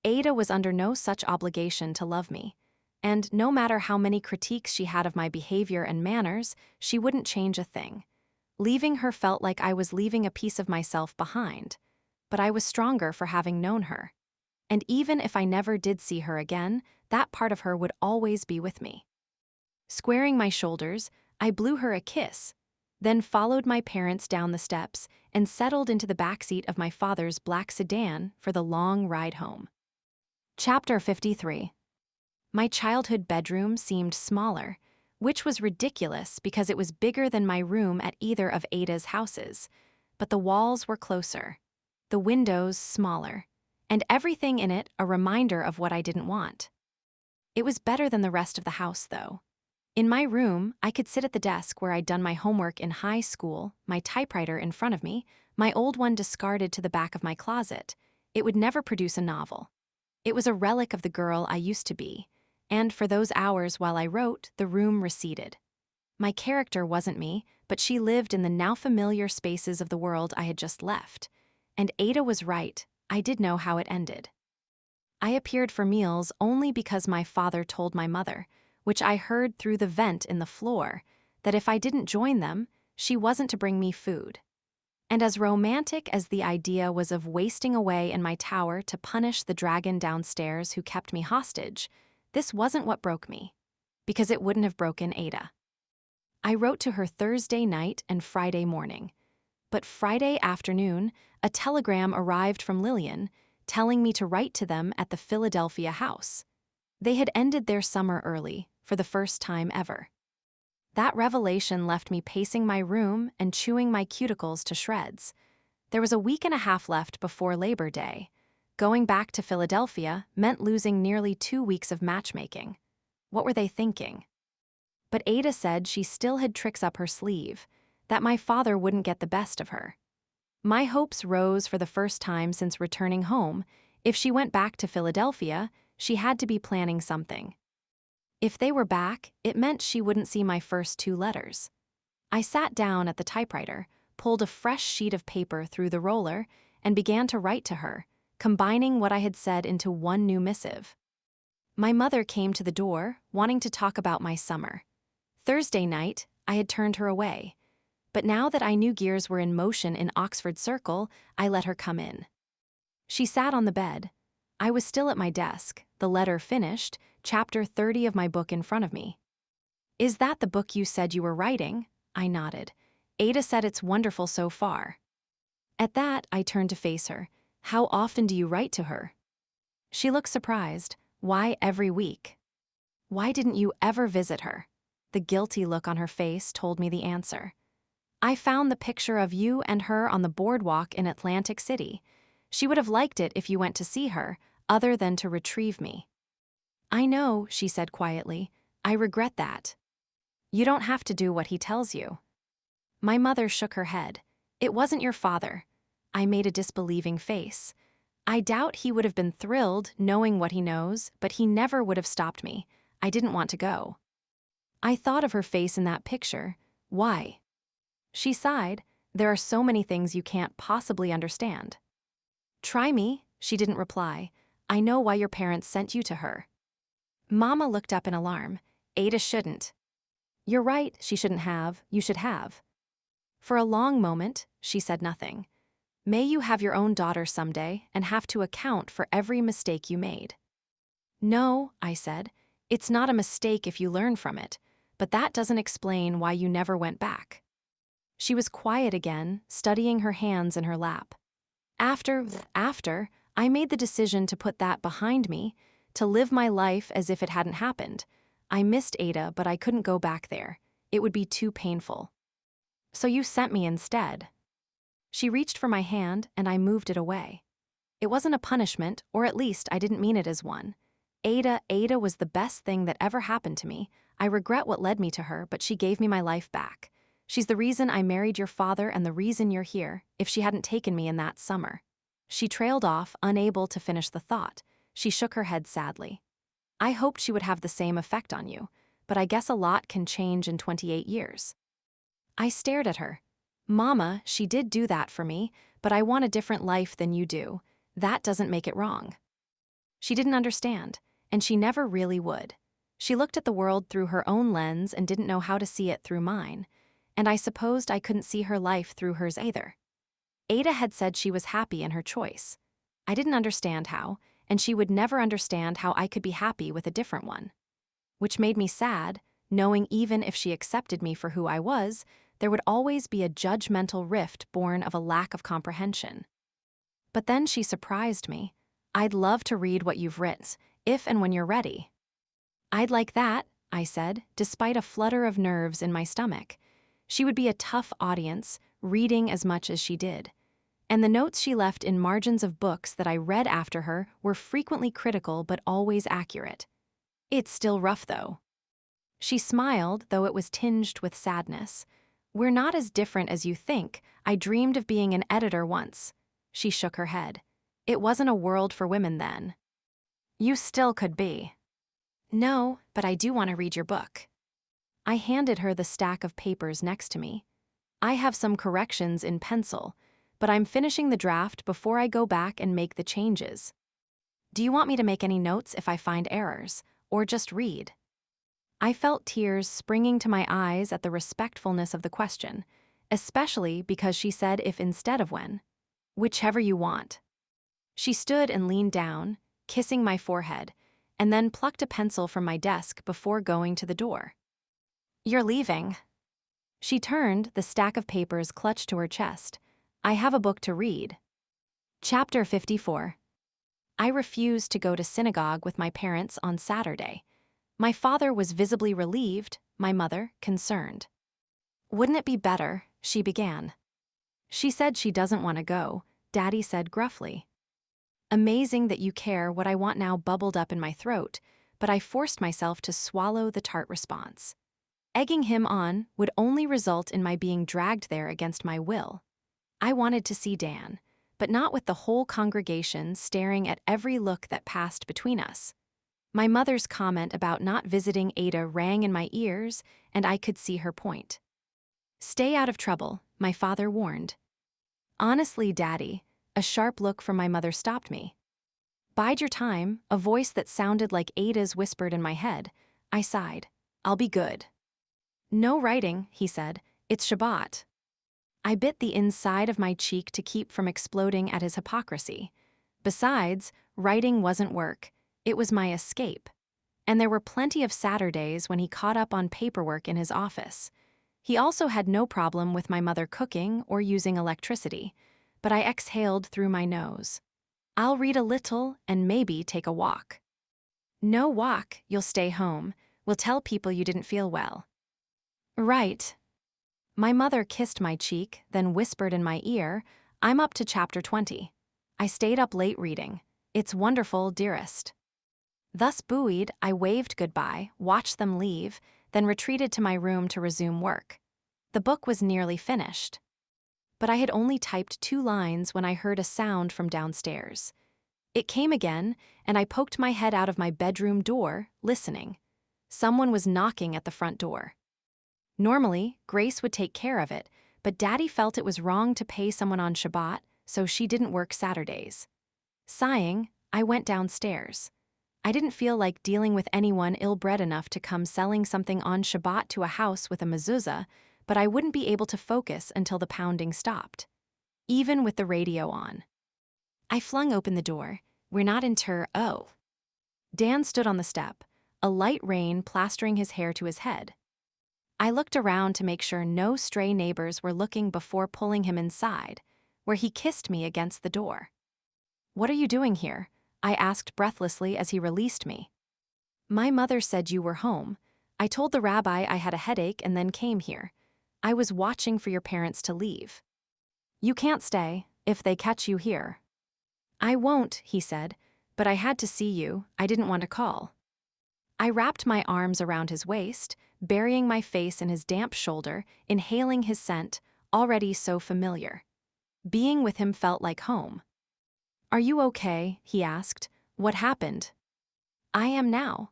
Ada was under no such obligation to love me, and no matter how many critiques she had of my behavior and manners, she wouldn't change a thing. Leaving her felt like I was leaving a piece of myself behind, but I was stronger for having known her. And even if I never did see her again, that part of her would always be with me. Squaring my shoulders, I blew her a kiss, then followed my parents down the steps and settled into the backseat of my father's black sedan for the long ride home. Chapter 53. My childhood bedroom seemed smaller, which was ridiculous because it was bigger than my room at either of Ada's houses, but the walls were closer, the windows smaller, and everything in it a reminder of what I didn't want. It was better than the rest of the house, though. In my room, I could sit at the desk where I'd done my homework in high school, my typewriter in front of me, my old one discarded to the back of my closet. It would never produce a novel. It was a relic of the girl I used to be, and for those hours while I wrote, the room receded. My character wasn't me, but she lived in the now familiar spaces of the world I had just left. And Ada was right. I did know how it ended. I appeared for meals only because my father told my mother, which I heard through the vent in the floor, that if I didn't join them, she wasn't to bring me food. And as romantic as the idea was of wasting away in my tower to punish the dragon downstairs who kept me hostage, this wasn't what broke me, because it wouldn't have broken Ada. I wrote to her Thursday night and Friday morning. But Friday afternoon, a telegram arrived from Lillian telling me to write to them at the Philadelphia house. They had ended their summer early, for the first time ever. That revelation left me pacing my room and chewing my cuticles to shreds. There was a week and a half left before Labor Day. Going back to Philadelphia meant losing nearly 2 weeks of matchmaking. What were they thinking? But Ada said she still had tricks up her sleeve, that my father wouldn't get the best of her. My hopes rose for the first time since returning home. If she went back to Philadelphia, she had to be planning something. If they were back, it meant she wouldn't see my first 2 letters. I sat down at the typewriter, pulled a fresh sheet of paper through the roller, and began to write to her, combining what I had said into one new missive. My mother came to the door, wanting to talk about my summer. Thursday night, I had turned her away. But now that I knew gears were in motion in Oxford Circle, I let her come in. She sat on the bed. I was still at my desk, the letter finished, chapter 30 of my book in front of me. "Is that the book you said you were writing?" I nodded. "Ada said it's wonderful so far." At that, I turned to face her. "How often do you write to her?" She looked surprised. "Why every week?" "Why didn't you ever visit her?" The guilty look on her face told me the answer. "I found the picture of you and her on the boardwalk in Atlantic City. She would have liked it if you went to see her, other than to retrieve me." "I know," she said quietly. "I regret that." "You don't have to do what he tells you." My mother shook her head. "It wasn't your father." I made a disbelieving face. "I doubt he would have been thrilled knowing what he knows, but he never would have stopped me. I didn't want to go." I thought of her face in that picture. "Why?" She sighed. "There are so many things you can't possibly understand." "Try me," she didn't reply. "I know why your parents sent you to her." Mama looked up in alarm. "Ada shouldn't." "You're right, she shouldn't have. You should have." For a long moment, she said nothing. "May you have your own daughter someday and have to account for every mistake you made." "No," I said. "It's not a mistake if you learn from it, but that doesn't explain why you never went back." She was quiet again, studying her hands in her lap. After, I made the decision to put that behind me, to live my life as if it hadn't happened. I missed Ada, but I couldn't go back there. It would be too painful. "So you sent me instead." She reached for my hand, and I moved it away. It wasn't a punishment, or at least I didn't mean it as one. Ada was the best thing that ever happened to me. I regret what led me to her, but she gave me my life back. She's the reason I married your father and the reason you're here, if she hadn't taken me in that summer. She trailed off, unable to finish the thought. She shook her head sadly. "I hoped she would have the same effect on you, but I guess a lot can change in 28 years. I stared at her. "Mama, she did do that for me, but I want a different life than you do. That doesn't make it wrong." She didn't understand, and she never really would. She looked at the world through her own lens and didn't know how to see it through mine, and I supposed I couldn't see her life through hers either. Ada had said she was happy in her choice. I didn't understand how, and she would never understand how I could be happy with a different one. Which made me sad, knowing even if she accepted me for who I was, there would always be a judgmental rift born of a lack of comprehension. But then she surprised me. "I'd love to read what you've written, if and when you're ready." "I'd like that," I said, despite a flutter of nerves in my stomach. She would be a tough audience, reading as much as she did. And the notes she left in margins of books that I read after her were frequently critical but always accurate. "It's still rough, though." She smiled, though it was tinged with sadness. "We're not as different as you think. I dreamed of being an editor once." She shook her head. "It wasn't a world for women then." "You still could be." "No, but I do want to read your book." I handed her the stack of papers next to me. "I have some corrections in pencil, but I'm finishing the draft before I go back and make the changes. Do you want me to make any notes if I find errors, or just read?" I felt tears springing to my eyes at the respectfulness of the question, especially because she said if instead of when. Whichever you want. She stood and leaned down, kissing my forehead, and then plucked a pencil from my desk before going to the door. You're leaving. She turned, the stack of papers clutched to her chest. I have a book to read. Chapter 54. I refused to go to synagogue with my parents on Saturday. My father was visibly relieved, my mother concerned. Wouldn't it be better? She began. She said she doesn't want to go, Daddy said gruffly. Amazing that you care. What I want now bubbled up in my throat, but I forced myself to swallow the tart response. Egging him on would only result in my being dragged there against my will. I wanted to see Dan, but not with the whole congregation staring at every look that passed between us. My mother's comment about not visiting Ada rang in my ears, and I could see her point. Stay out of trouble, my father warned. Honestly, Daddy, a sharp look from my mother stopped me. Bide your time, a voice that sounded like Ada's whispered in my head. I sighed. I'll be good. No writing, he said. It's Shabbat. I bit the inside of my cheek to keep from exploding at his hypocrisy. Besides, writing wasn't work. It was my escape. And there were plenty of Saturdays when he caught up on paperwork in his office. He also had no problem with my mother cooking or using electricity, but I exhaled through my nose. I'll read a little and maybe take a walk. No walk, you'll stay home. We'll tell people you didn't feel well. Right. My mother kissed my cheek, then whispered in my ear, I'm up to chapter 20. I stayed up late reading. It's wonderful, dearest. Thus buoyed, I waved goodbye, watched them leave, then retreated to my room to resume work. The book was nearly finished. But I had only typed 2 lines when I heard a sound from downstairs. It came again, and I poked my head out of my bedroom door, listening. Someone was knocking at the front door. Normally, Grace would take care of it, but Daddy felt it was wrong to pay someone on Shabbat, so she didn't work Saturdays. Sighing, I went downstairs. I didn't feel like dealing with anyone ill-bred enough to come selling something on Shabbat to a house with a mezuzah, but I wouldn't be able to focus until the pounding stopped, even with the radio on. I flung open the door. We're not in Oh. Dan stood on the step, a light rain plastering his hair to his head. I looked around to make sure no stray neighbors were looking before pulling him inside, where he kissed me against the door. What are you doing here? I asked breathlessly as he released me. My mother said you were home. I told the rabbi I had a headache and then came here. I was watching for your parents to leave. You can't stay, if they catch you here. I won't, he said, but I had to see you. I didn't want to call. I wrapped my arms around his waist, burying my face in his damp shoulder, inhaling his scent, already so familiar. Being with him felt like home. Are you okay? He asked. What happened? I am now.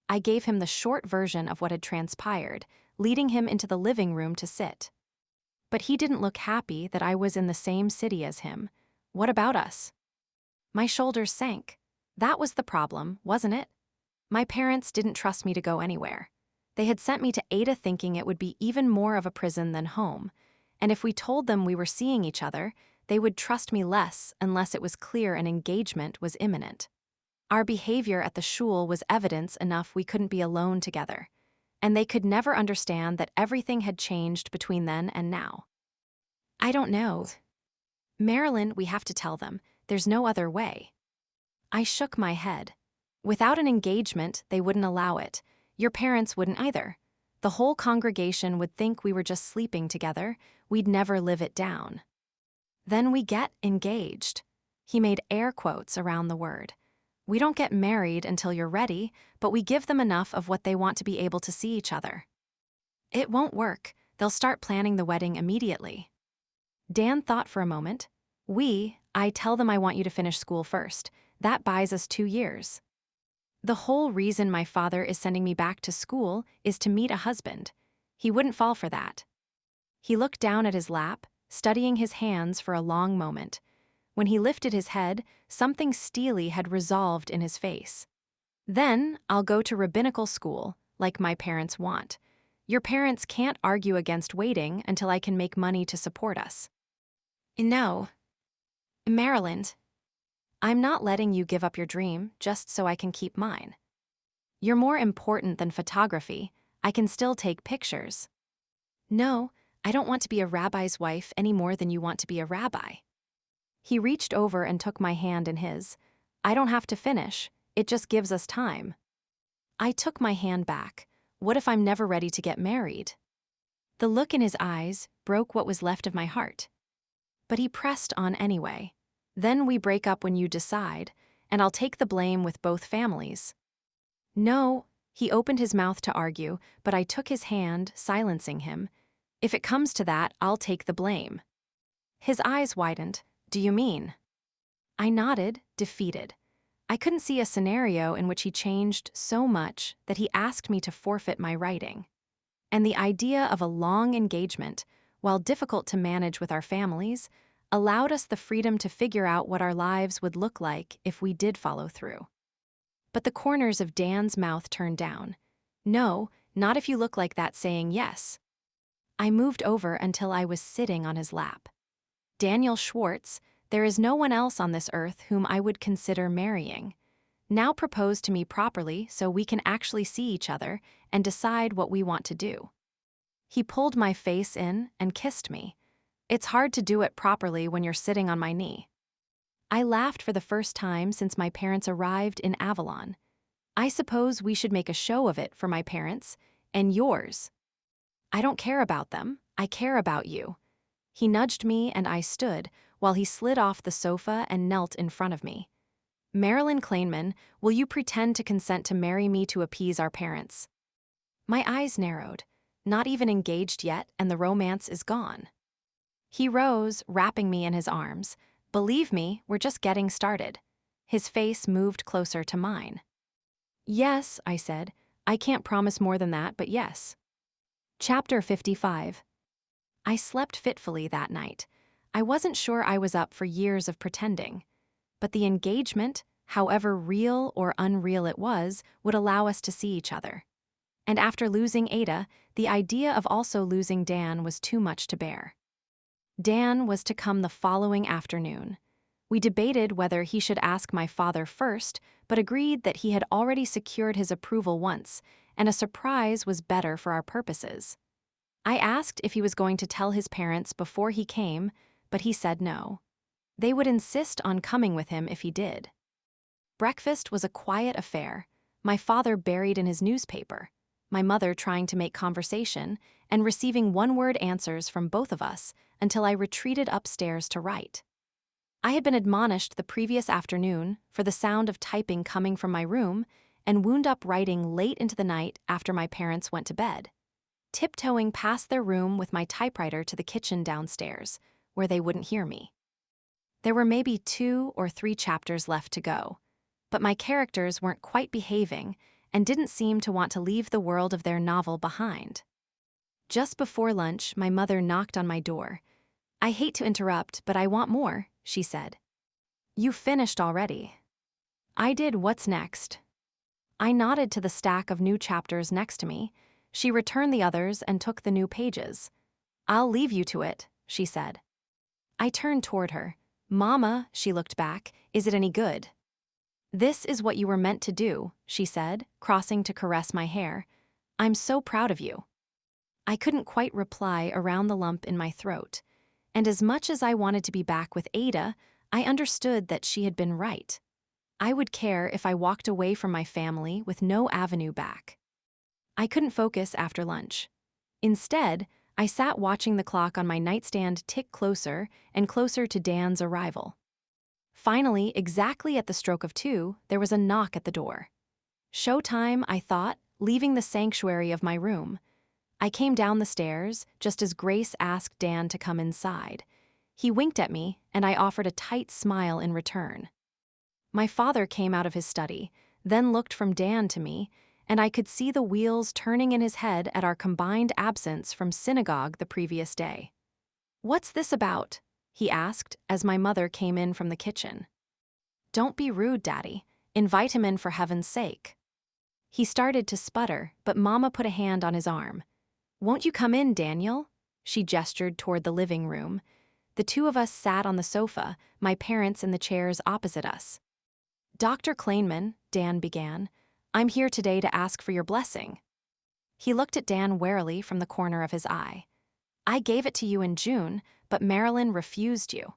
I gave him the short version of what had transpired, leading him into the living room to sit. But he didn't look happy that I was in the same city as him. What about us? My shoulders sank. That was the problem, wasn't it? My parents didn't trust me to go anywhere. They had sent me to Ada thinking it would be even more of a prison than home, and if we told them we were seeing each other, they would trust me less unless it was clear an engagement was imminent. Our behavior at the shul was evidence enough we couldn't be alone together, and they could never understand that everything had changed between then and now. I don't know. Marilyn, we have to tell them. There's no other way. I shook my head. Without an engagement, they wouldn't allow it. Your parents wouldn't either. The whole congregation would think we were just sleeping together. We'd never live it down. Then we get engaged. He made air quotes around the word. We don't get married until you're ready, but we give them enough of what they want to be able to see each other. It won't work. They'll start planning the wedding immediately. Dan thought for a moment. I tell them I want you to finish school first. That buys us 2 years. The whole reason my father is sending me back to school is to meet a husband. He wouldn't fall for that. He looked down at his lap, studying his hands for a long moment. When he lifted his head, something steely had resolved in his face. Then I'll go to rabbinical school, like my parents want. Your parents can't argue against waiting until I can make money to support us. No, Maryland, I'm not letting you give up your dream just so I can keep mine. You're more important than photography. I can still take pictures. No, I don't want to be a rabbi's wife any more than you want to be a rabbi. He reached over and took my hand in his. I don't have to finish. It just gives us time. I took my hand back. What if I'm never ready to get married? The look in his eyes broke what was left of my heart. But he pressed on anyway. Then we break up when you decide, and I'll take the blame with both families. No, he opened his mouth to argue, but I took his hand, silencing him. If it comes to that, I'll take the blame. His eyes widened. Do you mean? I nodded, defeated. I couldn't see a scenario in which he changed so much that he asked me to forfeit my writing. And the idea of a long engagement, while difficult to manage with our families, allowed us the freedom to figure out what our lives would look like if we did follow through. But the corners of Dan's mouth turned down. No, not if you look like that saying yes. I moved over until I was sitting on his lap. Daniel Schwartz, there is no one else on this earth whom I would consider marrying. Now propose to me properly so we can actually see each other and decide what we want to do. He pulled my face in and kissed me. It's hard to do it properly when you're sitting on my knee. I laughed for the first time since my parents arrived in Avalon. I suppose we should make a show of it for my parents and yours. I don't care about them, I care about you. He nudged me and I stood while he slid off the sofa and knelt in front of me. Marilyn Kleinman, will you pretend to consent to marry me to appease our parents? My eyes narrowed. Not even engaged yet, and the romance is gone. He rose, wrapping me in his arms. Believe me, we're just getting started. His face moved closer to mine. Yes, I said. I can't promise more than that, but yes. Chapter 55. I slept fitfully that night. I wasn't sure I was up for years of pretending. But the engagement, however real or unreal it was, would allow us to see each other. And after losing Ada, the idea of also losing Dan was too much to bear. Dan was to come the following afternoon. We debated whether he should ask my father first, but agreed that he had already secured his approval once, and a surprise was better for our purposes. I asked if he was going to tell his parents before he came, but he said no. They would insist on coming with him if he did. Breakfast was a quiet affair, my father buried in his newspaper, my mother trying to make conversation, and receiving one-word answers from both of us until I retreated upstairs to write. I had been admonished the previous afternoon for the sound of typing coming from my room and wound up writing late into the night after my parents went to bed, tiptoeing past their room with my typewriter to the kitchen downstairs, where they wouldn't hear me. There were maybe 2 or 3 chapters left to go, but my characters weren't quite behaving and didn't seem to want to leave the world of their novel behind. Just before lunch, my mother knocked on my door. I hate to interrupt, but I want more, she said. You finished already. I did. What's next? I nodded to the stack of new chapters next to me. She returned the others and took the new pages. I'll leave you to it, she said. I turned toward her. Mama, she looked back, is it any good? This is what you were meant to do, she said, crossing to caress my hair. I'm so proud of you. I couldn't quite reply around the lump in my throat, and as much as I wanted to be back with Ada, I understood that she had been right. I would care if I walked away from my family with no avenue back. I couldn't focus after lunch. Instead, I sat watching the clock on my nightstand tick closer and closer to Dan's arrival. Finally, exactly at the stroke of 2, there was a knock at the door. Showtime, I thought, leaving the sanctuary of my room. I came down the stairs just as Grace asked Dan to come inside. He winked at me, and I offered a tight smile in return. My father came out of his study, then looked from Dan to me, and I could see the wheels turning in his head at our combined absence from synagogue the previous day. What's this about? He asked as my mother came in from the kitchen. Don't be rude, Daddy. Invite him in for heaven's sake. He started to sputter, but Mama put a hand on his arm. "Won't you come in, Daniel?" She gestured toward the living room. The two of us sat on the sofa, my parents in the chairs opposite us. "Dr. Kleinman," Dan began, "I'm here today to ask for your blessing." He looked at Dan warily from the corner of his eye. "I gave it to you in June, but Marilyn refused you."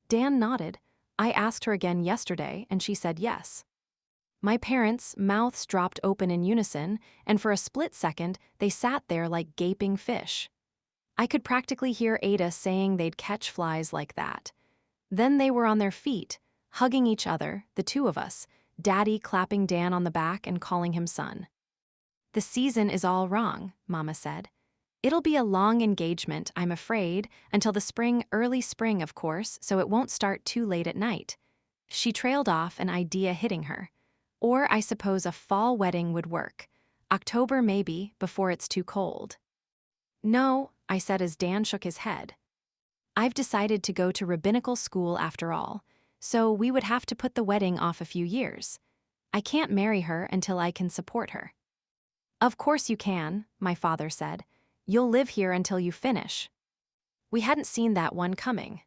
Dan nodded. "I asked her again yesterday, and she said yes." My parents' mouths dropped open in unison, and for a split second, they sat there like gaping fish. I could practically hear Ada saying they'd catch flies like that. Then they were on their feet, hugging each other, the two of us, Daddy clapping Dan on the back and calling him son. "The season is all wrong," Mama said. "It'll be a long engagement, I'm afraid, until the spring, early spring, of course, so it won't start too late at night." She trailed off, an idea hitting her. "Or I suppose a fall wedding would work. October maybe, before it's too cold." "No," I said as Dan shook his head. "I've decided to go to rabbinical school after all, so we would have to put the wedding off a few years. I can't marry her until I can support her." "Of course you can," my father said. "You'll live here until you finish." We hadn't seen that one coming.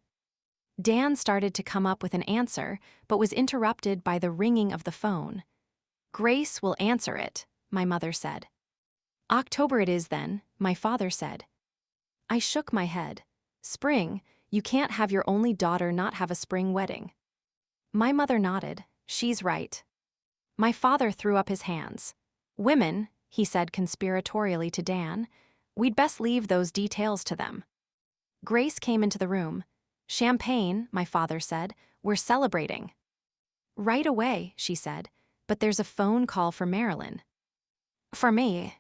Dan started to come up with an answer, but was interrupted by the ringing of the phone. "Grace will answer it," my mother said. "October it is then," my father said. I shook my head. "Spring, you can't have your only daughter not have a spring wedding." My mother nodded. "She's right." My father threw up his hands. "Women," he said conspiratorially to Dan, "we'd best leave those details to them." Grace came into the room. "Champagne," my father said. "We're celebrating." "Right away," she said, "but there's a phone call for Marilyn." "For me."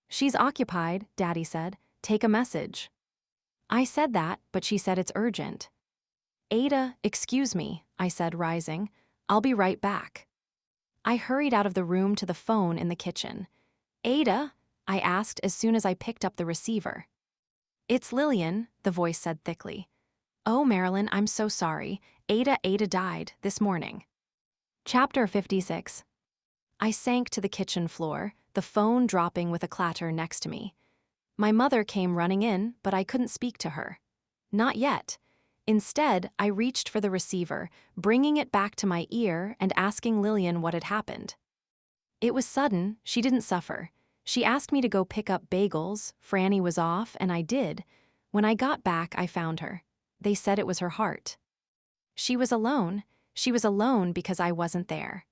"She's occupied," Daddy said. "Take a message." I said that, but she said it's urgent. "Ada, excuse me," I said, rising. "I'll be right back." I hurried out of the room to the phone in the kitchen. "Ada?" I asked as soon as I picked up the receiver. "It's Lillian," the voice said thickly. "Oh, Marilyn, I'm so sorry. Ada died this morning." Chapter 56. I sank to the kitchen floor, the phone dropping with a clatter next to me. My mother came running in, but I couldn't speak to her. Not yet. Instead, I reached for the receiver, bringing it back to my ear and asking Lillian what had happened. It was sudden, she didn't suffer. She asked me to go pick up bagels, Franny was off, and I did. When I got back, I found her. They said it was her heart. She was alone. She was alone because I wasn't there.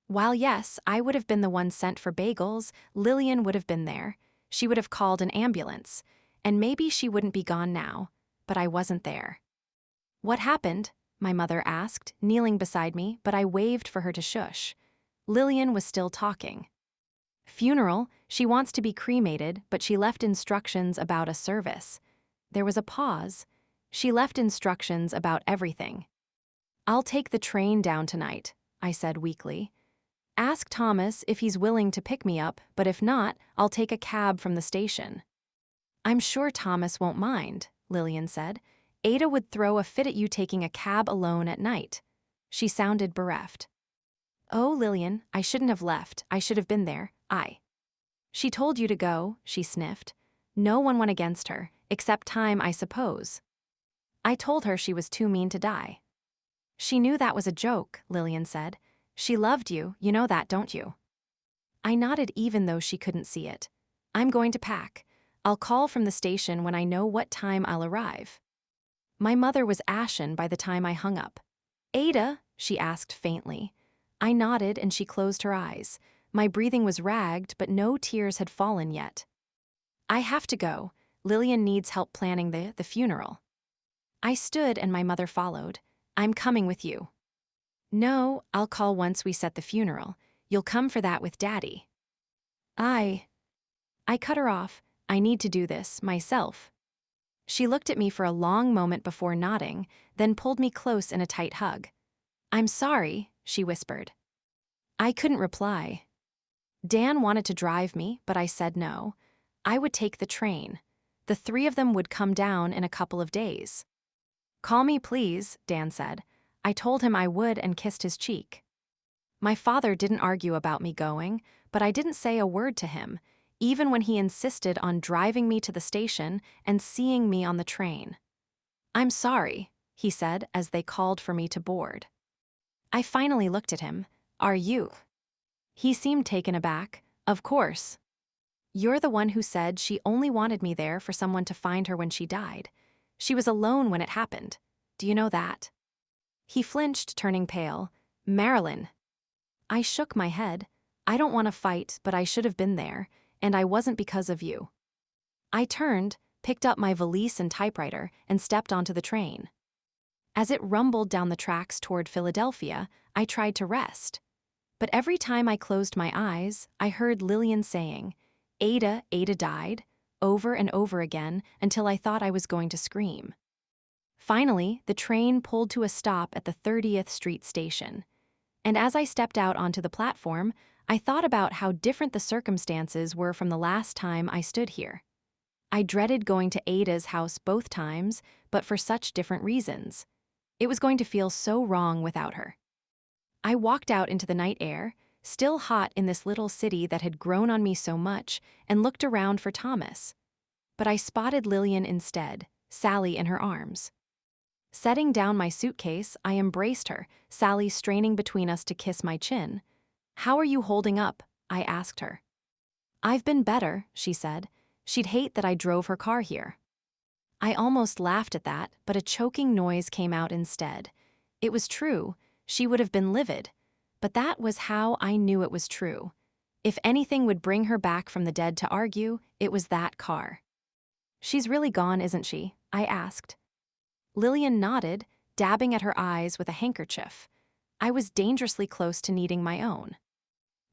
While yes, I would have been the one sent for bagels, Lillian would have been there. She would have called an ambulance. And maybe she wouldn't be gone now, but I wasn't there. "What happened?" my mother asked, kneeling beside me, but I waved for her to shush. Lillian was still talking. "Funeral, she wants to be cremated, but she left instructions about a service." There was a pause. "She left instructions about everything." "I'll take the train down tonight," I said weakly. "Ask Thomas if he's willing to pick me up, but if not, I'll take a cab from the station." "I'm sure Thomas won't mind," Lillian said. "Ada would throw a fit at you taking a cab alone at night." She sounded bereft. "Oh, Lillian, I shouldn't have left. I should have been there. She told you to go," she sniffed. "No one went against her, except time, I suppose." "I told her she was too mean to die." "She knew that was a joke," Lillian said. "She loved you, you know that, don't you?" I nodded even though she couldn't see it. "I'm going to pack. I'll call from the station when I know what time I'll arrive." My mother was ashen by the time I hung up. "Ada?" she asked faintly. I nodded and she closed her eyes. My breathing was ragged, but no tears had fallen yet. "I have to go. Lillian needs help planning the funeral." I stood and my mother followed. "I'm coming with you." "No, I'll call once we set the funeral. You'll come for that with Daddy." I cut her off. "I need to do this, myself." She looked at me for a long moment before nodding, then pulled me close in a tight hug. "I'm sorry," she whispered. I couldn't reply. Dan wanted to drive me, but I said no. I would take the train. The three of them would come down in a couple of days. "Call me, please," Dan said. I told him I would and kissed his cheek. My father didn't argue about me going, but I didn't say a word to him. even when he insisted on driving me to the station and seeing me on the train. "I'm sorry," he said as they called for me to board. I finally looked at him. "Are you?" He seemed taken aback. "Of course. You're the one who said she only wanted me there for someone to find her when she died. She was alone when it happened. Do you know that?" He flinched, turning pale. "Marilyn." I shook my head. "I don't want to fight, but I should have been there, and I wasn't because of you." I turned, picked up my valise and typewriter, and stepped onto the train. As it rumbled down the tracks toward Philadelphia, I tried to rest. But every time I closed my eyes, I heard Lillian saying, "Ada, Ada died," over and over again until I thought I was going to scream. Finally, the train pulled to a stop at the 30th Street station. And as I stepped out onto the platform, I thought about how different the circumstances were from the last time I stood here. I dreaded going to Ada's house both times, but for such different reasons. It was going to feel so wrong without her. I walked out into the night air, still hot in this little city that had grown on me so much, and looked around for Thomas. But I spotted Lillian instead, Sally in her arms. Setting down my suitcase, I embraced her, Sally straining between us to kiss my chin. "How are you holding up?" I asked her. "I've been better," she said. She'd hate that I drove her car here. I almost laughed at that, but a choking noise came out instead. It was true. She would have been livid. But that was how I knew it was true. If anything would bring her back from the dead to argue, it was that car. "She's really gone, isn't she?" I asked. Lillian nodded, dabbing at her eyes with a handkerchief. I was dangerously close to needing my own.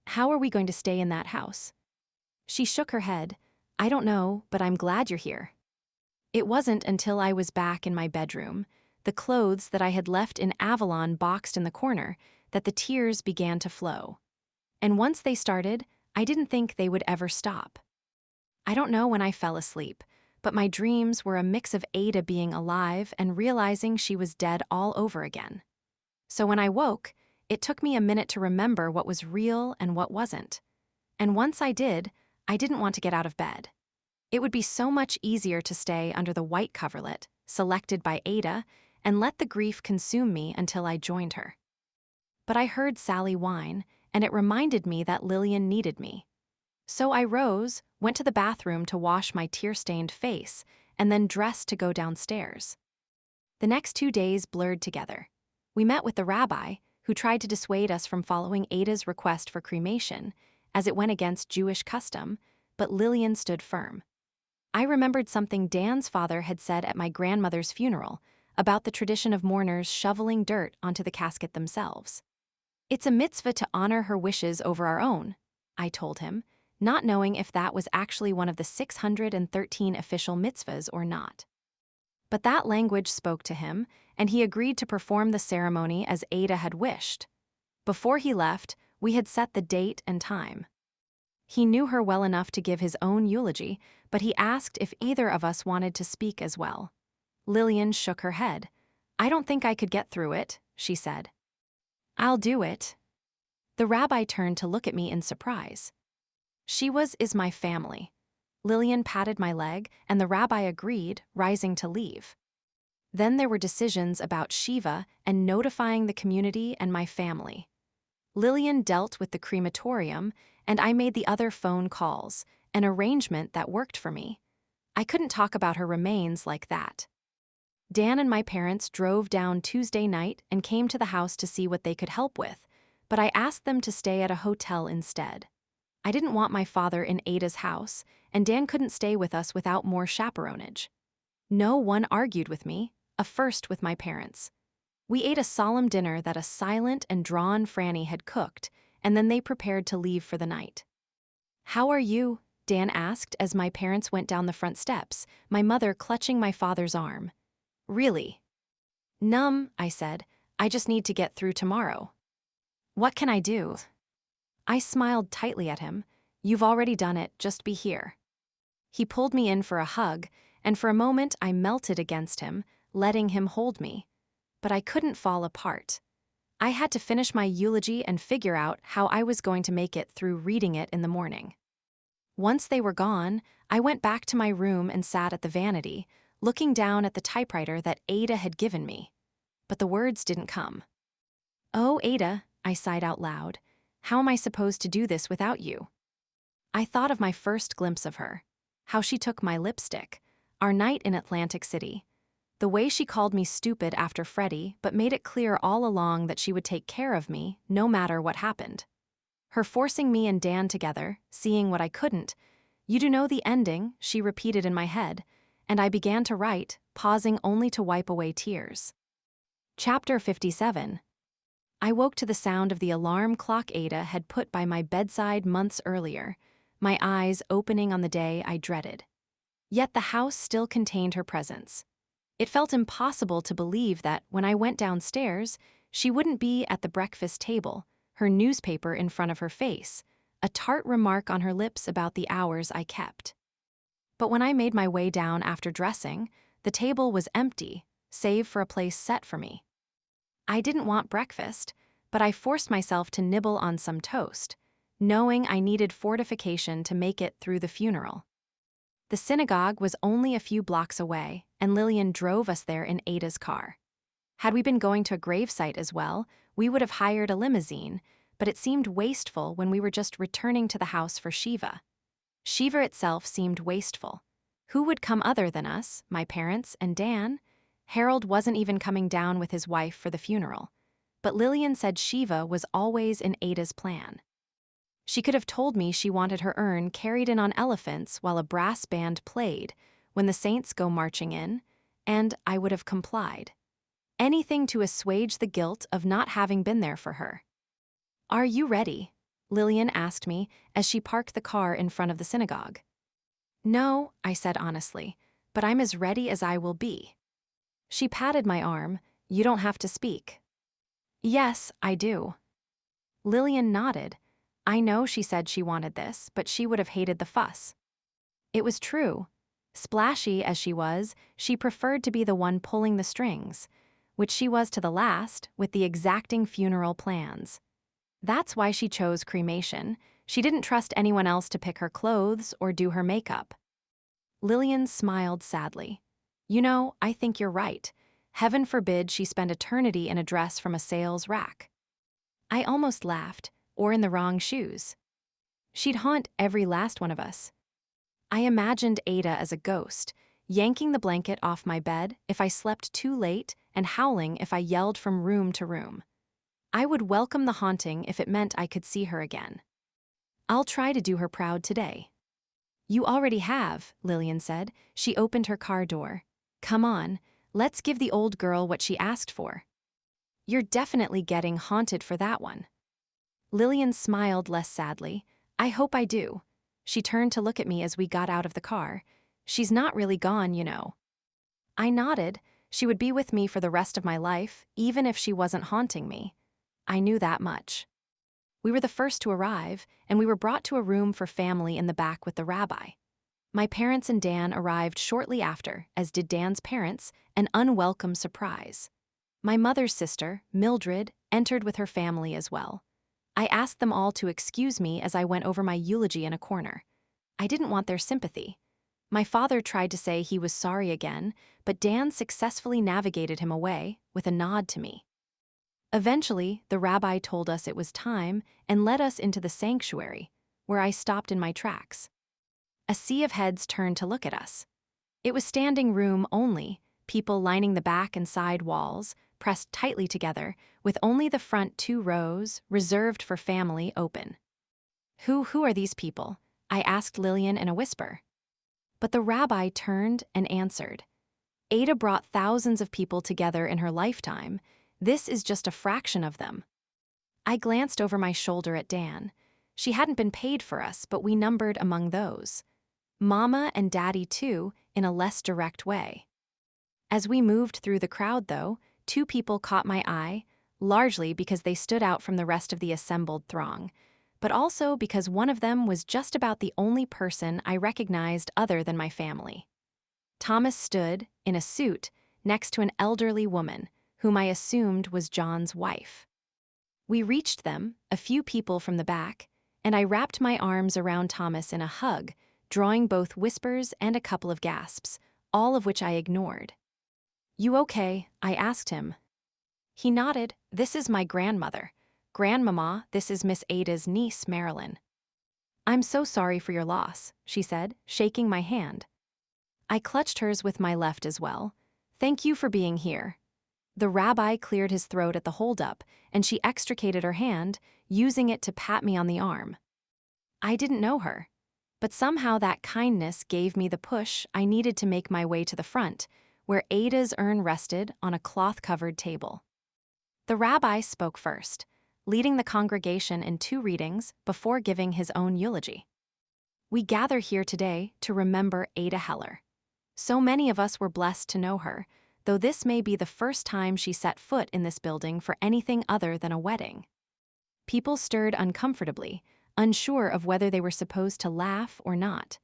"How are we going to stay in that house?" She shook her head. "I don't know, but I'm glad you're here." It wasn't until I was back in my bedroom, the clothes that I had left in Avalon boxed in the corner, that the tears began to flow. And once they started, I didn't think they would ever stop. I don't know when I fell asleep, but my dreams were a mix of Ada being alive and realizing she was dead all over again. So when I woke, it took me a minute to remember what was real and what wasn't. And once I did, I didn't want to get out of bed. It would be so much easier to stay under the white coverlet, selected by Ada, and let the grief consume me until I joined her. But I heard Sally whine, and it reminded me that Lillian needed me. So I rose, went to the bathroom to wash my tear-stained face, and then dressed to go downstairs. The next 2 days blurred together. We met with the rabbi, who tried to dissuade us from following Ada's request for cremation, as it went against Jewish custom, but Lillian stood firm. I remembered something Dan's father had said at my grandmother's funeral about the tradition of mourners shoveling dirt onto the casket themselves. "It's a mitzvah to honor her wishes over our own," I told him, not knowing if that was actually one of the 613 official mitzvahs or not. But that language spoke to him, and he agreed to perform the ceremony as Ada had wished. Before he left, we had set the date and time. He knew her well enough to give his own eulogy, but he asked if either of us wanted to speak as well. Lillian shook her head. "I don't think I could get through it," she said. "I'll do it." The rabbi turned to look at me in surprise. Is my family." Lillian patted my leg, and the rabbi agreed, rising to leave. Then there were decisions about Shiva and notifying the community and my family. Lillian dealt with the crematorium, and I made the other phone calls, an arrangement that worked for me. I couldn't talk about her remains like that. Dan and my parents drove down Tuesday night and came to the house to see what they could help with, but I asked them to stay at a hotel instead. I didn't want my father in Ada's house, and Dan couldn't stay with us without more chaperonage. No one argued with me, a first with my parents. We ate a solemn dinner that a silent and drawn Franny had cooked, and then they prepared to leave for the night. "How are you?" Dan asked as my parents went down the front steps, my mother clutching my father's arm. "Really?" "Numb," I said. "I just need to get through tomorrow." "What can I do?" I smiled tightly at him. "You've already done it, just be here." He pulled me in for a hug, and for a moment I melted against him, letting him hold me. But I couldn't fall apart. I had to finish my eulogy and figure out how I was going to make it through reading it in the morning. Once they were gone, I went back to my room and sat at the vanity, looking down at the typewriter that Ada had given me. But the words didn't come. "Oh, Ada," I sighed out loud, "how am I supposed to do this without you?" I thought of my first glimpse of her, how she took my lipstick, our night in Atlantic City, the way she called me stupid after Freddie but made it clear all along that she would take care of me no matter what happened. Her forcing me and Dan together, seeing what I couldn't. "You do know the ending," she repeated in my head, and I began to write, pausing only to wipe away tears. Chapter 57. I woke to the sound of the alarm clock Ada had put by my bedside months earlier, my eyes opening on the day I dreaded. Yet the house still contained her presence. It felt impossible to believe that when I went downstairs, she wouldn't be at the breakfast table, her newspaper in front of her face, a tart remark on her lips about the hours I kept. But when I made my way down after dressing, the table was empty, save for a place set for me. I didn't want breakfast, but I forced myself to nibble on some toast, knowing I needed fortification to make it through the funeral. The synagogue was only a few blocks away, and Lillian drove us there in Ada's car. Had we been going to a gravesite as well, we would have hired a limousine, but it seemed wasteful when we were just returning to the house for Shiva. Shiva itself seemed wasteful. Who would come other than us, my parents, and Dan? Harold wasn't even coming down with his wife for the funeral. But Lillian said Shiva was always in Ada's plan. She could have told me she wanted her urn carried in on elephants while a brass band played when the saints go marching in, and I would have complied. Anything to assuage the guilt of not having been there for her. "Are you ready?" Lillian asked me as she parked the car in front of the synagogue. "No," I said honestly, "but I'm as ready as I will be." She patted my arm. "You don't have to speak." "Yes, I do." Lillian nodded. I know she said she wanted this, but she would have hated the fuss. It was true. Splashy as she was, she preferred to be the one pulling the strings, which she was to the last with the exacting funeral plans. That's why she chose cremation. She didn't trust anyone else to pick her clothes or do her makeup. Lillian smiled sadly. "You know, I think you're right. Heaven forbid she spend eternity in a dress from a sales rack." I almost laughed, or in the wrong shoes. She'd haunt every last one of us. I imagined Ada as a ghost, yanking the blanket off my bed if I slept too late and howling if I yelled from room to room. I would welcome the haunting if it meant I could see her again. "I'll try to do her proud today." "You already have," Lillian said. She opened her car door. "Come on, let's give the old girl what she asked for." "You're definitely getting haunted for that one." Lillian smiled less sadly. "I hope I do." She turned to look at me as we got out of the car. "She's not really gone, you know." I nodded. She would be with me for the rest of my life, even if she wasn't haunting me. I knew that much. We were the first to arrive, and we were brought to a room for family in the back with the rabbi. My parents and Dan arrived shortly after, as did Dan's parents, an unwelcome surprise. My mother's sister, Mildred, entered with her family as well. I asked them all to excuse me as I went over my eulogy in a corner. I didn't want their sympathy. My father tried to say he was sorry again, but Dan successfully navigated him away with a nod to me. Eventually, the rabbi told us it was time and led us into the sanctuary, where I stopped in my tracks. A sea of heads turned to look at us. It was standing room only, people lining the back and side walls, pressed tightly together, with only the front 2 rows, reserved for family, open. Who are these people?" I asked Lillian in a whisper. But the rabbi turned and answered. "Ada brought thousands of people together in her lifetime. This is just a fraction of them." I glanced over my shoulder at Dan. She hadn't been paid for us, but we numbered among those. Mama and Daddy, too, in a less direct way. As we moved through the crowd, though, 2 people caught my eye, largely because they stood out from the rest of the assembled throng, but also because one of them was just about the only person I recognized other than my family. Thomas stood, in a suit, next to an elderly woman, whom I assumed was John's wife. We reached them, a few people from the back, and I wrapped my arms around Thomas in a hug, drawing both whispers and a couple of gasps, all of which I ignored. "You okay?" I asked him. He nodded. "This is my grandmother. Grandmama, this is Miss Ada's niece, Marilyn." "I'm so sorry for your loss," she said, shaking my hand. I clutched hers with my left as well. "Thank you for being here." The rabbi cleared his throat at the holdup, and she extricated her hand, using it to pat me on the arm. I didn't know her, but somehow that kindness gave me the push I needed to make my way to the front, where Ada's urn rested on a cloth-covered table. The rabbi spoke first, leading the congregation in 2 readings before giving his own eulogy. "We gather here today to remember Ada Heller. So many of us were blessed to know her, though this may be the first time she set foot in this building for anything other than a wedding." People stirred uncomfortably, unsure of whether they were supposed to laugh or not.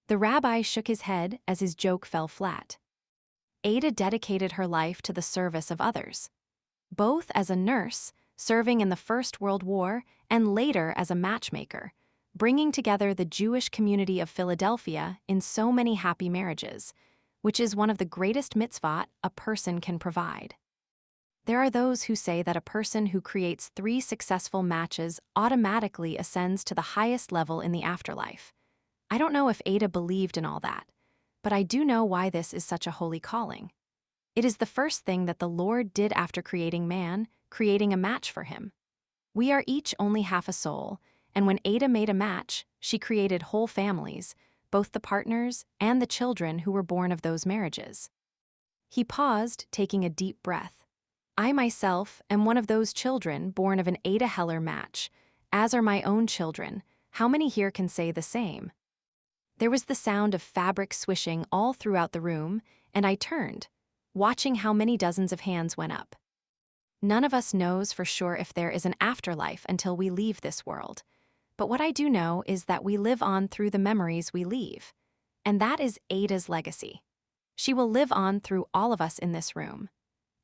The rabbi shook his head as his joke fell flat. Ada dedicated her life to the service of others. Both as a nurse, serving in the First World War, and later as a matchmaker, bringing together the Jewish community of Philadelphia in so many happy marriages, which is one of the greatest mitzvot a person can provide. There are those who say that a person who creates 3 successful matches automatically ascends to the highest level in the afterlife. I don't know if Ada believed in all that, but I do know why this is such a holy calling. It is the first thing that the Lord did after creating man, creating a match for him. We are each only half a soul, and when Ada made a match, she created whole families, both the partners and the children who were born of those marriages. He paused, taking a deep breath. I myself am one of those children born of an Ada Heller match, as are my own children. How many here can say the same? There was the sound of fabric swishing all throughout the room, and I turned, watching how many dozens of hands went up. None of us knows for sure if there is an afterlife until we leave this world. But what I do know is that we live on through the memories we leave. And that is Ada's legacy. She will live on through all of us in this room.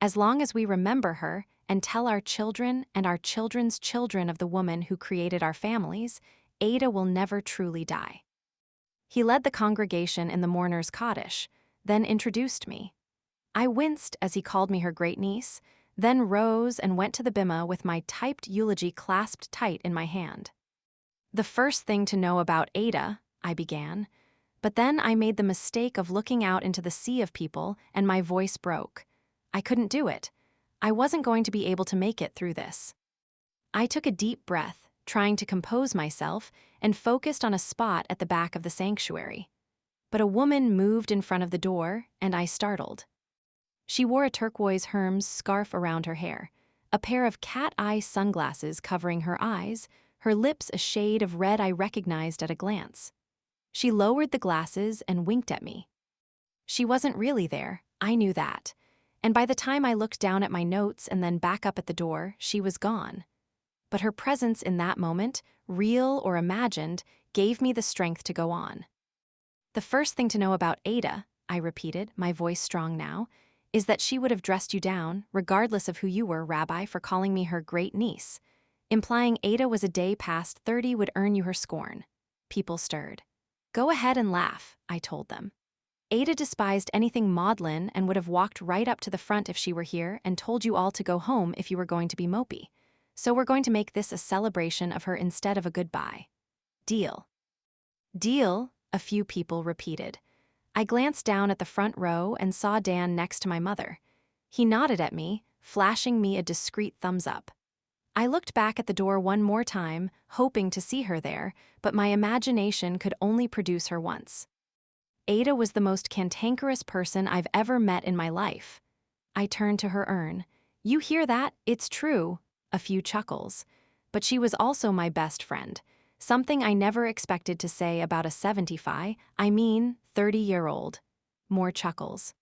As long as we remember her and tell our children and our children's children of the woman who created our families, Ada will never truly die. He led the congregation in the mourner's Kaddish, then introduced me. I winced as he called me her great-niece, then rose and went to the bimah with my typed eulogy clasped tight in my hand. "The first thing to know about Ada," I began, but then I made the mistake of looking out into the sea of people and my voice broke. I couldn't do it. I wasn't going to be able to make it through this. I took a deep breath, trying to compose myself, and focused on a spot at the back of the sanctuary. But a woman moved in front of the door, and I startled. She wore a turquoise Hermes scarf around her hair, a pair of cat-eye sunglasses covering her eyes, her lips a shade of red I recognized at a glance. She lowered the glasses and winked at me. She wasn't really there, I knew that. And by the time I looked down at my notes and then back up at the door, she was gone. But her presence in that moment, real or imagined, gave me the strength to go on. "The first thing to know about Ada," I repeated, my voice strong now, "is that she would have dressed you down, regardless of who you were, Rabbi, for calling me her great-niece. Implying Ada was a day past 30 would earn you her scorn." People stirred. "Go ahead and laugh," I told them. "Ada despised anything maudlin and would have walked right up to the front if she were here and told you all to go home if you were going to be mopey. So we're going to make this a celebration of her instead of a goodbye. Deal." "Deal," a few people repeated. I glanced down at the front row and saw Dan next to my mother. He nodded at me, flashing me a discreet thumbs up. I looked back at the door one more time, hoping to see her there, but my imagination could only produce her once. Ada was the most cantankerous person I've ever met in my life. I turned to her urn. "You hear that? It's true." A few chuckles. But she was also my best friend, something I never expected to say about a 30-year-old. More chuckles.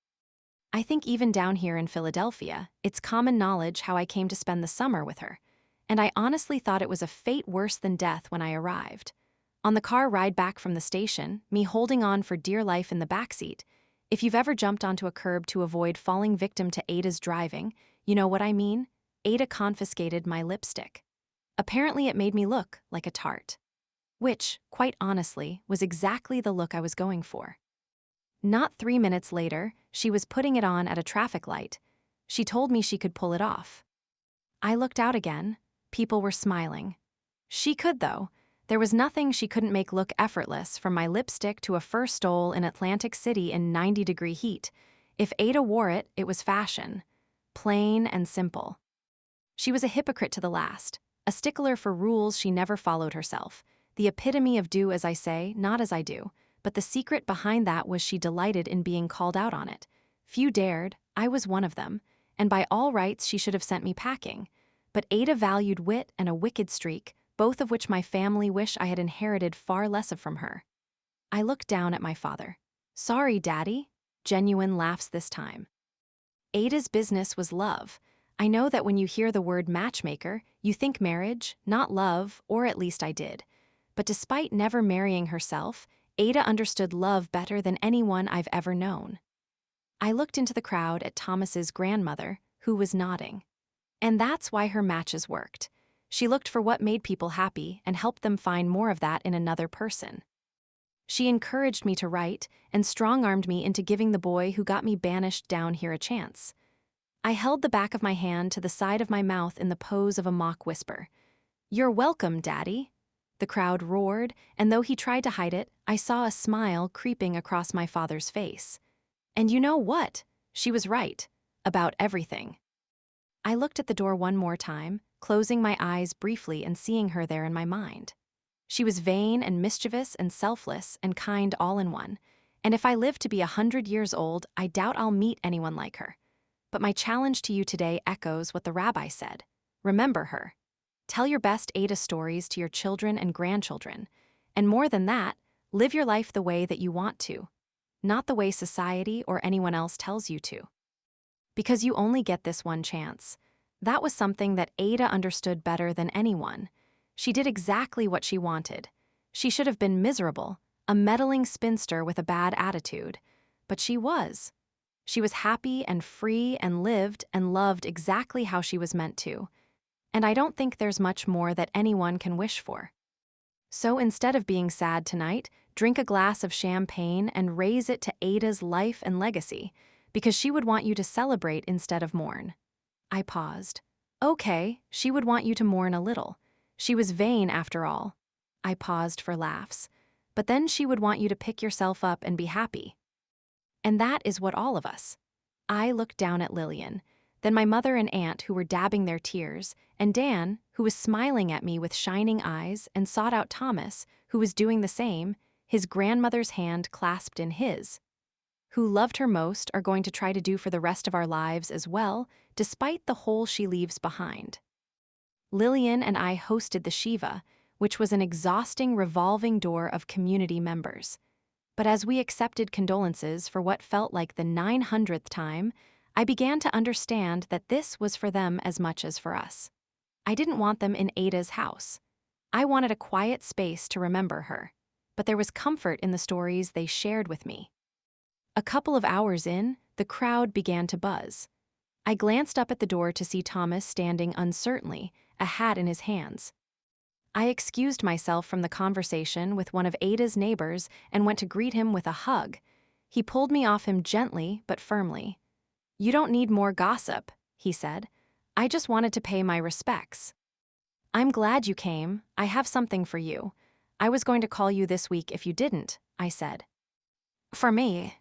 "I think even down here in Philadelphia, it's common knowledge how I came to spend the summer with her. And I honestly thought it was a fate worse than death when I arrived. On the car ride back from the station, me holding on for dear life in the backseat. If you've ever jumped onto a curb to avoid falling victim to Ada's driving, you know what I mean? Ada confiscated my lipstick. Apparently it made me look like a tart. which, quite honestly, was exactly the look I was going for. Not 3 minutes later, she was putting it on at a traffic light. She told me she could pull it off. I looked out again. People were smiling. She could, though. There was nothing she couldn't make look effortless, from my lipstick to a fur stole in Atlantic City in 90-degree heat. If Ada wore it, it was fashion. Plain and simple. She was a hypocrite to the last, a stickler for rules she never followed herself, the epitome of do as I say, not as I do, but the secret behind that was she delighted in being called out on it. Few dared, I was one of them, and by all rights she should have sent me packing. But Ada valued wit and a wicked streak, both of which my family wish I had inherited far less of from her. I looked down at my father. Sorry, Daddy. Genuine laughs this time. Ada's business was love. I know that when you hear the word matchmaker, you think marriage, not love, or at least I did. But despite never marrying herself, Ada understood love better than anyone I've ever known. I looked into the crowd at Thomas's grandmother, who was nodding. And that's why her matches worked. She looked for what made people happy and helped them find more of that in another person. She encouraged me to write and strong-armed me into giving the boy who got me banished down here a chance. I held the back of my hand to the side of my mouth in the pose of a mock whisper. You're welcome, Daddy. The crowd roared, and though he tried to hide it, I saw a smile creeping across my father's face. And you know what? She was right. About everything. I looked at the door one more time, closing my eyes briefly and seeing her there in my mind. She was vain and mischievous and selfless and kind all in one, and if I live to be 100 years old, I doubt I'll meet anyone like her. But my challenge to you today echoes what the rabbi said. Remember her. Tell your best Ada stories to your children and grandchildren, and more than that, live your life the way that you want to, not the way society or anyone else tells you to. Because you only get this one chance. That was something that Ada understood better than anyone. She did exactly what she wanted. She should have been miserable, a meddling spinster with a bad attitude. But she was. She was happy and free and lived and loved exactly how she was meant to. And I don't think there's much more that anyone can wish for. So instead of being sad tonight, drink a glass of champagne and raise it to Ada's life and legacy, because she would want you to celebrate instead of mourn. I paused. Okay, she would want you to mourn a little. She was vain after all. I paused for laughs. But then she would want you to pick yourself up and be happy. And that is what all of us. I looked down at Lillian, then my mother and aunt who were dabbing their tears, and Dan, who was smiling at me with shining eyes, and sought out Thomas, who was doing the same, his grandmother's hand clasped in his. Who loved her most are going to try to do for the rest of our lives as well, despite the hole she leaves behind. Lillian and I hosted the Shiva, which was an exhausting revolving door of community members. But as we accepted condolences for what felt like the 900th time, I began to understand that this was for them as much as for us. I didn't want them in Ada's house. I wanted a quiet space to remember her, but there was comfort in the stories they shared with me. A couple of hours in, the crowd began to buzz. I glanced up at the door to see Thomas standing uncertainly, a hat in his hands. I excused myself from the conversation with one of Ada's neighbors and went to greet him with a hug. He pulled me off him gently but firmly. You don't need more gossip, he said. I just wanted to pay my respects. I'm glad you came. I have something for you. I was going to call you this week if you didn't, I said. For me.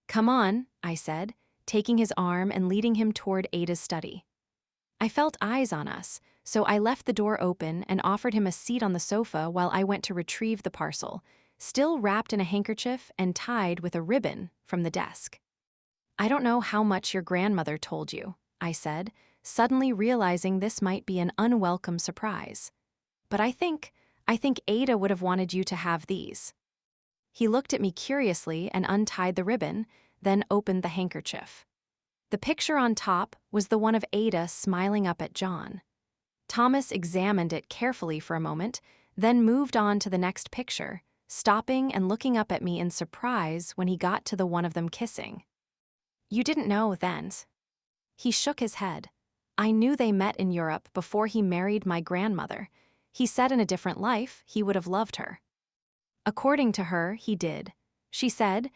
Come on, I said, taking his arm and leading him toward Ada's study. I felt eyes on us, so I left the door open and offered him a seat on the sofa while I went to retrieve the parcel, still wrapped in a handkerchief and tied with a ribbon, from the desk. I don't know how much your grandmother told you, I said, suddenly realizing this might be an unwelcome surprise. But I think Ada would have wanted you to have these. He looked at me curiously and untied the ribbon, then opened the handkerchief. The picture on top was the one of Ada smiling up at John. Thomas examined it carefully for a moment, then moved on to the next picture, stopping and looking up at me in surprise when he got to the one of them kissing. You didn't know then. He shook his head. I knew they met in Europe before he married my grandmother. He said in a different life, he would have loved her. According to her, he did. She said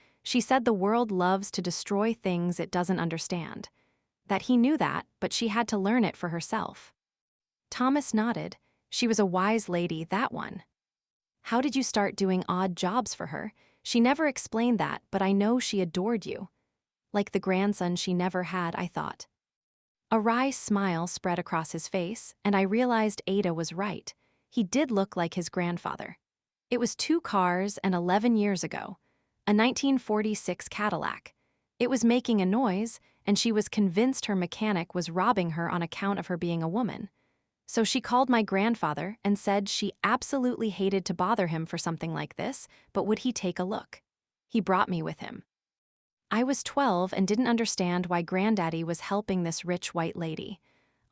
the world loves to destroy things it doesn't understand. That he knew that, but she had to learn it for herself. Thomas nodded. She was a wise lady, that one. How did you start doing odd jobs for her? She never explained that, but I know she adored you. Like the grandson she never had, I thought. A wry smile spread across his face, and I realized Ada was right. He did look like his grandfather. It was 2 cars and 11 years ago. A 1946 Cadillac. It was making a noise, and she was convinced her mechanic was robbing her on account of her being a woman. So she called my grandfather and said she absolutely hated to bother him for something like this, but would he take a look? He brought me with him. I was 12 and didn't understand why Granddaddy was helping this rich white lady.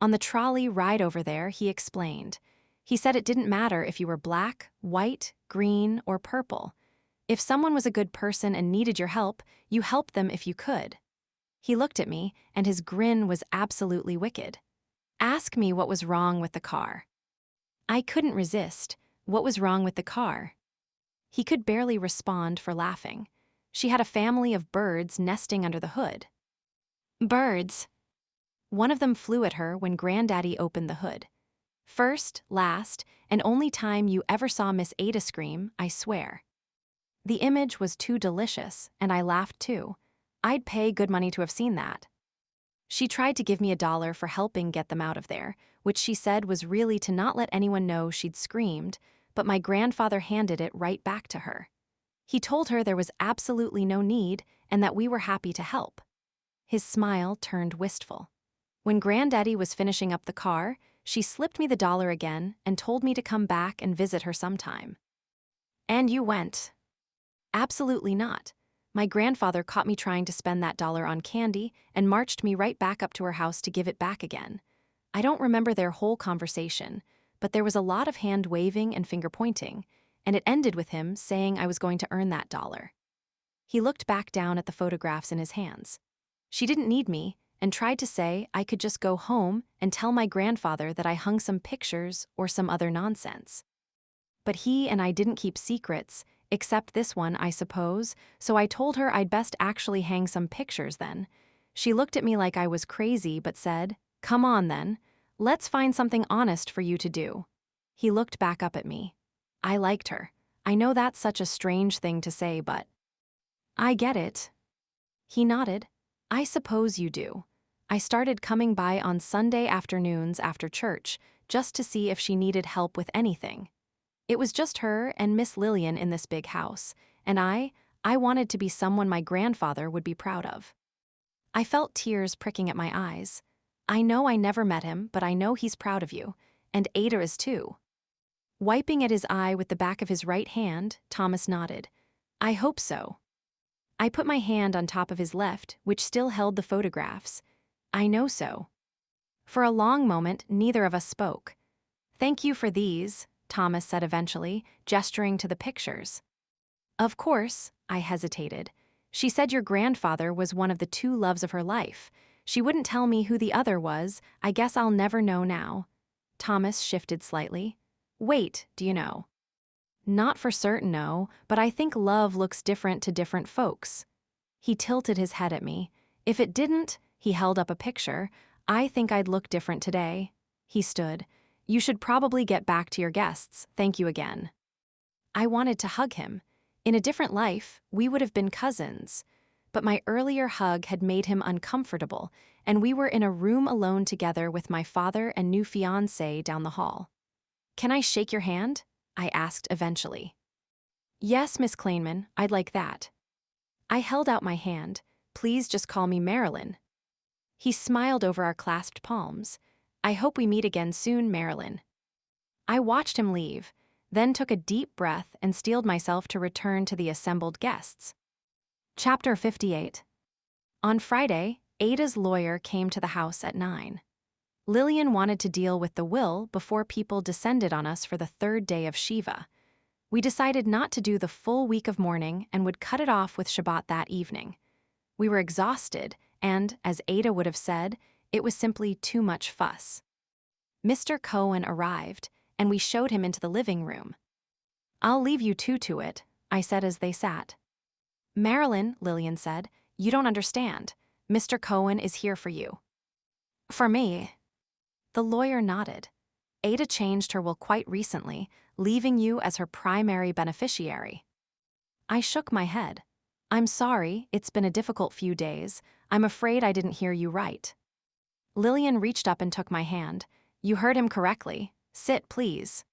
On the trolley ride over there, he explained. He said it didn't matter if you were black, white, green, or purple. If someone was a good person and needed your help, you helped them if you could. He looked at me, and his grin was absolutely wicked. Ask me what was wrong with the car. I couldn't resist. What was wrong with the car? He could barely respond for laughing. She had a family of birds nesting under the hood. Birds. One of them flew at her when Granddaddy opened the hood. First, last, and only time you ever saw Miss Ada scream, I swear. The image was too delicious, and I laughed too. I'd pay good money to have seen that. She tried to give me $1 for helping get them out of there, which she said was really to not let anyone know she'd screamed, but my grandfather handed it right back to her. He told her there was absolutely no need and that we were happy to help. His smile turned wistful. When Granddaddy was finishing up the car, she slipped me the $1 again and told me to come back and visit her sometime. And you went. Absolutely not. My grandfather caught me trying to spend that $1 on candy and marched me right back up to her house to give it back again. I don't remember their whole conversation, but there was a lot of hand-waving and finger-pointing, and it ended with him saying I was going to earn that $1. He looked back down at the photographs in his hands. She didn't need me and tried to say I could just go home and tell my grandfather that I hung some pictures or some other nonsense. But he and I didn't keep secrets, except this one, I suppose, so I told her I'd best actually hang some pictures then. She looked at me like I was crazy but said, "Come on then, let's find something honest for you to do." He looked back up at me. I liked her. I know that's such a strange thing to say, but I get it. He nodded. I suppose you do. I started coming by on Sunday afternoons after church just to see if she needed help with anything. It was just her and Miss Lillian in this big house, and I wanted to be someone my grandfather would be proud of. I felt tears pricking at my eyes. I know I never met him, but I know he's proud of you, and Ada is too. Wiping at his eye with the back of his right hand, Thomas nodded. I hope so. I put my hand on top of his left, which still held the photographs. I know so. For a long moment, neither of us spoke. Thank you for these, Thomas said eventually, gesturing to the pictures. Of course, I hesitated. She said your grandfather was one of the 2 loves of her life. She wouldn't tell me who the other was. I guess I'll never know now. Thomas shifted slightly. Wait, do you know? Not for certain, no, but I think love looks different to different folks. He tilted his head at me. If it didn't, he held up a picture. I think I'd look different today. He stood. You should probably get back to your guests. Thank you again. I wanted to hug him. In a different life, we would have been cousins. But my earlier hug had made him uncomfortable, and we were in a room alone together with my father and new fiancé down the hall. Can I shake your hand? I asked eventually. Yes, Miss Kleinman, I'd like that. I held out my hand. Please just call me Marilyn. He smiled over our clasped palms. I hope we meet again soon, Marilyn. I watched him leave, then took a deep breath and steeled myself to return to the assembled guests. Chapter 58. On Friday, Ada's lawyer came to the house at 9. Lillian wanted to deal with the will before people descended on us for the 3rd day of Shiva. We decided not to do the full week of mourning and would cut it off with Shabbat that evening. We were exhausted and, as Ada would have said, it was simply too much fuss. Mr. Cohen arrived, and we showed him into the living room. "I'll leave you two to it," I said as they sat. "Marilyn," Lillian said, "you don't understand. Mr. Cohen is here for you." "For me?" The lawyer nodded. "Ada changed her will quite recently, leaving you as her primary beneficiary." I shook my head. "I'm sorry, it's been a difficult few days. I'm afraid I didn't hear you right." Lillian reached up and took my hand. "You heard him correctly. Sit, please."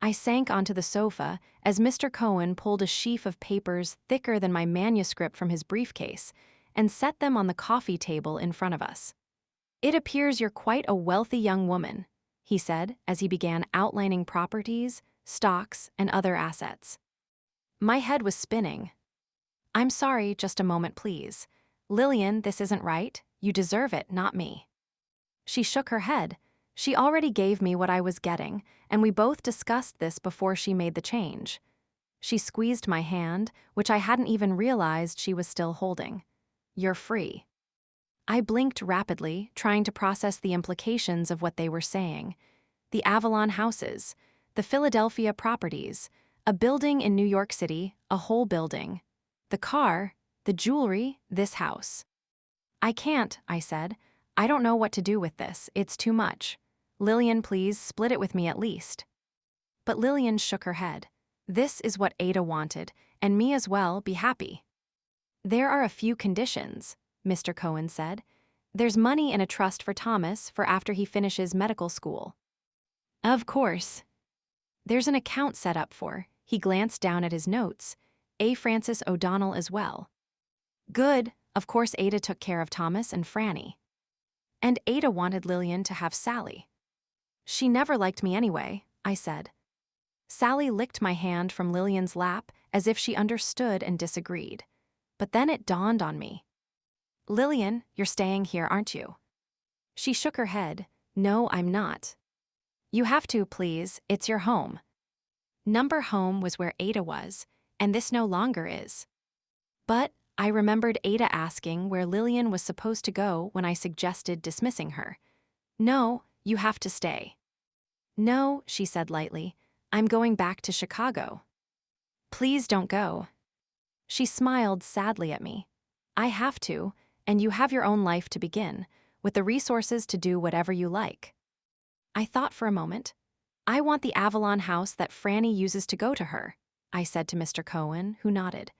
I sank onto the sofa as Mr. Cohen pulled a sheaf of papers thicker than my manuscript from his briefcase and set them on the coffee table in front of us. "It appears you're quite a wealthy young woman," he said as he began outlining properties, stocks, and other assets. My head was spinning. "I'm sorry, just a moment, please. Lillian, this isn't right. You deserve it, not me." She shook her head. She already gave me what I was getting, and we both discussed this before she made the change. She squeezed my hand, which I hadn't even realized she was still holding. "You're free." I blinked rapidly, trying to process the implications of what they were saying. The Avalon houses, the Philadelphia properties, a building in New York City, a whole building. The car, the jewelry, this house. "I can't," I said. "I don't know what to do with this. It's too much. Lillian, please split it with me at least." But Lillian shook her head. "This is what Ada wanted, and me as well, be happy." "There are a few conditions," Mr. Cohen said. "There's money in a trust for Thomas for after he finishes medical school." "Of course." "There's an account set up for," he glanced down at his notes, "A. Francis O'Donnell as well." "Good. Of course Ada took care of Thomas and Franny." "And Ada wanted Lillian to have Sally." "She never liked me anyway," I said. Sally licked my hand from Lillian's lap as if she understood and disagreed. But then it dawned on me. "Lillian, you're staying here, aren't you?" She shook her head. "No, I'm not." "You have to, please. It's your home." Number home was where Ada was, and this no longer is. But I remembered Ada asking where Lillian was supposed to go when I suggested dismissing her. "No, you have to stay." "No," she said lightly. "I'm going back to Chicago." "Please don't go." She smiled sadly at me. "I have to, and you have your own life to begin, with the resources to do whatever you like." I thought for a moment. "I want the Avalon house that Franny uses to go to her," I said to Mr. Cohen, who nodded.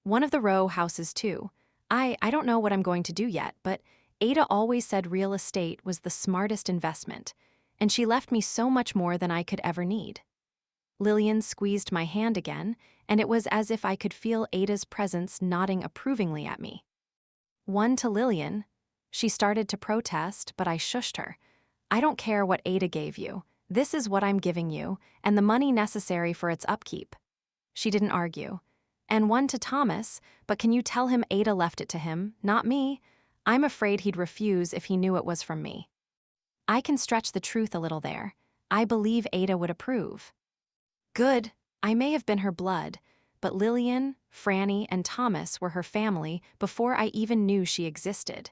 "One of the row houses, too. I don't know what I'm going to do yet, but Ada always said real estate was the smartest investment, and she left me so much more than I could ever need." Lillian squeezed my hand again, and it was as if I could feel Ada's presence nodding approvingly at me. "One to Lillian." She started to protest, but I shushed her. "I don't care what Ada gave you. This is what I'm giving you, and the money necessary for its upkeep." She didn't argue. "And one to Thomas, but can you tell him Ada left it to him, not me? I'm afraid he'd refuse if he knew it was from me." I can stretch the truth a little there. I believe Ada would approve. Good. I may have been her blood, but Lillian, Franny, and Thomas were her family before I even knew she existed.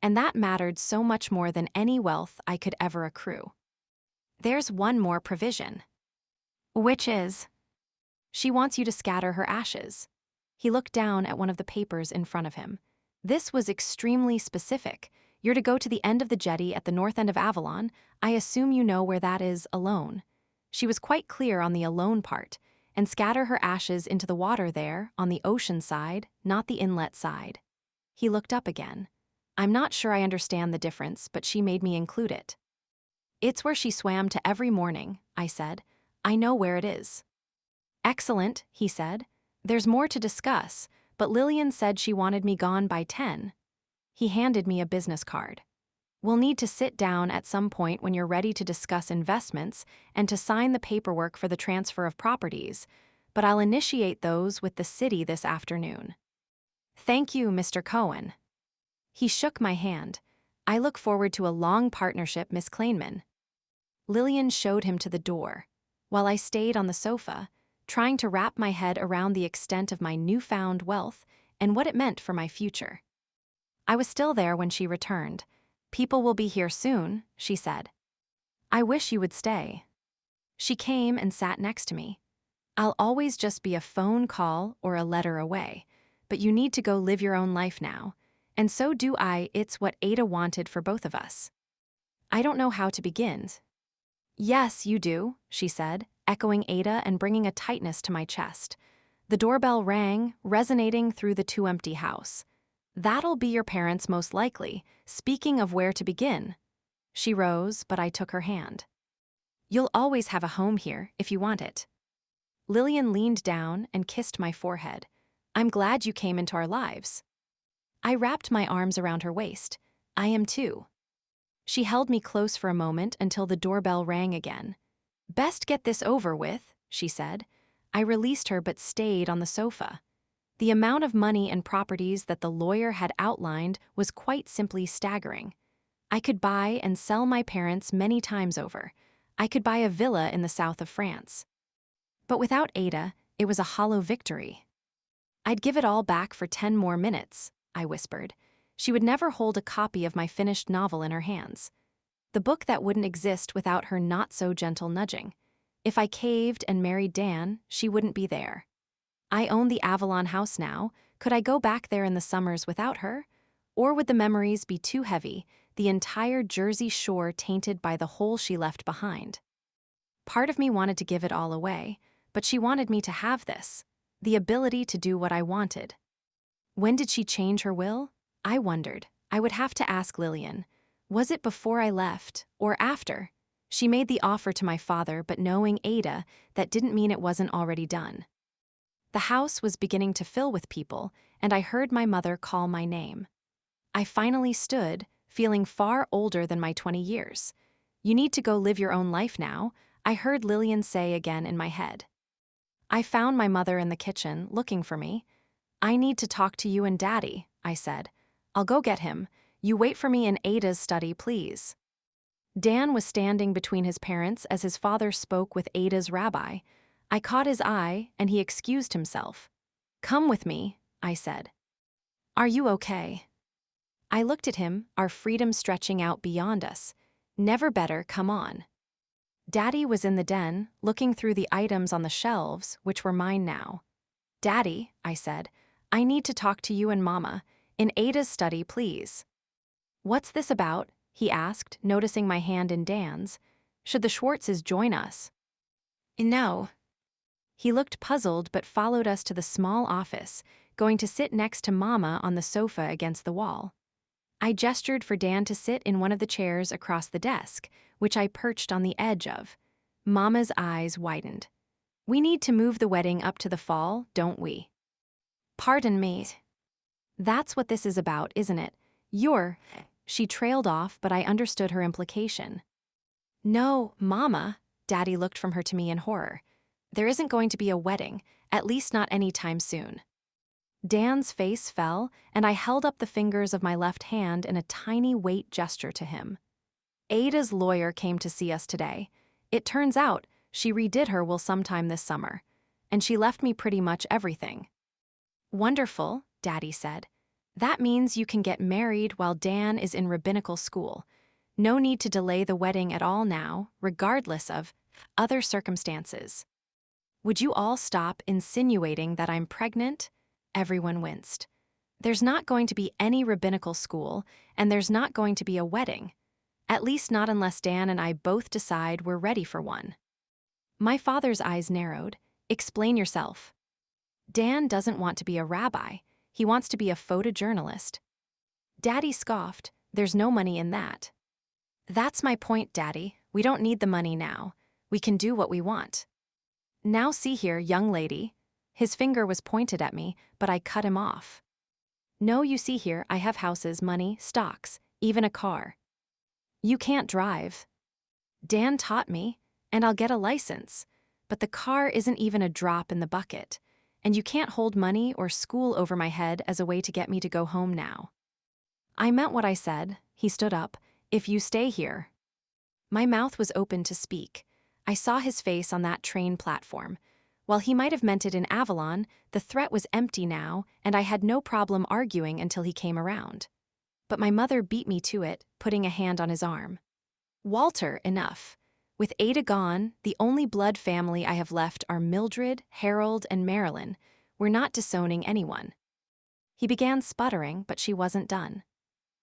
And that mattered so much more than any wealth I could ever accrue. There's one more provision. "Which is?" "She wants you to scatter her ashes." He looked down at one of the papers in front of him. "This was extremely specific. You're to go to the end of the jetty at the north end of Avalon. I assume you know where that is, alone." She was quite clear on the alone part, "and scatter her ashes into the water there, on the ocean side, not the inlet side." He looked up again. "I'm not sure I understand the difference, but she made me include it." "It's where she swam to every morning," I said. "I know where it is." "Excellent," he said. "There's more to discuss, but Lillian said she wanted me gone by 10. He handed me a business card. "We'll need to sit down at some point when you're ready to discuss investments and to sign the paperwork for the transfer of properties, but I'll initiate those with the city this afternoon." "Thank you, Mr. Cohen." He shook my hand. "I look forward to a long partnership, Miss Kleinman." Lillian showed him to the door, while I stayed on the sofa, trying to wrap my head around the extent of my newfound wealth and what it meant for my future. I was still there when she returned. "People will be here soon," she said. "I wish you would stay." She came and sat next to me. I'll always just be a phone call or a letter away, but you need to go live your own life now. And so do I. It's what Ada wanted for both of us. I don't know how to begin. Yes, you do, she said, echoing Ada and bringing a tightness to my chest. The doorbell rang, resonating through the too-empty house. That'll be your parents most likely, speaking of where to begin. She rose, but I took her hand. You'll always have a home here, if you want it. Lillian leaned down and kissed my forehead. I'm glad you came into our lives. I wrapped my arms around her waist. I am too. She held me close for a moment until the doorbell rang again. Best get this over with, she said. I released her but stayed on the sofa. The amount of money and properties that the lawyer had outlined was quite simply staggering. I could buy and sell my parents many times over. I could buy a villa in the south of France. But without Ada, it was a hollow victory. I'd give it all back for 10 more minutes, I whispered. She would never hold a copy of my finished novel in her hands. The book that wouldn't exist without her not-so-gentle nudging. If I caved and married Dan, she wouldn't be there. I own the Avalon house now. Could I go back there in the summers without her? Or would the memories be too heavy, the entire Jersey Shore tainted by the hole she left behind? Part of me wanted to give it all away, but she wanted me to have this, the ability to do what I wanted. When did she change her will? I wondered. I would have to ask Lillian. Was it before I left, or after? She made the offer to my father, but knowing Ada, that didn't mean it wasn't already done. The house was beginning to fill with people, and I heard my mother call my name. I finally stood, feeling far older than my 20 years. You need to go live your own life now, I heard Lillian say again in my head. I found my mother in the kitchen, looking for me. I need to talk to you and Daddy, I said. I'll go get him. You wait for me in Ada's study, please. Dan was standing between his parents as his father spoke with Ada's rabbi. I caught his eye, and he excused himself. Come with me, I said. Are you okay? I looked at him, our freedom stretching out beyond us. Never better, come on. Daddy was in the den, looking through the items on the shelves, which were mine now. Daddy, I said, I need to talk to you and Mama. In Ada's study, please. What's this about? He asked, noticing my hand in Dan's. Should the Schwartzes join us? No. He looked puzzled but followed us to the small office, going to sit next to Mama on the sofa against the wall. I gestured for Dan to sit in one of the chairs across the desk, which I perched on the edge of. Mama's eyes widened. We need to move the wedding up to the fall, don't we? Pardon me. That's what this is about, isn't it? She trailed off, but I understood her implication. No, Mama, Daddy looked from her to me in horror. There isn't going to be a wedding, at least not anytime soon. Dan's face fell, and I held up the fingers of my left hand in a tiny wait gesture to him. Ada's lawyer came to see us today. It turns out she redid her will sometime this summer, and she left me pretty much everything. Wonderful, Daddy said. That means you can get married while Dan is in rabbinical school. No need to delay the wedding at all now, regardless of other circumstances. Would you all stop insinuating that I'm pregnant? Everyone winced. There's not going to be any rabbinical school, and there's not going to be a wedding. At least not unless Dan and I both decide we're ready for one. My father's eyes narrowed. Explain yourself. Dan doesn't want to be a rabbi. He wants to be a photojournalist. Daddy scoffed. There's no money in that. That's my point, Daddy. We don't need the money now. We can do what we want. Now see here, young lady. His finger was pointed at me, but I cut him off. No, you see here, I have houses, money, stocks, even a car. You can't drive. Dan taught me, and I'll get a license. But the car isn't even a drop in the bucket. And you can't hold money or school over my head as a way to get me to go home now. I meant what I said. He stood up. If you stay here. My mouth was open to speak. I saw his face on that train platform. While he might have meant it in Avalon, the threat was empty now, and I had no problem arguing until he came around. But my mother beat me to it, putting a hand on his arm. Walter, enough. With Ada gone, the only blood family I have left are Mildred, Harold, and Marilyn. We're not disowning anyone. He began sputtering, but she wasn't done.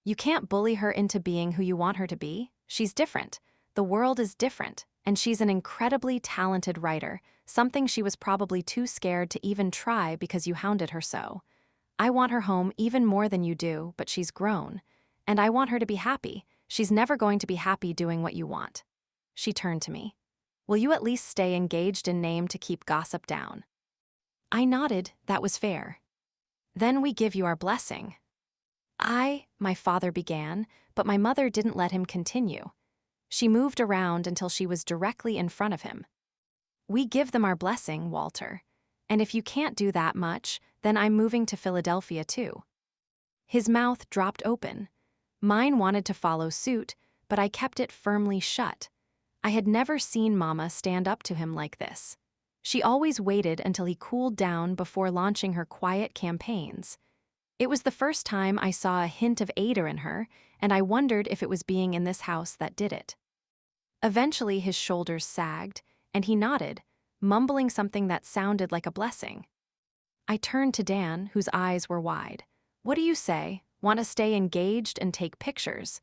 You can't bully her into being who you want her to be. She's different. The world is different, and she's an incredibly talented writer, something she was probably too scared to even try because you hounded her so. I want her home even more than you do, but she's grown. And I want her to be happy. She's never going to be happy doing what you want. She turned to me. Will you at least stay engaged in name to keep gossip down? I nodded. That was fair. Then we give you our blessing. My father began, but my mother didn't let him continue. She moved around until she was directly in front of him. We give them our blessing, Walter. And if you can't do that much, then I'm moving to Philadelphia too. His mouth dropped open. Mine wanted to follow suit, but I kept it firmly shut. I had never seen Mama stand up to him like this. She always waited until he cooled down before launching her quiet campaigns. It was the first time I saw a hint of Ada in her, and I wondered if it was being in this house that did it. Eventually his shoulders sagged, and he nodded, mumbling something that sounded like a blessing. I turned to Dan, whose eyes were wide. What do you say? Want to stay engaged and take pictures?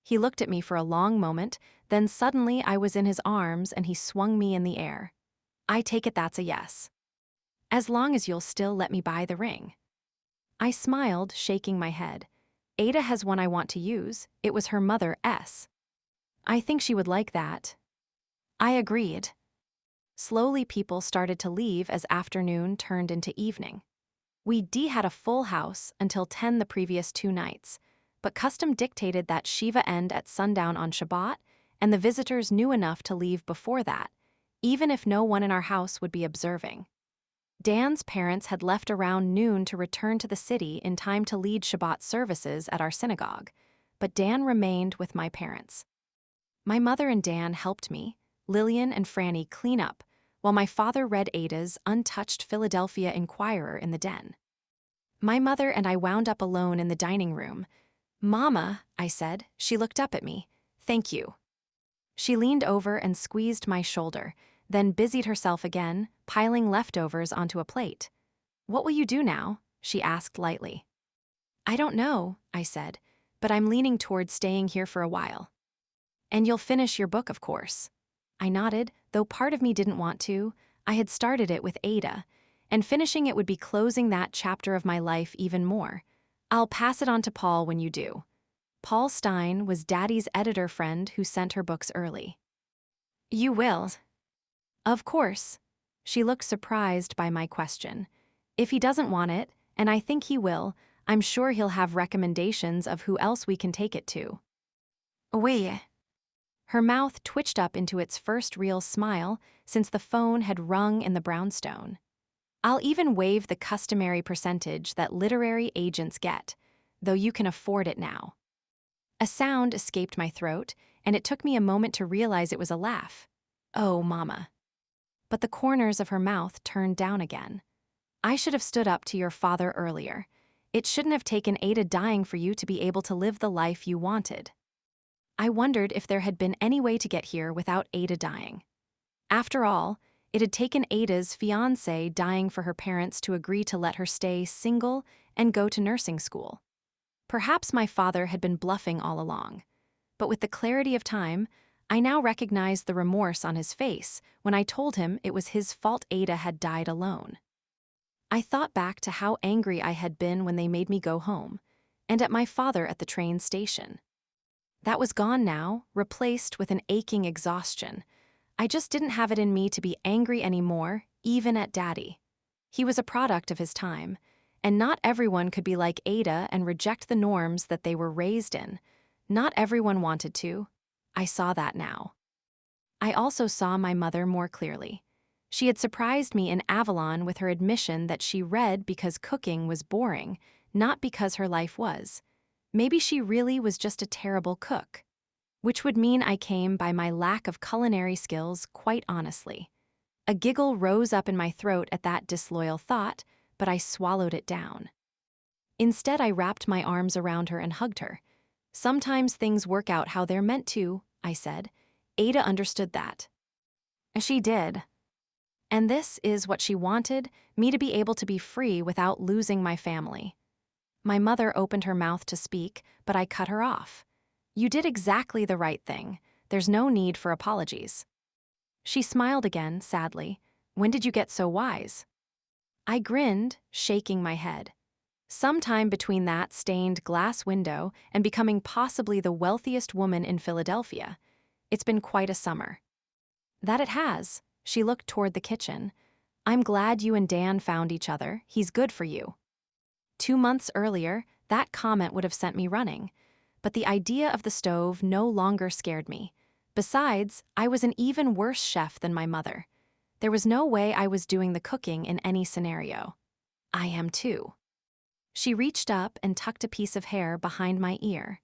He looked at me for a long moment, then suddenly I was in his arms and he swung me in the air. I take it that's a yes. As long as you'll still let me buy the ring. I smiled, shaking my head. Ada has one I want to use. It was her mother, S. I think she would like that. I agreed. Slowly people started to leave as afternoon turned into evening. We had a full house until 10 the previous 2 nights, but custom dictated that Shiva end at sundown on Shabbat, and the visitors knew enough to leave before that, even if no one in our house would be observing. Dan's parents had left around noon to return to the city in time to lead Shabbat services at our synagogue, but Dan remained with my parents. My mother and Dan helped me, Lillian and Franny, clean up, while my father read Ada's untouched Philadelphia Inquirer in the den. My mother and I wound up alone in the dining room. Mama, I said. She looked up at me. Thank you. She leaned over and squeezed my shoulder, then busied herself again, piling leftovers onto a plate. What will you do now? She asked lightly. I don't know, I said, but I'm leaning towards staying here for a while. And you'll finish your book, of course. I nodded, though part of me didn't want to. I had started it with Ada, and finishing it would be closing that chapter of my life even more. I'll pass it on to Paul when you do. Paul Stein was Daddy's editor friend who sent her books early. You will? Of course. She looked surprised by my question. If he doesn't want it, and I think he will, I'm sure he'll have recommendations of who else we can take it to. Oui. Her mouth twitched up into its first real smile since the phone had rung in the brownstone. I'll even waive the customary percentage that literary agents get, though you can afford it now. A sound escaped my throat, and it took me a moment to realize it was a laugh. Oh, Mama. But the corners of her mouth turned down again. I should have stood up to your father earlier. It shouldn't have taken Ada dying for you to be able to live the life you wanted. I wondered if there had been any way to get here without Ada dying. After all, it had taken Ada's fiancé dying for her parents to agree to let her stay single and go to nursing school. Perhaps my father had been bluffing all along, but with the clarity of time, I now recognized the remorse on his face when I told him it was his fault Ada had died alone. I thought back to how angry I had been when they made me go home, and at my father at the train station. That was gone now, replaced with an aching exhaustion. I just didn't have it in me to be angry anymore, even at Daddy. He was a product of his time, and not everyone could be like Ada and reject the norms that they were raised in. Not everyone wanted to. I saw that now. I also saw my mother more clearly. She had surprised me in Avalon with her admission that she read because cooking was boring, not because her life was. Maybe she really was just a terrible cook, which would mean I came by my lack of culinary skills quite honestly. A giggle rose up in my throat at that disloyal thought, but I swallowed it down. Instead, I wrapped my arms around her and hugged her. Sometimes things work out how they're meant to, I said. Ada understood that. She did. And this is what she wanted, me to be able to be free without losing my family. My mother opened her mouth to speak, but I cut her off. You did exactly the right thing. There's no need for apologies. She smiled again, sadly. When did you get so wise? I grinned, shaking my head. Sometime between that stained glass window and becoming possibly the wealthiest woman in Philadelphia. It's been quite a summer. That it has. She looked toward the kitchen. I'm glad you and Dan found each other. He's good for you. 2 months earlier, that comment would have sent me running. But the idea of the stove no longer scared me. Besides, I was an even worse chef than my mother. There was no way I was doing the cooking in any scenario. I am too. She reached up and tucked a piece of hair behind my ear.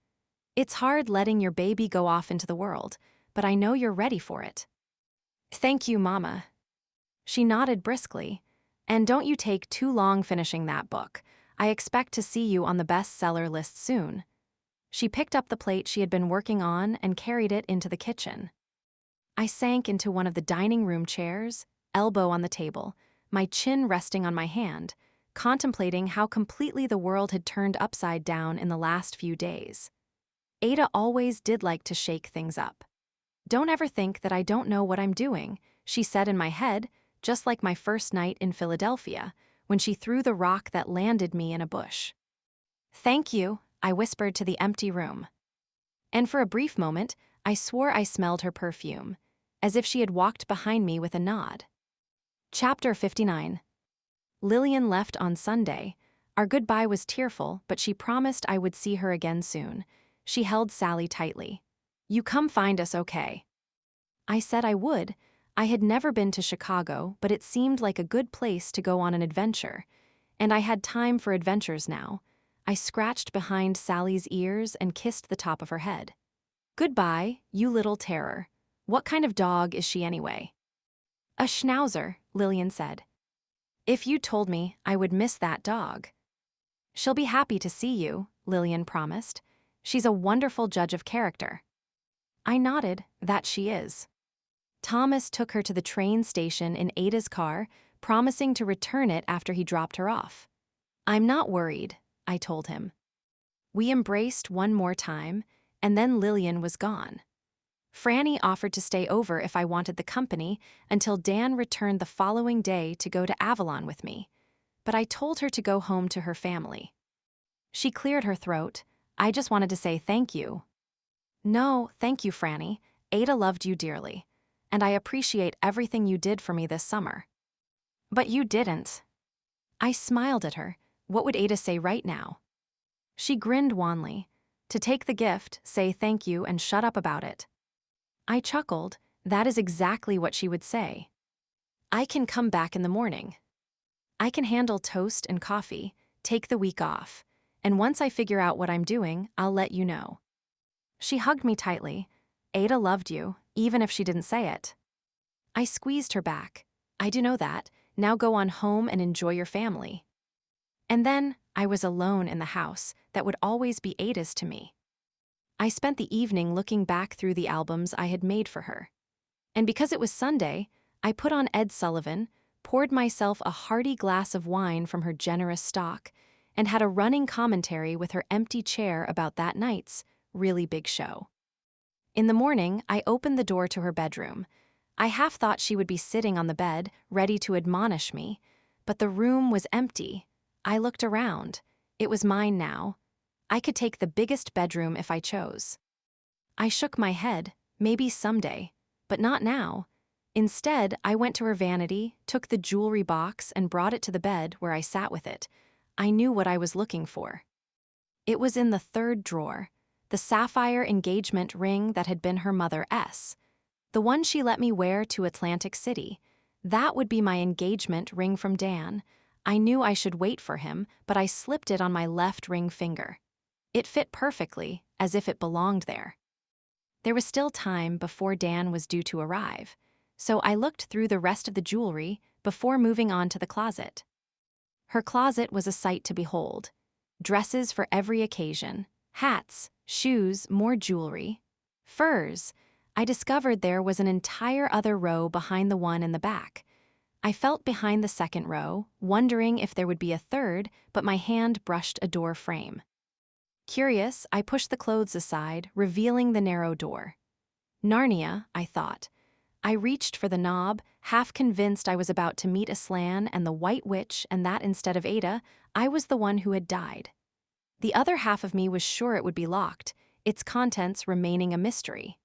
It's hard letting your baby go off into the world, but I know you're ready for it. Thank you, Mama. She nodded briskly. And don't you take too long finishing that book. I expect to see you on the bestseller list soon. She picked up the plate she had been working on and carried it into the kitchen. I sank into one of the dining room chairs, elbow on the table, my chin resting on my hand, contemplating how completely the world had turned upside down in the last few days. Ada always did like to shake things up. Don't ever think that I don't know what I'm doing, she said in my head, just like my first night in Philadelphia, when she threw the rock that landed me in a bush. Thank you, I whispered to the empty room. And for a brief moment, I swore I smelled her perfume, as if she had walked behind me with a nod. Chapter 59. Lillian left on Sunday. Our goodbye was tearful, but she promised I would see her again soon. She held Sally tightly. You come find us, okay? I said I would. I had never been to Chicago, but it seemed like a good place to go on an adventure. And I had time for adventures now. I scratched behind Sally's ears and kissed the top of her head. Goodbye, you little terror. What kind of dog is she anyway? A schnauzer, Lillian said. If you told me, I would miss that dog. She'll be happy to see you, Lillian promised. She's a wonderful judge of character. I nodded, that she is. Thomas took her to the train station in Ada's car, promising to return it after he dropped her off. I'm not worried, I told him. We embraced one more time, and then Lillian was gone. Franny offered to stay over if I wanted the company until Dan returned the following day to go to Avalon with me, but I told her to go home to her family. She cleared her throat. I just wanted to say thank you. No, thank you, Franny. Ada loved you dearly, and I appreciate everything you did for me this summer. But you didn't. I smiled at her. What would Ada say right now? She grinned wanly. To take the gift, say thank you, and shut up about it. I chuckled. That is exactly what she would say. I can come back in the morning. I can handle toast and coffee, take the week off, and once I figure out what I'm doing, I'll let you know. She hugged me tightly. Ada loved you, even if she didn't say it. I squeezed her back. I do know that. Now go on home and enjoy your family. And then I was alone in the house that would always be Ada's to me. I spent the evening looking back through the albums I had made for her. And because it was Sunday, I put on Ed Sullivan, poured myself a hearty glass of wine from her generous stock, and had a running commentary with her empty chair about that night's really big show. In the morning, I opened the door to her bedroom. I half thought she would be sitting on the bed, ready to admonish me, but the room was empty. I looked around. It was mine now. I could take the biggest bedroom if I chose. I shook my head, maybe someday, but not now. Instead, I went to her vanity, took the jewelry box, and brought it to the bed where I sat with it. I knew what I was looking for. It was in the third drawer, the sapphire engagement ring that had been her mother's, the one she let me wear to Atlantic City. That would be my engagement ring from Dan. I knew I should wait for him, but I slipped it on my left ring finger. It fit perfectly, as if it belonged there. There was still time before Dan was due to arrive, so I looked through the rest of the jewelry before moving on to the closet. Her closet was a sight to behold. Dresses for every occasion, hats, shoes, more jewelry, furs. I discovered there was an entire other row behind the one in the back. I felt behind the second row, wondering if there would be a third, but my hand brushed a door frame. Curious, I pushed the clothes aside, revealing the narrow door. Narnia, I thought. I reached for the knob, half convinced I was about to meet Aslan and the White Witch, and that instead of Ada, I was the one who had died. The other half of me was sure it would be locked, its contents remaining a mystery.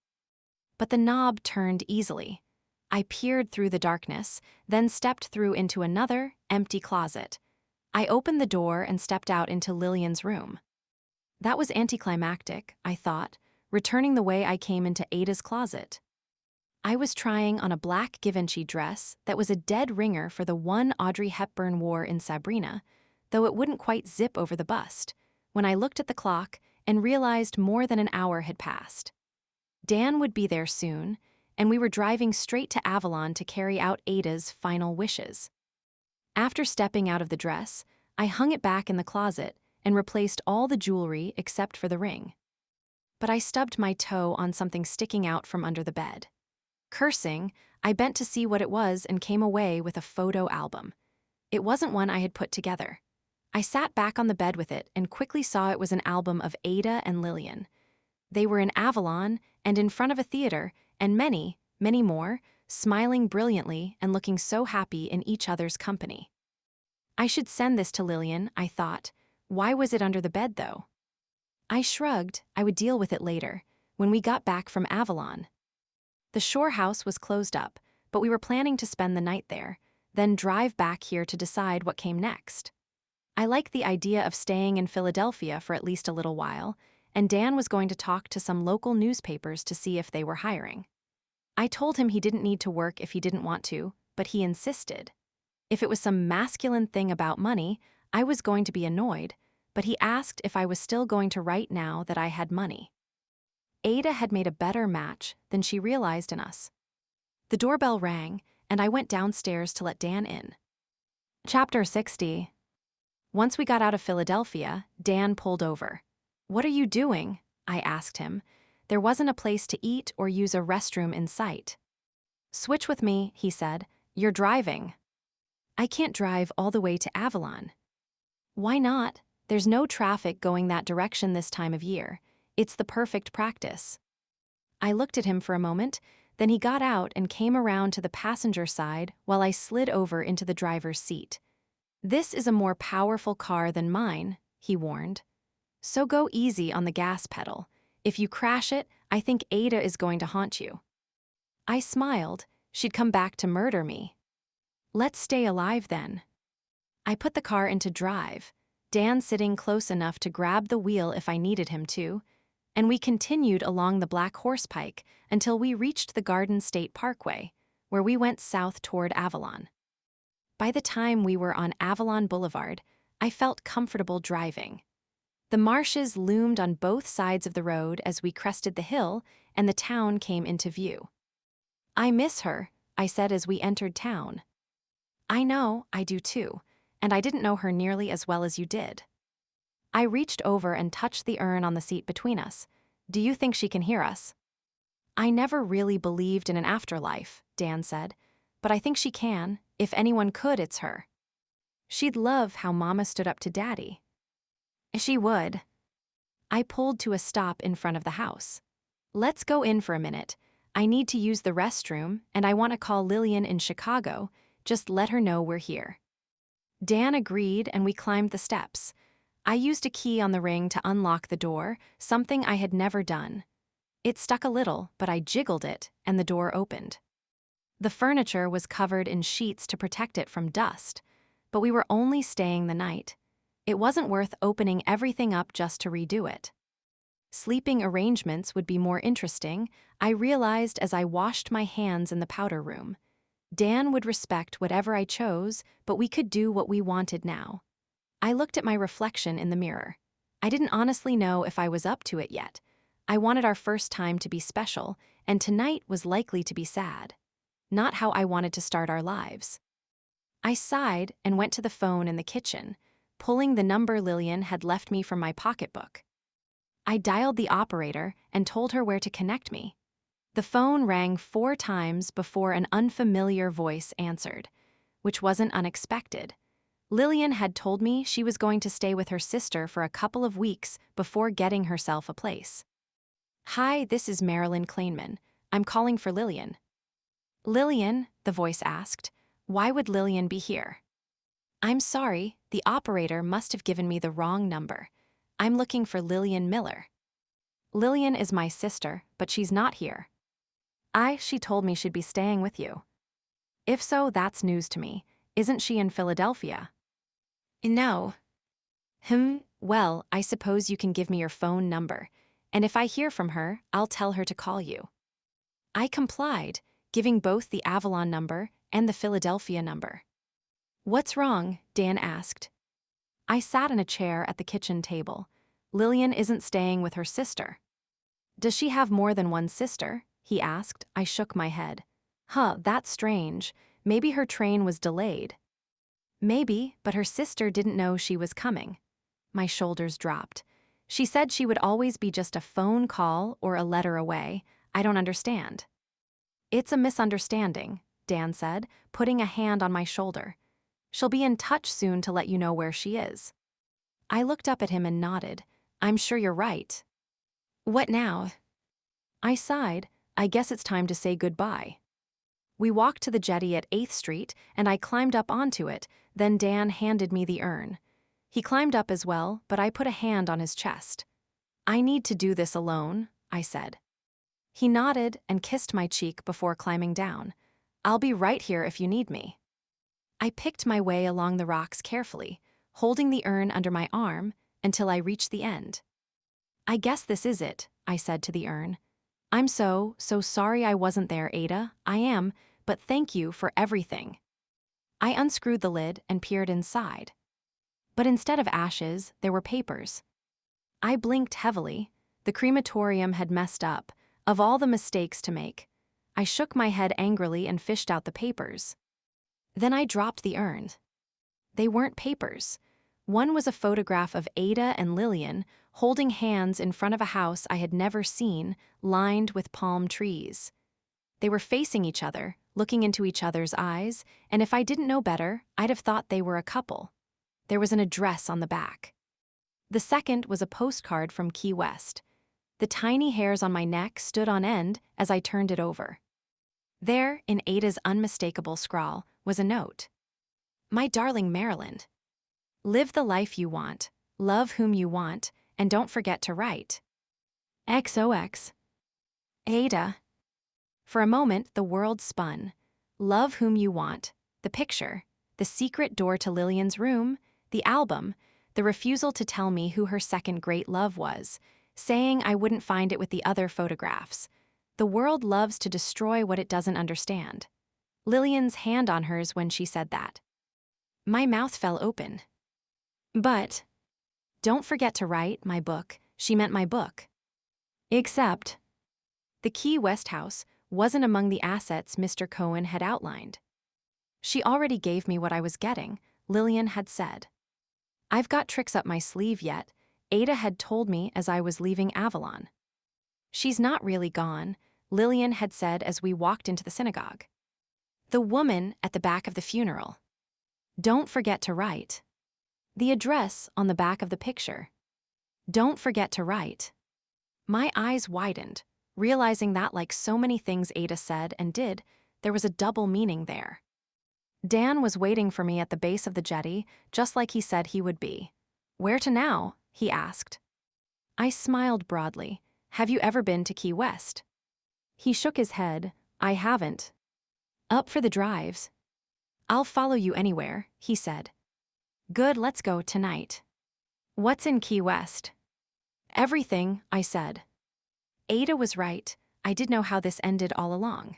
But the knob turned easily. I peered through the darkness, then stepped through into another, empty closet. I opened the door and stepped out into Lillian's room. That was anticlimactic, I thought, returning the way I came into Ada's closet. I was trying on a black Givenchy dress that was a dead ringer for the one Audrey Hepburn wore in Sabrina, though it wouldn't quite zip over the bust, when I looked at the clock and realized more than an hour had passed. Dan would be there soon, and we were driving straight to Avalon to carry out Ada's final wishes. After stepping out of the dress, I hung it back in the closet and replaced all the jewelry except for the ring. But I stubbed my toe on something sticking out from under the bed. Cursing, I bent to see what it was and came away with a photo album. It wasn't one I had put together. I sat back on the bed with it and quickly saw it was an album of Ada and Lillian. They were in Avalon and in front of a theater, and many, many more, smiling brilliantly and looking so happy in each other's company. I should send this to Lillian, I thought. Why was it under the bed, though? I shrugged. I would deal with it later, when we got back from Avalon. The shore house was closed up, but we were planning to spend the night there, then drive back here to decide what came next. I liked the idea of staying in Philadelphia for at least a little while, and Dan was going to talk to some local newspapers to see if they were hiring. I told him he didn't need to work if he didn't want to, but he insisted. If it was some masculine thing about money, I was going to be annoyed, but he asked if I was still going to write now that I had money. Ada had made a better match than she realized in us. The doorbell rang, and I went downstairs to let Dan in. Chapter 60. Once we got out of Philadelphia, Dan pulled over. "What are you doing?" I asked him. There wasn't a place to eat or use a restroom in sight. "Switch with me," he said. "You're driving." "I can't drive all the way to Avalon." "Why not? There's no traffic going that direction this time of year. It's the perfect practice." I looked at him for a moment, then he got out and came around to the passenger side while I slid over into the driver's seat. "This is a more powerful car than mine," he warned. "So go easy on the gas pedal. If you crash it, I think Ada is going to haunt you." I smiled. She'd come back to murder me. "Let's stay alive then." I put the car into drive, Dan sitting close enough to grab the wheel if I needed him to, and we continued along the Black Horse Pike until we reached the Garden State Parkway, where we went south toward Avalon. By the time we were on Avalon Boulevard, I felt comfortable driving. The marshes loomed on both sides of the road as we crested the hill, and the town came into view. "I miss her," I said as we entered town. "I know, I do too, and I didn't know her nearly as well as you did." I reached over and touched the urn on the seat between us. "Do you think she can hear us?" "I never really believed in an afterlife," Dan said, "but I think she can. If anyone could, it's her. She'd love how Mama stood up to Daddy." "She would." I pulled to a stop in front of the house. "Let's go in for a minute. I need to use the restroom, and I want to call Lillian in Chicago. Just let her know we're here." Dan agreed, and we climbed the steps. I used a key on the ring to unlock the door, something I had never done. It stuck a little, but I jiggled it, and the door opened. The furniture was covered in sheets to protect it from dust, but we were only staying the night. It wasn't worth opening everything up just to redo it. Sleeping arrangements would be more interesting, I realized as I washed my hands in the powder room. Dan would respect whatever I chose, but we could do what we wanted now. I looked at my reflection in the mirror. I didn't honestly know if I was up to it yet. I wanted our first time to be special, and tonight was likely to be sad. Not how I wanted to start our lives. I sighed and went to the phone in the kitchen, pulling the number Lillian had left me from my pocketbook. I dialed the operator and told her where to connect me. The phone rang 4 times before an unfamiliar voice answered, which wasn't unexpected. Lillian had told me she was going to stay with her sister for a couple of weeks before getting herself a place. "Hi, this is Marilyn Kleinman. I'm calling for Lillian." "Lillian?" the voice asked. "Why would Lillian be here?" "I'm sorry, the operator must have given me the wrong number. I'm looking for Lillian Miller." "Lillian is my sister, but she's not here." She told me she'd be staying with you." "If so, that's news to me. Isn't she in Philadelphia?" "No." Well, I suppose you can give me your phone number, and if I hear from her, I'll tell her to call you." I complied, giving both the Avalon number and the Philadelphia number. "What's wrong?" Dan asked. I sat in a chair at the kitchen table. "Lillian isn't staying with her sister." "Does she have more than one sister?" he asked. I shook my head. That's strange. Maybe her train was delayed." "Maybe, but her sister didn't know she was coming." My shoulders dropped. "She said she would always be just a phone call or a letter away. I don't understand." "It's a misunderstanding," Dan said, putting a hand on my shoulder. "She'll be in touch soon to let you know where she is." I looked up at him and nodded. "I'm sure you're right." "What now?" I sighed. "I guess it's time to say goodbye." We walked to the jetty at 8th Street, and I climbed up onto it, then Dan handed me the urn. He climbed up as well, but I put a hand on his chest. "I need to do this alone," I said. He nodded and kissed my cheek before climbing down. "I'll be right here if you need me." I picked my way along the rocks carefully, holding the urn under my arm until I reached the end. "I guess this is it," I said to the urn. "I'm so sorry I wasn't there, Ada. I am, but thank you for everything." I unscrewed the lid and peered inside. But instead of ashes, there were papers. I blinked heavily. The crematorium had messed up. Of all the mistakes to make. I shook my head angrily and fished out the papers. Then I dropped the urn. They weren't papers. One was a photograph of Ada and Lillian holding hands in front of a house I had never seen, lined with palm trees. They were facing each other, looking into each other's eyes, and if I didn't know better, I'd have thought they were a couple. There was an address on the back. The second was a postcard from Key West. The tiny hairs on my neck stood on end as I turned it over. There, in Ada's unmistakable scrawl, was a note. "My darling Marilyn, live the life you want, love whom you want, and don't forget to write. XOX. Ada." For a moment, the world spun. Love whom you want, the picture, the secret door to Lillian's room, the album, the refusal to tell me who her second great love was, saying I wouldn't find it with the other photographs. The world loves to destroy what it doesn't understand. Lillian's hand on hers when she said that. My mouth fell open. "But don't forget to write my book." She meant my book. Except the Key West house wasn't among the assets Mr. Cohen had outlined. "She already gave me what I was getting," Lillian had said. "I've got tricks up my sleeve yet," Ada had told me as I was leaving Avalon. "She's not really gone," Lillian had said as we walked into the synagogue. "The woman at the back of the funeral. Don't forget to write." The address on the back of the picture. Don't forget to write. My eyes widened, realizing that like so many things Ada said and did, there was a double meaning there. Dan was waiting for me at the base of the jetty, just like he said he would be. "Where to now?" he asked. I smiled broadly. "Have you ever been to Key West?" He shook his head. "I haven't." "Up for the drives?" "I'll follow you anywhere," he said. "Good, let's go tonight." "What's in Key West?" "Everything," I said. Ada was right. I did know how this ended all along.